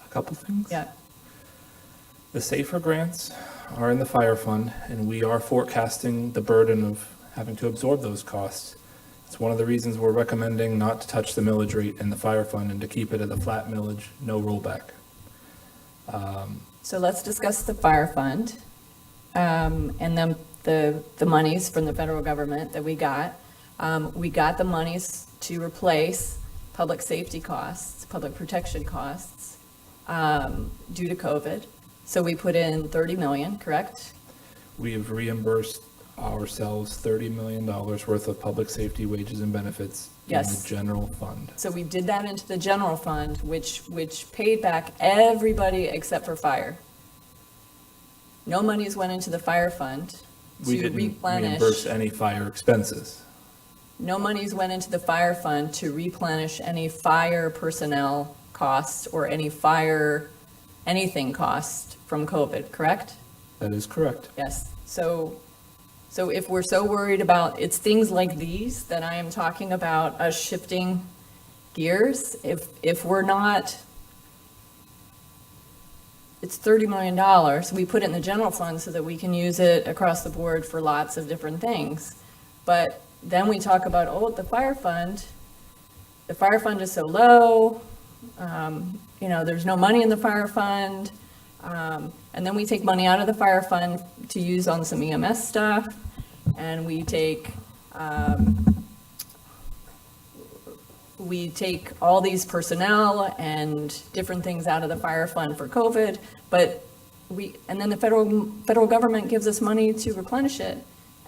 A couple things. yeah. The SAFER grants are in the fire fund, and we are forecasting the burden of having to absorb those costs. It's one of the reasons we're recommending not to touch the millage rate in the fire fund and to keep it at a flat millage, no rollback. So let's discuss the fire fund, and then the monies from the federal government that we got. We got the monies to replace public safety costs, public protection costs, due to COVID. So we put in 30 million, correct? We have reimbursed ourselves $30 million worth of public safety wages and benefits in Yes. the general fund. So we did that into the general fund, which paid back everybody except for fire. No monies went into the fire fund We to didn't replenish. reimburse any fire expenses. No monies went into the fire fund to replenish any fire personnel costs or any fire, anything cost from COVID, correct? That is correct. Yes. So if we're so worried about, it's things like these that I am talking about us shifting gears. If we're not, it's $30 million. We put it in the general fund so that we can use it across the board for lots of different things. But then we talk about, oh, the fire fund is so low. There's no money in the fire fund. And then we take money out of the fire fund to use on some EMS stuff. And we take all these personnel and different things out of the fire fund for COVID. And then the federal government gives us money to replenish it.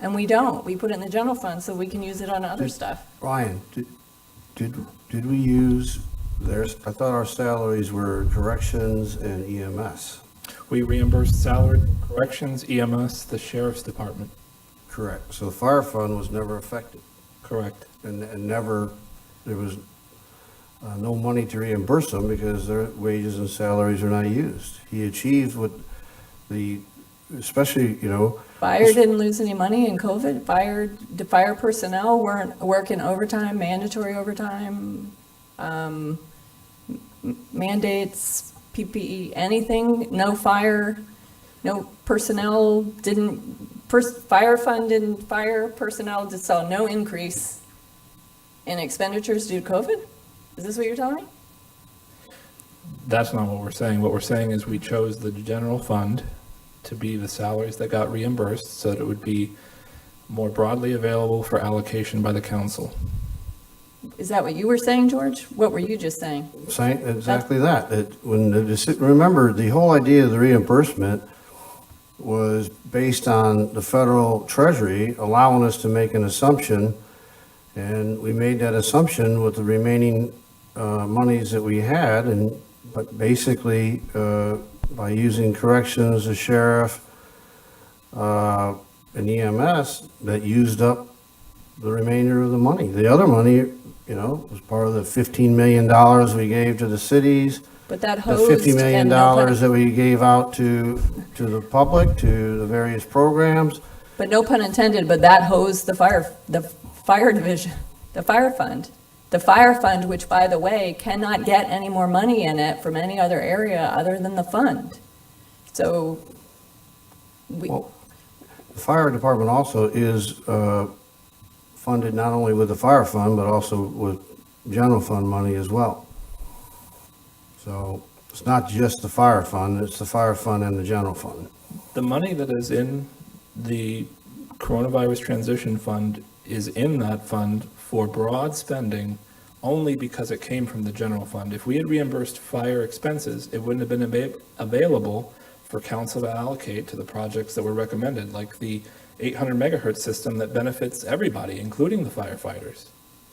And we don't. We put it in the general fund so we can use it on other stuff. Ryan, did we use theirs? I thought our salaries were corrections and EMS. We reimbursed salaried corrections, EMS, the sheriff's department. Correct. So the fire fund was never affected. Correct. And never, there was no money to reimburse them because their wages and salaries are not used. He achieved what especially, Fire didn't lose any money in COVID. The fire personnel weren't working overtime, mandatory overtime, mandates, PPE, anything. No personnel fire fund and fire personnel just saw no increase in expenditures due to COVID. Is this what you're telling me? That's not what we're saying. What we're saying is we chose the general fund to be the salaries that got reimbursed so that it would be more broadly available for allocation by the council. Is that what you were saying, George? What were you just saying? saying exactly that. Remember, the whole idea of the reimbursement was based on the federal treasury allowing us to make an assumption, and we made that assumption with the remaining monies that we had, but basically by using corrections, the sheriff, and EMS, that used up the remainder of the money. The other money, was part of the $15 million we gave to the cities. But that The hosed $50 million and no pun- that we gave out to the public, to the various programs. But no pun intended, but that hosed the fire division, the fire fund. The fire fund, which by the way, cannot get any more money in it from any other area other than the fund. So The fire department also is funded not only with the fire fund, but also with general fund money as well. So it's not just the fire fund, it's the fire fund and the general fund. The money that is in the coronavirus transition fund is in that fund for broad spending only because it came from the general fund. If we had reimbursed fire expenses, it wouldn't have been available for council to allocate to the projects that were recommended, like the 800 megahertz system that benefits everybody, including the firefighters.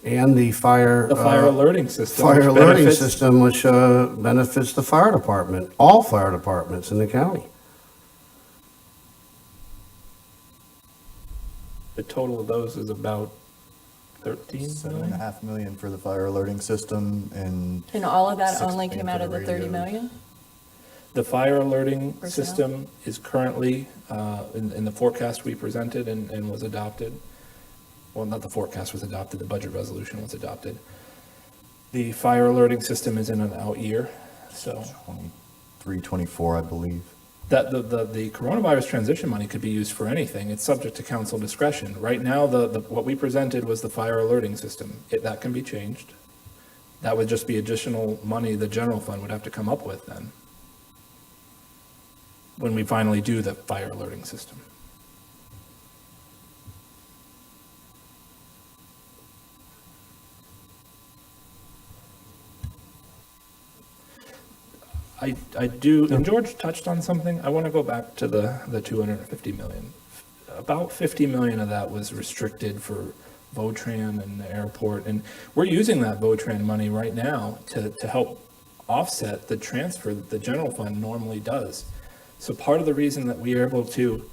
And the fire alerting system. Fire which alerting benefits- system, which benefits the fire department, all fire departments in the county. The total of those is about 13 million? $7.5 million for the fire alerting system and. And all of that 6 only million came out for of the 30 radio. million? The fire alerting Personnel? system is currently in the forecast we presented and was adopted. Well, not the forecast was adopted, the budget resolution was adopted. The fire alerting system is in an out year, so. 23, 24, I believe. That the coronavirus transition money could be used for anything. It's subject to council discretion. Right now, what we presented was the fire alerting system. That can be changed. That would just be additional money the general fund would have to come up with then, when we finally do the fire alerting system. I do, and George touched on something. I want to go back to the 250 million. About 50 million of that was restricted for Votran and the airport, and we're using that Votran money right now to help offset the transfer that the general fund normally does. So part of the reason that we are able to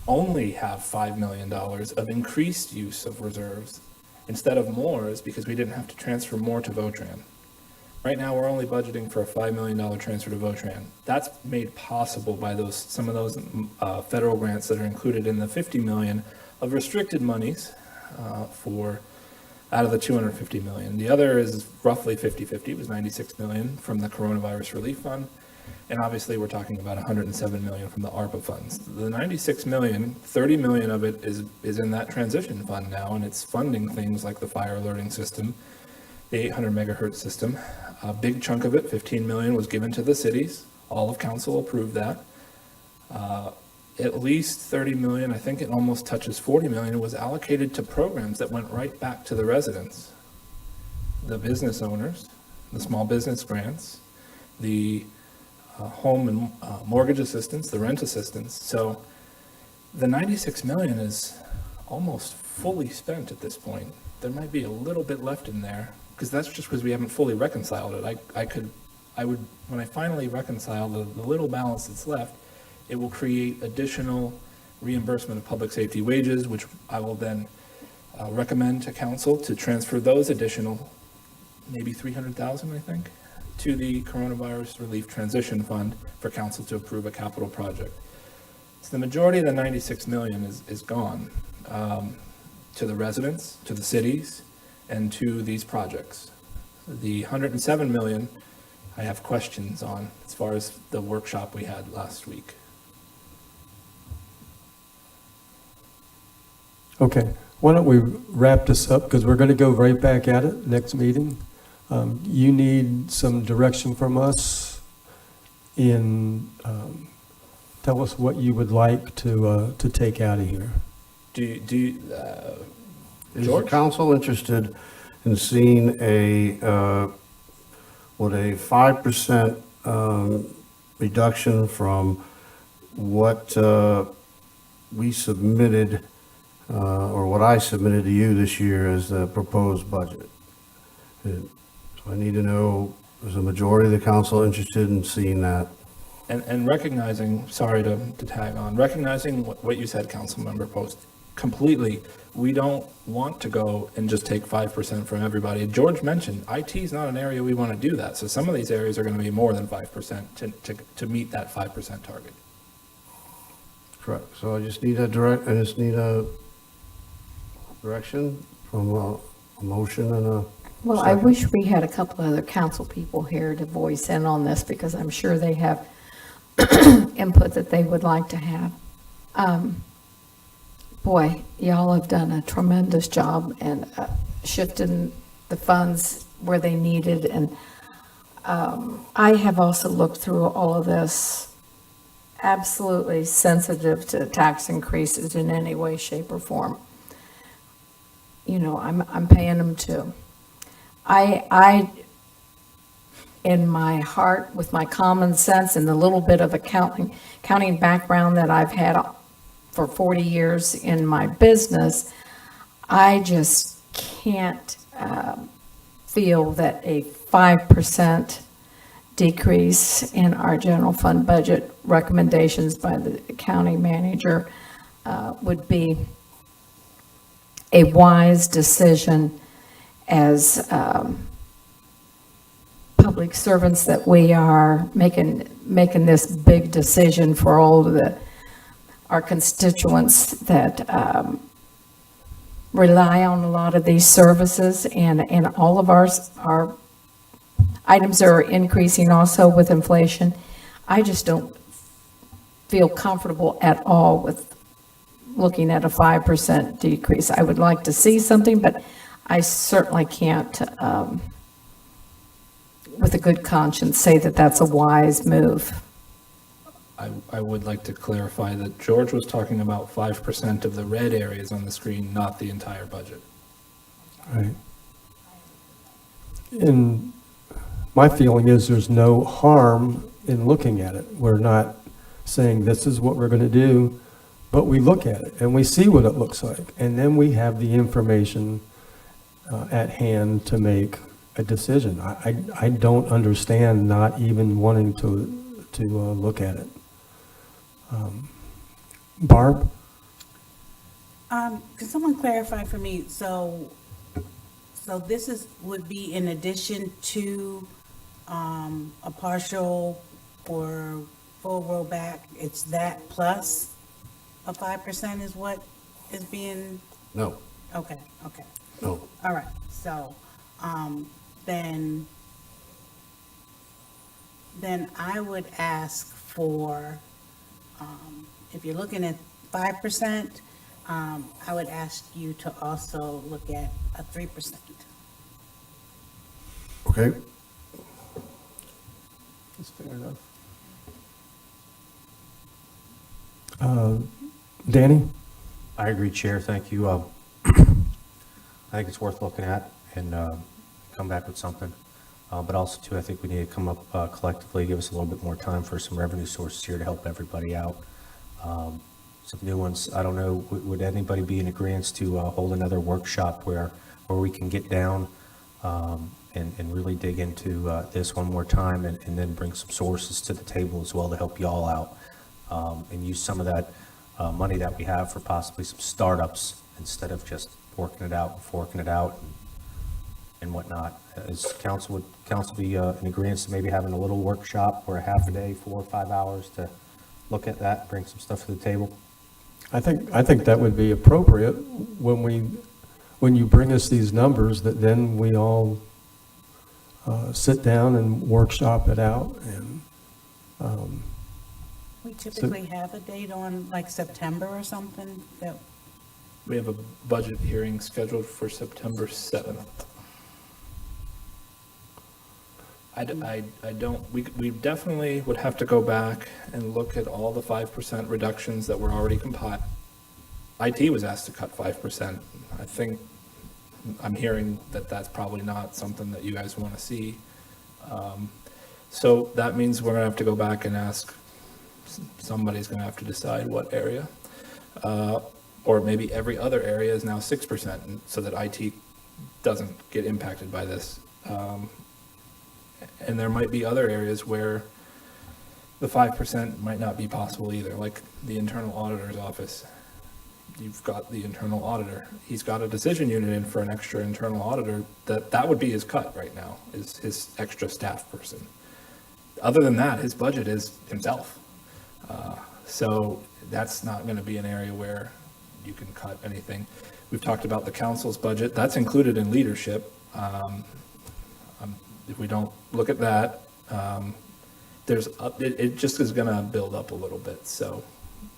only have $5 million of increased use of reserves instead of more is because we didn't have to transfer more to Votran. Right now, we're only budgeting for a $5 million transfer to Votran. That's made possible by some of those federal grants that are included in the 50 million of restricted monies out of the 250 million. The other is roughly 50-50, it was 96 million from the coronavirus relief fund. And obviously, we're talking about 107 million from the ARPA funds. The 96 million, 30 million of it is in that transition fund now, and it's funding things like the fire alerting system, the 800 megahertz system. A big chunk of it, 15 million, was given to the cities. All of council approved that. At least 30 million, I think it almost touches 40 million, was allocated to programs that went right back to the residents, the business owners, the small business grants, the home and mortgage assistance, the rent assistance. So the 96 million is almost fully spent at this point. There might be a little bit left in there, because that's just because we haven't fully reconciled it. I would, when I finally reconcile the little balance that's left, it will create additional reimbursement of public safety wages, which I will then recommend to council to transfer those additional, maybe 300,000, I think, to the coronavirus relief transition fund for council to approve a capital project. So the majority of the 96 million is gone to the residents, to the cities, and to these projects. The 107 million, I have questions on as far as the workshop we had last week. Okay, why don't we wrap this up, because we're going to go right back at it next meeting. You need some direction from us in, tell us what you would like to take out of here. Is the council interested in seeing a 5% reduction from what we submitted, or what I submitted to you this year as the proposed budget? So I need to know, is the majority of the council interested in seeing that? And recognizing, sorry to tag on, recognizing what you said, Councilmember Post, completely, we don't want to go and just take 5% from everybody. George mentioned, IT is not an area we want to do that. So some of these areas are going to be more than 5% to meet that 5% target. Correct. So I just need a direction from a motion and a Well, second. I wish we had a couple other council people here to voice in on this, because I'm sure they have input that they would like to have. Boy, y'all have done a tremendous job in shifting the funds where they needed. And I have also looked through all of this, absolutely sensitive to tax increases in any way, shape, or form. You know, I'm paying them too. I, in my heart, with my common sense and the little bit of accounting background that I've had for 40 years in my business, I just can't feel that a 5% decrease in our general fund budget recommendations by the county manager would be a wise decision as public servants that we are making this big decision for all of our constituents that rely on a lot of these services, and all of our items are increasing also with inflation. I just don't feel comfortable at all with looking at a 5% decrease. I would like to see something, but I certainly can't, with a good conscience, say that that's a wise move. I would like to clarify that George was talking about 5% of the red areas on the screen, not the entire budget. Right. And my feeling is there's no harm in looking at it. We're not saying this is what we're going to do, but we look at it and we see what it looks like. And then we have the information at hand to make a decision. I don't understand not even wanting to look at it. Barb? Can someone clarify for me, so this would be in addition to a partial or full rollback, it's that plus a 5% is what is being? No. Okay. No. All right, so, then I would ask for, if you're looking at 5%, I would ask you to also look at a 3%. Okay. That's fair enough. Danny? I agree, Chair. Thank you. I think it's worth looking at and come back with something. But also, too, I think we need to come up collectively, give us a little bit more time for some revenue sources here to help everybody out. Some new ones. I don't know, would anybody be in agreement to hold another workshop where we can get down and really dig into this one more time and then bring some sources to the table as well to help you all out, and use some of that money that we have for possibly some startups instead of just working it out and forking it out and whatnot. Is council be in agreement to maybe having a little workshop or a half a day, 4 or 5 hours to look at that, bring some stuff to the table? I think that would be appropriate when you bring us these numbers, that then we all sit down and workshop it out. And We typically have a date on like September or something that. We have a budget hearing scheduled for September 7th. I don't, we definitely would have to go back and look at all the 5% reductions that were already compiled. IT was asked to cut 5%. I think I'm hearing that that's probably not something that you guys want to see. So that means we're going to have to go back and ask, somebody's going to have to decide what area. Or maybe every other area is now 6%, so that IT doesn't get impacted by this. And there might be other areas where the 5% might not be possible either, like the internal auditor's office. You've got the internal auditor. He's got a decision unit in for an extra internal auditor. That would be his cut right now, is his extra staff person. Other than that, his budget is himself. So that's not going to be an area where you can cut anything. We've talked about the council's budget. That's included in leadership. If we don't look at that, it just is going to build up a little bit. So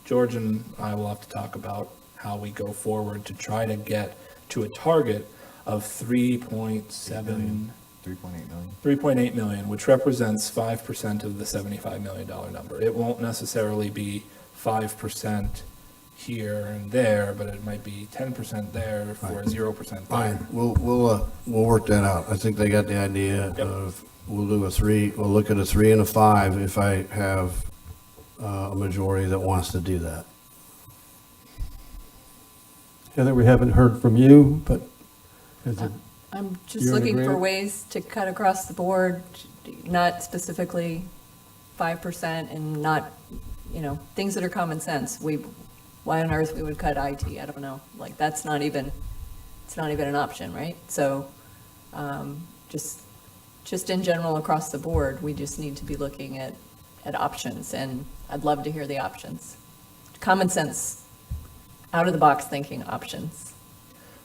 George and I will have to talk about how we go forward to try to get to a target of 3.8 million, which represents 5% of the $75 million number. It won't necessarily be 5% here and there, but it might be 10% there for 0% there. Fine, we'll work that out. I think they got the idea of, we'll look at a 3 and a 5 if I have a majority that wants to do that. Heather, we haven't heard from you, but I'm just you're in looking for agreement? ways to cut across the board, not specifically 5% and not, things that are common sense. Why on earth we would cut IT? I don't know. Like, that's not even it's not even an option, right? So just in general across the board, we just need to be looking at options, and I'd love to hear the options. Common sense, out of the box thinking options.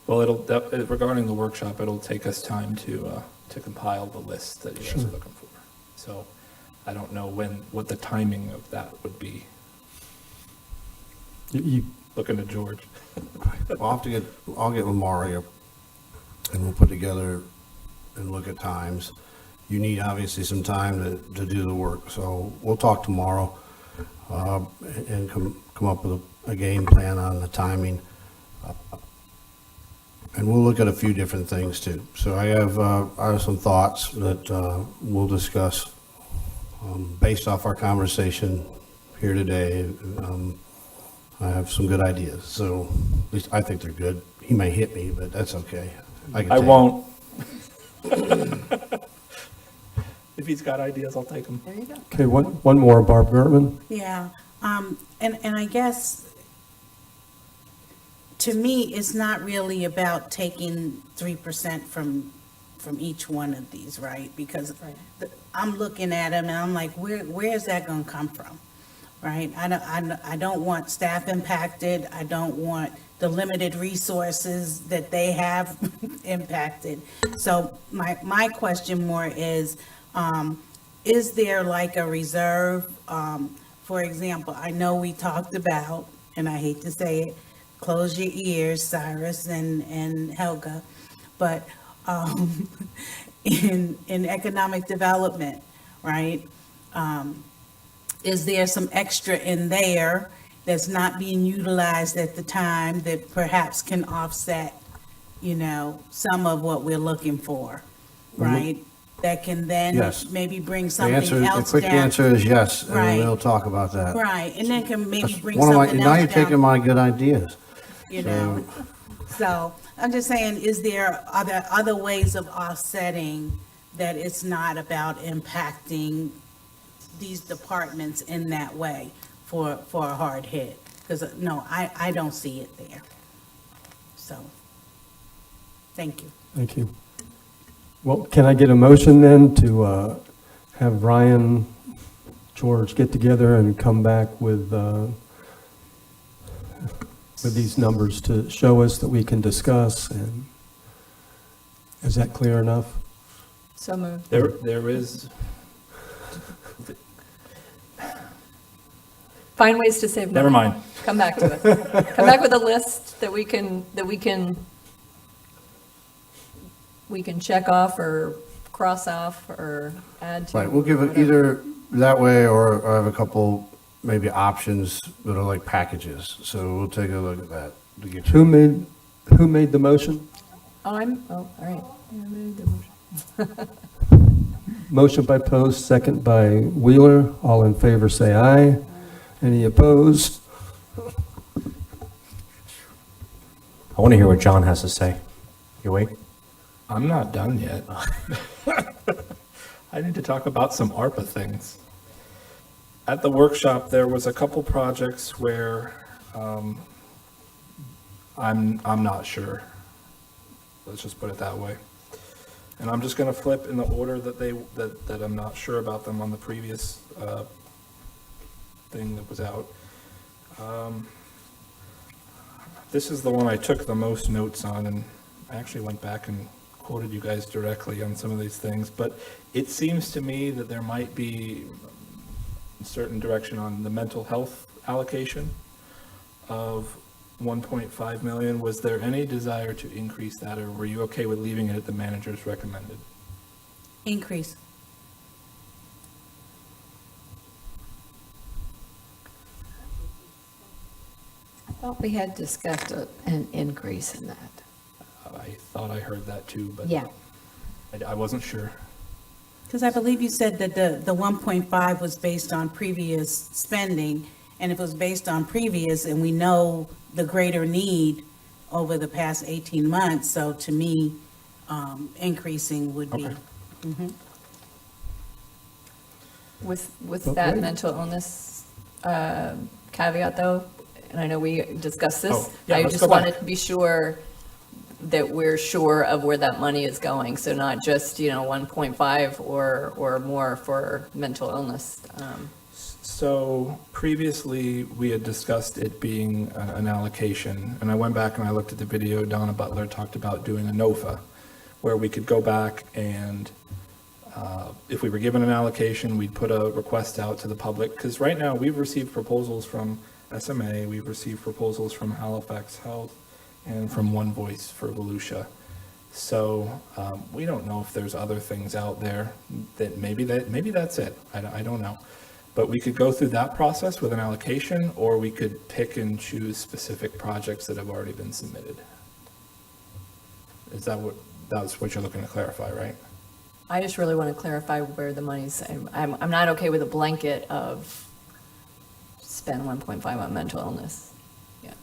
Well, regarding the workshop, it'll take us time to compile the list that you guys are looking for. So I don't know what the timing of that would be. Looking at George. I'll get with Mario, and we'll put together and look at times. You need obviously some time to do the work, so we'll talk tomorrow and come up with a game plan on the timing. And we'll look at a few different things too. So I have some thoughts that we'll discuss based off our conversation here today. I have some good ideas, so at least I think they're good. He may hit me, but that's okay. I won't. If he's got ideas, I'll take them. There you go. Okay, one more, Barb Gertman. Yeah, and I guess, to me, it's not really about taking 3% from each one of these, right? Because I'm looking at them and I'm like, where is that going to come from, right? I don't want staff impacted. I don't want the limited resources that they have impacted. So my question more is there like a reserve? For example, I know we talked about, and I hate to say it, close your ears, Cyrus and Helga, but in economic development, right? Is there some extra in there that's not being utilized at the time that perhaps can offset, some of what we're looking for, right? That can then Yes. maybe bring The something answer, the else quick down. answer is yes, and Right. we'll talk about that. Right, and then can maybe That's bring one of my- something Now else you're taking down, my good ideas. So I'm just saying, are there other ways of offsetting that it's not about impacting these departments in that way for a hard hit? Because, no, I don't see it there. So, thank you. Thank you. Well, can I get a motion then to have Ryan, George get together and come back with these numbers to show us that we can discuss? And is that clear enough? So moved. There is. Find ways to save money. Never mind. Come back to it. Come back with a list that we can check off or cross off or add to. Right, we'll give it either that way or I have a couple maybe options that are like packages. So we'll take a look at that to get Who made the motion? All right. Yeah, I made the motion. Motion by Post, second by Wheeler. All in favor, say aye. Any opposed? I want to hear what John has to say. You wait? I'm not done yet. I need to talk about some ARPA things. At the workshop, there was a couple projects where I'm not sure. Let's just put it that way. And I'm just going to flip in the order that I'm not sure about them on the previous thing that was out. This is the one I took the most notes on, and I actually went back and quoted you guys directly on some of these things, but it seems to me that there might be a certain direction on the mental health allocation of 1.5 million. Was there any desire to increase that, or were you okay with leaving it at the manager's recommended? Increase. I thought we had discussed an increase in that. I thought I heard that too, but Yeah. I wasn't sure. Because I believe you said that the 1.5 was based on previous spending, and if it was based on previous, and we know the greater need over the past 18 months, so to me, increasing would be. Okay. Mhm. With that mental illness caveat though, and I know we discussed this, Oh, yeah, I let's just go back. wanted to be sure that we're sure of where that money is going. So not just, 1.5 or more for mental illness. So previously, we had discussed it being an allocation, and I went back and I looked at the video. Donna Butler talked about doing a NOFA, where we could go back and if we were given an allocation, we'd put a request out to the public, because right now, we've received proposals from SMA, we've received proposals from Halifax Health, and from One Voice for Volusia. So we don't know if there's other things out there that maybe that's it. I don't know. But we could go through that process with an allocation, or we could pick and choose specific projects that have already been submitted. That's what you're looking to clarify, right? I just really want to clarify where the money's, I'm not okay with a blanket of spend 1.5 on mental illness. Yeah.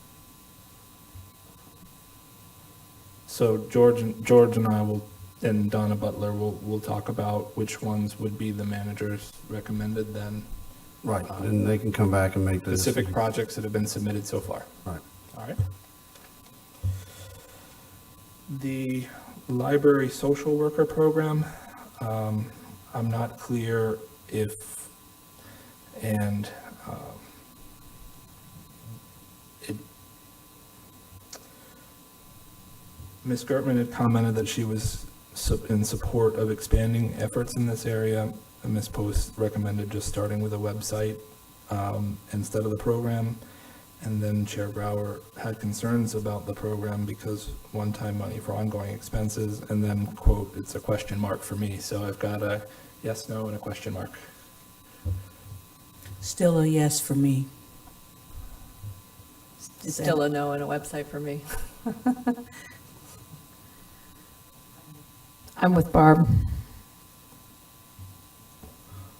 So George and I will, and Donna Butler will talk about which ones would be the manager's recommended then. Right, and they can come back and make the Specific decision. projects that have been submitted so far. Right. All right. The library social worker program, I'm not clear if, and Ms. Gertman had commented that she was in support of expanding efforts in this area. And Ms. Post recommended just starting with a website instead of the program. And then Chair Brower had concerns about the program because one-time money for ongoing expenses, and then, quote, it's a question mark for me. So I've got a yes, no, and a question mark. Still a yes for me. Still a no and a website for me. I'm with Barb.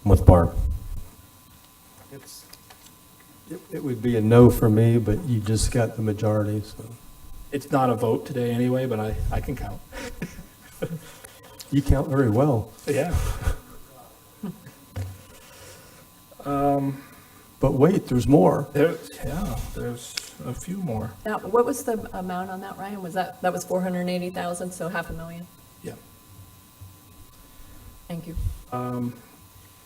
I'm with Barb. It would be a no for me, but you just got the majority, so. It's not a vote today anyway, but I can count. You count very well. Yeah. But wait, there's more. There's a few more. Now, what was the amount on that, Ryan? That was 480,000, so $500,000? Yeah. Thank you.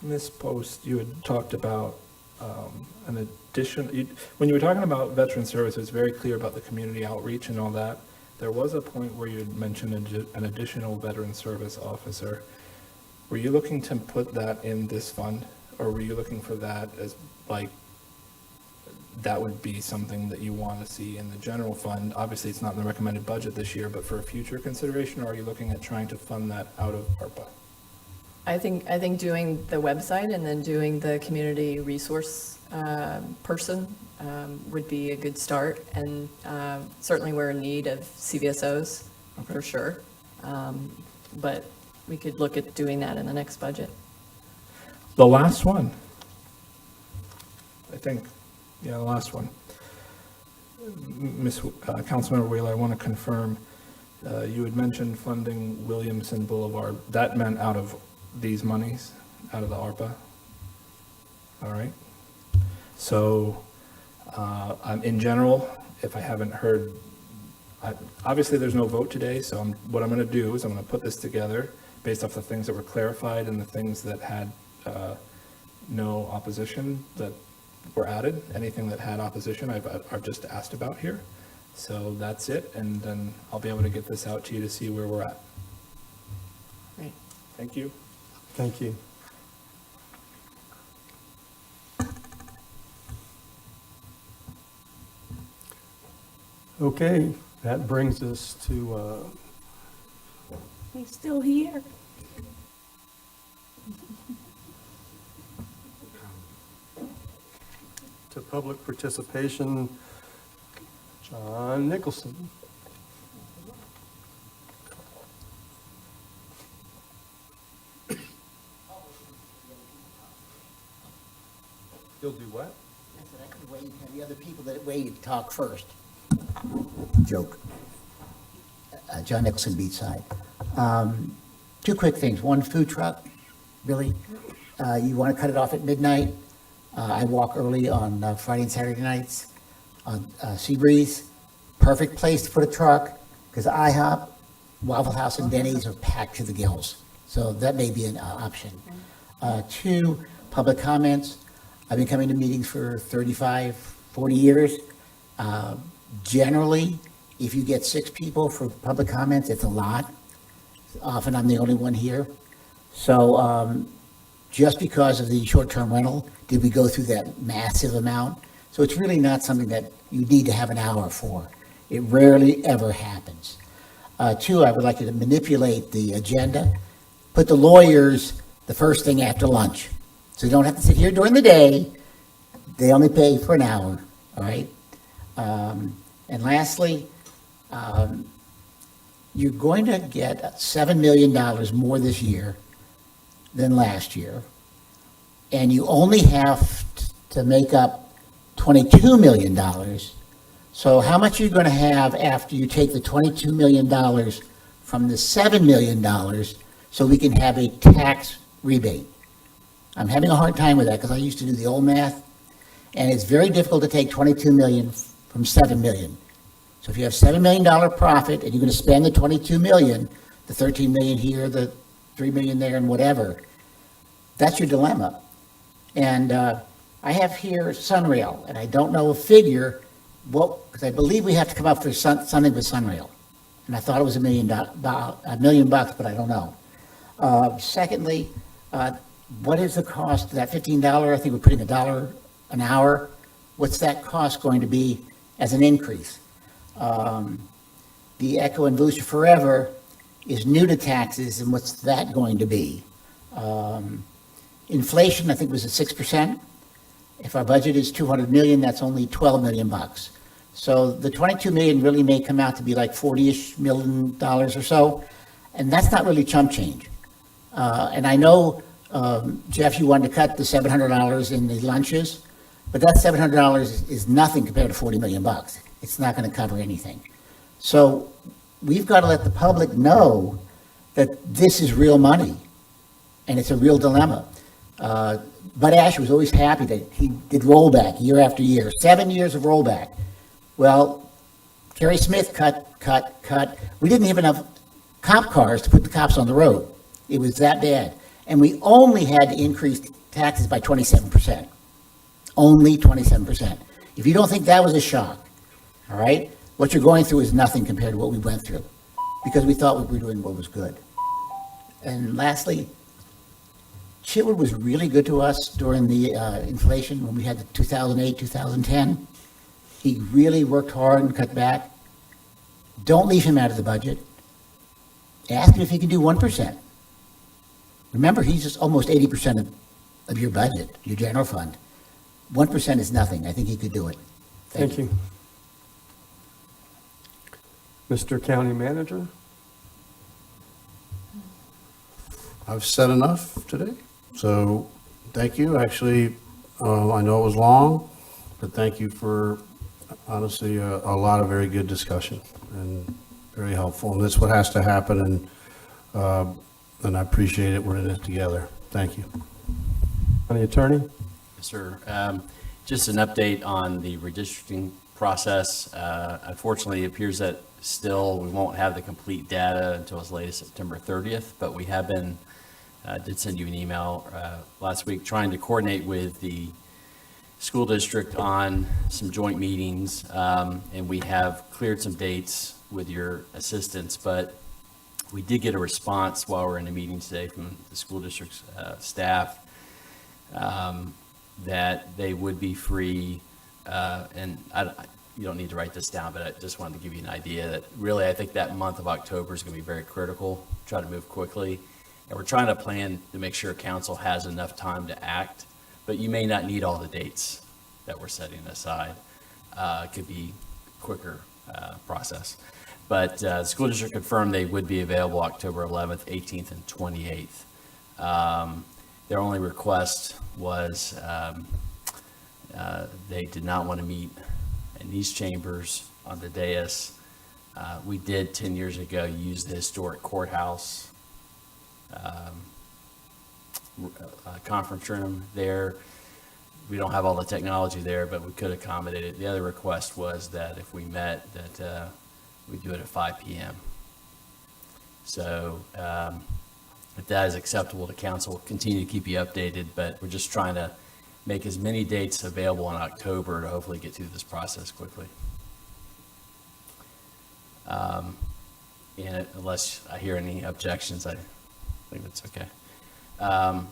Ms. Post, you had talked about an addition, when you were talking about veteran service, it's very clear about the community outreach and all that. There was a point where you had mentioned an additional veteran service officer. Were you looking to put that in this fund, or were you looking for that as that would be something that you want to see in the general fund? Obviously, it's not in the recommended budget this year, but for a future consideration, or are you looking at trying to fund that out of ARPA? I think doing the website and then doing the community resource person would be a good start, and certainly we're in need of CVSOs for sure, but we could look at doing that in the next budget. The last one, I think, yeah, the last one. Councilmember Wheeler, I want to confirm, you had mentioned funding Williamson Boulevard. That meant out of these monies, out of the ARPA? All right. So, in general, if I haven't heard, obviously there's no vote today, so what I'm going to do is I'm going to put this together based off the things that were clarified and the things that had no opposition that were added. Anything that had opposition I've just asked about here. So that's it, and then I'll be able to get this out to you to see where we're at. Great. Thank you. Thank you. Okay, that brings us to, He's still here. to public participation. John Nicholson. You'll do what? I said I could wait and have the other people that waited talk first. Joke. John Nicholson, Beachside. Two quick things. One, food truck. Billy, you want to cut it off at midnight? I walk early on Friday and Saturday nights on Seabreeze. Perfect place to put a truck. Because IHOP, Waffle House, and Denny's are packed to the gills. So that may be an option. 2, public comments. I've been coming to meetings for 35, 40 years. Generally, if you get 6 people for public comments, it's a lot. Often I'm the only one here. So just because of the short-term rental, did we go through that massive amount? So it's really not something that you need to have an hour for. It rarely ever happens. 2, I would like you to manipulate the agenda. Put the lawyers the first thing after lunch. So you don't have to sit here during the day. They only pay for an hour, all right? And lastly, you're going to get $7 million more this year than last year. And you only have to make up $22 million. So how much are you going to have after you take the $22 million from the $7 million so we can have a tax rebate? I'm having a hard time with that because I used to do the old math, and it's very difficult to take $22 million from $7 million. So if you have $7 million profit and you're going to spend the $22 million, the $13 million here, the $3 million there, and whatever, that's your dilemma. And I have here Sunrail, and I don't know a figure, because I believe we have to come up with something with Sunrail. And I thought it was $1 million, but I don't know. Secondly, what is the cost of that $15? I think we're putting $1 an hour. What's that cost going to be as an increase? The Echo and Volusia Forever is new to taxes, and what's that going to be? Inflation, I think, was at 6%. If our budget is $200 million, that's only $12 million. So the $22 million really may come out to be like $40-ish million or so, and that's not really chump change. And I know, Jeff, you wanted to cut the $700 in the lunches, but that $700 is nothing compared to $40 million. It's not going to cover anything. So we've got to let the public know that this is real money, and it's a real dilemma. Bud Ash was always happy that he did rollback year after year, 7 years of rollback. Well, Kerry Smith cut. We didn't have enough cop cars to put the cops on the road. It was that bad. And we only had to increase taxes by 27%. Only 27%. If you don't think that was a shock, all right, what you're going through is nothing compared to what we went through, because we thought we were doing what was good. And lastly, Chitwood was really good to us during the inflation when we had the 2008, 2010. He really worked hard and cut back. Don't leave him out of the budget. Ask him if he can do 1%. Remember, he's just almost 80% of your budget, your general fund. 1% is nothing. I think he could do it. Thank you. Mr. County Manager? I've said enough today, so thank you. Actually, I know it was long, but thank you for, honestly, a lot of very good discussion and very helpful. And that's what has to happen, and I appreciate it. We're in it together. Thank you. County Attorney? Yes, sir. Just an update on the redistricting process. Unfortunately, it appears that still we won't have the complete data until as late as September 30th, but we have been, did send you an email last week trying to coordinate with the school district on some joint meetings, and we have cleared some dates with your assistance, but we did get a response while we're in a meeting today from the school district's staff that they would be free, and you don't need to write this down, but I just wanted to give you an idea that really I think that month of October is going to be very critical. Try to move quickly, and we're trying to plan to make sure council has enough time to act, but you may not need all the dates that we're setting aside. It could be a quicker process. But the school district confirmed they would be available October 11th, 18th, and 28th. Their only request was they did not want to meet in these chambers on the dais. We did 10 years ago use the historic courthouse conference room there. We don't have all the technology there, but we could accommodate it. The other request was that if we met, that we do it at 5 p.m. So if that is acceptable to council, we'll continue to keep you updated, but we're just trying to make as many dates available in October to hopefully get through this process quickly. And unless I hear any objections, I think that's okay.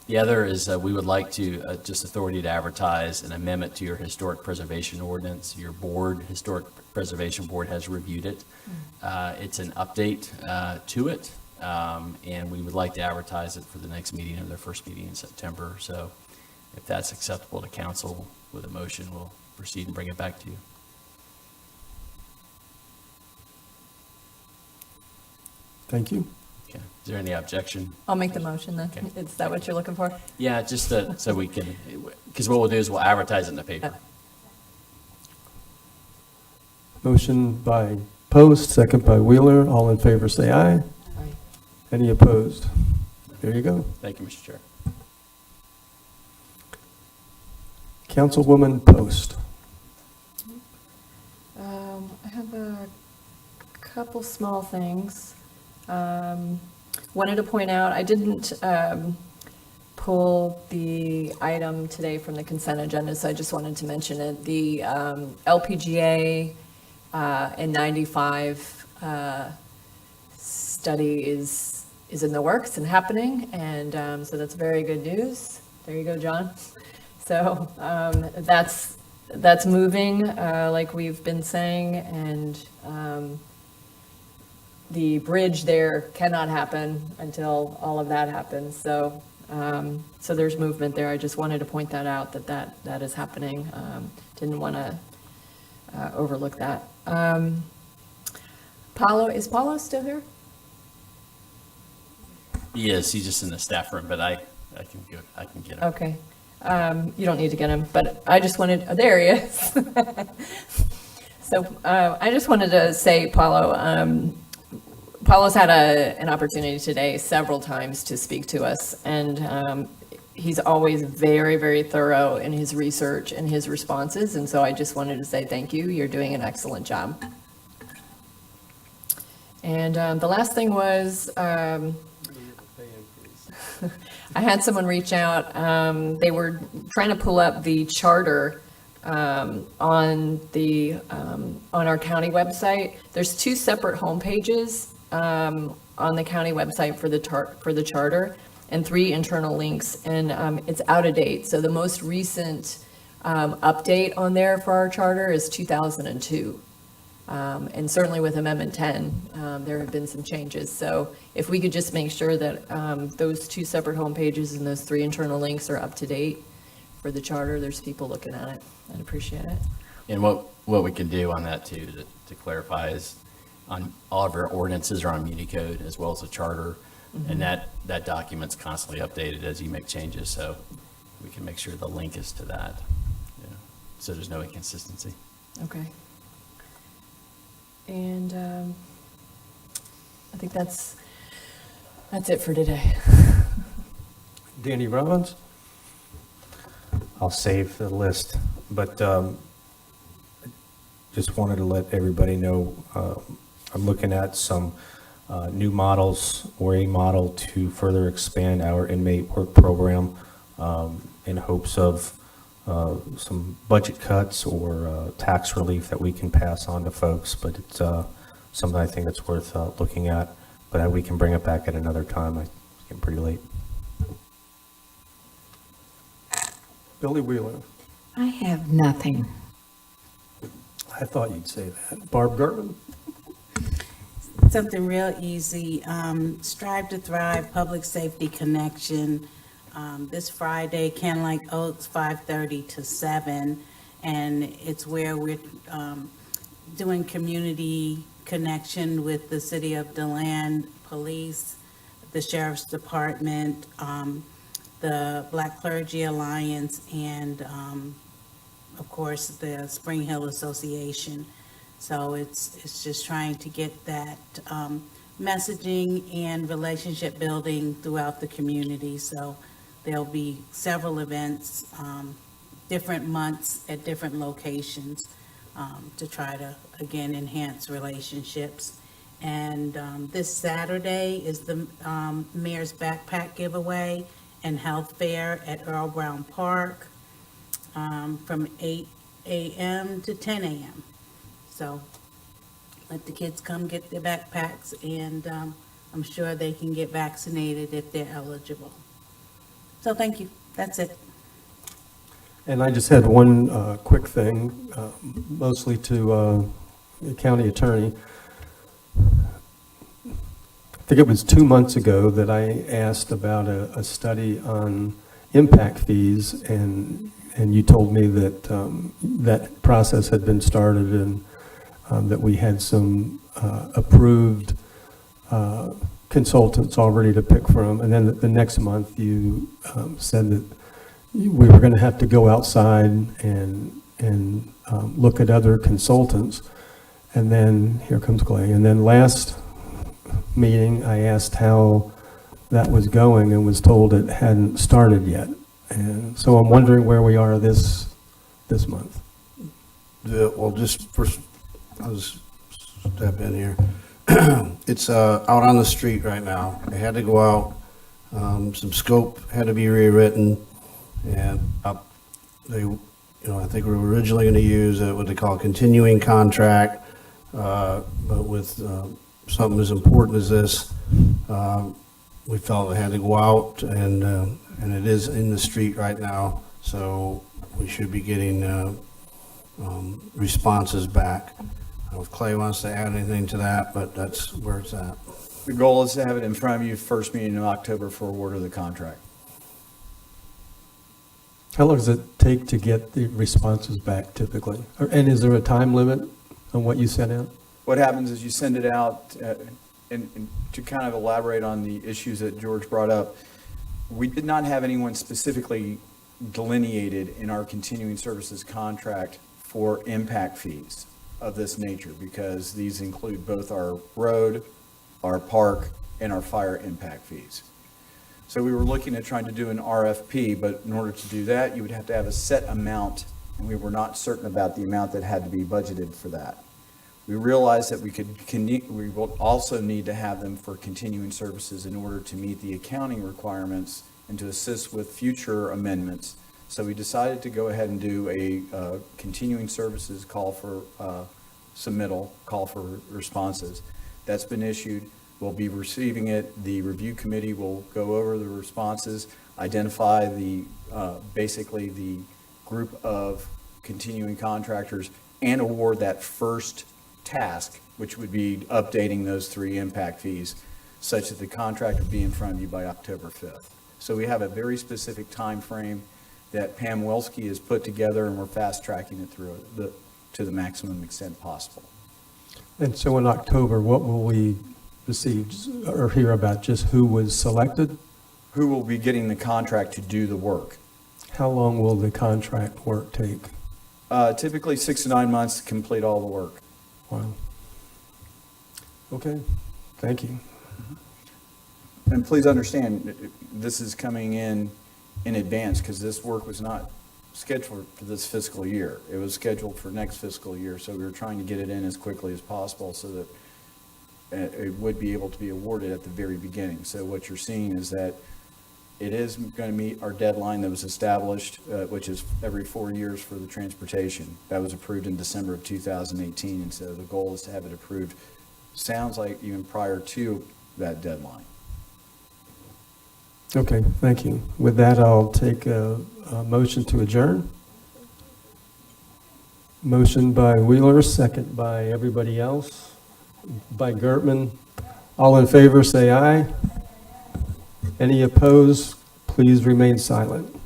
The other is we would like to just authority to advertise an amendment to your historic preservation ordinance. Your board, historic preservation board, has reviewed it. It's an update to it, and we would like to advertise it for the next meeting, or their first meeting in September. So if that's acceptable to council with a motion, we'll proceed and bring it back to you. Thank you. Okay. Is there any objection? I'll make the motion then. Okay. Is that what you're looking for? Yeah, just so we can, because what we'll do is we'll advertise it in the paper. Motion by Post, second by Wheeler. All in favor, say aye. Aye. Any opposed? There you go. Thank you, Mr. Chair. Councilwoman Post. I have a couple small things. Wanted to point out, I didn't pull the item today from the consent agenda, so I just wanted to mention it. The LPGA in 95 study is in the works and happening, and so that's very good news. There you go, John. So that's moving, like we've been saying, and the bridge there cannot happen until all of that happens. So so there's movement there. I just wanted to point that out, that is happening. Didn't want to overlook that. Is Paulo still here? Yes, he's just in the staff room, but I can get him. Okay. You don't need to get him, but I just wanted, oh, there he is. So I just wanted to say, Paulo's had an opportunity today several times to speak to us, and he's always very, very thorough in his research and his responses, and so I just wanted to say thank you. You're doing an excellent job. And the last thing was, I had someone reach out. They were trying to pull up the charter on our county website. There's two separate home pages on the county website for the charter, and 3 internal links, and it's out of date. So the most recent update on there for our charter is 2002. And certainly with Amendment 10, there have been some changes. So if we could just make sure that those 2 separate home pages and those 3 internal links are up to date for the charter, there's people looking at it. I'd appreciate it. And what we can do on that too, to clarify, is on all of our ordinances are on MuniCode as well as the charter, and that document's constantly updated as you make changes. So we can make sure the link is to that, so there's no inconsistency. Okay. And I think that's it for today. Danny Robbins. I'll save the list, but just wanted to let everybody know I'm looking at some new models, or a model to further expand our inmate work program in hopes of some budget cuts or tax relief that we can pass on to folks, but it's something I think that's worth looking at, but we can bring it back at another time. It's getting pretty late. Billy Wheeler. I have nothing. I thought you'd say that. Barb Gertman. Something real easy. Strive to Thrive Public Safety Connection. This Friday, Candlelight Oaks, 5:30 to 7, and it's where we're doing community connection with the City of DeLand Police, the Sheriff's Department, the Black Clergy Alliance, and of course the Spring Hill Association. So it's just trying to get that messaging and relationship building throughout the community. So there'll be several events, different months at different locations. to try to, again, enhance relationships. And this Saturday is the Mayor's Backpack Giveaway and Health Fair at Earl Brown Park from 8 a.m. to 10 a.m. So let the kids come get their backpacks, and I'm sure they can get vaccinated if they're eligible. So thank you. That's it. And I just had one quick thing, mostly to the county attorney. I think it was 2 months ago that I asked about a study on impact fees, and you told me that that process had been started, and that we had some approved consultants already to pick from. And then the next month you said that we were going to have to go outside and look at other consultants. And then here comes Clay. And then last meeting I asked how that was going and was told it hadn't started yet. And so I'm wondering where we are this month. Well, just first, I'll just step in here. It's out on the street right now. It had to go out. Some scope had to be rewritten, and they, I think we were originally going to use what they call a continuing contract, but with something as important as this, we felt it had to go out, and it is in the street right now. So we should be getting responses back. I don't know if Clay wants to add anything to that, but that's where it's at. The goal is to have it in front of you first meeting in October for award of the contract. How long does it take to get the responses back typically? And is there a time limit on what you send out? What happens is you send it out, and to kind of elaborate on the issues that George brought up, we did not have anyone specifically delineated in our continuing services contract for impact fees of this nature, because these include both our road, our park, and our fire impact fees. So we were looking at trying to do an RFP, but in order to do that, you would have to have a set amount, and we were not certain about the amount that had to be budgeted for that. We realized that we will also need to have them for continuing services in order to meet the accounting requirements and to assist with future amendments. So we decided to go ahead and do a continuing services call for submittal, call for responses. That's been issued. We'll be receiving it. The review committee will go over the responses, identify the basically the group of continuing contractors, and award that first task, which would be updating those 3 impact fees, such that the contract would be in front of you by October 5th. So we have a very specific time frame that Pam Welsky has put together, and we're fast tracking it through to the maximum extent possible. And so in October, what will we receive or hear about? Just who was selected? Who will be getting the contract to do the work? How long will the contract work take? Typically 6 to 9 months to complete all the work. Wow. Okay, thank you. And please understand, this is coming in advance, because this work was not scheduled for this fiscal year. It was scheduled for next fiscal year, so we were trying to get it in as quickly as possible so that it would be able to be awarded at the very beginning. So what you're seeing is that it is going to meet our deadline that was established, which is every 4 years for the transportation. That was approved in December of 2018, and so the goal is to have it approved, sounds like even prior to that deadline. Okay, thank you. With that, I'll take a motion to adjourn. Motion by Wheeler, second by everybody else, by Gertman. All in favor, say aye. Any opposed, please remain silent.